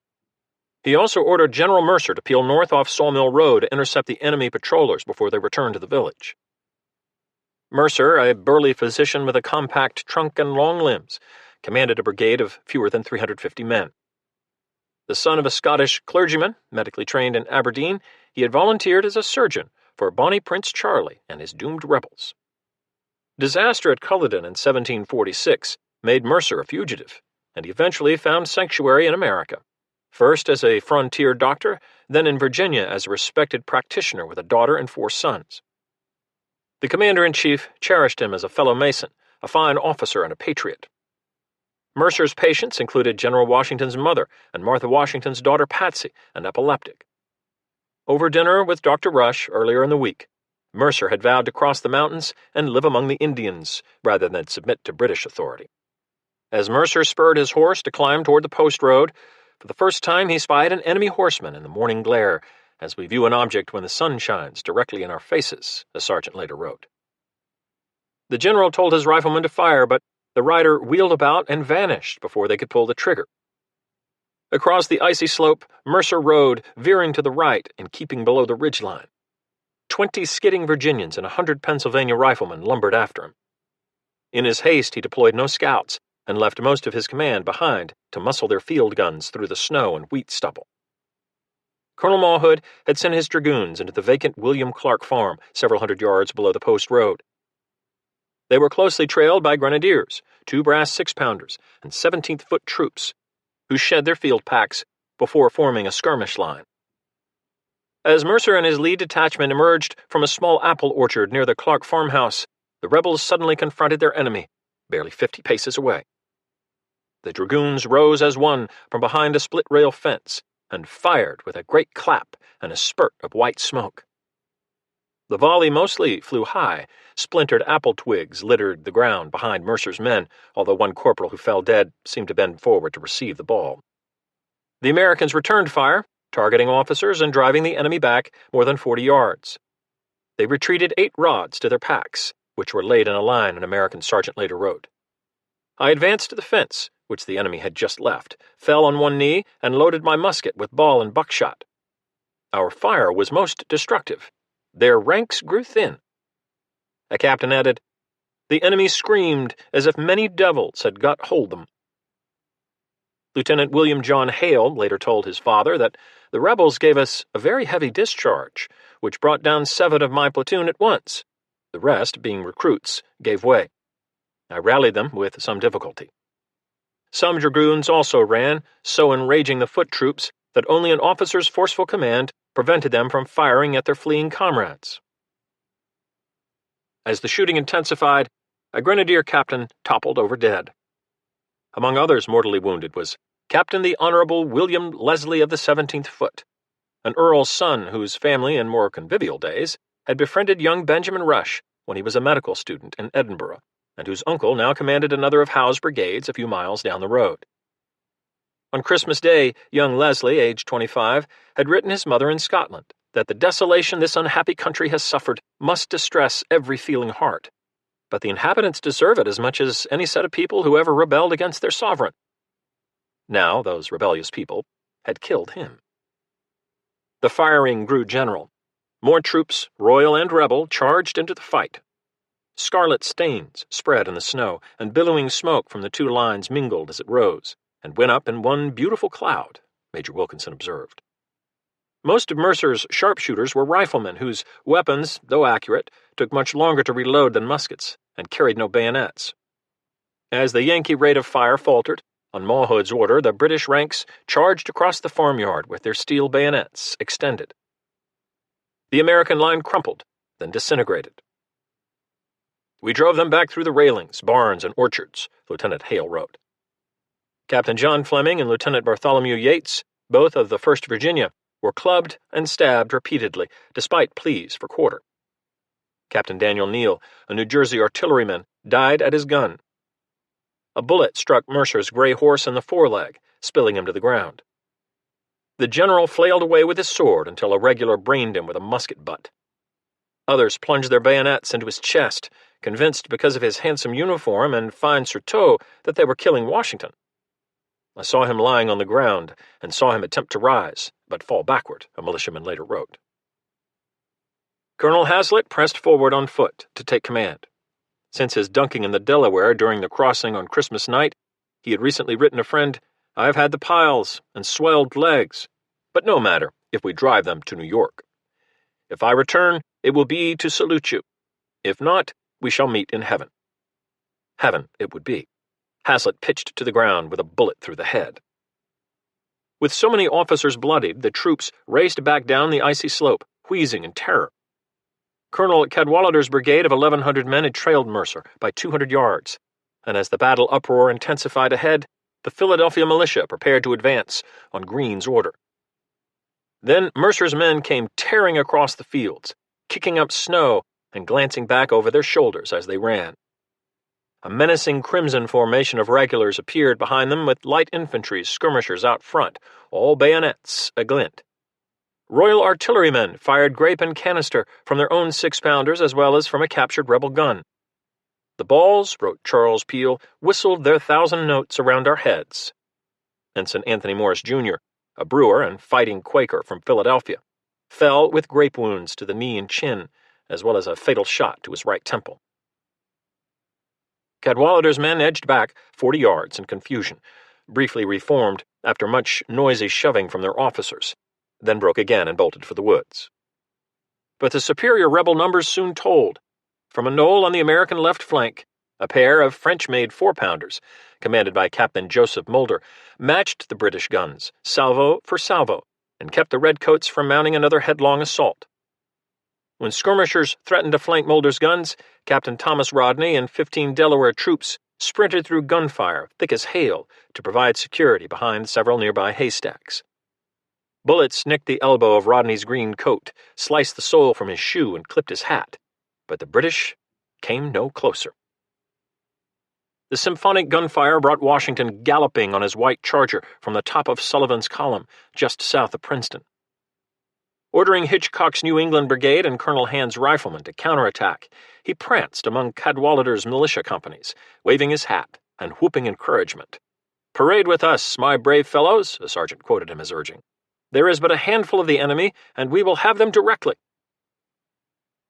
He also ordered General Mercer to peel north off Sawmill Road to intercept the enemy patrollers before they returned to the village. Mercer, a burly physician with a compact trunk and long limbs, commanded a brigade of fewer than 350 men. The son of a Scottish clergyman, medically trained in Aberdeen, he had volunteered as a surgeon for Bonnie Prince Charlie and his doomed rebels. Disaster at Culloden in 1746 made Mercer a fugitive, and he eventually found sanctuary in America, first as a frontier doctor, then in Virginia as a respected practitioner with a daughter and 4 sons. The commander-in-chief cherished him as a fellow Mason, a fine officer and a patriot. Mercer's patients included General Washington's mother and Martha Washington's daughter Patsy, an epileptic. Over dinner with Dr. Rush earlier in the week, Mercer had vowed to cross the mountains and live among the Indians rather than submit to British authority. As Mercer spurred his horse to climb toward the post road, for the first time he spied an enemy horseman in the morning glare, as we view an object when the sun shines directly in our faces, the sergeant later wrote. The general told his riflemen to fire, but the rider wheeled about and vanished before they could pull the trigger. Across the icy slope, Mercer rode, veering to the right and keeping below the ridgeline. 20 skidding Virginians and 100 Pennsylvania riflemen lumbered after him. In his haste, he deployed no scouts and left most of his command behind to muscle their field guns through the snow and wheat stubble. Colonel Mawhood had sent his dragoons into the vacant William Clark farm several hundred yards below the post road. They were closely trailed by grenadiers, 2 brass 6-pounders, and 17th Foot troops, who shed their field packs before forming a skirmish line. As Mercer and his lead detachment emerged from a small apple orchard near the Clark farmhouse, the rebels suddenly confronted their enemy, barely 50 paces away. The dragoons rose as one from behind a split-rail fence and fired with a great clap and a spurt of white smoke. The volley mostly flew high, Splintered apple twigs littered the ground behind Mercer's men, although one corporal who fell dead seemed to bend forward to receive the ball. The Americans returned fire, targeting officers and driving the enemy back more than 40 yards. They retreated 8 rods to their packs, which were laid in a line, an American sergeant later wrote. I advanced to the fence, which the enemy had just left, fell on one knee, and loaded my musket with ball and buckshot. Our fire was most destructive. Their ranks grew thin. A captain added, "The enemy screamed as if many devils had got hold of them." Lieutenant William John Hale later told his father that the rebels gave us a very heavy discharge, which brought down 7 of my platoon at once. The rest, being recruits, gave way. I rallied them with some difficulty. Some dragoons also ran, so enraging the foot troops that only an officer's forceful command prevented them from firing at their fleeing comrades. As the shooting intensified, a grenadier captain toppled over dead. Among others mortally wounded was Captain the Honorable William Leslie of the 17th Foot, an earl's son whose family in more convivial days had befriended young Benjamin Rush when he was a medical student in Edinburgh, and whose uncle now commanded another of Howe's brigades a few miles down the road. On Christmas Day, young Leslie, aged 25, had written his mother in Scotland that the desolation this unhappy country has suffered must distress every feeling heart, but the inhabitants deserve it as much as any set of people who ever rebelled against their sovereign. Now, those rebellious people had killed him. The firing grew general. More troops, royal and rebel, charged into the fight. Scarlet stains spread in the snow, and billowing smoke from the 2 lines mingled as it rose, and went up in one beautiful cloud, Major Wilkinson observed. Most of Mercer's sharpshooters were riflemen whose weapons, though accurate, took much longer to reload than muskets, and carried no bayonets. As the Yankee rate of fire faltered, on Mawhood's order, the British ranks charged across the farmyard with their steel bayonets extended. The American line crumpled, then disintegrated. We drove them back through the railings, barns, and orchards, Lieutenant Hale wrote. Captain John Fleming and Lieutenant Bartholomew Yates, both of the 1st Virginia, were clubbed and stabbed repeatedly, despite pleas for quarter. Captain Daniel Neal, a New Jersey artilleryman, died at his gun. A bullet struck Mercer's gray horse in the foreleg, spilling him to the ground. The general flailed away with his sword until a regular brained him with a musket butt. Others plunged their bayonets into his chest, convinced because of his handsome uniform and fine surtout that they were killing Washington. I saw him lying on the ground and saw him attempt to rise, but fall backward, a militiaman later wrote. Colonel Hazlitt pressed forward on foot to take command. Since his dunking in the Delaware during the crossing on Christmas night, he had recently written a friend, "I've had the piles and swelled legs, but no matter if we drive them to New York. If I return, it will be to salute you. If not, we shall meet in heaven." Heaven it would be. Hazlitt pitched to the ground with a bullet through the head. With so many officers bloodied, the troops raced back down the icy slope, wheezing in terror. Colonel Cadwallader's brigade of 1,100 men had trailed Mercer by 200 yards, and as the battle uproar intensified ahead, the Philadelphia militia prepared to advance on Greene's order. Then Mercer's men came tearing across the fields, kicking up snow and glancing back over their shoulders as they ran. A menacing crimson formation of regulars appeared behind them with light infantry skirmishers out front, all bayonets aglint. Royal artillerymen fired grape and canister from their own 6-pounders as well as from a captured rebel gun. The balls, wrote Charles Peale, whistled their 1,000 notes around our heads. Ensign Anthony Morris, Jr., a brewer and fighting Quaker from Philadelphia, fell with grape wounds to the knee and chin, as well as a fatal shot to his right temple. Cadwallader's men edged back 40 yards in confusion, briefly reformed after much noisy shoving from their officers, then broke again and bolted for the woods. But the superior rebel numbers soon told. From a knoll on the American left flank, a pair of French-made 4-pounders, commanded by Captain Joseph Mulder, matched the British guns, salvo for salvo, and kept the redcoats from mounting another headlong assault. When skirmishers threatened to flank Mulder's guns, Captain Thomas Rodney and 15 Delaware troops sprinted through gunfire, thick as hail, to provide security behind several nearby haystacks. Bullets nicked the elbow of Rodney's green coat, sliced the sole from his shoe, and clipped his hat, but the British came no closer. The symphonic gunfire brought Washington galloping on his white charger from the top of Sullivan's column, just south of Princeton. Ordering Hitchcock's New England Brigade and Colonel Hand's riflemen to counterattack, he pranced among Cadwallader's militia companies, waving his hat and whooping encouragement. "Parade with us, my brave fellows," a sergeant quoted him as urging. "There is but a handful of the enemy, and we will have them directly."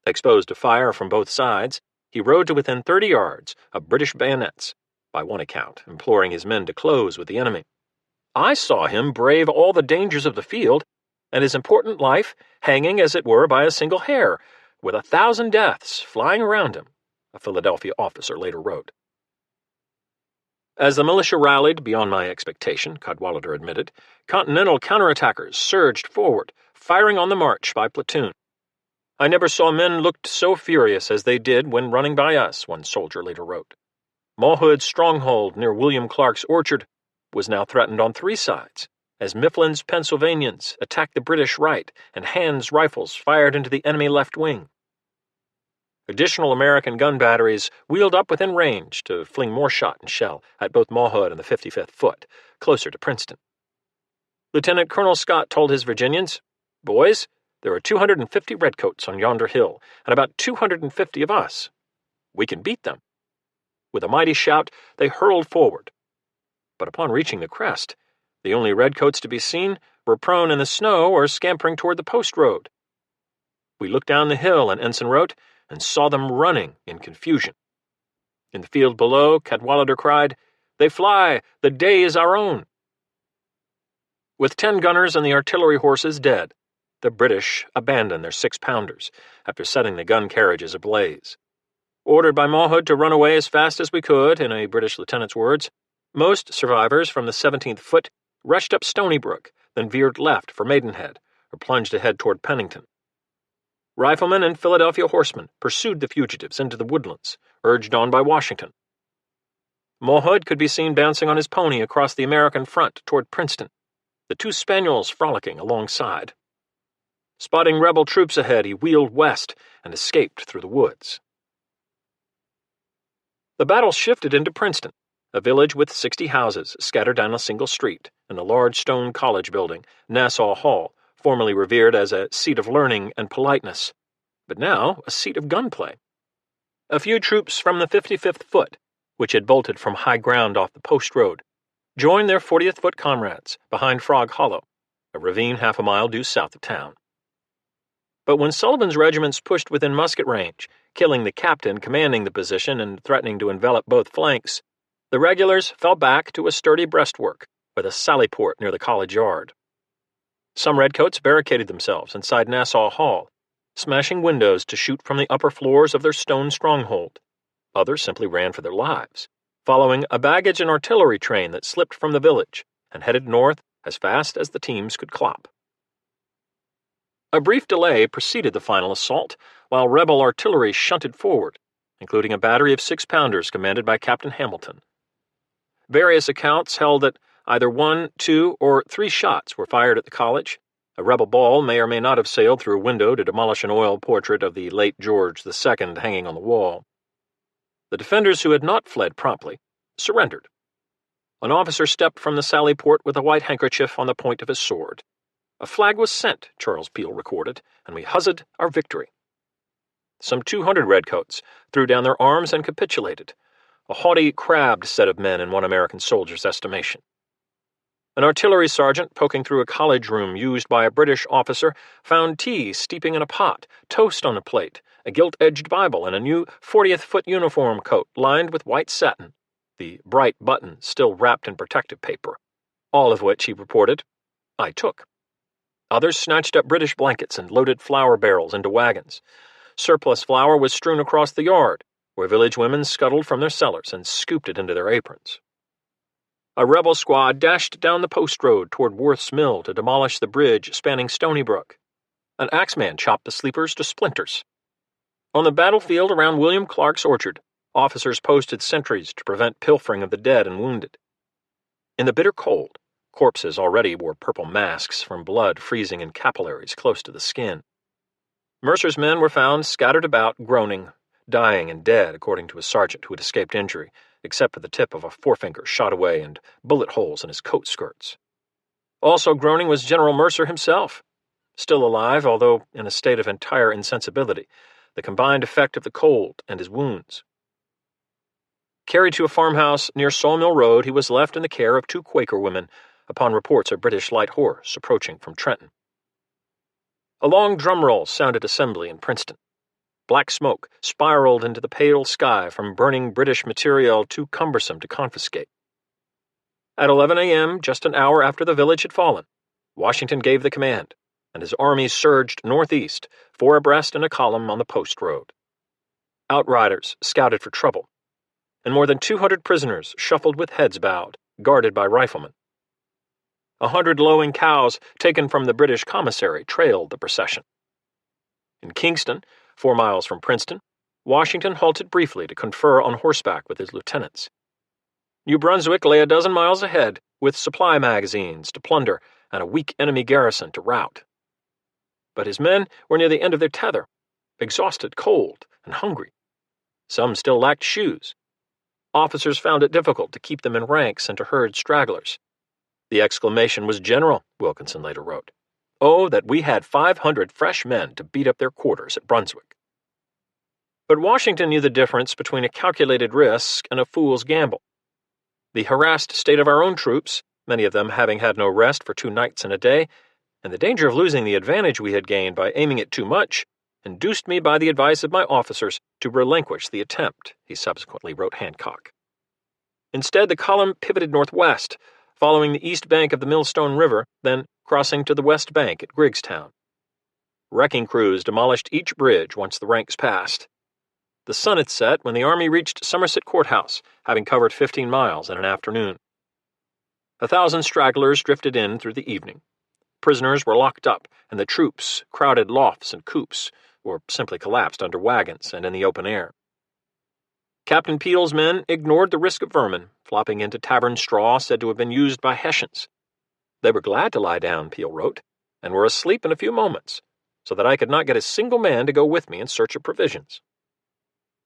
Exposed to fire from both sides, he rode to within 30 yards of British bayonets, by one account, imploring his men to close with the enemy. I saw him brave all the dangers of the field, and his important life hanging as it were by a single hair, with 1,000 deaths flying around him, a Philadelphia officer later wrote. As the militia rallied beyond my expectation, Cadwallader admitted, Continental counterattackers surged forward, firing on the march by platoon. "I never saw men looked so furious as they did when running by us," one soldier later wrote. Mawhood's stronghold near William Clark's orchard was now threatened on 3 sides, as Mifflin's Pennsylvanians attacked the British right and Hand's rifles fired into the enemy left wing. Additional American gun batteries wheeled up within range to fling more shot and shell at both Mawhood and the 55th Foot, closer to Princeton. Lieutenant Colonel Scott told his Virginians, "Boys, there are 250 redcoats on yonder hill, and about 250 of us. We can beat them." With a mighty shout, they hurled forward. But upon reaching the crest, the only redcoats to be seen were prone in the snow or scampering toward the post road. "We looked down the hill," an ensign wrote, "and saw them running in confusion." In the field below, Cadwallader cried, "They fly! The day is our own!" With 10 gunners and the artillery horses dead, the British abandoned their 6-pounders after setting the gun carriages ablaze. Ordered by Mawhood to run away as fast as we could, in a British lieutenant's words, most survivors from the 17th Foot rushed up Stony Brook, then veered left for Maidenhead, or plunged ahead toward Pennington. Riflemen and Philadelphia horsemen pursued the fugitives into the woodlands, urged on by Washington. Mawhood could be seen bouncing on his pony across the American front toward Princeton, the 2 spaniels frolicking alongside. Spotting rebel troops ahead, he wheeled west and escaped through the woods. The battle shifted into Princeton, a village with 60 houses scattered down a single street, and a large stone college building, Nassau Hall, formerly revered as a seat of learning and politeness, but now a seat of gunplay. A few troops from the 55th Foot, which had bolted from high ground off the post road, joined their 40th Foot comrades behind Frog Hollow, a ravine half a mile due south of town. But when Sullivan's regiments pushed within musket range, killing the captain commanding the position and threatening to envelop both flanks, the regulars fell back to a sturdy breastwork with a sally port near the college yard. Some redcoats barricaded themselves inside Nassau Hall, smashing windows to shoot from the upper floors of their stone stronghold. Others simply ran for their lives, following a baggage and artillery train that slipped from the village and headed north as fast as the teams could clop. A brief delay preceded the final assault, while rebel artillery shunted forward, including a battery of 6-pounders commanded by Captain Hamilton. Various accounts held that either 1, 2, or 3 shots were fired at the college. A rebel ball may or may not have sailed through a window to demolish an oil portrait of the late George II hanging on the wall. The defenders who had not fled promptly surrendered. An officer stepped from the sally port with a white handkerchief on the point of his sword. "A flag was sent," Charles Peel recorded, "and we huzzed our victory." Some 200 redcoats threw down their arms and capitulated, a haughty, crabbed set of men in one American soldier's estimation. An artillery sergeant poking through a college room used by a British officer found tea steeping in a pot, toast on a plate, a gilt-edged Bible, and a new 40th Foot uniform coat lined with white satin, the bright button still wrapped in protective paper, all of which, he reported, I took. Others snatched up British blankets and loaded flour barrels into wagons. Surplus flour was strewn across the yard, where village women scuttled from their cellars and scooped it into their aprons. A rebel squad dashed down the post road toward Worth's Mill to demolish the bridge spanning Stony Brook. An axeman chopped the sleepers to splinters. On the battlefield around William Clark's orchard, officers posted sentries to prevent pilfering of the dead and wounded. In the bitter cold, corpses already wore purple masks from blood freezing in capillaries close to the skin. Mercer's men were found scattered about, groaning, dying and dead, according to a sergeant who had escaped injury, except for the tip of a forefinger shot away and bullet holes in his coat skirts. Also groaning was General Mercer himself, still alive, although in a state of entire insensibility, the combined effect of the cold and his wounds. Carried to a farmhouse near Sawmill Road, he was left in the care of two Quaker women upon reports of British light horse approaching from Trenton. A long drum roll sounded assembly in Princeton. Black smoke spiraled into the pale sky from burning British material too cumbersome to confiscate. At 11 a.m., just an hour after the village had fallen, Washington gave the command, and his army surged northeast, four abreast in a column on the post road. Outriders scouted for trouble, and more than 200 prisoners shuffled with heads bowed, guarded by riflemen. 100 lowing cows taken from the British commissary trailed the procession. In Kingston, 4 miles from Princeton, Washington halted briefly to confer on horseback with his lieutenants. New Brunswick lay a dozen miles ahead, with supply magazines to plunder and a weak enemy garrison to rout. But his men were near the end of their tether, exhausted, cold, and hungry. Some still lacked shoes. Officers found it difficult to keep them in ranks and to herd stragglers. The exclamation was general, Wilkinson later wrote. Oh, that we had 500 fresh men to beat up their quarters at Brunswick. But Washington knew the difference between a calculated risk and a fool's gamble. The harassed state of our own troops, many of them having had no rest for 2 nights and a day, and the danger of losing the advantage we had gained by aiming it too much, induced me by the advice of my officers to relinquish the attempt, he subsequently wrote Hancock. Instead, the column pivoted northwest, following the east bank of the Millstone River, then crossing to the west bank at Griggstown. Wrecking crews demolished each bridge once the ranks passed. The sun had set when the army reached Somerset Courthouse, having covered 15 miles in an afternoon. 1,000 stragglers drifted in through the evening. Prisoners were locked up, and the troops crowded lofts and coops, or simply collapsed under wagons and in the open air. Captain Peel's men ignored the risk of vermin, flopping into tavern straw said to have been used by Hessians. They were glad to lie down, Peel wrote, and were asleep in a few moments, so that I could not get a single man to go with me in search of provisions.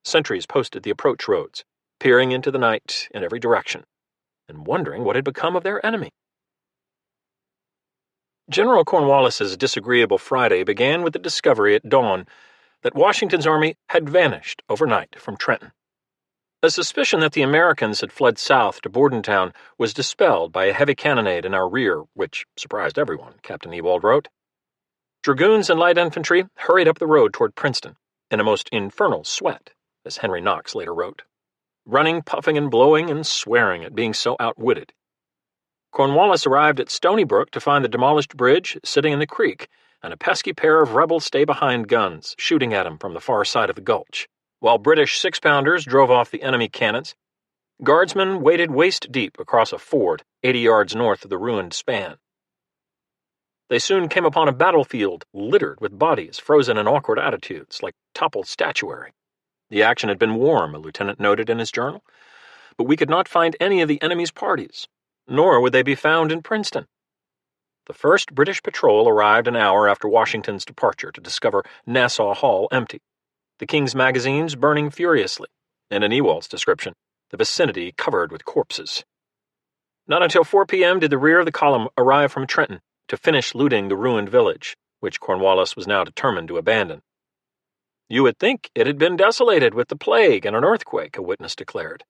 Sentries posted the approach roads, peering into the night in every direction, and wondering what had become of their enemy. General Cornwallis's disagreeable Friday began with the discovery at dawn that Washington's army had vanished overnight from Trenton. A suspicion that the Americans had fled south to Bordentown was dispelled by a heavy cannonade in our rear, which surprised everyone, Captain Ewald wrote. Dragoons and light infantry hurried up the road toward Princeton in a most infernal sweat, as Henry Knox later wrote, running, puffing, and blowing, and swearing at being so outwitted. Cornwallis arrived at Stony Brook to find the demolished bridge sitting in the creek, and a pesky pair of rebel stay-behind guns shooting at him from the far side of the gulch. While British 6-pounders drove off the enemy cannons, guardsmen waded waist-deep across a ford 80 yards north of the ruined span. They soon came upon a battlefield littered with bodies frozen in awkward attitudes, like toppled statuary. The action had been warm, a lieutenant noted in his journal, but we could not find any of the enemy's parties, nor would they be found in Princeton. The first British patrol arrived an hour after Washington's departure to discover Nassau Hall empty, the King's magazines burning furiously, and in Ewald's description, the vicinity covered with corpses. Not until 4 p.m. did the rear of the column arrive from Trenton to finish looting the ruined village, which Cornwallis was now determined to abandon. You would think it had been desolated with the plague and an earthquake, a witness declared,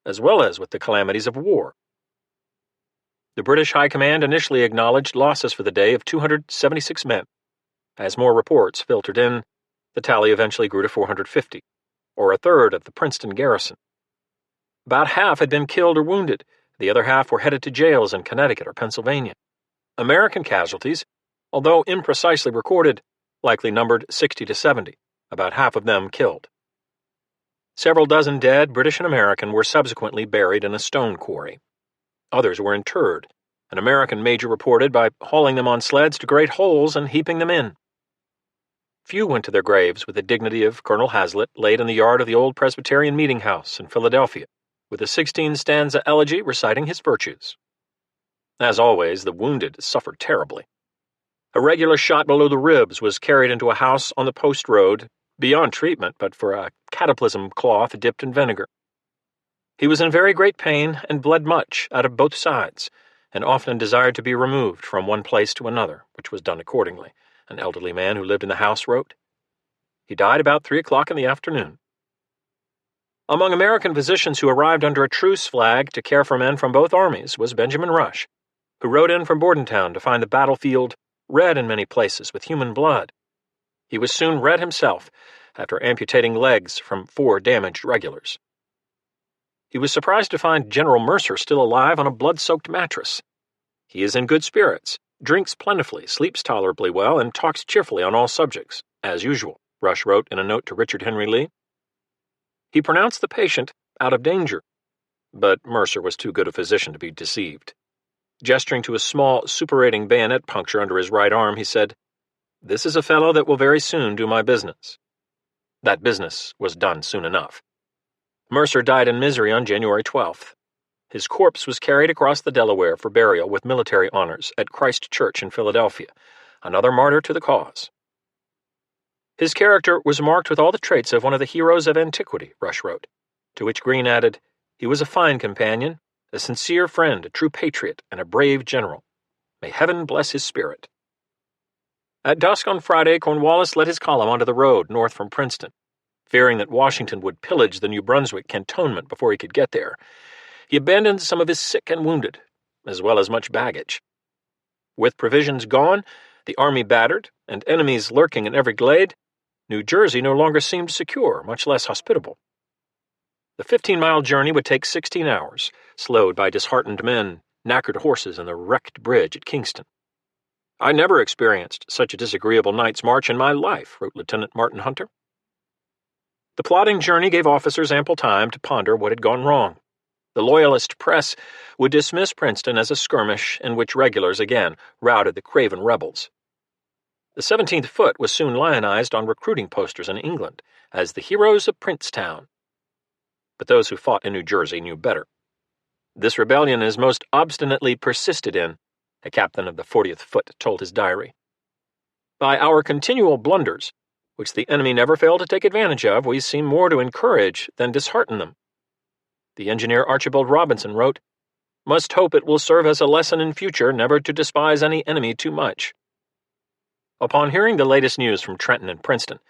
as well as with the calamities of war. The British High Command initially acknowledged losses for the day of 276 men. As more reports filtered in, the tally eventually grew to 450, or a third of the Princeton garrison. About half had been killed or wounded. The other half were headed to jails in Connecticut or Pennsylvania. American casualties, although imprecisely recorded, likely numbered 60 to 70, about half of them killed. Several dozen dead, British and American, were subsequently buried in a stone quarry. Others were interred, an American major reported, by hauling them on sleds to great holes and heaping them in. Few went to their graves with the dignity of Colonel Hazlitt, laid in the yard of the old Presbyterian Meeting House in Philadelphia, with a 16-stanza elegy reciting his virtues. As always, the wounded suffered terribly. A regular shot below the ribs was carried into a house on the post road, beyond treatment but for a cataplasm cloth dipped in vinegar. He was in very great pain and bled much out of both sides, and often desired to be removed from one place to another, which was done accordingly, an elderly man who lived in the house wrote. He died about 3 o'clock in the afternoon. Among American physicians who arrived under a truce flag to care for men from both armies was Benjamin Rush, who rode in from Bordentown to find the battlefield red in many places with human blood. He was soon red himself, after amputating legs from 4 damaged regulars. He was surprised to find General Mercer still alive on a blood-soaked mattress. He is in good spirits, drinks plentifully, sleeps tolerably well, and talks cheerfully on all subjects, as usual, Rush wrote in a note to Richard Henry Lee. He pronounced the patient out of danger, but Mercer was too good a physician to be deceived. Gesturing to a small, suppurating bayonet puncture under his right arm, he said, "This is a fellow that will very soon do my business." That business was done soon enough. Mercer died in misery on January 12th. His corpse was carried across the Delaware for burial with military honors at Christ Church in Philadelphia, another martyr to the cause. His character was marked with all the traits of one of the heroes of antiquity, Rush wrote, to which Greene added, "He was a fine companion, a sincere friend, a true patriot, and a brave general. May heaven bless his spirit." At dusk on Friday, Cornwallis led his column onto the road north from Princeton. Fearing that Washington would pillage the New Brunswick cantonment before he could get there, he abandoned some of his sick and wounded, as well as much baggage. With provisions gone, the army battered, and enemies lurking in every glade, New Jersey no longer seemed secure, much less hospitable. The 15-mile journey would take 16 hours, slowed by disheartened men, knackered horses, and the wrecked bridge at Kingston. "I never experienced such a disagreeable night's march in my life," wrote Lieutenant Martin Hunter. The plodding journey gave officers ample time to ponder what had gone wrong. The Loyalist press would dismiss Princeton as a skirmish in which regulars again routed the craven rebels. The 17th Foot was soon lionized on recruiting posters in England as the heroes of Princetown. But those who fought in New Jersey knew better. "This rebellion is most obstinately persisted in," a captain of the 40th Foot told his diary. "By our continual blunders, which the enemy never failed to take advantage of, we seem more to encourage than dishearten them." The engineer Archibald Robinson wrote, "Must hope it will serve as a lesson in future never to despise any enemy too much." Upon hearing the latest news from Trenton and Princeton,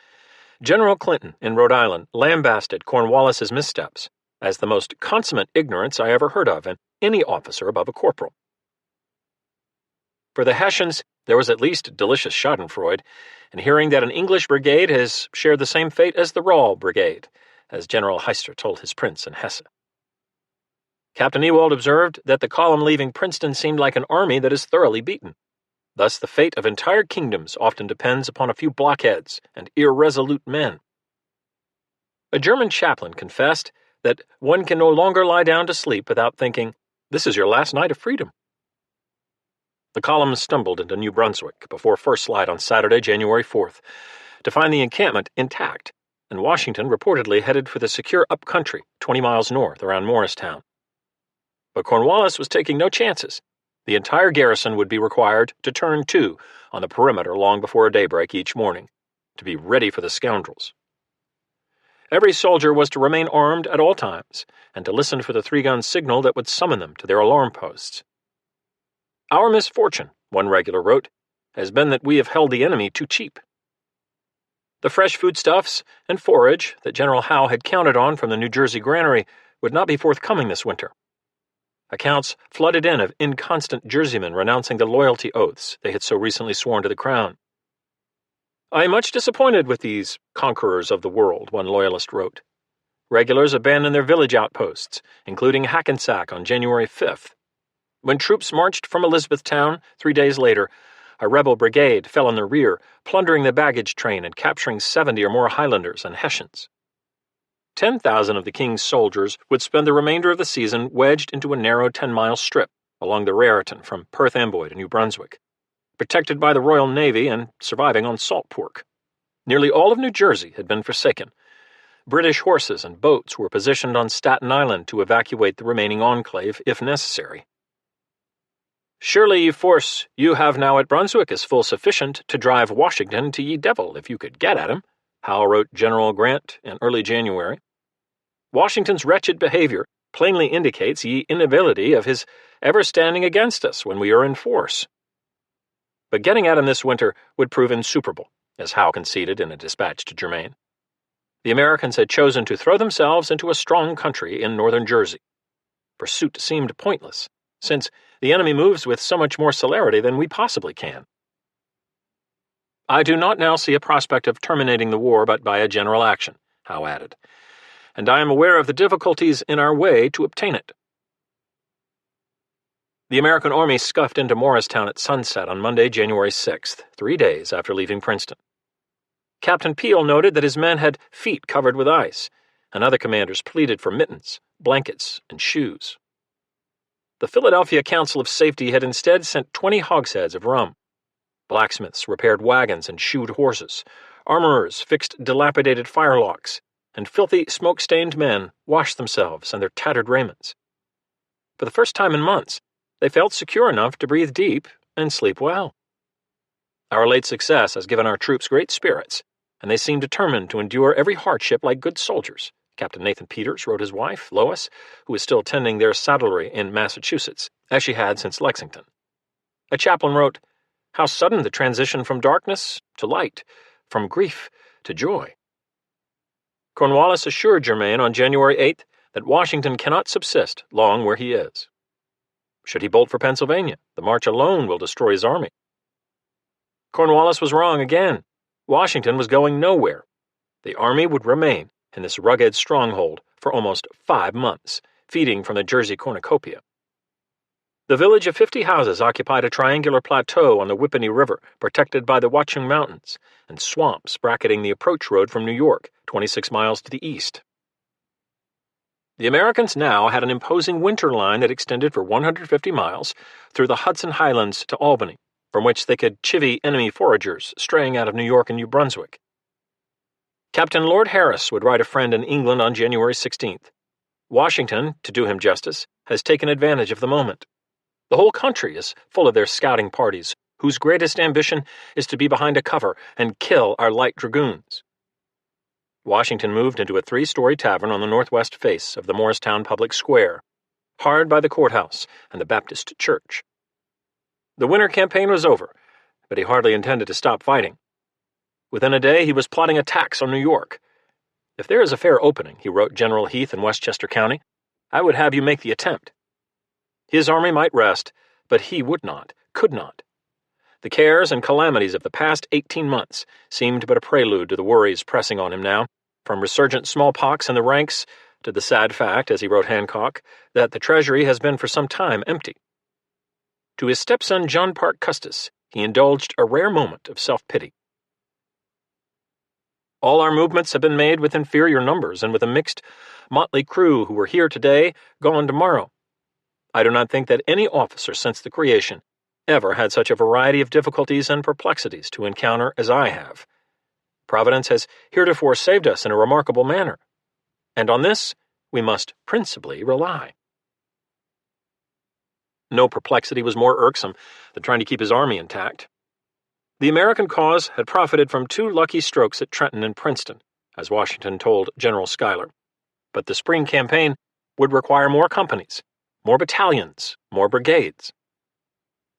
General Clinton in Rhode Island lambasted Cornwallis's missteps as the most consummate ignorance I ever heard of in any officer above a corporal. For the Hessians, there was at least delicious schadenfreude in hearing that an English brigade has shared the same fate as the Rahl Brigade, as General Heister told his prince in Hesse. Captain Ewald observed that the column leaving Princeton seemed like an army that is thoroughly beaten. Thus the fate of entire kingdoms often depends upon a few blockheads and irresolute men. A German chaplain confessed that one can no longer lie down to sleep without thinking, "This is your last night of freedom." The column stumbled into New Brunswick before first light on Saturday, January 4th, to find the encampment intact, and Washington reportedly headed for the secure up-country 20 miles north around Morristown. But Cornwallis was taking no chances. The entire garrison would be required to turn to on the perimeter long before daybreak each morning, to be ready for the scoundrels. Every soldier was to remain armed at all times, and to listen for the 3-gun signal that would summon them to their alarm posts. "Our misfortune," one regular wrote, "has been that we have held the enemy too cheap." The fresh foodstuffs and forage that General Howe had counted on from the New Jersey granary would not be forthcoming this winter. Accounts flooded in of inconstant Jerseymen renouncing the loyalty oaths they had so recently sworn to the crown. "I am much disappointed with these conquerors of the world," one loyalist wrote. Regulars abandoned their village outposts, including Hackensack on January 5th. When troops marched from Elizabethtown 3 days later, a rebel brigade fell on their rear, plundering the baggage train and capturing 70 or more Highlanders and Hessians. 10,000 of the king's soldiers would spend the remainder of the season wedged into a narrow 10-mile strip along the Raritan from Perth Amboy to New Brunswick, protected by the Royal Navy and surviving on salt pork. Nearly all of New Jersey had been forsaken. British horses and boats were positioned on Staten Island to evacuate the remaining enclave if necessary. "Surely ye force you have now at Brunswick is full sufficient to drive Washington to ye devil if you could get at him," Howe wrote General Grant in early January. Washington's wretched behavior plainly indicates the inability of his ever standing against us when we are in force. But getting at him this winter would prove insuperable, as Howe conceded in a dispatch to Germain. The Americans had chosen to throw themselves into a strong country in northern Jersey. Pursuit seemed pointless, since the enemy moves with so much more celerity than we possibly can. I do not now see a prospect of terminating the war but by a general action, Howe added, and I am aware of the difficulties in our way to obtain it. The American army scuffed into Morristown at sunset on Monday, January 6th, 3 days after leaving Princeton. Captain Peel noted that his men had feet covered with ice, and other commanders pleaded for mittens, blankets, and shoes. The Philadelphia Council of Safety had instead sent 20 hogsheads of rum. Blacksmiths repaired wagons and shoed horses. Armorers fixed dilapidated firelocks, and filthy, smoke-stained men washed themselves and their tattered raiments. For the first time in months, they felt secure enough to breathe deep and sleep well. Our late success has given our troops great spirits, and they seem determined to endure every hardship like good soldiers, Captain Nathan Peters wrote his wife, Lois, who is still tending their saddlery in Massachusetts, as she had since Lexington. A chaplain wrote, "How sudden the transition from darkness to light, from grief to joy." Cornwallis assured Germain on January 8th that Washington cannot subsist long where he is. Should he bolt for Pennsylvania, the march alone will destroy his army. Cornwallis was wrong again. Washington was going nowhere. The army would remain in this rugged stronghold for almost 5 months, feeding from the Jersey cornucopia. The village of 50 houses occupied a triangular plateau on the Whippany River, protected by the Watchung Mountains, and swamps bracketing the approach road from New York, 26 miles to the east. The Americans now had an imposing winter line that extended for 150 miles through the Hudson Highlands to Albany, from which they could chivvy enemy foragers straying out of New York and New Brunswick. Captain Lord Harris would write a friend in England on January 16th. Washington, to do him justice, has taken advantage of the moment. The whole country is full of their scouting parties, whose greatest ambition is to be behind a cover and kill our light dragoons. Washington moved into a 3-story tavern on the northwest face of the Morristown Public Square, hard by the courthouse and the Baptist church. The winter campaign was over, but he hardly intended to stop fighting. Within a day, he was plotting attacks on New York. "If there is a fair opening," he wrote General Heath in Westchester County, "I would have you make the attempt." His army might rest, but he would not, could not. The cares and calamities of the past 18 months seemed but a prelude to the worries pressing on him now, from resurgent smallpox in the ranks to the sad fact, as he wrote Hancock, that the Treasury has been for some time empty. To his stepson John Parke Custis, he indulged a rare moment of self-pity. "All our movements have been made with inferior numbers and with a mixed, motley crew who were here today, gone tomorrow. I do not think that any officer since the creation ever had such a variety of difficulties and perplexities to encounter as I have. Providence has heretofore saved us in a remarkable manner, and on this we must principally rely." No perplexity was more irksome than trying to keep his army intact. The American cause had profited from 2 lucky strokes at Trenton and Princeton, as Washington told General Schuyler, but the spring campaign would require more companies, more battalions, more brigades.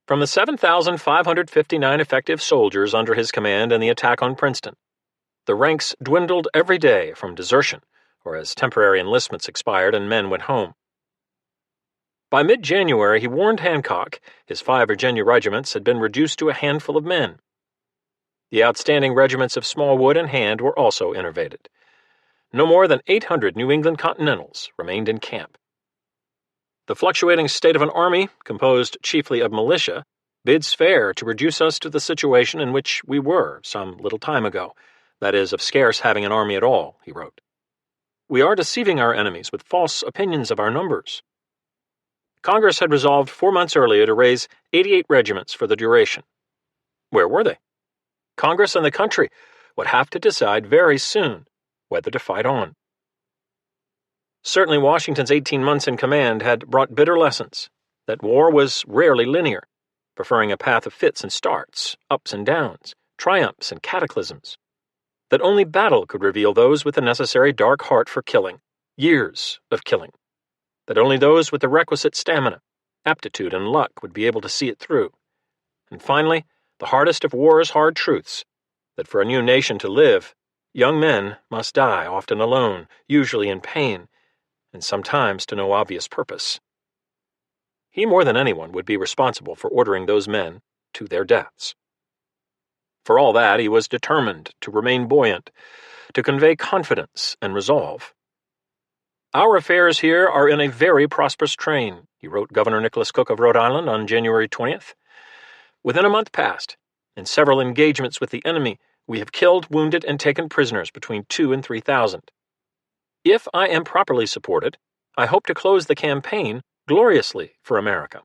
From the 7,559 effective soldiers under his command in the attack on Princeton, the ranks dwindled every day from desertion, or as temporary enlistments expired and men went home. By mid-January, he warned Hancock his 5 Virginia regiments had been reduced to a handful of men. The outstanding regiments of Smallwood and Hand were also innervated. No more than 800 New England Continentals remained in camp. The fluctuating state of an army, composed chiefly of militia, bids fair to reduce us to the situation in which we were some little time ago, that is, of scarce having an army at all, he wrote. We are deceiving our enemies with false opinions of our numbers. Congress had resolved 4 months earlier to raise 88 regiments for the duration. Where were they? Congress and the country would have to decide very soon whether to fight on. Certainly Washington's 18 months in command had brought bitter lessons, that war was rarely linear, preferring a path of fits and starts, ups and downs, triumphs and cataclysms. that only battle could reveal those with the necessary dark heart for killing, years of killing, that only those with the requisite stamina, aptitude, and luck would be able to see it through. And finally, the hardest of war's hard truths, that for a new nation to live, young men must die, often alone, usually in pain, and sometimes to no obvious purpose. He more than anyone would be responsible for ordering those men to their deaths. For all that, he was determined to remain buoyant, to convey confidence and resolve. "Our affairs here are in a very prosperous train," he wrote Governor Nicholas Cook of Rhode Island on January 20th. "Within a month past, in several engagements with the enemy, we have killed, wounded, and taken prisoners between 2,000 and 3,000. If I am properly supported, I hope to close the campaign gloriously for America."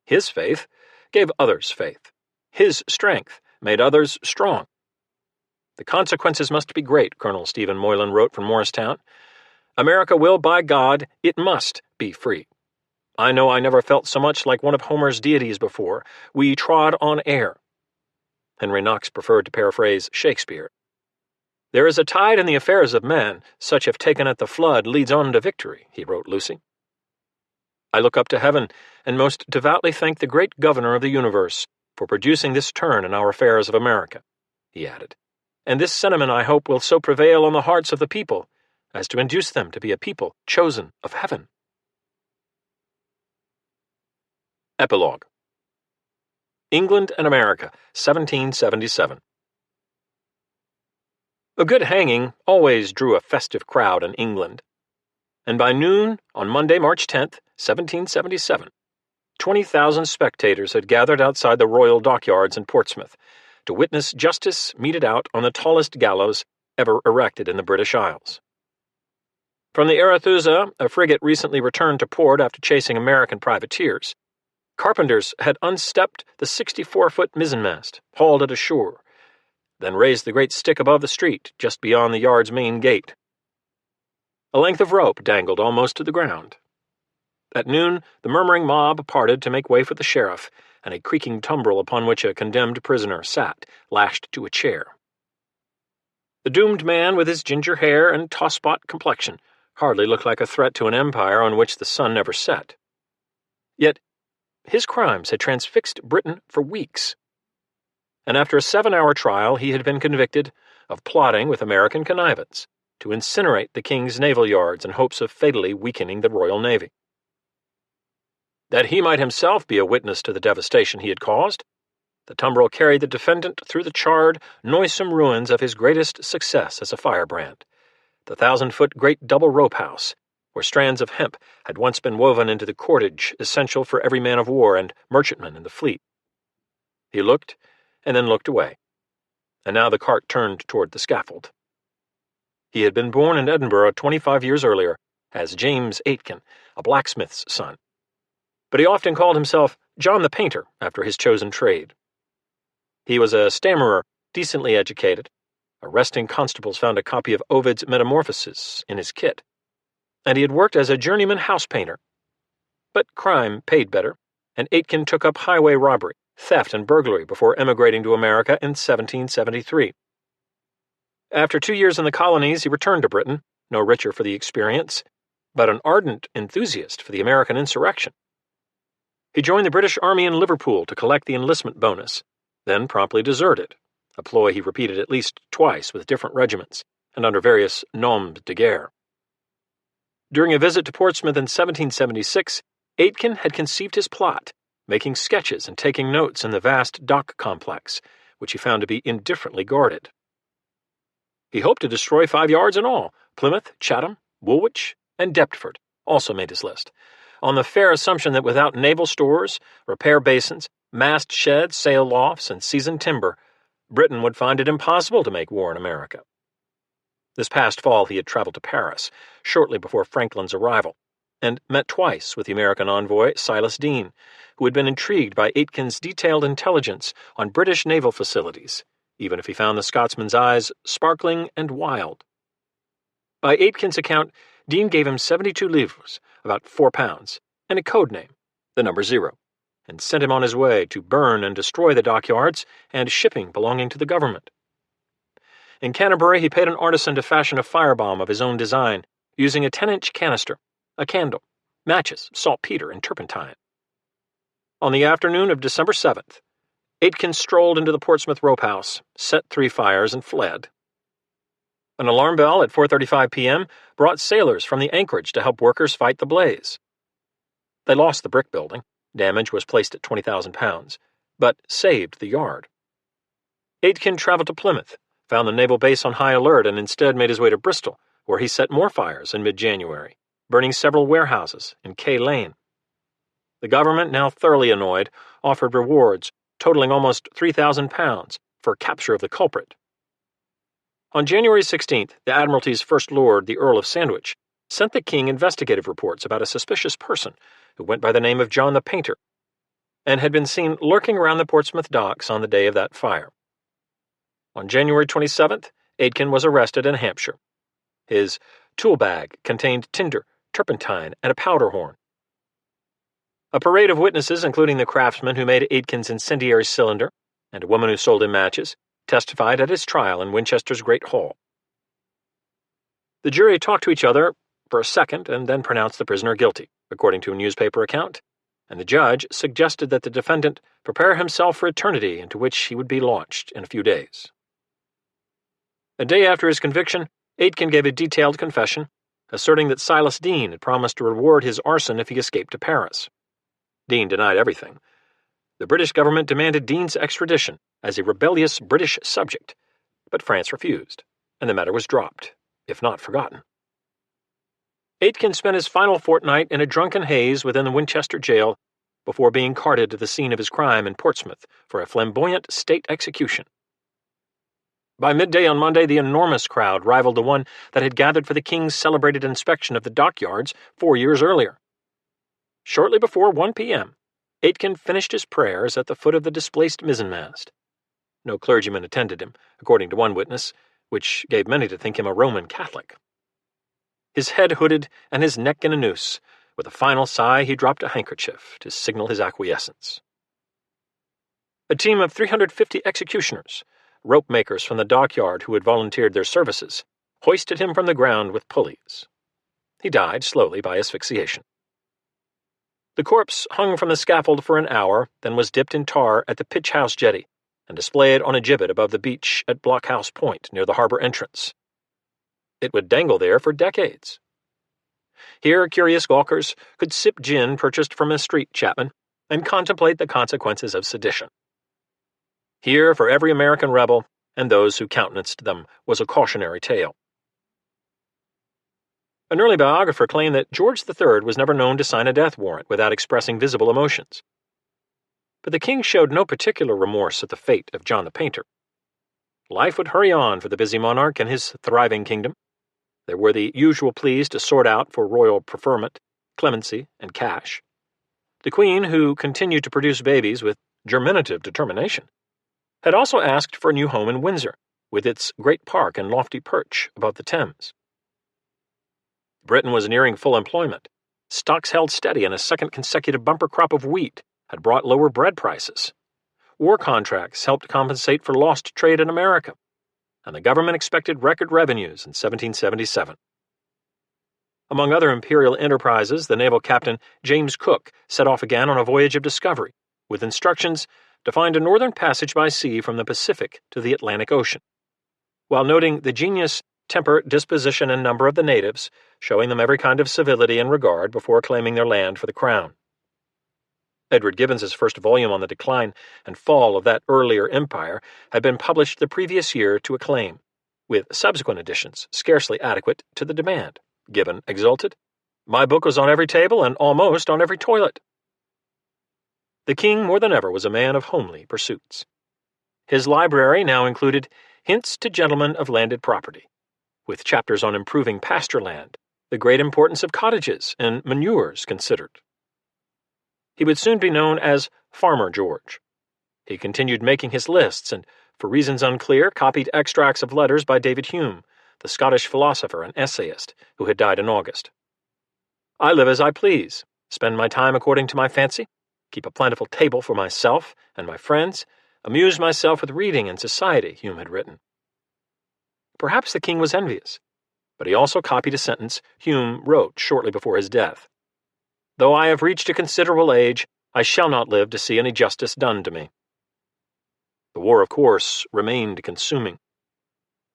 His faith gave others faith. His strength made others strong. "The consequences must be great," Colonel Stephen Moylan wrote from Morristown. "America will, by God, it must be free. I know I never felt so much like one of Homer's deities before. We trod on air." Henry Knox preferred to paraphrase Shakespeare. "There is a tide in the affairs of men, such if taken at the flood leads on to victory," he wrote Lucy. "I look up to heaven and most devoutly thank the great Governor of the universe for producing this turn in our affairs of America," he added. "And this sentiment, I hope, will so prevail on the hearts of the people as to induce them to be a people chosen of heaven." Epilogue. England and America, 1777. A good hanging always drew a festive crowd in England, and by noon on Monday, March 10th, 1777, 20,000 spectators had gathered outside the Royal Dockyards in Portsmouth to witness justice meted out on the tallest gallows ever erected in the British Isles. From the Arethusa, a frigate recently returned to port after chasing American privateers, carpenters had unstepped the 64-foot mizzenmast, hauled it ashore, then raised the great stick above the street just beyond the yard's main gate. A length of rope dangled almost to the ground. At noon, the murmuring mob parted to make way for the sheriff and a creaking tumbrel upon which a condemned prisoner sat, lashed to a chair. The doomed man, with his ginger hair and toss-spot complexion, hardly looked like a threat to an empire on which the sun never set. Yet his crimes had transfixed Britain for weeks, and after a 7-hour trial he had been convicted of plotting with American connivance to incinerate the king's naval yards in hopes of fatally weakening the Royal Navy. That he might himself be a witness to the devastation he had caused, the tumbrel carried the defendant through the charred, noisome ruins of his greatest success as a firebrand, the 1,000-foot great double rope house, where strands of hemp had once been woven into the cordage essential for every man of war and merchantman in the fleet. He looked, and then looked away, and now the cart turned toward the scaffold. He had been born in Edinburgh 25 years earlier as James Aitken, a blacksmith's son, but he often called himself John the Painter after his chosen trade. He was a stammerer, decently educated. Arresting constables found a copy of Ovid's Metamorphoses in his kit, and he had worked as a journeyman house painter. But crime paid better, and Aitken took up highway robbery, theft, and burglary before emigrating to America in 1773. After 2 years in the colonies, he returned to Britain, no richer for the experience, but an ardent enthusiast for the American insurrection. He joined the British Army in Liverpool to collect the enlistment bonus, then promptly deserted, a ploy he repeated at least twice with different regiments and under various noms de guerre. During a visit to Portsmouth in 1776, Aitken had conceived his plot, making sketches and taking notes in the vast dock complex, which he found to be indifferently guarded. He hoped to destroy 5 yards in all. Plymouth, Chatham, Woolwich, and Deptford also made his list, on the fair assumption that without naval stores, repair basins, mast sheds, sail lofts, and seasoned timber, Britain would find it impossible to make war in America. This past fall he had traveled to Paris, shortly before Franklin's arrival, and met twice with the American envoy Silas Deane, who had been intrigued by Aitken's detailed intelligence on British naval facilities, even if he found the Scotsman's eyes sparkling and wild. By Aitken's account, Deane gave him 72 livres, about £4, and a code name, the number 0, and sent him on his way to burn and destroy the dockyards and shipping belonging to the government. In Canterbury, he paid an artisan to fashion a firebomb of his own design, using a 10-inch canister, a candle, matches, saltpeter, and turpentine. On the afternoon of December 7th, Aitken strolled into the Portsmouth rope house, set 3 fires, and fled. An alarm bell at 4:35 p.m. brought sailors from the anchorage to help workers fight the blaze. They lost the brick building. Damage was placed at £20,000, but saved the yard. Aitken traveled to Plymouth, found the naval base on high alert, and instead made his way to Bristol, where he set more fires in mid-January, burning several warehouses in Kay Lane. The government, now thoroughly annoyed, offered rewards totaling almost £3,000 for capture of the culprit. On January 16th, the Admiralty's First Lord, the Earl of Sandwich, sent the King investigative reports about a suspicious person who went by the name of John the Painter, and had been seen lurking around the Portsmouth docks on the day of that fire. On January 27th, Aitken was arrested in Hampshire. His tool bag contained tinder, turpentine, and a powder horn. A parade of witnesses, including the craftsman who made Aitken's incendiary cylinder and a woman who sold him matches, testified at his trial in Winchester's Great Hall. The jury talked to each other for a second and then pronounced the prisoner guilty, according to a newspaper account, and the judge suggested that the defendant prepare himself for eternity into which he would be launched in a few days. A day after his conviction, Aitken gave a detailed confession, asserting that Silas Deane had promised to reward his arson if he escaped to Paris. Deane denied everything. The British government demanded Deane's extradition as a rebellious British subject, but France refused, and the matter was dropped, if not forgotten. Aitken spent his final fortnight in a drunken haze within the Winchester jail before being carted to the scene of his crime in Portsmouth for a flamboyant state execution. By midday on Monday, the enormous crowd rivaled the one that had gathered for the King's celebrated inspection of the dockyards 4 years earlier. Shortly before 1 p.m., Aitken finished his prayers at the foot of the displaced mizzenmast. No clergyman attended him, according to one witness, which gave many to think him a Roman Catholic. His head hooded and his neck in a noose, with a final sigh he dropped a handkerchief to signal his acquiescence. A team of 350 executioners, rope makers from the dockyard who had volunteered their services, hoisted him from the ground with pulleys. He died slowly by asphyxiation. The corpse hung from the scaffold for an hour, then was dipped in tar at the Pitch House jetty and displayed on a gibbet above the beach at Blockhouse Point near the harbor entrance. It would dangle there for decades. Here, curious gawkers could sip gin purchased from a street chapman and contemplate the consequences of sedition. Here, for every American rebel and those who countenanced them, was a cautionary tale. An early biographer claimed that George III was never known to sign a death warrant without expressing visible emotions. But the king showed no particular remorse at the fate of John the Painter. Life would hurry on for the busy monarch and his thriving kingdom. There were the usual pleas to sort out for royal preferment, clemency, and cash. The Queen, who continued to produce babies with germinative determination, had also asked for a new home in Windsor, with its great park and lofty perch above the Thames. Britain was nearing full employment. Stocks held steady, and a second consecutive bumper crop of wheat had brought lower bread prices. War contracts helped compensate for lost trade in America, and the government expected record revenues in 1777. Among other imperial enterprises, the naval captain James Cook set off again on a voyage of discovery, with instructions to find a northern passage by sea from the Pacific to the Atlantic Ocean, while noting the genius, temper, disposition, and number of the natives, showing them every kind of civility and regard before claiming their land for the crown. Edward Gibbons's first volume on the decline and fall of that earlier empire had been published the previous year to acclaim, with subsequent editions scarcely adequate to the demand. Gibbon exulted, "My book was on every table and almost on every toilet." The king, more than ever, was a man of homely pursuits. His library now included Hints to Gentlemen of Landed Property, with chapters on improving pasture land, the great importance of cottages, and manures considered. He would soon be known as Farmer George. He continued making his lists and, for reasons unclear, copied extracts of letters by David Hume, the Scottish philosopher and essayist who had died in August. "I live as I please, spend my time according to my fancy, keep a plentiful table for myself and my friends, amuse myself with reading and society," Hume had written. Perhaps the king was envious, but he also copied a sentence Hume wrote shortly before his death. "Though I have reached a considerable age, I shall not live to see any justice done to me." The war, of course, remained consuming.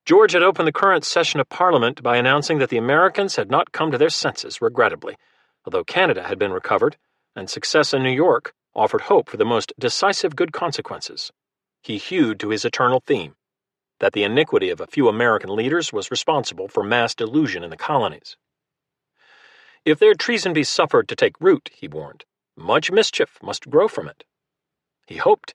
George had opened the current session of Parliament by announcing that the Americans had not come to their senses, regrettably, although Canada had been recovered, and success in New York offered hope for the most decisive good consequences. He hewed to his eternal theme, that the iniquity of a few American leaders was responsible for mass delusion in the colonies. If their treason be suffered to take root, he warned, much mischief must grow from it. He hoped,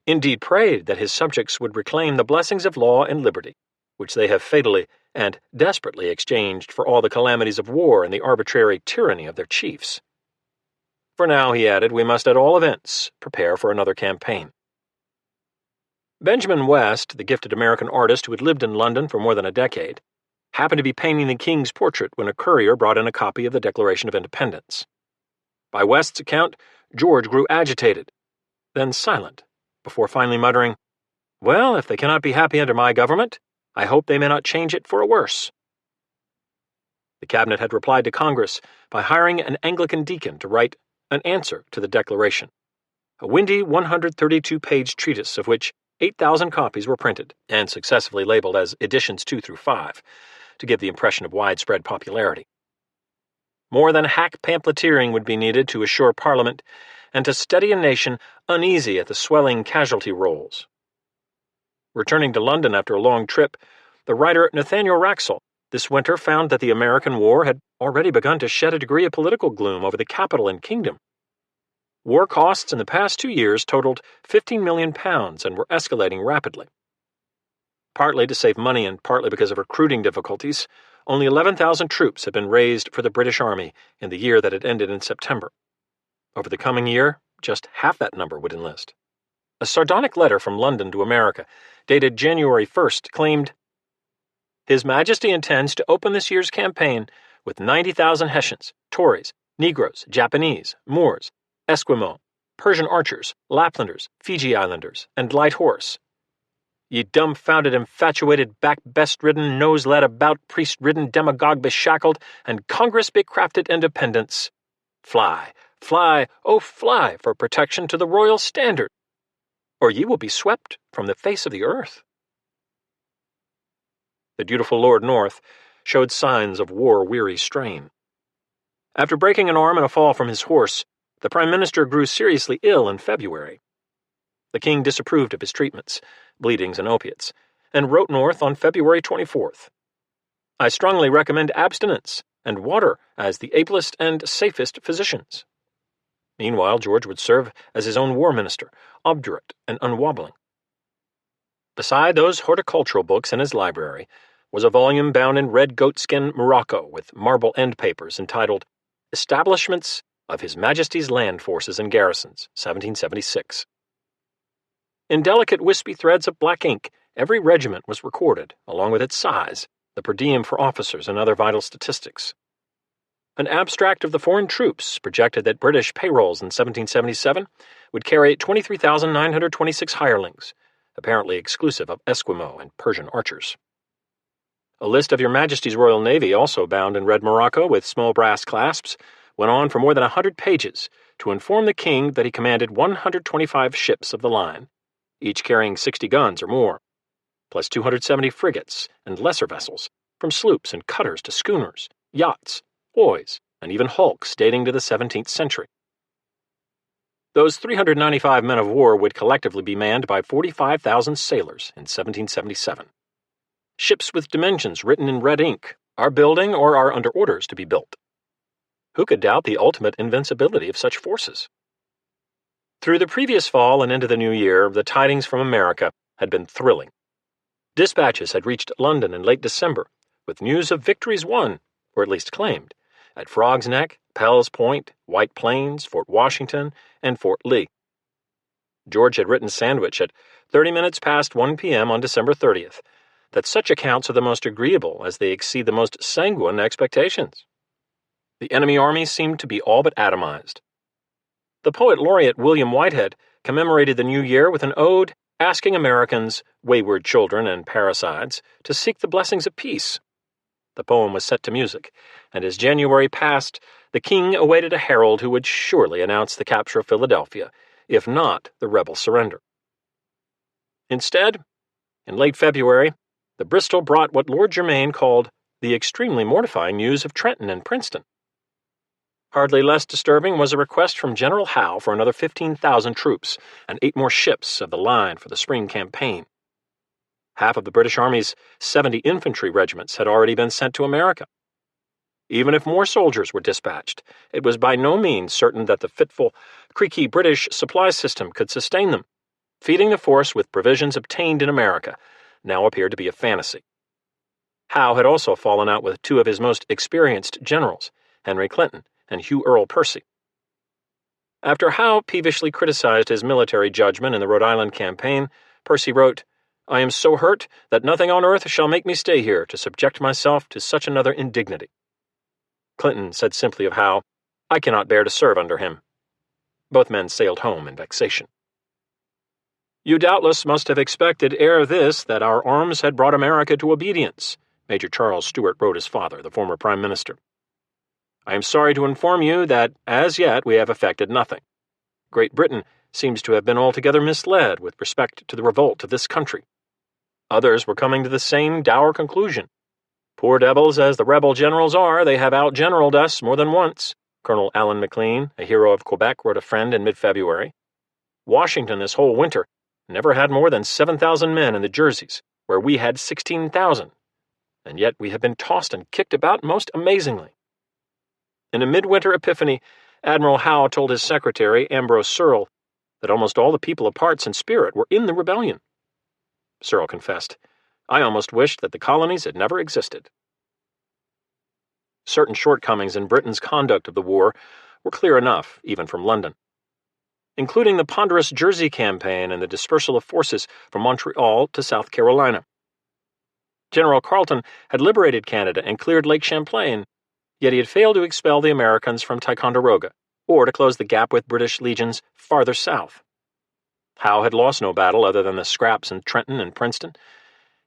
indeed prayed, that his subjects would reclaim the blessings of law and liberty, which they have fatally and desperately exchanged for all the calamities of war and the arbitrary tyranny of their chiefs. For now, he added, we must at all events prepare for another campaign. Benjamin West, the gifted American artist who had lived in London for more than a decade, happened to be painting the king's portrait when a courier brought in a copy of the Declaration of Independence. By West's account, George grew agitated, then silent, before finally muttering, "Well, if they cannot be happy under my government, I hope they may not change it for a worse." The cabinet had replied to Congress by hiring an Anglican deacon to write an answer to the Declaration, a windy 132-page treatise of which 8,000 copies were printed and successively labeled as editions 2 through 5 to give the impression of widespread popularity. More than hack pamphleteering would be needed to assure Parliament and to steady a nation uneasy at the swelling casualty rolls. Returning to London after a long trip, the writer Nathaniel Wraxall this winter found that the American war had already begun to shed a degree of political gloom over the capital and kingdom. War costs in the past 2 years totaled £15 million and were escalating rapidly. Partly to save money and partly because of recruiting difficulties, only 11,000 troops had been raised for the British Army in the year that had ended in September. Over the coming year, just half that number would enlist. A sardonic letter from London to America, dated January 1st, claimed, "His Majesty intends to open this year's campaign with 90,000 Hessians, Tories, Negroes, Japanese, Moors, Esquimaux, Persian archers, Laplanders, Fiji Islanders, and light horse. Ye dumbfounded, infatuated, back-best-ridden, nose-led-about, priest-ridden, demagogue beshackled, and Congress-becrafted independents, fly, fly, oh fly for protection to the royal standard, or ye will be swept from the face of the earth." The dutiful Lord North showed signs of war-weary strain. After breaking an arm in a fall from his horse, the Prime Minister grew seriously ill in February. The king disapproved of his treatments, bleedings and opiates, and wrote North on February 24th, "I strongly recommend abstinence and water as the ablest and safest physicians." Meanwhile, George would serve as his own war minister, obdurate and unwobbling. Beside those horticultural books in his library was a volume bound in red goatskin morocco with marble end papers entitled Establishments of His Majesty's Land Forces and Garrisons, 1776. In delicate wispy threads of black ink, every regiment was recorded, along with its size, the per diem for officers, and other vital statistics. An abstract of the foreign troops projected that British payrolls in 1777 would carry 23,926 hirelings, apparently exclusive of Esquimaux and Persian archers. A list of Your Majesty's Royal Navy, also bound in red morocco with small brass clasps, went on for more than 100 pages to inform the king that he commanded 125 ships of the line, each carrying 60 guns or more, plus 270 frigates and lesser vessels, from sloops and cutters to schooners, yachts, hoys, and even hulks dating to the 17th century. Those 395 men of war would collectively be manned by 45,000 sailors in 1777. Ships with dimensions written in red ink are building or are under orders to be built. Who could doubt the ultimate invincibility of such forces? Through the previous fall and into the new year, the tidings from America had been thrilling. Dispatches had reached London in late December, with news of victories won, or at least claimed, at Frog's Neck, Pell's Point, White Plains, Fort Washington, and Fort Lee. George had written Sandwich at 30 minutes past 1 p.m. on December 30th, that such accounts are the most agreeable as they exceed the most sanguine expectations. The enemy army seemed to be all but atomized. The poet laureate William Whitehead commemorated the new year with an ode asking Americans wayward children and parricides, to seek the blessings of peace. The poem was set to music, and as January passed, the king awaited a herald who would surely announce the capture of Philadelphia, if not the rebel surrender. Instead, in late February, the Bristol brought what Lord Germain called the extremely mortifying news of Trenton and Princeton. Hardly less disturbing was a request from General Howe for another 15,000 troops and 8 more ships of the line for the spring campaign. Half of the British Army's 70 infantry regiments had already been sent to America. Even if more soldiers were dispatched, it was by no means certain that the fitful, creaky British supply system could sustain them. Feeding the force with provisions obtained in America now appeared to be a fantasy. Howe had also fallen out with 2 of his most experienced generals, Henry Clinton and Hugh Earl Percy. After Howe peevishly criticized his military judgment in the Rhode Island campaign, Percy wrote, "I am so hurt that nothing on earth shall make me stay here to subject myself to such another indignity." Clinton said simply of Howe, "I cannot bear to serve under him." Both men sailed home in vexation. "You doubtless must have expected ere this that our arms had brought America to obedience," Major Charles Stuart wrote his father, the former Prime Minister. "I am sorry to inform you that as yet we have effected nothing. Great Britain seems to have been altogether misled with respect to the revolt of this country. Others were coming to the same dour conclusion. Poor devils as the rebel generals are, they have outgeneraled us more than once," Colonel Allen McLean, a hero of Quebec, wrote a friend in mid-February. "Washington this whole winter never had more than 7,000 men in the Jerseys, where we had 16,000, and yet we have been tossed and kicked about most amazingly." In a midwinter epiphany, Admiral Howe told his secretary, Ambrose Searle, that almost all the people of parts and spirit were in the rebellion. Searle confessed, "I almost wished that the colonies had never existed." Certain shortcomings in Britain's conduct of the war were clear enough, even from London, including the ponderous Jersey campaign and the dispersal of forces from Montreal to South Carolina. General Carleton had liberated Canada and cleared Lake Champlain, yet he had failed to expel the Americans from Ticonderoga, or to close the gap with British legions farther south. Howe had lost no battle other than the scraps in Trenton and Princeton,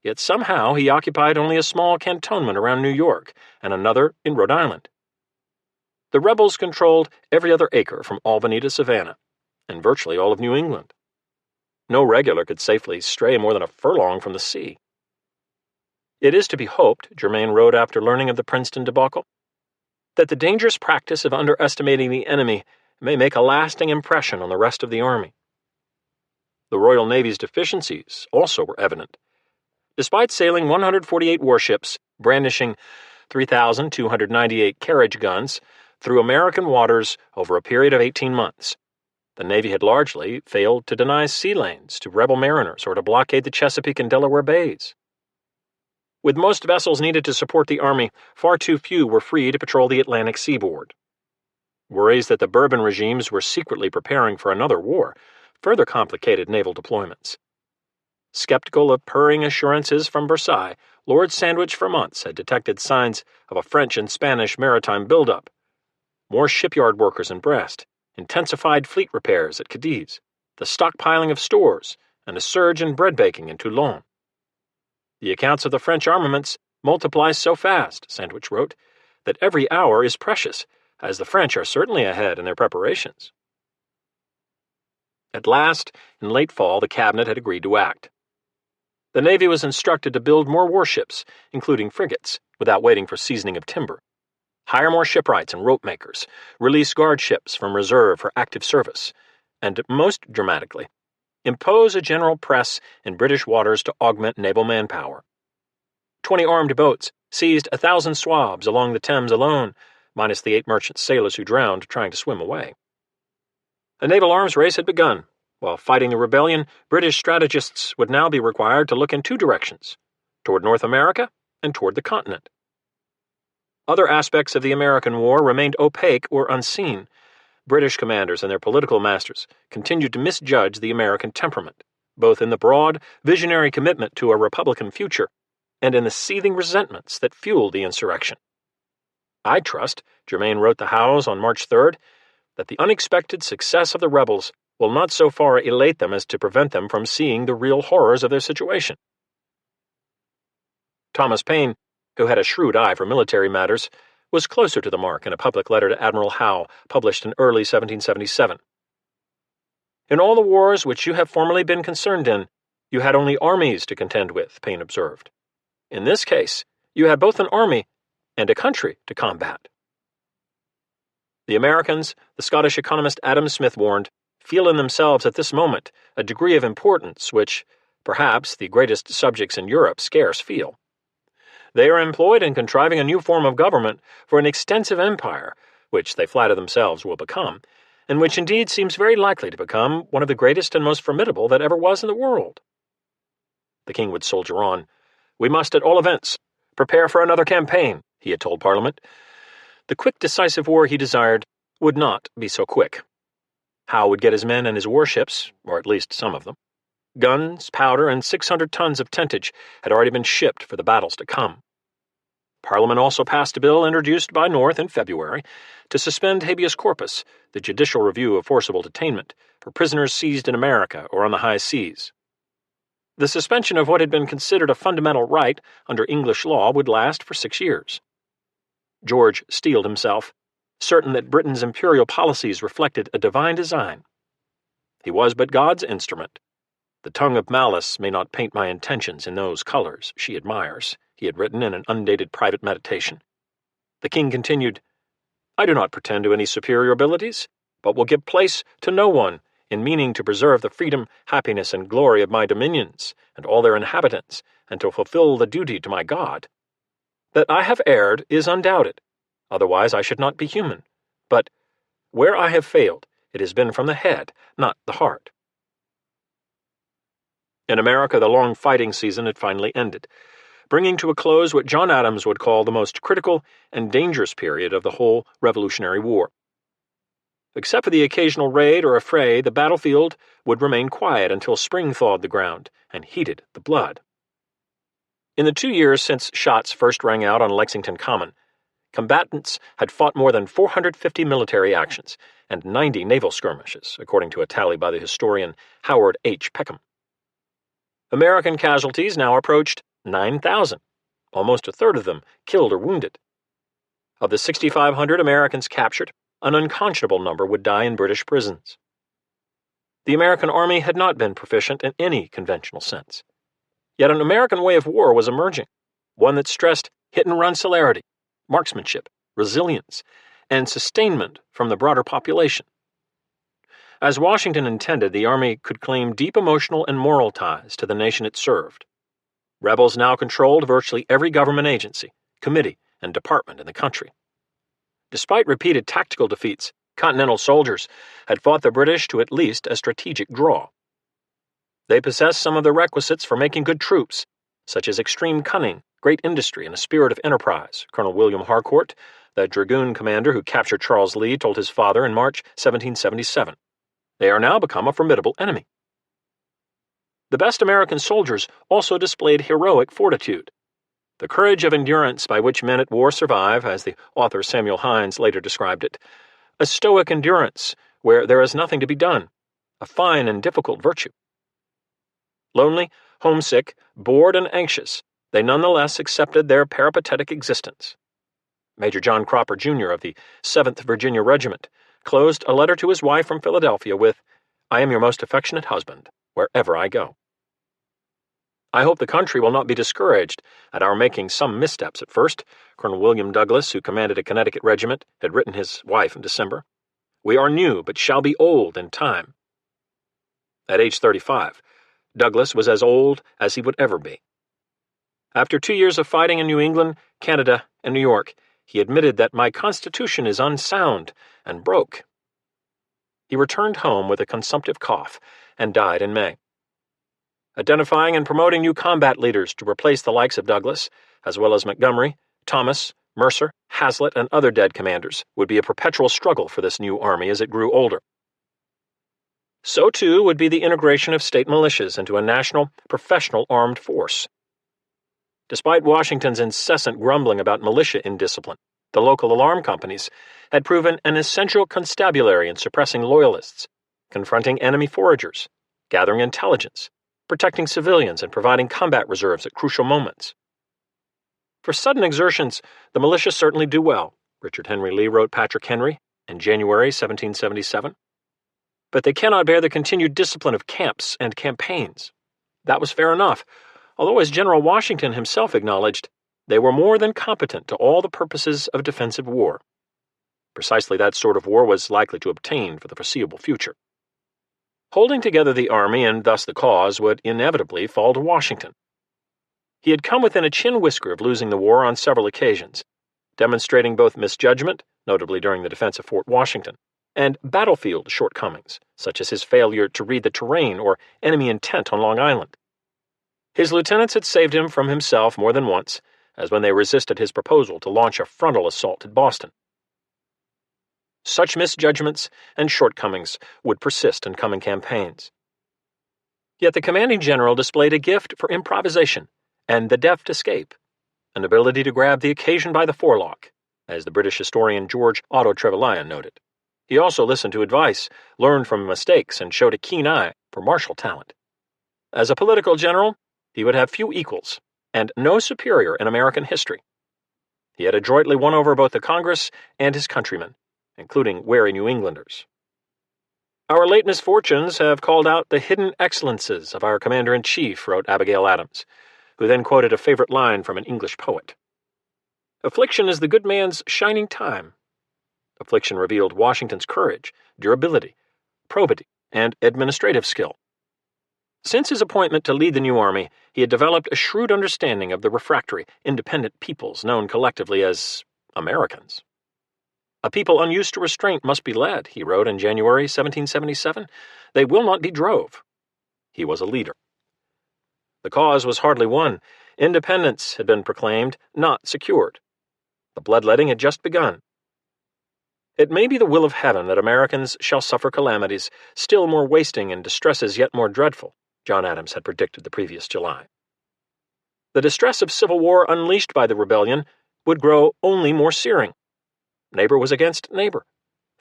yet somehow he occupied only a small cantonment around New York and another in Rhode Island. The rebels controlled every other acre from Albany to Savannah, and virtually all of New England. No regular could safely stray more than a furlong from the sea. It is to be hoped, Germain wrote after learning of the Princeton debacle, that the dangerous practice of underestimating the enemy may make a lasting impression on the rest of the army. The Royal Navy's deficiencies also were evident. Despite sailing 148 warships, brandishing 3,298 carriage guns through American waters over a period of 18 months, the Navy had largely failed to deny sea lanes to rebel mariners or to blockade the Chesapeake and Delaware bays. With most vessels needed to support the Army, far too few were free to patrol the Atlantic seaboard. Worries that the Bourbon regimes were secretly preparing for another war further complicated naval deployments. Skeptical of purring assurances from Versailles, Lord Sandwich for months had detected signs of a French and Spanish maritime buildup. More shipyard workers in Brest, intensified fleet repairs at Cadiz, the stockpiling of stores, and a surge in bread baking in Toulon. "The accounts of the French armaments multiply so fast," Sandwich wrote, "that every hour is precious, as the French are certainly ahead in their preparations." At last, in late fall, the cabinet had agreed to act. The Navy was instructed to build more warships, including frigates, without waiting for seasoning of timber, hire more shipwrights and rope makers, release guard ships from reserve for active service, and, most dramatically, impose a general press in British waters to augment naval manpower. 20 armed boats seized 1,000 swabs along the Thames alone, minus the 8 merchant sailors who drowned trying to swim away. A naval arms race had begun. While fighting the rebellion, British strategists would now be required to look in 2 directions, toward North America and toward the continent. Other aspects of the American war remained opaque or unseen. British commanders and their political masters continued to misjudge the American temperament, both in the broad, visionary commitment to a Republican future and in the seething resentments that fueled the insurrection. "I trust," Germain wrote the Howes on March 3rd, "that the unexpected success of the rebels will not so far elate them as to prevent them from seeing the real horrors of their situation. Thomas Paine, who had a shrewd eye for military matters, was closer to the mark in a public letter to Admiral Howe, published in early 1777. In all the wars which you have formerly been concerned in, you had only armies to contend with, Paine observed. In this case, you have both an army and a country to combat. The Americans, the Scottish economist Adam Smith warned, feel in themselves at this moment a degree of importance which, perhaps, the greatest subjects in Europe scarce feel. They are employed in contriving a new form of government for an extensive empire, which they flatter themselves will become, and which indeed seems very likely to become one of the greatest and most formidable that ever was in the world. The king would soldier on. We must, at all events, prepare for another campaign, he had told Parliament. The quick, decisive war he desired would not be so quick. Howe would get his men and his warships, or at least some of them. Guns, powder, and 600 tons of tentage had already been shipped for the battles to come. Parliament also passed a bill introduced by North in February to suspend habeas corpus, the judicial review of forcible detainment, for prisoners seized in America or on the high seas. The suspension of what had been considered a fundamental right under English law would last for 6 years. George steeled himself, certain that Britain's imperial policies reflected a divine design. He was but God's instrument. The tongue of malice may not paint my intentions in those colors she admires, he had written in an undated private meditation. The king continued, I do not pretend to any superior abilities, but will give place to no one in meaning to preserve the freedom, happiness, and glory of my dominions, and all their inhabitants, and to fulfill the duty to my God. That I have erred is undoubted, otherwise I should not be human, but where I have failed, it has been from the head, not the heart. In America, the long fighting season had finally ended, bringing to a close what John Adams would call the most critical and dangerous period of the whole Revolutionary War. Except for the occasional raid or affray, the battlefield would remain quiet until spring thawed the ground and heated the blood. In the 2 years since shots first rang out on Lexington Common, combatants had fought more than 450 military actions and 90 naval skirmishes, according to a tally by the historian Howard H. Peckham. American casualties now approached 9,000, almost a third of them killed or wounded. Of the 6,500 Americans captured, an unconscionable number would die in British prisons. The American army had not been proficient in any conventional sense. Yet an American way of war was emerging, one that stressed hit-and-run celerity, marksmanship, resilience, and sustainment from the broader population. As Washington intended, the Army could claim deep emotional and moral ties to the nation it served. Rebels now controlled virtually every government agency, committee, and department in the country. Despite repeated tactical defeats, Continental soldiers had fought the British to at least a strategic draw. They possessed some of the requisites for making good troops, such as extreme cunning, great industry, and a spirit of enterprise, Colonel William Harcourt, the dragoon commander who captured Charles Lee, told his father in March 1777. They are now become a formidable enemy. The best American soldiers also displayed heroic fortitude. The courage of endurance by which men at war survive, as the author Samuel Hines later described it, a stoic endurance where there is nothing to be done, a fine and difficult virtue. Lonely, homesick, bored, and anxious, they nonetheless accepted their peripatetic existence. Major John Cropper, Jr. of the 7th Virginia Regiment closed a letter to his wife from Philadelphia with, I am your most affectionate husband, wherever I go. I hope the country will not be discouraged at our making some missteps at first, Colonel William Douglas, who commanded a Connecticut regiment, had written his wife in December. We are new, but shall be old in time. At age 35, Douglas was as old as he would ever be. After 2 years of fighting in New England, Canada, and New York, he admitted that my constitution is unsound and broke. He returned home with a consumptive cough and died in May. Identifying and promoting new combat leaders to replace the likes of Douglas, as well as Montgomery, Thomas, Mercer, Hazlitt, and other dead commanders, would be a perpetual struggle for this new army as it grew older. So, too, would be the integration of state militias into a national, professional armed force. Despite Washington's incessant grumbling about militia indiscipline, the local alarm companies had proven an essential constabulary in suppressing loyalists, confronting enemy foragers, gathering intelligence, protecting civilians, and providing combat reserves at crucial moments. For sudden exertions, the militia certainly do well, Richard Henry Lee wrote Patrick Henry in January 1777. But they cannot bear the continued discipline of camps and campaigns. That was fair enough, although, as General Washington himself acknowledged, they were more than competent to all the purposes of defensive war. Precisely that sort of war was likely to obtain for the foreseeable future. Holding together the army and thus the cause would inevitably fall to Washington. He had come within a chin whisker of losing the war on several occasions, demonstrating both misjudgment, notably during the defense of Fort Washington, and battlefield shortcomings, such as his failure to read the terrain or enemy intent on Long Island. His lieutenants had saved him from himself more than once, as when they resisted his proposal to launch a frontal assault at Boston. Such misjudgments and shortcomings would persist in coming campaigns. Yet the commanding general displayed a gift for improvisation and the deft escape, an ability to grab the occasion by the forelock, as the British historian George Otto Trevelyan noted. He also listened to advice, learned from mistakes, and showed a keen eye for martial talent. As a political general, he would have few equals, and no superior in American history. He had adroitly won over both the Congress and his countrymen, including wary New Englanders. Our late misfortunes have called out the hidden excellences of our commander-in-chief, wrote Abigail Adams, who then quoted a favorite line from an English poet. Affliction is the good man's shining time. Affliction revealed Washington's courage, durability, probity, and administrative skill. Since his appointment to lead the new army, he had developed a shrewd understanding of the refractory, independent peoples known collectively as Americans. A people unused to restraint must be led, he wrote in January 1777. They will not be drove. He was a leader. The cause was hardly won. Independence had been proclaimed, not secured. The bloodletting had just begun. It may be the will of heaven that Americans shall suffer calamities still more wasting and distresses yet more dreadful, John Adams had predicted the previous July. The distress of civil war unleashed by the rebellion would grow only more searing. Neighbor was against neighbor,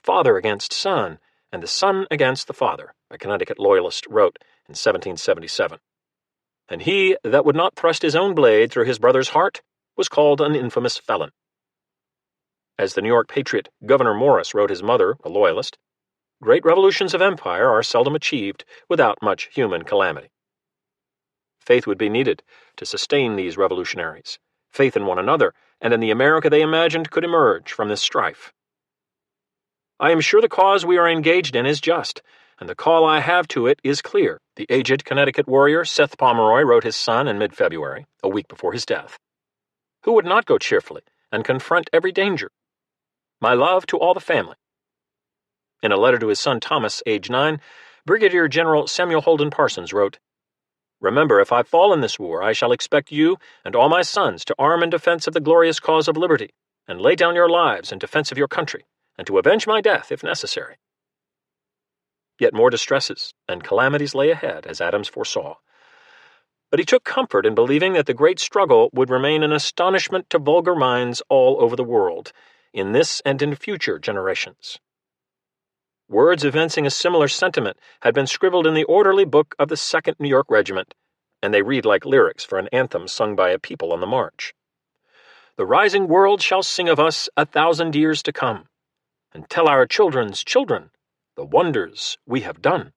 father against son, and the son against the father, a Connecticut loyalist wrote in 1777. And he that would not thrust his own blade through his brother's heart was called an infamous felon. As the New York patriot Gouverneur Morris wrote his mother, a loyalist, great revolutions of empire are seldom achieved without much human calamity. Faith would be needed to sustain these revolutionaries, faith in one another, and in the America they imagined could emerge from this strife. I am sure the cause we are engaged in is just, and the call I have to it is clear, the aged Connecticut warrior Seth Pomeroy wrote his son in mid-February, a week before his death. Who would not go cheerfully and confront every danger? My love to all the family. In a letter to his son Thomas, age 9, Brigadier General Samuel Holden Parsons wrote, Remember, if I fall in this war, I shall expect you and all my sons to arm in defense of the glorious cause of liberty, and lay down your lives in defense of your country, and to avenge my death if necessary. Yet more distresses and calamities lay ahead, as Adams foresaw. But he took comfort in believing that the great struggle would remain an astonishment to vulgar minds all over the world, in this and in future generations. Words evincing a similar sentiment had been scribbled in the orderly book of the 2nd New York Regiment, and they read like lyrics for an anthem sung by a people on the march. The rising world shall sing of us 1,000 years to come, and tell our children's children the wonders we have done.